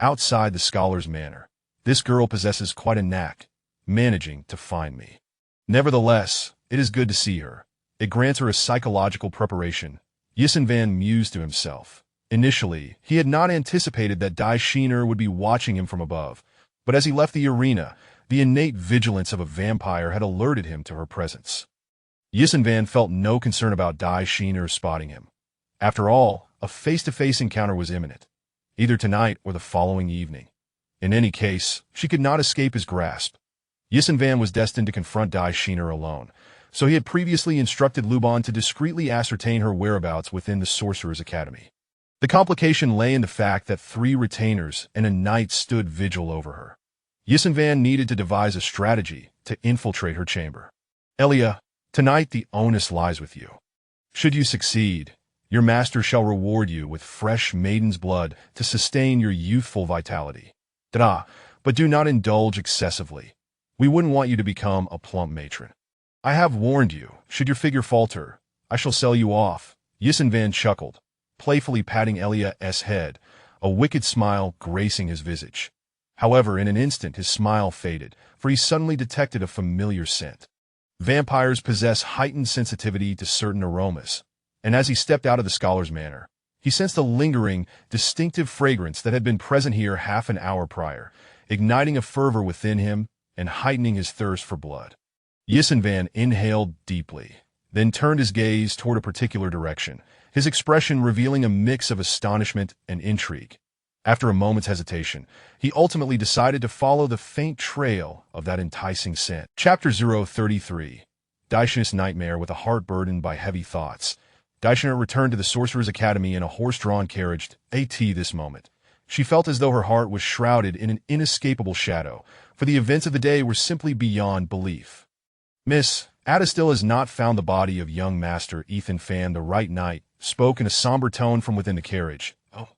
Outside the scholar's manor, this girl possesses quite a knack, managing to find me. Nevertheless, it is good to see her. It grants her a psychological preparation, Yisenvan mused to himself. Initially, he had not anticipated that Daishiner would be watching him from above, but as he left the arena, the innate vigilance of a vampire had alerted him to her presence. Yisenvan felt no concern about Daishiner spotting him. After all, a face-to-face encounter was imminent, either tonight or the following evening. In any case, she could not escape his grasp. Yisenvan was destined to confront Daishiner alone, so he had previously instructed Luban to discreetly ascertain her whereabouts within the Sorcerers' Academy. The complication lay in the fact that 3 retainers and a knight stood vigil over her. Yisenvan needed to devise a strategy to infiltrate her chamber. Elia, tonight the onus lies with you. Should you succeed, your master shall reward you with fresh maiden's blood to sustain your youthful vitality. But do not indulge excessively. We wouldn't want you to become a plump matron. I have warned you, should your figure falter, I shall sell you off. Yisenvan chuckled, playfully patting Elia's head, a wicked smile gracing his visage. However, in an instant his smile faded, for he suddenly detected a familiar scent. Vampires possess heightened sensitivity to certain aromas, and as he stepped out of the scholar's manor, he sensed a lingering, distinctive fragrance that had been present here half an hour prior, igniting a fervor within him and heightening his thirst for blood. Yisenvan inhaled deeply, then turned his gaze toward a particular direction, his expression revealing a mix of astonishment and intrigue. After a moment's hesitation, he ultimately decided to follow the faint trail of that enticing scent. Chapter 033. Daishiner's Nightmare. With a heart burdened by heavy thoughts, Daishiner returned to the Sorcerer's Academy in a horse-drawn carriage. This moment, she felt as though her heart was shrouded in an inescapable shadow, for the events of the day were simply beyond belief. Miss, Ada still has not found the body of young Master Ethan Fan. The right knight spoke in a somber tone from within the carriage. Oh.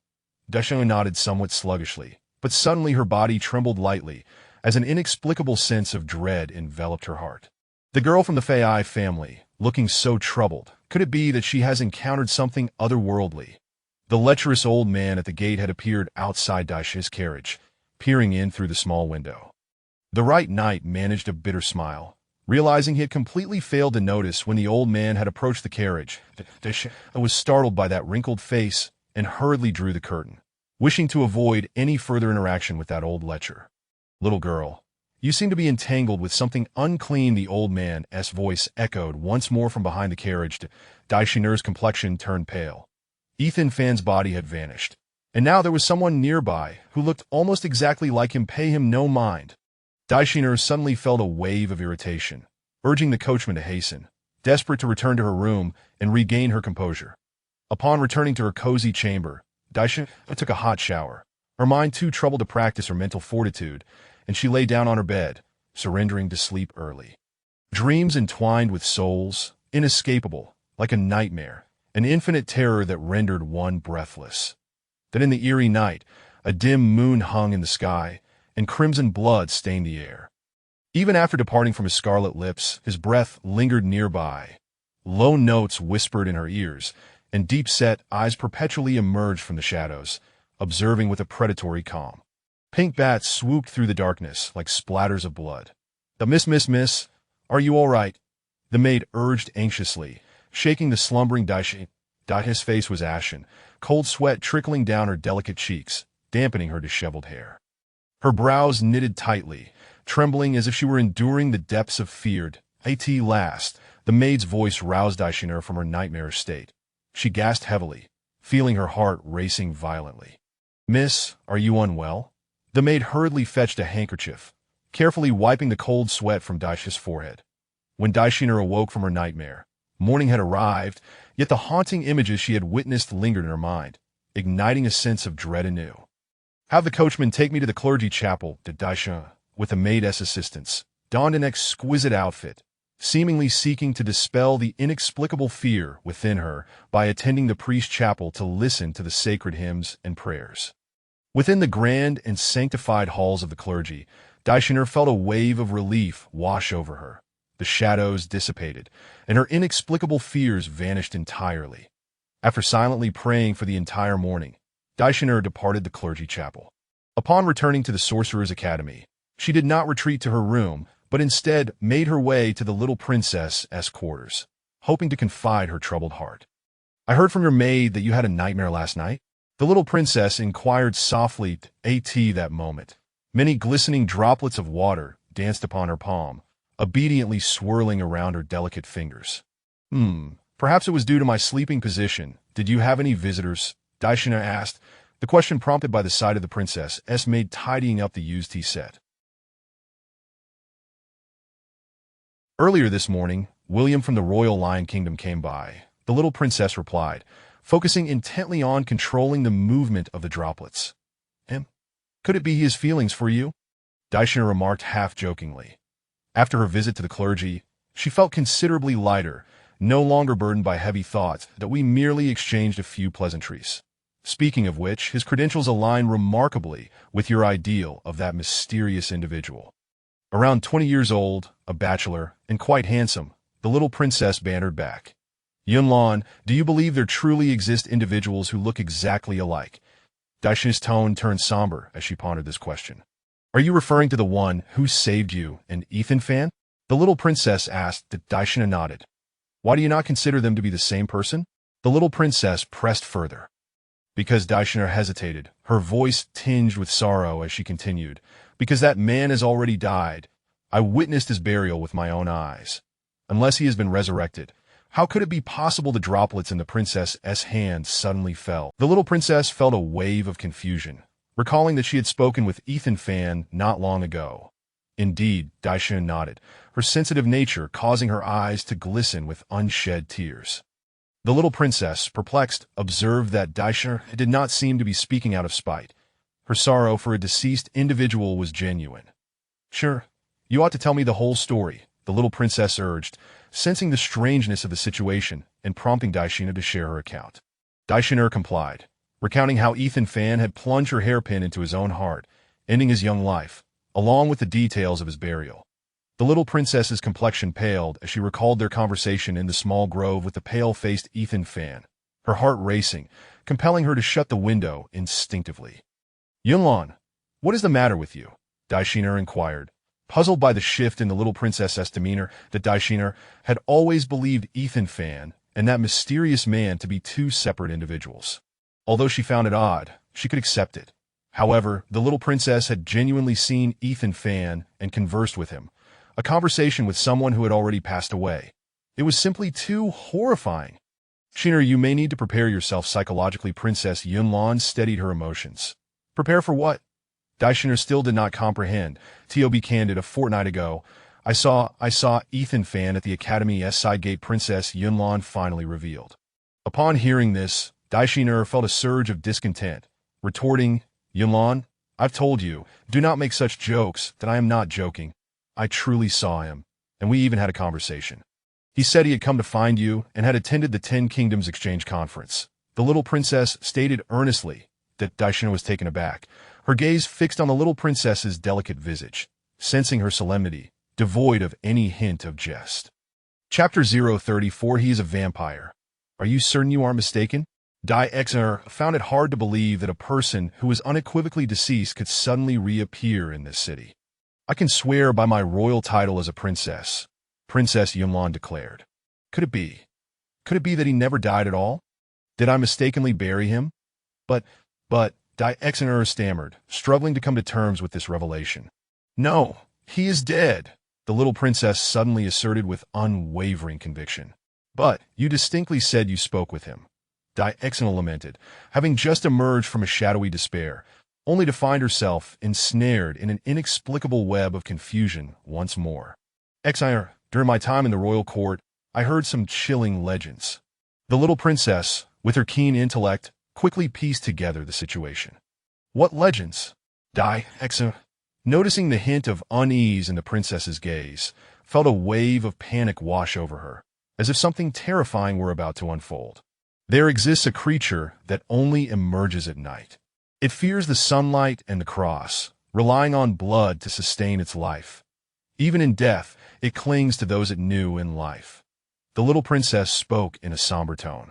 Daishiner nodded somewhat sluggishly, but suddenly her body trembled lightly, as an inexplicable sense of dread enveloped her heart. The girl from the Fei family, looking so troubled, could it be that she has encountered something otherworldly? The lecherous old man at the gate had appeared outside Daishiner's carriage, peering in through the small window. The right knight managed a bitter smile, realizing he had completely failed to notice when the old man had approached the carriage. Daishiner was startled by that wrinkled face and hurriedly drew the curtain, wishing to avoid any further interaction with that old lecher. Little girl, you seem to be entangled with something unclean. The old man's voice echoed once more from behind the carriage. Daishiner's complexion turned pale. Ethan Fan's body had vanished, and now there was someone nearby who looked almost exactly like him. Pay him no mind. Daishiner suddenly felt a wave of irritation, urging the coachman to hasten, desperate to return to her room and regain her composure. Upon returning to her cozy chamber, Daishiner took a hot shower, her mind too troubled to practice her mental fortitude, and she lay down on her bed, surrendering to sleep early. Dreams entwined with souls, inescapable, like a nightmare, an infinite terror that rendered one breathless. Then in the eerie night, a dim moon hung in the sky, and crimson blood stained the air. Even after departing from his scarlet lips, his breath lingered nearby. Low notes whispered in her ears, and deep-set eyes perpetually emerged from the shadows, observing with a predatory calm. Pink bats swooped through the darkness like splatters of blood. Miss, are you all right? The maid urged anxiously, shaking the slumbering Daishiner. His face was ashen, cold sweat trickling down her delicate cheeks, dampening her disheveled hair. Her brows knitted tightly, trembling as if she were enduring the depths of fear. At last, the maid's voice roused Daishiner from her nightmarish state. She gasped heavily, feeling her heart racing violently. "Miss, are you unwell?" The maid hurriedly fetched a handkerchief, carefully wiping the cold sweat from Daishi's forehead. When Daishiner awoke from her nightmare, morning had arrived, yet the haunting images she had witnessed lingered in her mind, igniting a sense of dread anew. "Have the coachman take me to the clergy chapel," did Daishiner, with the maid's assistance, donned an exquisite outfit, seemingly seeking to dispel the inexplicable fear within her by attending the priest's chapel to listen to the sacred hymns and prayers. Within the grand and sanctified halls of the clergy, Daishiner felt a wave of relief wash over her. The shadows dissipated, and her inexplicable fears vanished entirely. After silently praying for the entire morning, Daishiner departed the clergy chapel. Upon returning to the Sorcerer's Academy, she did not retreat to her room, but instead made her way to the little princess's quarters, hoping to confide her troubled heart. "I heard from your maid that you had a nightmare last night?" The little princess inquired softly. At that moment, many glistening droplets of water danced upon her palm, obediently swirling around her delicate fingers. Perhaps it was due to my sleeping position. Did you have any visitors?" Daishiner asked, the question prompted by the sight of the princess's maid tidying up the used tea set. "Earlier this morning, William from the Royal Lion Kingdom came by," the little princess replied, focusing intently on controlling the movement of the droplets. "Could it be his feelings for you?" Daishiner remarked half-jokingly. After her visit to the clergy, she felt considerably lighter, no longer burdened by heavy thoughts, that we merely exchanged a few pleasantries. Speaking of which, his credentials align remarkably with your ideal of that mysterious individual. Around 20 years old, a bachelor, and quite handsome, the little princess bantered back. "Yunlan, do you believe there truly exist individuals who look exactly alike?" Daishin's tone turned somber as she pondered this question. "Are you referring to the one who saved you and Ethan Fan?" the little princess asked. Daishina nodded. "Why do you not consider them to be the same person?" the little princess pressed further. Because Daishiner hesitated, her voice tinged with sorrow as she continued, "Because that man has already died. I witnessed his burial with my own eyes. Unless he has been resurrected, how could it be possible the droplets in the princess's hand suddenly fell?" The little princess felt a wave of confusion, recalling that she had spoken with Ethan Fan not long ago. Indeed, Daishina nodded, her sensitive nature causing her eyes to glisten with unshed tears. The little princess, perplexed, observed that Daishiner did not seem to be speaking out of spite. Her sorrow for a deceased individual was genuine. "Sure, you ought to tell me the whole story," the little princess urged, sensing the strangeness of the situation and prompting Daishiner to share her account. Daishiner complied, recounting how Ethan Fan had plunged her hairpin into his own heart, ending his young life, along with the details of his burial. The little princess's complexion paled as she recalled their conversation in the small grove with the pale-faced Ethan Fan, her heart racing, compelling her to shut the window instinctively. "Yunlan, what is the matter with you?" Daishiner inquired, puzzled by the shift in the little princess's demeanor. That Daishiner had always believed Ethan Fan and that mysterious man to be two separate individuals. Although she found it odd, she could accept it. However, the little princess had genuinely seen Ethan Fan and conversed with him, a conversation with someone who had already passed away. It was simply too horrifying. "Shiner, you may need to prepare yourself psychologically." Princess Yunlan steadied her emotions. "Prepare for what?" Daishiner still did not comprehend. "To be candid, a fortnight ago, I saw Ethan Fan at the Academy's side gate," Princess Yunlan finally revealed. Upon hearing this, Daishiner felt a surge of discontent, retorting, "Yunlan, I've told you, do not make such jokes. That I am not joking. I truly saw him, and we even had a conversation. He said he had come to find you and had attended the 10 Kingdoms Exchange Conference." The little princess stated earnestly. That Daishiner was taken aback, her gaze fixed on the little princess's delicate visage, sensing her solemnity, devoid of any hint of jest. Chapter 034. He is a vampire. "Are you certain you aren't mistaken?" Daishiner found it hard to believe that a person who was unequivocally deceased could suddenly reappear in this city. "I can swear by my royal title as a princess," Princess Yunlan declared. Could it be? Could it be that he never died at all? Did I mistakenly bury him? But, Exeter stammered, struggling to come to terms with this revelation. "No, he is dead," the little princess suddenly asserted with unwavering conviction. "But you distinctly said you spoke with him," Exeter lamented, having just emerged from a shadowy despair, only to find herself ensnared in an inexplicable web of confusion once more. "Exeter, during my time in the royal court, I heard some chilling legends." The little princess, with her keen intellect, quickly pieced together the situation. "What legends?" Exeter, noticing the hint of unease in the princess's gaze, felt a wave of panic wash over her, as if something terrifying were about to unfold. "There exists a creature that only emerges at night. It fears the sunlight and the cross, relying on blood to sustain its life. Even in death, it clings to those it knew in life." The little princess spoke in a somber tone.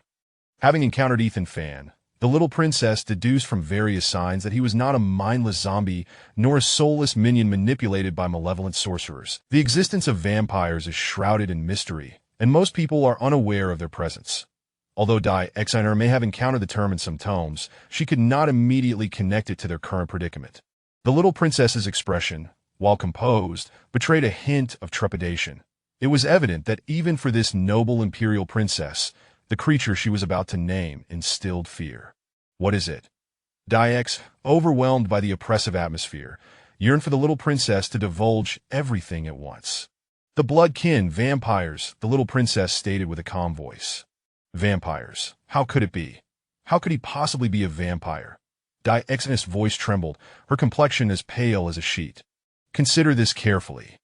Having encountered Ethan Fan, the little princess deduced from various signs that he was not a mindless zombie nor a soulless minion manipulated by malevolent sorcerers. The existence of vampires is shrouded in mystery, and most people are unaware of their presence. Although Exeter may have encountered the term in some tomes, she could not immediately connect it to their current predicament. The little princess's expression, while composed, betrayed a hint of trepidation. It was evident that even for this noble imperial princess, the creature she was about to name instilled fear. "What is it?" Diex, overwhelmed by the oppressive atmosphere, yearned for the little princess to divulge everything at once. "The blood-kin vampires," the little princess stated with a calm voice. "Vampires? How could it be? How could he possibly be a vampire?" Diex's voice trembled, her complexion as pale as a sheet. "Consider this carefully.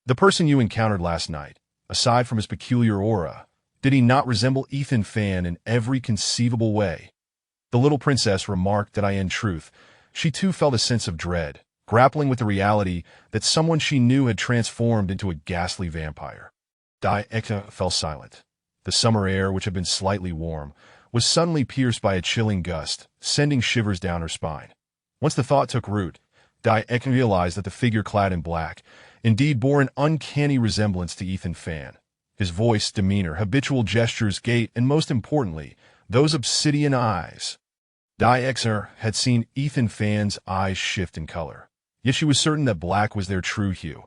The person you encountered last night, aside from his peculiar aura, did he not resemble Ethan Fan in every conceivable way?" The little princess remarked that in truth, she too felt a sense of dread, grappling with the reality that someone she knew had transformed into a ghastly vampire. Dieka fell silent. The summer air, which had been slightly warm, was suddenly pierced by a chilling gust, sending shivers down her spine. Once the thought took root, Dieka realized that the figure clad in black indeed bore an uncanny resemblance to Ethan Fan. His voice, demeanor, habitual gestures, gait, and most importantly, those obsidian eyes. Diexer had seen Ethan Fan's eyes shift in color, yet she was certain that black was their true hue.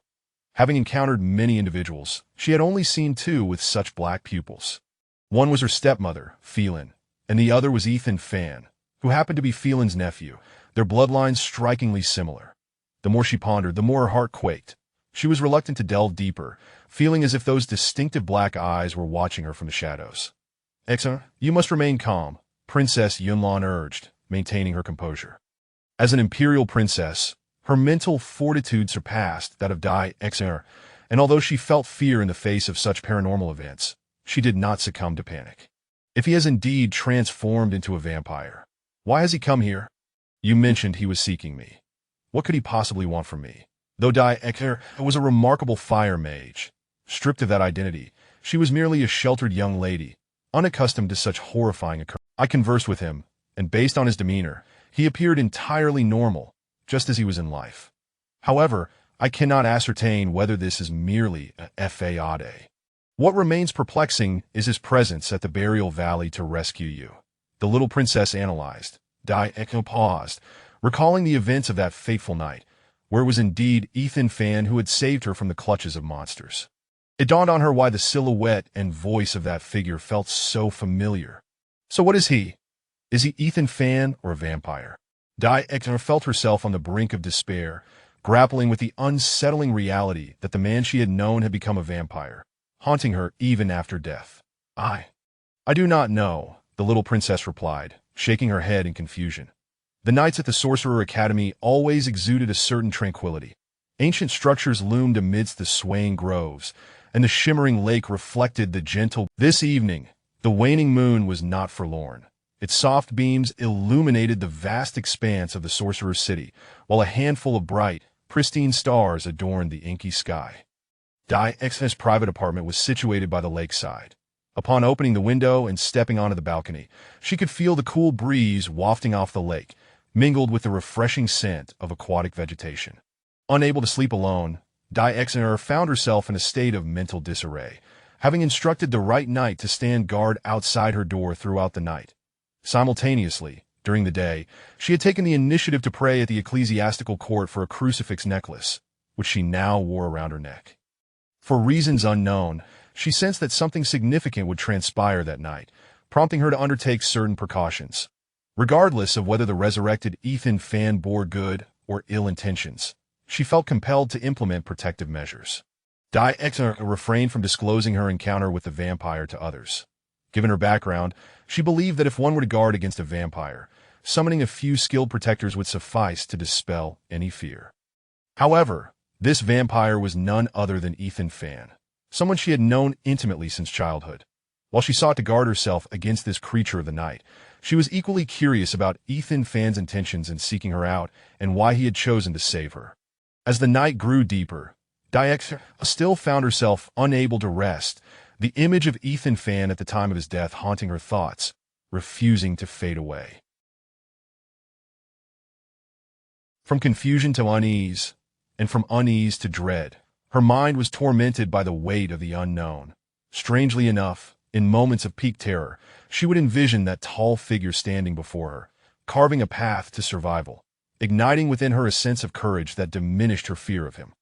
Having encountered many individuals, she had only seen two with such black pupils. One was her stepmother, Phelan, and the other was Ethan Fan, who happened to be Phelan's nephew, their bloodlines strikingly similar. The more she pondered, the more her heart quaked. She was reluctant to delve deeper, feeling as if those distinctive black eyes were watching her from the shadows. "Exeter, you must remain calm," Princess Yunlan urged, maintaining her composure. As an imperial princess, her mental fortitude surpassed that of Exeter, and although she felt fear in the face of such paranormal events, she did not succumb to panic. "If he has indeed transformed into a vampire, why has he come here? You mentioned he was seeking me. What could he possibly want from me?" Though Exeter was a remarkable fire mage, stripped of that identity, she was merely a sheltered young lady, unaccustomed to such horrifying occurrences. I conversed with him, and based on his demeanor, he appeared entirely normal, just as he was in life. However, I cannot ascertain whether this is merely a fade. What remains perplexing is his presence at the burial valley to rescue you. The little princess analyzed. Echo paused, recalling the events of that fateful night, where it was indeed Ethan Fan who had saved her from the clutches of monsters. It dawned on her why the silhouette and voice of that figure felt so familiar. So what is he? Is he Ethan Fan or a vampire? Exeter felt herself on the brink of despair, grappling with the unsettling reality that the man she had known had become a vampire, haunting her even after death. I do not know," the little princess replied, shaking her head in confusion. The nights at the Sorcerer Academy always exuded a certain tranquility. Ancient structures loomed amidst the swaying groves, and the shimmering lake reflected the gentle. This evening, the waning moon was not forlorn. Its soft beams illuminated the vast expanse of the Sorcerer's City, while a handful of bright, pristine stars adorned the inky sky. Exeter's private apartment was situated by the lakeside. Upon opening the window and stepping onto the balcony, she could feel the cool breeze wafting off the lake, mingled with the refreshing scent of aquatic vegetation. Unable to sleep alone, Exeter found herself in a state of mental disarray, having instructed the right knight to stand guard outside her door throughout the night. Simultaneously, During the day, she had taken the initiative to pray at the ecclesiastical court for a crucifix necklace, which she now wore around her neck. For reasons unknown, she sensed that something significant would transpire that night, prompting her to undertake certain precautions. Regardless of whether the resurrected Ethan fan bore good or ill intentions, she felt compelled to implement protective measures. Diana refrained from disclosing her encounter with the vampire to others. Given her background, she believed that if one were to guard against a vampire, summoning a few skilled protectors would suffice to dispel any fear. However, this vampire was none other than Ethan Fan, someone she had known intimately since childhood. While she sought to guard herself against this creature of the night, she was equally curious about Ethan Fan's intentions in seeking her out and why he had chosen to save her. As the night grew deeper, Diana still found herself unable to rest, the image of Ethan Fan at the time of his death haunting her thoughts, refusing to fade away. From confusion to unease, and from unease to dread, her mind was tormented by the weight of the unknown. Strangely enough, in moments of peak terror, she would envision that tall figure standing before her, carving a path to survival, igniting within her a sense of courage that diminished her fear of him.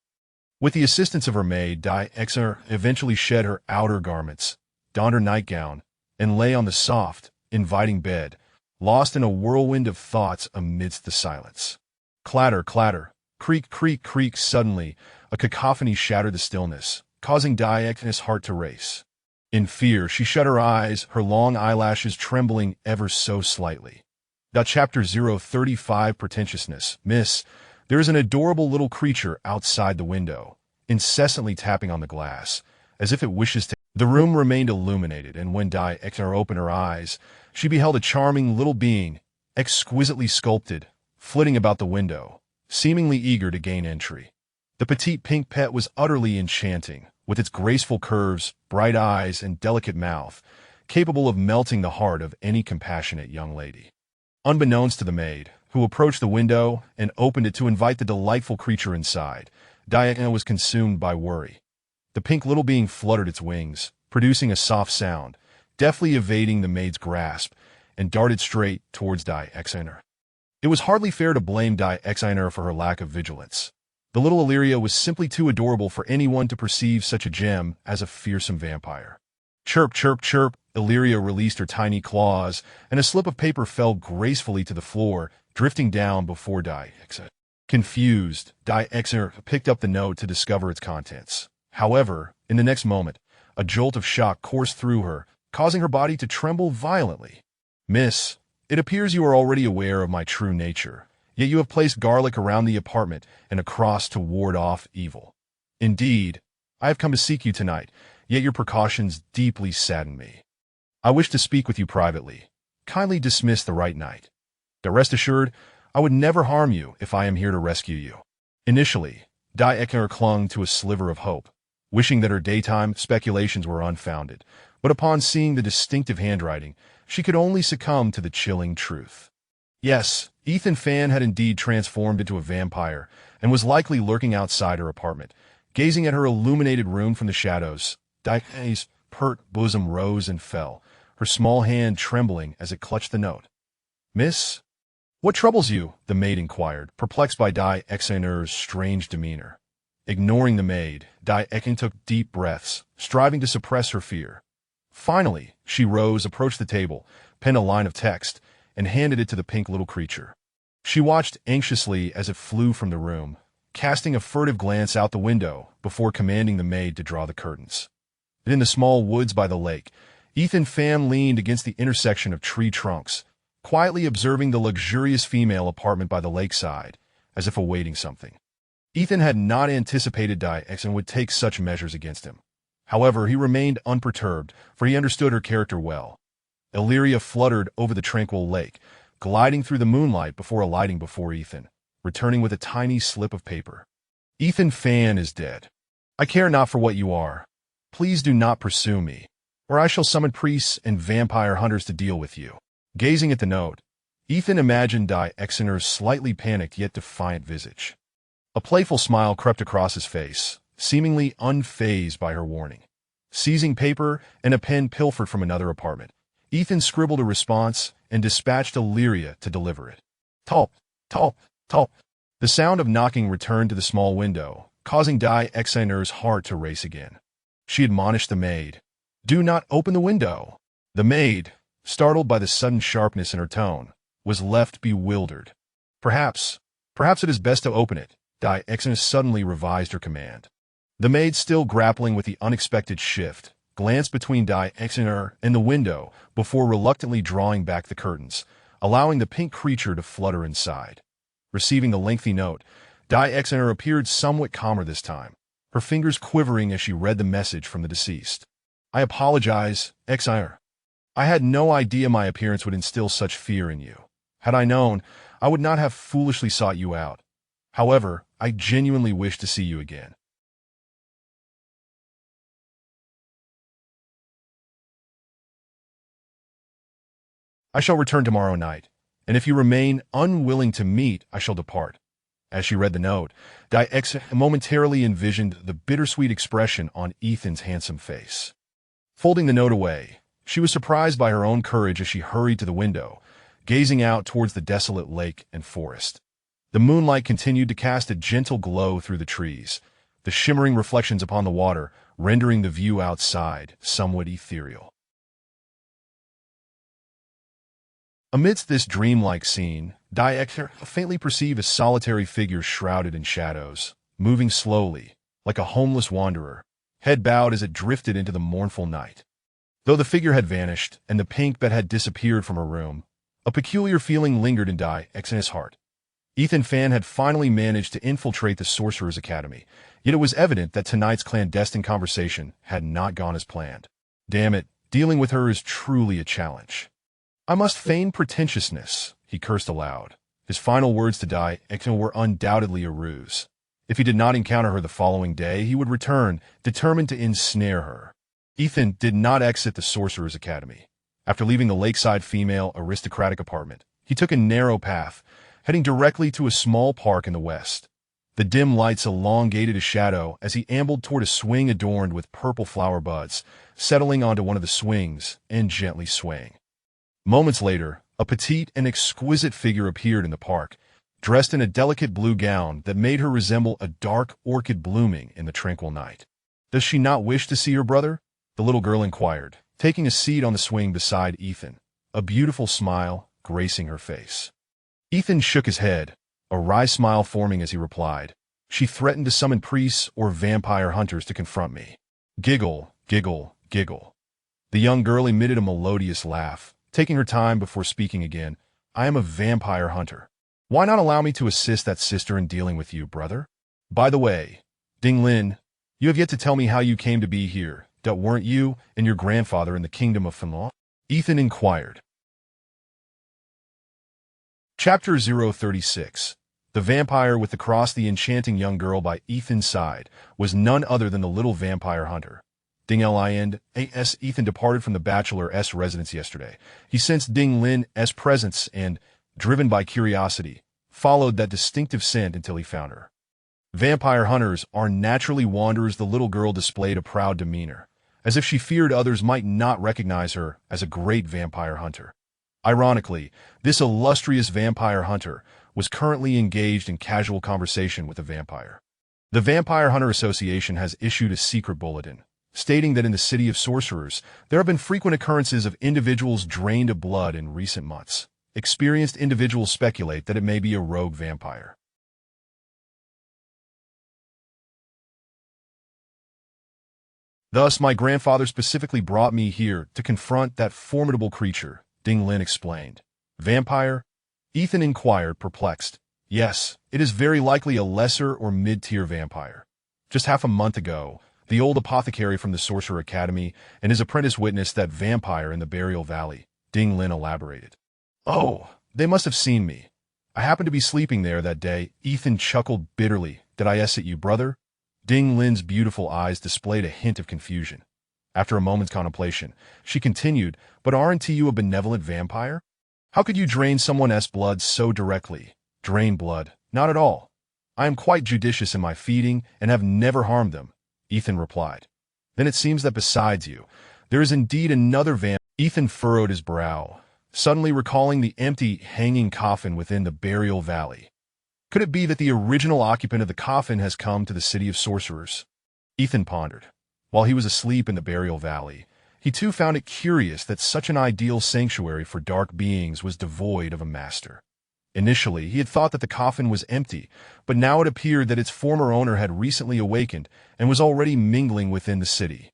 With the assistance of her maid, Diana eventually shed her outer garments, donned her nightgown, and lay on the soft, inviting bed, lost in a whirlwind of thoughts amidst the silence. Clatter, clatter, creak, creak, creak. Suddenly, a cacophony shattered the stillness, causing Diana's heart to race. In fear, she shut her eyes, her long eyelashes trembling ever so slightly. Chapter 035 Pretentiousness. Miss, there is an adorable little creature outside the window, incessantly tapping on the glass, as if it wishes to. The room remained illuminated, and when Diana opened her eyes, she beheld a charming little being, exquisitely sculpted, flitting about the window, seemingly eager to gain entry. The petite pink pet was utterly enchanting, with its graceful curves, bright eyes, and delicate mouth, capable of melting the heart of any compassionate young lady. Unbeknownst to the maid, who approached the window and opened it to invite the delightful creature inside, Diana was consumed by worry. The pink little being fluttered its wings, producing a soft sound, deftly evading the maid's grasp, and darted straight towards Diana. It was hardly fair to blame Diana for her lack of vigilance. The little Illyria was simply too adorable for anyone to perceive such a gem as a fearsome vampire. Chirp, chirp, chirp, Illyria released her tiny claws, and a slip of paper fell gracefully to the floor, drifting down before Diana. Confused, Diana picked up the note to discover its contents. However, in the next moment, a jolt of shock coursed through her, causing her body to tremble violently. Miss, it appears you are already aware of my true nature, yet you have placed garlic around the apartment and a cross to ward off evil. Indeed, I have come to seek you tonight, yet your precautions deeply sadden me. I wish to speak with you privately. Kindly dismiss the right night. Rest assured, I would never harm you if I am here to rescue you. Initially, Diana clung to a sliver of hope, wishing that her daytime speculations were unfounded, but upon seeing the distinctive handwriting, she could only succumb to the chilling truth. Yes, Ethan Fan had indeed transformed into a vampire and was likely lurking outside her apartment, gazing at her illuminated room from the shadows. Diana's pert bosom rose and fell, her small hand trembling as it clutched the note. Miss? What troubles you? The maid inquired, perplexed by Diana's strange demeanor. Ignoring the maid, Diana took deep breaths, striving to suppress her fear. Finally, she rose, approached the table, penned a line of text, and handed it to the pink little creature. She watched anxiously as it flew from the room, casting a furtive glance out the window before commanding the maid to draw the curtains. In the small woods by the lake, Ethan Fan leaned against the intersection of tree trunks, quietly observing the luxurious female apartment by the lakeside, as if awaiting something. Ethan had not anticipated Diana would take such measures against him. However, he remained unperturbed, for he understood her character well. Illyria fluttered over the tranquil lake, gliding through the moonlight before alighting before Ethan, returning with a tiny slip of paper. Ethan Fan is dead. I care not for what you are. Please do not pursue me, or I shall summon priests and vampire hunters to deal with you. Gazing at the note, Ethan imagined Diana's slightly panicked yet defiant visage. A playful smile crept across his face, seemingly unfazed by her warning. Seizing paper and a pen pilfered from another apartment, Ethan scribbled a response and dispatched Illyria to deliver it. Tulp, tulp, tulp. The sound of knocking returned to the small window, causing Exciner's heart to race again. She admonished the maid, "Do not open the window." The maid, startled by the sudden sharpness in her tone, was left bewildered. Perhaps it is best to open it." Exiner suddenly revised her command. The maid, still grappling with the unexpected shift, glanced between Exiner and the window before reluctantly drawing back the curtains, allowing the pink creature to flutter inside. Receiving the lengthy note, Exiner appeared somewhat calmer this time, her fingers quivering as she read the message from the deceased. "I apologize, Exiner. I had no idea my appearance would instill such fear in you. Had I known, I would not have foolishly sought you out. However, I genuinely wish to see you again. I shall return tomorrow night, and if you remain unwilling to meet, I shall depart." As she read the note, Exiner momentarily envisioned the bittersweet expression on Ethan's handsome face. Folding the note away, she was surprised by her own courage as she hurried to the window, gazing out towards the desolate lake and forest. The moonlight continued to cast a gentle glow through the trees, the shimmering reflections upon the water rendering the view outside somewhat ethereal. Amidst this dreamlike scene, Exiner faintly perceived a solitary figure shrouded in shadows, moving slowly, like a homeless wanderer, head bowed as it drifted into the mournful night. Though the figure had vanished and the pink bed had disappeared from her room, a peculiar feeling lingered in Exiner's heart. Ethan Fan had finally managed to infiltrate the Sorcerers' Academy, yet it was evident that tonight's clandestine conversation had not gone as planned. Damn it, dealing with her is truly a challenge. "I must feign pretentiousness," he cursed aloud. His final words to Exiner were undoubtedly a ruse. If he did not encounter her the following day, he would return, determined to ensnare her. Ethan did not exit the Sorcerers' Academy. After leaving the lakeside female aristocratic apartment, he took a narrow path, heading directly to a small park in the west. The dim lights elongated a shadow as he ambled toward a swing adorned with purple flower buds, settling onto one of the swings and gently swaying. Moments later, a petite and exquisite figure appeared in the park, dressed in a delicate blue gown that made her resemble a dark orchid blooming in the tranquil night. "Does she not wish to see her brother?" the little girl inquired, taking a seat on the swing beside Ethan, a beautiful smile gracing her face. Ethan shook his head, a wry smile forming as he replied, "She threatened to summon priests or vampire hunters to confront me." Giggle, giggle, giggle. The young girl emitted a melodious laugh, taking her time before speaking again. "I am a vampire hunter. Why not allow me to assist that sister in dealing with you, brother? By the way, Ding Lin, you have yet to tell me how you came to be here. Weren't you and your grandfather in the kingdom of Finlaw?" Ethan inquired. Chapter 036. The Vampire with the Cross. The enchanting young girl by Ethan's side was none other than the little vampire hunter. Ding Lin as Ethan departed from the bachelor's residence yesterday. He sensed Ding Lin's presence and, driven by curiosity, followed that distinctive scent until he found her. Vampire hunters are naturally wanderers. The little girl displayed a proud demeanor, as if she feared others might not recognize her as a great vampire hunter. Ironically, this illustrious vampire hunter was currently engaged in casual conversation with a vampire. The Vampire Hunter Association has issued a secret bulletin, stating that in the city of sorcerers, there have been frequent occurrences of individuals drained of blood in recent months. Experienced individuals speculate that it may be a rogue vampire. Thus, my grandfather specifically brought me here to confront that formidable creature, Ding Lin explained. Vampire? Ethan inquired, perplexed. Yes, it is very likely a lesser or mid-tier vampire. Just half a month ago, the old apothecary from the Sorcerer Academy and his apprentice witnessed that vampire in the Burial Valley, Ding Lin elaborated. Oh, they must have seen me. I happened to be sleeping there that day. Ethan chuckled bitterly. Did I at you, brother? Ding Lin's beautiful eyes displayed a hint of confusion. After a moment's contemplation, she continued, but aren't you a benevolent vampire? How could you drain someone's blood so directly? Drain blood? Not at all. I am quite judicious in my feeding and have never harmed them, Ethan replied. Then it seems that besides you, there is indeed another vampire. Ethan furrowed his brow, suddenly recalling the empty, hanging coffin within the burial valley. Could it be that the original occupant of the coffin has come to the city of sorcerers? Ethan pondered. While he was asleep in the burial valley, he too found it curious that such an ideal sanctuary for dark beings was devoid of a master. Initially, he had thought that the coffin was empty, but now it appeared that its former owner had recently awakened and was already mingling within the city.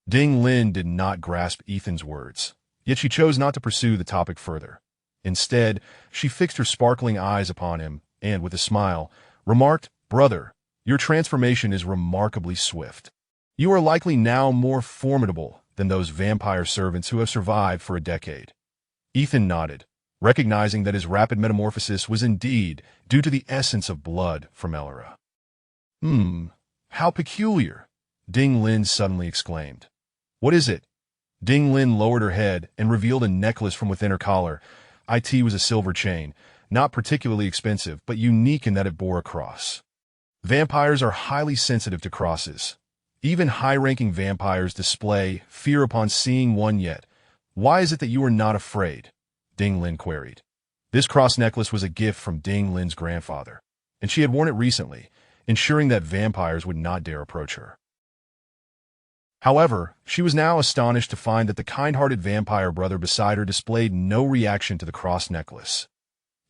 Ding Lin did not grasp Ethan's words, yet she chose not to pursue the topic further. Instead, she fixed her sparkling eyes upon him and, with a smile, remarked, "Brother, your transformation is remarkably swift. You are likely now more formidable than those vampire servants who have survived for a decade." Ethan nodded, recognizing that his rapid metamorphosis was indeed due to the essence of blood from Elora. How peculiar," Ding Lin suddenly exclaimed. "What is it?" Ding Lin lowered her head and revealed a necklace from within her collar. It was a silver chain, not particularly expensive, but unique in that it bore a cross. Vampires are highly sensitive to crosses. Even high-ranking vampires display fear upon seeing one. Yet, why is it that you are not afraid? Ding Lin queried. This cross necklace was a gift from Ding Lin's grandfather, and she had worn it recently, ensuring that vampires would not dare approach her. However, she was now astonished to find that the kind-hearted vampire brother beside her displayed no reaction to the cross necklace.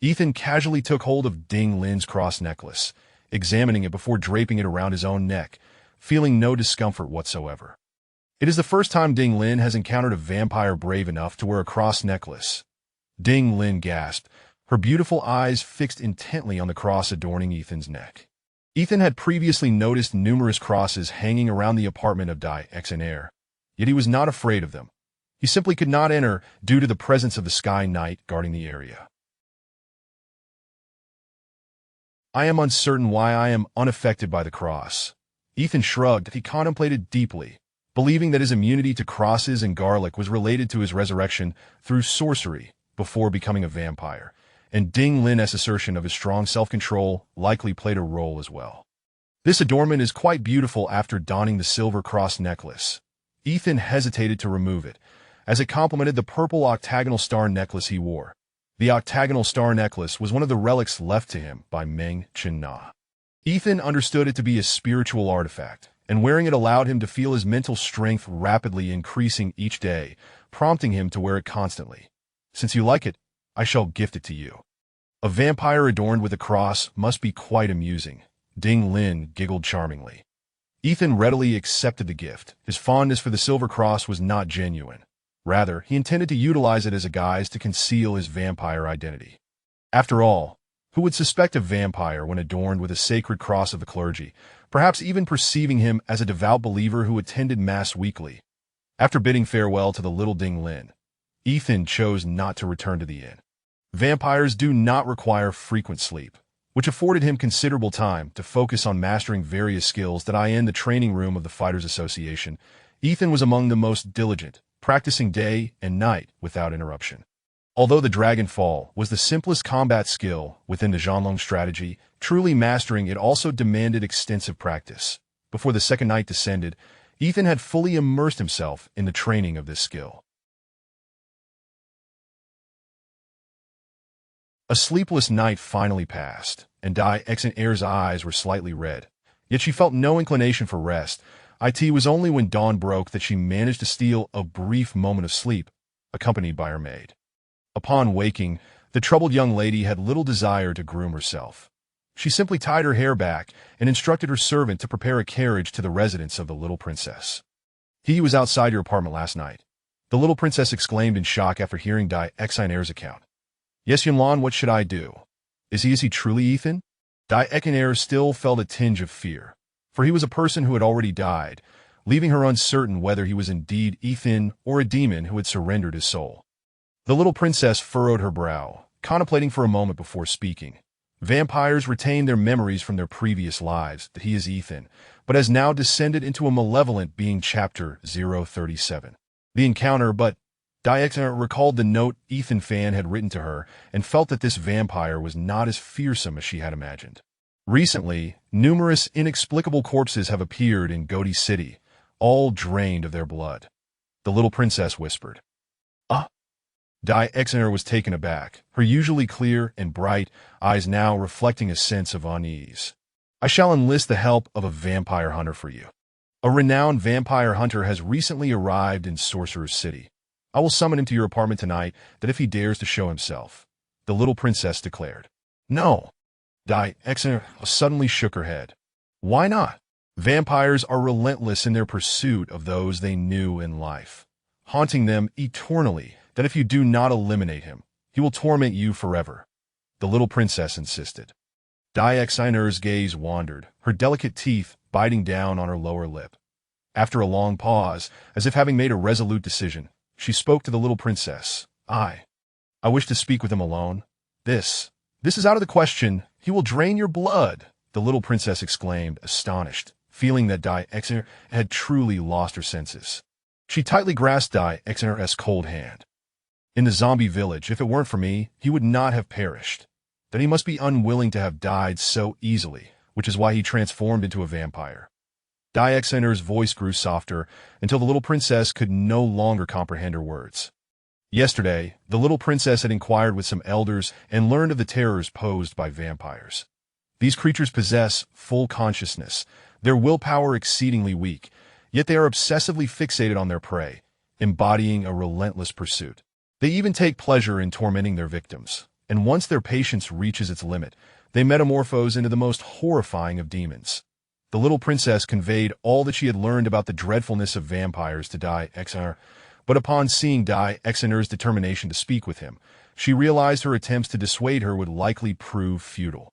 Ethan casually took hold of Ding Lin's cross necklace, examining it before draping it around his own neck, feeling no discomfort whatsoever. It is the first time Ding Lin has encountered a vampire brave enough to wear a cross necklace. Ding Lin gasped, her beautiful eyes fixed intently on the cross adorning Ethan's neck. Ethan had previously noticed numerous crosses hanging around the apartment of Dai Xaner, yet he was not afraid of them. He simply could not enter due to the presence of the Sky Knight guarding the area. "I am uncertain why I am unaffected by the cross." Ethan shrugged. He contemplated deeply, believing that his immunity to crosses and garlic was related to his resurrection through sorcery before becoming a vampire, and Ding Lin's assertion of his strong self-control likely played a role as well. This adornment is quite beautiful. After donning the silver cross necklace, Ethan hesitated to remove it, as it complemented the purple octagonal star necklace he wore. The octagonal star necklace was one of the relics left to him by Meng Chen-Na. Ethan understood it to be a spiritual artifact, and wearing it allowed him to feel his mental strength rapidly increasing each day, prompting him to wear it constantly. "Since you like it, I shall gift it to you." A vampire adorned with a cross must be quite amusing, Ding Lin giggled charmingly. Ethan readily accepted the gift. His fondness for the silver cross was not genuine. Rather, he intended to utilize it as a guise to conceal his vampire identity. After all, who would suspect a vampire when adorned with a sacred cross of the clergy, perhaps even perceiving him as a devout believer who attended Mass weekly? After bidding farewell to the little Ding Lin, Ethan chose not to return to the inn. Vampires do not require frequent sleep, which afforded him considerable time to focus on mastering various skills that in the training room of the Fighters Association. Ethan was among the most diligent, practicing day and night without interruption. Although the Dragon Fall was the simplest combat skill within the Zhanlong strategy, truly mastering it also demanded extensive practice. Before the second night descended, Ethan had fully immersed himself in the training of this skill. A sleepless night finally passed, and Dai Xaner's eyes were slightly red. Yet she felt no inclination for rest. It was only when dawn broke that she managed to steal a brief moment of sleep, accompanied by her maid. Upon waking, the troubled young lady had little desire to groom herself. She simply tied her hair back and instructed her servant to prepare a carriage to the residence of the little princess. "He was outside your apartment last night," the little princess exclaimed in shock after hearing Dai Xaner's account. "Yes, Yunlan, what should I do? Is he truly Ethan?" Dai Xaner still felt a tinge of fear, for he was a person who had already died, leaving her uncertain whether he was indeed Ethan or a demon who had surrendered his soul. The little princess furrowed her brow, contemplating for a moment before speaking. Vampires retain their memories from their previous lives that he is Ethan, but has now descended into a malevolent being. Chapter 037. The encounter, but Dai Xaner recalled the note Ethan Fan had written to her and felt that this vampire was not as fearsome as she had imagined. Recently, numerous inexplicable corpses have appeared in Godi City, all drained of their blood. The little princess whispered. Ah! Exeter was taken aback, her usually clear and bright eyes now reflecting a sense of unease. I shall enlist the help of a vampire hunter for you. A renowned vampire hunter has recently arrived in Sorcerer's City. I will summon him to your apartment tonight, that if he dares to show himself, the little princess declared. No. Exeter suddenly shook her head. Why not? Vampires are relentless in their pursuit of those they knew in life, haunting them eternally, that if you do not eliminate him, he will torment you forever. The little princess insisted. Exeter's gaze wandered, her delicate teeth biting down on her lower lip. After a long pause, as if having made a resolute decision, she spoke to the little princess. I wish to speak with him alone. This is out of the question. He will drain your blood, the little princess exclaimed, astonished, feeling that Exeter had truly lost her senses. She tightly grasped Exeter's cold hand. In the zombie village, if it weren't for me, he would not have perished. That he must be unwilling to have died so easily, which is why he transformed into a vampire. Exeter's voice grew softer until the little princess could no longer comprehend her words. Yesterday, the little princess had inquired with some elders and learned of the terrors posed by vampires. These creatures possess full consciousness, their willpower exceedingly weak, yet they are obsessively fixated on their prey, embodying a relentless pursuit. They even take pleasure in tormenting their victims, and once their patience reaches its limit, they metamorphose into the most horrifying of demons. The little princess conveyed all that she had learned about the dreadfulness of vampires to Exeter, but upon seeing Exeter's determination to speak with him, she realized her attempts to dissuade her would likely prove futile.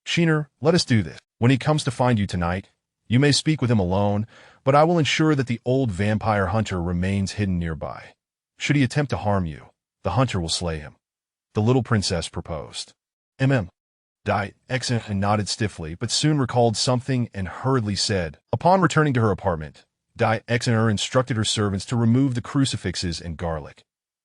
Sheener, let us do this. When he comes to find you tonight, you may speak with him alone, but I will ensure that the old vampire hunter remains hidden nearby. Should he attempt to harm you, the hunter will slay him. The little princess proposed. Exeter nodded stiffly, but soon recalled something and hurriedly said. Upon returning to her apartment, Exeter instructed her servants to remove the crucifixes and garlic.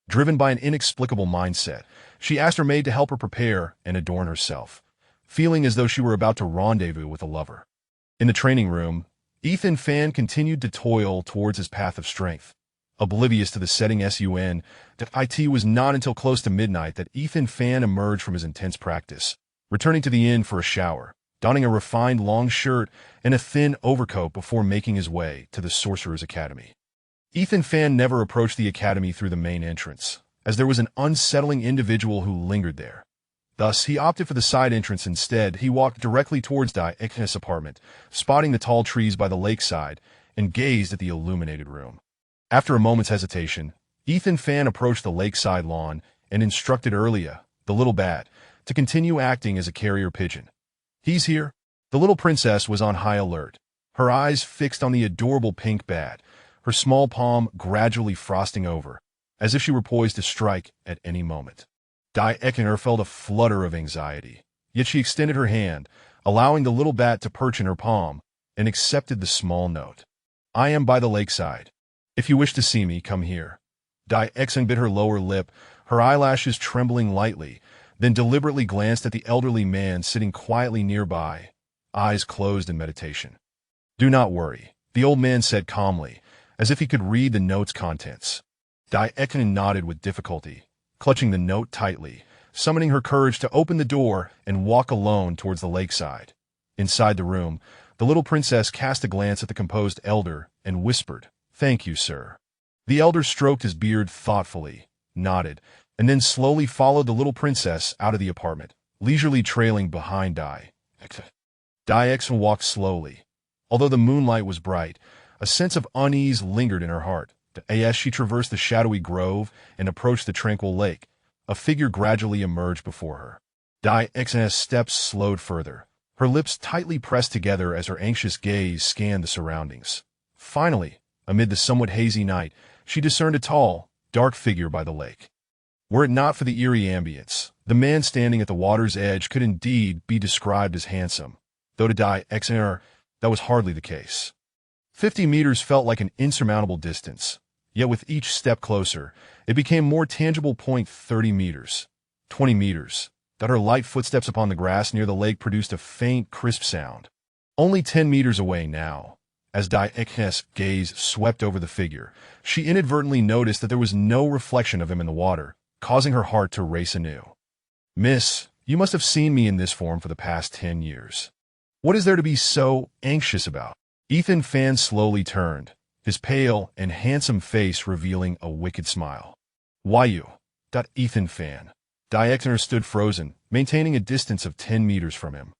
Driven by an inexplicable mindset, she asked her maid to help her prepare and adorn herself, feeling as though she were about to rendezvous with a lover. In the training room, Ethan Fan continued to toil towards his path of strength. Oblivious to the setting sun, it was not until close to midnight that Ethan Fan emerged from his intense practice, returning to the inn for a shower, donning a refined long shirt and a thin overcoat before making his way to the Sorcerers' Academy. Ethan Fan never approached the academy through the main entrance, as there was an unsettling individual who lingered there. Thus, he opted for the side entrance instead. He walked directly towards Exeter's apartment, spotting the tall trees by the lakeside, and gazed at the illuminated room. After a moment's hesitation, Ethan Fan approached the lakeside lawn and instructed Erlia, the little bat, to continue acting as a carrier pigeon. He's here. The little princess was on high alert, her eyes fixed on the adorable pink bat, her small palm gradually frosting over, as if she were poised to strike at any moment. Exeter felt a flutter of anxiety, yet she extended her hand, allowing the little bat to perch in her palm, and accepted the small note. I am by the lakeside. If you wish to see me, come here. Exeter bit her lower lip, her eyelashes trembling lightly, then deliberately glanced at the elderly man sitting quietly nearby, eyes closed in meditation. Do not worry, the old man said calmly, as if he could read the note's contents. Exeter nodded with difficulty, clutching the note tightly, summoning her courage to open the door and walk alone towards the lakeside. Inside the room, the little princess cast a glance at the composed elder and whispered, Thank you, sir. The elder stroked his beard thoughtfully, nodded, and then slowly followed the little princess out of the apartment, leisurely trailing behind Exeter. Exeter walked slowly. Although the moonlight was bright, a sense of unease lingered in her heart. As she traversed the shadowy grove and approached the tranquil lake, a figure gradually emerged before her. Exeter's steps slowed further, her lips tightly pressed together as her anxious gaze scanned the surroundings. Finally, amid the somewhat hazy night, she discerned a tall, dark figure by the lake. Were it not for the eerie ambience, the man standing at the water's edge could indeed be described as handsome, though to Exeter, that was hardly the case. 50 meters felt like an insurmountable distance, yet with each step closer, it became more tangible. 30 meters, 20 meters, that her light footsteps upon the grass near the lake produced a faint, crisp sound. Only 10 meters away now, As Diana's gaze swept over the figure, she inadvertently noticed that there was no reflection of him in the water, causing her heart to race anew. "Miss, you must have seen me in this form for the past 10 years. What is there to be so anxious about?" Ethan Fan slowly turned, his pale and handsome face revealing a wicked smile. "Why you?" Ethan Fan. Diana stood frozen, maintaining a distance of 10 meters from him.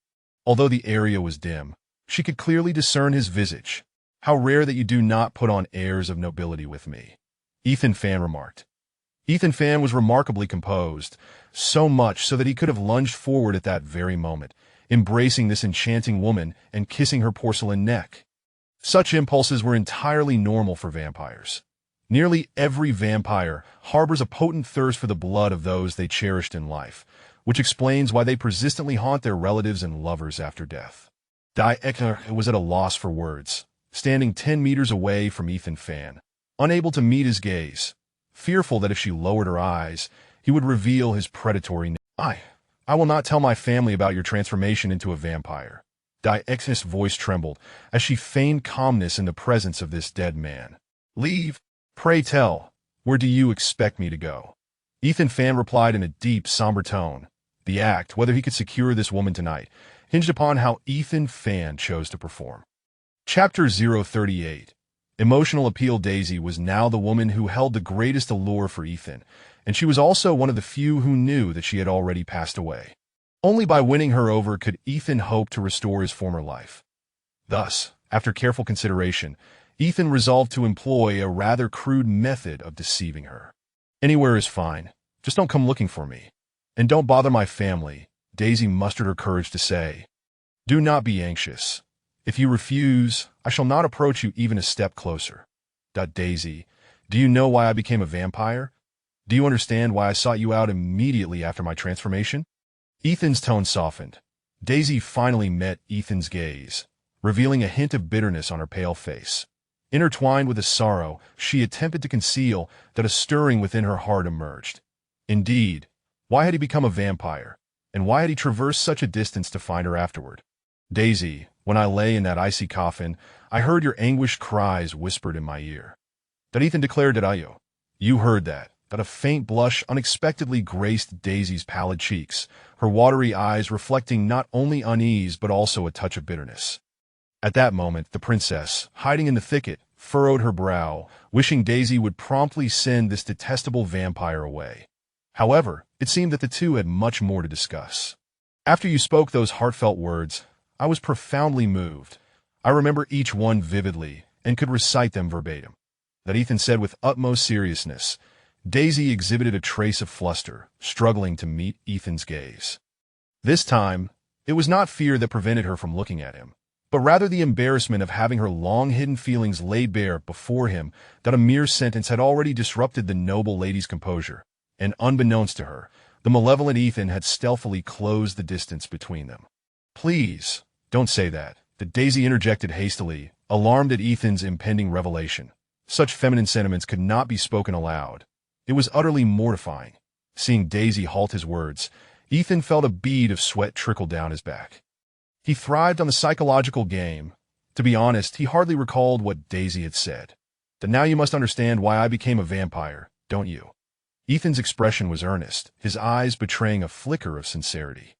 Although the area was dim, she could clearly discern his visage. "How rare that you do not put on airs of nobility with me," Ethan Fan remarked. Ethan Fan was remarkably composed, so much so that he could have lunged forward at that very moment, embracing this enchanting woman and kissing her porcelain neck. Such impulses were entirely normal for vampires. Nearly every vampire harbors a potent thirst for the blood of those they cherished in life, which explains why they persistently haunt their relatives and lovers after death. Diana was at a loss for words, standing 10 meters away from Ethan Fan, unable to meet his gaze, fearful that if she lowered her eyes, he would reveal his predatory nature. I will not tell my family about your transformation into a vampire." Diana's voice trembled as she feigned calmness in the presence of this dead man. "Leave? Pray tell, where do you expect me to go?" Ethan Fan replied in a deep, somber tone. The act, whether he could secure this woman tonight, hinged upon how Ethan Fan chose to perform. Chapter 038. Emotional appeal. Daisy was now the woman who held the greatest allure for Ethan, and she was also one of the few who knew that she had already passed away. Only by winning her over could Ethan hope to restore his former life. Thus, after careful consideration, Ethan resolved to employ a rather crude method of deceiving her. "Anywhere is fine, just don't come looking for me. And don't bother my family," Daisy mustered her courage to say. "Do not be anxious. If you refuse, I shall not approach you even a step closer." "Daisy, do you know why I became a vampire? Do you understand why I sought you out immediately after my transformation?" Ethan's tone softened. Daisy finally met Ethan's gaze, revealing a hint of bitterness on her pale face. Intertwined with a sorrow she attempted to conceal, that a stirring within her heart emerged. Indeed, why had he become a vampire, and why had he traversed such a distance to find her afterward? "Daisy, when I lay in that icy coffin, I heard your anguished cries whispered in my ear." Ethan declared. "You heard that." A faint blush unexpectedly graced Daisy's pallid cheeks, her watery eyes reflecting not only unease but also a touch of bitterness. At that moment, the princess, hiding in the thicket, furrowed her brow, wishing Daisy would promptly send this detestable vampire away. However, it seemed that the two had much more to discuss. "After you spoke those heartfelt words, I was profoundly moved. I remember each one vividly and could recite them verbatim," Ethan said with utmost seriousness. Daisy exhibited a trace of fluster, struggling to meet Ethan's gaze. This time, it was not fear that prevented her from looking at him, but rather the embarrassment of having her long-hidden feelings laid bare before him. That a mere sentence had already disrupted the noble lady's composure, and unbeknownst to her, the malevolent Ethan had stealthily closed the distance between them. "Please, don't say that," Daisy interjected hastily, alarmed at Ethan's impending revelation. Such feminine sentiments could not be spoken aloud. It was utterly mortifying. Seeing Daisy halt his words, Ethan felt a bead of sweat trickle down his back. He thrived on the psychological game. To be honest, he hardly recalled what Daisy had said. "Now you must understand why I became a vampire, don't you?" Ethan's expression was earnest, his eyes betraying a flicker of sincerity.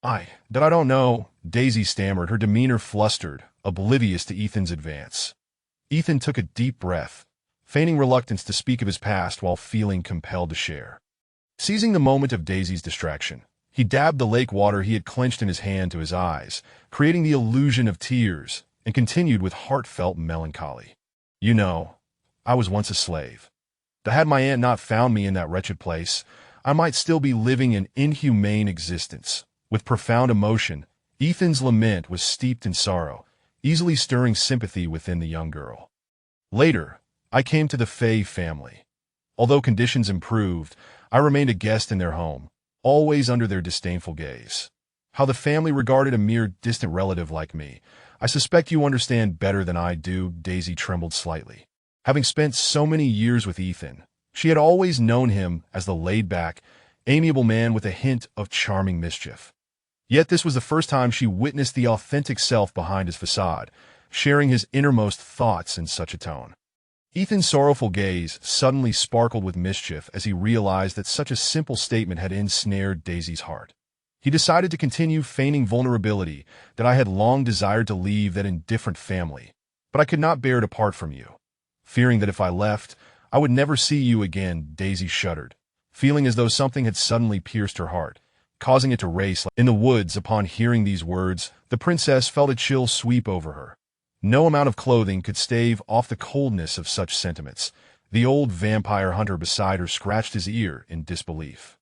I don't know," Daisy stammered, her demeanor flustered, oblivious to Ethan's advance. Ethan took a deep breath, feigning reluctance to speak of his past while feeling compelled to share. Seizing the moment of Daisy's distraction, he dabbed the lake water he had clenched in his hand to his eyes, creating the illusion of tears, and continued with heartfelt melancholy. "You know, I was once a slave. Had my aunt not found me in that wretched place, I might still be living an inhumane existence." With profound emotion, Ethan's lament was steeped in sorrow, easily stirring sympathy within the young girl. "Later, I came to the Fay family. Although conditions improved, I remained a guest in their home, always under their disdainful gaze. How the family regarded a mere distant relative like me, I suspect you understand better than I do." Daisy trembled slightly. Having spent so many years with Ethan, she had always known him as the laid-back, amiable man with a hint of charming mischief. Yet this was the first time she witnessed the authentic self behind his facade, sharing his innermost thoughts in such a tone. Ethan's sorrowful gaze suddenly sparkled with mischief as he realized that such a simple statement had ensnared Daisy's heart. He decided to continue feigning vulnerability, that I had long desired to leave that indifferent family, but I could not bear to part from you. Fearing that if I left, I would never see you again, Daisy shuddered, feeling as though something had suddenly pierced her heart, causing it to race. In the woods, upon hearing these words, the princess felt a chill sweep over her. No amount of clothing could stave off the coldness of such sentiments. The old vampire hunter beside her scratched his ear in disbelief.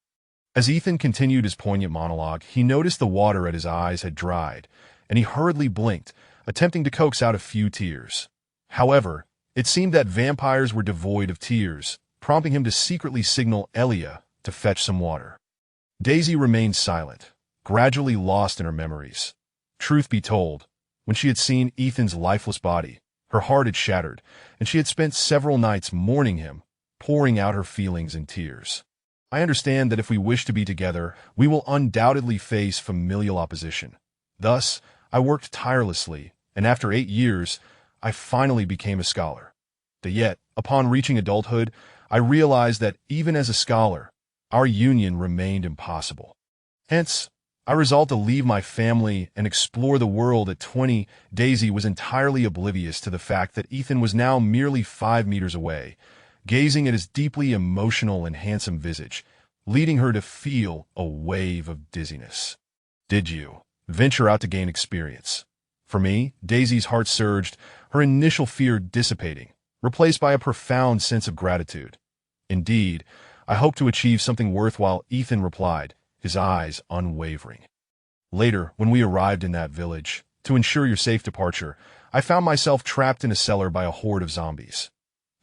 As Ethan continued his poignant monologue, he noticed the water at his eyes had dried, and he hurriedly blinked, attempting to coax out a few tears. However, it seemed that vampires were devoid of tears, prompting him to secretly signal Elia to fetch some water. Daisy remained silent, gradually lost in her memories. Truth be told, when she had seen Ethan's lifeless body, her heart had shattered, and she had spent several nights mourning him, pouring out her feelings in tears. I understand that if we wish to be together, we will undoubtedly face familial opposition. Thus, I worked tirelessly, and after 8 years, I finally became a scholar. Yet, upon reaching adulthood, I realized that even as a scholar, our union remained impossible. Hence, I resolved to leave my family and explore the world at 20. Daisy was entirely oblivious to the fact that Ethan was now merely 5 meters away, gazing at his deeply emotional and handsome visage, leading her to feel a wave of dizziness. Did you venture out to gain experience? For me, Daisy's heart surged, her initial fear dissipating, replaced by a profound sense of gratitude. Indeed, I hope to achieve something worthwhile, Ethan replied, his eyes unwavering. Later, when we arrived in that village, to ensure your safe departure, I found myself trapped in a cellar by a horde of zombies.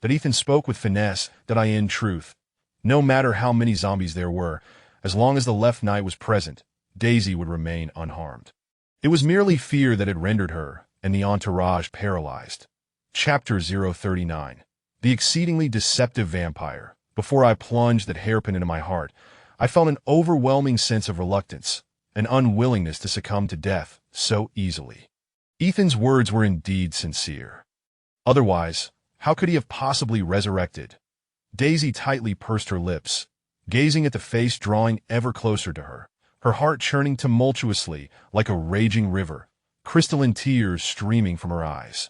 But Ethan spoke with finesse that in truth, no matter how many zombies there were, as long as the left knight was present, Daisy would remain unharmed. It was merely fear that had rendered her and the entourage paralyzed. Chapter 039. The exceedingly deceptive vampire. Before I plunged that hairpin into my heart, I felt an overwhelming sense of reluctance, an unwillingness to succumb to death so easily. Ethan's words were indeed sincere. Otherwise, how could he have possibly resurrected? Daisy tightly pursed her lips, gazing at the face drawing ever closer to her, her heart churning tumultuously like a raging river, crystalline tears streaming from her eyes.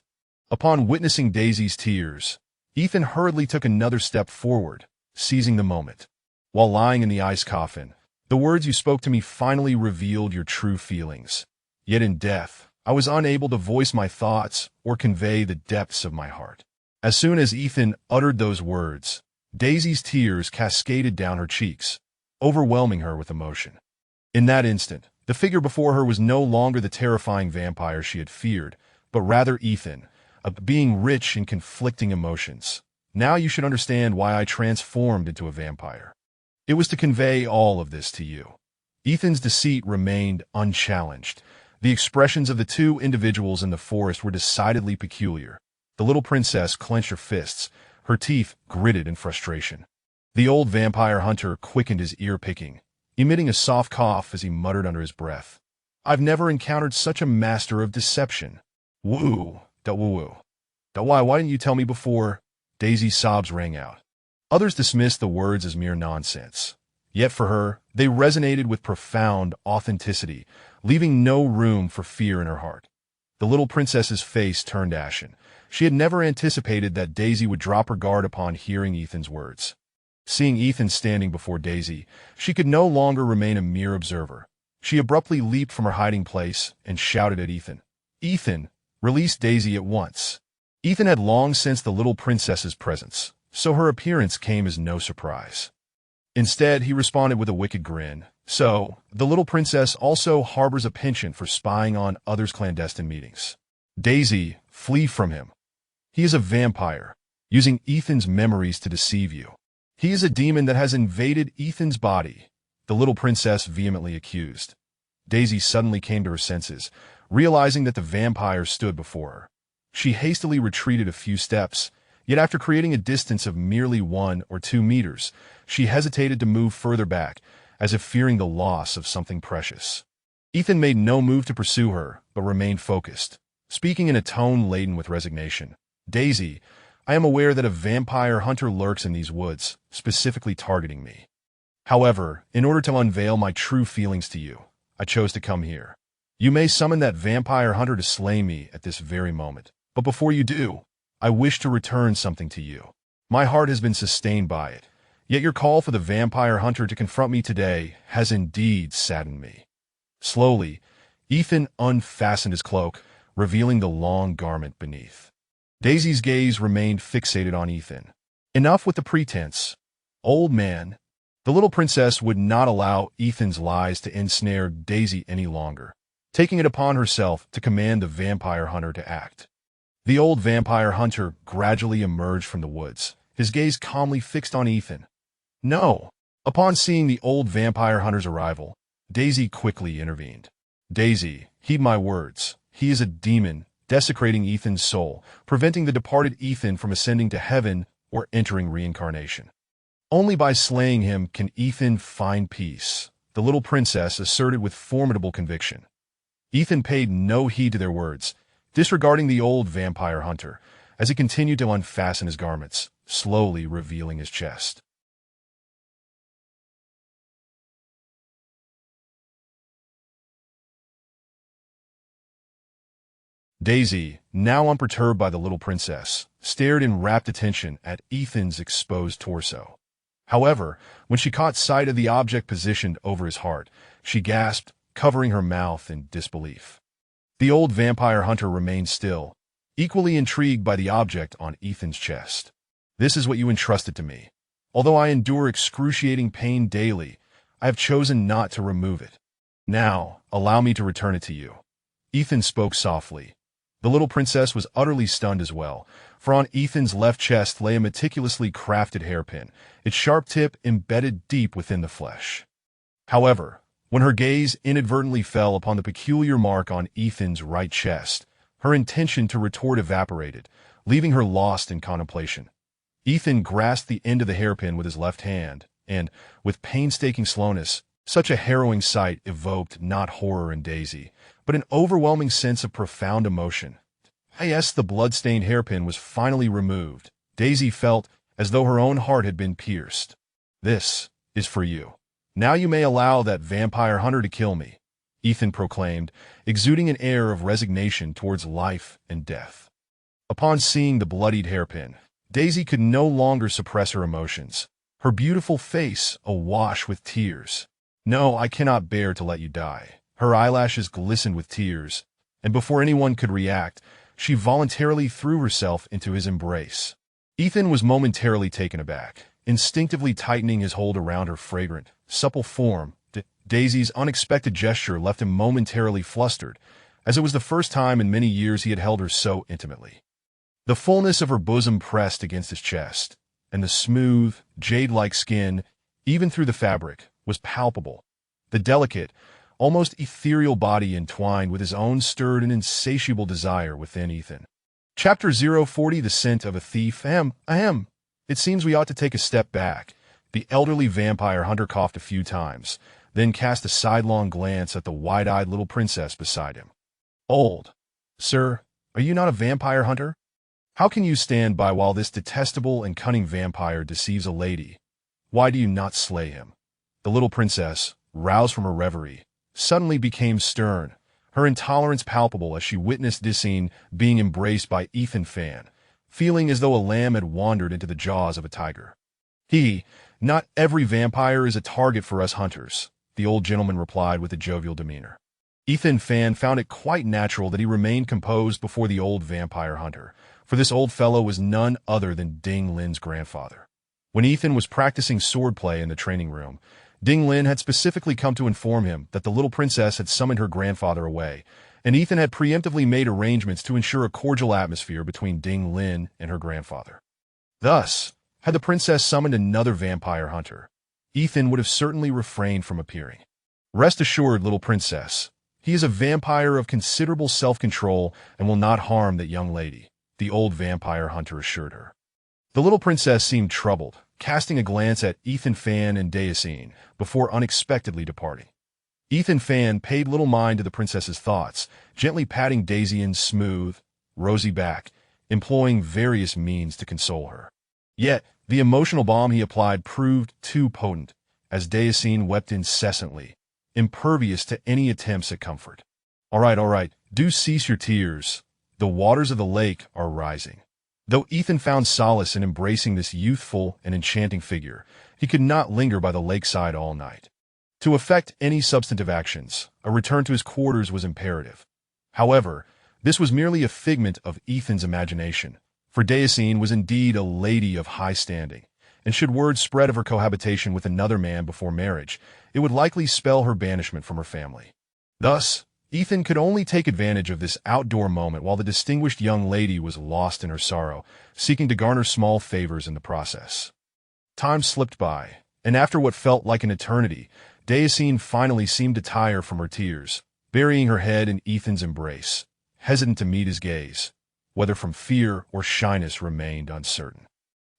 Upon witnessing Daisy's tears, Ethan hurriedly took another step forward, seizing the moment. While lying in the ice coffin, the words you spoke to me finally revealed your true feelings. Yet in death, I was unable to voice my thoughts or convey the depths of my heart. As soon as Ethan uttered those words, Daisy's tears cascaded down her cheeks, overwhelming her with emotion. In that instant, the figure before her was no longer the terrifying vampire she had feared, but rather Ethan, a being rich in conflicting emotions. Now you should understand why I transformed into a vampire. It was to convey all of this to you. Ethan's deceit remained unchallenged. The expressions of the two individuals in the forest were decidedly peculiar. The little princess clenched her fists, her teeth gritted in frustration. The old vampire hunter quickened his ear-picking, emitting a soft cough as he muttered under his breath. I've never encountered such a master of deception. Woo, da woo. Da why didn't you tell me before? Daisy's sobs rang out. Others dismissed the words as mere nonsense. Yet for her, they resonated with profound authenticity, leaving no room for fear in her heart. The little princess's face turned ashen. She had never anticipated that Daisy would drop her guard upon hearing Ethan's words. Seeing Ethan standing before Daisy, she could no longer remain a mere observer. She abruptly leaped from her hiding place and shouted at Ethan. Ethan, release Daisy at once. Ethan had long sensed the little princess's presence, so her appearance came as no surprise. Instead, he responded with a wicked grin. So, the little princess also harbors a penchant for spying on others' clandestine meetings. Daisy, flee from him. He is a vampire, using Ethan's memories to deceive you. He is a demon that has invaded Ethan's body, the little princess vehemently accused. Daisy suddenly came to her senses, realizing that the vampire stood before her. She hastily retreated a few steps, yet after creating a distance of merely 1 or 2 meters, she hesitated to move further back, as if fearing the loss of something precious. Ethan made no move to pursue her, but remained focused, speaking in a tone laden with resignation. "Daisy, I am aware that a vampire hunter lurks in these woods, specifically targeting me. However, in order to unveil my true feelings to you, I chose to come here. You may summon that vampire hunter to slay me at this very moment. But before you do, I wish to return something to you. My heart has been sustained by it, yet your call for the vampire hunter to confront me today has indeed saddened me." Slowly, Ethan unfastened his cloak, revealing the long garment beneath. Daisy's gaze remained fixated on Ethan. "Enough with the pretense, old man." The little princess would not allow Ethan's lies to ensnare Daisy any longer, taking it upon herself to command the vampire hunter to act. The old vampire hunter gradually emerged from the woods, his gaze calmly fixed on Ethan. "No." Upon seeing the old vampire hunter's arrival, Daisy quickly intervened. "Daisy, heed my words. He is a demon, desecrating Ethan's soul, preventing the departed Ethan from ascending to heaven or entering reincarnation. Only by slaying him can Ethan find peace," the little princess asserted with formidable conviction. Ethan paid no heed to their words, disregarding the old vampire hunter, as he continued to unfasten his garments, slowly revealing his chest. Daisy, now unperturbed by the little princess, stared in rapt attention at Ethan's exposed torso. However, when she caught sight of the object positioned over his heart, she gasped, covering her mouth in disbelief. The old vampire hunter remained still, equally intrigued by the object on Ethan's chest. "This is what you entrusted to me. Although I endure excruciating pain daily, I have chosen not to remove it. Now, allow me to return it to you." Ethan spoke softly. The little princess was utterly stunned as well, for on Ethan's left chest lay a meticulously crafted hairpin, its sharp tip embedded deep within the flesh. However, when her gaze inadvertently fell upon the peculiar mark on Ethan's right chest, her intention to retort evaporated, leaving her lost in contemplation. Ethan grasped the end of the hairpin with his left hand, and, with painstaking slowness, such a harrowing sight evoked not horror in Daisy, but an overwhelming sense of profound emotion. Yes, the blood-stained hairpin was finally removed. Daisy felt as though her own heart had been pierced. "This is for you. Now you may allow that vampire hunter to kill me," Ethan proclaimed, exuding an air of resignation towards life and death. Upon seeing the bloodied hairpin, Daisy could no longer suppress her emotions, her beautiful face awash with tears. "No, I cannot bear to let you die." Her eyelashes glistened with tears, and before anyone could react, she voluntarily threw herself into his embrace. Ethan was momentarily taken aback, instinctively tightening his hold around her fragrant, supple form. Daisy's unexpected gesture left him momentarily flustered, as it was the first time in many years he had held her so intimately. The fullness of her bosom pressed against his chest, and the smooth, jade-like skin, even through the fabric, was palpable. The delicate, almost ethereal body entwined with his own stirred an insatiable desire within Ethan. Chapter 040, The Scent of a Thief. Ahem. It seems we ought to take a step back. The elderly vampire hunter coughed a few times, then cast a sidelong glance at the wide-eyed little princess beside him. "Old. Sir, are you not a vampire hunter? How can you stand by while this detestable and cunning vampire deceives a lady? Why do you not slay him?" The little princess, roused from her reverie, suddenly became stern, her intolerance palpable as she witnessed this scene being embraced by Ethan Fan, feeling as though a lamb had wandered into the jaws of a tiger. "Not every vampire is a target for us hunters," the old gentleman replied with a jovial demeanor. Ethan Fan found it quite natural that he remained composed before the old vampire hunter, for this old fellow was none other than Ding Lin's grandfather. When Ethan was practicing swordplay in the training room, Ding Lin had specifically come to inform him that the little princess had summoned her grandfather away, and Ethan had preemptively made arrangements to ensure a cordial atmosphere between Ding Lin and her grandfather. Thus, had the princess summoned another vampire hunter, Ethan would have certainly refrained from appearing. "Rest assured, little princess, he is a vampire of considerable self-control and will not harm that young lady," the old vampire hunter assured her. The little princess seemed troubled, casting a glance at Ethan Fan and Daisy before unexpectedly departing. Ethan Fan paid little mind to the princess's thoughts, gently patting Daisian's smooth, rosy back, employing various means to console her. Yet, the emotional balm he applied proved too potent, as Daisien wept incessantly, impervious to any attempts at comfort. All right, do cease your tears. The waters of the lake are rising. Though Ethan found solace in embracing this youthful and enchanting figure, he could not linger by the lakeside all night. To effect any substantive actions, a return to his quarters was imperative. However, this was merely a figment of Ethan's imagination, for Daisien was indeed a lady of high standing, and should word spread of her cohabitation with another man before marriage, it would likely spell her banishment from her family. Thus, Ethan could only take advantage of this outdoor moment while the distinguished young lady was lost in her sorrow, seeking to garner small favors in the process. Time slipped by, and after what felt like an eternity, Daisien finally seemed to tire from her tears, burying her head in Ethan's embrace, hesitant to meet his gaze, whether from fear or shyness remained uncertain.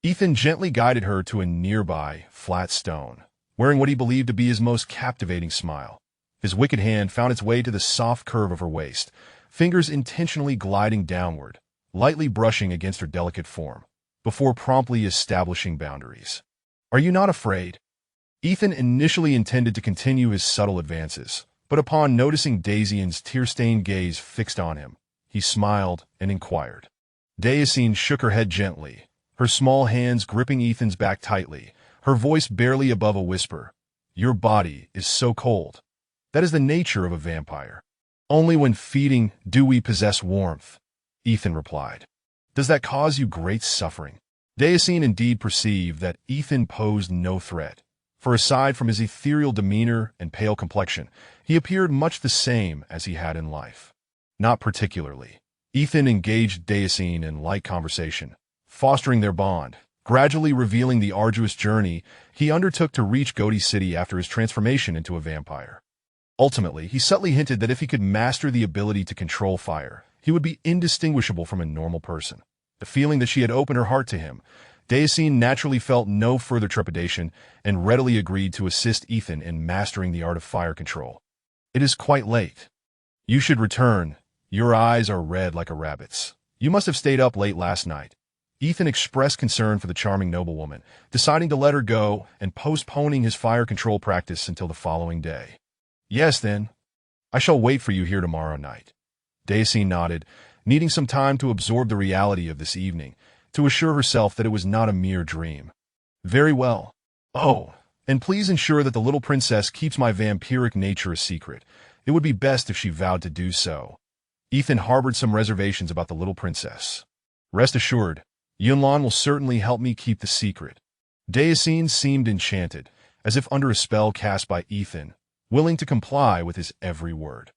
Ethan gently guided her to a nearby, flat stone, wearing what he believed to be his most captivating smile. His wicked hand found its way to the soft curve of her waist, fingers intentionally gliding downward, lightly brushing against her delicate form, before promptly establishing boundaries. "Are you not afraid?" Ethan initially intended to continue his subtle advances, but upon noticing Daisien's tear-stained gaze fixed on him, he smiled and inquired. Daisien shook her head gently, her small hands gripping Ethan's back tightly, her voice barely above a whisper. "Your body is so cold. That is the nature of a vampire. Only when feeding do we possess warmth," Ethan replied. "Does that cause you great suffering?" Daisien indeed perceived that Ethan posed no threat, for aside from his ethereal demeanor and pale complexion, he appeared much the same as he had in life. Not particularly. Ethan engaged Daisien in light conversation, fostering their bond, gradually revealing the arduous journey he undertook to reach Goti City after his transformation into a vampire. Ultimately, he subtly hinted that if he could master the ability to control fire, he would be indistinguishable from a normal person. The feeling that she had opened her heart to him, Daisien naturally felt no further trepidation and readily agreed to assist Ethan in mastering the art of fire control. "It is quite late. You should return. Your eyes are red like a rabbit's. You must have stayed up late last night." Ethan expressed concern for the charming noblewoman, deciding to let her go and postponing his fire control practice until the following day. "Yes, then. I shall wait for you here tomorrow night." Daisien nodded, needing some time to absorb the reality of this evening, to assure herself that it was not a mere dream. "Very well. Oh, and please ensure that the little princess keeps my vampiric nature a secret. It would be best if she vowed to do so." Ethan harbored some reservations about the little princess. "Rest assured, Yunlan will certainly help me keep the secret." Daisien seemed enchanted, as if under a spell cast by Ethan, willing to comply with his every word.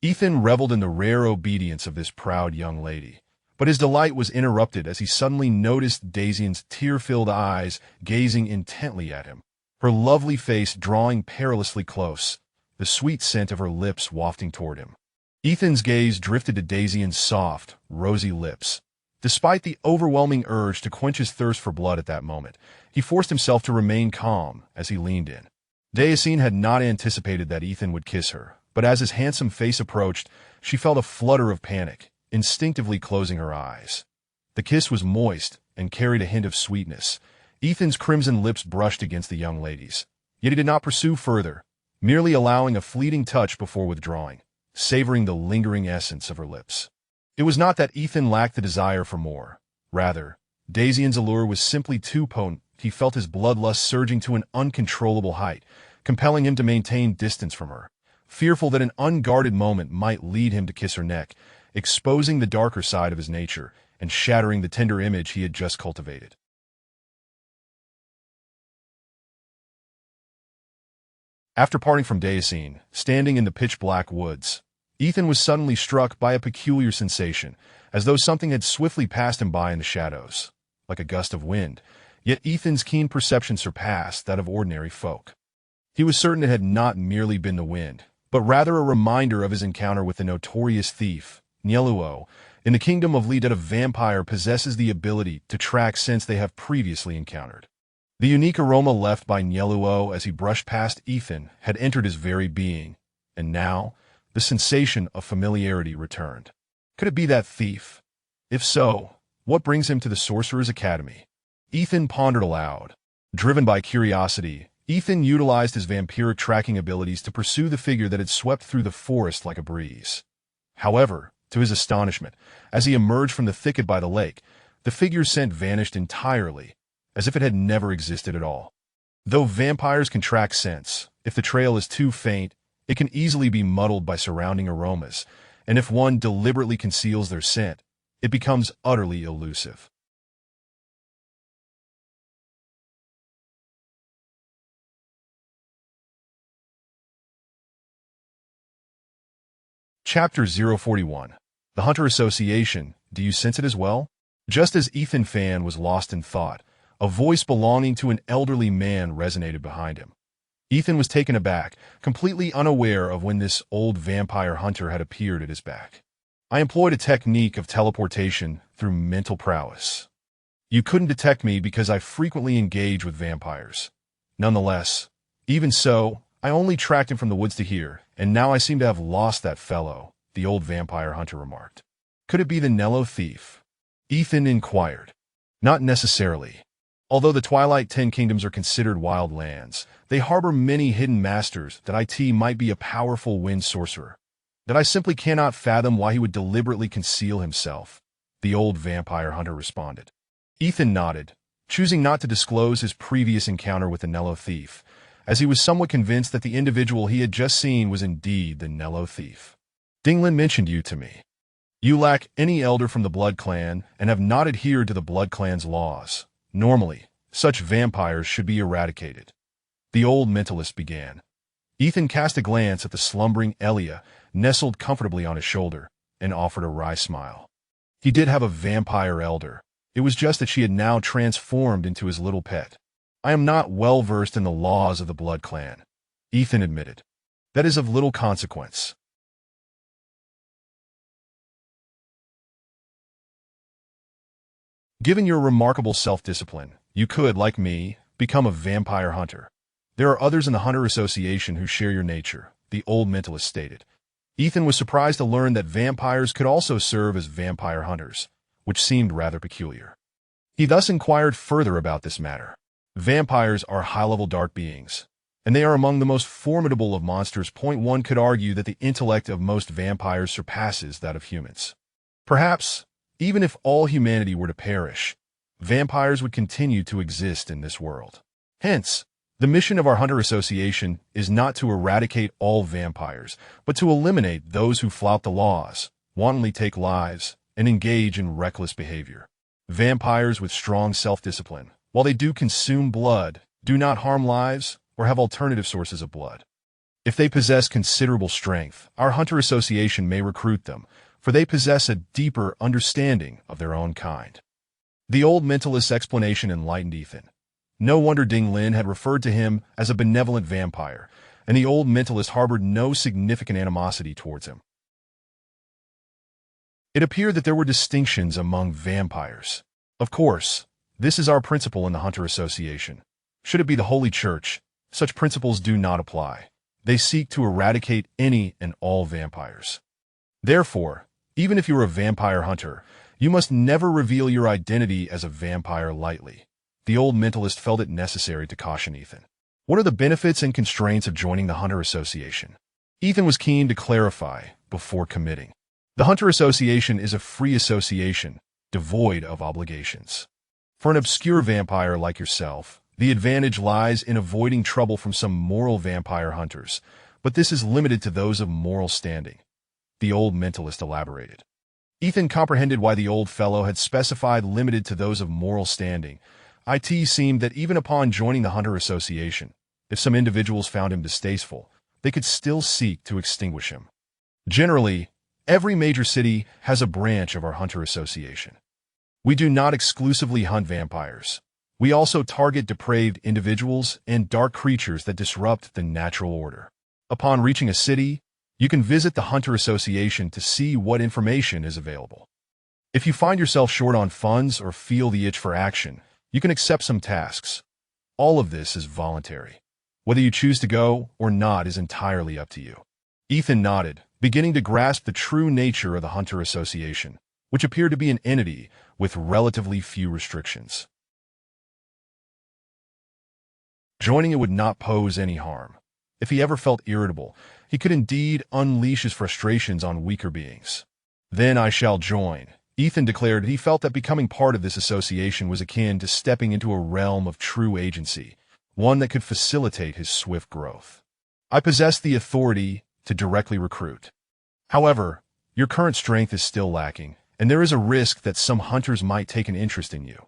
Ethan reveled in the rare obedience of this proud young lady, but his delight was interrupted as he suddenly noticed Daisien's tear-filled eyes gazing intently at him, her lovely face drawing perilously close, the sweet scent of her lips wafting toward him. Ethan's gaze drifted to Daisien's soft, rosy lips. Despite the overwhelming urge to quench his thirst for blood at that moment, he forced himself to remain calm as he leaned in. Daisien had not anticipated that Ethan would kiss her, but as his handsome face approached, she felt a flutter of panic, instinctively closing her eyes. The kiss was moist and carried a hint of sweetness. Ethan's crimson lips brushed against the young lady's, yet he did not pursue further, merely allowing a fleeting touch before withdrawing, savoring the lingering essence of her lips. It was not that Ethan lacked the desire for more. Rather, Daisien's allure was simply too potent. He felt his bloodlust surging to an uncontrollable height, compelling him to maintain distance from her, fearful that an unguarded moment might lead him to kiss her neck, exposing the darker side of his nature and shattering the tender image he had just cultivated. After parting from Daisien, standing in the pitch-black woods, Ethan was suddenly struck by a peculiar sensation, as though something had swiftly passed him by in the shadows, like a gust of wind. Yet Ethan's keen perception surpassed that of ordinary folk. He was certain it had not merely been the wind, but rather a reminder of his encounter with the notorious thief, Nieluo, in the kingdom of Li. That a vampire possesses the ability to track scents they have previously encountered. The unique aroma left by Nieluo as he brushed past Ethan had entered his very being, And now, the sensation of familiarity returned. Could it be that thief? If so, what brings him to the Sorcerer's Academy? Ethan pondered aloud. Driven by curiosity, Ethan utilized his vampiric tracking abilities to pursue the figure that had swept through the forest like a breeze. However, to his astonishment, as he emerged from the thicket by the lake, the figure's scent vanished entirely, as if it had never existed at all. Though vampires can track scents, if the trail is too faint, it can easily be muddled by surrounding aromas, and if one deliberately conceals their scent, it becomes utterly elusive. Chapter 041. The Hunter Association, do you sense it as well? Just as Ethan Fan was lost in thought, a voice belonging to an elderly man resonated behind him. Ethan was taken aback, completely unaware of when this old vampire hunter had appeared at his back. I employed a technique of teleportation through mental prowess. You couldn't detect me because I frequently engage with vampires. Nonetheless, even so, I only tracked him from the woods to here, and now I seem to have lost that fellow, the old vampire hunter remarked. Could it be the Nello thief? Ethan inquired. Not necessarily. Although the Twilight Ten Kingdoms are considered wild lands, they harbor many hidden masters that IT might be a powerful wind sorcerer. That I simply cannot fathom why he would deliberately conceal himself, the old vampire hunter responded. Ethan nodded, choosing not to disclose his previous encounter with the Nello thief, as he was somewhat convinced that the individual he had just seen was indeed the Nello thief. Dinglin mentioned you to me. You lack any elder from the Blood Clan and have not adhered to the Blood Clan's laws. Normally, such vampires should be eradicated. The old mentalist began. Ethan cast a glance at the slumbering Elia, nestled comfortably on his shoulder, and offered a wry smile. He did have a vampire elder. It was just that she had now transformed into his little pet. I am not well versed in the laws of the Blood Clan, Ethan admitted. That is of little consequence. Given your remarkable self-discipline, you could, like me, become a vampire hunter. There are others in the Hunter Association who share your nature, the old mentalist stated. Ethan was surprised to learn that vampires could also serve as vampire hunters, which seemed rather peculiar. He thus inquired further about this matter. Vampires are high-level dark beings, and they are among the most formidable of monsters. One could argue that the intellect of most vampires surpasses that of humans. Perhaps, even if all humanity were to perish, vampires would continue to exist in this world. Hence, the mission of our Hunter Association is not to eradicate all vampires, but to eliminate those who flout the laws, wantonly take lives, and engage in reckless behavior. Vampires with strong self-discipline, while they do consume blood, do not harm lives or have alternative sources of blood. If they possess considerable strength, our Hunter Association may recruit them, for they possess a deeper understanding of their own kind. The old mentalist's explanation enlightened Ethan. No wonder Ding Lin had referred to him as a benevolent vampire, and the old mentalist harbored no significant animosity towards him. It appeared that there were distinctions among vampires. Of course, this is our principle in the Hunter Association. Should it be the Holy Church, such principles do not apply. They seek to eradicate any and all vampires. Therefore, even if you are a vampire hunter, you must never reveal your identity as a vampire lightly. The old mentalist felt it necessary to caution Ethan. What are the benefits and constraints of joining the Hunter Association? Ethan was keen to clarify before committing. The Hunter Association is a free association, devoid of obligations. For an obscure vampire like yourself, the advantage lies in avoiding trouble from some moral vampire hunters, but this is limited to those of moral standing. The old mentalist elaborated. Ethan comprehended why the old fellow had specified limited to those of moral standing. It seemed that even upon joining the Hunter Association, if some individuals found him distasteful, they could still seek to extinguish him. Generally, every major city has a branch of our Hunter Association. We do not exclusively hunt vampires. We also target depraved individuals and dark creatures that disrupt the natural order. Upon reaching a city, you can visit the Hunter Association to see what information is available. If you find yourself short on funds or feel the itch for action, you can accept some tasks. All of this is voluntary. Whether you choose to go or not is entirely up to you. Ethan nodded, beginning to grasp the true nature of the Hunter Association, which appeared to be an entity with relatively few restrictions. Joining it would not pose any harm. If he ever felt irritable, he could indeed unleash his frustrations on weaker beings. Then I shall join. Ethan declared he felt that becoming part of this association was akin to stepping into a realm of true agency, one that could facilitate his swift growth. I possess the authority to directly recruit. However, your current strength is still lacking, and there is a risk that some hunters might take an interest in you.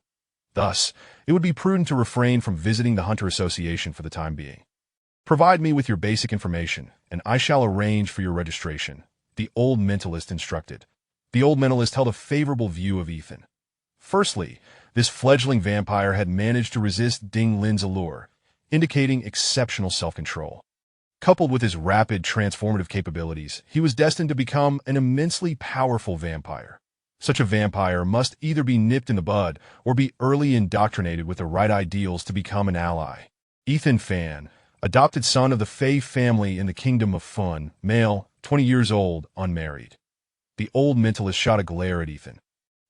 Thus, it would be prudent to refrain from visiting the Hunter Association for the time being. Provide me with your basic information, and I shall arrange for your registration, the old mentalist instructed. The old mentalist held a favorable view of Ethan. Firstly, this fledgling vampire had managed to resist Ding Lin's allure, indicating exceptional self-control. Coupled with his rapid, transformative capabilities, he was destined to become an immensely powerful vampire. Such a vampire must either be nipped in the bud or be early indoctrinated with the right ideals to become an ally. Ethan Fan, adopted son of the Fey family in the Kingdom of Fun, male, 20 years old, unmarried. The old mentalist shot a glare at Ethan,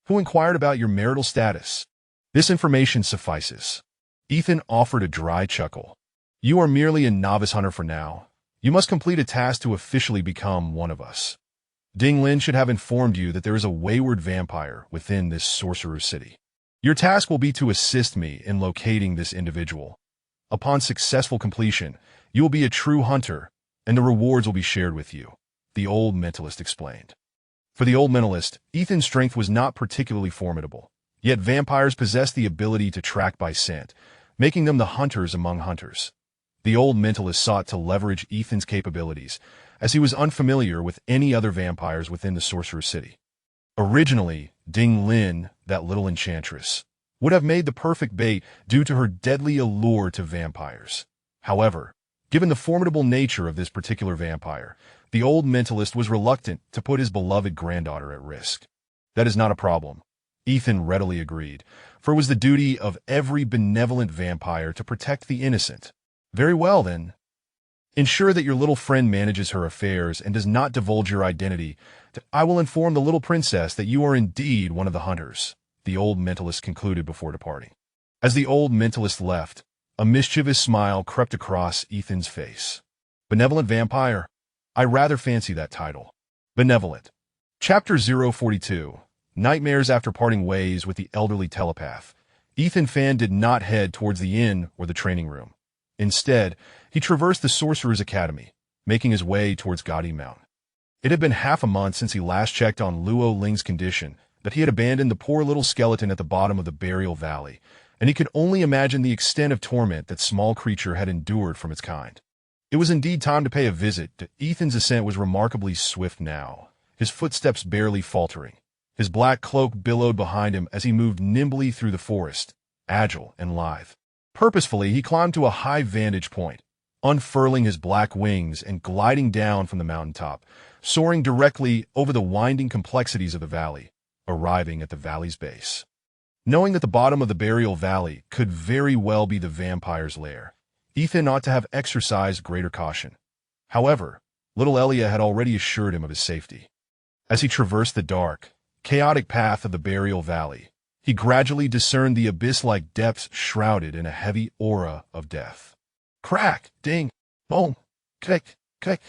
who inquired about your marital status. This information suffices. Ethan offered a dry chuckle. You are merely a novice hunter for now. You must complete a task to officially become one of us. Ding Lin should have informed you that there is a wayward vampire within this sorcerer's city. Your task will be to assist me in locating this individual. Upon successful completion, you will be a true hunter, and the rewards will be shared with you, the old mentalist explained. For the old mentalist, Ethan's strength was not particularly formidable, yet vampires possess the ability to track by scent, making them the hunters among hunters. The old mentalist sought to leverage Ethan's capabilities, as he was unfamiliar with any other vampires within the sorcerer's city. Originally, Ding Lin, that little enchantress, would have made the perfect bait due to her deadly allure to vampires. However, given the formidable nature of this particular vampire, the old mentalist was reluctant to put his beloved granddaughter at risk. That is not a problem, Ethan readily agreed, for it was the duty of every benevolent vampire to protect the innocent. Very well, then. Ensure that your little friend manages her affairs and does not divulge your identity. I will inform the little princess that you are indeed one of the hunters, the old mentalist concluded before departing. As the old mentalist left, a mischievous smile crept across Ethan's face. Benevolent vampire? I rather fancy that title. Benevolent. Chapter 042. Nightmares after parting ways with the elderly telepath. Ethan Fan did not head towards the inn or the training room. Instead, he traversed the Sorcerer's Academy, making his way towards Gaudy Mountain. It had been half a month since he last checked on Luo Ling's condition, that he had abandoned the poor little skeleton at the bottom of the burial valley, and he could only imagine the extent of torment that small creature had endured from its kind. It was indeed time to pay a visit. Ethan's ascent was remarkably swift now, his footsteps barely faltering. His black cloak billowed behind him as he moved nimbly through the forest, agile and lithe. Purposefully, he climbed to a high vantage point, unfurling his black wings and gliding down from the mountaintop, soaring directly over the winding complexities of the valley, arriving at the valley's base. Knowing that the bottom of the burial valley could very well be the vampire's lair, Ethan ought to have exercised greater caution. However, little Elia had already assured him of his safety. As he traversed the dark, chaotic path of the burial valley, he gradually discerned the abyss-like depths shrouded in a heavy aura of death. Crack, ding, boom, click, click.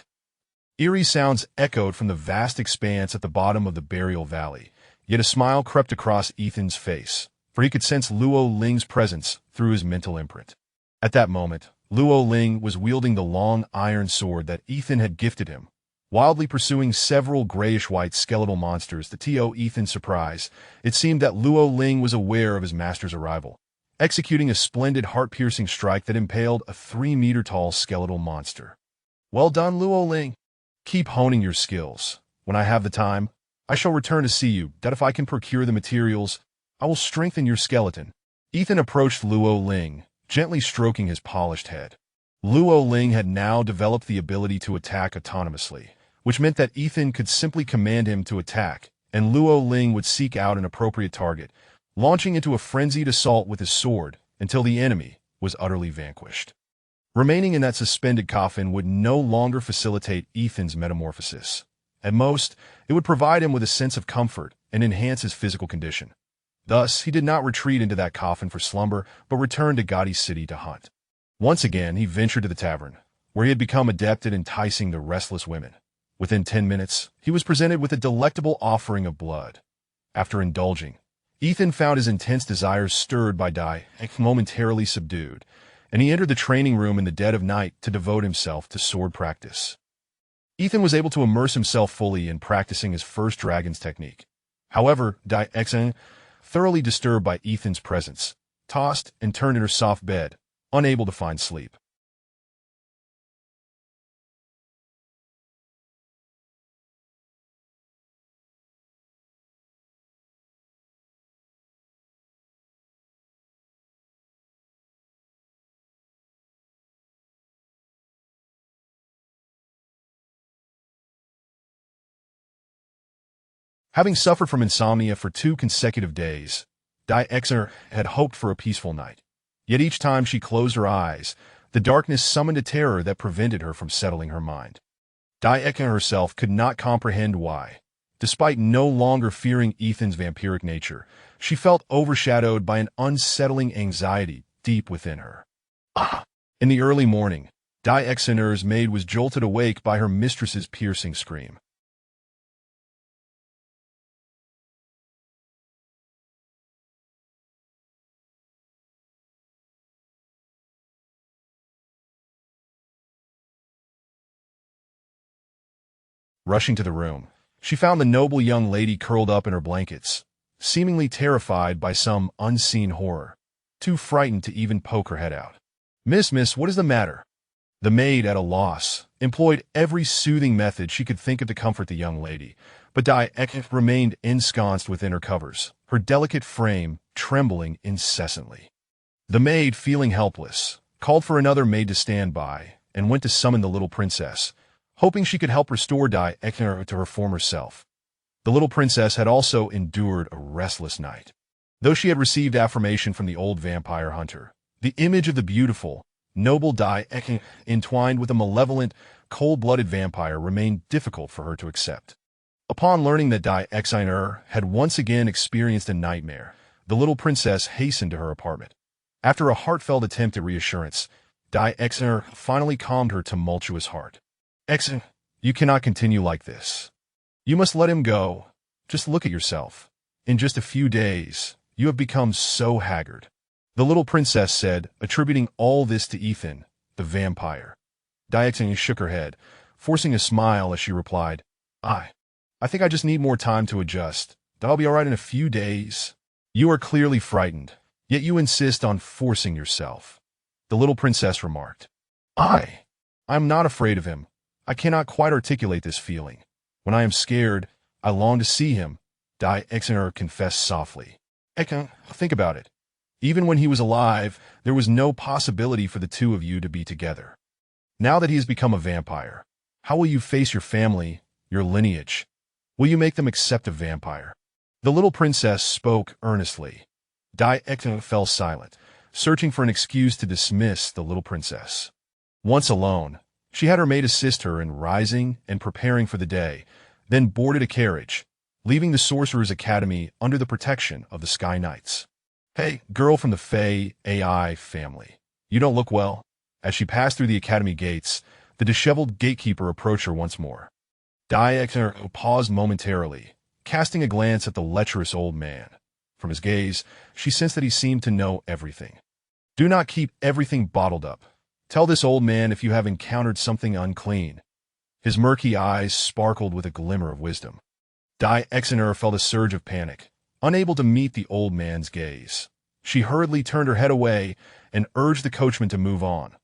Eerie sounds echoed from the vast expanse at the bottom of the burial valley, yet a smile crept across Ethan's face, for he could sense Luo Ling's presence through his mental imprint. At that moment, Luo Ling was wielding the long iron sword that Ethan had gifted him, wildly pursuing several grayish-white skeletal monsters. To Ethan's surprise, it seemed that Luo Ling was aware of his master's arrival, executing a splendid heart-piercing strike that impaled a 3-meter-tall skeletal monster. Well done, Luo Ling. Keep honing your skills. When I have the time, I shall return to see you, that if I can procure the materials, I will strengthen your skeleton. Ethan approached Luo Ling, gently stroking his polished head. Luo Ling had now developed the ability to attack autonomously, which meant that Ethan could simply command him to attack, and Luo Ling would seek out an appropriate target, launching into a frenzied assault with his sword until the enemy was utterly vanquished. Remaining in that suspended coffin would no longer facilitate Ethan's metamorphosis. At most, it would provide him with a sense of comfort and enhance his physical condition. Thus, he did not retreat into that coffin for slumber, but returned to Gaudi's city to hunt. Once again, he ventured to the tavern, where he had become adept at enticing the restless women. Within 10 minutes, he was presented with a delectable offering of blood. After indulging, Ethan found his intense desires stirred by momentarily subdued, and he entered the training room in the dead of night to devote himself to sword practice. Ethan was able to immerse himself fully in practicing his first dragon's technique. However, thoroughly disturbed by Ethan's presence, tossed and turned in her soft bed, unable to find sleep. Having suffered from insomnia for 2 consecutive days, had hoped for a peaceful night. Yet each time she closed her eyes, the darkness summoned a terror that prevented her from settling her mind. Herself could not comprehend why. Despite no longer fearing Ethan's vampiric nature, she felt overshadowed by an unsettling anxiety deep within her. In the early morning, Exener's maid was jolted awake by her mistress's piercing scream. Rushing to the room, she found the noble young lady curled up in her blankets, seemingly terrified by some unseen horror, too frightened to even poke her head out. Miss, what is the matter?" The maid, at a loss, employed every soothing method she could think of to comfort the young lady, but remained ensconced within her covers, her delicate frame trembling incessantly. The maid, feeling helpless, called for another maid to stand by, and went to summon the little princess, hoping she could help restore to her former self. The little princess had also endured a restless night. Though she had received affirmation from the old vampire hunter, the image of the beautiful, noble entwined with a malevolent, cold-blooded vampire remained difficult for her to accept. Upon learning that had once again experienced a nightmare, the little princess hastened to her apartment. After a heartfelt attempt at reassurance, finally calmed her tumultuous heart. You cannot continue like this. You must let him go. Just look at yourself. In just a few days, you have become so haggard. The little princess said, attributing all this to Ethan, the vampire. Shook her head, forcing a smile as she replied, I think I just need more time to adjust. I'll be all right in a few days. You are clearly frightened, yet you insist on forcing yourself. The little princess remarked. I'm not afraid of him. I cannot quite articulate this feeling. When I am scared, I long to see him, confessed softly. Think about it. Even when he was alive, there was no possibility for the two of you to be together. Now that he has become a vampire, how will you face your family, your lineage? Will you make them accept a vampire? The little princess spoke earnestly. Fell silent, searching for an excuse to dismiss the little princess. Once alone, she had her maid assist her in rising and preparing for the day, then boarded a carriage, leaving the Sorcerers' Academy under the protection of the Sky Knights. Hey, girl from the Fey AI family, you don't look well. As she passed through the academy gates, the disheveled gatekeeper approached her once more. Paused momentarily, casting a glance at the lecherous old man. From his gaze, she sensed that he seemed to know everything. Do not keep everything bottled up. Tell this old man if you have encountered something unclean. His murky eyes sparkled with a glimmer of wisdom. felt a surge of panic, unable to meet the old man's gaze. She hurriedly turned her head away and urged the coachman to move on.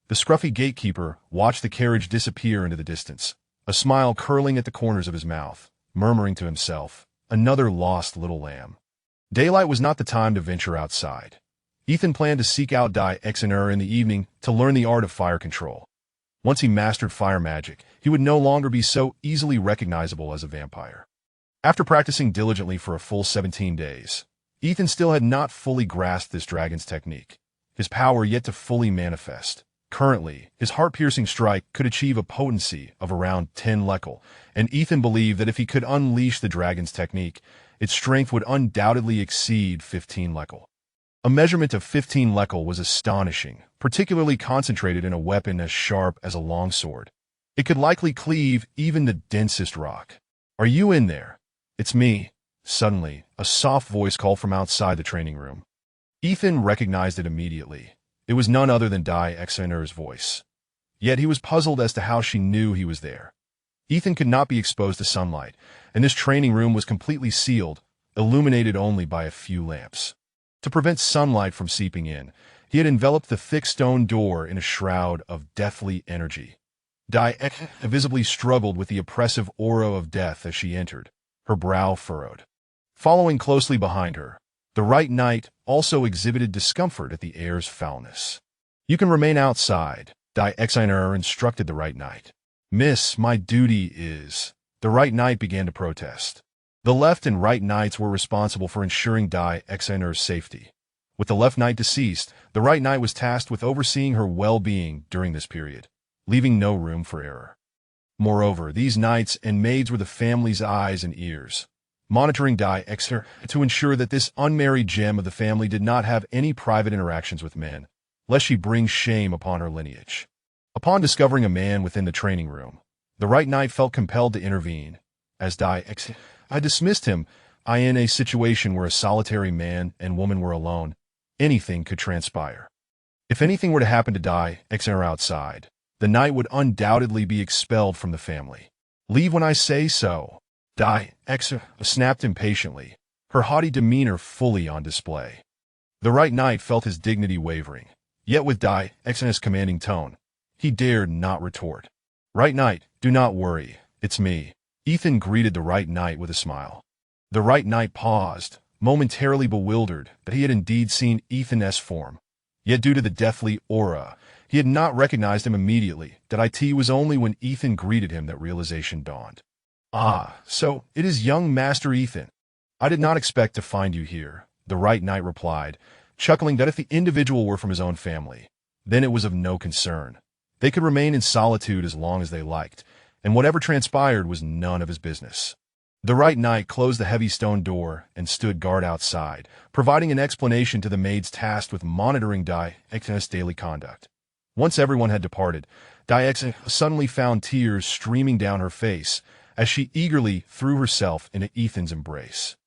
The scruffy gatekeeper watched the carriage disappear into the distance, a smile curling at the corners of his mouth, murmuring to himself, another lost little lamb. Daylight was not the time to venture outside. Ethan planned to seek out in the evening to learn the art of fire control. Once he mastered fire magic, he would no longer be so easily recognizable as a vampire. After practicing diligently for a full 17 days, Ethan still had not fully grasped this dragon's technique, his power yet to fully manifest. Currently, his heart-piercing strike could achieve a potency of around 10 lekel, and Ethan believed that if he could unleash the dragon's technique, its strength would undoubtedly exceed 15 lekel. A measurement of 15 lekel was astonishing, particularly concentrated in a weapon as sharp as a longsword. It could likely cleave even the densest rock. "Are you in there?" "It's me." Suddenly, a soft voice called from outside the training room. Ethan recognized it immediately. It was none other than Exainer's voice. Yet he was puzzled as to how she knew he was there. Ethan could not be exposed to sunlight, and this training room was completely sealed, illuminated only by a few lamps. To prevent sunlight from seeping in, he had enveloped the thick stone door in a shroud of deathly energy. Visibly struggled with the oppressive aura of death as she entered, her brow furrowed. Following closely behind her, the Right Knight also exhibited discomfort at the air's foulness. "You can remain outside," Exainer instructed the Right Knight. "Miss, my duty is—" The Right Knight began to protest. The Left and Right Knights were responsible for ensuring Exainer's safety. With the Left Knight deceased, the Right Knight was tasked with overseeing her well-being during this period, leaving no room for error. Moreover, these knights and maids were the family's eyes and ears, monitoring Exainer to ensure that this unmarried gem of the family did not have any private interactions with men, lest she bring shame upon her lineage. Upon discovering a man within the training room, the Right Knight felt compelled to intervene. As I dismissed him, in a situation where a solitary man and woman were alone, anything could transpire. If anything were to happen to Exainer outside, the knight would undoubtedly be expelled from the family. "Leave when I say so." Exainer snapped impatiently, her haughty demeanor fully on display. The Right Knight felt his dignity wavering, yet with Exainer's commanding tone, he dared not retort. "Right Knight, do not worry, it's me." Ethan greeted the Right Knight with a smile. The Right Knight paused, momentarily bewildered that he had indeed seen Ethan's form. Yet due to the deathly aura, he had not recognized him immediately. It was only when Ethan greeted him that realization dawned. "Ah, so it is young Master Ethan. I did not expect to find you here," the Right Knight replied, chuckling that if the individual were from his own family, then it was of no concern. They could remain in solitude as long as they liked, and whatever transpired was none of his business. The Right Knight closed the heavy stone door and stood guard outside, providing an explanation to the maids tasked with monitoring Exainer's daily conduct. Once everyone had departed, Exainer suddenly found tears streaming down her face as she eagerly threw herself into Ethan's embrace.